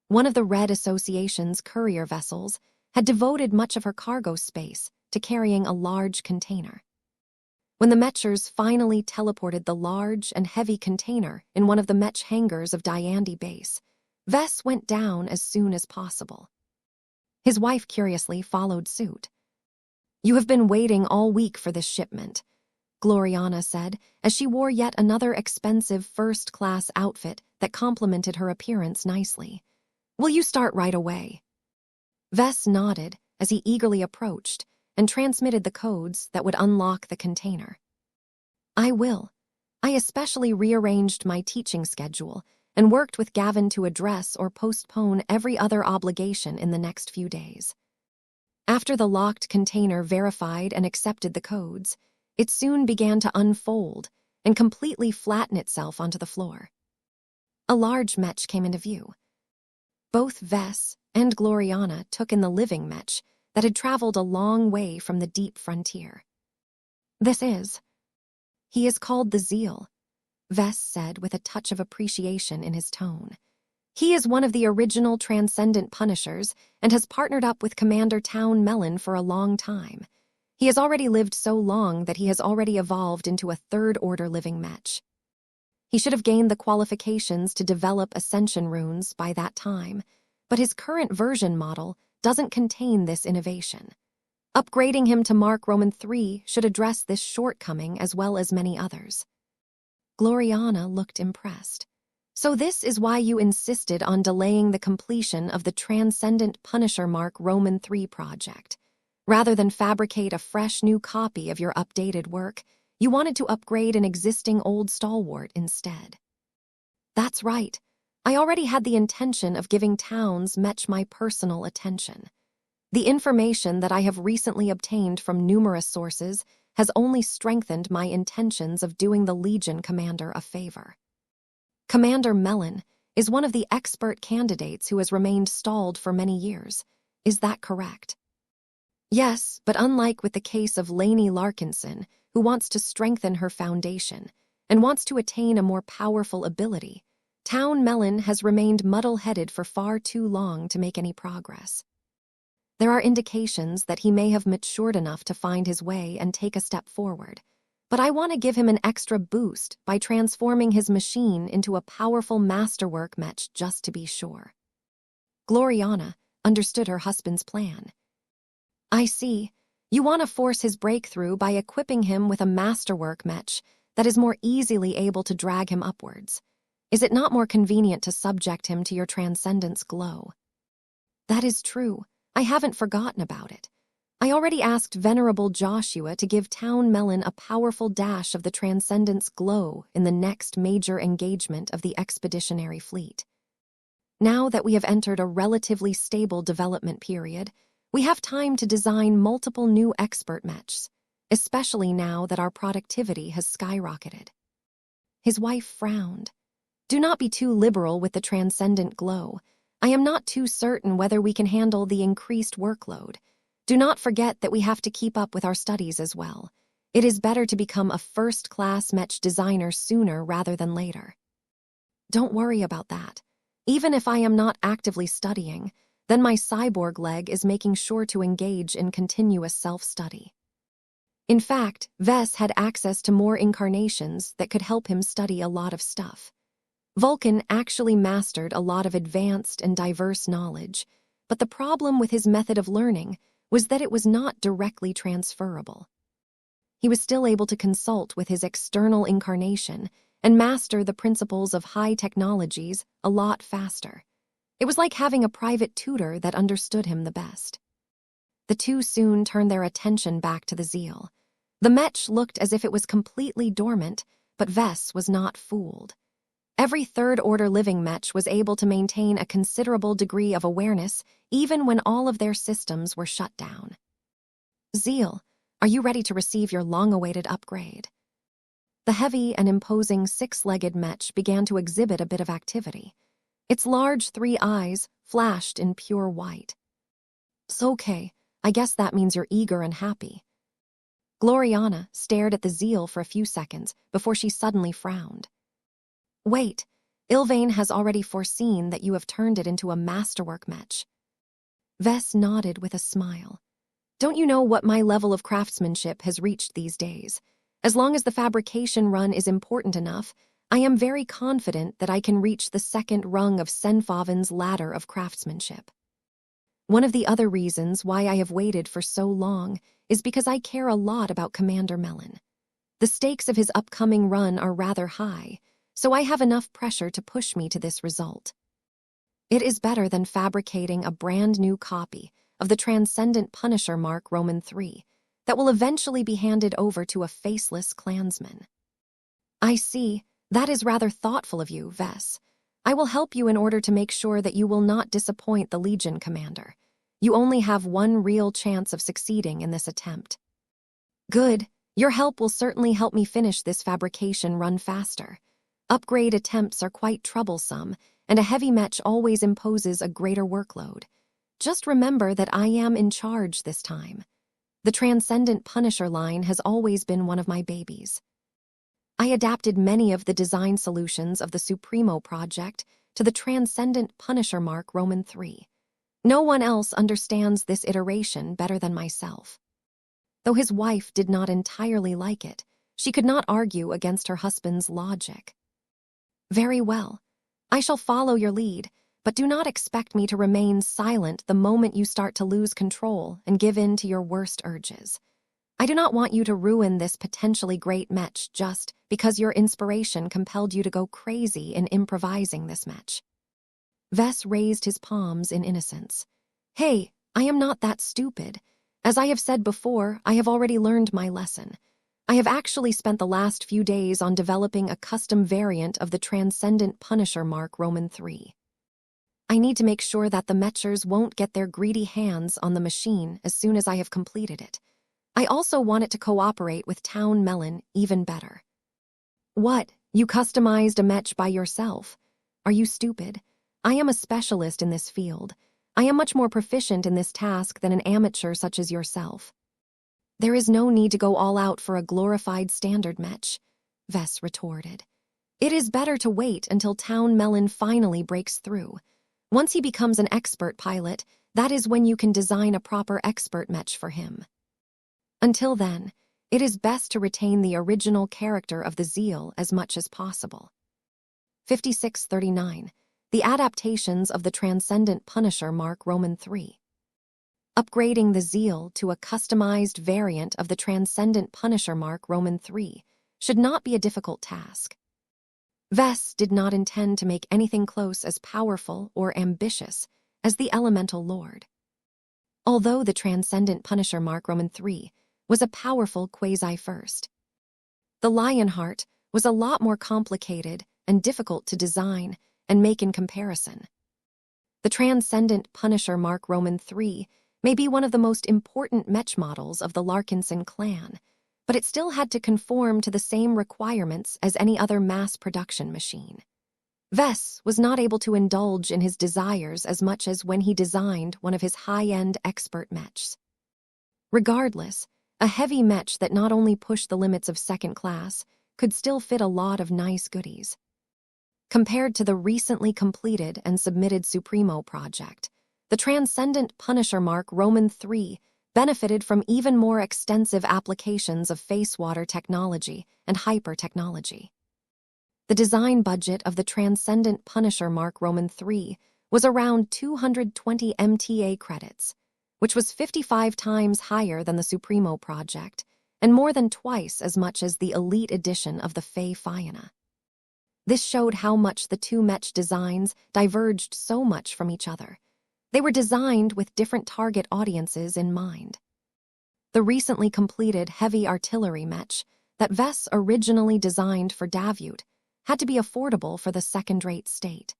One of the Red Association's courier vessels had devoted much of her cargo space to carrying a large container. When the Mechers finally teleported the large and heavy container in one of the Mech hangars of Diandi Base, Vess went down as soon as possible. His wife curiously followed suit. "You have been waiting all week for this shipment," Gloriana said, as she wore yet another expensive first-class outfit that complemented her appearance nicely. "Will you start right away?" Vess nodded as he eagerly approached and transmitted the codes that would unlock the container. "I will. I especially rearranged my teaching schedule and worked with Gavin to address or postpone every other obligation in the next few days." After the locked container verified and accepted the codes, it soon began to unfold and completely flatten itself onto the floor. A large Mech came into view. Both Vess and Gloriana took in the living Mech that had traveled a long way from the deep frontier. He is called the Zeal," Vess said with a touch of appreciation in his tone. "He is one of the original Transcendent Punishers and has partnered up with Commander Town Melon for a long time. He has already lived so long that he has already evolved into a third-order living Mech. He should have gained the qualifications to develop Ascension runes by that time, but his current version model doesn't contain this innovation. Upgrading him to Mark Roman 3 should address this shortcoming as well as many others. Gloriana looked impressed. So this is why you insisted on delaying the completion of the Transcendent Punisher Mark Roman 3 project. Rather than fabricate a fresh new copy of your updated work, you wanted to upgrade an existing old stalwart instead. That's right. I already had the intention of giving Towns Mech my personal attention. The information that I have recently obtained from numerous sources has only strengthened my intentions of doing the Legion commander a favor. Commander Mellon is one of the expert candidates who has remained stalled for many years. Is that correct? Yes, but unlike with the case of Lainey Larkinson, who wants to strengthen her foundation and wants to attain a more powerful ability, Town Mellon has remained muddle-headed for far too long to make any progress. There are indications that he may have matured enough to find his way and take a step forward, but I want to give him an extra boost by transforming his machine into a powerful masterwork mech just to be sure. Gloriana understood her husband's plan. I see. You want to force his breakthrough by equipping him with a masterwork mech that is more easily able to drag him upwards. Is it not more convenient to subject him to your transcendence glow? That is true. I haven't forgotten about it. I already asked Venerable Joshua to give Town Mellon a powerful dash of the Transcendence glow in the next major engagement of the Expeditionary Fleet. Now that we have entered a relatively stable development period, we have time to design multiple new expert mechs, especially now that our productivity has skyrocketed. His wife frowned. Do not be too liberal with the transcendent glow. I am not too certain whether we can handle the increased workload. Do not forget that we have to keep up with our studies as well. It is better to become a first-class mech designer sooner rather than later. Don't worry about that. Even if I am not actively studying, then my cyborg leg is making sure to engage in continuous self-study. In fact, Vess had access to more incarnations that could help him study a lot of stuff. Vulcan actually mastered a lot of advanced and diverse knowledge, but the problem with his method of learning was that it was not directly transferable. He was still able to consult with his external incarnation and master the principles of high technologies a lot faster. It was like having a private tutor that understood him the best. The two soon turned their attention back to the Zeal. The mech looked as if it was completely dormant, but Vess was not fooled. Every third-order living mech was able to maintain a considerable degree of awareness even when all of their systems were shut down. Zeal, are you ready to receive your long-awaited upgrade? The heavy and imposing six-legged mech began to exhibit a bit of activity. Its large 3 eyes flashed in pure white. "So okay, I guess that means you're eager and happy." Gloriana stared at the Zeal for a few seconds before she suddenly frowned. "Wait, Ilvain has already foreseen that you have turned it into a masterwork mech." Vess nodded with a smile. "Don't you know what my level of craftsmanship has reached these days? As long as the fabrication run is important enough, I am very confident that I can reach the second rung of Senfaven's ladder of craftsmanship. One of the other reasons why I have waited for so long is because I care a lot about Commander Mellon. The stakes of his upcoming run are rather high, so I have enough pressure to push me to this result. It is better than fabricating a brand new copy of the Transcendent Punisher Mark Roman 3 that will eventually be handed over to a faceless clansman." "I see. That is rather thoughtful of you, Vess. I will help you in order to make sure that you will not disappoint the Legion commander. You only have one real chance of succeeding in this attempt." "Good. Your help will certainly help me finish this fabrication run faster. Upgrade attempts are quite troublesome, and a heavy mech always imposes a greater workload. Just remember that I am in charge this time. The Transcendent Punisher line has always been one of my babies. I adapted many of the design solutions of the Supremo project to the Transcendent Punisher Mark Roman 3. No one else understands this iteration better than myself." Though his wife did not entirely like it, she could not argue against her husband's logic. "Very well. I shall follow your lead, but do not expect me to remain silent the moment you start to lose control and give in to your worst urges. I do not want you to ruin this potentially great mech just because your inspiration compelled you to go crazy in improvising this mech." Vess raised his palms in innocence. "Hey, I am not that stupid. As I have said before, I have already learned my lesson. I have actually spent the last few days on developing a custom variant of the Transcendent Punisher Mark Roman III. I need to make sure that the Mechers won't get their greedy hands on the machine as soon as I have completed it. I also want it to cooperate with Town Melon even better." "What? You customized a mech by yourself? Are you stupid? I am a specialist in this field. I am much more proficient in this task than an amateur such as yourself." "There is no need to go all out for a glorified standard mech," Vess retorted. "It is better to wait until Town Melon finally breaks through. Once he becomes an expert pilot, that is when you can design a proper expert mech for him. Until then, it is best to retain the original character of the Zeal as much as possible." 5639. The adaptations of the Transcendent Punisher Mark Roman III. Upgrading the Zeal to a customized variant of the Transcendent Punisher Mark Roman III should not be a difficult task. Vess did not intend to make anything close as powerful or ambitious as the Elemental Lord. Although the Transcendent Punisher Mark Roman III was a powerful quasi-first, the Lionheart was a lot more complicated and difficult to design and make in comparison. The Transcendent Punisher Mark Roman III may be one of the most important mech models of the Larkinson clan, but it still had to conform to the same requirements as any other mass production machine. Vess was not able to indulge in his desires as much as when he designed one of his high-end expert mechs. Regardless, a heavy mech that not only pushed the limits of second class could still fit a lot of nice goodies. Compared to the recently completed and submitted Supremo project, the Transcendent Punisher Mark Roman III benefited from even more extensive applications of face water technology and hyper-technology. The design budget of the Transcendent Punisher Mark Roman III was around 220 MTA credits, which was 55 times higher than the Supremo project and more than twice as much as the Elite edition of the Fey Fianna. This showed how much the two mech designs diverged so much from each other. They were designed with different target audiences in mind. The recently completed heavy artillery mech that Vess originally designed for Davut had to be affordable for the second-rate state.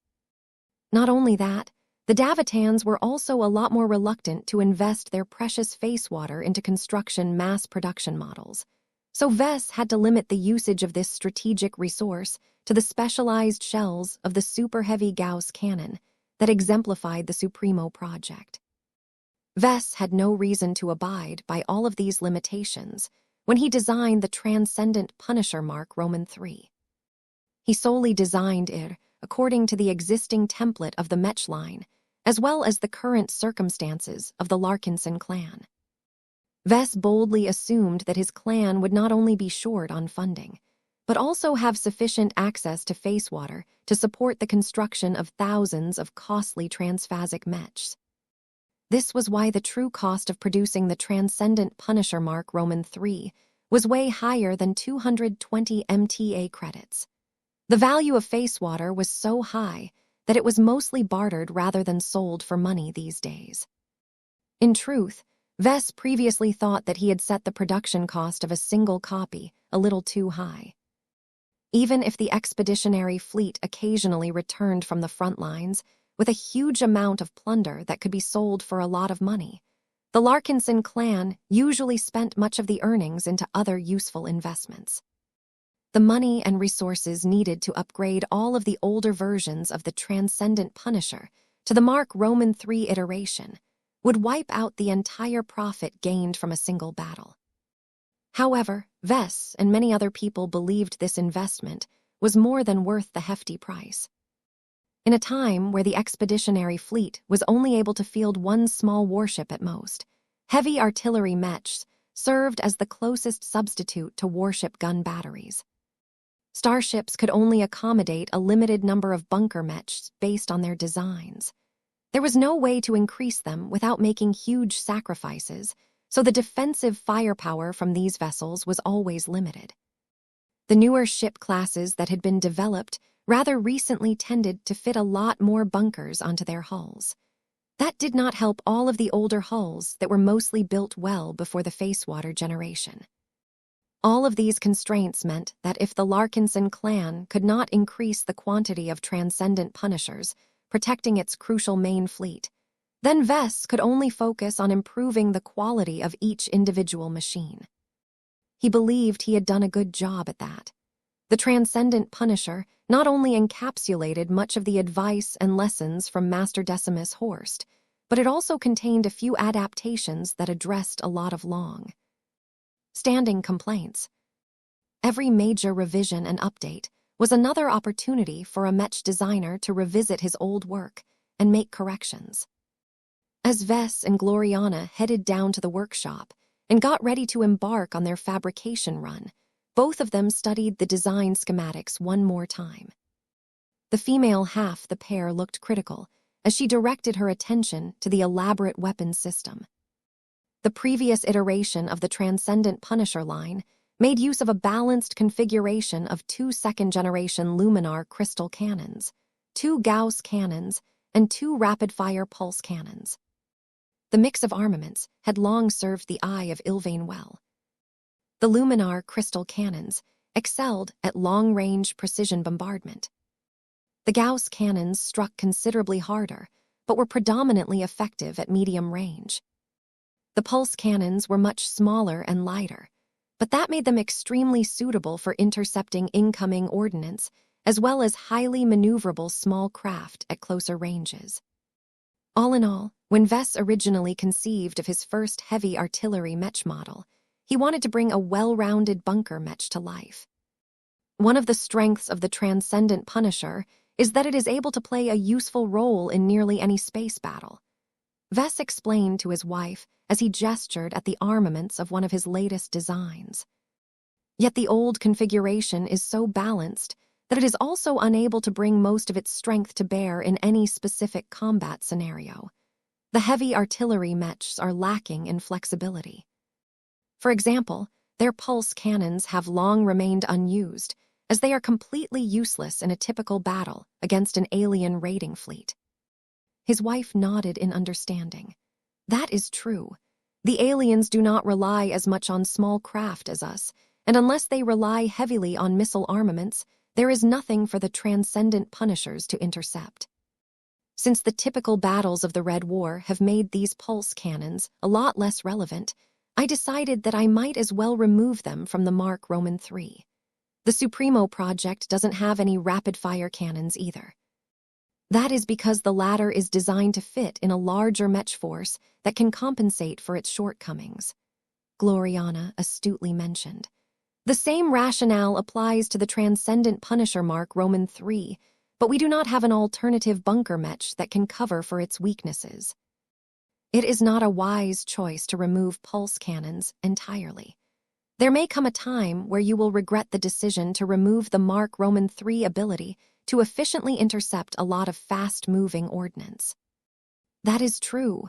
Not only that, the Davitans were also a lot more reluctant to invest their precious face water into construction mass production models, so Vess had to limit the usage of this strategic resource to the specialized shells of the super-heavy Gauss cannon that exemplified the Supremo project. Vess had no reason to abide by all of these limitations when he designed the Transcendent Punisher Mark Roman III. He solely designed it according to the existing template of the mech line, as well as the current circumstances of the Larkinson clan. Vess boldly assumed that his clan would not only be short on funding, but also have sufficient access to face water to support the construction of thousands of costly transphasic mechs. This was why the true cost of producing the Transcendent Punisher Mark Roman III was way higher than 220 MTA credits. The value of face water was so high that it was mostly bartered rather than sold for money these days. In truth, Vess previously thought that he had set the production cost of a single copy a little too high. Even if the expeditionary fleet occasionally returned from the front lines with a huge amount of plunder that could be sold for a lot of money, the Larkinson clan usually spent much of the earnings into other useful investments. The money and resources needed to upgrade all of the older versions of the Transcendent Punisher to the Mark Roman III iteration would wipe out the entire profit gained from a single battle. However, Vess and many other people believed this investment was more than worth the hefty price. In a time where the expeditionary fleet was only able to field one small warship at most, heavy artillery mechs served as the closest substitute to warship gun batteries. Starships could only accommodate a limited number of bunker mechs based on their designs. There was no way to increase them without making huge sacrifices, so the defensive firepower from these vessels was always limited. The newer ship classes that had been developed rather recently tended to fit a lot more bunkers onto their hulls. That did not help all of the older hulls that were mostly built well before the Facewater generation. All of these constraints meant that if the Larkinson clan could not increase the quantity of Transcendent Punishers protecting its crucial main fleet, then Vess could only focus on improving the quality of each individual machine. He believed he had done a good job at that. The Transcendent Punisher not only encapsulated much of the advice and lessons from Master Decimus Horst, but it also contained a few adaptations that addressed a lot of long-standing complaints. Every major revision and update was another opportunity for a Mech designer to revisit his old work and make corrections. As Vess and Gloriana headed down to the workshop and got ready to embark on their fabrication run, both of them studied the design schematics one more time. The female half the pair looked critical as she directed her attention to the elaborate weapon system. The previous iteration of the Transcendent Punisher line made use of a balanced configuration of 2 second-generation Luminar crystal cannons, 2 Gauss cannons, and 2 rapid-fire pulse cannons. The mix of armaments had long served the eye of Ilvain well. The Luminar crystal cannons excelled at long-range precision bombardment. The Gauss cannons struck considerably harder, but were predominantly effective at medium range. The pulse cannons were much smaller and lighter, but that made them extremely suitable for intercepting incoming ordnance, as well as highly maneuverable small craft at closer ranges. All in all, when Vess originally conceived of his first heavy artillery Mech model, he wanted to bring a well-rounded bunker Mech to life. One of the strengths of the Transcendent Punisher is that it is able to play a useful role in nearly any space battle. Vess explained to his wife as he gestured at the armaments of one of his latest designs. Yet the old configuration is so balanced that it is also unable to bring most of its strength to bear in any specific combat scenario. The heavy artillery mechs are lacking in flexibility. For example, their pulse cannons have long remained unused, as they are completely useless in a typical battle against an alien raiding fleet. His wife nodded in understanding. That is true. The aliens do not rely as much on small craft as us, and unless they rely heavily on missile armaments, there is nothing for the Transcendent Punishers to intercept. Since the typical battles of the Red War have made these pulse cannons a lot less relevant, I decided that I might as well remove them from the Mark Roman III. The Supremo project doesn't have any rapid-fire cannons either. That is because the latter is designed to fit in a larger Mech force that can compensate for its shortcomings, Gloriana astutely mentioned. The same rationale applies to the Transcendent Punisher Mark Roman III, but we do not have an alternative bunker Mech that can cover for its weaknesses. It is not a wise choice to remove pulse cannons entirely. There may come a time where you will regret the decision to remove the Mark Roman III ability to efficiently intercept a lot of fast-moving ordnance. That is true,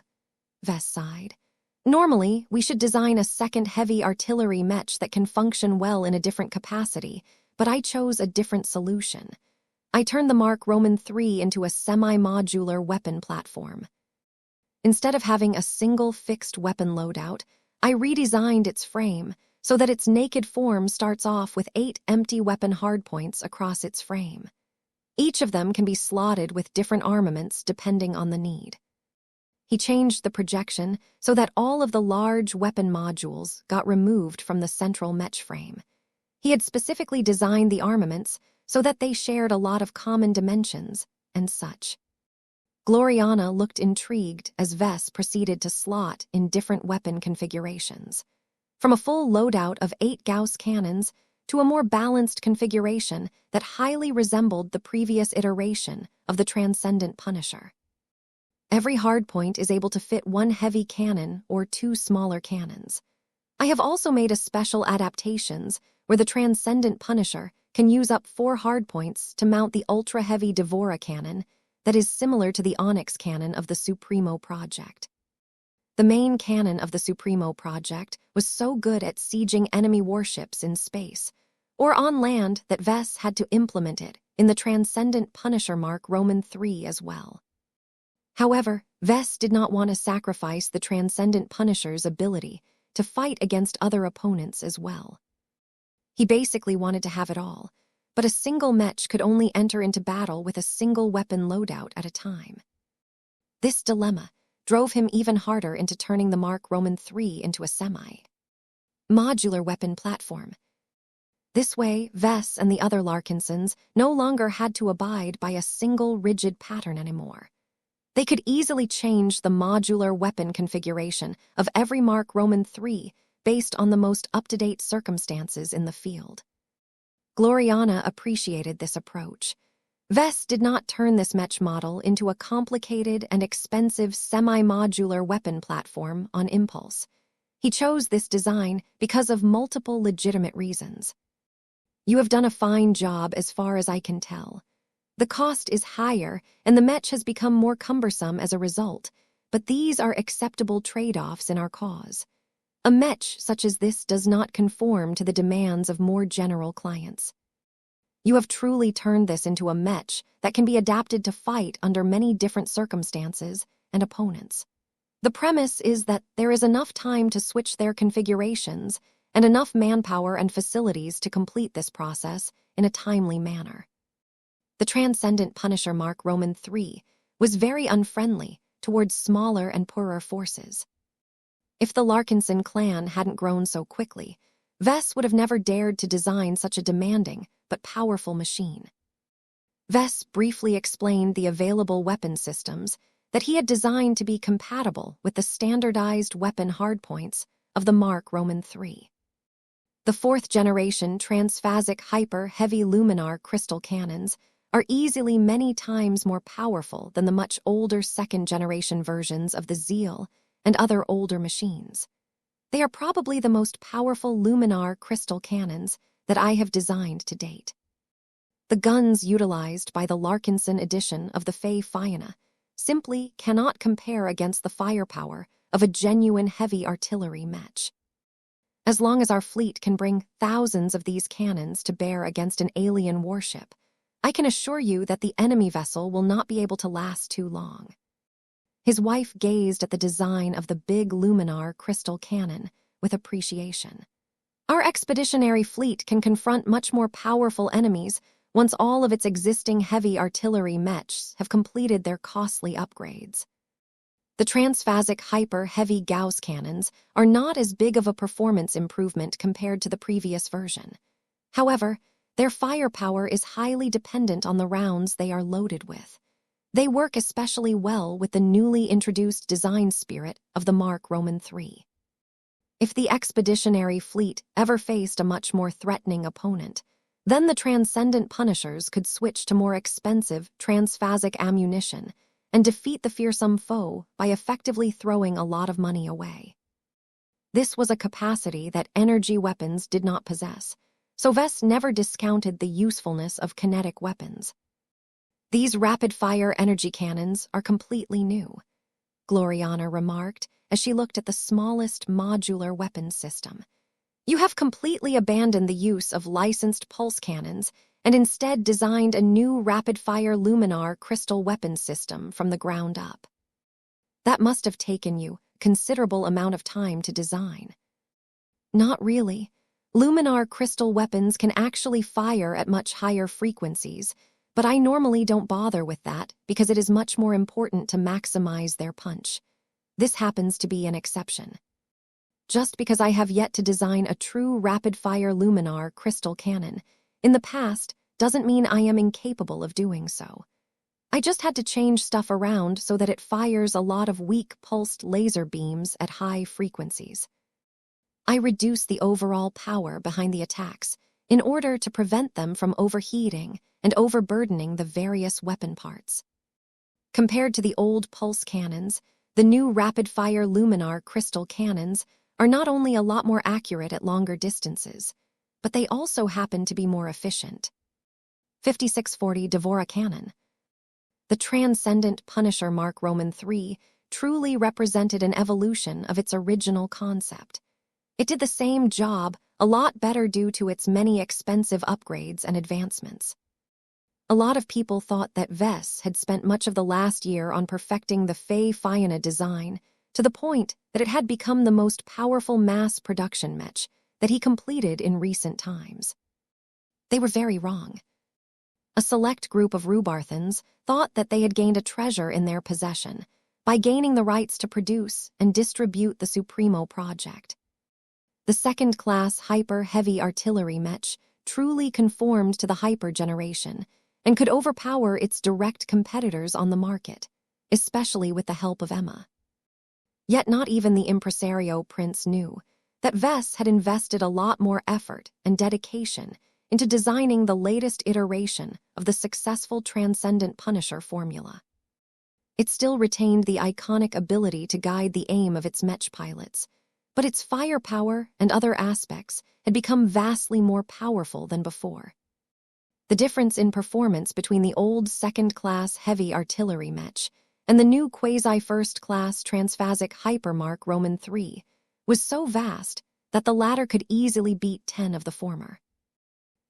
Vess sighed. Normally, we should design a second heavy artillery Mech that can function well in a different capacity, but I chose a different solution. I turned the Mark Roman III into a semi-modular weapon platform. Instead of having a single fixed weapon loadout, I redesigned its frame so that its naked form starts off with 8 empty weapon hardpoints across its frame. Each of them can be slotted with different armaments depending on the need. He changed the projection so that all of the large weapon modules got removed from the central Mech frame. He had specifically designed the armaments so that they shared a lot of common dimensions and such. Gloriana looked intrigued as Vess proceeded to slot in different weapon configurations, from a full loadout of 8 Gauss cannons to a more balanced configuration that highly resembled the previous iteration of the Transcendent Punisher. Every hardpoint is able to fit 1 heavy cannon or 2 smaller cannons. I have also made a special adaptations where the Transcendent Punisher can use up 4 hardpoints to mount the ultra-heavy Devora cannon that is similar to the Onyx cannon of the Supremo project. The main cannon of the Supremo project was so good at sieging enemy warships in space or on land that Vess had to implement it in the Transcendent Punisher Mark Roman III as well. However, Vess did not want to sacrifice the Transcendent Punisher's ability to fight against other opponents as well. He basically wanted to have it all, but a single Mech could only enter into battle with a single weapon loadout at a time. This dilemma drove him even harder into turning the Mark Roman III into a semi-modular weapon platform. This way, Vess and the other Larkinsons no longer had to abide by a single rigid pattern anymore. They could easily change the modular weapon configuration of every Mark Roman III based on the most up-to-date circumstances in the field. Gloriana appreciated this approach. Vess did not turn this Mech model into a complicated and expensive semi-modular weapon platform on impulse. He chose this design because of multiple legitimate reasons. You have done a fine job as far as I can tell. The cost is higher, and the Mech has become more cumbersome as a result, but these are acceptable trade-offs in our cause. A Mech such as this does not conform to the demands of more general clients. You have truly turned this into a Mech that can be adapted to fight under many different circumstances and opponents. The premise is that there is enough time to switch their configurations and enough manpower and facilities to complete this process in a timely manner. The Transcendent Punisher Mark Roman III was very unfriendly towards smaller and poorer forces. If the Larkinson clan hadn't grown so quickly, Vess would have never dared to design such a demanding but powerful machine. Vess briefly explained the available weapon systems that he had designed to be compatible with the standardized weapon hardpoints of the Mark Roman III. The 4th-generation transphasic hyper-heavy luminar crystal cannons are easily many times more powerful than the much older 2nd-generation versions of the Zeal and other older machines. They are probably the most powerful luminar crystal cannons that I have designed to date. The guns utilized by the Larkinson edition of the Fae Fianna simply cannot compare against the firepower of a genuine heavy artillery Mech. As long as our fleet can bring thousands of these cannons to bear against an alien warship, I can assure you that the enemy vessel will not be able to last too long. His wife gazed at the design of the big luminar crystal cannon with appreciation. Our expeditionary fleet can confront much more powerful enemies once all of its existing heavy artillery Mechs have completed their costly upgrades. The transphasic hyper-heavy Gauss cannons are not as big of a performance improvement compared to the previous version. However, their firepower is highly dependent on the rounds they are loaded with. They work especially well with the newly introduced design spirit of the Mark Roman III. If the expeditionary fleet ever faced a much more threatening opponent, then the Transcendent Punishers could switch to more expensive transphasic ammunition and defeat the fearsome foe by effectively throwing a lot of money away. This was a capacity that energy weapons did not possess, so Vess never discounted the usefulness of kinetic weapons. These rapid-fire energy cannons are completely new, Gloriana remarked as she looked at the smallest modular weapons system. You have completely abandoned the use of licensed pulse cannons and instead designed a new rapid-fire luminar crystal weapons system from the ground up. That must have taken you a considerable amount of time to design. Not really. Luminar crystal weapons can actually fire at much higher frequencies, but I normally don't bother with that because it is much more important to maximize their punch. This happens to be an exception. Just because I have yet to design a true rapid-fire luminar crystal cannon in the past doesn't mean I am incapable of doing so. I just had to change stuff around so that it fires a lot of weak pulsed laser beams at high frequencies. I reduced the overall power behind the attacks in order to prevent them from overheating and overburdening the various weapon parts. Compared to the old pulse cannons, the new rapid-fire luminar crystal cannons are not only a lot more accurate at longer distances, but they also happened to be more efficient. 5640 Dvora Cannon. The Transcendent Punisher Mark Roman III truly represented an evolution of its original concept. It did the same job, a lot better due to its many expensive upgrades and advancements. A lot of people thought that Vess had spent much of the last year on perfecting the Fey Fiona design, to the point that it had become the most powerful mass production mech that he completed in recent times. They were very wrong. A select group of Rubarthans thought that they had gained a treasure in their possession by gaining the rights to produce and distribute the Supremo project. The second-class hyper-heavy artillery mech truly conformed to the hyper generation and could overpower its direct competitors on the market, especially with the help of Emma. Yet not even the impresario prince knew that Vess had invested a lot more effort and dedication into designing the latest iteration of the successful Transcendent Punisher formula. It still retained the iconic ability to guide the aim of its mech pilots, but its firepower and other aspects had become vastly more powerful than before. The difference in performance between the old second-class heavy artillery mech and the new quasi-first-class transphasic Hypermark Roman III was so vast that the latter could easily beat 10 of the former.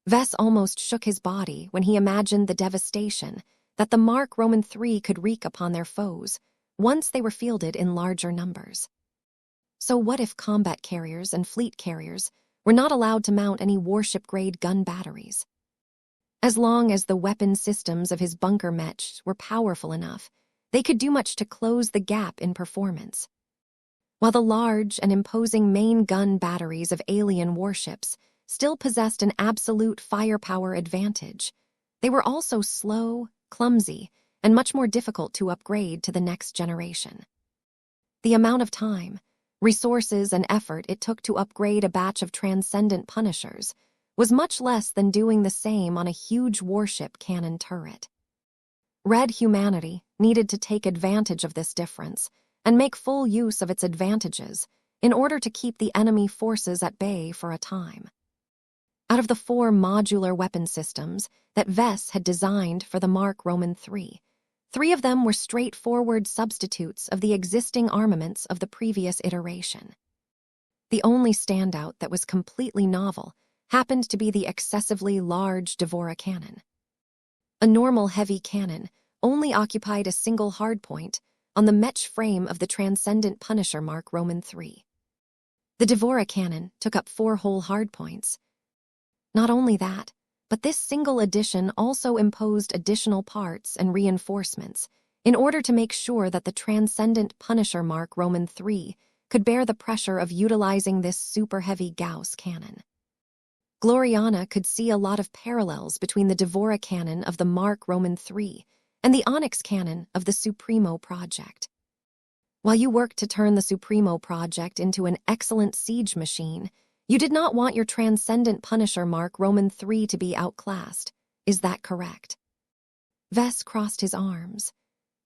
Vess almost shook his body when he imagined the devastation that the Mark Roman III could wreak upon their foes once they were fielded in larger numbers. So what if combat carriers and fleet carriers were not allowed to mount any warship-grade gun batteries? As long as the weapon systems of his bunker mechs were powerful enough, they could do much to close the gap in performance. While the large and imposing main gun batteries of alien warships still possessed an absolute firepower advantage, they were also slow, clumsy, and much more difficult to upgrade to the next generation. The amount of time, resources, and effort it took to upgrade a batch of Transcendent Punishers was much less than doing the same on a huge warship cannon turret. Red humanity needed to take advantage of this difference and make full use of its advantages in order to keep the enemy forces at bay for a time. Out of the 4 modular weapon systems that Vess had designed for the Mark Roman III, 3 of them were straightforward substitutes of the existing armaments of the previous iteration. The only standout that was completely novel happened to be the excessively large Dvora cannon. A normal heavy cannon only occupied a single hardpoint on the mech frame of the Transcendent Punisher Mark Roman III. The Dvora cannon took up 4 whole hardpoints. Not only that, but this single addition also imposed additional parts and reinforcements in order to make sure that the Transcendent Punisher Mark Roman III could bear the pressure of utilizing this super-heavy Gauss cannon. Gloriana could see a lot of parallels between the Dvora cannon of the Mark Roman III and the Onyx cannon of the Supremo project. While you worked to turn the Supremo project into an excellent siege machine, you did not want your Transcendent Punisher Mark Roman III to be outclassed. Is that correct? Vess crossed his arms.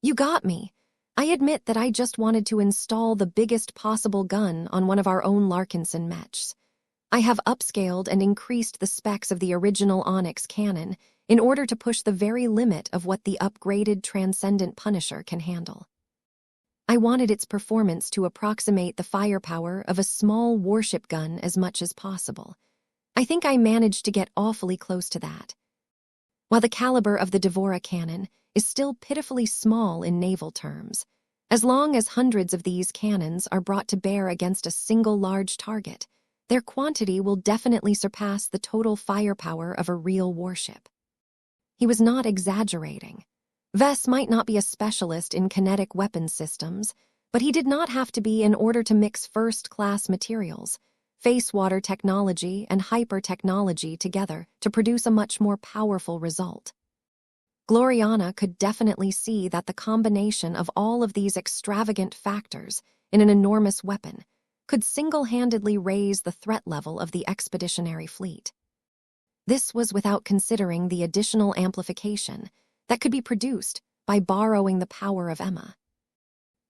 You got me. I admit that I just wanted to install the biggest possible gun on one of our own Larkinson mechs. I have upscaled and increased the specs of the original Onyx cannon in order to push the very limit of what the upgraded Transcendent Punisher can handle. I wanted its performance to approximate the firepower of a small warship gun as much as possible. I think I managed to get awfully close to that. While the caliber of the Dvora cannon is still pitifully small in naval terms, as long as hundreds of these cannons are brought to bear against a single large target, their quantity will definitely surpass the total firepower of a real warship. He was not exaggerating. Vess might not be a specialist in kinetic weapon systems, but he did not have to be in order to mix first-class materials, face water technology and hyper-technology together to produce a much more powerful result. Gloriana could definitely see that the combination of all of these extravagant factors in an enormous weapon could single-handedly raise the threat level of the expeditionary fleet. This was without considering the additional amplification that could be produced by borrowing the power of Emma.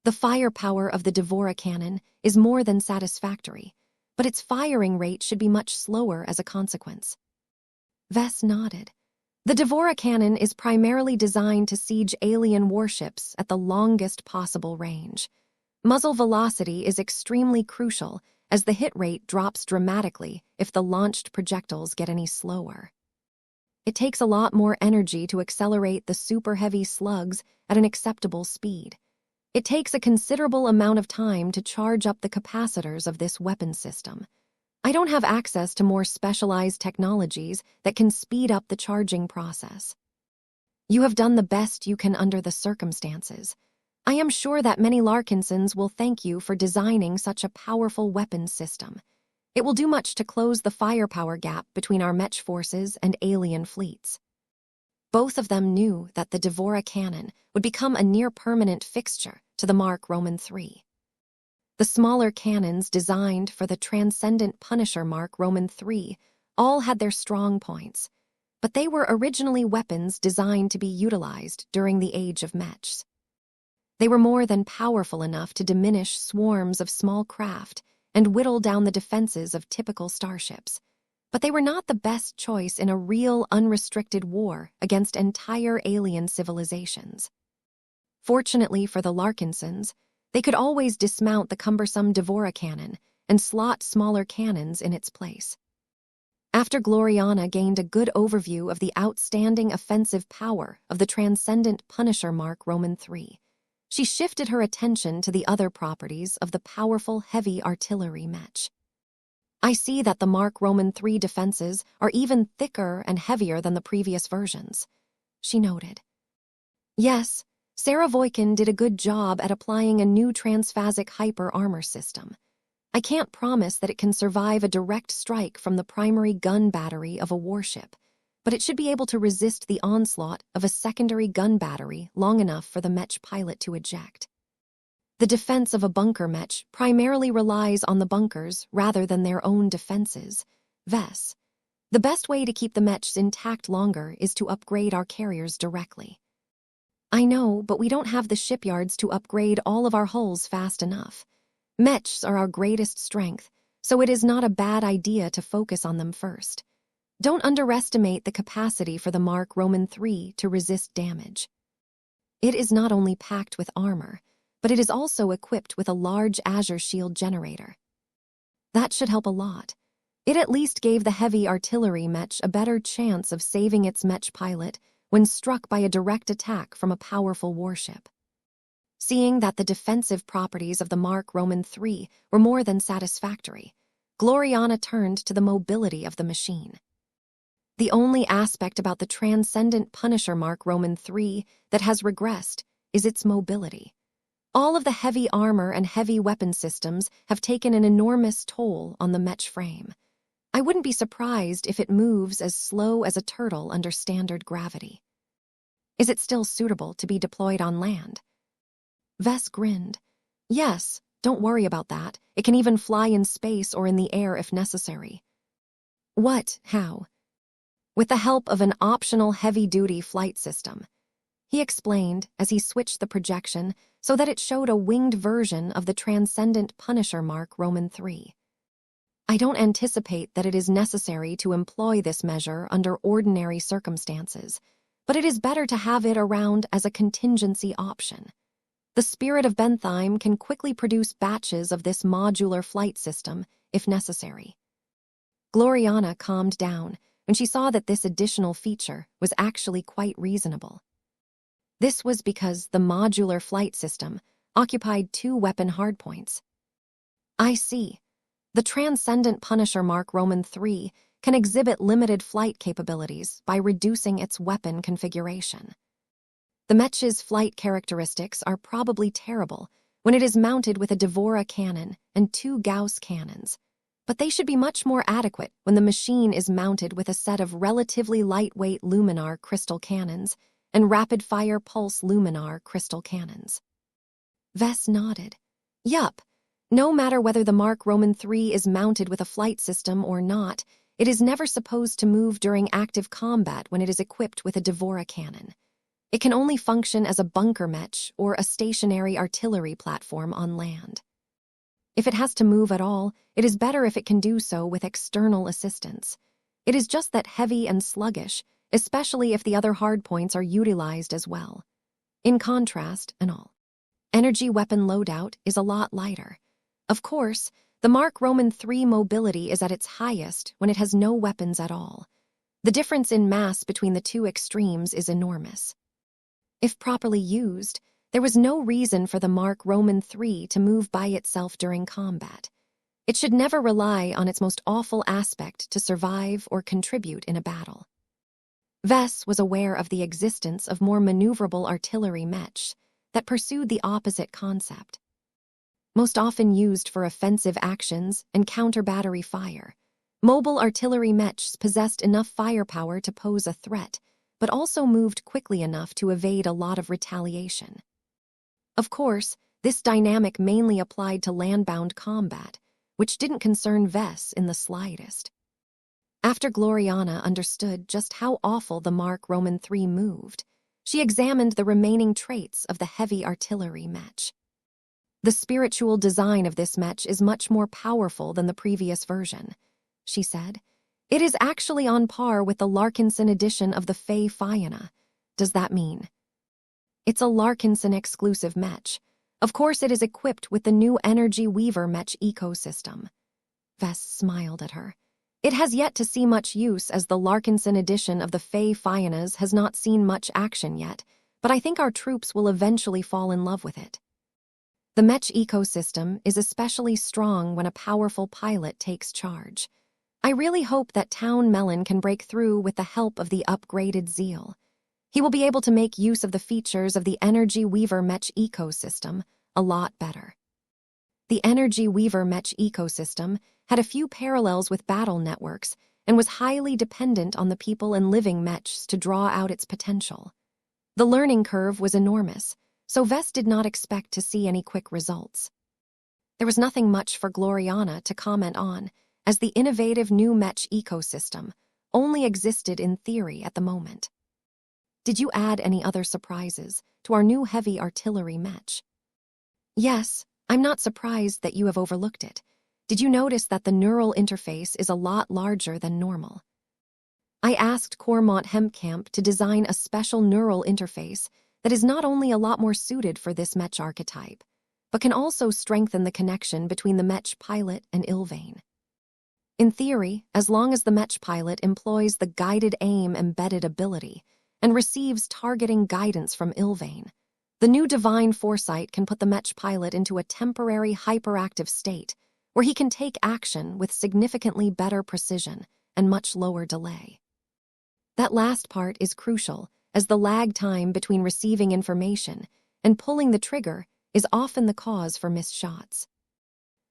The firepower of the Dvora cannon is more than satisfactory, but its firing rate should be much slower as a consequence. Vess nodded. The Devora cannon is primarily designed to siege alien warships at the longest possible range. Muzzle velocity is extremely crucial, as the hit rate drops dramatically if the launched projectiles get any slower. It takes a lot more energy to accelerate the super-heavy slugs at an acceptable speed. It takes a considerable amount of time to charge up the capacitors of this weapon system. I don't have access to more specialized technologies that can speed up the charging process. You have done the best you can under the circumstances. I am sure that many Larkinsons will thank you for designing such a powerful weapons system. It will do much to close the firepower gap between our Mech forces and alien fleets. Both of them knew that the Devora cannon would become a near-permanent fixture to the Mark Roman III. The smaller cannons designed for the transcendent Punisher Mark Roman III all had their strong points, but they were originally weapons designed to be utilized during the age of Mechs. They were more than powerful enough to diminish swarms of small craft and whittle down the defenses of typical starships, but they were not the best choice in a real unrestricted war against entire alien civilizations. Fortunately for the Larkinsons, they could always dismount the cumbersome Devora cannon and slot smaller cannons in its place. After Gloriana gained a good overview of the outstanding offensive power of the transcendent Punisher Mark Roman III, she shifted her attention to the other properties of the powerful heavy artillery Mech. I see that the Mark Roman III defenses are even thicker and heavier than the previous versions, she noted. Yes, Sarah Voikin did a good job at applying a new transphasic hyper-armor system. I can't promise that it can survive a direct strike from the primary gun battery of a warship, but it should be able to resist the onslaught of a secondary gun battery long enough for the Mech pilot to eject. The defense of a bunker Mech primarily relies on the bunkers rather than their own defenses. Vess, the best way to keep the Mechs intact longer is to upgrade our carriers directly. I know, but we don't have the shipyards to upgrade all of our hulls fast enough. Mechs are our greatest strength, so it is not a bad idea to focus on them first. Don't underestimate the capacity for the Mark Roman III to resist damage. It is not only packed with armor, but it is also equipped with a large Azure shield generator. That should help a lot. It at least gave the heavy artillery Mech a better chance of saving its Mech pilot when struck by a direct attack from a powerful warship. Seeing that the defensive properties of the Mark Roman III were more than satisfactory, Gloriana turned to the mobility of the machine. The only aspect about the transcendent Punisher Mark Roman III that has regressed is its mobility. All of the heavy armor and heavy weapon systems have taken an enormous toll on the Mech frame. I wouldn't be surprised if it moves as slow as a turtle under standard gravity. Is it still suitable to be deployed on land? Vess grinned. Yes, don't worry about that. It can even fly in space or in the air if necessary. What? How? With the help of an optional heavy-duty flight system, he explained as he switched the projection so that it showed a winged version of the transcendent Punisher Mark Roman III. I don't anticipate that it is necessary to employ this measure under ordinary circumstances, but it is better to have it around as a contingency option. The Spirit of Bentheim can quickly produce batches of this modular flight system if necessary. Gloriana calmed down when she saw that this additional feature was actually quite reasonable. This was because the modular flight system occupied 2 weapon hardpoints. I see. The transcendent Punisher Mark Roman III can exhibit limited flight capabilities by reducing its weapon configuration. The Mech's flight characteristics are probably terrible when it is mounted with a Devora cannon and 2 Gauss cannons, but they should be much more adequate when the machine is mounted with a set of relatively lightweight luminar crystal cannons and rapid-fire pulse luminar crystal cannons. Vess nodded. Yup. No matter whether the Mark Roman III is mounted with a flight system or not, it is never supposed to move during active combat when it is equipped with a Devora cannon. It can only function as a bunker Mech or a stationary artillery platform on land. If it has to move at all, it is better if it can do so with external assistance. It is just that heavy and sluggish, especially if the other hardpoints are utilized as well. In contrast, an all-energy weapon loadout is a lot lighter. Of course, the Mark Roman III mobility is at its highest when it has no weapons at all. The difference in mass between the two extremes is enormous. If properly used, there was no reason for the Mark Roman III to move by itself during combat. It should never rely on its most awful aspect to survive or contribute in a battle. Vess was aware of the existence of more maneuverable artillery mechs that pursued the opposite concept. Most often used for offensive actions and counter-battery fire, mobile artillery mechs possessed enough firepower to pose a threat, but also moved quickly enough to evade a lot of retaliation. Of course, this dynamic mainly applied to land-bound combat, which didn't concern Vess in the slightest. After Gloriana understood just how awful the Mark Roman III moved, she examined the remaining traits of the heavy artillery mech. The spiritual design of this mech is much more powerful than the previous version, she said. It is actually on par with the Larkinson edition of the Fey Fianna. Does that mean? It's a Larkinson exclusive mech. Of course it is equipped with the new Energy Weaver mech ecosystem. Vess smiled at her. It has yet to see much use as the Larkinson edition of the Fey Fiannas has not seen much action yet, but I think our troops will eventually fall in love with it. The mech ecosystem is especially strong when a powerful pilot takes charge. I really hope that Town Melon can break through with the help of the upgraded Zeal. He will be able to make use of the features of the Energy Weaver mech ecosystem a lot better. The Energy Weaver mech ecosystem had a few parallels with battle networks and was highly dependent on the people and living mechs to draw out its potential. The learning curve was enormous, so Vess did not expect to see any quick results. There was nothing much for Gloriana to comment on, as the innovative new mech ecosystem only existed in theory at the moment. Did you add any other surprises to our new heavy artillery mech? Yes, I'm not surprised that you have overlooked it. Did you notice that the neural interface is a lot larger than normal? I asked Cormont Hempcamp to design a special neural interface that is not only a lot more suited for this mech archetype, but can also strengthen the connection between the mech pilot and Ilvain. In theory, as long as the mech pilot employs the guided aim embedded ability and receives targeting guidance from Ilvain, the new divine foresight can put the mech pilot into a temporary hyperactive state where he can take action with significantly better precision and much lower delay. That last part is crucial, as the lag time between receiving information and pulling the trigger is often the cause for missed shots.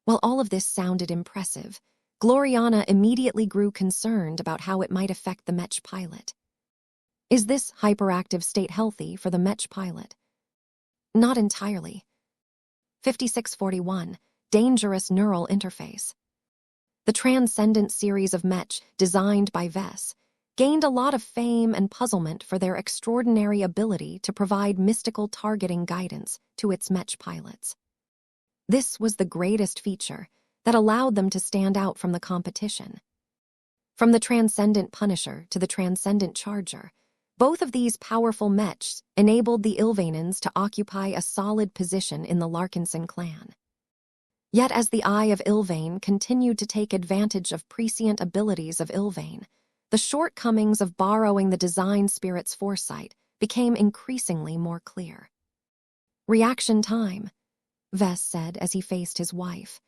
While all of this sounded impressive, Gloriana immediately grew concerned about how it might affect the mech pilot. Is this hyperactive state healthy for the mech pilot? Not entirely. 5641, Dangerous Neural Interface. The Transcendent series of mech designed by Vess gained a lot of fame and puzzlement for their extraordinary ability to provide mystical targeting guidance to its mech pilots. This was the greatest feature that allowed them to stand out from the competition. From the Transcendent Punisher to the Transcendent Charger, both of these powerful mechs enabled the Ilvainans to occupy a solid position in the Larkinson clan. Yet as the Eye of Ilvain continued to take advantage of prescient abilities of Ilvain, the shortcomings of borrowing the design spirit's foresight became increasingly more clear. Reaction time, Vess said as he faced his wife.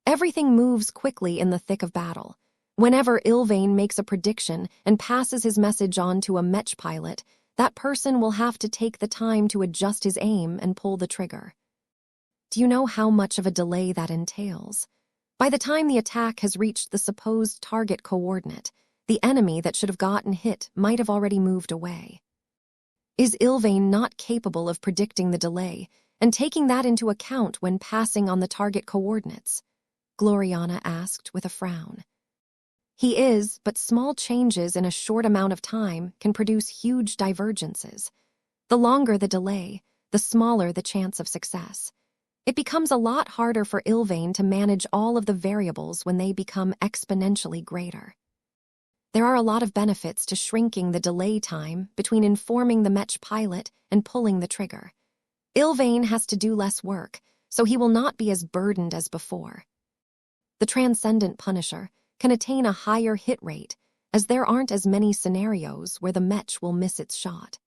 Everything moves quickly in the thick of battle. Whenever Ilvain makes a prediction and passes his message on to a mech pilot, that person will have to take the time to adjust his aim and pull the trigger. Do you know how much of a delay that entails? By the time the attack has reached the supposed target coordinate, the enemy that should have gotten hit might have already moved away. Is Ilvain not capable of predicting the delay and taking that into account when passing on the target coordinates? Gloriana asked with a frown. He is, but small changes in a short amount of time can produce huge divergences. The longer the delay, the smaller the chance of success. It becomes a lot harder for Ilvain to manage all of the variables when they become exponentially greater. There are a lot of benefits to shrinking the delay time between informing the Mech pilot and pulling the trigger. Ilvain has to do less work, so he will not be as burdened as before. The Transcendent Punisher can attain a higher hit rate, as there aren't as many scenarios where the Mech will miss its shot.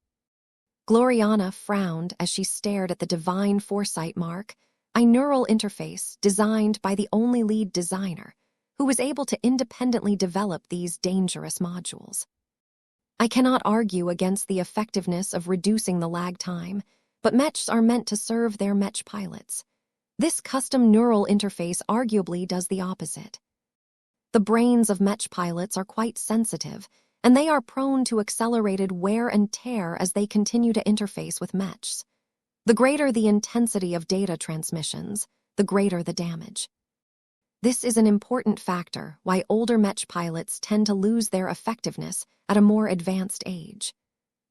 Gloriana frowned as she stared at the Divine Foresight mark, a neural interface designed by the only lead designer, who was able to independently develop these dangerous modules. I cannot argue against the effectiveness of reducing the lag time, but Mechs are meant to serve their Mech pilots. This custom neural interface arguably does the opposite. The brains of Mech pilots are quite sensitive, and they are prone to accelerated wear and tear as they continue to interface with Mechs. The greater the intensity of data transmissions, the greater the damage. This is an important factor why older Mech pilots tend to lose their effectiveness at a more advanced age.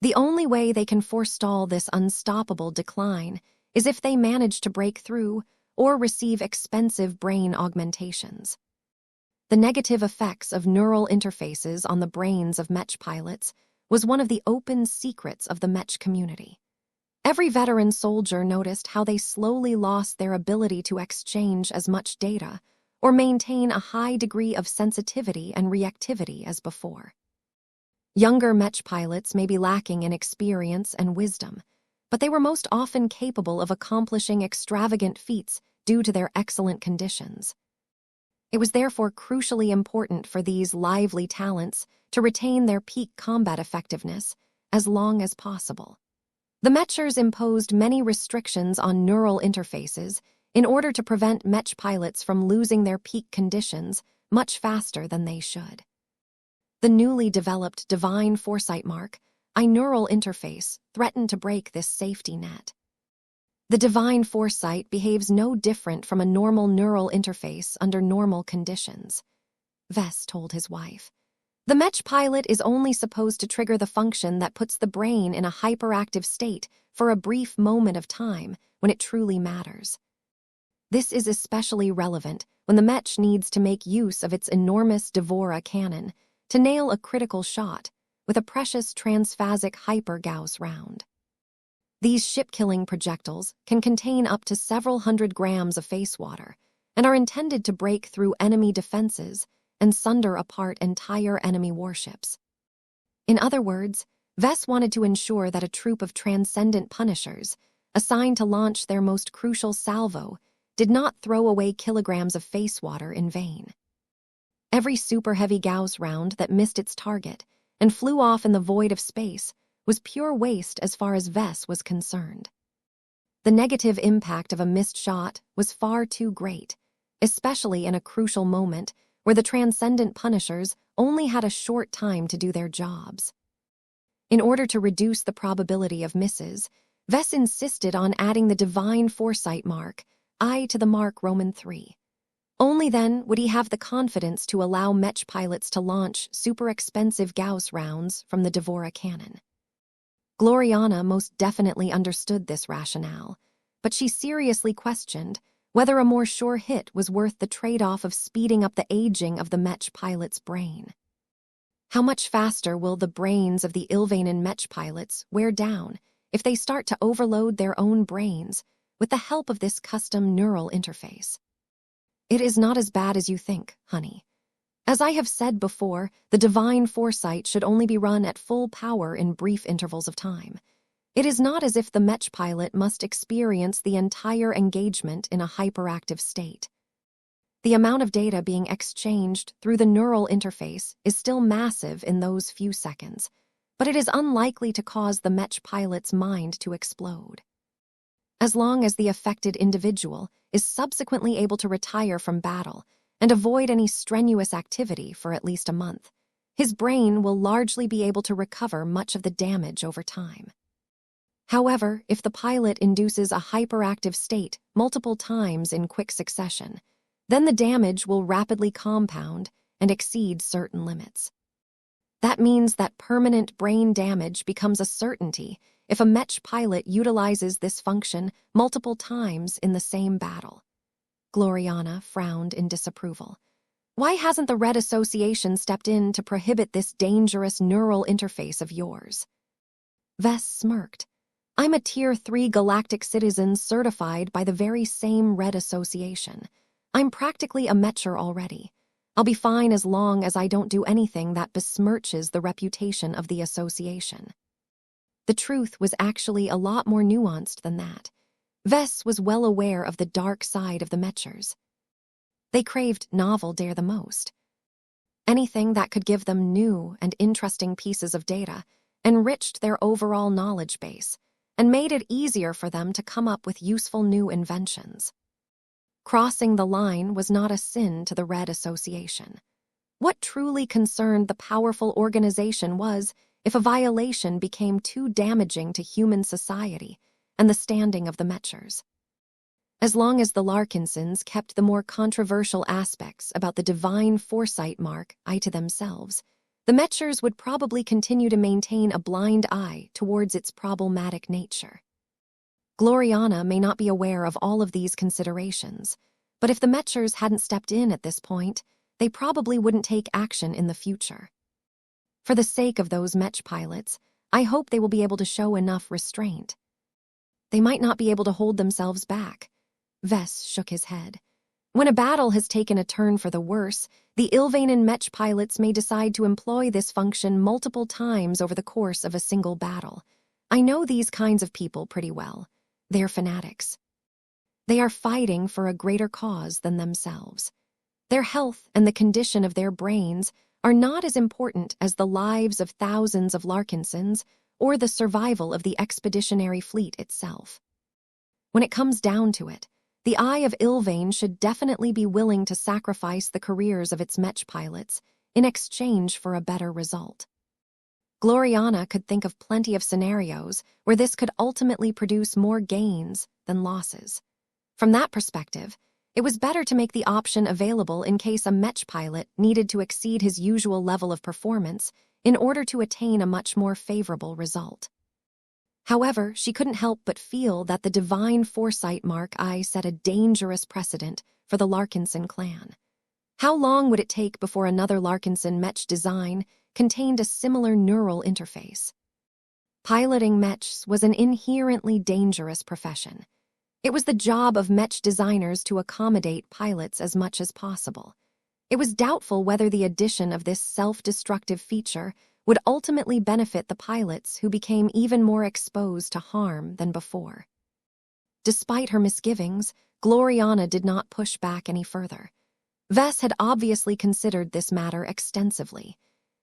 The only way they can forestall this unstoppable decline is if they manage to break through or receive expensive brain augmentations. The negative effects of neural interfaces on the brains of Mech pilots was one of the open secrets of the Mech community. Every veteran soldier noticed how they slowly lost their ability to exchange as much data or maintain a high degree of sensitivity and reactivity as before. Younger Mech pilots may be lacking in experience and wisdom, but they were most often capable of accomplishing extravagant feats due to their excellent conditions. It was therefore crucially important for these lively talents to retain their peak combat effectiveness as long as possible. The Mechers imposed many restrictions on neural interfaces in order to prevent Mech pilots from losing their peak conditions much faster than they should. The newly developed Divine Foresight mark, a neural interface, threatened to break this safety net. The Divine Foresight behaves no different from a normal neural interface under normal conditions, Vess told his wife. The Mech pilot is only supposed to trigger the function that puts the brain in a hyperactive state for a brief moment of time when it truly matters. This is especially relevant when the Mech needs to make use of its enormous Devora cannon to nail a critical shot with a precious transphasic hyper-Gauss round. These ship-killing projectiles can contain up to several hundred grams of face water and are intended to break through enemy defenses and sunder apart entire enemy warships. In other words, Vess wanted to ensure that a troop of Transcendent Punishers, assigned to launch their most crucial salvo, did not throw away kilograms of face water in vain. Every super-heavy Gauss round that missed its target and flew off in the void of space was pure waste as far as Vess was concerned. The negative impact of a missed shot was far too great, especially in a crucial moment where the Transcendent Punishers only had a short time to do their jobs. In order to reduce the probability of misses, Vess insisted on adding the Divine Foresight mark, I to the mark Roman 3. Only then would he have the confidence to allow Mech pilots to launch super-expensive Gauss rounds from the Devora cannon. Gloriana most definitely understood this rationale, but she seriously questioned whether a more sure hit was worth the trade-off of speeding up the aging of the Mech pilot's brain. How much faster will the brains of the Ilvanen Mech pilots wear down if they start to overload their own brains with the help of this custom neural interface? It is not as bad as you think, honey. As I have said before, the Divine Foresight should only be run at full power in brief intervals of time. It is not as if the Mech pilot must experience the entire engagement in a hyperactive state. The amount of data being exchanged through the neural interface is still massive in those few seconds, but it is unlikely to cause the Mech pilot's mind to explode. As long as the affected individual is subsequently able to retire from battle and avoid any strenuous activity for at least a month, his brain will largely be able to recover much of the damage over time. However, if the pilot induces a hyperactive state multiple times in quick succession, then the damage will rapidly compound and exceed certain limits. That means that permanent brain damage becomes a certainty if a Mech pilot utilizes this function multiple times in the same battle. Gloriana frowned in disapproval. Why hasn't the Red Association stepped in to prohibit this dangerous neural interface of yours? Vess smirked. I'm a Tier 3 galactic citizen certified by the very same Red Association. I'm practically a Mecher already. I'll be fine as long as I don't do anything that besmirches the reputation of the association. The truth was actually a lot more nuanced than that. Vess was well aware of the dark side of the Mechers. They craved novel dare the most. Anything that could give them new and interesting pieces of data enriched their overall knowledge base and made it easier for them to come up with useful new inventions. Crossing the line was not a sin to the Red Association. What truly concerned the powerful organization was if a violation became too damaging to human society and the standing of the Mechers. As long as the Larkinsons kept the more controversial aspects about the divine foresight mark to themselves, the Mechers would probably continue to maintain a blind eye towards its problematic nature. Gloriana may not be aware of all of these considerations, but if the Mechers hadn't stepped in at this point, they probably wouldn't take action in the future. For the sake of those Mech pilots, I hope they will be able to show enough restraint. They might not be able to hold themselves back. Vess shook his head. When a battle has taken a turn for the worse, the Ilvanan Mech pilots may decide to employ this function multiple times over the course of a single battle. I know these kinds of people pretty well. They're fanatics. They are fighting for a greater cause than themselves. Their health and the condition of their brains are not as important as the lives of thousands of Larkinsons or the survival of the expeditionary fleet itself. When it comes down to it, the Eye of Ilvain should definitely be willing to sacrifice the careers of its Mech pilots in exchange for a better result. Gloriana could think of plenty of scenarios where this could ultimately produce more gains than losses. From that perspective, it was better to make the option available in case a Mech pilot needed to exceed his usual level of performance in order to attain a much more favorable result. However, she couldn't help but feel that the divine foresight mark set a dangerous precedent for the Larkinson clan. How long would it take before another Larkinson Mech design contained a similar neural interface? Piloting Mechs was an inherently dangerous profession. It was the job of Mech designers to accommodate pilots as much as possible. It was doubtful whether the addition of this self-destructive feature would ultimately benefit the pilots who became even more exposed to harm than before. Despite her misgivings, Gloriana did not push back any further. Vess had obviously considered this matter extensively.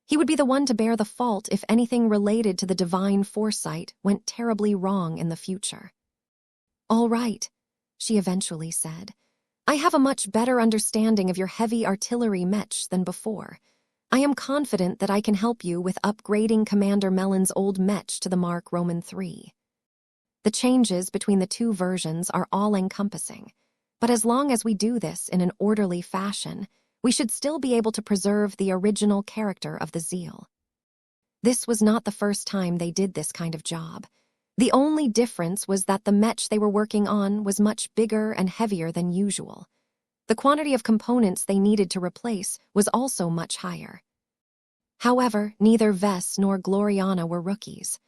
He would be the one to bear the fault if anything related to the divine foresight went terribly wrong in the future. "All right," she eventually said. "I have a much better understanding of your heavy artillery Mech than before. I am confident that I can help you with upgrading Commander Mellon's old Mech to the Mark Roman III. The changes between the two versions are all-encompassing, but as long as we do this in an orderly fashion, we should still be able to preserve the original character of the Zeal." This was not the first time they did this kind of job. The only difference was that the Mech they were working on was much bigger and heavier than usual. The quantity of components they needed to replace was also much higher. However, neither Vess nor Gloriana were rookies.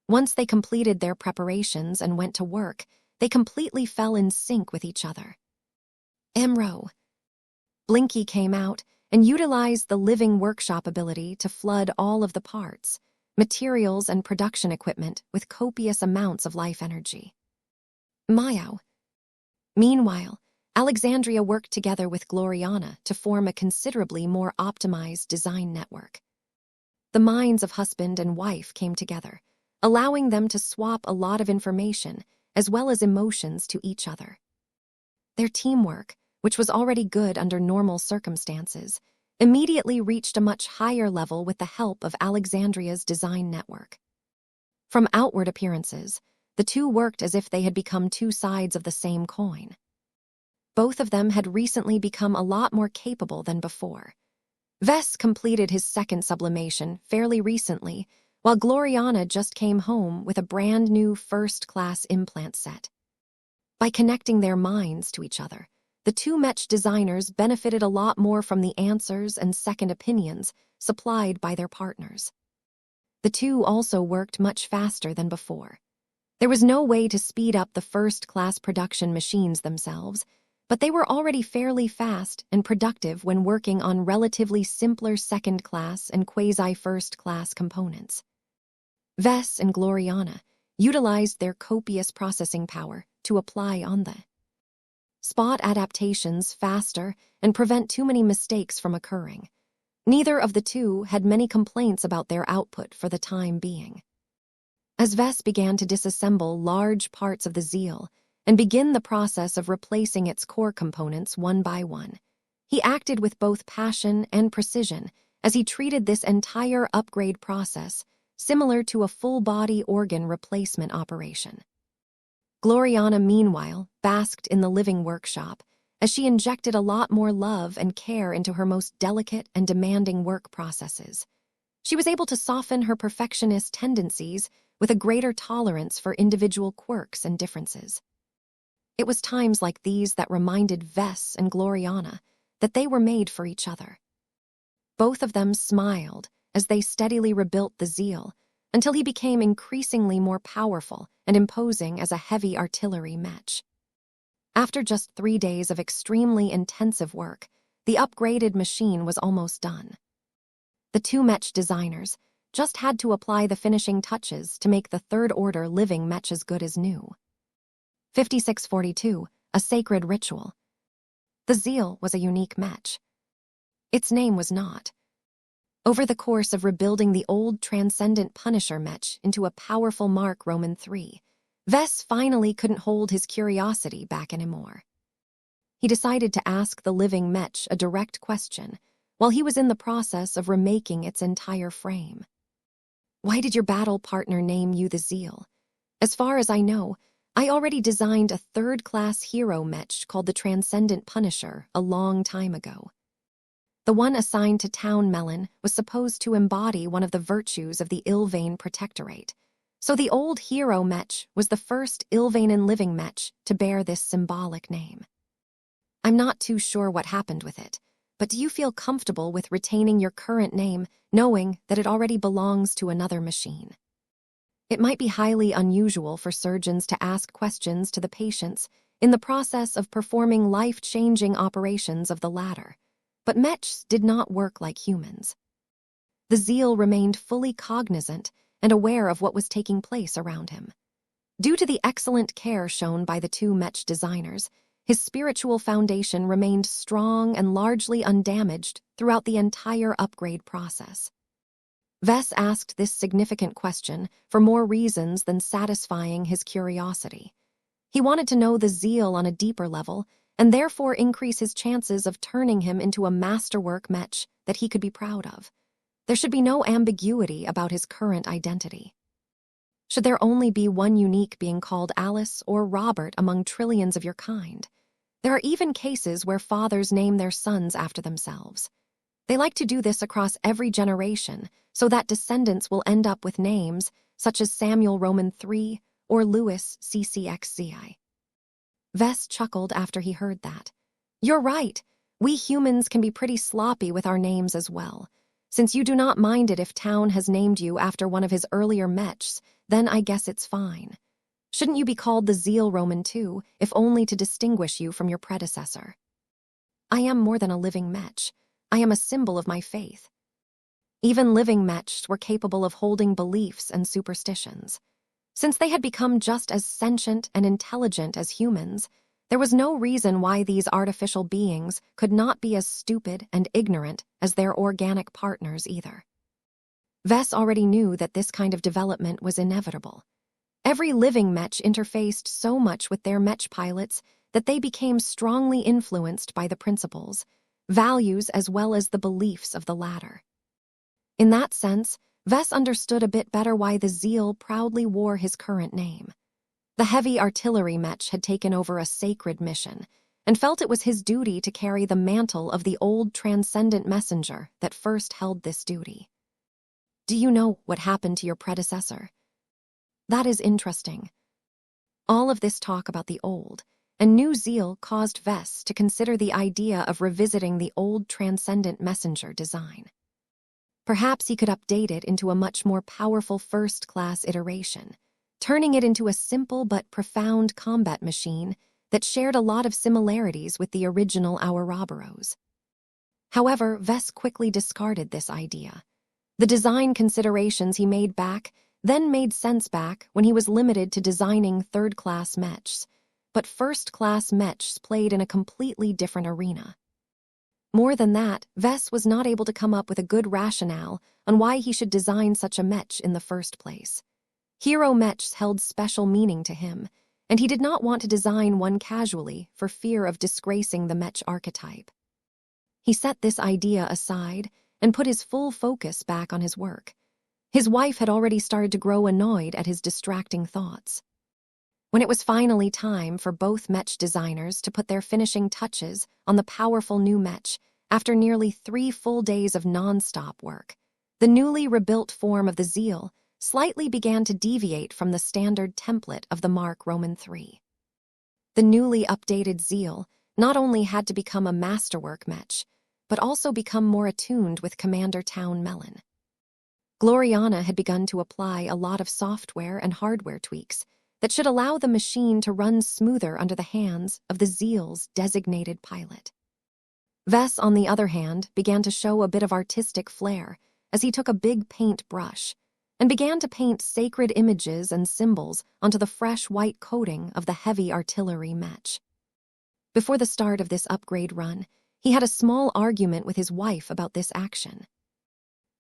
Once they completed their preparations and went to work, they completely fell in sync with each other. Emro. Blinky came out and utilized the living workshop ability to flood all of the parts, materials and production equipment with copious amounts of life energy. Mayao. Meanwhile, Alexandria worked together with Gloriana to form a considerably more optimized design network. The minds of husband and wife came together, allowing them to swap a lot of information as well as emotions to each other. Their teamwork, which was already good under normal circumstances, immediately reached a much higher level with the help of Alexandria's design network. From outward appearances, the two worked as if they had become two sides of the same coin. Both of them had recently become a lot more capable than before. Ves completed his second sublimation fairly recently, while Gloriana just came home with a brand new first-class implant set. By connecting their minds to each other, the two Mech designers benefited a lot more from the answers and second opinions supplied by their partners. The two also worked much faster than before. There was no way to speed up the first-class production machines themselves, but they were already fairly fast and productive when working on relatively simpler second-class and quasi-first-class components. Ves and Gloriana utilized their copious processing power to apply on the spot adaptations faster and prevent too many mistakes from occurring. Neither of the two had many complaints about their output for the time being. As Ves began to disassemble large parts of the Zeal and begin the process of replacing its core components one by one, he acted with both passion and precision as he treated this entire upgrade process similar to a full-body organ replacement operation. Gloriana, meanwhile, basked in the living workshop as she injected a lot more love and care into her most delicate and demanding work processes. She was able to soften her perfectionist tendencies with a greater tolerance for individual quirks and differences. It was times like these that reminded Ves and Gloriana that they were made for each other. Both of them smiled as they steadily rebuilt the Zeal until he became increasingly more powerful and imposing as a heavy artillery Mech. After just 3 days of extremely intensive work, the upgraded machine was almost done. The two Mech designers just had to apply the finishing touches to make the third-order living Mech as good as new. 5642, a sacred ritual. The Zeal was a unique Mech. Its name was not. Over the course of rebuilding the old Transcendent Punisher Mech into a powerful Mark Roman III, Ves finally couldn't hold his curiosity back anymore. He decided to ask the living Mech a direct question while he was in the process of remaking its entire frame. Why did your battle partner name you the Zeal? As far as I know, I already designed a third-class hero Mech called the Transcendent Punisher a long time ago. The one assigned to Town Melon was supposed to embody one of the virtues of the Ilvain Protectorate, so the old hero Mech was the first Ilvainan living Mech to bear this symbolic name. I'm not too sure what happened with it, but do you feel comfortable with retaining your current name, knowing that it already belongs to another machine? It might be highly unusual for surgeons to ask questions to the patients in the process of performing life-changing operations of the latter, but Mechs did not work like humans. The Zeal remained fully cognizant and aware of what was taking place around him. Due to the excellent care shown by the two Mech designers, his spiritual foundation remained strong and largely undamaged throughout the entire upgrade process. Ves asked this significant question for more reasons than satisfying his curiosity. He wanted to know the Zeal on a deeper level and therefore increase his chances of turning him into a masterwork Mech that he could be proud of. There should be no ambiguity about his current identity. Should there only be one unique being called Alice or Robert among trillions of your kind? There are even cases where fathers name their sons after themselves. They like to do this across every generation so that descendants will end up with names such as Samuel Roman III or Louis CCXCI. Ves chuckled after he heard that. You're right. We humans can be pretty sloppy with our names as well. Since you do not mind it if Town has named you after one of his earlier Mechs, then I guess it's fine. Shouldn't you be called the Zeal Roman too, if only to distinguish you from your predecessor? I am more than a living Mech. I am a symbol of my faith. Even living Mechs were capable of holding beliefs and superstitions. Since they had become just as sentient and intelligent as humans, there was no reason why these artificial beings could not be as stupid and ignorant as their organic partners either. Ves already knew that this kind of development was inevitable. Every living Mech interfaced so much with their Mech pilots that they became strongly influenced by the principles, values as well as the beliefs of the latter. In that sense, Ves understood a bit better why the Zeal proudly wore his current name. The heavy artillery Mech had taken over a sacred mission, and felt it was his duty to carry the mantle of the old transcendent messenger that first held this duty. Do you know what happened to your predecessor? That is interesting. All of this talk about the old and new zeal caused Vess to consider the idea of revisiting the old transcendent messenger design. Perhaps he could update it into a much more powerful first-class iteration, turning it into a simple but profound combat machine that shared a lot of similarities with the original Ouroboros. However, Vess quickly discarded this idea. The design considerations he made back then made sense back when he was limited to designing third-class mechs, but first-class mechs played in a completely different arena. More than that, Vess was not able to come up with a good rationale on why he should design such a mech in the first place. Hero mechs held special meaning to him, and he did not want to design one casually for fear of disgracing the mech archetype. He set this idea aside and put his full focus back on his work. His wife had already started to grow annoyed at his distracting thoughts. When it was finally time for both mech designers to put their finishing touches on the powerful new mech, after nearly 3 full days of non-stop work, the newly rebuilt form of the Zeal slightly began to deviate from the standard template of the Mark Roman III. The newly updated Zeal not only had to become a masterwork mech, but also become more attuned with Commander Town Melon. Gloriana had begun to apply a lot of software and hardware tweaks that should allow the machine to run smoother under the hands of the Zeal's designated pilot. Vess, on the other hand, began to show a bit of artistic flair as he took a big paint brush and began to paint sacred images and symbols onto the fresh white coating of the heavy artillery mech. Before the start of this upgrade run, he had a small argument with his wife about this action.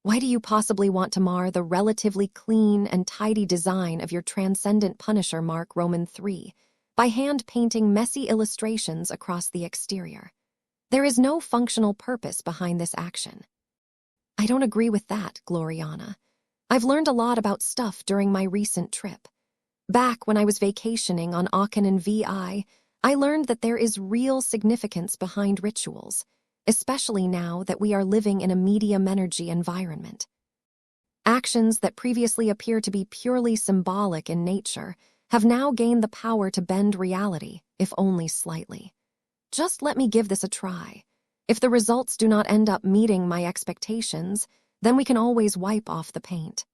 Why do you possibly want to mar the relatively clean and tidy design of your transcendent Punisher Mark Roman III by hand-painting messy illustrations across the exterior? There is no functional purpose behind this action. I don't agree with that, Gloriana. I've learned a lot about stuff during my recent trip. Back when I was vacationing on Aachen and VI, I learned that there is real significance behind rituals, especially now that we are living in a medium energy environment. Actions that previously appear to be purely symbolic in nature have now gained the power to bend reality, if only slightly. Just let me give this a try. If the results do not end up meeting my expectations, then we can always wipe off the paint.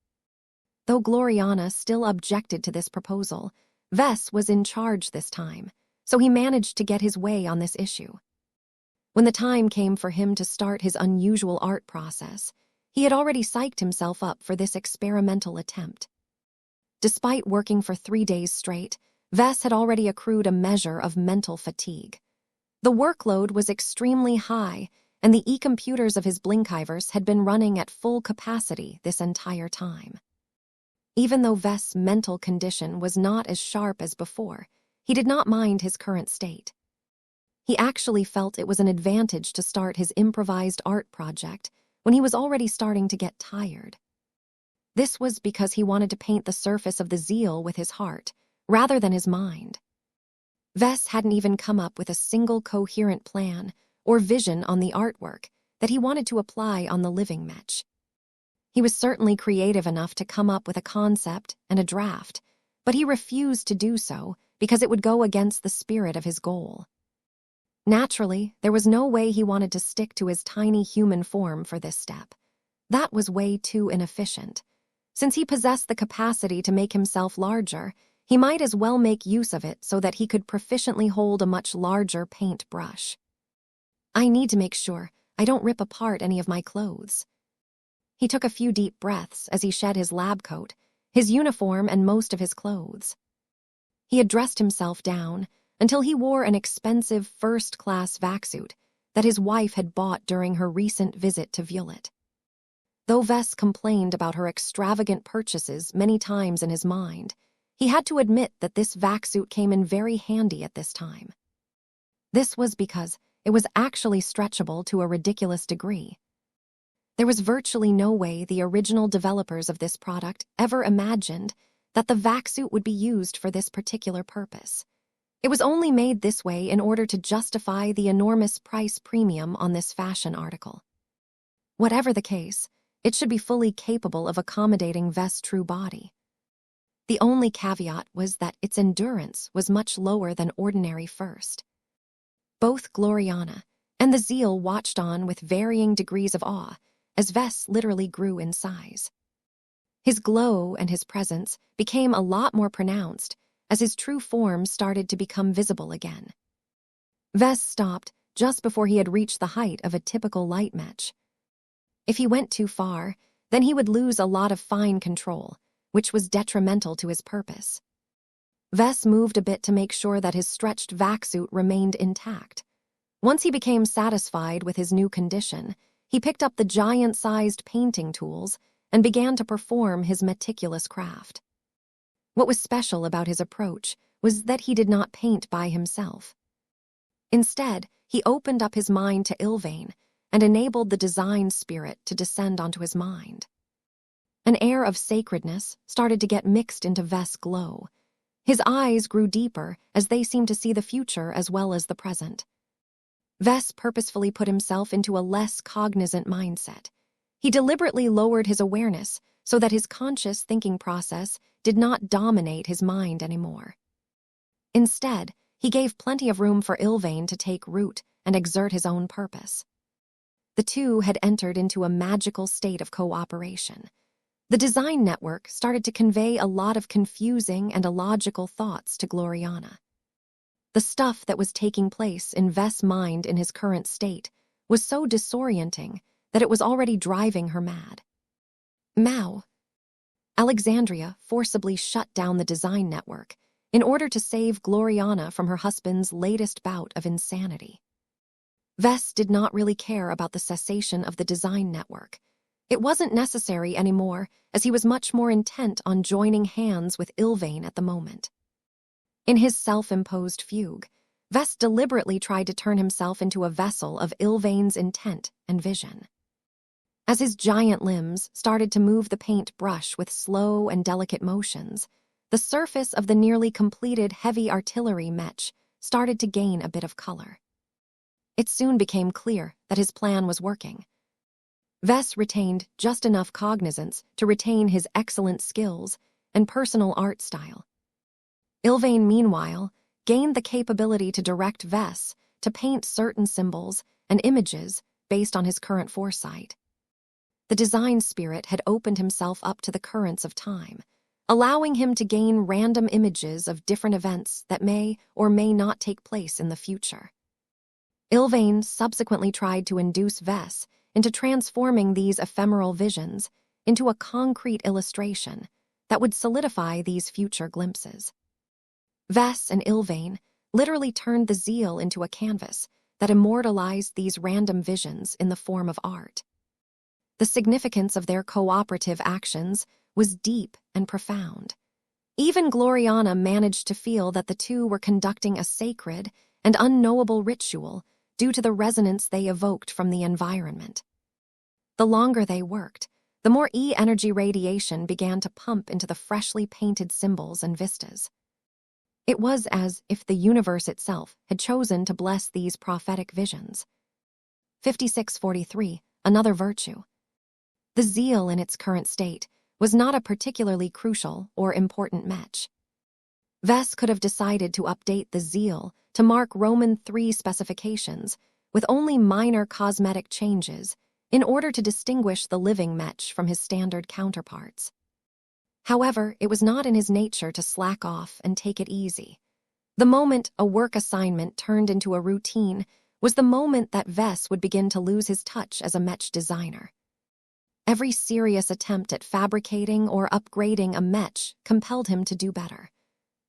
Though Gloriana still objected to this proposal, Vess was in charge this time, so he managed to get his way on this issue. When the time came for him to start his unusual art process, he had already psyched himself up for this experimental attempt. Despite working for 3 days straight, Vess had already accrued a measure of mental fatigue. The workload was extremely high, and the e-computers of his Blinkivers had been running at full capacity this entire time. Even though Vess' mental condition was not as sharp as before, he did not mind his current state. He actually felt it was an advantage to start his improvised art project when he was already starting to get tired. This was because he wanted to paint the surface of the Zeal with his heart, rather than his mind. Vess hadn't even come up with a single coherent plan or vision on the artwork that he wanted to apply on the living mech. He was certainly creative enough to come up with a concept and a draft, but he refused to do so because it would go against the spirit of his goal. Naturally, there was no way he wanted to stick to his tiny human form for this step. That was way too inefficient. Since he possessed the capacity to make himself larger, he might as well make use of it so that he could proficiently hold a much larger paint brush. I need to make sure I don't rip apart any of my clothes. He took a few deep breaths as he shed his lab coat, his uniform, and most of his clothes. He had dressed himself down until he wore an expensive first-class vac-suit that his wife had bought during her recent visit to Violet. Though Vess complained about her extravagant purchases many times in his mind, he had to admit that this vac-suit came in very handy at this time. This was because it was actually stretchable to a ridiculous degree. There was virtually no way the original developers of this product ever imagined that the vac-suit would be used for this particular purpose. It was only made this way in order to justify the enormous price premium on this fashion article. Whatever the case, it should be fully capable of accommodating Vest's true body. The only caveat was that its endurance was much lower than ordinary first. Both Gloriana and the Zeal watched on with varying degrees of awe as Vest literally grew in size. His glow and his presence became a lot more pronounced as his true form started to become visible again. Vest stopped just before he had reached the height of a typical light mech. If he went too far, then he would lose a lot of fine control, which was detrimental to his purpose. Vest moved a bit to make sure that his stretched vac suit remained intact. Once he became satisfied with his new condition, he picked up the giant-sized painting tools and began to perform his meticulous craft. What was special about his approach was that he did not paint by himself. Instead, he opened up his mind to Ilvain and enabled the design spirit to descend onto his mind. An air of sacredness started to get mixed into Vest's glow. His eyes grew deeper as they seemed to see the future as well as the present. Vest purposefully put himself into a less cognizant mindset. He deliberately lowered his awareness so that his conscious thinking process did not dominate his mind anymore. Instead, he gave plenty of room for Ilvain to take root and exert his own purpose. The two had entered into a magical state of cooperation. The design network started to convey a lot of confusing and illogical thoughts to Gloriana. The stuff that was taking place in Vest's mind in his current state was so disorienting that it was already driving her mad. Mao. Alexandria forcibly shut down the design network in order to save Gloriana from her husband's latest bout of insanity. Vest did not really care about the cessation of the design network. It wasn't necessary anymore, as he was much more intent on joining hands with Ilvain at the moment. In his self-imposed fugue, Vest deliberately tried to turn himself into a vessel of Ilvain's intent and vision. As his giant limbs started to move the paint brush with slow and delicate motions, the surface of the nearly completed heavy artillery mech started to gain a bit of color. It soon became clear that his plan was working. Vest retained just enough cognizance to retain his excellent skills and personal art style. Ilvain, meanwhile, gained the capability to direct Vest to paint certain symbols and images based on his current foresight. The design spirit had opened himself up to the currents of time, allowing him to gain random images of different events that may or may not take place in the future. Ilvain subsequently tried to induce Vest into transforming these ephemeral visions into a concrete illustration that would solidify these future glimpses. Vest and Ilvain literally turned the Zeal into a canvas that immortalized these random visions in the form of art. The significance of their cooperative actions was deep and profound. Even Gloriana managed to feel that the two were conducting a sacred and unknowable ritual due to the resonance they evoked from the environment. The longer they worked, the more E-energy radiation began to pump into the freshly painted symbols and vistas. It was as if the universe itself had chosen to bless these prophetic visions. 5643, another virtue. The Zeal in its current state was not a particularly crucial or important mech. Vest could have decided to update the Zeal to mark Roman 3 specifications with only minor cosmetic changes in order to distinguish the living mech from his standard counterparts. However, it was not in his nature to slack off and take it easy. The moment a work assignment turned into a routine was the moment that Vest would begin to lose his touch as a mech designer. Every serious attempt at fabricating or upgrading a mech compelled him to do better.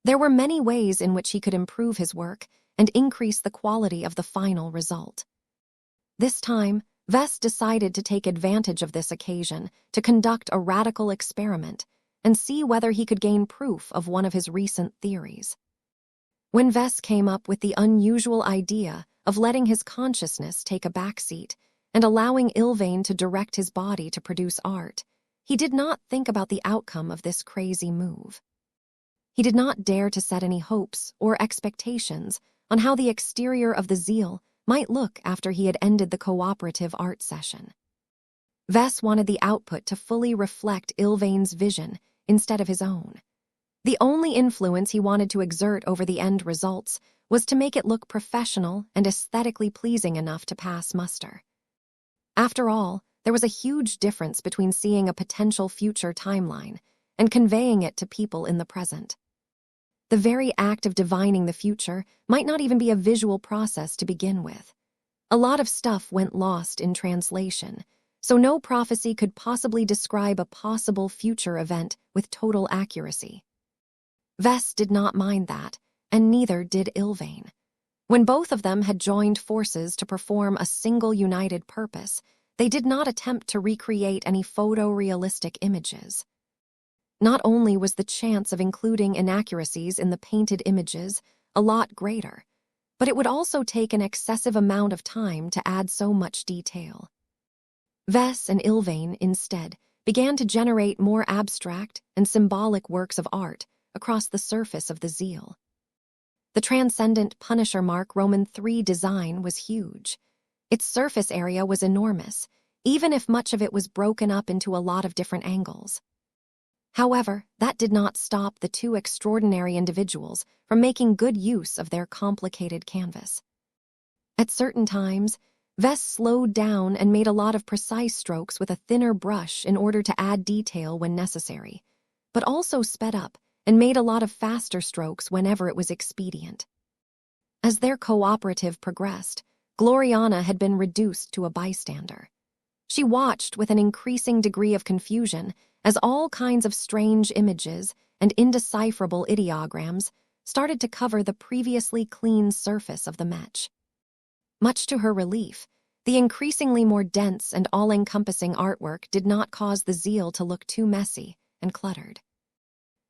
There were many ways in which he could improve his work and increase the quality of the final result. This time, Vest decided to take advantage of this occasion to conduct a radical experiment and see whether he could gain proof of one of his recent theories. When Vest came up with the unusual idea of letting his consciousness take a backseat and allowing Ilvain to direct his body to produce art, he did not think about the outcome of this crazy move. He did not dare to set any hopes or expectations on how the exterior of the Zeal might look after he had ended the cooperative art session. Vess wanted the output to fully reflect Ylvain's vision instead of his own. The only influence he wanted to exert over the end results was to make it look professional and aesthetically pleasing enough to pass muster. After all, there was a huge difference between seeing a potential future timeline and conveying it to people in the present. The very act of divining the future might not even be a visual process to begin with. A lot of stuff went lost in translation, so no prophecy could possibly describe a possible future event with total accuracy. Vess did not mind that, and neither did Ylvain. When both of them had joined forces to perform a single united purpose, they did not attempt to recreate any photorealistic images. Not only was the chance of including inaccuracies in the painted images a lot greater, but it would also take an excessive amount of time to add so much detail. Vess and Ylvain, instead, began to generate more abstract and symbolic works of art across the surface of the Zeal. The transcendent Punisher Mark Roman III design was huge. Its surface area was enormous, even if much of it was broken up into a lot of different angles. However, that did not stop the two extraordinary individuals from making good use of their complicated canvas. At certain times, Vess slowed down and made a lot of precise strokes with a thinner brush in order to add detail when necessary, but also sped up and made a lot of faster strokes whenever it was expedient. As their cooperative progressed, Gloriana had been reduced to a bystander. She watched with an increasing degree of confusion as all kinds of strange images and indecipherable ideograms started to cover the previously clean surface of the Mech. Much to her relief, the increasingly more dense and all-encompassing artwork did not cause the Zeal to look too messy and cluttered.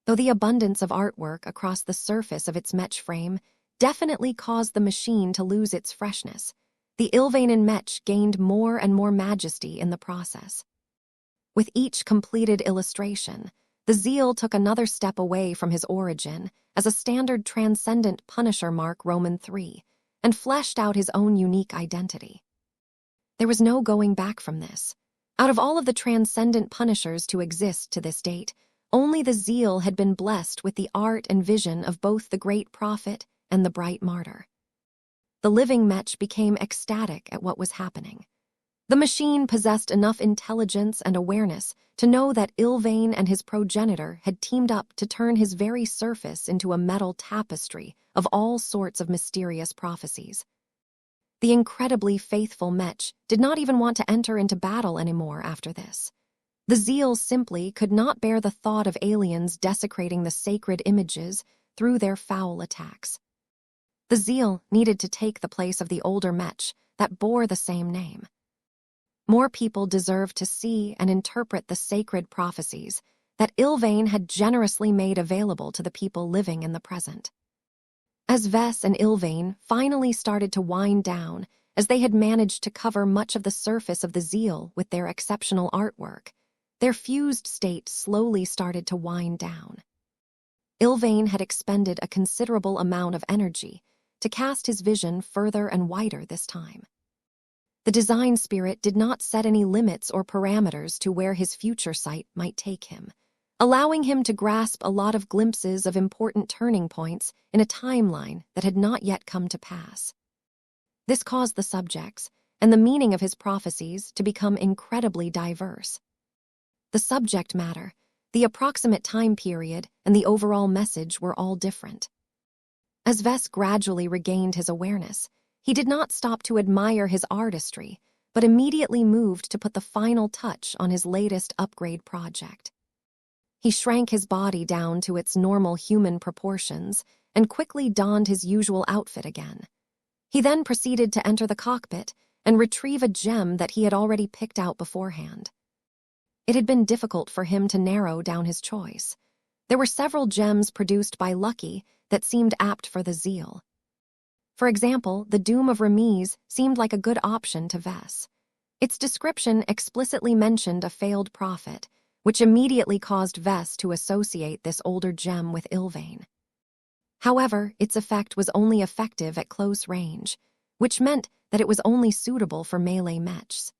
Though the abundance of artwork across the surface of its Mech frame definitely caused the machine to lose its freshness, the Ylvain Mech gained more and more majesty in the process. With each completed illustration, the Zeal took another step away from his origin as a standard transcendent Punisher Mark Roman III and fleshed out his own unique identity. There was no going back from this. Out of all of the transcendent Punishers to exist to this date, only the Zeal had been blessed with the art and vision of both the Great Prophet and the Bright Martyr. The living Mech became ecstatic at what was happening. The machine possessed enough intelligence and awareness to know that Ylvain and his progenitor had teamed up to turn his very surface into a metal tapestry of all sorts of mysterious prophecies. The incredibly faithful Mech did not even want to enter into battle anymore after this. The Zeal simply could not bear the thought of aliens desecrating the sacred images through their foul attacks. The Zeal needed to take the place of the older Mech that bore the same name. More people deserved to see and interpret the sacred prophecies that Ylvain had generously made available to the people living in the present. As Vess and Ylvain finally started to wind down, as they had managed to cover much of the surface of the Zeal with their exceptional artwork, their fused state slowly started to wind down. Ylvain had expended a considerable amount of energy to cast his vision further and wider this time. The design spirit did not set any limits or parameters to where his future sight might take him, allowing him to grasp a lot of glimpses of important turning points in a timeline that had not yet come to pass. This caused the subjects and the meaning of his prophecies to become incredibly diverse. The subject matter, the approximate time period, and the overall message were all different. As Vess gradually regained his awareness, he did not stop to admire his artistry, but immediately moved to put the final touch on his latest upgrade project. He shrank his body down to its normal human proportions and quickly donned his usual outfit again. He then proceeded to enter the cockpit and retrieve a gem that he had already picked out beforehand. It had been difficult for him to narrow down his choice. There were several gems produced by Lucky that seemed apt for the Zeal. For example, the Doom of Ramiz seemed like a good option to Vess. Its description explicitly mentioned a failed prophet, which immediately caused Vess to associate this older gem with Ilvain. However, its effect was only effective at close range, which meant that it was only suitable for melee mechs.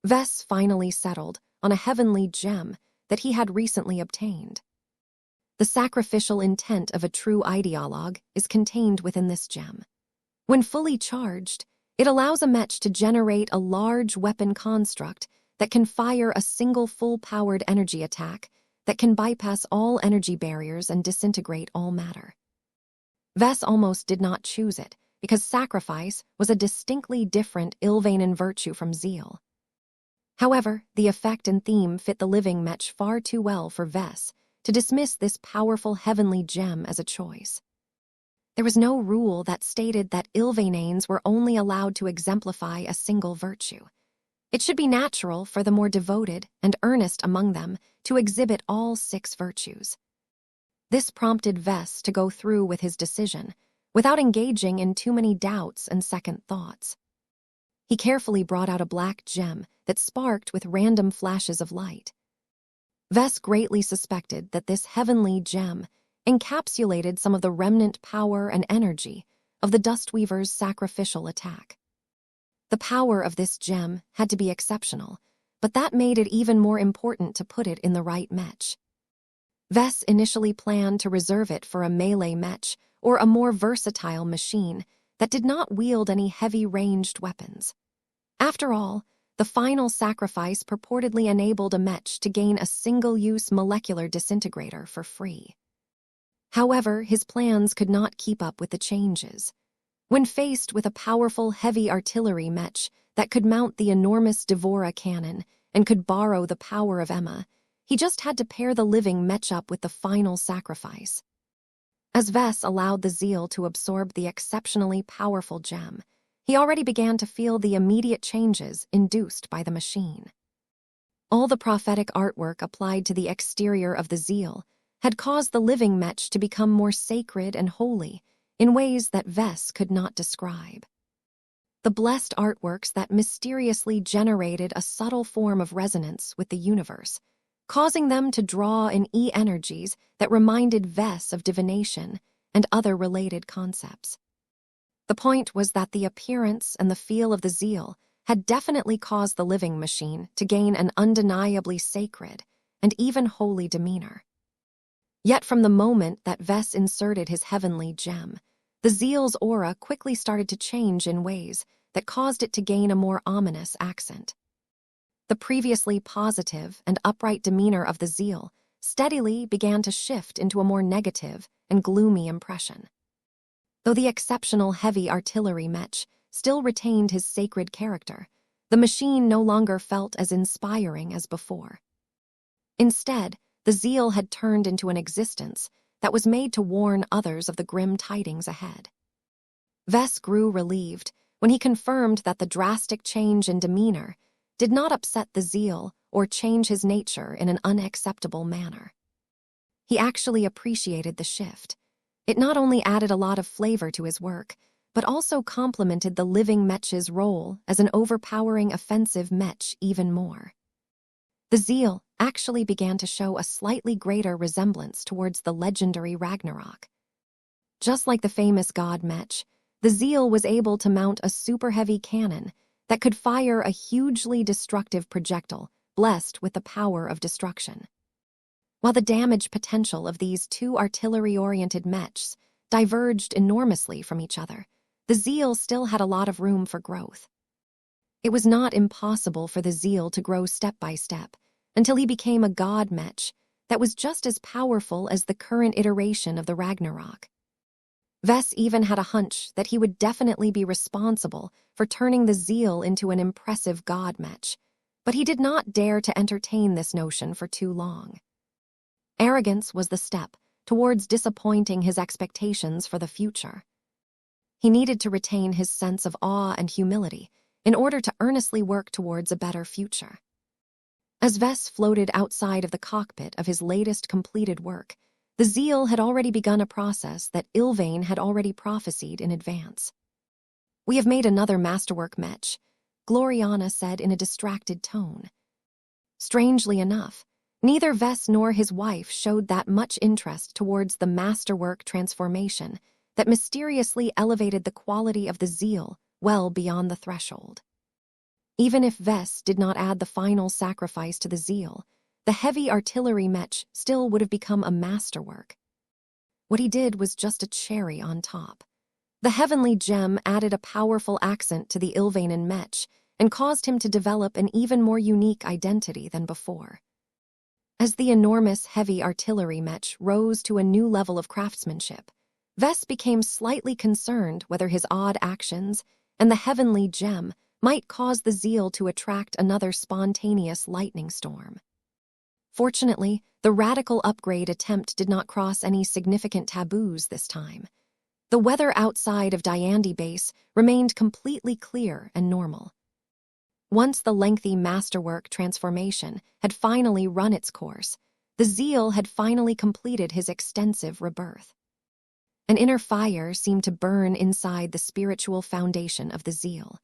Vess finally settled on a heavenly gem that he had recently obtained. The sacrificial intent of a true ideologue is contained within this gem. When fully charged, it allows a mech to generate a large weapon construct that can fire a single full-powered energy attack that can bypass all energy barriers and disintegrate all matter. Vess almost did not choose it, because sacrifice was a distinctly different Ilvain virtue from zeal. However, the effect and theme fit the living mech far too well for Vess to dismiss this powerful heavenly gem as a choice. There was no rule that stated that Ilvainanes were only allowed to exemplify a single virtue. It should be natural for the more devoted and earnest among them to exhibit all 6 virtues. This prompted Vess to go through with his decision, without engaging in too many doubts and second thoughts. He carefully brought out a black gem that sparked with random flashes of light. Vess greatly suspected that this heavenly gem encapsulated some of the remnant power and energy of the Dustweaver's sacrificial attack. The power of this gem had to be exceptional, but that made it even more important to put it in the right mech. Vess initially planned to reserve it for a melee mech or a more versatile machine that did not wield any heavy ranged weapons. After all, the final sacrifice purportedly enabled a mech to gain a single-use molecular disintegrator for free. However, his plans could not keep up with the changes. When faced with a powerful heavy artillery mech that could mount the enormous Devora cannon and could borrow the power of Emma, he just had to pair the living mech up with the final sacrifice. As Vess allowed the zeal to absorb the exceptionally powerful gem, he already began to feel the immediate changes induced by the machine. All the prophetic artwork applied to the exterior of the zeal had caused the living mech to become more sacred and holy in ways that Vess could not describe. The blessed artworks that mysteriously generated a subtle form of resonance with the universe, causing them to draw in energies that reminded Vess of divination and other related concepts. The point was that the appearance and the feel of the zeal had definitely caused the living machine to gain an undeniably sacred and even holy demeanor. Yet from the moment that Vess inserted his heavenly gem, the zeal's aura quickly started to change in ways that caused it to gain a more ominous accent. The previously positive and upright demeanor of the zeal steadily began to shift into a more negative and gloomy impression. Though the exceptional heavy artillery mech still retained his sacred character, the machine no longer felt as inspiring as before. Instead, the zeal had turned into an existence that was made to warn others of the grim tidings ahead. Vess grew relieved when he confirmed that the drastic change in demeanor did not upset the zeal or change his nature in an unacceptable manner. He actually appreciated the shift. It not only added a lot of flavor to his work, but also complemented the living mech's role as an overpowering offensive mech even more. The zeal actually began to show a slightly greater resemblance towards the legendary Ragnarok. Just like the famous god Mech, the zeal was able to mount a super-heavy cannon that could fire a hugely destructive projectile blessed with the power of destruction. While the damage potential of these two artillery-oriented mechs diverged enormously from each other, the zeal still had a lot of room for growth. It was not impossible for the zeal to grow step by step until he became a god mech that was just as powerful as the current iteration of the Ragnarok. Vess even had a hunch that he would definitely be responsible for turning the zeal into an impressive god mech, but he did not dare to entertain this notion for too long. Arrogance was the step towards disappointing his expectations for the future. He needed to retain his sense of awe and humility in order to earnestly work towards a better future. As Vess floated outside of the cockpit of his latest completed work, the zeal had already begun a process that Ilvain had already prophesied in advance. "We have made another masterwork mech," Gloriana said in a distracted tone. Strangely enough, Neither Vess nor his wife showed that much interest towards the masterwork transformation that mysteriously elevated the quality of the zeal well beyond the threshold. Even if Vess did not add the final sacrifice to the zeal, the heavy artillery Mech still would have become a masterwork. What he did was just a cherry on top. The heavenly gem added a powerful accent to the Ilvanen Mech and caused him to develop an even more unique identity than before. As the enormous heavy artillery Mech rose to a new level of craftsmanship, Vess became slightly concerned whether his odd actions and the heavenly gem might cause the zeal to attract another spontaneous lightning storm. Fortunately, the radical upgrade attempt did not cross any significant taboos this time. The weather outside of Diandi Base remained completely clear and normal. Once the lengthy masterwork transformation had finally run its course, the zeal had finally completed his extensive rebirth. An inner fire seemed to burn inside the spiritual foundation of the zeal.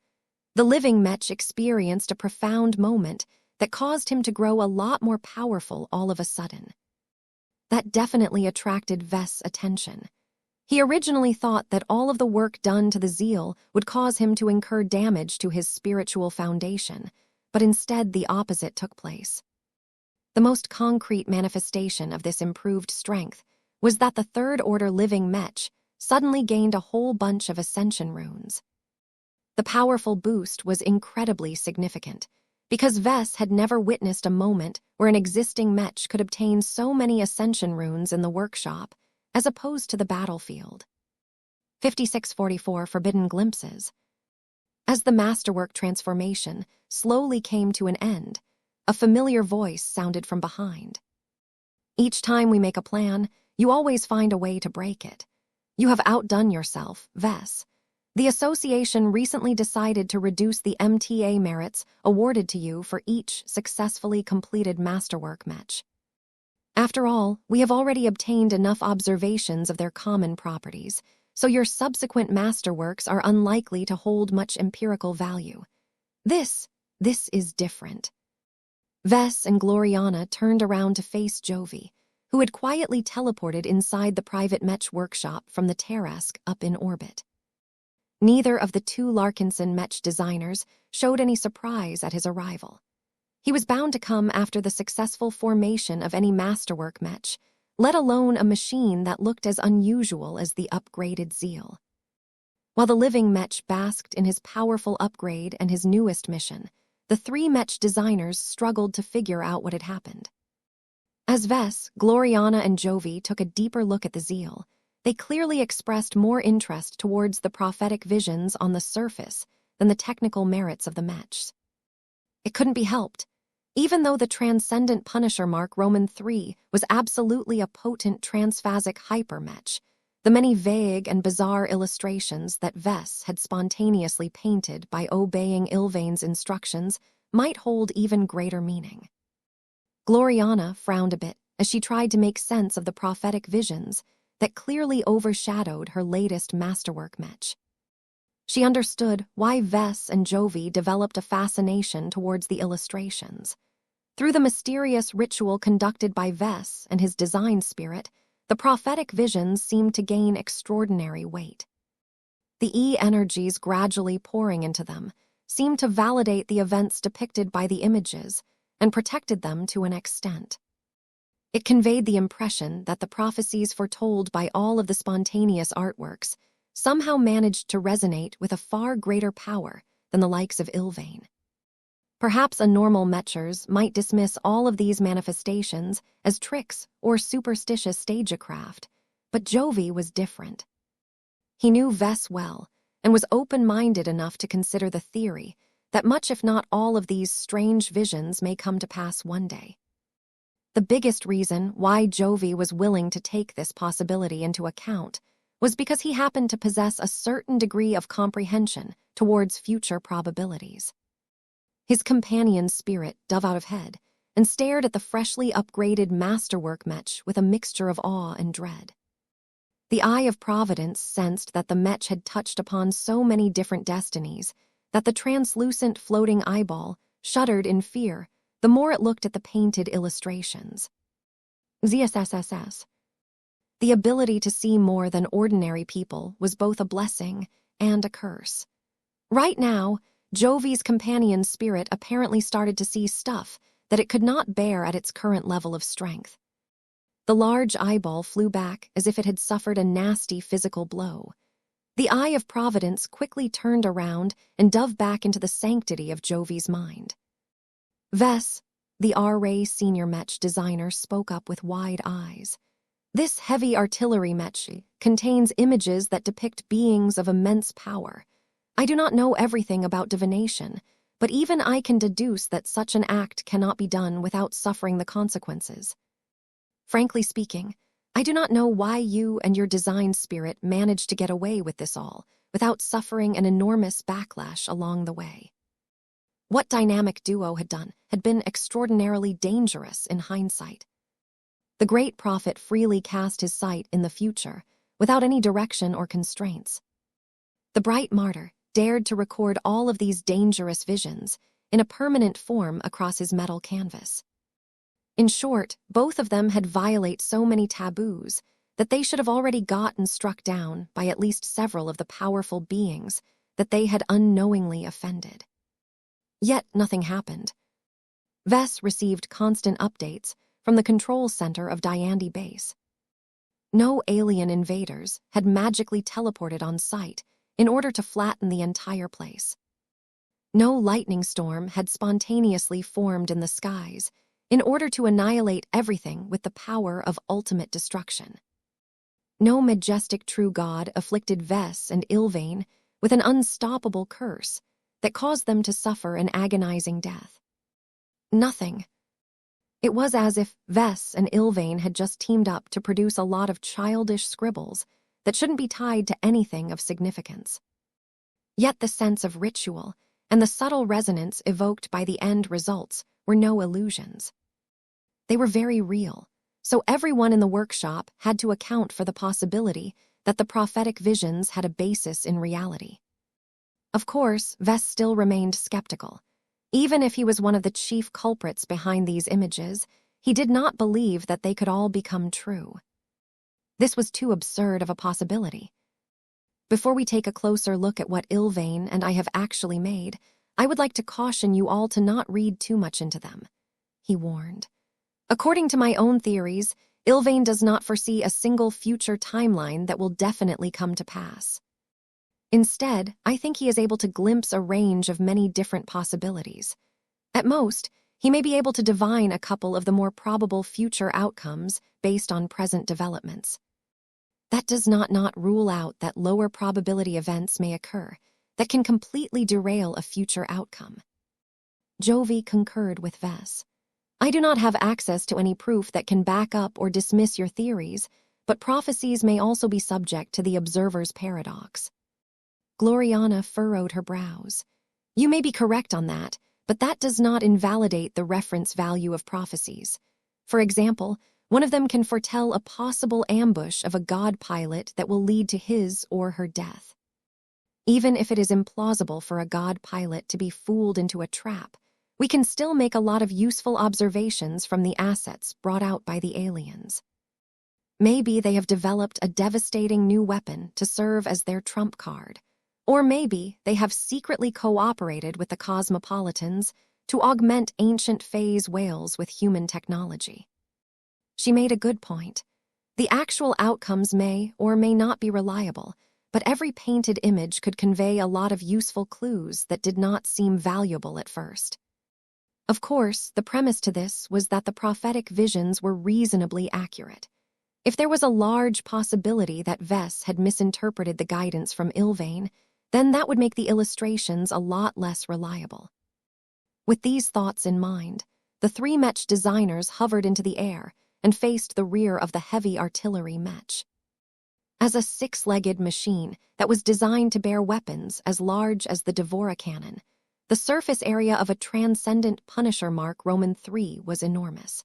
The living Mech experienced a profound moment that caused him to grow a lot more powerful all of a sudden. That definitely attracted Vess' attention. He originally thought that all of the work done to the zeal would cause him to incur damage to his spiritual foundation, but instead the opposite took place. The most concrete manifestation of this improved strength was that the third-order living Mech suddenly gained a whole bunch of ascension runes. The powerful boost was incredibly significant, because Vess had never witnessed a moment where an existing Mech could obtain so many ascension runes in the workshop as opposed to the battlefield. 5644 Forbidden Glimpses. As the masterwork transformation slowly came to an end, a familiar voice sounded from behind. Each time we make a plan, you always find a way to break it. You have outdone yourself, Vess. The association recently decided to reduce the MTA merits awarded to you for each successfully completed masterwork Mech. After all, we have already obtained enough observations of their common properties, so your subsequent masterworks are unlikely to hold much empirical value. This is different. Vess and Gloriana turned around to face Jovi, who had quietly teleported inside the private Mech workshop from the Terrask up in orbit. Neither of the two Larkinson Mech designers showed any surprise at his arrival. He was bound to come after the successful formation of any masterwork Mech, let alone a machine that looked as unusual as the upgraded zeal. While the living Mech basked in his powerful upgrade and his newest mission, the three Mech designers struggled to figure out what had happened. As Vess, Gloriana, and Jovi took a deeper look at the zeal, they clearly expressed more interest towards the prophetic visions on the surface than the technical merits of the Mechs. It couldn't be helped. Even though the Transcendent Punisher Mark Roman III was absolutely a potent transphasic hyper-Mech, the many vague and bizarre illustrations that Vess had spontaneously painted by obeying Ilvain's instructions might hold even greater meaning. Gloriana frowned a bit as she tried to make sense of the prophetic visions that clearly overshadowed her latest masterwork Mech. She understood why Vess and Jovi developed a fascination towards the illustrations. Through the mysterious ritual conducted by Vess and his design spirit, the prophetic visions seemed to gain extraordinary weight. The E-energies gradually pouring into them seemed to validate the events depicted by the images and protected them to an extent. It conveyed the impression that the prophecies foretold by all of the spontaneous artworks somehow managed to resonate with a far greater power than the likes of Ilvain. Perhaps a normal Mechers might dismiss all of these manifestations as tricks or superstitious stagecraft, but Jovi was different. He knew Vess well and was open-minded enough to consider the theory that much if not all of these strange visions may come to pass one day. The biggest reason why Jovi was willing to take this possibility into account was because he happened to possess a certain degree of comprehension towards future probabilities. His companion's spirit dove out of head and stared at the freshly upgraded masterwork Mech with a mixture of awe and dread. The eye of Providence sensed that the Mech had touched upon so many different destinies that the translucent floating eyeball shuddered in fear the more it looked at the painted illustrations. ZSSSS. The ability to see more than ordinary people was both a blessing and a curse. Right now, Jovi's companion's spirit apparently started to see stuff that it could not bear at its current level of strength. The large eyeball flew back as if it had suffered a nasty physical blow. The eye of Providence quickly turned around and dove back into the sanctity of Jovi's mind. Vess, the R-Ray senior Mech designer, spoke up with wide eyes. This heavy artillery Mech contains images that depict beings of immense power. I do not know everything about divination, but even I can deduce that such an act cannot be done without suffering the consequences. Frankly speaking, I do not know why you and your design spirit managed to get away with this all without suffering an enormous backlash along the way. What dynamic duo had done had been extraordinarily dangerous in hindsight. The great prophet freely cast his sight in the future, without any direction or constraints. The bright martyr dared to record all of these dangerous visions in a permanent form across his metal canvas. In short, both of them had violated so many taboos that they should have already gotten struck down by at least several of the powerful beings that they had unknowingly offended. Yet nothing happened. Vess received constant updates from the control center of Diandi Base. No alien invaders had magically teleported on site in order to flatten the entire place. No lightning storm had spontaneously formed in the skies in order to annihilate everything with the power of ultimate destruction. No majestic true god afflicted Vess and Ilvain with an unstoppable curse that caused them to suffer an agonizing death. Nothing. It was as if Vess and Ilvain had just teamed up to produce a lot of childish scribbles that shouldn't be tied to anything of significance. Yet the sense of ritual and the subtle resonance evoked by the end results were no illusions. They were very real, so everyone in the workshop had to account for the possibility that the prophetic visions had a basis in reality. Of course, Vess still remained skeptical. Even if he was one of the chief culprits behind these images, he did not believe that they could all become true. This was too absurd of a possibility. Before we take a closer look at what Ilvain and I have actually made, I would like to caution you all to not read too much into them, he warned. According to my own theories, Ilvain does not foresee a single future timeline that will definitely come to pass. Instead, I think he is able to glimpse a range of many different possibilities. At most, he may be able to divine a couple of the more probable future outcomes based on present developments. That does not rule out that lower probability events may occur that can completely derail a future outcome. Jovi concurred with Vess. I do not have access to any proof that can back up or dismiss your theories, but prophecies may also be subject to the observer's paradox. Gloriana furrowed her brows. You may be correct on that, but that does not invalidate the reference value of prophecies. For example, one of them can foretell a possible ambush of a god pilot that will lead to his or her death. Even if it is implausible for a god pilot to be fooled into a trap, we can still make a lot of useful observations from the assets brought out by the aliens. Maybe they have developed a devastating new weapon to serve as their trump card. Or maybe they have secretly cooperated with the cosmopolitans to augment ancient phase whales with human technology. She made a good point. The actual outcomes may or may not be reliable, but every painted image could convey a lot of useful clues that did not seem valuable at first. Of course, the premise to this was that the prophetic visions were reasonably accurate. If there was a large possibility that Vess had misinterpreted the guidance from Ilvain, then that would make the illustrations a lot less reliable. With these thoughts in mind, the three Mech designers hovered into the air and faced the rear of the heavy artillery Mech. As a six-legged machine that was designed to bear weapons as large as the Devora cannon, the surface area of a transcendent Punisher Mark Roman III was enormous.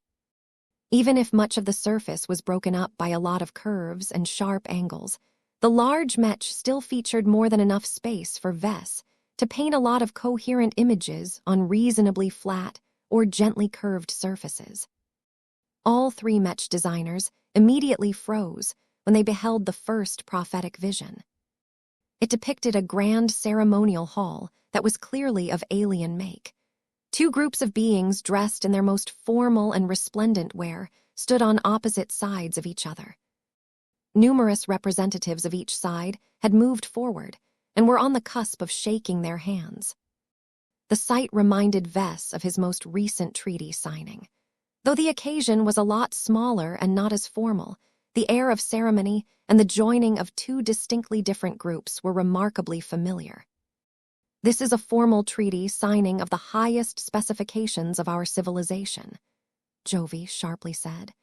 Even if much of the surface was broken up by a lot of curves and sharp angles, the large Mech still featured more than enough space for Vess to paint a lot of coherent images on reasonably flat, or gently curved surfaces. All three Mech designers immediately froze when they beheld the first prophetic vision. It depicted a grand ceremonial hall that was clearly of alien make. Two groups of beings dressed in their most formal and resplendent wear stood on opposite sides of each other. Numerous representatives of each side had moved forward and were on the cusp of shaking their hands. The sight reminded Vess of his most recent treaty signing. Though the occasion was a lot smaller and not as formal, the air of ceremony and the joining of two distinctly different groups were remarkably familiar. "This is a formal treaty signing of the highest specifications of our civilization," Jovi sharply said.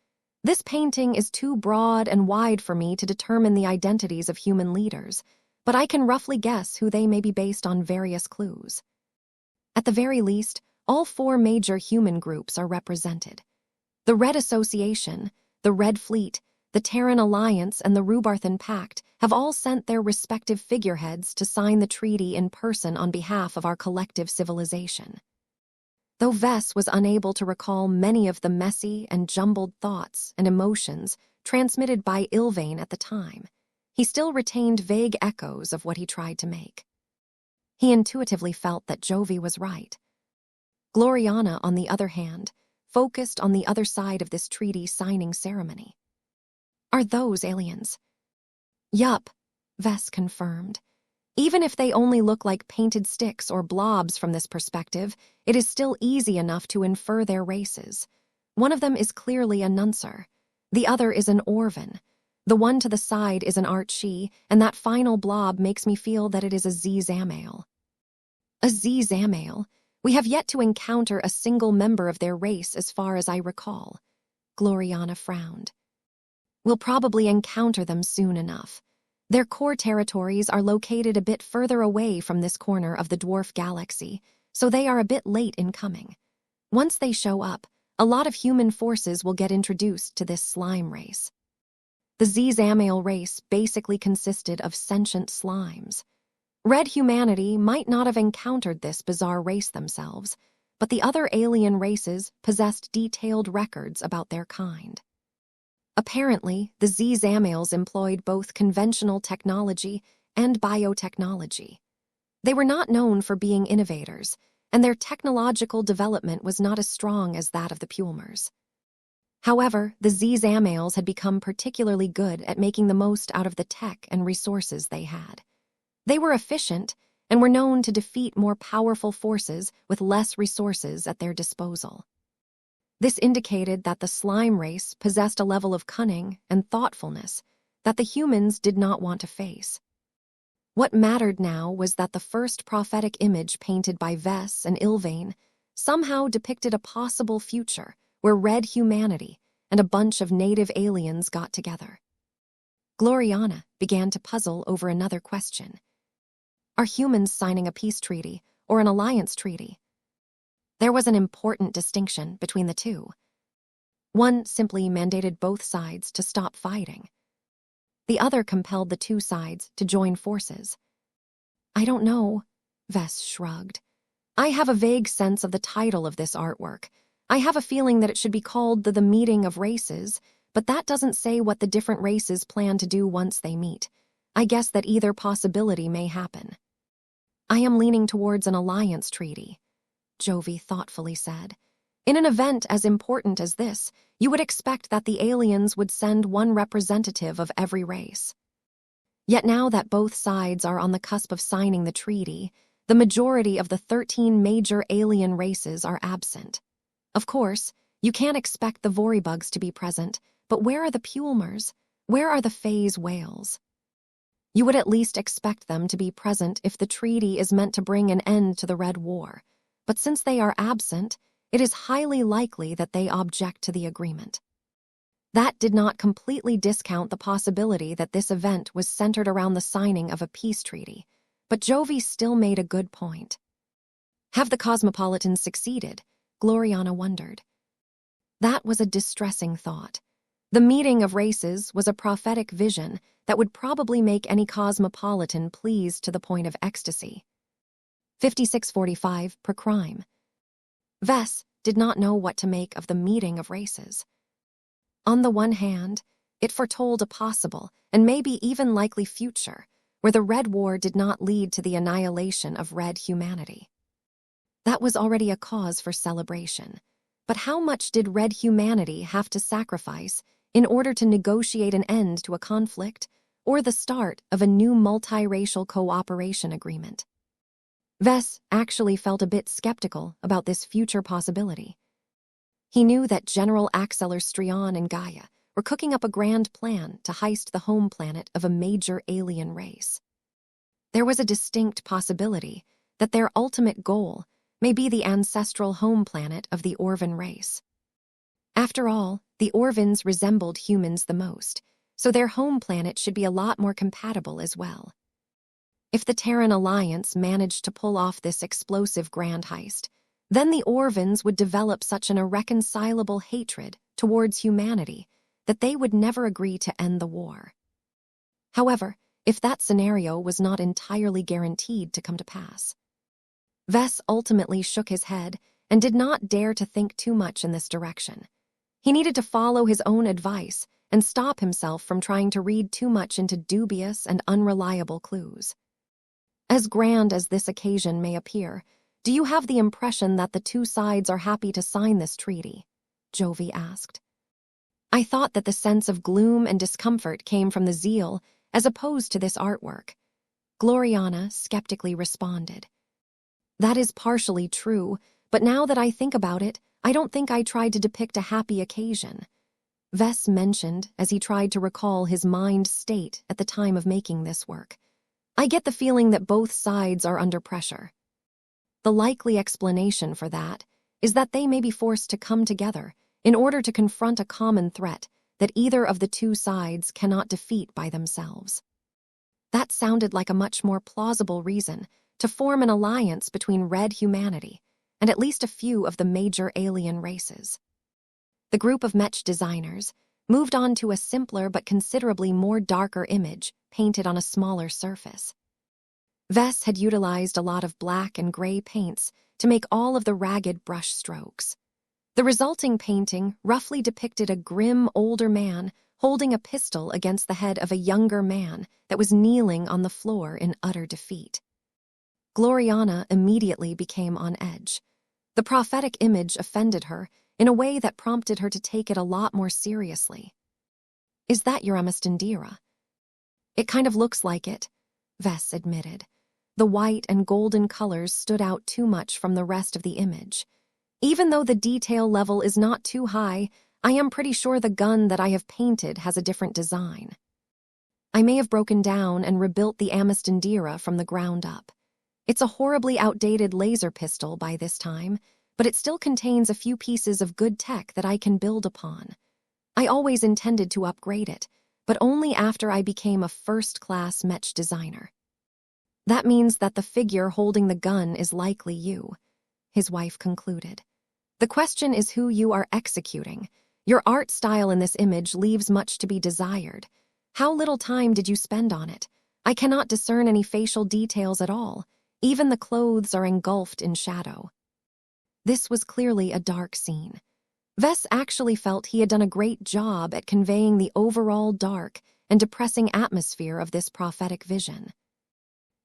"This painting is too broad and wide for me to determine the identities of human leaders, but I can roughly guess who they may be based on various clues. At the very least, all four major human groups are represented. The Red Association, the Red Fleet, the Terran Alliance, and the Rubarthan Pact have all sent their respective figureheads to sign the treaty in person on behalf of our collective civilization." Though Vess was unable to recall many of the messy and jumbled thoughts and emotions transmitted by Ilvain at the time, he still retained vague echoes of what he tried to make. He intuitively felt that Jovi was right. Gloriana, on the other hand, focused on the other side of this treaty signing ceremony. "Are those aliens?" "Yup," Vess confirmed. "Even if they only look like painted sticks or blobs from this perspective, it is still easy enough to infer their races. One of them is clearly a Nuncer. The other is an Orvan. The one to the side is an Archie, and that final blob makes me feel that it is a Z-Zamail." "A Z-Zamail? We have yet to encounter a single member of their race as far as I recall." Gloriana frowned. "We'll probably encounter them soon enough. Their core territories are located a bit further away from this corner of the dwarf galaxy, so they are a bit late in coming. Once they show up, a lot of human forces will get introduced to this slime race." The Z-Zamail race basically consisted of sentient slimes. Red humanity might not have encountered this bizarre race themselves, but the other alien races possessed detailed records about their kind. Apparently, the Z-Zamails employed both conventional technology and biotechnology. They were not known for being innovators, and their technological development was not as strong as that of the Pulmers. However, the Z-Zamails had become particularly good at making the most out of the tech and resources they had. They were efficient and were known to defeat more powerful forces with less resources at their disposal. This indicated that the slime race possessed a level of cunning and thoughtfulness that the humans did not want to face. What mattered now was that the first prophetic image painted by Vess and Ilvain somehow depicted a possible future where red humanity and a bunch of native aliens got together. Gloriana began to puzzle over another question. Are humans signing a peace treaty or an alliance treaty? There was an important distinction between the two. One simply mandated both sides to stop fighting. The other compelled the two sides to join forces. "I don't know," Vess shrugged. "I have a vague sense of the title of this artwork. I have a feeling that it should be called the Meeting of Races, but that doesn't say what the different races plan to do once they meet. I guess that either possibility may happen." "I am leaning towards an alliance treaty," Jovi thoughtfully said. "In an event as important as this, you would expect that the aliens would send one representative of every race. Yet now that both sides are on the cusp of signing the treaty, the majority of the 13 major alien races are absent. Of course, you can't expect the Voribugs to be present, but where are the Pulmers? Where are the Phase whales? You would at least expect them to be present if the treaty is meant to bring an end to the Red War, but since they are absent, it is highly likely that they object to the agreement." That did not completely discount the possibility that this event was centered around the signing of a peace treaty, but Jovi still made a good point. Have the Cosmopolitans succeeded? Gloriana wondered. That was a distressing thought. The meeting of races was a prophetic vision that would probably make any cosmopolitan pleased to the point of ecstasy. 5645 per crime. Vess, did not know what to make of the meeting of races. On the one hand, it foretold a possible, and maybe even likely future, where the Red War did not lead to the annihilation of red humanity. That was already a cause for celebration. But how much did red humanity have to sacrifice in order to negotiate an end to a conflict or the start of a new multiracial cooperation agreement? Vess actually felt a bit skeptical about this future possibility. He knew that General Axeler Strion and Gaia were cooking up a grand plan to heist the home planet of a major alien race. There was a distinct possibility that their ultimate goal may be the ancestral home planet of the Orvan race. After all, the Orvans resembled humans the most, so their home planet should be a lot more compatible as well. If the Terran Alliance managed to pull off this explosive grand heist, then the Orvans would develop such an irreconcilable hatred towards humanity that they would never agree to end the war. However, if that scenario was not entirely guaranteed to come to pass, Vess ultimately shook his head and did not dare to think too much in this direction. He needed to follow his own advice and stop himself from trying to read too much into dubious and unreliable clues. As grand as this occasion may appear, do you have the impression that the two sides are happy to sign this treaty? Jovi asked. I thought that the sense of gloom and discomfort came from the zeal as opposed to this artwork. Gloriana skeptically responded. That is partially true, but now that I think about it, I don't think I tried to depict a happy occasion. Vess mentioned as he tried to recall his mind state at the time of making this work. I get the feeling that both sides are under pressure. The likely explanation for that is that they may be forced to come together in order to confront a common threat that either of the two sides cannot defeat by themselves. That sounded like a much more plausible reason to form an alliance between red humanity and at least a few of the major alien races. The group of Mech designers moved on to a simpler but considerably more darker image painted on a smaller surface. Vess had utilized a lot of black and gray paints to make all of the ragged brush strokes. The resulting painting roughly depicted a grim older man holding a pistol against the head of a younger man that was kneeling on the floor in utter defeat. Gloriana immediately became on edge. The prophetic image offended her in a way that prompted her to take it a lot more seriously. Is that your Amistindira? It kind of looks like it, Vess admitted. The white and golden colors stood out too much from the rest of the image. Even though the detail level is not too high, I am pretty sure the gun that I have painted has a different design. I may have broken down and rebuilt the Amistindira from the ground up. It's a horribly outdated laser pistol by this time, but it still contains a few pieces of good tech that I can build upon. I always intended to upgrade it, but only after I became a first-class Mech designer. That means that the figure holding the gun is likely you, his wife concluded. The question is who you are executing. Your art style in this image leaves much to be desired. How little time did you spend on it? I cannot discern any facial details at all. Even the clothes are engulfed in shadow. This was clearly a dark scene. Vess actually felt he had done a great job at conveying the overall dark and depressing atmosphere of this prophetic vision.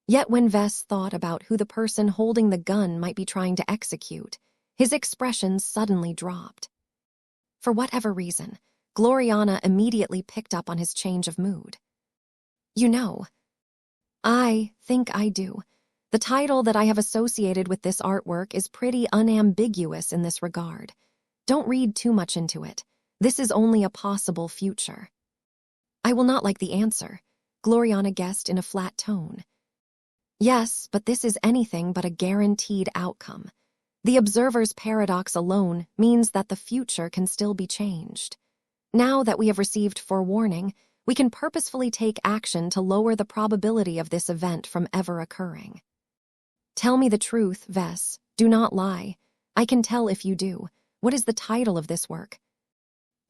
Yet when Vess thought about who the person holding the gun might be trying to execute, his expression suddenly dropped. For whatever reason, Gloriana immediately picked up on his change of mood. You know, I think I do. The title that I have associated with this artwork is pretty unambiguous in this regard. Don't read too much into it. This is only a possible future. I will not like the answer, Gloriana guessed in a flat tone. Yes, but this is anything but a guaranteed outcome. The observer's paradox alone means that the future can still be changed. Now that we have received forewarning, we can purposefully take action to lower the probability of this event from ever occurring. Tell me the truth, Vess. Do not lie. I can tell if you do. What is the title of this work?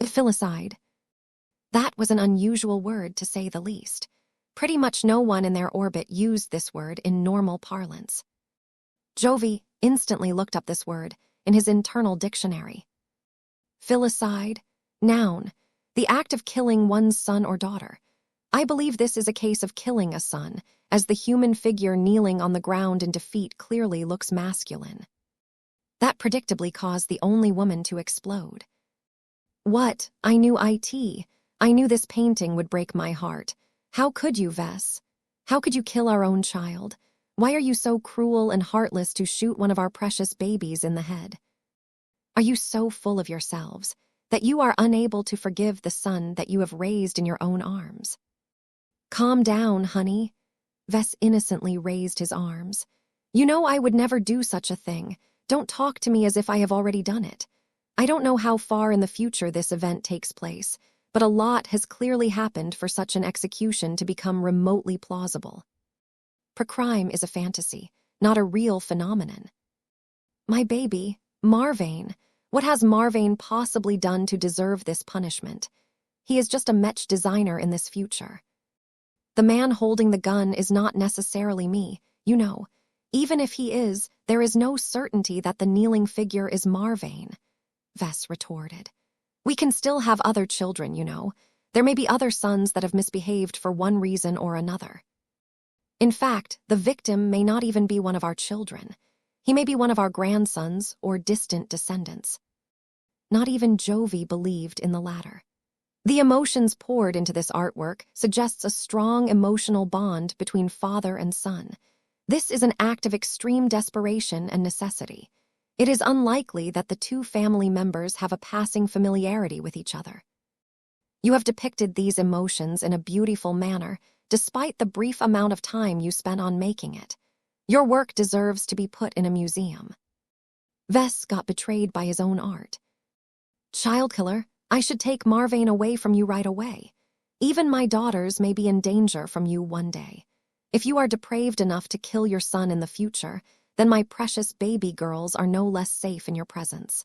Filicide. That was an unusual word, to say the least. Pretty much no one in their orbit used this word in normal parlance. Jovi instantly looked up this word, in his internal dictionary. Filicide, noun, the act of killing one's son or daughter. I believe this is a case of killing a son, as the human figure kneeling on the ground in defeat clearly looks masculine. That predictably caused the only woman to explode. What? I knew it. I knew this painting would break my heart. How could you, Vess? How could you kill our own child? Why are you so cruel and heartless to shoot one of our precious babies in the head? Are you so full of yourselves that you are unable to forgive the son that you have raised in your own arms? Calm down, honey. Vess innocently raised his arms. You know I would never do such a thing. Don't talk to me as if I have already done it. I don't know how far in the future this event takes place, but a lot has clearly happened for such an execution to become remotely plausible. Crime is a fantasy, not a real phenomenon. My baby, Marvane. What has Marvane possibly done to deserve this punishment? He is just a Mech designer in this future. The man holding the gun is not necessarily me, you know. Even if he is, there is no certainty that the kneeling figure is Marvane, Vess retorted. We can still have other children, you know. There may be other sons that have misbehaved for one reason or another. In fact, the victim may not even be one of our children. He may be one of our grandsons or distant descendants. Not even Jovi believed in the latter. The emotions poured into this artwork suggests a strong emotional bond between father and son. This is an act of extreme desperation and necessity. It is unlikely that the two family members have a passing familiarity with each other. You have depicted these emotions in a beautiful manner, despite the brief amount of time you spent on making it. Your work deserves to be put in a museum. Vess got betrayed by his own art. Child killer, I should take Marvane away from you right away. Even my daughters may be in danger from you one day. If you are depraved enough to kill your son in the future, then my precious baby girls are no less safe in your presence.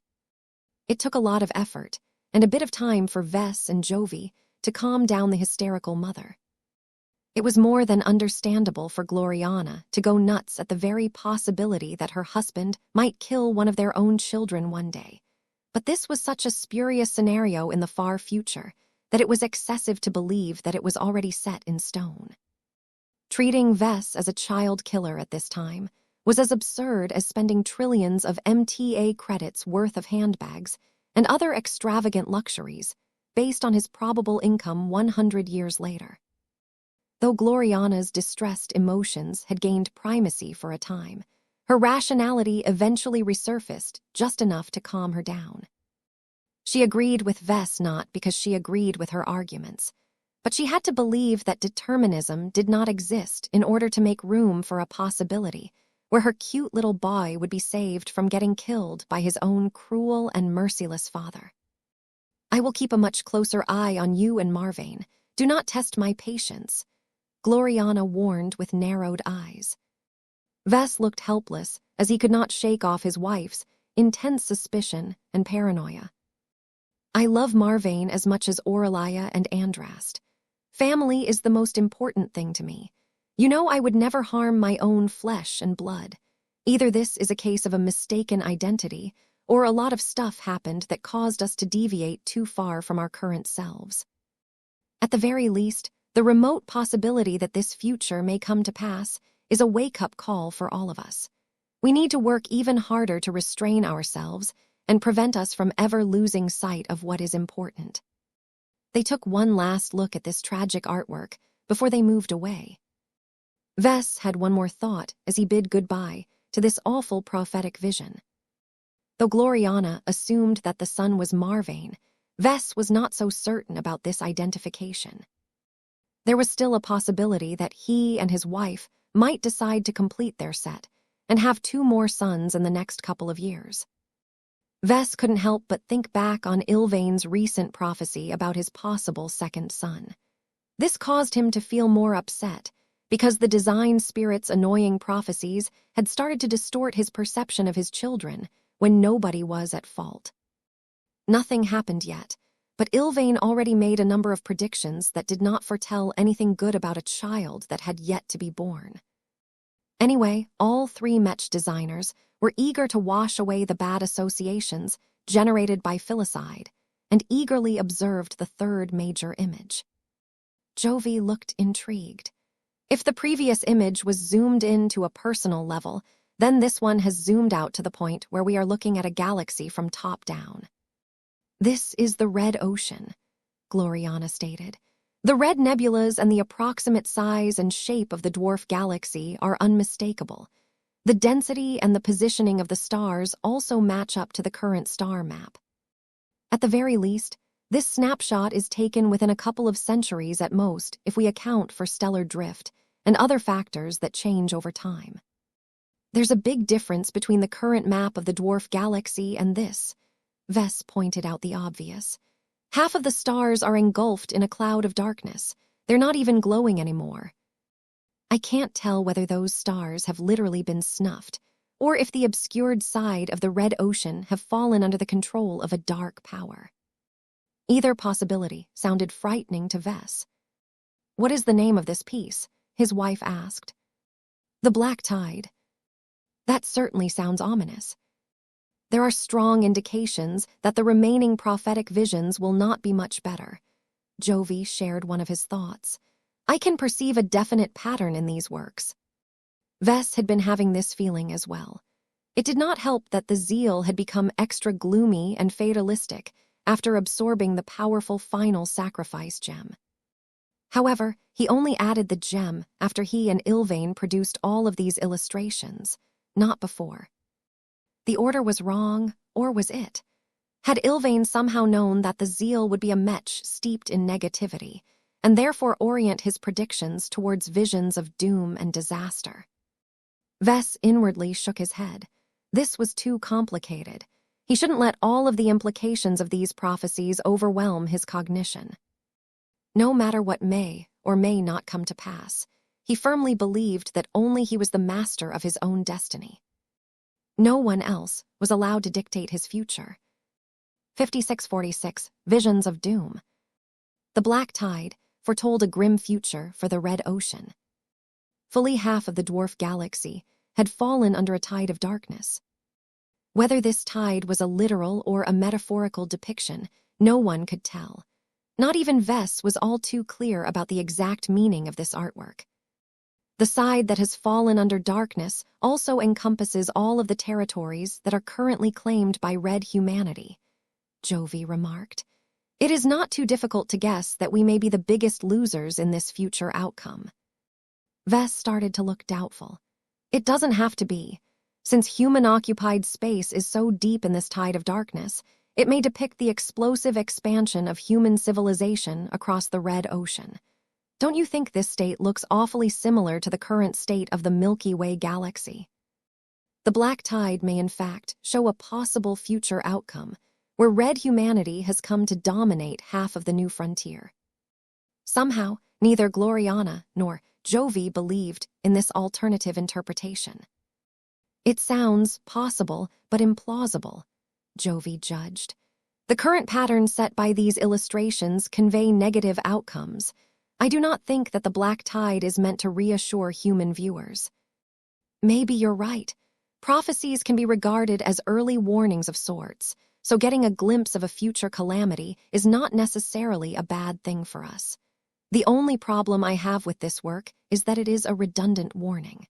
It took a lot of effort and a bit of time for Vess and Jovi to calm down the hysterical mother. It was more than understandable for Gloriana to go nuts at the very possibility that her husband might kill one of their own children one day. But this was such a spurious scenario in the far future that it was excessive to believe that it was already set in stone. Treating Vess as a child killer at this time was as absurd as spending trillions of MTA credits worth of handbags and other extravagant luxuries based on his probable income 100 years later. Though Gloriana's distressed emotions had gained primacy for a time, her rationality eventually resurfaced just enough to calm her down. She agreed with Vess not because she agreed with her arguments, but she had to believe that determinism did not exist in order to make room for a possibility where her cute little boy would be saved from getting killed by his own cruel and merciless father. I will keep a much closer eye on you and Marvane. Do not test my patience, Gloriana warned with narrowed eyes. Vess looked helpless as he could not shake off his wife's intense suspicion and paranoia. I love Marvane as much as Aurelia and Andrast. Family is the most important thing to me. You know I would never harm my own flesh and blood. Either this is a case of a mistaken identity, or a lot of stuff happened that caused us to deviate too far from our current selves. At the very least, the remote possibility that this future may come to pass is a wake-up call for all of us. We need to work even harder to restrain ourselves and prevent us from ever losing sight of what is important. They took one last look at this tragic artwork before they moved away. Vess had one more thought as he bid goodbye to this awful prophetic vision. Though Gloriana assumed that the son was Marvane, Vess was not so certain about this identification. There was still a possibility that he and his wife might decide to complete their set and have 2 more sons in the next couple of years. Vess couldn't help but think back on Ilvain's recent prophecy about his possible second son. This caused him to feel more upset because the design spirit's annoying prophecies had started to distort his perception of his children when nobody was at fault. Nothing happened yet, but Ilvain already made a number of predictions that did not foretell anything good about a child that had yet to be born. Anyway, all three Mech designers were eager to wash away the bad associations generated by filicide and eagerly observed the third major image. Jovi looked intrigued. If the previous image was zoomed in to a personal level, then this one has zoomed out to the point where we are looking at a galaxy from top down. This is the red ocean, Gloriana stated. The red nebulas and the approximate size and shape of the dwarf galaxy are unmistakable. The density and the positioning of the stars also match up to the current star map. At the very least, this snapshot is taken within a couple of centuries at most if we account for stellar drift and other factors that change over time. There's a big difference between the current map of the dwarf galaxy and this. Vess pointed out the obvious. Half of the stars are engulfed in a cloud of darkness. They're not even glowing anymore. I can't tell whether those stars have literally been snuffed, or if the obscured side of the red ocean have fallen under the control of a dark power. Either possibility sounded frightening to Vess. What is the name of this piece? His wife asked. The Black Tide. That certainly sounds ominous. There are strong indications that the remaining prophetic visions will not be much better. Jovi shared one of his thoughts. I can perceive a definite pattern in these works. Vess had been having this feeling as well. It did not help that the zeal had become extra gloomy and fatalistic after absorbing the powerful final sacrifice gem. However, he only added the gem after he and Ilvain produced all of these illustrations, not before. The order was wrong, or was it? Had Ilvain somehow known that the zeal would be a Mech steeped in negativity, and therefore orient his predictions towards visions of doom and disaster? Vess inwardly shook his head. This was too complicated. He shouldn't let all of the implications of these prophecies overwhelm his cognition. No matter what may or may not come to pass, he firmly believed that only he was the master of his own destiny. No one else was allowed to dictate his future. 5646, Visions of Doom. The Black Tide foretold a grim future for the red ocean. Fully half of the dwarf galaxy had fallen under a tide of darkness. Whether this tide was a literal or a metaphorical depiction, no one could tell. Not even Vess was all too clear about the exact meaning of this artwork. The side that has fallen under darkness also encompasses all of the territories that are currently claimed by red humanity, Jovi remarked. It is not too difficult to guess that we may be the biggest losers in this future outcome. Vess started to look doubtful. It doesn't have to be. Since human-occupied space is so deep in this tide of darkness, it may depict the explosive expansion of human civilization across the red ocean. Don't you think this state looks awfully similar to the current state of the Milky Way galaxy? The Black Tide may in fact show a possible future outcome where red humanity has come to dominate half of the new frontier. Somehow, neither Gloriana nor Jovi believed in this alternative interpretation. It sounds possible but implausible, Jovi judged. The current patterns set by these illustrations convey negative outcomes. I do not think that the Black Tide is meant to reassure human viewers. Maybe you're right. Prophecies can be regarded as early warnings of sorts, so getting a glimpse of a future calamity is not necessarily a bad thing for us. The only problem I have with this work is that it is a redundant warning.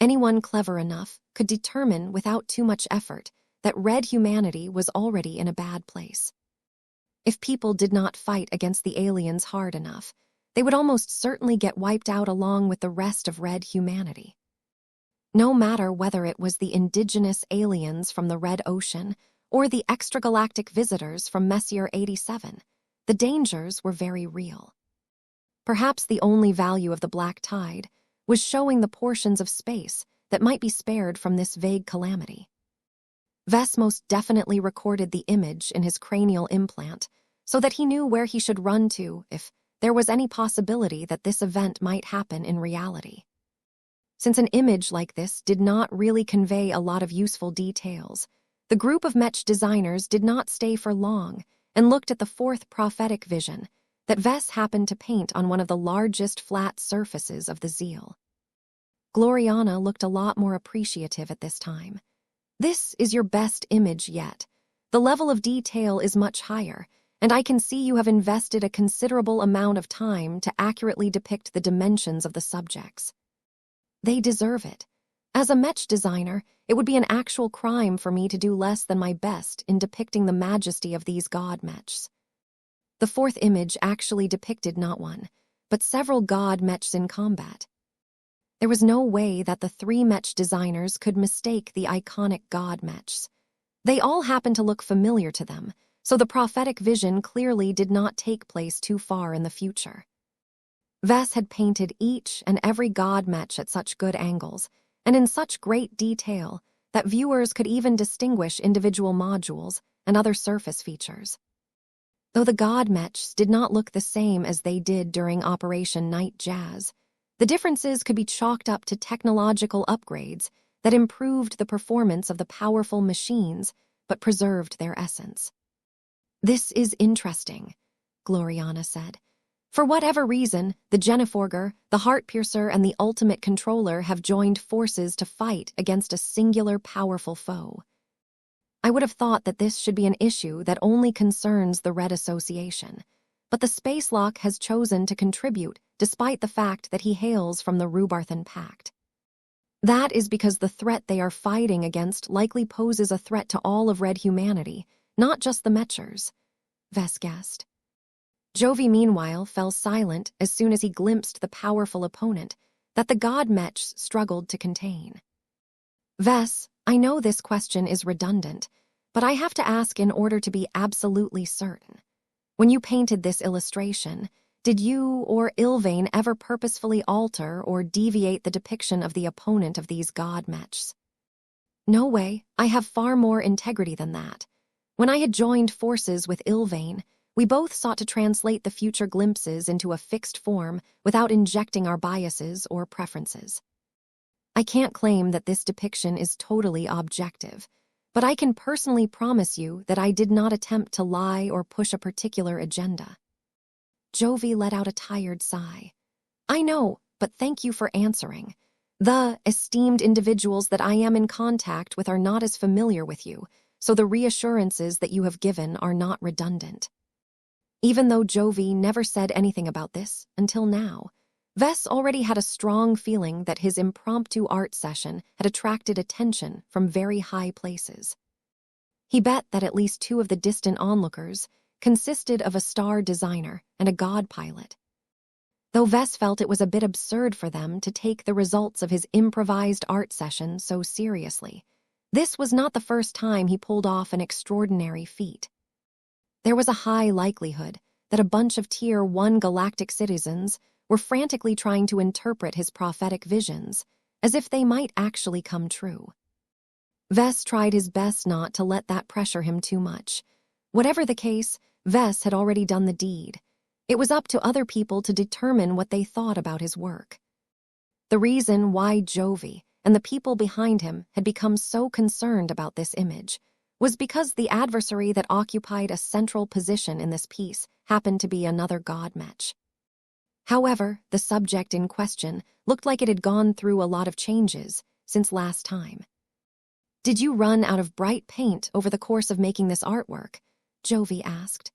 Anyone clever enough could determine without too much effort that red humanity was already in a bad place. If people did not fight against the aliens hard enough, they would almost certainly get wiped out along with the rest of red humanity. No matter whether it was the indigenous aliens from the red ocean or the extragalactic visitors from Messier 87, the dangers were very real. Perhaps the only value of the Black Tide was showing the portions of space that might be spared from this vague calamity. Vess most definitely recorded the image in his cranial implant so that he knew where he should run to if there was any possibility that this event might happen in reality. Since an image like this did not really convey a lot of useful details, the group of Mech designers did not stay for long and looked at the fourth prophetic vision that Vess happened to paint on one of the largest flat surfaces of the zeal. Gloriana looked a lot more appreciative at this time. This is your best image yet. The level of detail is much higher, and I can see you have invested a considerable amount of time to accurately depict the dimensions of the subjects. They deserve it. As a Mech designer, it would be an actual crime for me to do less than my best in depicting the majesty of these god Mechs. The fourth image actually depicted not one, but several god Mechs in combat. There was no way that the three Mech designers could mistake the iconic god Mechs. They all happened to look familiar to them, so the prophetic vision clearly did not take place too far in the future. Vess had painted each and every god Mech at such good angles, and in such great detail, that viewers could even distinguish individual modules and other surface features. Though the god Mechs did not look the same as they did during Operation Night Jazz, the differences could be chalked up to technological upgrades that improved the performance of the powerful machines but preserved their essence. "This is interesting," Gloriana said. "For whatever reason, the Geneforger, the Heartpiercer, and the Ultimate Controller have joined forces to fight against a singular powerful foe. I would have thought that this should be an issue that only concerns the Red Association, but the Spacelock has chosen to contribute despite the fact that he hails from the Rubarthan Pact. That is because the threat they are fighting against likely poses a threat to all of Red humanity, not just the Mechers," Vess guessed. Jovi, meanwhile, fell silent as soon as he glimpsed the powerful opponent that the god Mechs struggled to contain. "Vess, I know this question is redundant, but I have to ask in order to be absolutely certain. When you painted this illustration, did you or Ilvain ever purposefully alter or deviate the depiction of the opponent of these god Mechs?" "No way, I have far more integrity than that. When I had joined forces with Ilvain, we both sought to translate the future glimpses into a fixed form without injecting our biases or preferences. I can't claim that this depiction is totally objective, but I can personally promise you that I did not attempt to lie or push a particular agenda." Jovi let out a tired sigh. "I know, but thank you for answering. The esteemed individuals that I am in contact with are not as familiar with you, so the reassurances that you have given are not redundant." Even though Jovi never said anything about this until now, Vess already had a strong feeling that his impromptu art session had attracted attention from very high places. He bet that at least two of the distant onlookers consisted of a star designer and a god pilot. Though Vess felt it was a bit absurd for them to take the results of his improvised art session so seriously, this was not the first time he pulled off an extraordinary feat. There was a high likelihood that a bunch of Tier 1 galactic citizens were frantically trying to interpret his prophetic visions as if they might actually come true. Vess tried his best not to let that pressure him too much. Whatever the case, Vess had already done the deed. It was up to other people to determine what they thought about his work. The reason why Jovi and the people behind him had become so concerned about this image was because the adversary that occupied a central position in this piece happened to be another god Mech. However, the subject in question looked like it had gone through a lot of changes since last time. "Did you run out of bright paint over the course of making this artwork?" Jovi asked.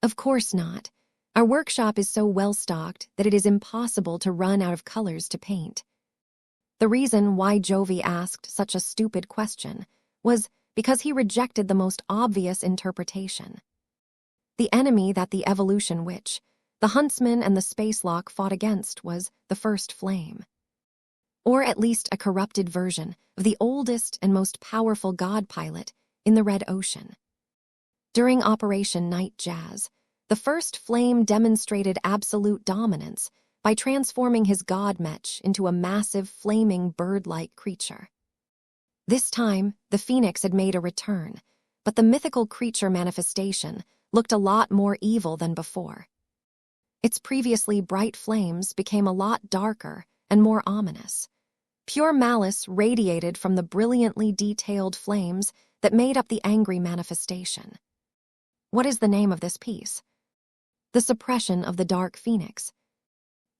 "Of course not. Our workshop is so well-stocked that it is impossible to run out of colors to paint." The reason why Jovi asked such a stupid question was because he rejected the most obvious interpretation. The enemy that the Evolution Witch, the Huntsman, and the Spacelock fought against was the First Flame. Or at least a corrupted version of the oldest and most powerful god pilot in the Red Ocean. During Operation Night Jazz, the First Flame demonstrated absolute dominance by transforming his god Mech into a massive flaming bird-like creature. This time, the Phoenix had made a return, but the mythical creature manifestation looked a lot more evil than before. Its previously bright flames became a lot darker and more ominous. Pure malice radiated from the brilliantly detailed flames that made up the angry manifestation. "What is the name of this piece?" "The Suppression of the Dark Phoenix."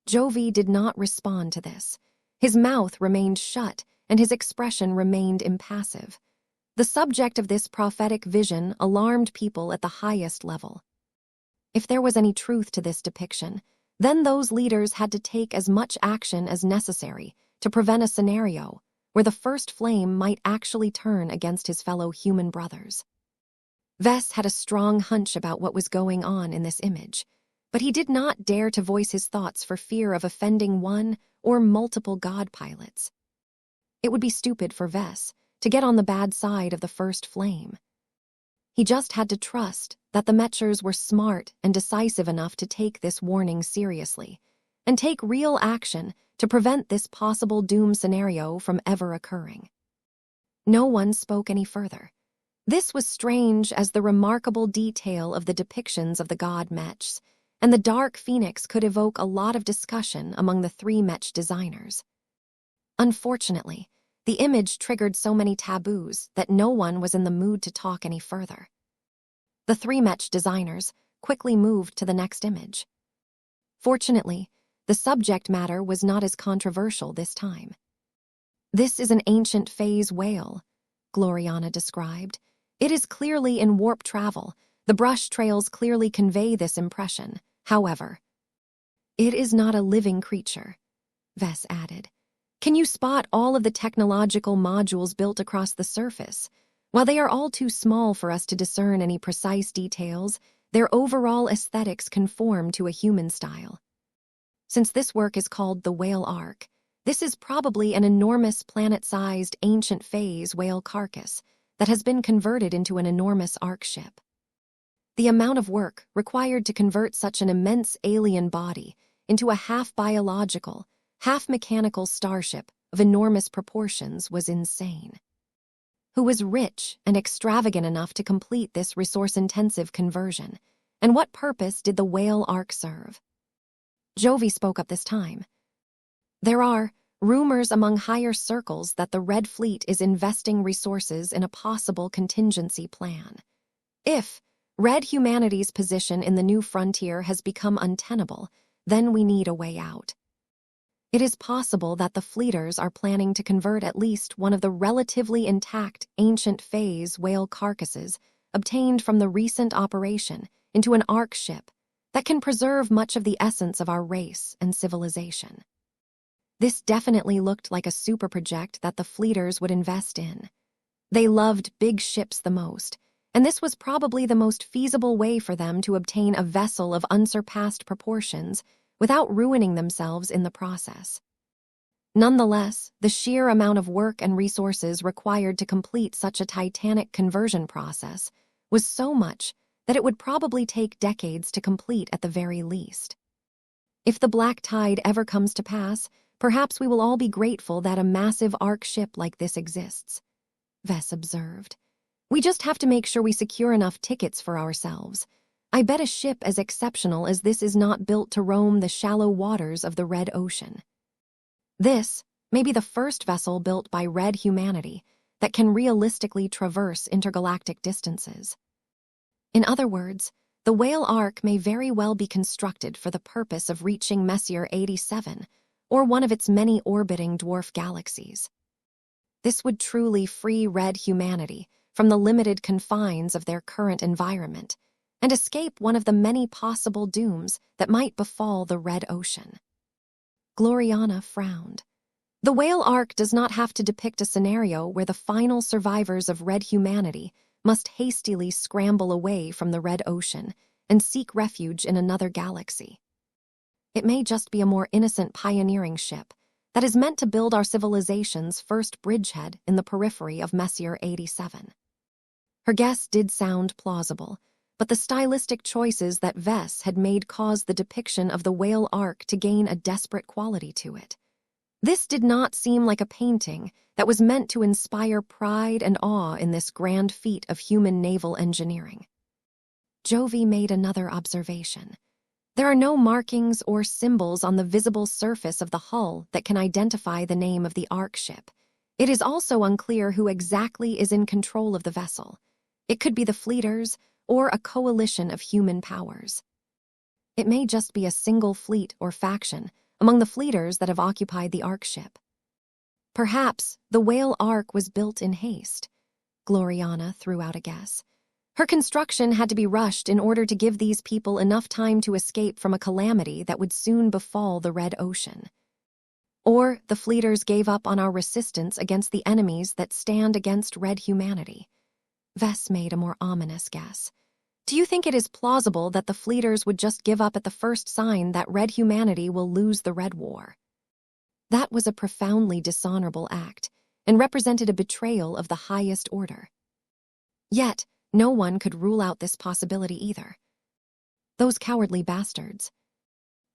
Jovi did not respond to this. His mouth remained shut, and his expression remained impassive. The subject of this prophetic vision alarmed people at the highest level. If there was any truth to this depiction, then those leaders had to take as much action as necessary to prevent a scenario where the first flame might actually turn against his fellow human brothers. Vess had a strong hunch about what was going on in this image, but he did not dare to voice his thoughts for fear of offending one or multiple god pilots. It would be stupid for Vess to get on the bad side of the first flame. He just had to trust that the Mechers were smart and decisive enough to take this warning seriously and take real action to prevent this possible doom scenario from ever occurring. No one spoke any further. This was strange as the remarkable detail of the depictions of the god Mechs and the Dark Phoenix could evoke a lot of discussion among the three Mech designers. Unfortunately, the image triggered so many taboos that no one was in the mood to talk any further. The three Mech designers quickly moved to the next image. Fortunately, the subject matter was not as controversial this time. "This is an ancient phase whale," Gloriana described. "It is clearly in warp travel. The brush trails clearly convey this impression. However, it is not a living creature," Vess added. "Can you spot all of the technological modules built across the surface? While they are all too small for us to discern any precise details, their overall aesthetics conform to a human style. Since this work is called the Whale Ark, this is probably an enormous planet-sized ancient phase whale carcass that has been converted into an enormous ark ship. The amount of work required to convert such an immense alien body into a half-biological, half-mechanical starship of enormous proportions was insane. Who was rich and extravagant enough to complete this resource-intensive conversion, and what purpose did the Whale Ark serve?" Jovi spoke up this time. "There are rumors among higher circles that the Red Fleet is investing resources in a possible contingency plan. If Red humanity's position in the new frontier has become untenable, then we need a way out. It is possible that the fleeters are planning to convert at least one of the relatively intact ancient phase whale carcasses obtained from the recent operation into an ark ship that can preserve much of the essence of our race and civilization. This definitely looked like a super project that the fleeters would invest in. They loved big ships the most, and this was probably the most feasible way for them to obtain a vessel of unsurpassed proportions without ruining themselves in the process. Nonetheless, the sheer amount of work and resources required to complete such a titanic conversion process was so much that it would probably take decades to complete at the very least. If the black tide ever comes to pass, perhaps we will all be grateful that a massive ark ship like this exists," Vess observed. "We just have to make sure we secure enough tickets for ourselves. I bet a ship as exceptional as this is not built to roam the shallow waters of the Red Ocean. This may be the first vessel built by Red humanity that can realistically traverse intergalactic distances. In other words, the Whale Ark may very well be constructed for the purpose of reaching Messier 87 or one of its many orbiting dwarf galaxies. This would truly free Red humanity from the limited confines of their current environment and escape one of the many possible dooms that might befall the Red Ocean." Gloriana frowned. "The Whale Ark does not have to depict a scenario where the final survivors of Red humanity must hastily scramble away from the Red Ocean and seek refuge in another galaxy. It may just be a more innocent pioneering ship that is meant to build our civilization's first bridgehead in the periphery of Messier 87. Her guess did sound plausible, but the stylistic choices that Vess had made caused the depiction of the Whale Ark to gain a desperate quality to it. This did not seem like a painting that was meant to inspire pride and awe in this grand feat of human naval engineering. Jovi made another observation. "There are no markings or symbols on the visible surface of the hull that can identify the name of the Ark ship. It is also unclear who exactly is in control of the vessel. It could be the fleeters or a coalition of human powers. It may just be a single fleet or faction among the fleeters that have occupied the Ark ship. Perhaps the whale ark was built in haste. Gloriana threw out a guess. Her construction had to be rushed in order to give these people enough time to escape from a calamity that would soon befall the Red Ocean. Or the fleeters gave up on our resistance against the enemies that stand against red humanity. Vess made a more ominous guess. Do you think it is plausible that the fleeters would just give up at the first sign that red humanity will lose the Red War? That was a profoundly dishonorable act, and represented a betrayal of the highest order. Yet, no one could rule out this possibility either. Those cowardly bastards.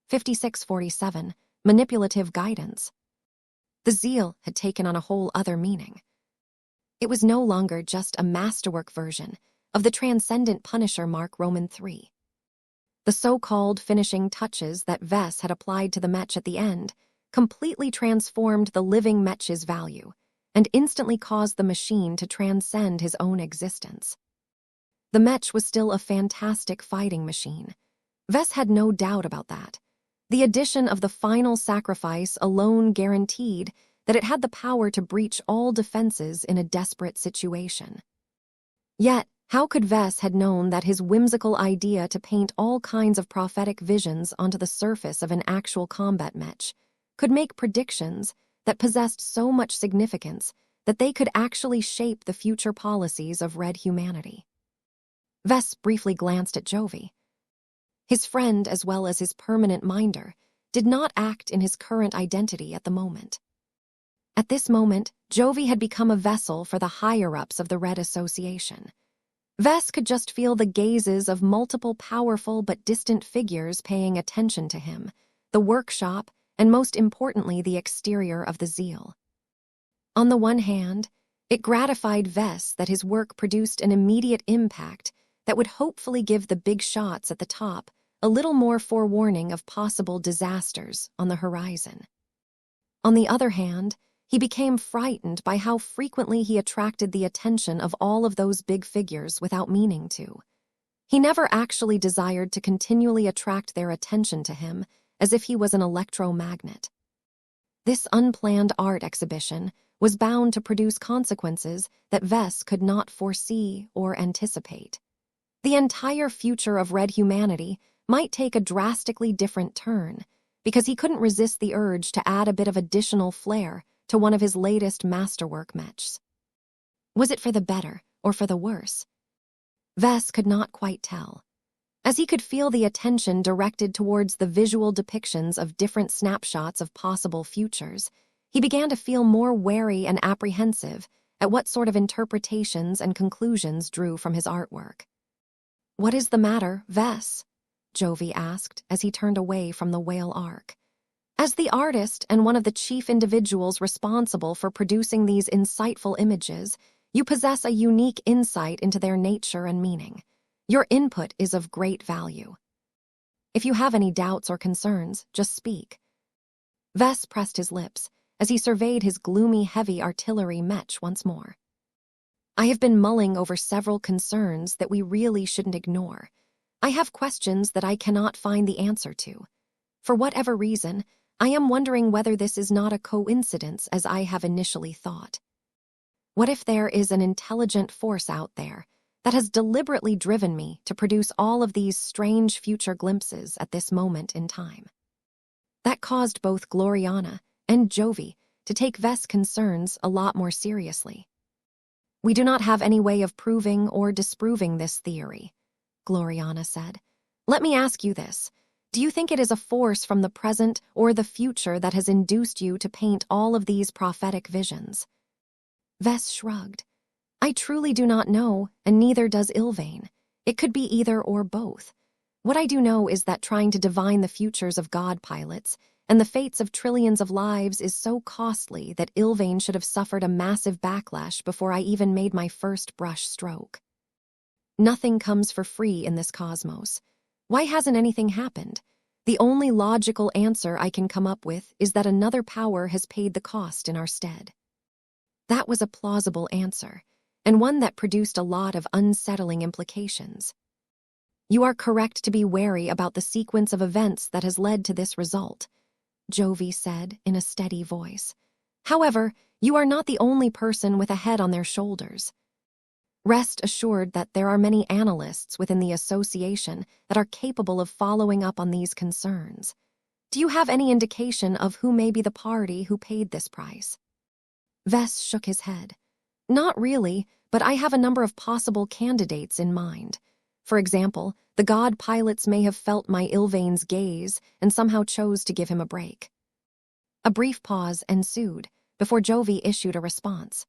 5647. Manipulative guidance. The zeal had taken on a whole other meaning. It was no longer just a masterwork version of the transcendent Punisher mark Roman 3. The so-called finishing touches that Vess had applied to the Mech at the end completely transformed the living Mech's value and instantly caused the machine to transcend his own existence. The Mech was still a fantastic fighting machine. Vess had no doubt about that. The addition of the final sacrifice alone guaranteed that it had the power to breach all defenses in a desperate situation. Yet, how could Vess had known that his whimsical idea to paint all kinds of prophetic visions onto the surface of an actual combat Mech could make predictions that possessed so much significance that they could actually shape the future policies of red humanity? Vess briefly glanced at Jovi. His friend, as well as his permanent minder, did not act in his current identity at the moment. At this moment, Jovi had become a vessel for the higher-ups of the Red Association. Vess could just feel the gazes of multiple powerful but distant figures paying attention to him, the workshop, and most importantly the exterior of the Zeal. On the one hand, it gratified Vess that his work produced an immediate impact that would hopefully give the big shots at the top a little more forewarning of possible disasters on the horizon. On the other hand, he became frightened by how frequently he attracted the attention of all of those big figures without meaning to. He never actually desired to continually attract their attention to him as if he was an electromagnet. This unplanned art exhibition was bound to produce consequences that Vess could not foresee or anticipate. The entire future of red humanity might take a drastically different turn, because he couldn't resist the urge to add a bit of additional flair to one of his latest masterwork Mechs. Was it for the better or for the worse? Vess could not quite tell. As he could feel the attention directed towards the visual depictions of different snapshots of possible futures, he began to feel more wary and apprehensive at what sort of interpretations and conclusions drew from his artwork. "What is the matter, Vess?" Jovi asked as he turned away from the whale ark. As the artist and one of the chief individuals responsible for producing these insightful images, you possess a unique insight into their nature and meaning. Your input is of great value. If you have any doubts or concerns, just speak. Vess pressed his lips as he surveyed his gloomy heavy artillery Mech once more. I have been mulling over several concerns that we really shouldn't ignore. I have questions that I cannot find the answer to. For whatever reason, I am wondering whether this is not a coincidence as I have initially thought. What if there is an intelligent force out there that has deliberately driven me to produce all of these strange future glimpses at this moment in time? That caused both Gloriana and Jovi to take Vess' concerns a lot more seriously. We do not have any way of proving or disproving this theory, Gloriana said. Let me ask you this. Do you think it is a force from the present or the future that has induced you to paint all of these prophetic visions? Vess shrugged. I truly do not know, and neither does Ilvain. It could be either or both. What I do know is that trying to divine the futures of God pilots and the fates of trillions of lives is so costly that Ilvain should have suffered a massive backlash before I even made my first brush stroke. Nothing comes for free in this cosmos. Why hasn't anything happened? The only logical answer I can come up with is that another power has paid the cost in our stead. That was a plausible answer, and one that produced a lot of unsettling implications. You are correct to be wary about the sequence of events that has led to this result, Jovi said in a steady voice. However, you are not the only person with a head on their shoulders. Rest assured that there are many analysts within the association that are capable of following up on these concerns. Do you have any indication of who may be the party who paid this price? Vess shook his head. Not really, but I have a number of possible candidates in mind. For example, the god pilots may have felt my Ilvain's gaze and somehow chose to give him a break. A brief pause ensued before Jovi issued a response.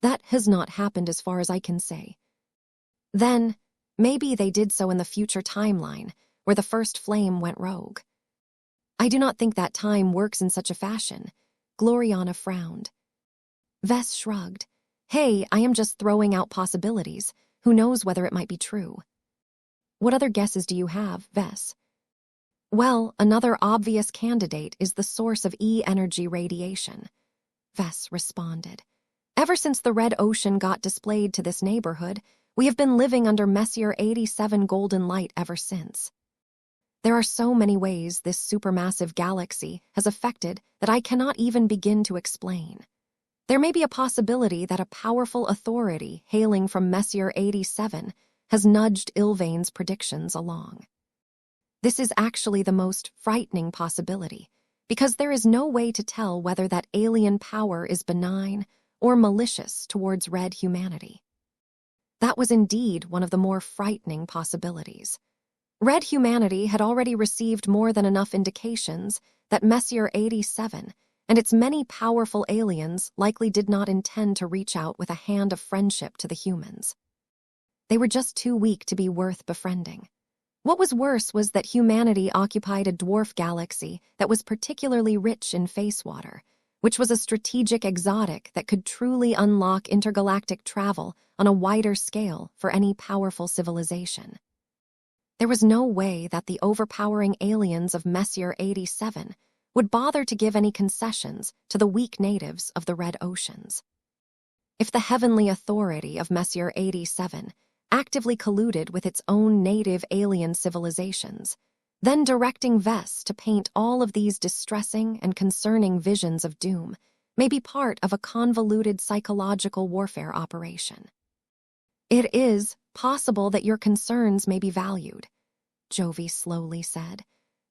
That has not happened as far as I can say. Then, maybe they did so in the future timeline, where the first flame went rogue. I do not think that time works in such a fashion. Gloriana frowned. Vess shrugged. Hey, I am just throwing out possibilities. Who knows whether it might be true? What other guesses do you have, Vess? Well, another obvious candidate is the source of E-energy radiation. Vess responded. Ever since the red ocean got displayed to this neighborhood, we have been living under Messier 87 golden light ever since. There are so many ways this supermassive galaxy has affected that I cannot even begin to explain. There may be a possibility that a powerful authority hailing from Messier 87 has nudged Ilvain's predictions along. This is actually the most frightening possibility, because there is no way to tell whether that alien power is benign or malicious towards red humanity. That was indeed one of the more frightening possibilities. Red humanity had already received more than enough indications that Messier 87 and its many powerful aliens likely did not intend to reach out with a hand of friendship to the humans. They were just too weak to be worth befriending. What was worse was that humanity occupied a dwarf galaxy that was particularly rich in face water, which was a strategic exotic that could truly unlock intergalactic travel on a wider scale for any powerful civilization. There was no way that the overpowering aliens of Messier 87 would bother to give any concessions to the weak natives of the Red Oceans. If the heavenly authority of Messier 87 actively colluded with its own native alien civilizations, then directing Vess to paint all of these distressing and concerning visions of doom may be part of a convoluted psychological warfare operation. It is possible that your concerns may be valued, Jovi slowly said.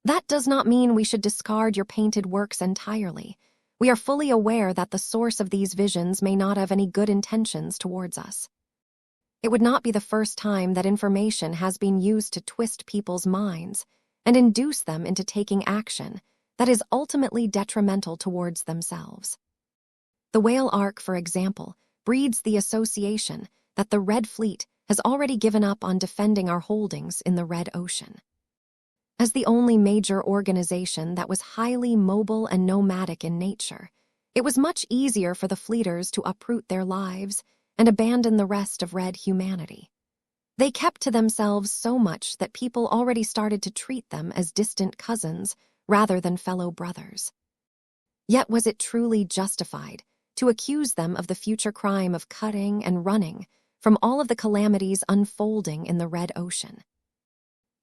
That does not mean we should discard your painted works entirely. We are fully aware that the source of these visions may not have any good intentions towards us. It would not be the first time that information has been used to twist people's minds and induce them into taking action that is ultimately detrimental towards themselves. The whale arc, for example, breeds the association that the Red Fleet has already given up on defending our holdings in the Red Ocean. As the only major organization that was highly mobile and nomadic in nature, it was much easier for the fleeters to uproot their lives and abandon the rest of red humanity. They kept to themselves so much that people already started to treat them as distant cousins rather than fellow brothers. Yet was it truly justified to accuse them of the future crime of cutting and running from all of the calamities unfolding in the Red Ocean?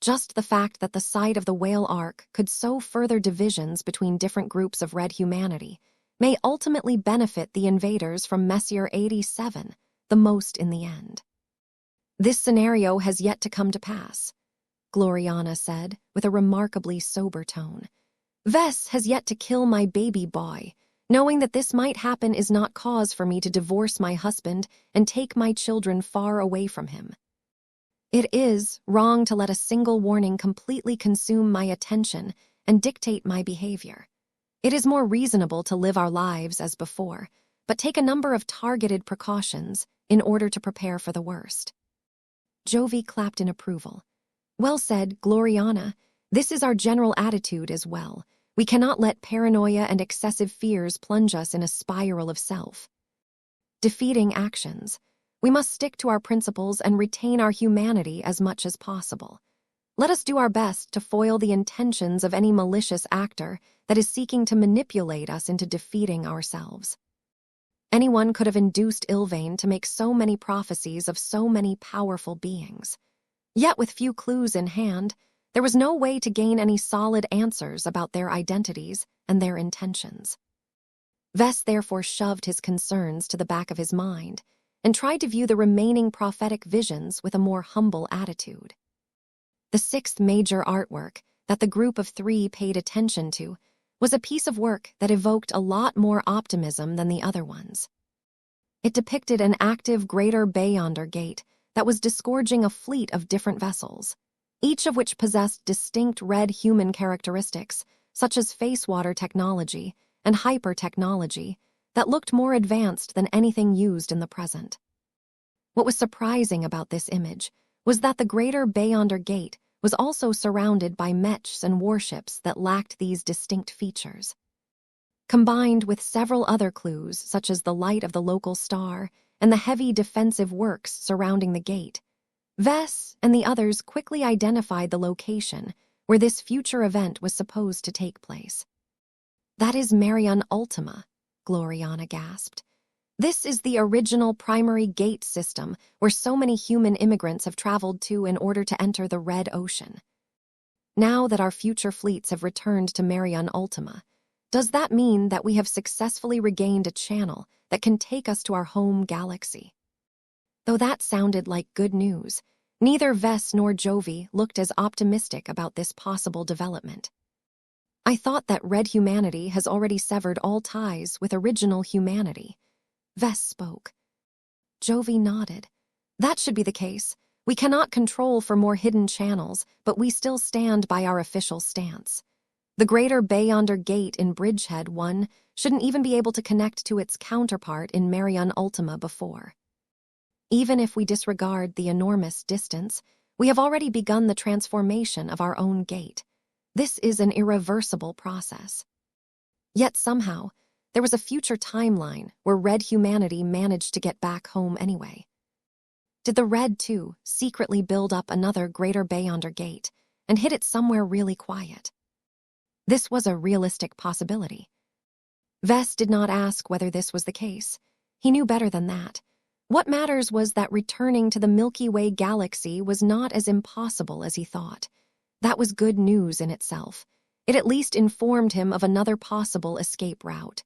Just the fact that the sight of the whale arc could sow further divisions between different groups of red humanity may ultimately benefit the invaders from Messier 87 the most in the end. This scenario has yet to come to pass, Gloriana said with a remarkably sober tone. Vess has yet to kill my baby boy. Knowing that this might happen is not cause for me to divorce my husband and take my children far away from him. It is wrong to let a single warning completely consume my attention and dictate my behavior. It is more reasonable to live our lives as before, but take a number of targeted precautions in order to prepare for the worst. Jovi clapped in approval. Well said, Gloriana. This is our general attitude as well. We cannot let paranoia and excessive fears plunge us in a spiral of self-defeating actions. We must stick to our principles and retain our humanity as much as possible. Let us do our best to foil the intentions of any malicious actor that is seeking to manipulate us into defeating ourselves. Anyone could have induced Ilvain to make so many prophecies of so many powerful beings. Yet with few clues in hand, there was no way to gain any solid answers about their identities and their intentions. Vess therefore shoved his concerns to the back of his mind and tried to view the remaining prophetic visions with a more humble attitude. The sixth major artwork that the group of three paid attention to was a piece of work that evoked a lot more optimism than the other ones. It depicted an active Greater Beyonder Gate that was disgorging a fleet of different vessels, each of which possessed distinct red human characteristics, such as face water technology and hyper-technology, that looked more advanced than anything used in the present. What was surprising about this image was that the Greater Beyonder Gate was also surrounded by mechs and warships that lacked these distinct features. Combined with several other clues, such as the light of the local star and the heavy defensive works surrounding the gate, Vess and the others quickly identified the location where this future event was supposed to take place. "That is Marion Ultima," Gloriana gasped. "This is the original primary gate system where so many human immigrants have traveled to in order to enter the Red Ocean. Now that our future fleets have returned to Marion Ultima, does that mean that we have successfully regained a channel that can take us to our home galaxy?" Though that sounded like good news, neither Vess nor Jovi looked as optimistic about this possible development. "I thought that red humanity has already severed all ties with original humanity," Vess spoke. Jovi nodded. "That should be the case. We cannot control for more hidden channels, but we still stand by our official stance. The Greater Beyonder Gate in Bridgehead 1 shouldn't even be able to connect to its counterpart in Marion Ultima before. Even if we disregard the enormous distance, we have already begun the transformation of our own gate. This is an irreversible process. Yet somehow, there was a future timeline where red humanity managed to get back home anyway. Did the Red, too, secretly build up another Greater Beyonder Gate and hid it somewhere really quiet? This was a realistic possibility. Vess did not ask whether this was the case. He knew better than that. What matters was that returning to the Milky Way galaxy was not as impossible as he thought. That was good news in itself. It at least informed him of another possible escape route.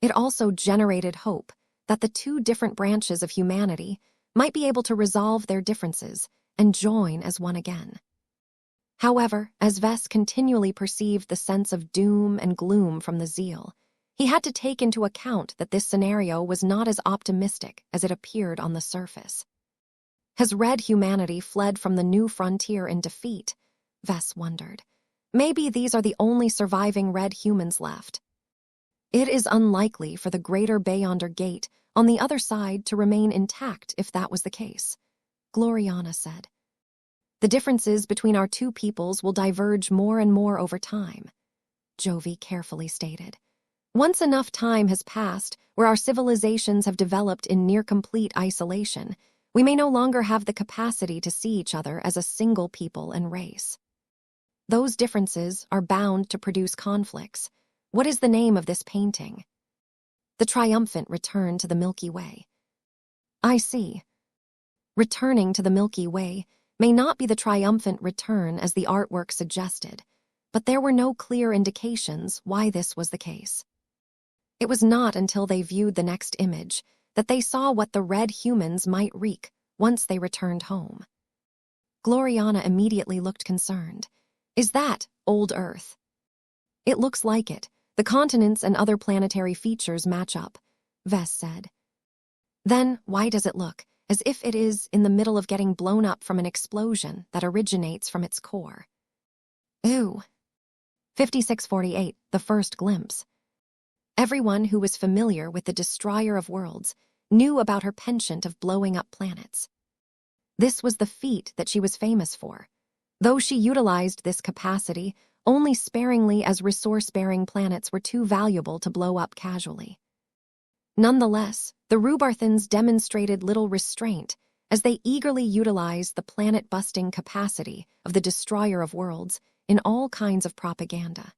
It also generated hope that the two different branches of humanity might be able to resolve their differences and join as one again. However, as Vess continually perceived the sense of doom and gloom from the Zeal, he had to take into account that this scenario was not as optimistic as it appeared on the surface. Has red humanity fled from the new frontier in defeat? Vess wondered. Maybe these are the only surviving red humans left. It is unlikely for the Greater Beyonder Gate on the other side to remain intact if that was the case, Gloriana said. The differences between our two peoples will diverge more and more over time, Jovi carefully stated. Once enough time has passed where our civilizations have developed in near-complete isolation, we may no longer have the capacity to see each other as a single people and race. Those differences are bound to produce conflicts. What is the name of this painting? The Triumphant Return to the Milky Way. I see. Returning to the Milky Way may not be the triumphant return as the artwork suggested, but there were no clear indications why this was the case. It was not until they viewed the next image that they saw what the red humans might wreak once they returned home. Gloriana immediately looked concerned. Is that old Earth? It looks like it. The continents and other planetary features match up, Vess said. Then why does it look as if it is in the middle of getting blown up from an explosion that originates from its core? Ooh. 5648, the first glimpse. Everyone who was familiar with the Destroyer of Worlds knew about her penchant of blowing up planets. This was the feat that she was famous for, though she utilized this capacity only sparingly as resource-bearing planets were too valuable to blow up casually. Nonetheless, the Rubarthans demonstrated little restraint as they eagerly utilized the planet-busting capacity of the Destroyer of Worlds in all kinds of propaganda.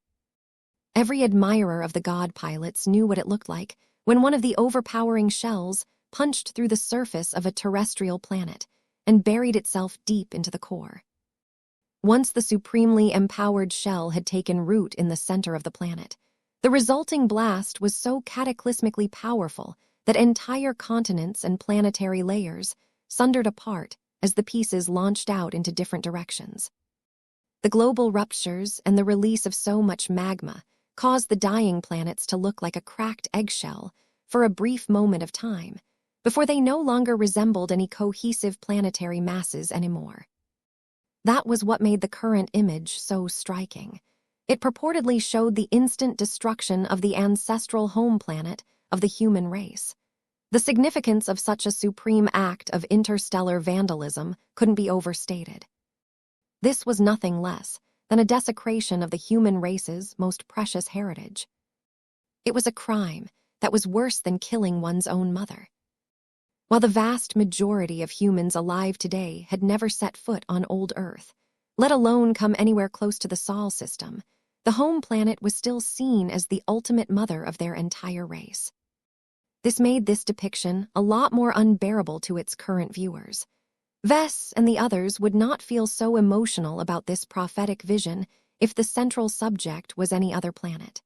Every admirer of the god pilots knew what it looked like when one of the overpowering shells punched through the surface of a terrestrial planet and buried itself deep into the core. Once the supremely empowered shell had taken root in the center of the planet, The resulting blast was so cataclysmically powerful that entire continents and planetary layers sundered apart as the pieces launched out into different directions. The global ruptures and the release of so much magma caused the dying planets to look like a cracked eggshell for a brief moment of time, before they no longer resembled any cohesive planetary masses anymore. That was what made the current image so striking. It purportedly showed the instant destruction of the ancestral home planet of the human race. The significance of such a supreme act of interstellar vandalism couldn't be overstated. This was nothing less than a desecration of the human race's most precious heritage. It was a crime that was worse than killing one's own mother. While the vast majority of humans alive today had never set foot on old Earth, let alone come anywhere close to the Sol system, the home planet was still seen as the ultimate mother of their entire race. This made this depiction a lot more unbearable to its current viewers. Vess and the others would not feel so emotional about this prophetic vision if the central subject was any other planet.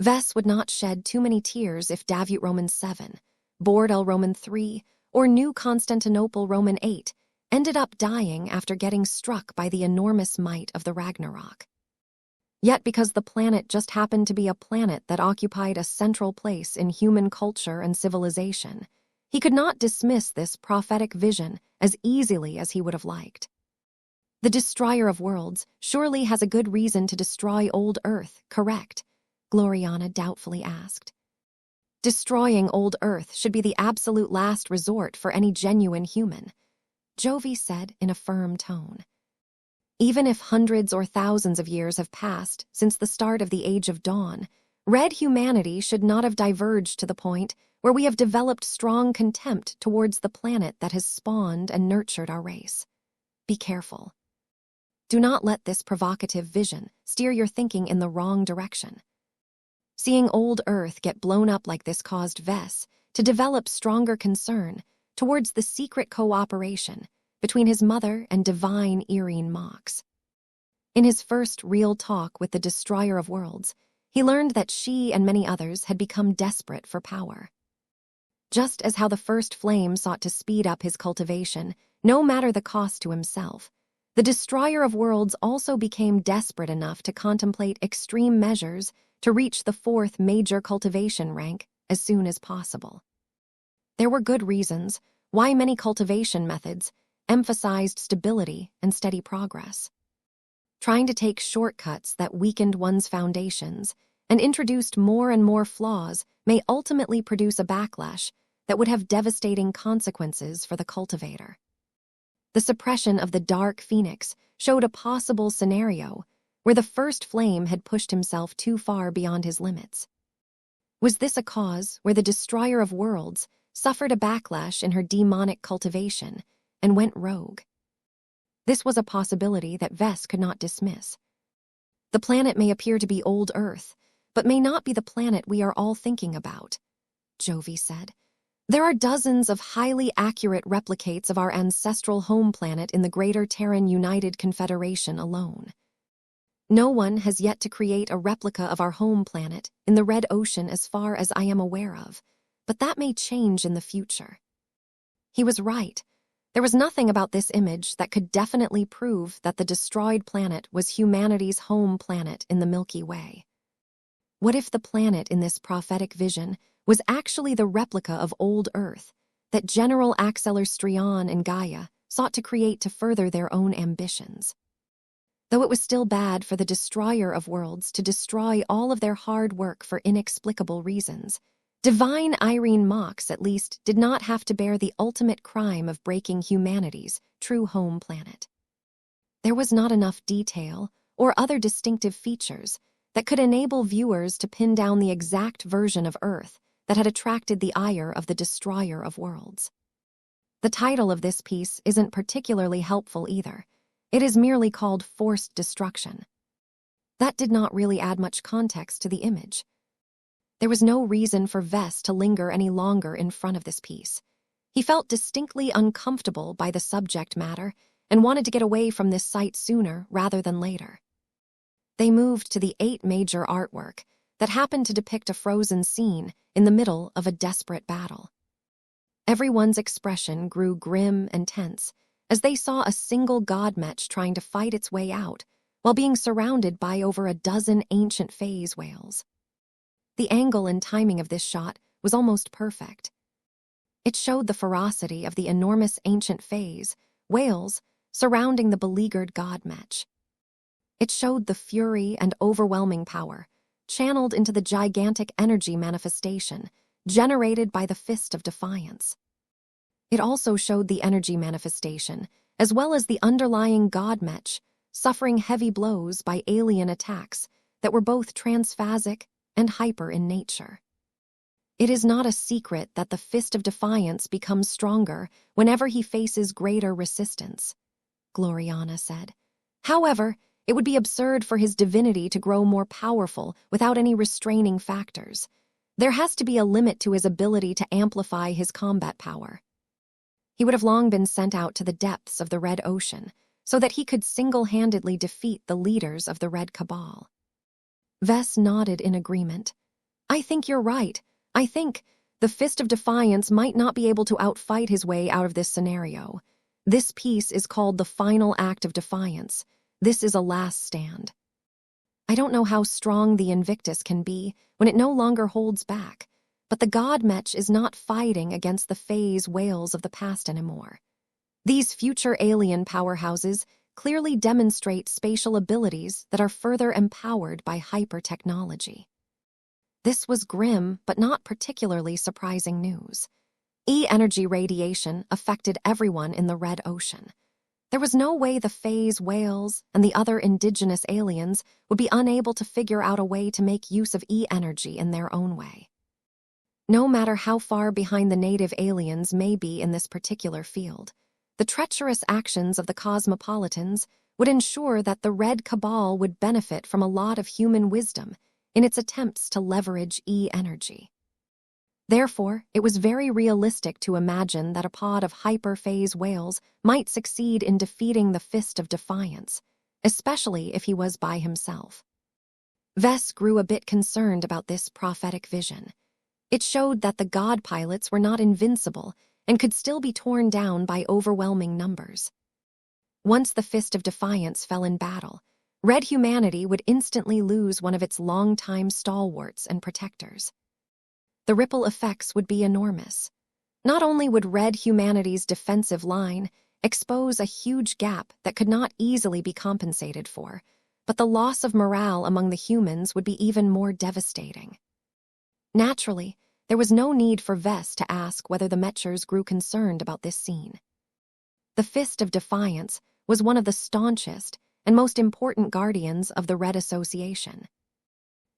Vess would not shed too many tears if Davut Roman 7, Bord El Roman 3, or New Constantinople Roman 8 ended up dying after getting struck by the enormous might of the Ragnarok. Yet because the planet just happened to be a planet that occupied a central place in human culture and civilization, he could not dismiss this prophetic vision as easily as he would have liked. The destroyer of worlds surely has a good reason to destroy old Earth, correct? Gloriana doubtfully asked. Destroying old Earth should be the absolute last resort for any genuine human, Jovi said in a firm tone. Even if hundreds or thousands of years have passed since the start of the Age of Dawn, red humanity should not have diverged to the point where we have developed strong contempt towards the planet that has spawned and nurtured our race. Be careful. Do not let this provocative vision steer your thinking in the wrong direction. Seeing old Earth get blown up like this caused Vess to develop stronger concern towards the secret cooperation between his mother and divine Irene Mox. In his first real talk with the Destroyer of Worlds, he learned that she and many others had become desperate for power. Just as how the first flame sought to speed up his cultivation, no matter the cost to himself, the Destroyer of Worlds also became desperate enough to contemplate extreme measures to reach the fourth major cultivation rank as soon as possible. There were good reasons why many cultivation methods emphasized stability and steady progress. Trying to take shortcuts that weakened one's foundations and introduced more and more flaws may ultimately produce a backlash that would have devastating consequences for the cultivator. The suppression of the Dark Phoenix showed a possible scenario where the first flame had pushed himself too far beyond his limits. Was this a cause where the Destroyer of Worlds suffered a backlash in her demonic cultivation and went rogue? This was a possibility that Vess could not dismiss. The planet may appear to be old Earth, but may not be the planet we are all thinking about, Jovi said. There are dozens of highly accurate replicates of our ancestral home planet in the Greater Terran United Confederation alone. No one has yet to create a replica of our home planet in the Red Ocean as far as I am aware of, but that may change in the future. He was right. There was nothing about this image that could definitely prove that the destroyed planet was humanity's home planet in the Milky Way. What if the planet in this prophetic vision was actually the replica of old Earth that General Axeler Strion and Gaia sought to create to further their own ambitions? Though it was still bad for the Destroyer of Worlds to destroy all of their hard work for inexplicable reasons, divine Irene Mox at least did not have to bear the ultimate crime of breaking humanity's true home planet. There was not enough detail or other distinctive features that could enable viewers to pin down the exact version of Earth that had attracted the ire of the Destroyer of Worlds. The title of this piece isn't particularly helpful either. It is merely called Forced Destruction. That did not really add much context to the image. There was no reason for Vess to linger any longer in front of this piece. He felt distinctly uncomfortable by the subject matter and wanted to get away from this site sooner rather than later. They moved to the 8 major artwork, that happened to depict a frozen scene in the middle of a desperate battle. Everyone's expression grew grim and tense as they saw a single god mech trying to fight its way out while being surrounded by over a dozen ancient phase whales. The angle and timing of this shot was almost perfect. It showed the ferocity of the enormous ancient phase whales surrounding the beleaguered god mech. It showed the fury and overwhelming power channeled into the gigantic energy manifestation generated by the Fist of Defiance. It also showed the energy manifestation, as well as the underlying god mech, suffering heavy blows by alien attacks that were both transphasic and hyper in nature. It is not a secret that the Fist of Defiance becomes stronger whenever he faces greater resistance, Gloriana said. However, it would be absurd for his divinity to grow more powerful without any restraining factors. There has to be a limit to his ability to amplify his combat power. He would have long been sent out to the depths of the Red Ocean so that he could single-handedly defeat the leaders of the Red Cabal. Vess nodded in agreement. I think you're right. I think the Fist of Defiance might not be able to outfight his way out of this scenario. This piece is called the Final Act of Defiance. This is a last stand. I don't know how strong the Invictus can be when it no longer holds back, but the god mech is not fighting against the phase whales of the past anymore. These future alien powerhouses clearly demonstrate spatial abilities that are further empowered by hyper-technology. This was grim but not particularly surprising news. E-energy radiation affected everyone in the Red Ocean. There was no way the phase whales and the other indigenous aliens would be unable to figure out a way to make use of E-energy in their own way. No matter how far behind the native aliens may be in this particular field, the treacherous actions of the cosmopolitans would ensure that the Red Cabal would benefit from a lot of human wisdom in its attempts to leverage E-energy. Therefore, it was very realistic to imagine that a pod of hyper-phase whales might succeed in defeating the Fist of Defiance, especially if he was by himself. Vess grew a bit concerned about this prophetic vision. It showed that the god pilots were not invincible and could still be torn down by overwhelming numbers. Once the Fist of Defiance fell in battle, Red humanity would instantly lose one of its longtime stalwarts and protectors. The ripple effects would be enormous. Not only would Red humanity's defensive line expose a huge gap that could not easily be compensated for, but the loss of morale among the humans would be even more devastating. Naturally, there was no need for Vess to ask whether the Mechers grew concerned about this scene. The Fist of Defiance was one of the staunchest and most important guardians of the Red Association.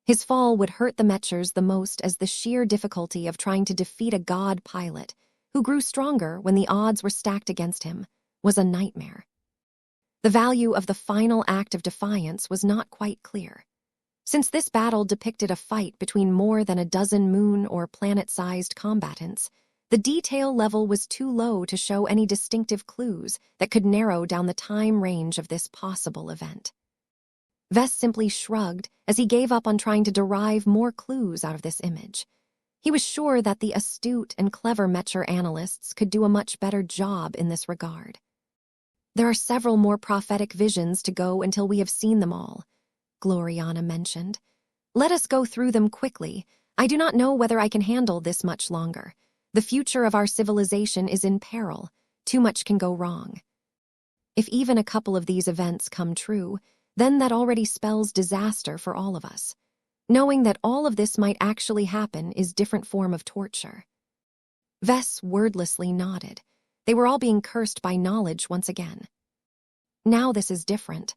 His fall would hurt the Mechers the most as the sheer difficulty of trying to defeat a god pilot, who grew stronger when the odds were stacked against him, was a nightmare. The value of the Final Act of Defiance was not quite clear. Since this battle depicted a fight between more than a dozen moon- or planet-sized combatants, the detail level was too low to show any distinctive clues that could narrow down the time range of this possible event. Vess simply shrugged as he gave up on trying to derive more clues out of this image. He was sure that the astute and clever Mecher analysts could do a much better job in this regard. There are several more prophetic visions to go until we have seen them all, Gloriana mentioned. Let us go through them quickly. I do not know whether I can handle this much longer. The future of our civilization is in peril. Too much can go wrong. If even a couple of these events come true, then that already spells disaster for all of us. Knowing that all of this might actually happen is a different form of torture. Vess wordlessly nodded. They were all being cursed by knowledge once again. Now this is different.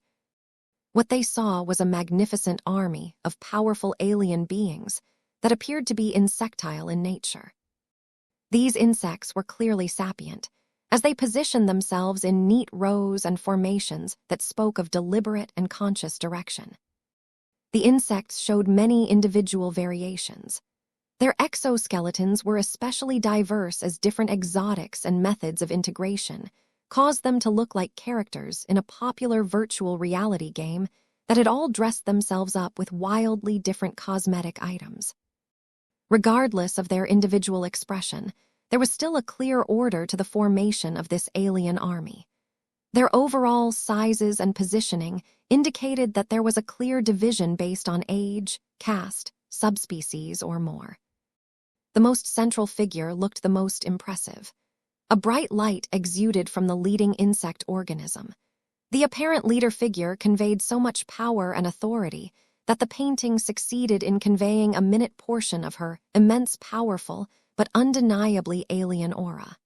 What they saw was a magnificent army of powerful alien beings that appeared to be insectile in nature. These insects were clearly sapient, as they positioned themselves in neat rows and formations that spoke of deliberate and conscious direction. The insects showed many individual variations. Their exoskeletons were especially diverse as different exotics and methods of integration caused them to look like characters in a popular virtual reality game that had all dressed themselves up with wildly different cosmetic items. Regardless of their individual expression, there was still a clear order to the formation of this alien army. Their overall sizes and positioning indicated that there was a clear division based on age, caste, subspecies, or more. The most central figure looked the most impressive. A bright light exuded from the leading insect organism. The apparent leader figure conveyed so much power and authority that the painting succeeded in conveying a minute portion of her immense, powerful, but undeniably alien aura.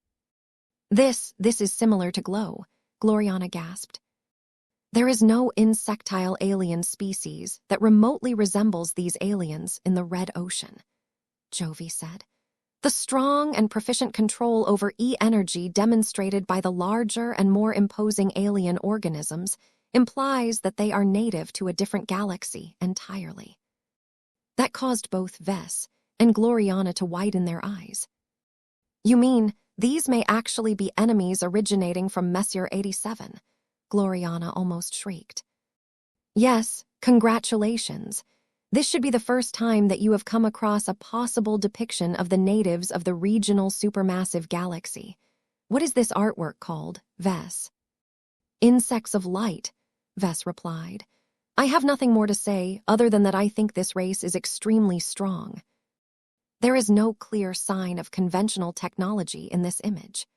This is similar to Glow, Gloriana gasped. There is no insectile alien species that remotely resembles these aliens in the Red Ocean, Jovi said. The strong and proficient control over E-energy demonstrated by the larger and more imposing alien organisms implies that they are native to a different galaxy entirely. That caused both Vess and Gloriana to widen their eyes. You mean these may actually be enemies originating from Messier 87? Gloriana almost shrieked. Yes, congratulations. This should be the first time that you have come across a possible depiction of the natives of the regional supermassive galaxy. What is this artwork called, Vess? Insects of Light, Vess replied. I have nothing more to say other than that I think this race is extremely strong. There is no clear sign of conventional technology in this image.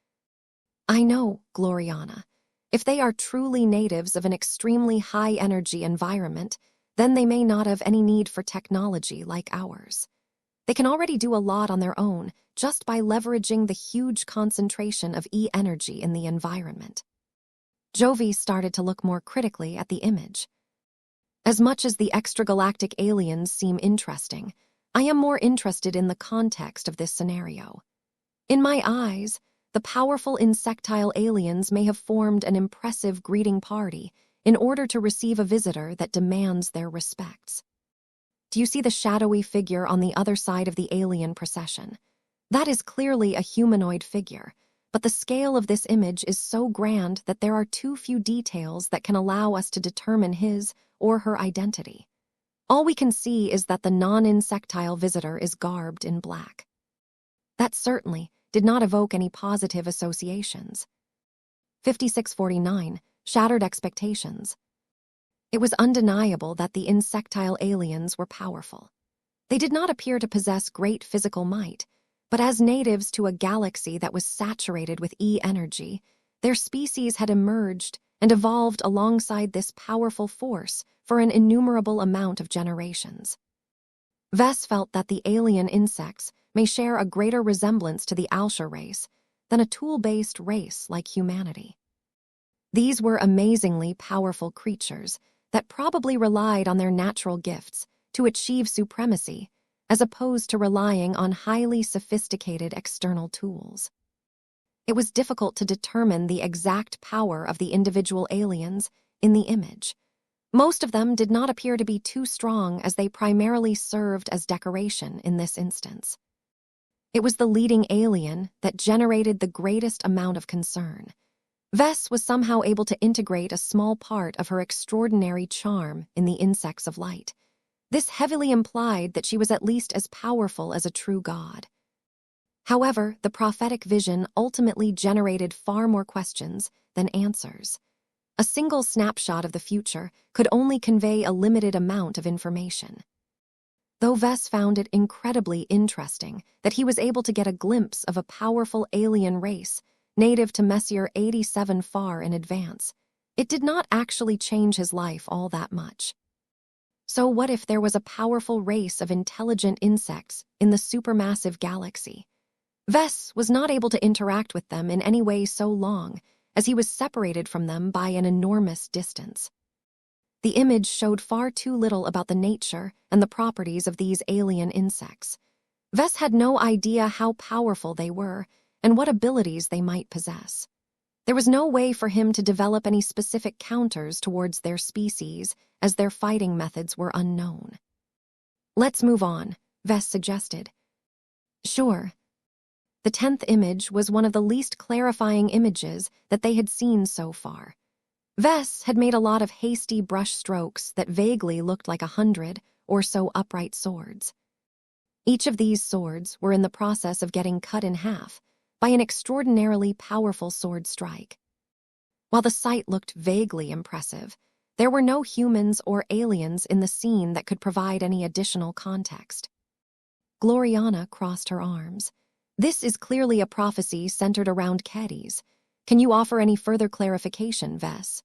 I know, Gloriana. If they are truly natives of an extremely high-energy environment, then they may not have any need for technology like ours. They can already do a lot on their own just by leveraging the huge concentration of E-energy in the environment. Jovi started to look more critically at the image. As much as the extragalactic aliens seem interesting, I am more interested in the context of this scenario. In my eyes, the powerful insectile aliens may have formed an impressive greeting party in order to receive a visitor that demands their respects. Do you see the shadowy figure on the other side of the alien procession? That is clearly a humanoid figure, but the scale of this image is so grand that there are too few details that can allow us to determine his or her identity. All we can see is that the non-insectile visitor is garbed in black. That certainly did not evoke any positive associations. 5649. Shattered expectations. It was undeniable that the insectile aliens were powerful. They did not appear to possess great physical might, but as natives to a galaxy that was saturated with E-energy, their species had emerged and evolved alongside this powerful force for an innumerable amount of generations. Vess felt that the alien insects may share a greater resemblance to the Alsha race than a tool-based race like humanity. These were amazingly powerful creatures that probably relied on their natural gifts to achieve supremacy, as opposed to relying on highly sophisticated external tools. It was difficult to determine the exact power of the individual aliens in the image. Most of them did not appear to be too strong, as they primarily served as decoration in this instance. It was the leading alien that generated the greatest amount of concern. Vess was somehow able to integrate a small part of her extraordinary charm in the insects of light. This heavily implied that she was at least as powerful as a true god. However, the prophetic vision ultimately generated far more questions than answers. A single snapshot of the future could only convey a limited amount of information. Though Vess found it incredibly interesting that he was able to get a glimpse of a powerful alien race native to Messier 87 far in advance, it did not actually change his life all that much. So what if there was a powerful race of intelligent insects in the supermassive galaxy? Vess was not able to interact with them in any way so long, as he was separated from them by an enormous distance. The image showed far too little about the nature and the properties of these alien insects. Vess had no idea how powerful they were and what abilities they might possess. There was no way for him to develop any specific counters towards their species, as their fighting methods were unknown. Let's move on, Vess suggested. Sure. The 10th image was one of the least clarifying images that they had seen so far. Vess had made a lot of hasty brush strokes that vaguely looked like 100 or so upright swords. Each of these swords were in the process of getting cut in half by an extraordinarily powerful sword strike. While the sight looked vaguely impressive, there were no humans or aliens in the scene that could provide any additional context. Gloriana crossed her arms. This is clearly a prophecy centered around Caddies. Can you offer any further clarification, Vess?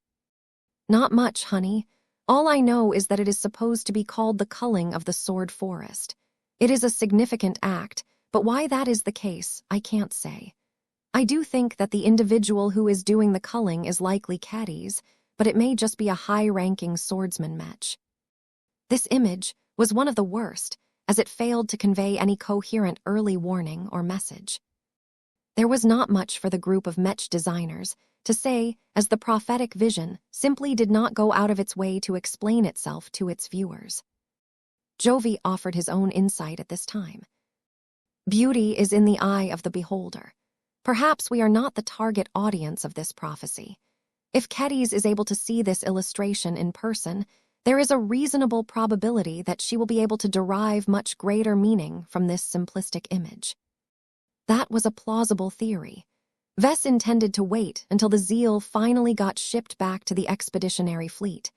Not much, honey. All I know is that it is supposed to be called the culling of the Sword Forest. It is a significant act, but why that is the case, I can't say. I do think that the individual who is doing the culling is likely Caddies, but it may just be a high-ranking swordsman Mech. This image was one of the worst, as it failed to convey any coherent early warning or message. There was not much for the group of Mech designers to say, as the prophetic vision simply did not go out of its way to explain itself to its viewers. Jovi offered his own insight at this time. Beauty is in the eye of the beholder. Perhaps we are not the target audience of this prophecy. If Caddies is able to see this illustration in person, there is a reasonable probability that she will be able to derive much greater meaning from this simplistic image. That was a plausible theory. Vess intended to wait until the Zeal finally got shipped back to the expeditionary fleet.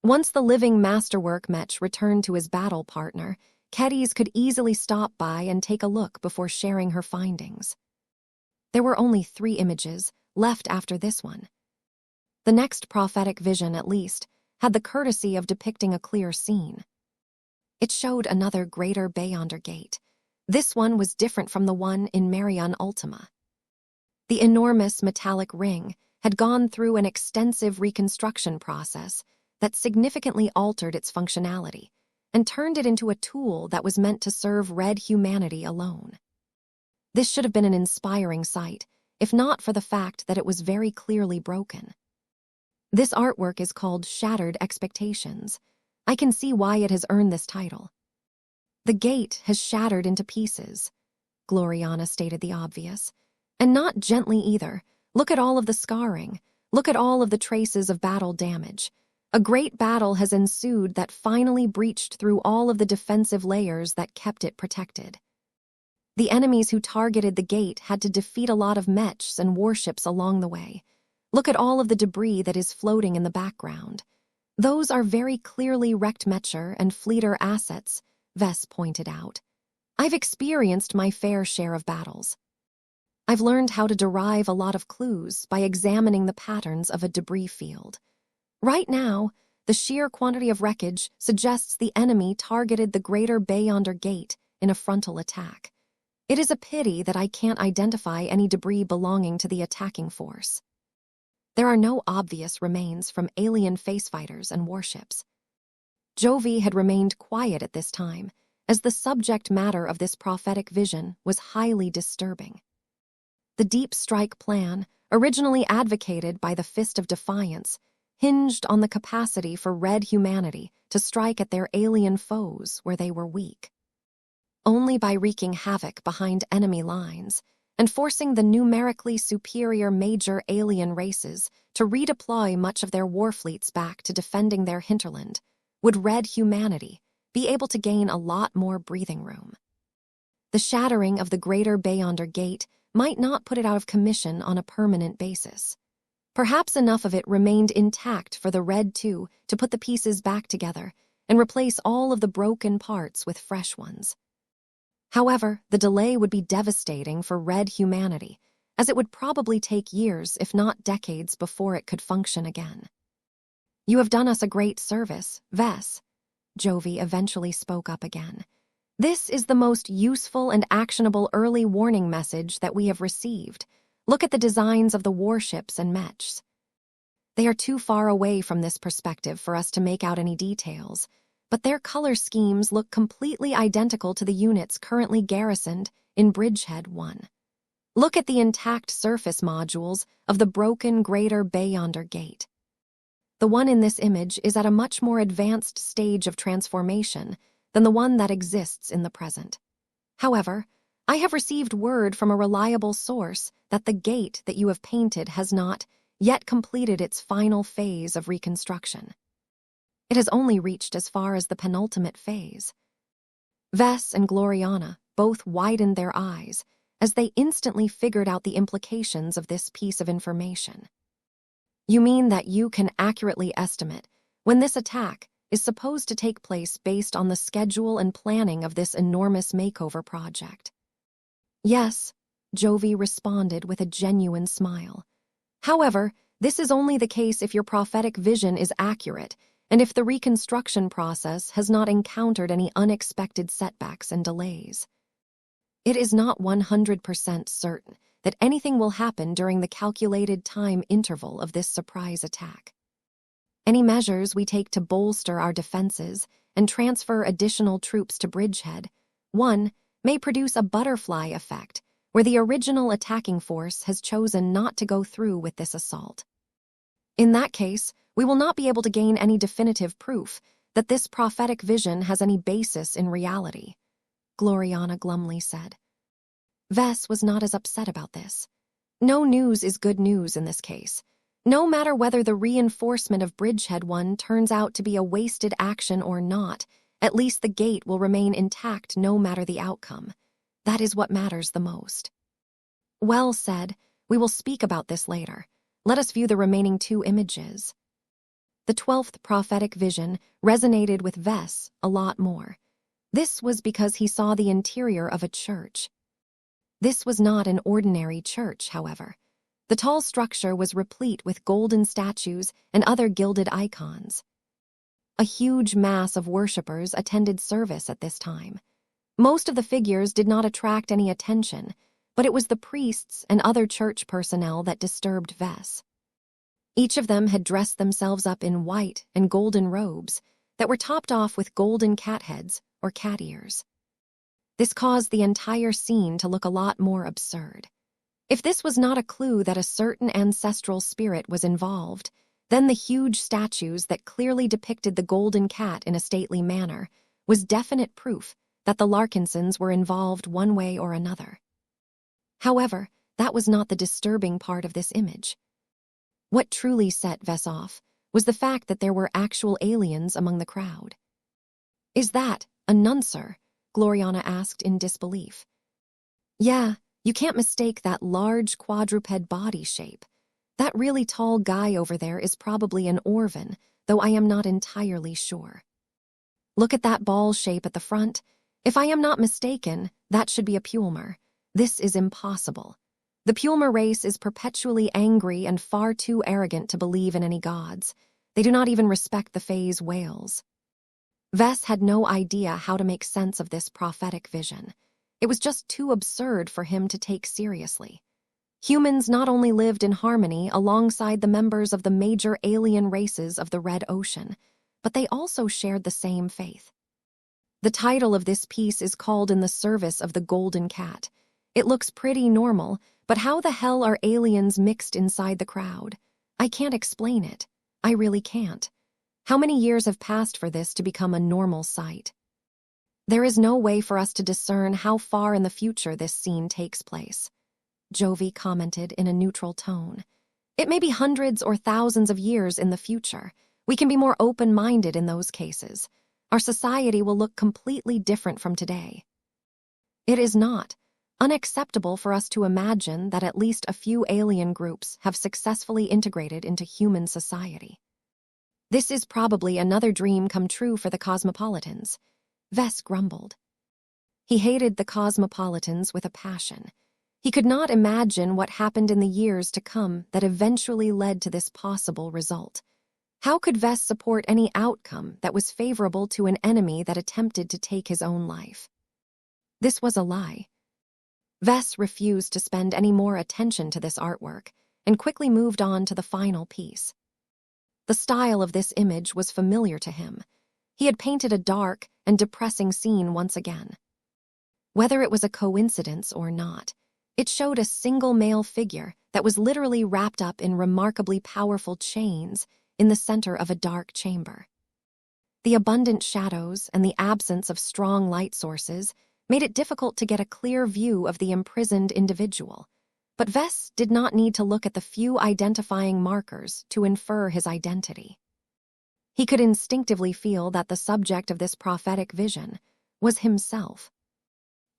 Once the living masterwork Mech returned to his battle partner, Caddies could easily stop by and take a look before sharing her findings. There were only 3 images left after this one. The next prophetic vision, at least, had the courtesy of depicting a clear scene. It showed another greater Beyonder Gate. This one was different from the one in Marion Ultima. The enormous metallic ring had gone through an extensive reconstruction process that significantly altered its functionality and turned it into a tool that was meant to serve red humanity alone. This should have been an inspiring sight, if not for the fact that it was very clearly broken. This artwork is called Shattered Expectations. I can see why it has earned this title. The gate has shattered into pieces, Gloriana stated the obvious. And not gently either. Look at all of the scarring. Look at all of the traces of battle damage. A great battle has ensued that finally breached through all of the defensive layers that kept it protected. The enemies who targeted the gate had to defeat a lot of Mechs and warships along the way. Look at all of the debris that is floating in the background. Those are very clearly wrecked Mecher and fleeter assets, Vess pointed out. I've experienced my fair share of battles. I've learned how to derive a lot of clues by examining the patterns of a debris field. Right now, the sheer quantity of wreckage suggests the enemy targeted the greater Beyonder Gate in a frontal attack. It is a pity that I can't identify any debris belonging to the attacking force. There are no obvious remains from alien facefighters and warships. Jovi had remained quiet at this time, as the subject matter of this prophetic vision was highly disturbing. The deep strike plan, originally advocated by the Fist of Defiance, hinged on the capacity for red humanity to strike at their alien foes where they were weak. Only by wreaking havoc behind enemy lines and forcing the numerically superior major alien races to redeploy much of their war fleets back to defending their hinterland would red humanity be able to gain a lot more breathing room. The shattering of the greater Beyonder Gate might not put it out of commission on a permanent basis. Perhaps enough of it remained intact for the Red 2 to put the pieces back together and replace all of the broken parts with fresh ones. However, the delay would be devastating for red humanity, as it would probably take years, if not decades, before it could function again. You have done us a great service, Vess, Jovi eventually spoke up again. This is the most useful and actionable early warning message that we have received. Look at the designs of the warships and Mechs. They are too far away from this perspective for us to make out any details, but their color schemes look completely identical to the units currently garrisoned in Bridgehead 1. Look at the intact surface modules of the broken Greater Beyonder Gate. The one in this image is at a much more advanced stage of transformation than the one that exists in the present. However, I have received word from a reliable source that the gate that you have painted has not, yet completed its final phase of reconstruction. It has only reached as far as the penultimate phase. Vess and Gloriana both widened their eyes as they instantly figured out the implications of this piece of information. You mean that you can accurately estimate when this attack is supposed to take place based on the schedule and planning of this enormous makeover project? Yes, Jovi responded with a genuine smile. However, this is only the case if your prophetic vision is accurate and if the reconstruction process has not encountered any unexpected setbacks and delays. It is not 100% certain that anything will happen during the calculated time interval of this surprise attack. Any measures we take to bolster our defenses and transfer additional troops to Bridgehead, 1, may produce a butterfly effect where the original attacking force has chosen not to go through with this assault. In that case, we will not be able to gain any definitive proof that this prophetic vision has any basis in reality, Gloriana glumly said. Vess was not as upset about this. No news is good news in this case. No matter whether the reinforcement of Bridgehead 1 turns out to be a wasted action or not, at least the gate will remain intact no matter the outcome. That is what matters the most. Well said. We will speak about this later. Let us view the remaining 2 images. The 12th prophetic vision resonated with Vess a lot more. This was because he saw the interior of a church. This was not an ordinary church, however. The tall structure was replete with golden statues and other gilded icons. A huge mass of worshippers attended service at this time. Most of the figures did not attract any attention, but it was the priests and other church personnel that disturbed Vess. Each of them had dressed themselves up in white and golden robes that were topped off with golden cat heads or cat ears. This caused the entire scene to look a lot more absurd. If this was not a clue that a certain ancestral spirit was involved, then the huge statues that clearly depicted the golden cat in a stately manner was definite proof that the Larkinsons were involved one way or another. However, that was not the disturbing part of this image. What truly set Vess off was the fact that there were actual aliens among the crowd. "Is that a nuncer?" Gloriana asked in disbelief. "Yeah, you can't mistake that large quadruped body shape. That really tall guy over there is probably an Orvan, though I am not entirely sure. Look at that ball shape at the front. If I am not mistaken, that should be a Pulmer. This is impossible. The Pulmer race is perpetually angry and far too arrogant to believe in any gods. They do not even respect the phase whales." Vess had no idea how to make sense of this prophetic vision. It was just too absurd for him to take seriously. Humans not only lived in harmony alongside the members of the major alien races of the Red Ocean, but they also shared the same faith. The title of this piece is called In the Service of the Golden Cat. It looks pretty normal, but how the hell are aliens mixed inside the crowd? I can't explain it. I really can't. How many years have passed for this to become a normal sight? There is no way for us to discern how far in the future this scene takes place, Jovi commented in a neutral tone. It may be hundreds or thousands of years in the future. We can be more open-minded in those cases. Our society will look completely different from today. It is not unacceptable for us to imagine that at least a few alien groups have successfully integrated into human society. This is probably another dream come true for the Cosmopolitans, Vess grumbled. He hated the Cosmopolitans with a passion. He could not imagine what happened in the years to come that eventually led to this possible result. How could Vess support any outcome that was favorable to an enemy that attempted to take his own life? This was a lie. Vess refused to spend any more attention to this artwork and quickly moved on to the final piece. The style of this image was familiar to him. He had painted a dark and depressing scene once again. Whether it was a coincidence or not, it showed a single male figure that was literally wrapped up in remarkably powerful chains in the center of a dark chamber. The abundant shadows and the absence of strong light sources made it difficult to get a clear view of the imprisoned individual, But Vess did not need to look at the few identifying markers to infer his identity. He could instinctively feel that the subject of this prophetic vision was himself.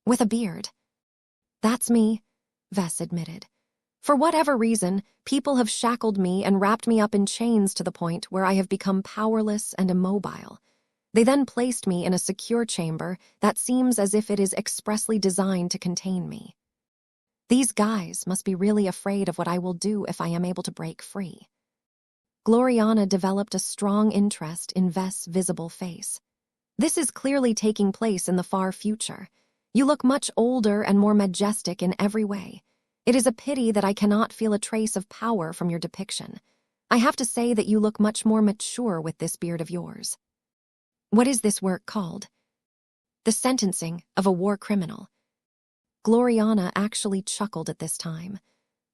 With a beard. "That's me," Vess admitted. "For whatever reason, people have shackled me and wrapped me up in chains to the point where I have become powerless and immobile. They then placed me in a secure chamber that seems as if it is expressly designed to contain me. These guys must be really afraid of what I will do if I am able to break free." Gloriana developed a strong interest in Vess' visible face. "This is clearly taking place in the far future. You look much older and more majestic in every way. It is a pity that I cannot feel a trace of power from your depiction. I have to say that you look much more mature with this beard of yours." "What is this work called?" "The Sentencing of a War Criminal." Gloriana actually chuckled at this time.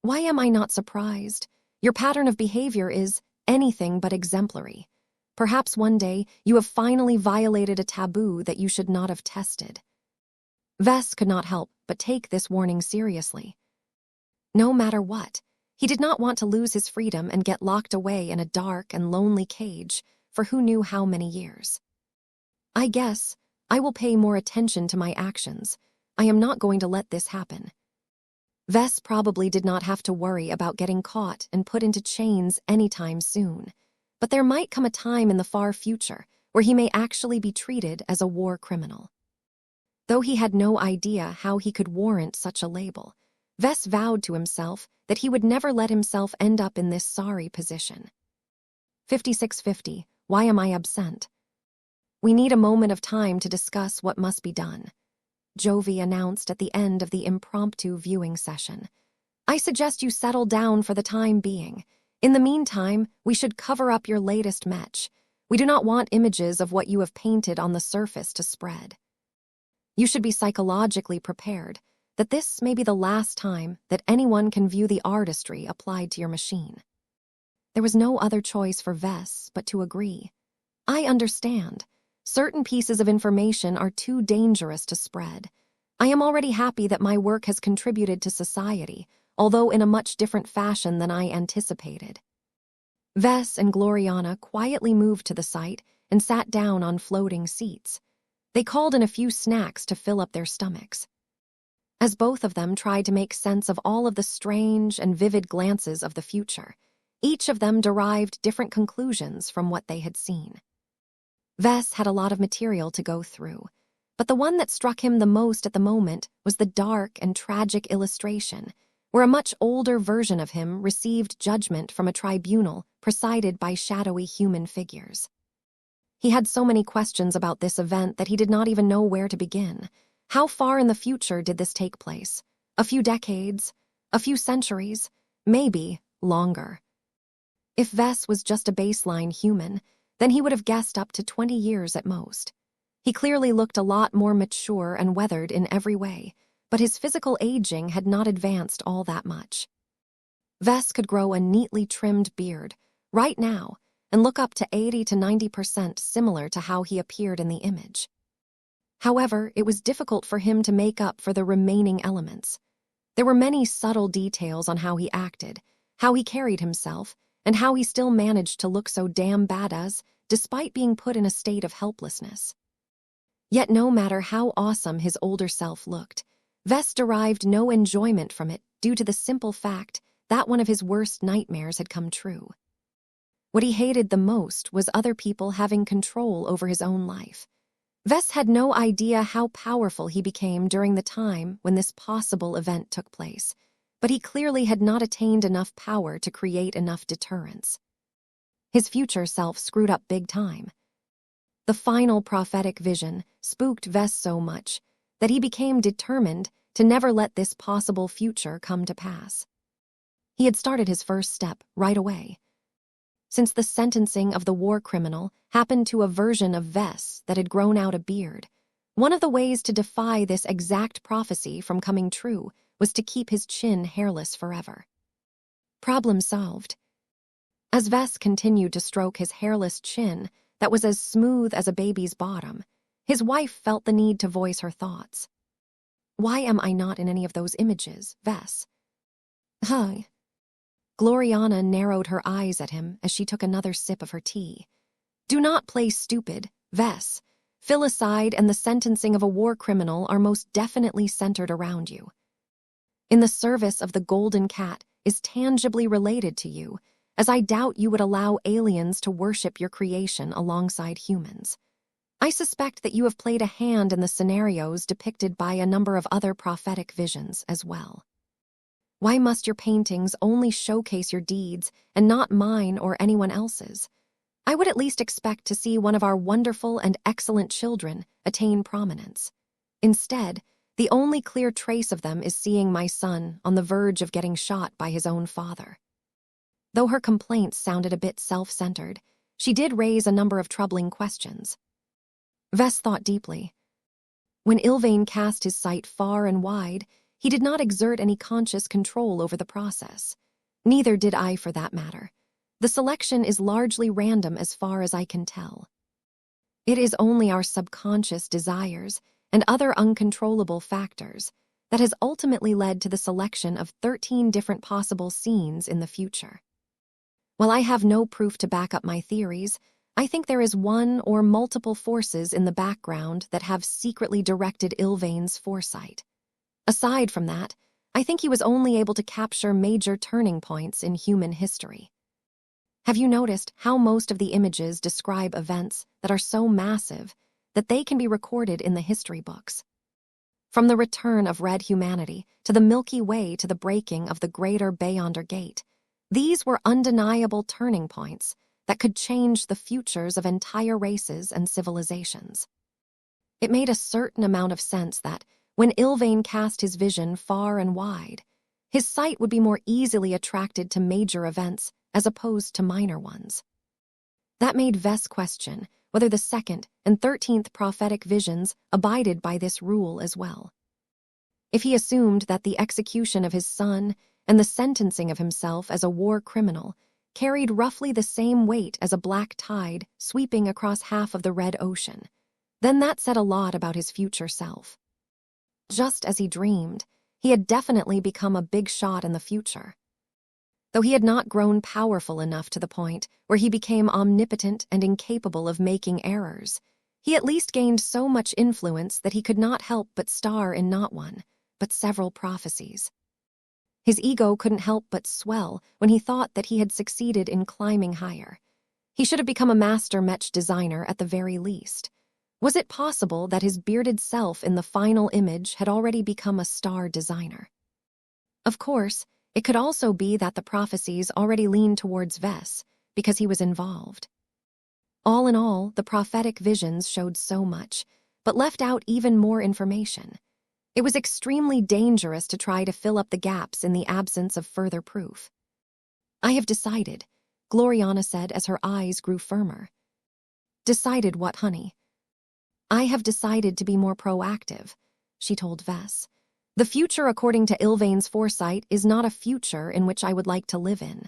"Why am I not surprised? Your pattern of behavior is anything but exemplary. Perhaps one day you have finally violated a taboo that you should not have tested." Vess could not help but take this warning seriously. No matter what, he did not want to lose his freedom and get locked away in a dark and lonely cage for who knew how many years. "I guess I will pay more attention to my actions. I am not going to let this happen." Vess probably did not have to worry about getting caught and put into chains anytime soon, but there might come a time in the far future where he may actually be treated as a war criminal. Though he had no idea how he could warrant such a label, Vess vowed to himself that he would never let himself end up in this sorry position. 5650, why am I absent? "We need a moment of time to discuss what must be done," Jovi announced at the end of the impromptu viewing session. "I suggest you settle down for the time being. In the meantime, we should cover up your latest Mech. We do not want images of what you have painted on the surface to spread. You should be psychologically prepared that this may be the last time that anyone can view the artistry applied to your machine." There was no other choice for Vess but to agree. "I understand. Certain pieces of information are too dangerous to spread. I am already happy that my work has contributed to society, although in a much different fashion than I anticipated." Vess and Gloriana quietly moved to the site and sat down on floating seats. They called in a few snacks to fill up their stomachs. As both of them tried to make sense of all of the strange and vivid glances of the future, each of them derived different conclusions from what they had seen. Vess had a lot of material to go through, but the one that struck him the most at the moment was the dark and tragic illustration, where a much older version of him received judgment from a tribunal presided by shadowy human figures. He had so many questions about this event that he did not even know where to begin. How far in the future did this take place? A few decades? A few centuries? Maybe longer. If Vess was just a baseline human, then he would have guessed up to 20 years at most. He clearly looked a lot more mature and weathered in every way, but his physical aging had not advanced all that much. Vess could grow a neatly trimmed beard right now and look up to 80 to 90% similar to how he appeared in the image. However, it was difficult for him to make up for the remaining elements. There were many subtle details on how he acted, how he carried himself, and how he still managed to look so damn badass despite being put in a state of helplessness. Yet no matter how awesome his older self looked, Vess derived no enjoyment from it due to the simple fact that one of his worst nightmares had come true. What he hated the most was other people having control over his own life. Vess had no idea how powerful he became during the time when this possible event took place, but he clearly had not attained enough power to create enough deterrence. His future self screwed up big time. The final prophetic vision spooked Vess so much that he became determined to never let this possible future come to pass. He had started his first step right away. Since the sentencing of the war criminal happened to a version of Vess that had grown out a beard, one of the ways to defy this exact prophecy from coming true was to keep his chin hairless forever. Problem solved. As Vess continued to stroke his hairless chin that was as smooth as a baby's bottom, his wife felt the need to voice her thoughts. "Why am I not in any of those images, Vess?" Huh. Gloriana narrowed her eyes at him as she took another sip of her tea. Do not play stupid, Vess. Filicide and the sentencing of a war criminal are most definitely centered around you. In the service of the Golden Cat is tangibly related to you, as I doubt you would allow aliens to worship your creation alongside humans. I suspect that you have played a hand in the scenarios depicted by a number of other prophetic visions as well. Why must your paintings only showcase your deeds and not mine or anyone else's? I would at least expect to see one of our wonderful and excellent children attain prominence. Instead, the only clear trace of them is seeing my son on the verge of getting shot by his own father. Though her complaints sounded a bit self-centered, she did raise a number of troubling questions. Vess thought deeply. When Ilvain cast his sight far and wide, he did not exert any conscious control over the process. Neither did I, for that matter. The selection is largely random as far as I can tell. It is only our subconscious desires and other uncontrollable factors that has ultimately led to the selection of 13 different possible scenes in the future. While I have no proof to back up my theories, I think there is one or multiple forces in the background that have secretly directed Ilvain's foresight. Aside from that, I think he was only able to capture major turning points in human history. Have you noticed how most of the images describe events that are so massive that they can be recorded in the history books? From the return of red humanity to the Milky Way to the breaking of the Greater Beyonder Gate, these were undeniable turning points that could change the futures of entire races and civilizations. It made a certain amount of sense that, when Ilvain cast his vision far and wide, his sight would be more easily attracted to major events as opposed to minor ones. That made Vess question whether the 2nd and 13th prophetic visions abided by this rule as well. If he assumed that the execution of his son and the sentencing of himself as a war criminal carried roughly the same weight as a black tide sweeping across half of the Red Ocean, then that said a lot about his future self. Just as he dreamed, he had definitely become a big shot in the future. Though he had not grown powerful enough to the point where he became omnipotent and incapable of making errors, he at least gained so much influence that he could not help but star in not one, but several prophecies. His ego couldn't help but swell when he thought that he had succeeded in climbing higher. He should have become a master Mech designer at the very least. Was it possible that his bearded self in the final image had already become a star designer? Of course, it could also be that the prophecies already leaned towards Vess because he was involved. All in all, the prophetic visions showed so much, but left out even more information. It was extremely dangerous to try to fill up the gaps in the absence of further proof. I have decided, Gloriana said as her eyes grew firmer. Decided what, honey? I have decided to be more proactive, she told Vess. The future, according to Ilvain's foresight, is not a future in which I would like to live in.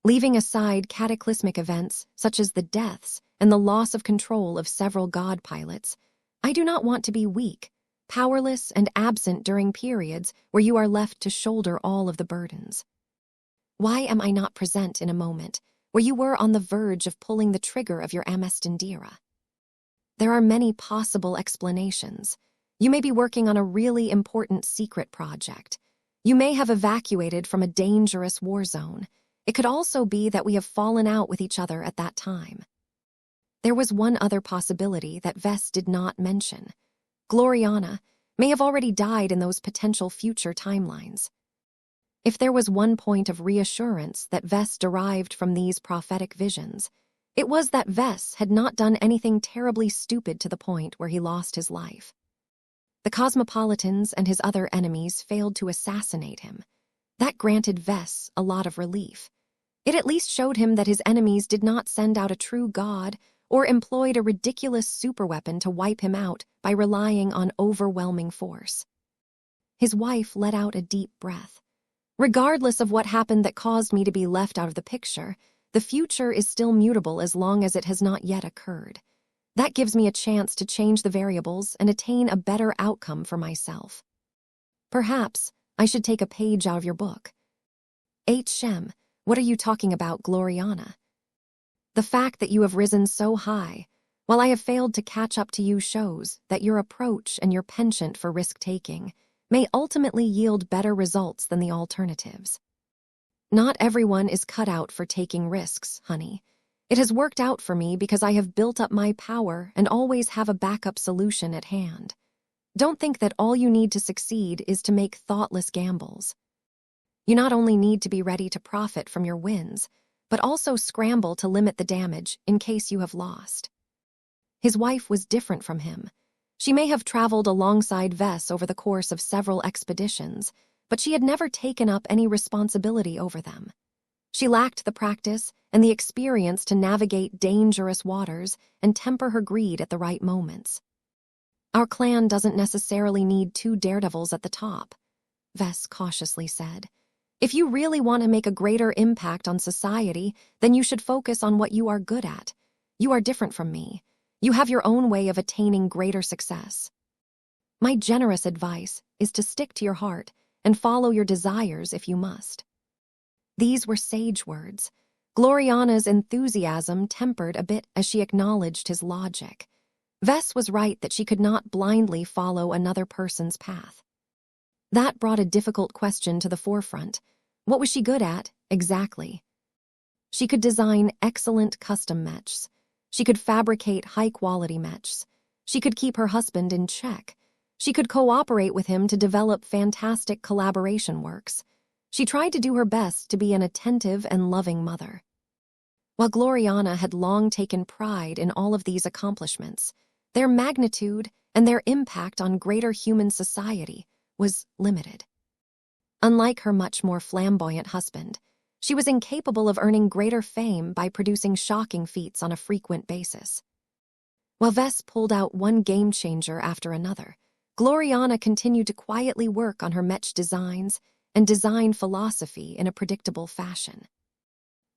Leaving aside cataclysmic events such as the deaths and the loss of control of several god pilots, I do not want to be weak, powerless, and absent during periods where you are left to shoulder all of the burdens. Why am I not present in a moment where you were on the verge of pulling the trigger of your Amestindira? There are many possible explanations. You may be working on a really important secret project. You may have evacuated from a dangerous war zone. It could also be that we have fallen out with each other at that time. There was one other possibility that Vess did not mention. Gloriana may have already died in those potential future timelines. If there was one point of reassurance that Vess derived from these prophetic visions, it was that Vess had not done anything terribly stupid to the point where he lost his life. The Cosmopolitans and his other enemies failed to assassinate him. That granted Vess a lot of relief. It at least showed him that his enemies did not send out a true god or employed a ridiculous superweapon to wipe him out by relying on overwhelming force. His wife let out a deep breath. Regardless of what happened that caused me to be left out of the picture, the future is still mutable as long as it has not yet occurred. That gives me a chance to change the variables and attain a better outcome for myself. Perhaps I should take a page out of your book. Shem, what are you talking about, Gloriana? The fact that you have risen so high, while I have failed to catch up to you, shows that your approach and your penchant for risk-taking may ultimately yield better results than the alternatives. Not everyone is cut out for taking risks, honey. It has worked out for me because I have built up my power and always have a backup solution at hand. Don't think that all you need to succeed is to make thoughtless gambles. You not only need to be ready to profit from your wins, but also scramble to limit the damage in case you have lost. His wife was different from him. She may have traveled alongside Vess over the course of several expeditions, but she had never taken up any responsibility over them. She lacked the practice and the experience to navigate dangerous waters and temper her greed at the right moments. Our clan doesn't necessarily need 2 daredevils at the top, Vess cautiously said. If you really want to make a greater impact on society, then you should focus on what you are good at. You are different from me. You have your own way of attaining greater success. My generous advice is to stick to your heart and follow your desires if you must. These were sage words. Gloriana's enthusiasm tempered a bit as she acknowledged his logic. Vess was right that she could not blindly follow another person's path. That brought a difficult question to the forefront. What was she good at, exactly? She could design excellent custom mechs. She could fabricate high-quality mechs. She could keep her husband in check. She could cooperate with him to develop fantastic collaboration works. She tried to do her best to be an attentive and loving mother. While Gloriana had long taken pride in all of these accomplishments, their magnitude and their impact on greater human society was limited. Unlike her much more flamboyant husband, she was incapable of earning greater fame by producing shocking feats on a frequent basis. While Vess pulled out one game-changer after another, Gloriana continued to quietly work on her mech designs and design philosophy in a predictable fashion.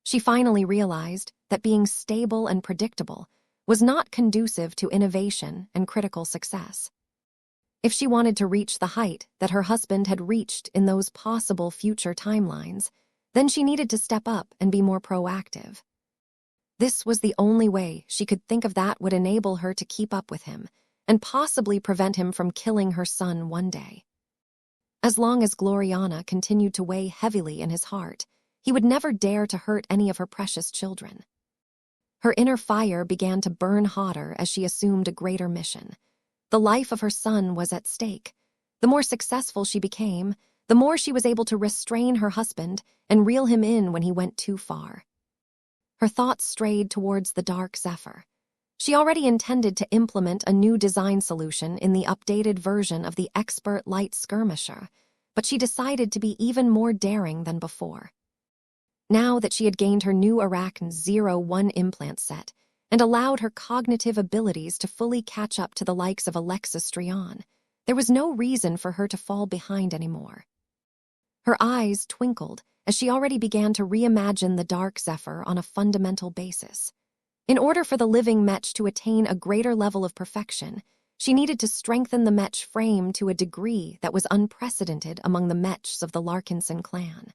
She finally realized that being stable and predictable was not conducive to innovation and critical success. If she wanted to reach the height that her husband had reached in those possible future timelines, then she needed to step up and be more proactive. This was the only way she could think of that would enable her to keep up with him and possibly prevent him from killing her son one day. As long as Gloriana continued to weigh heavily in his heart, he would never dare to hurt any of her precious children. Her inner fire began to burn hotter as she assumed a greater mission. The life of her son was at stake. The more successful she became, the more she was able to restrain her husband and reel him in when he went too far. Her thoughts strayed towards the Dark Zephyr. She already intended to implement a new design solution in the updated version of the Expert Light Skirmisher, but she decided to be even more daring than before. Now that she had gained her new Arachne 01 implant set and allowed her cognitive abilities to fully catch up to the likes of Alexis Strion, there was no reason for her to fall behind anymore. Her eyes twinkled as she already began to reimagine the Dark Zephyr on a fundamental basis. In order for the living mech to attain a greater level of perfection, she needed to strengthen the mech frame to a degree that was unprecedented among the mechs of the Larkinson clan.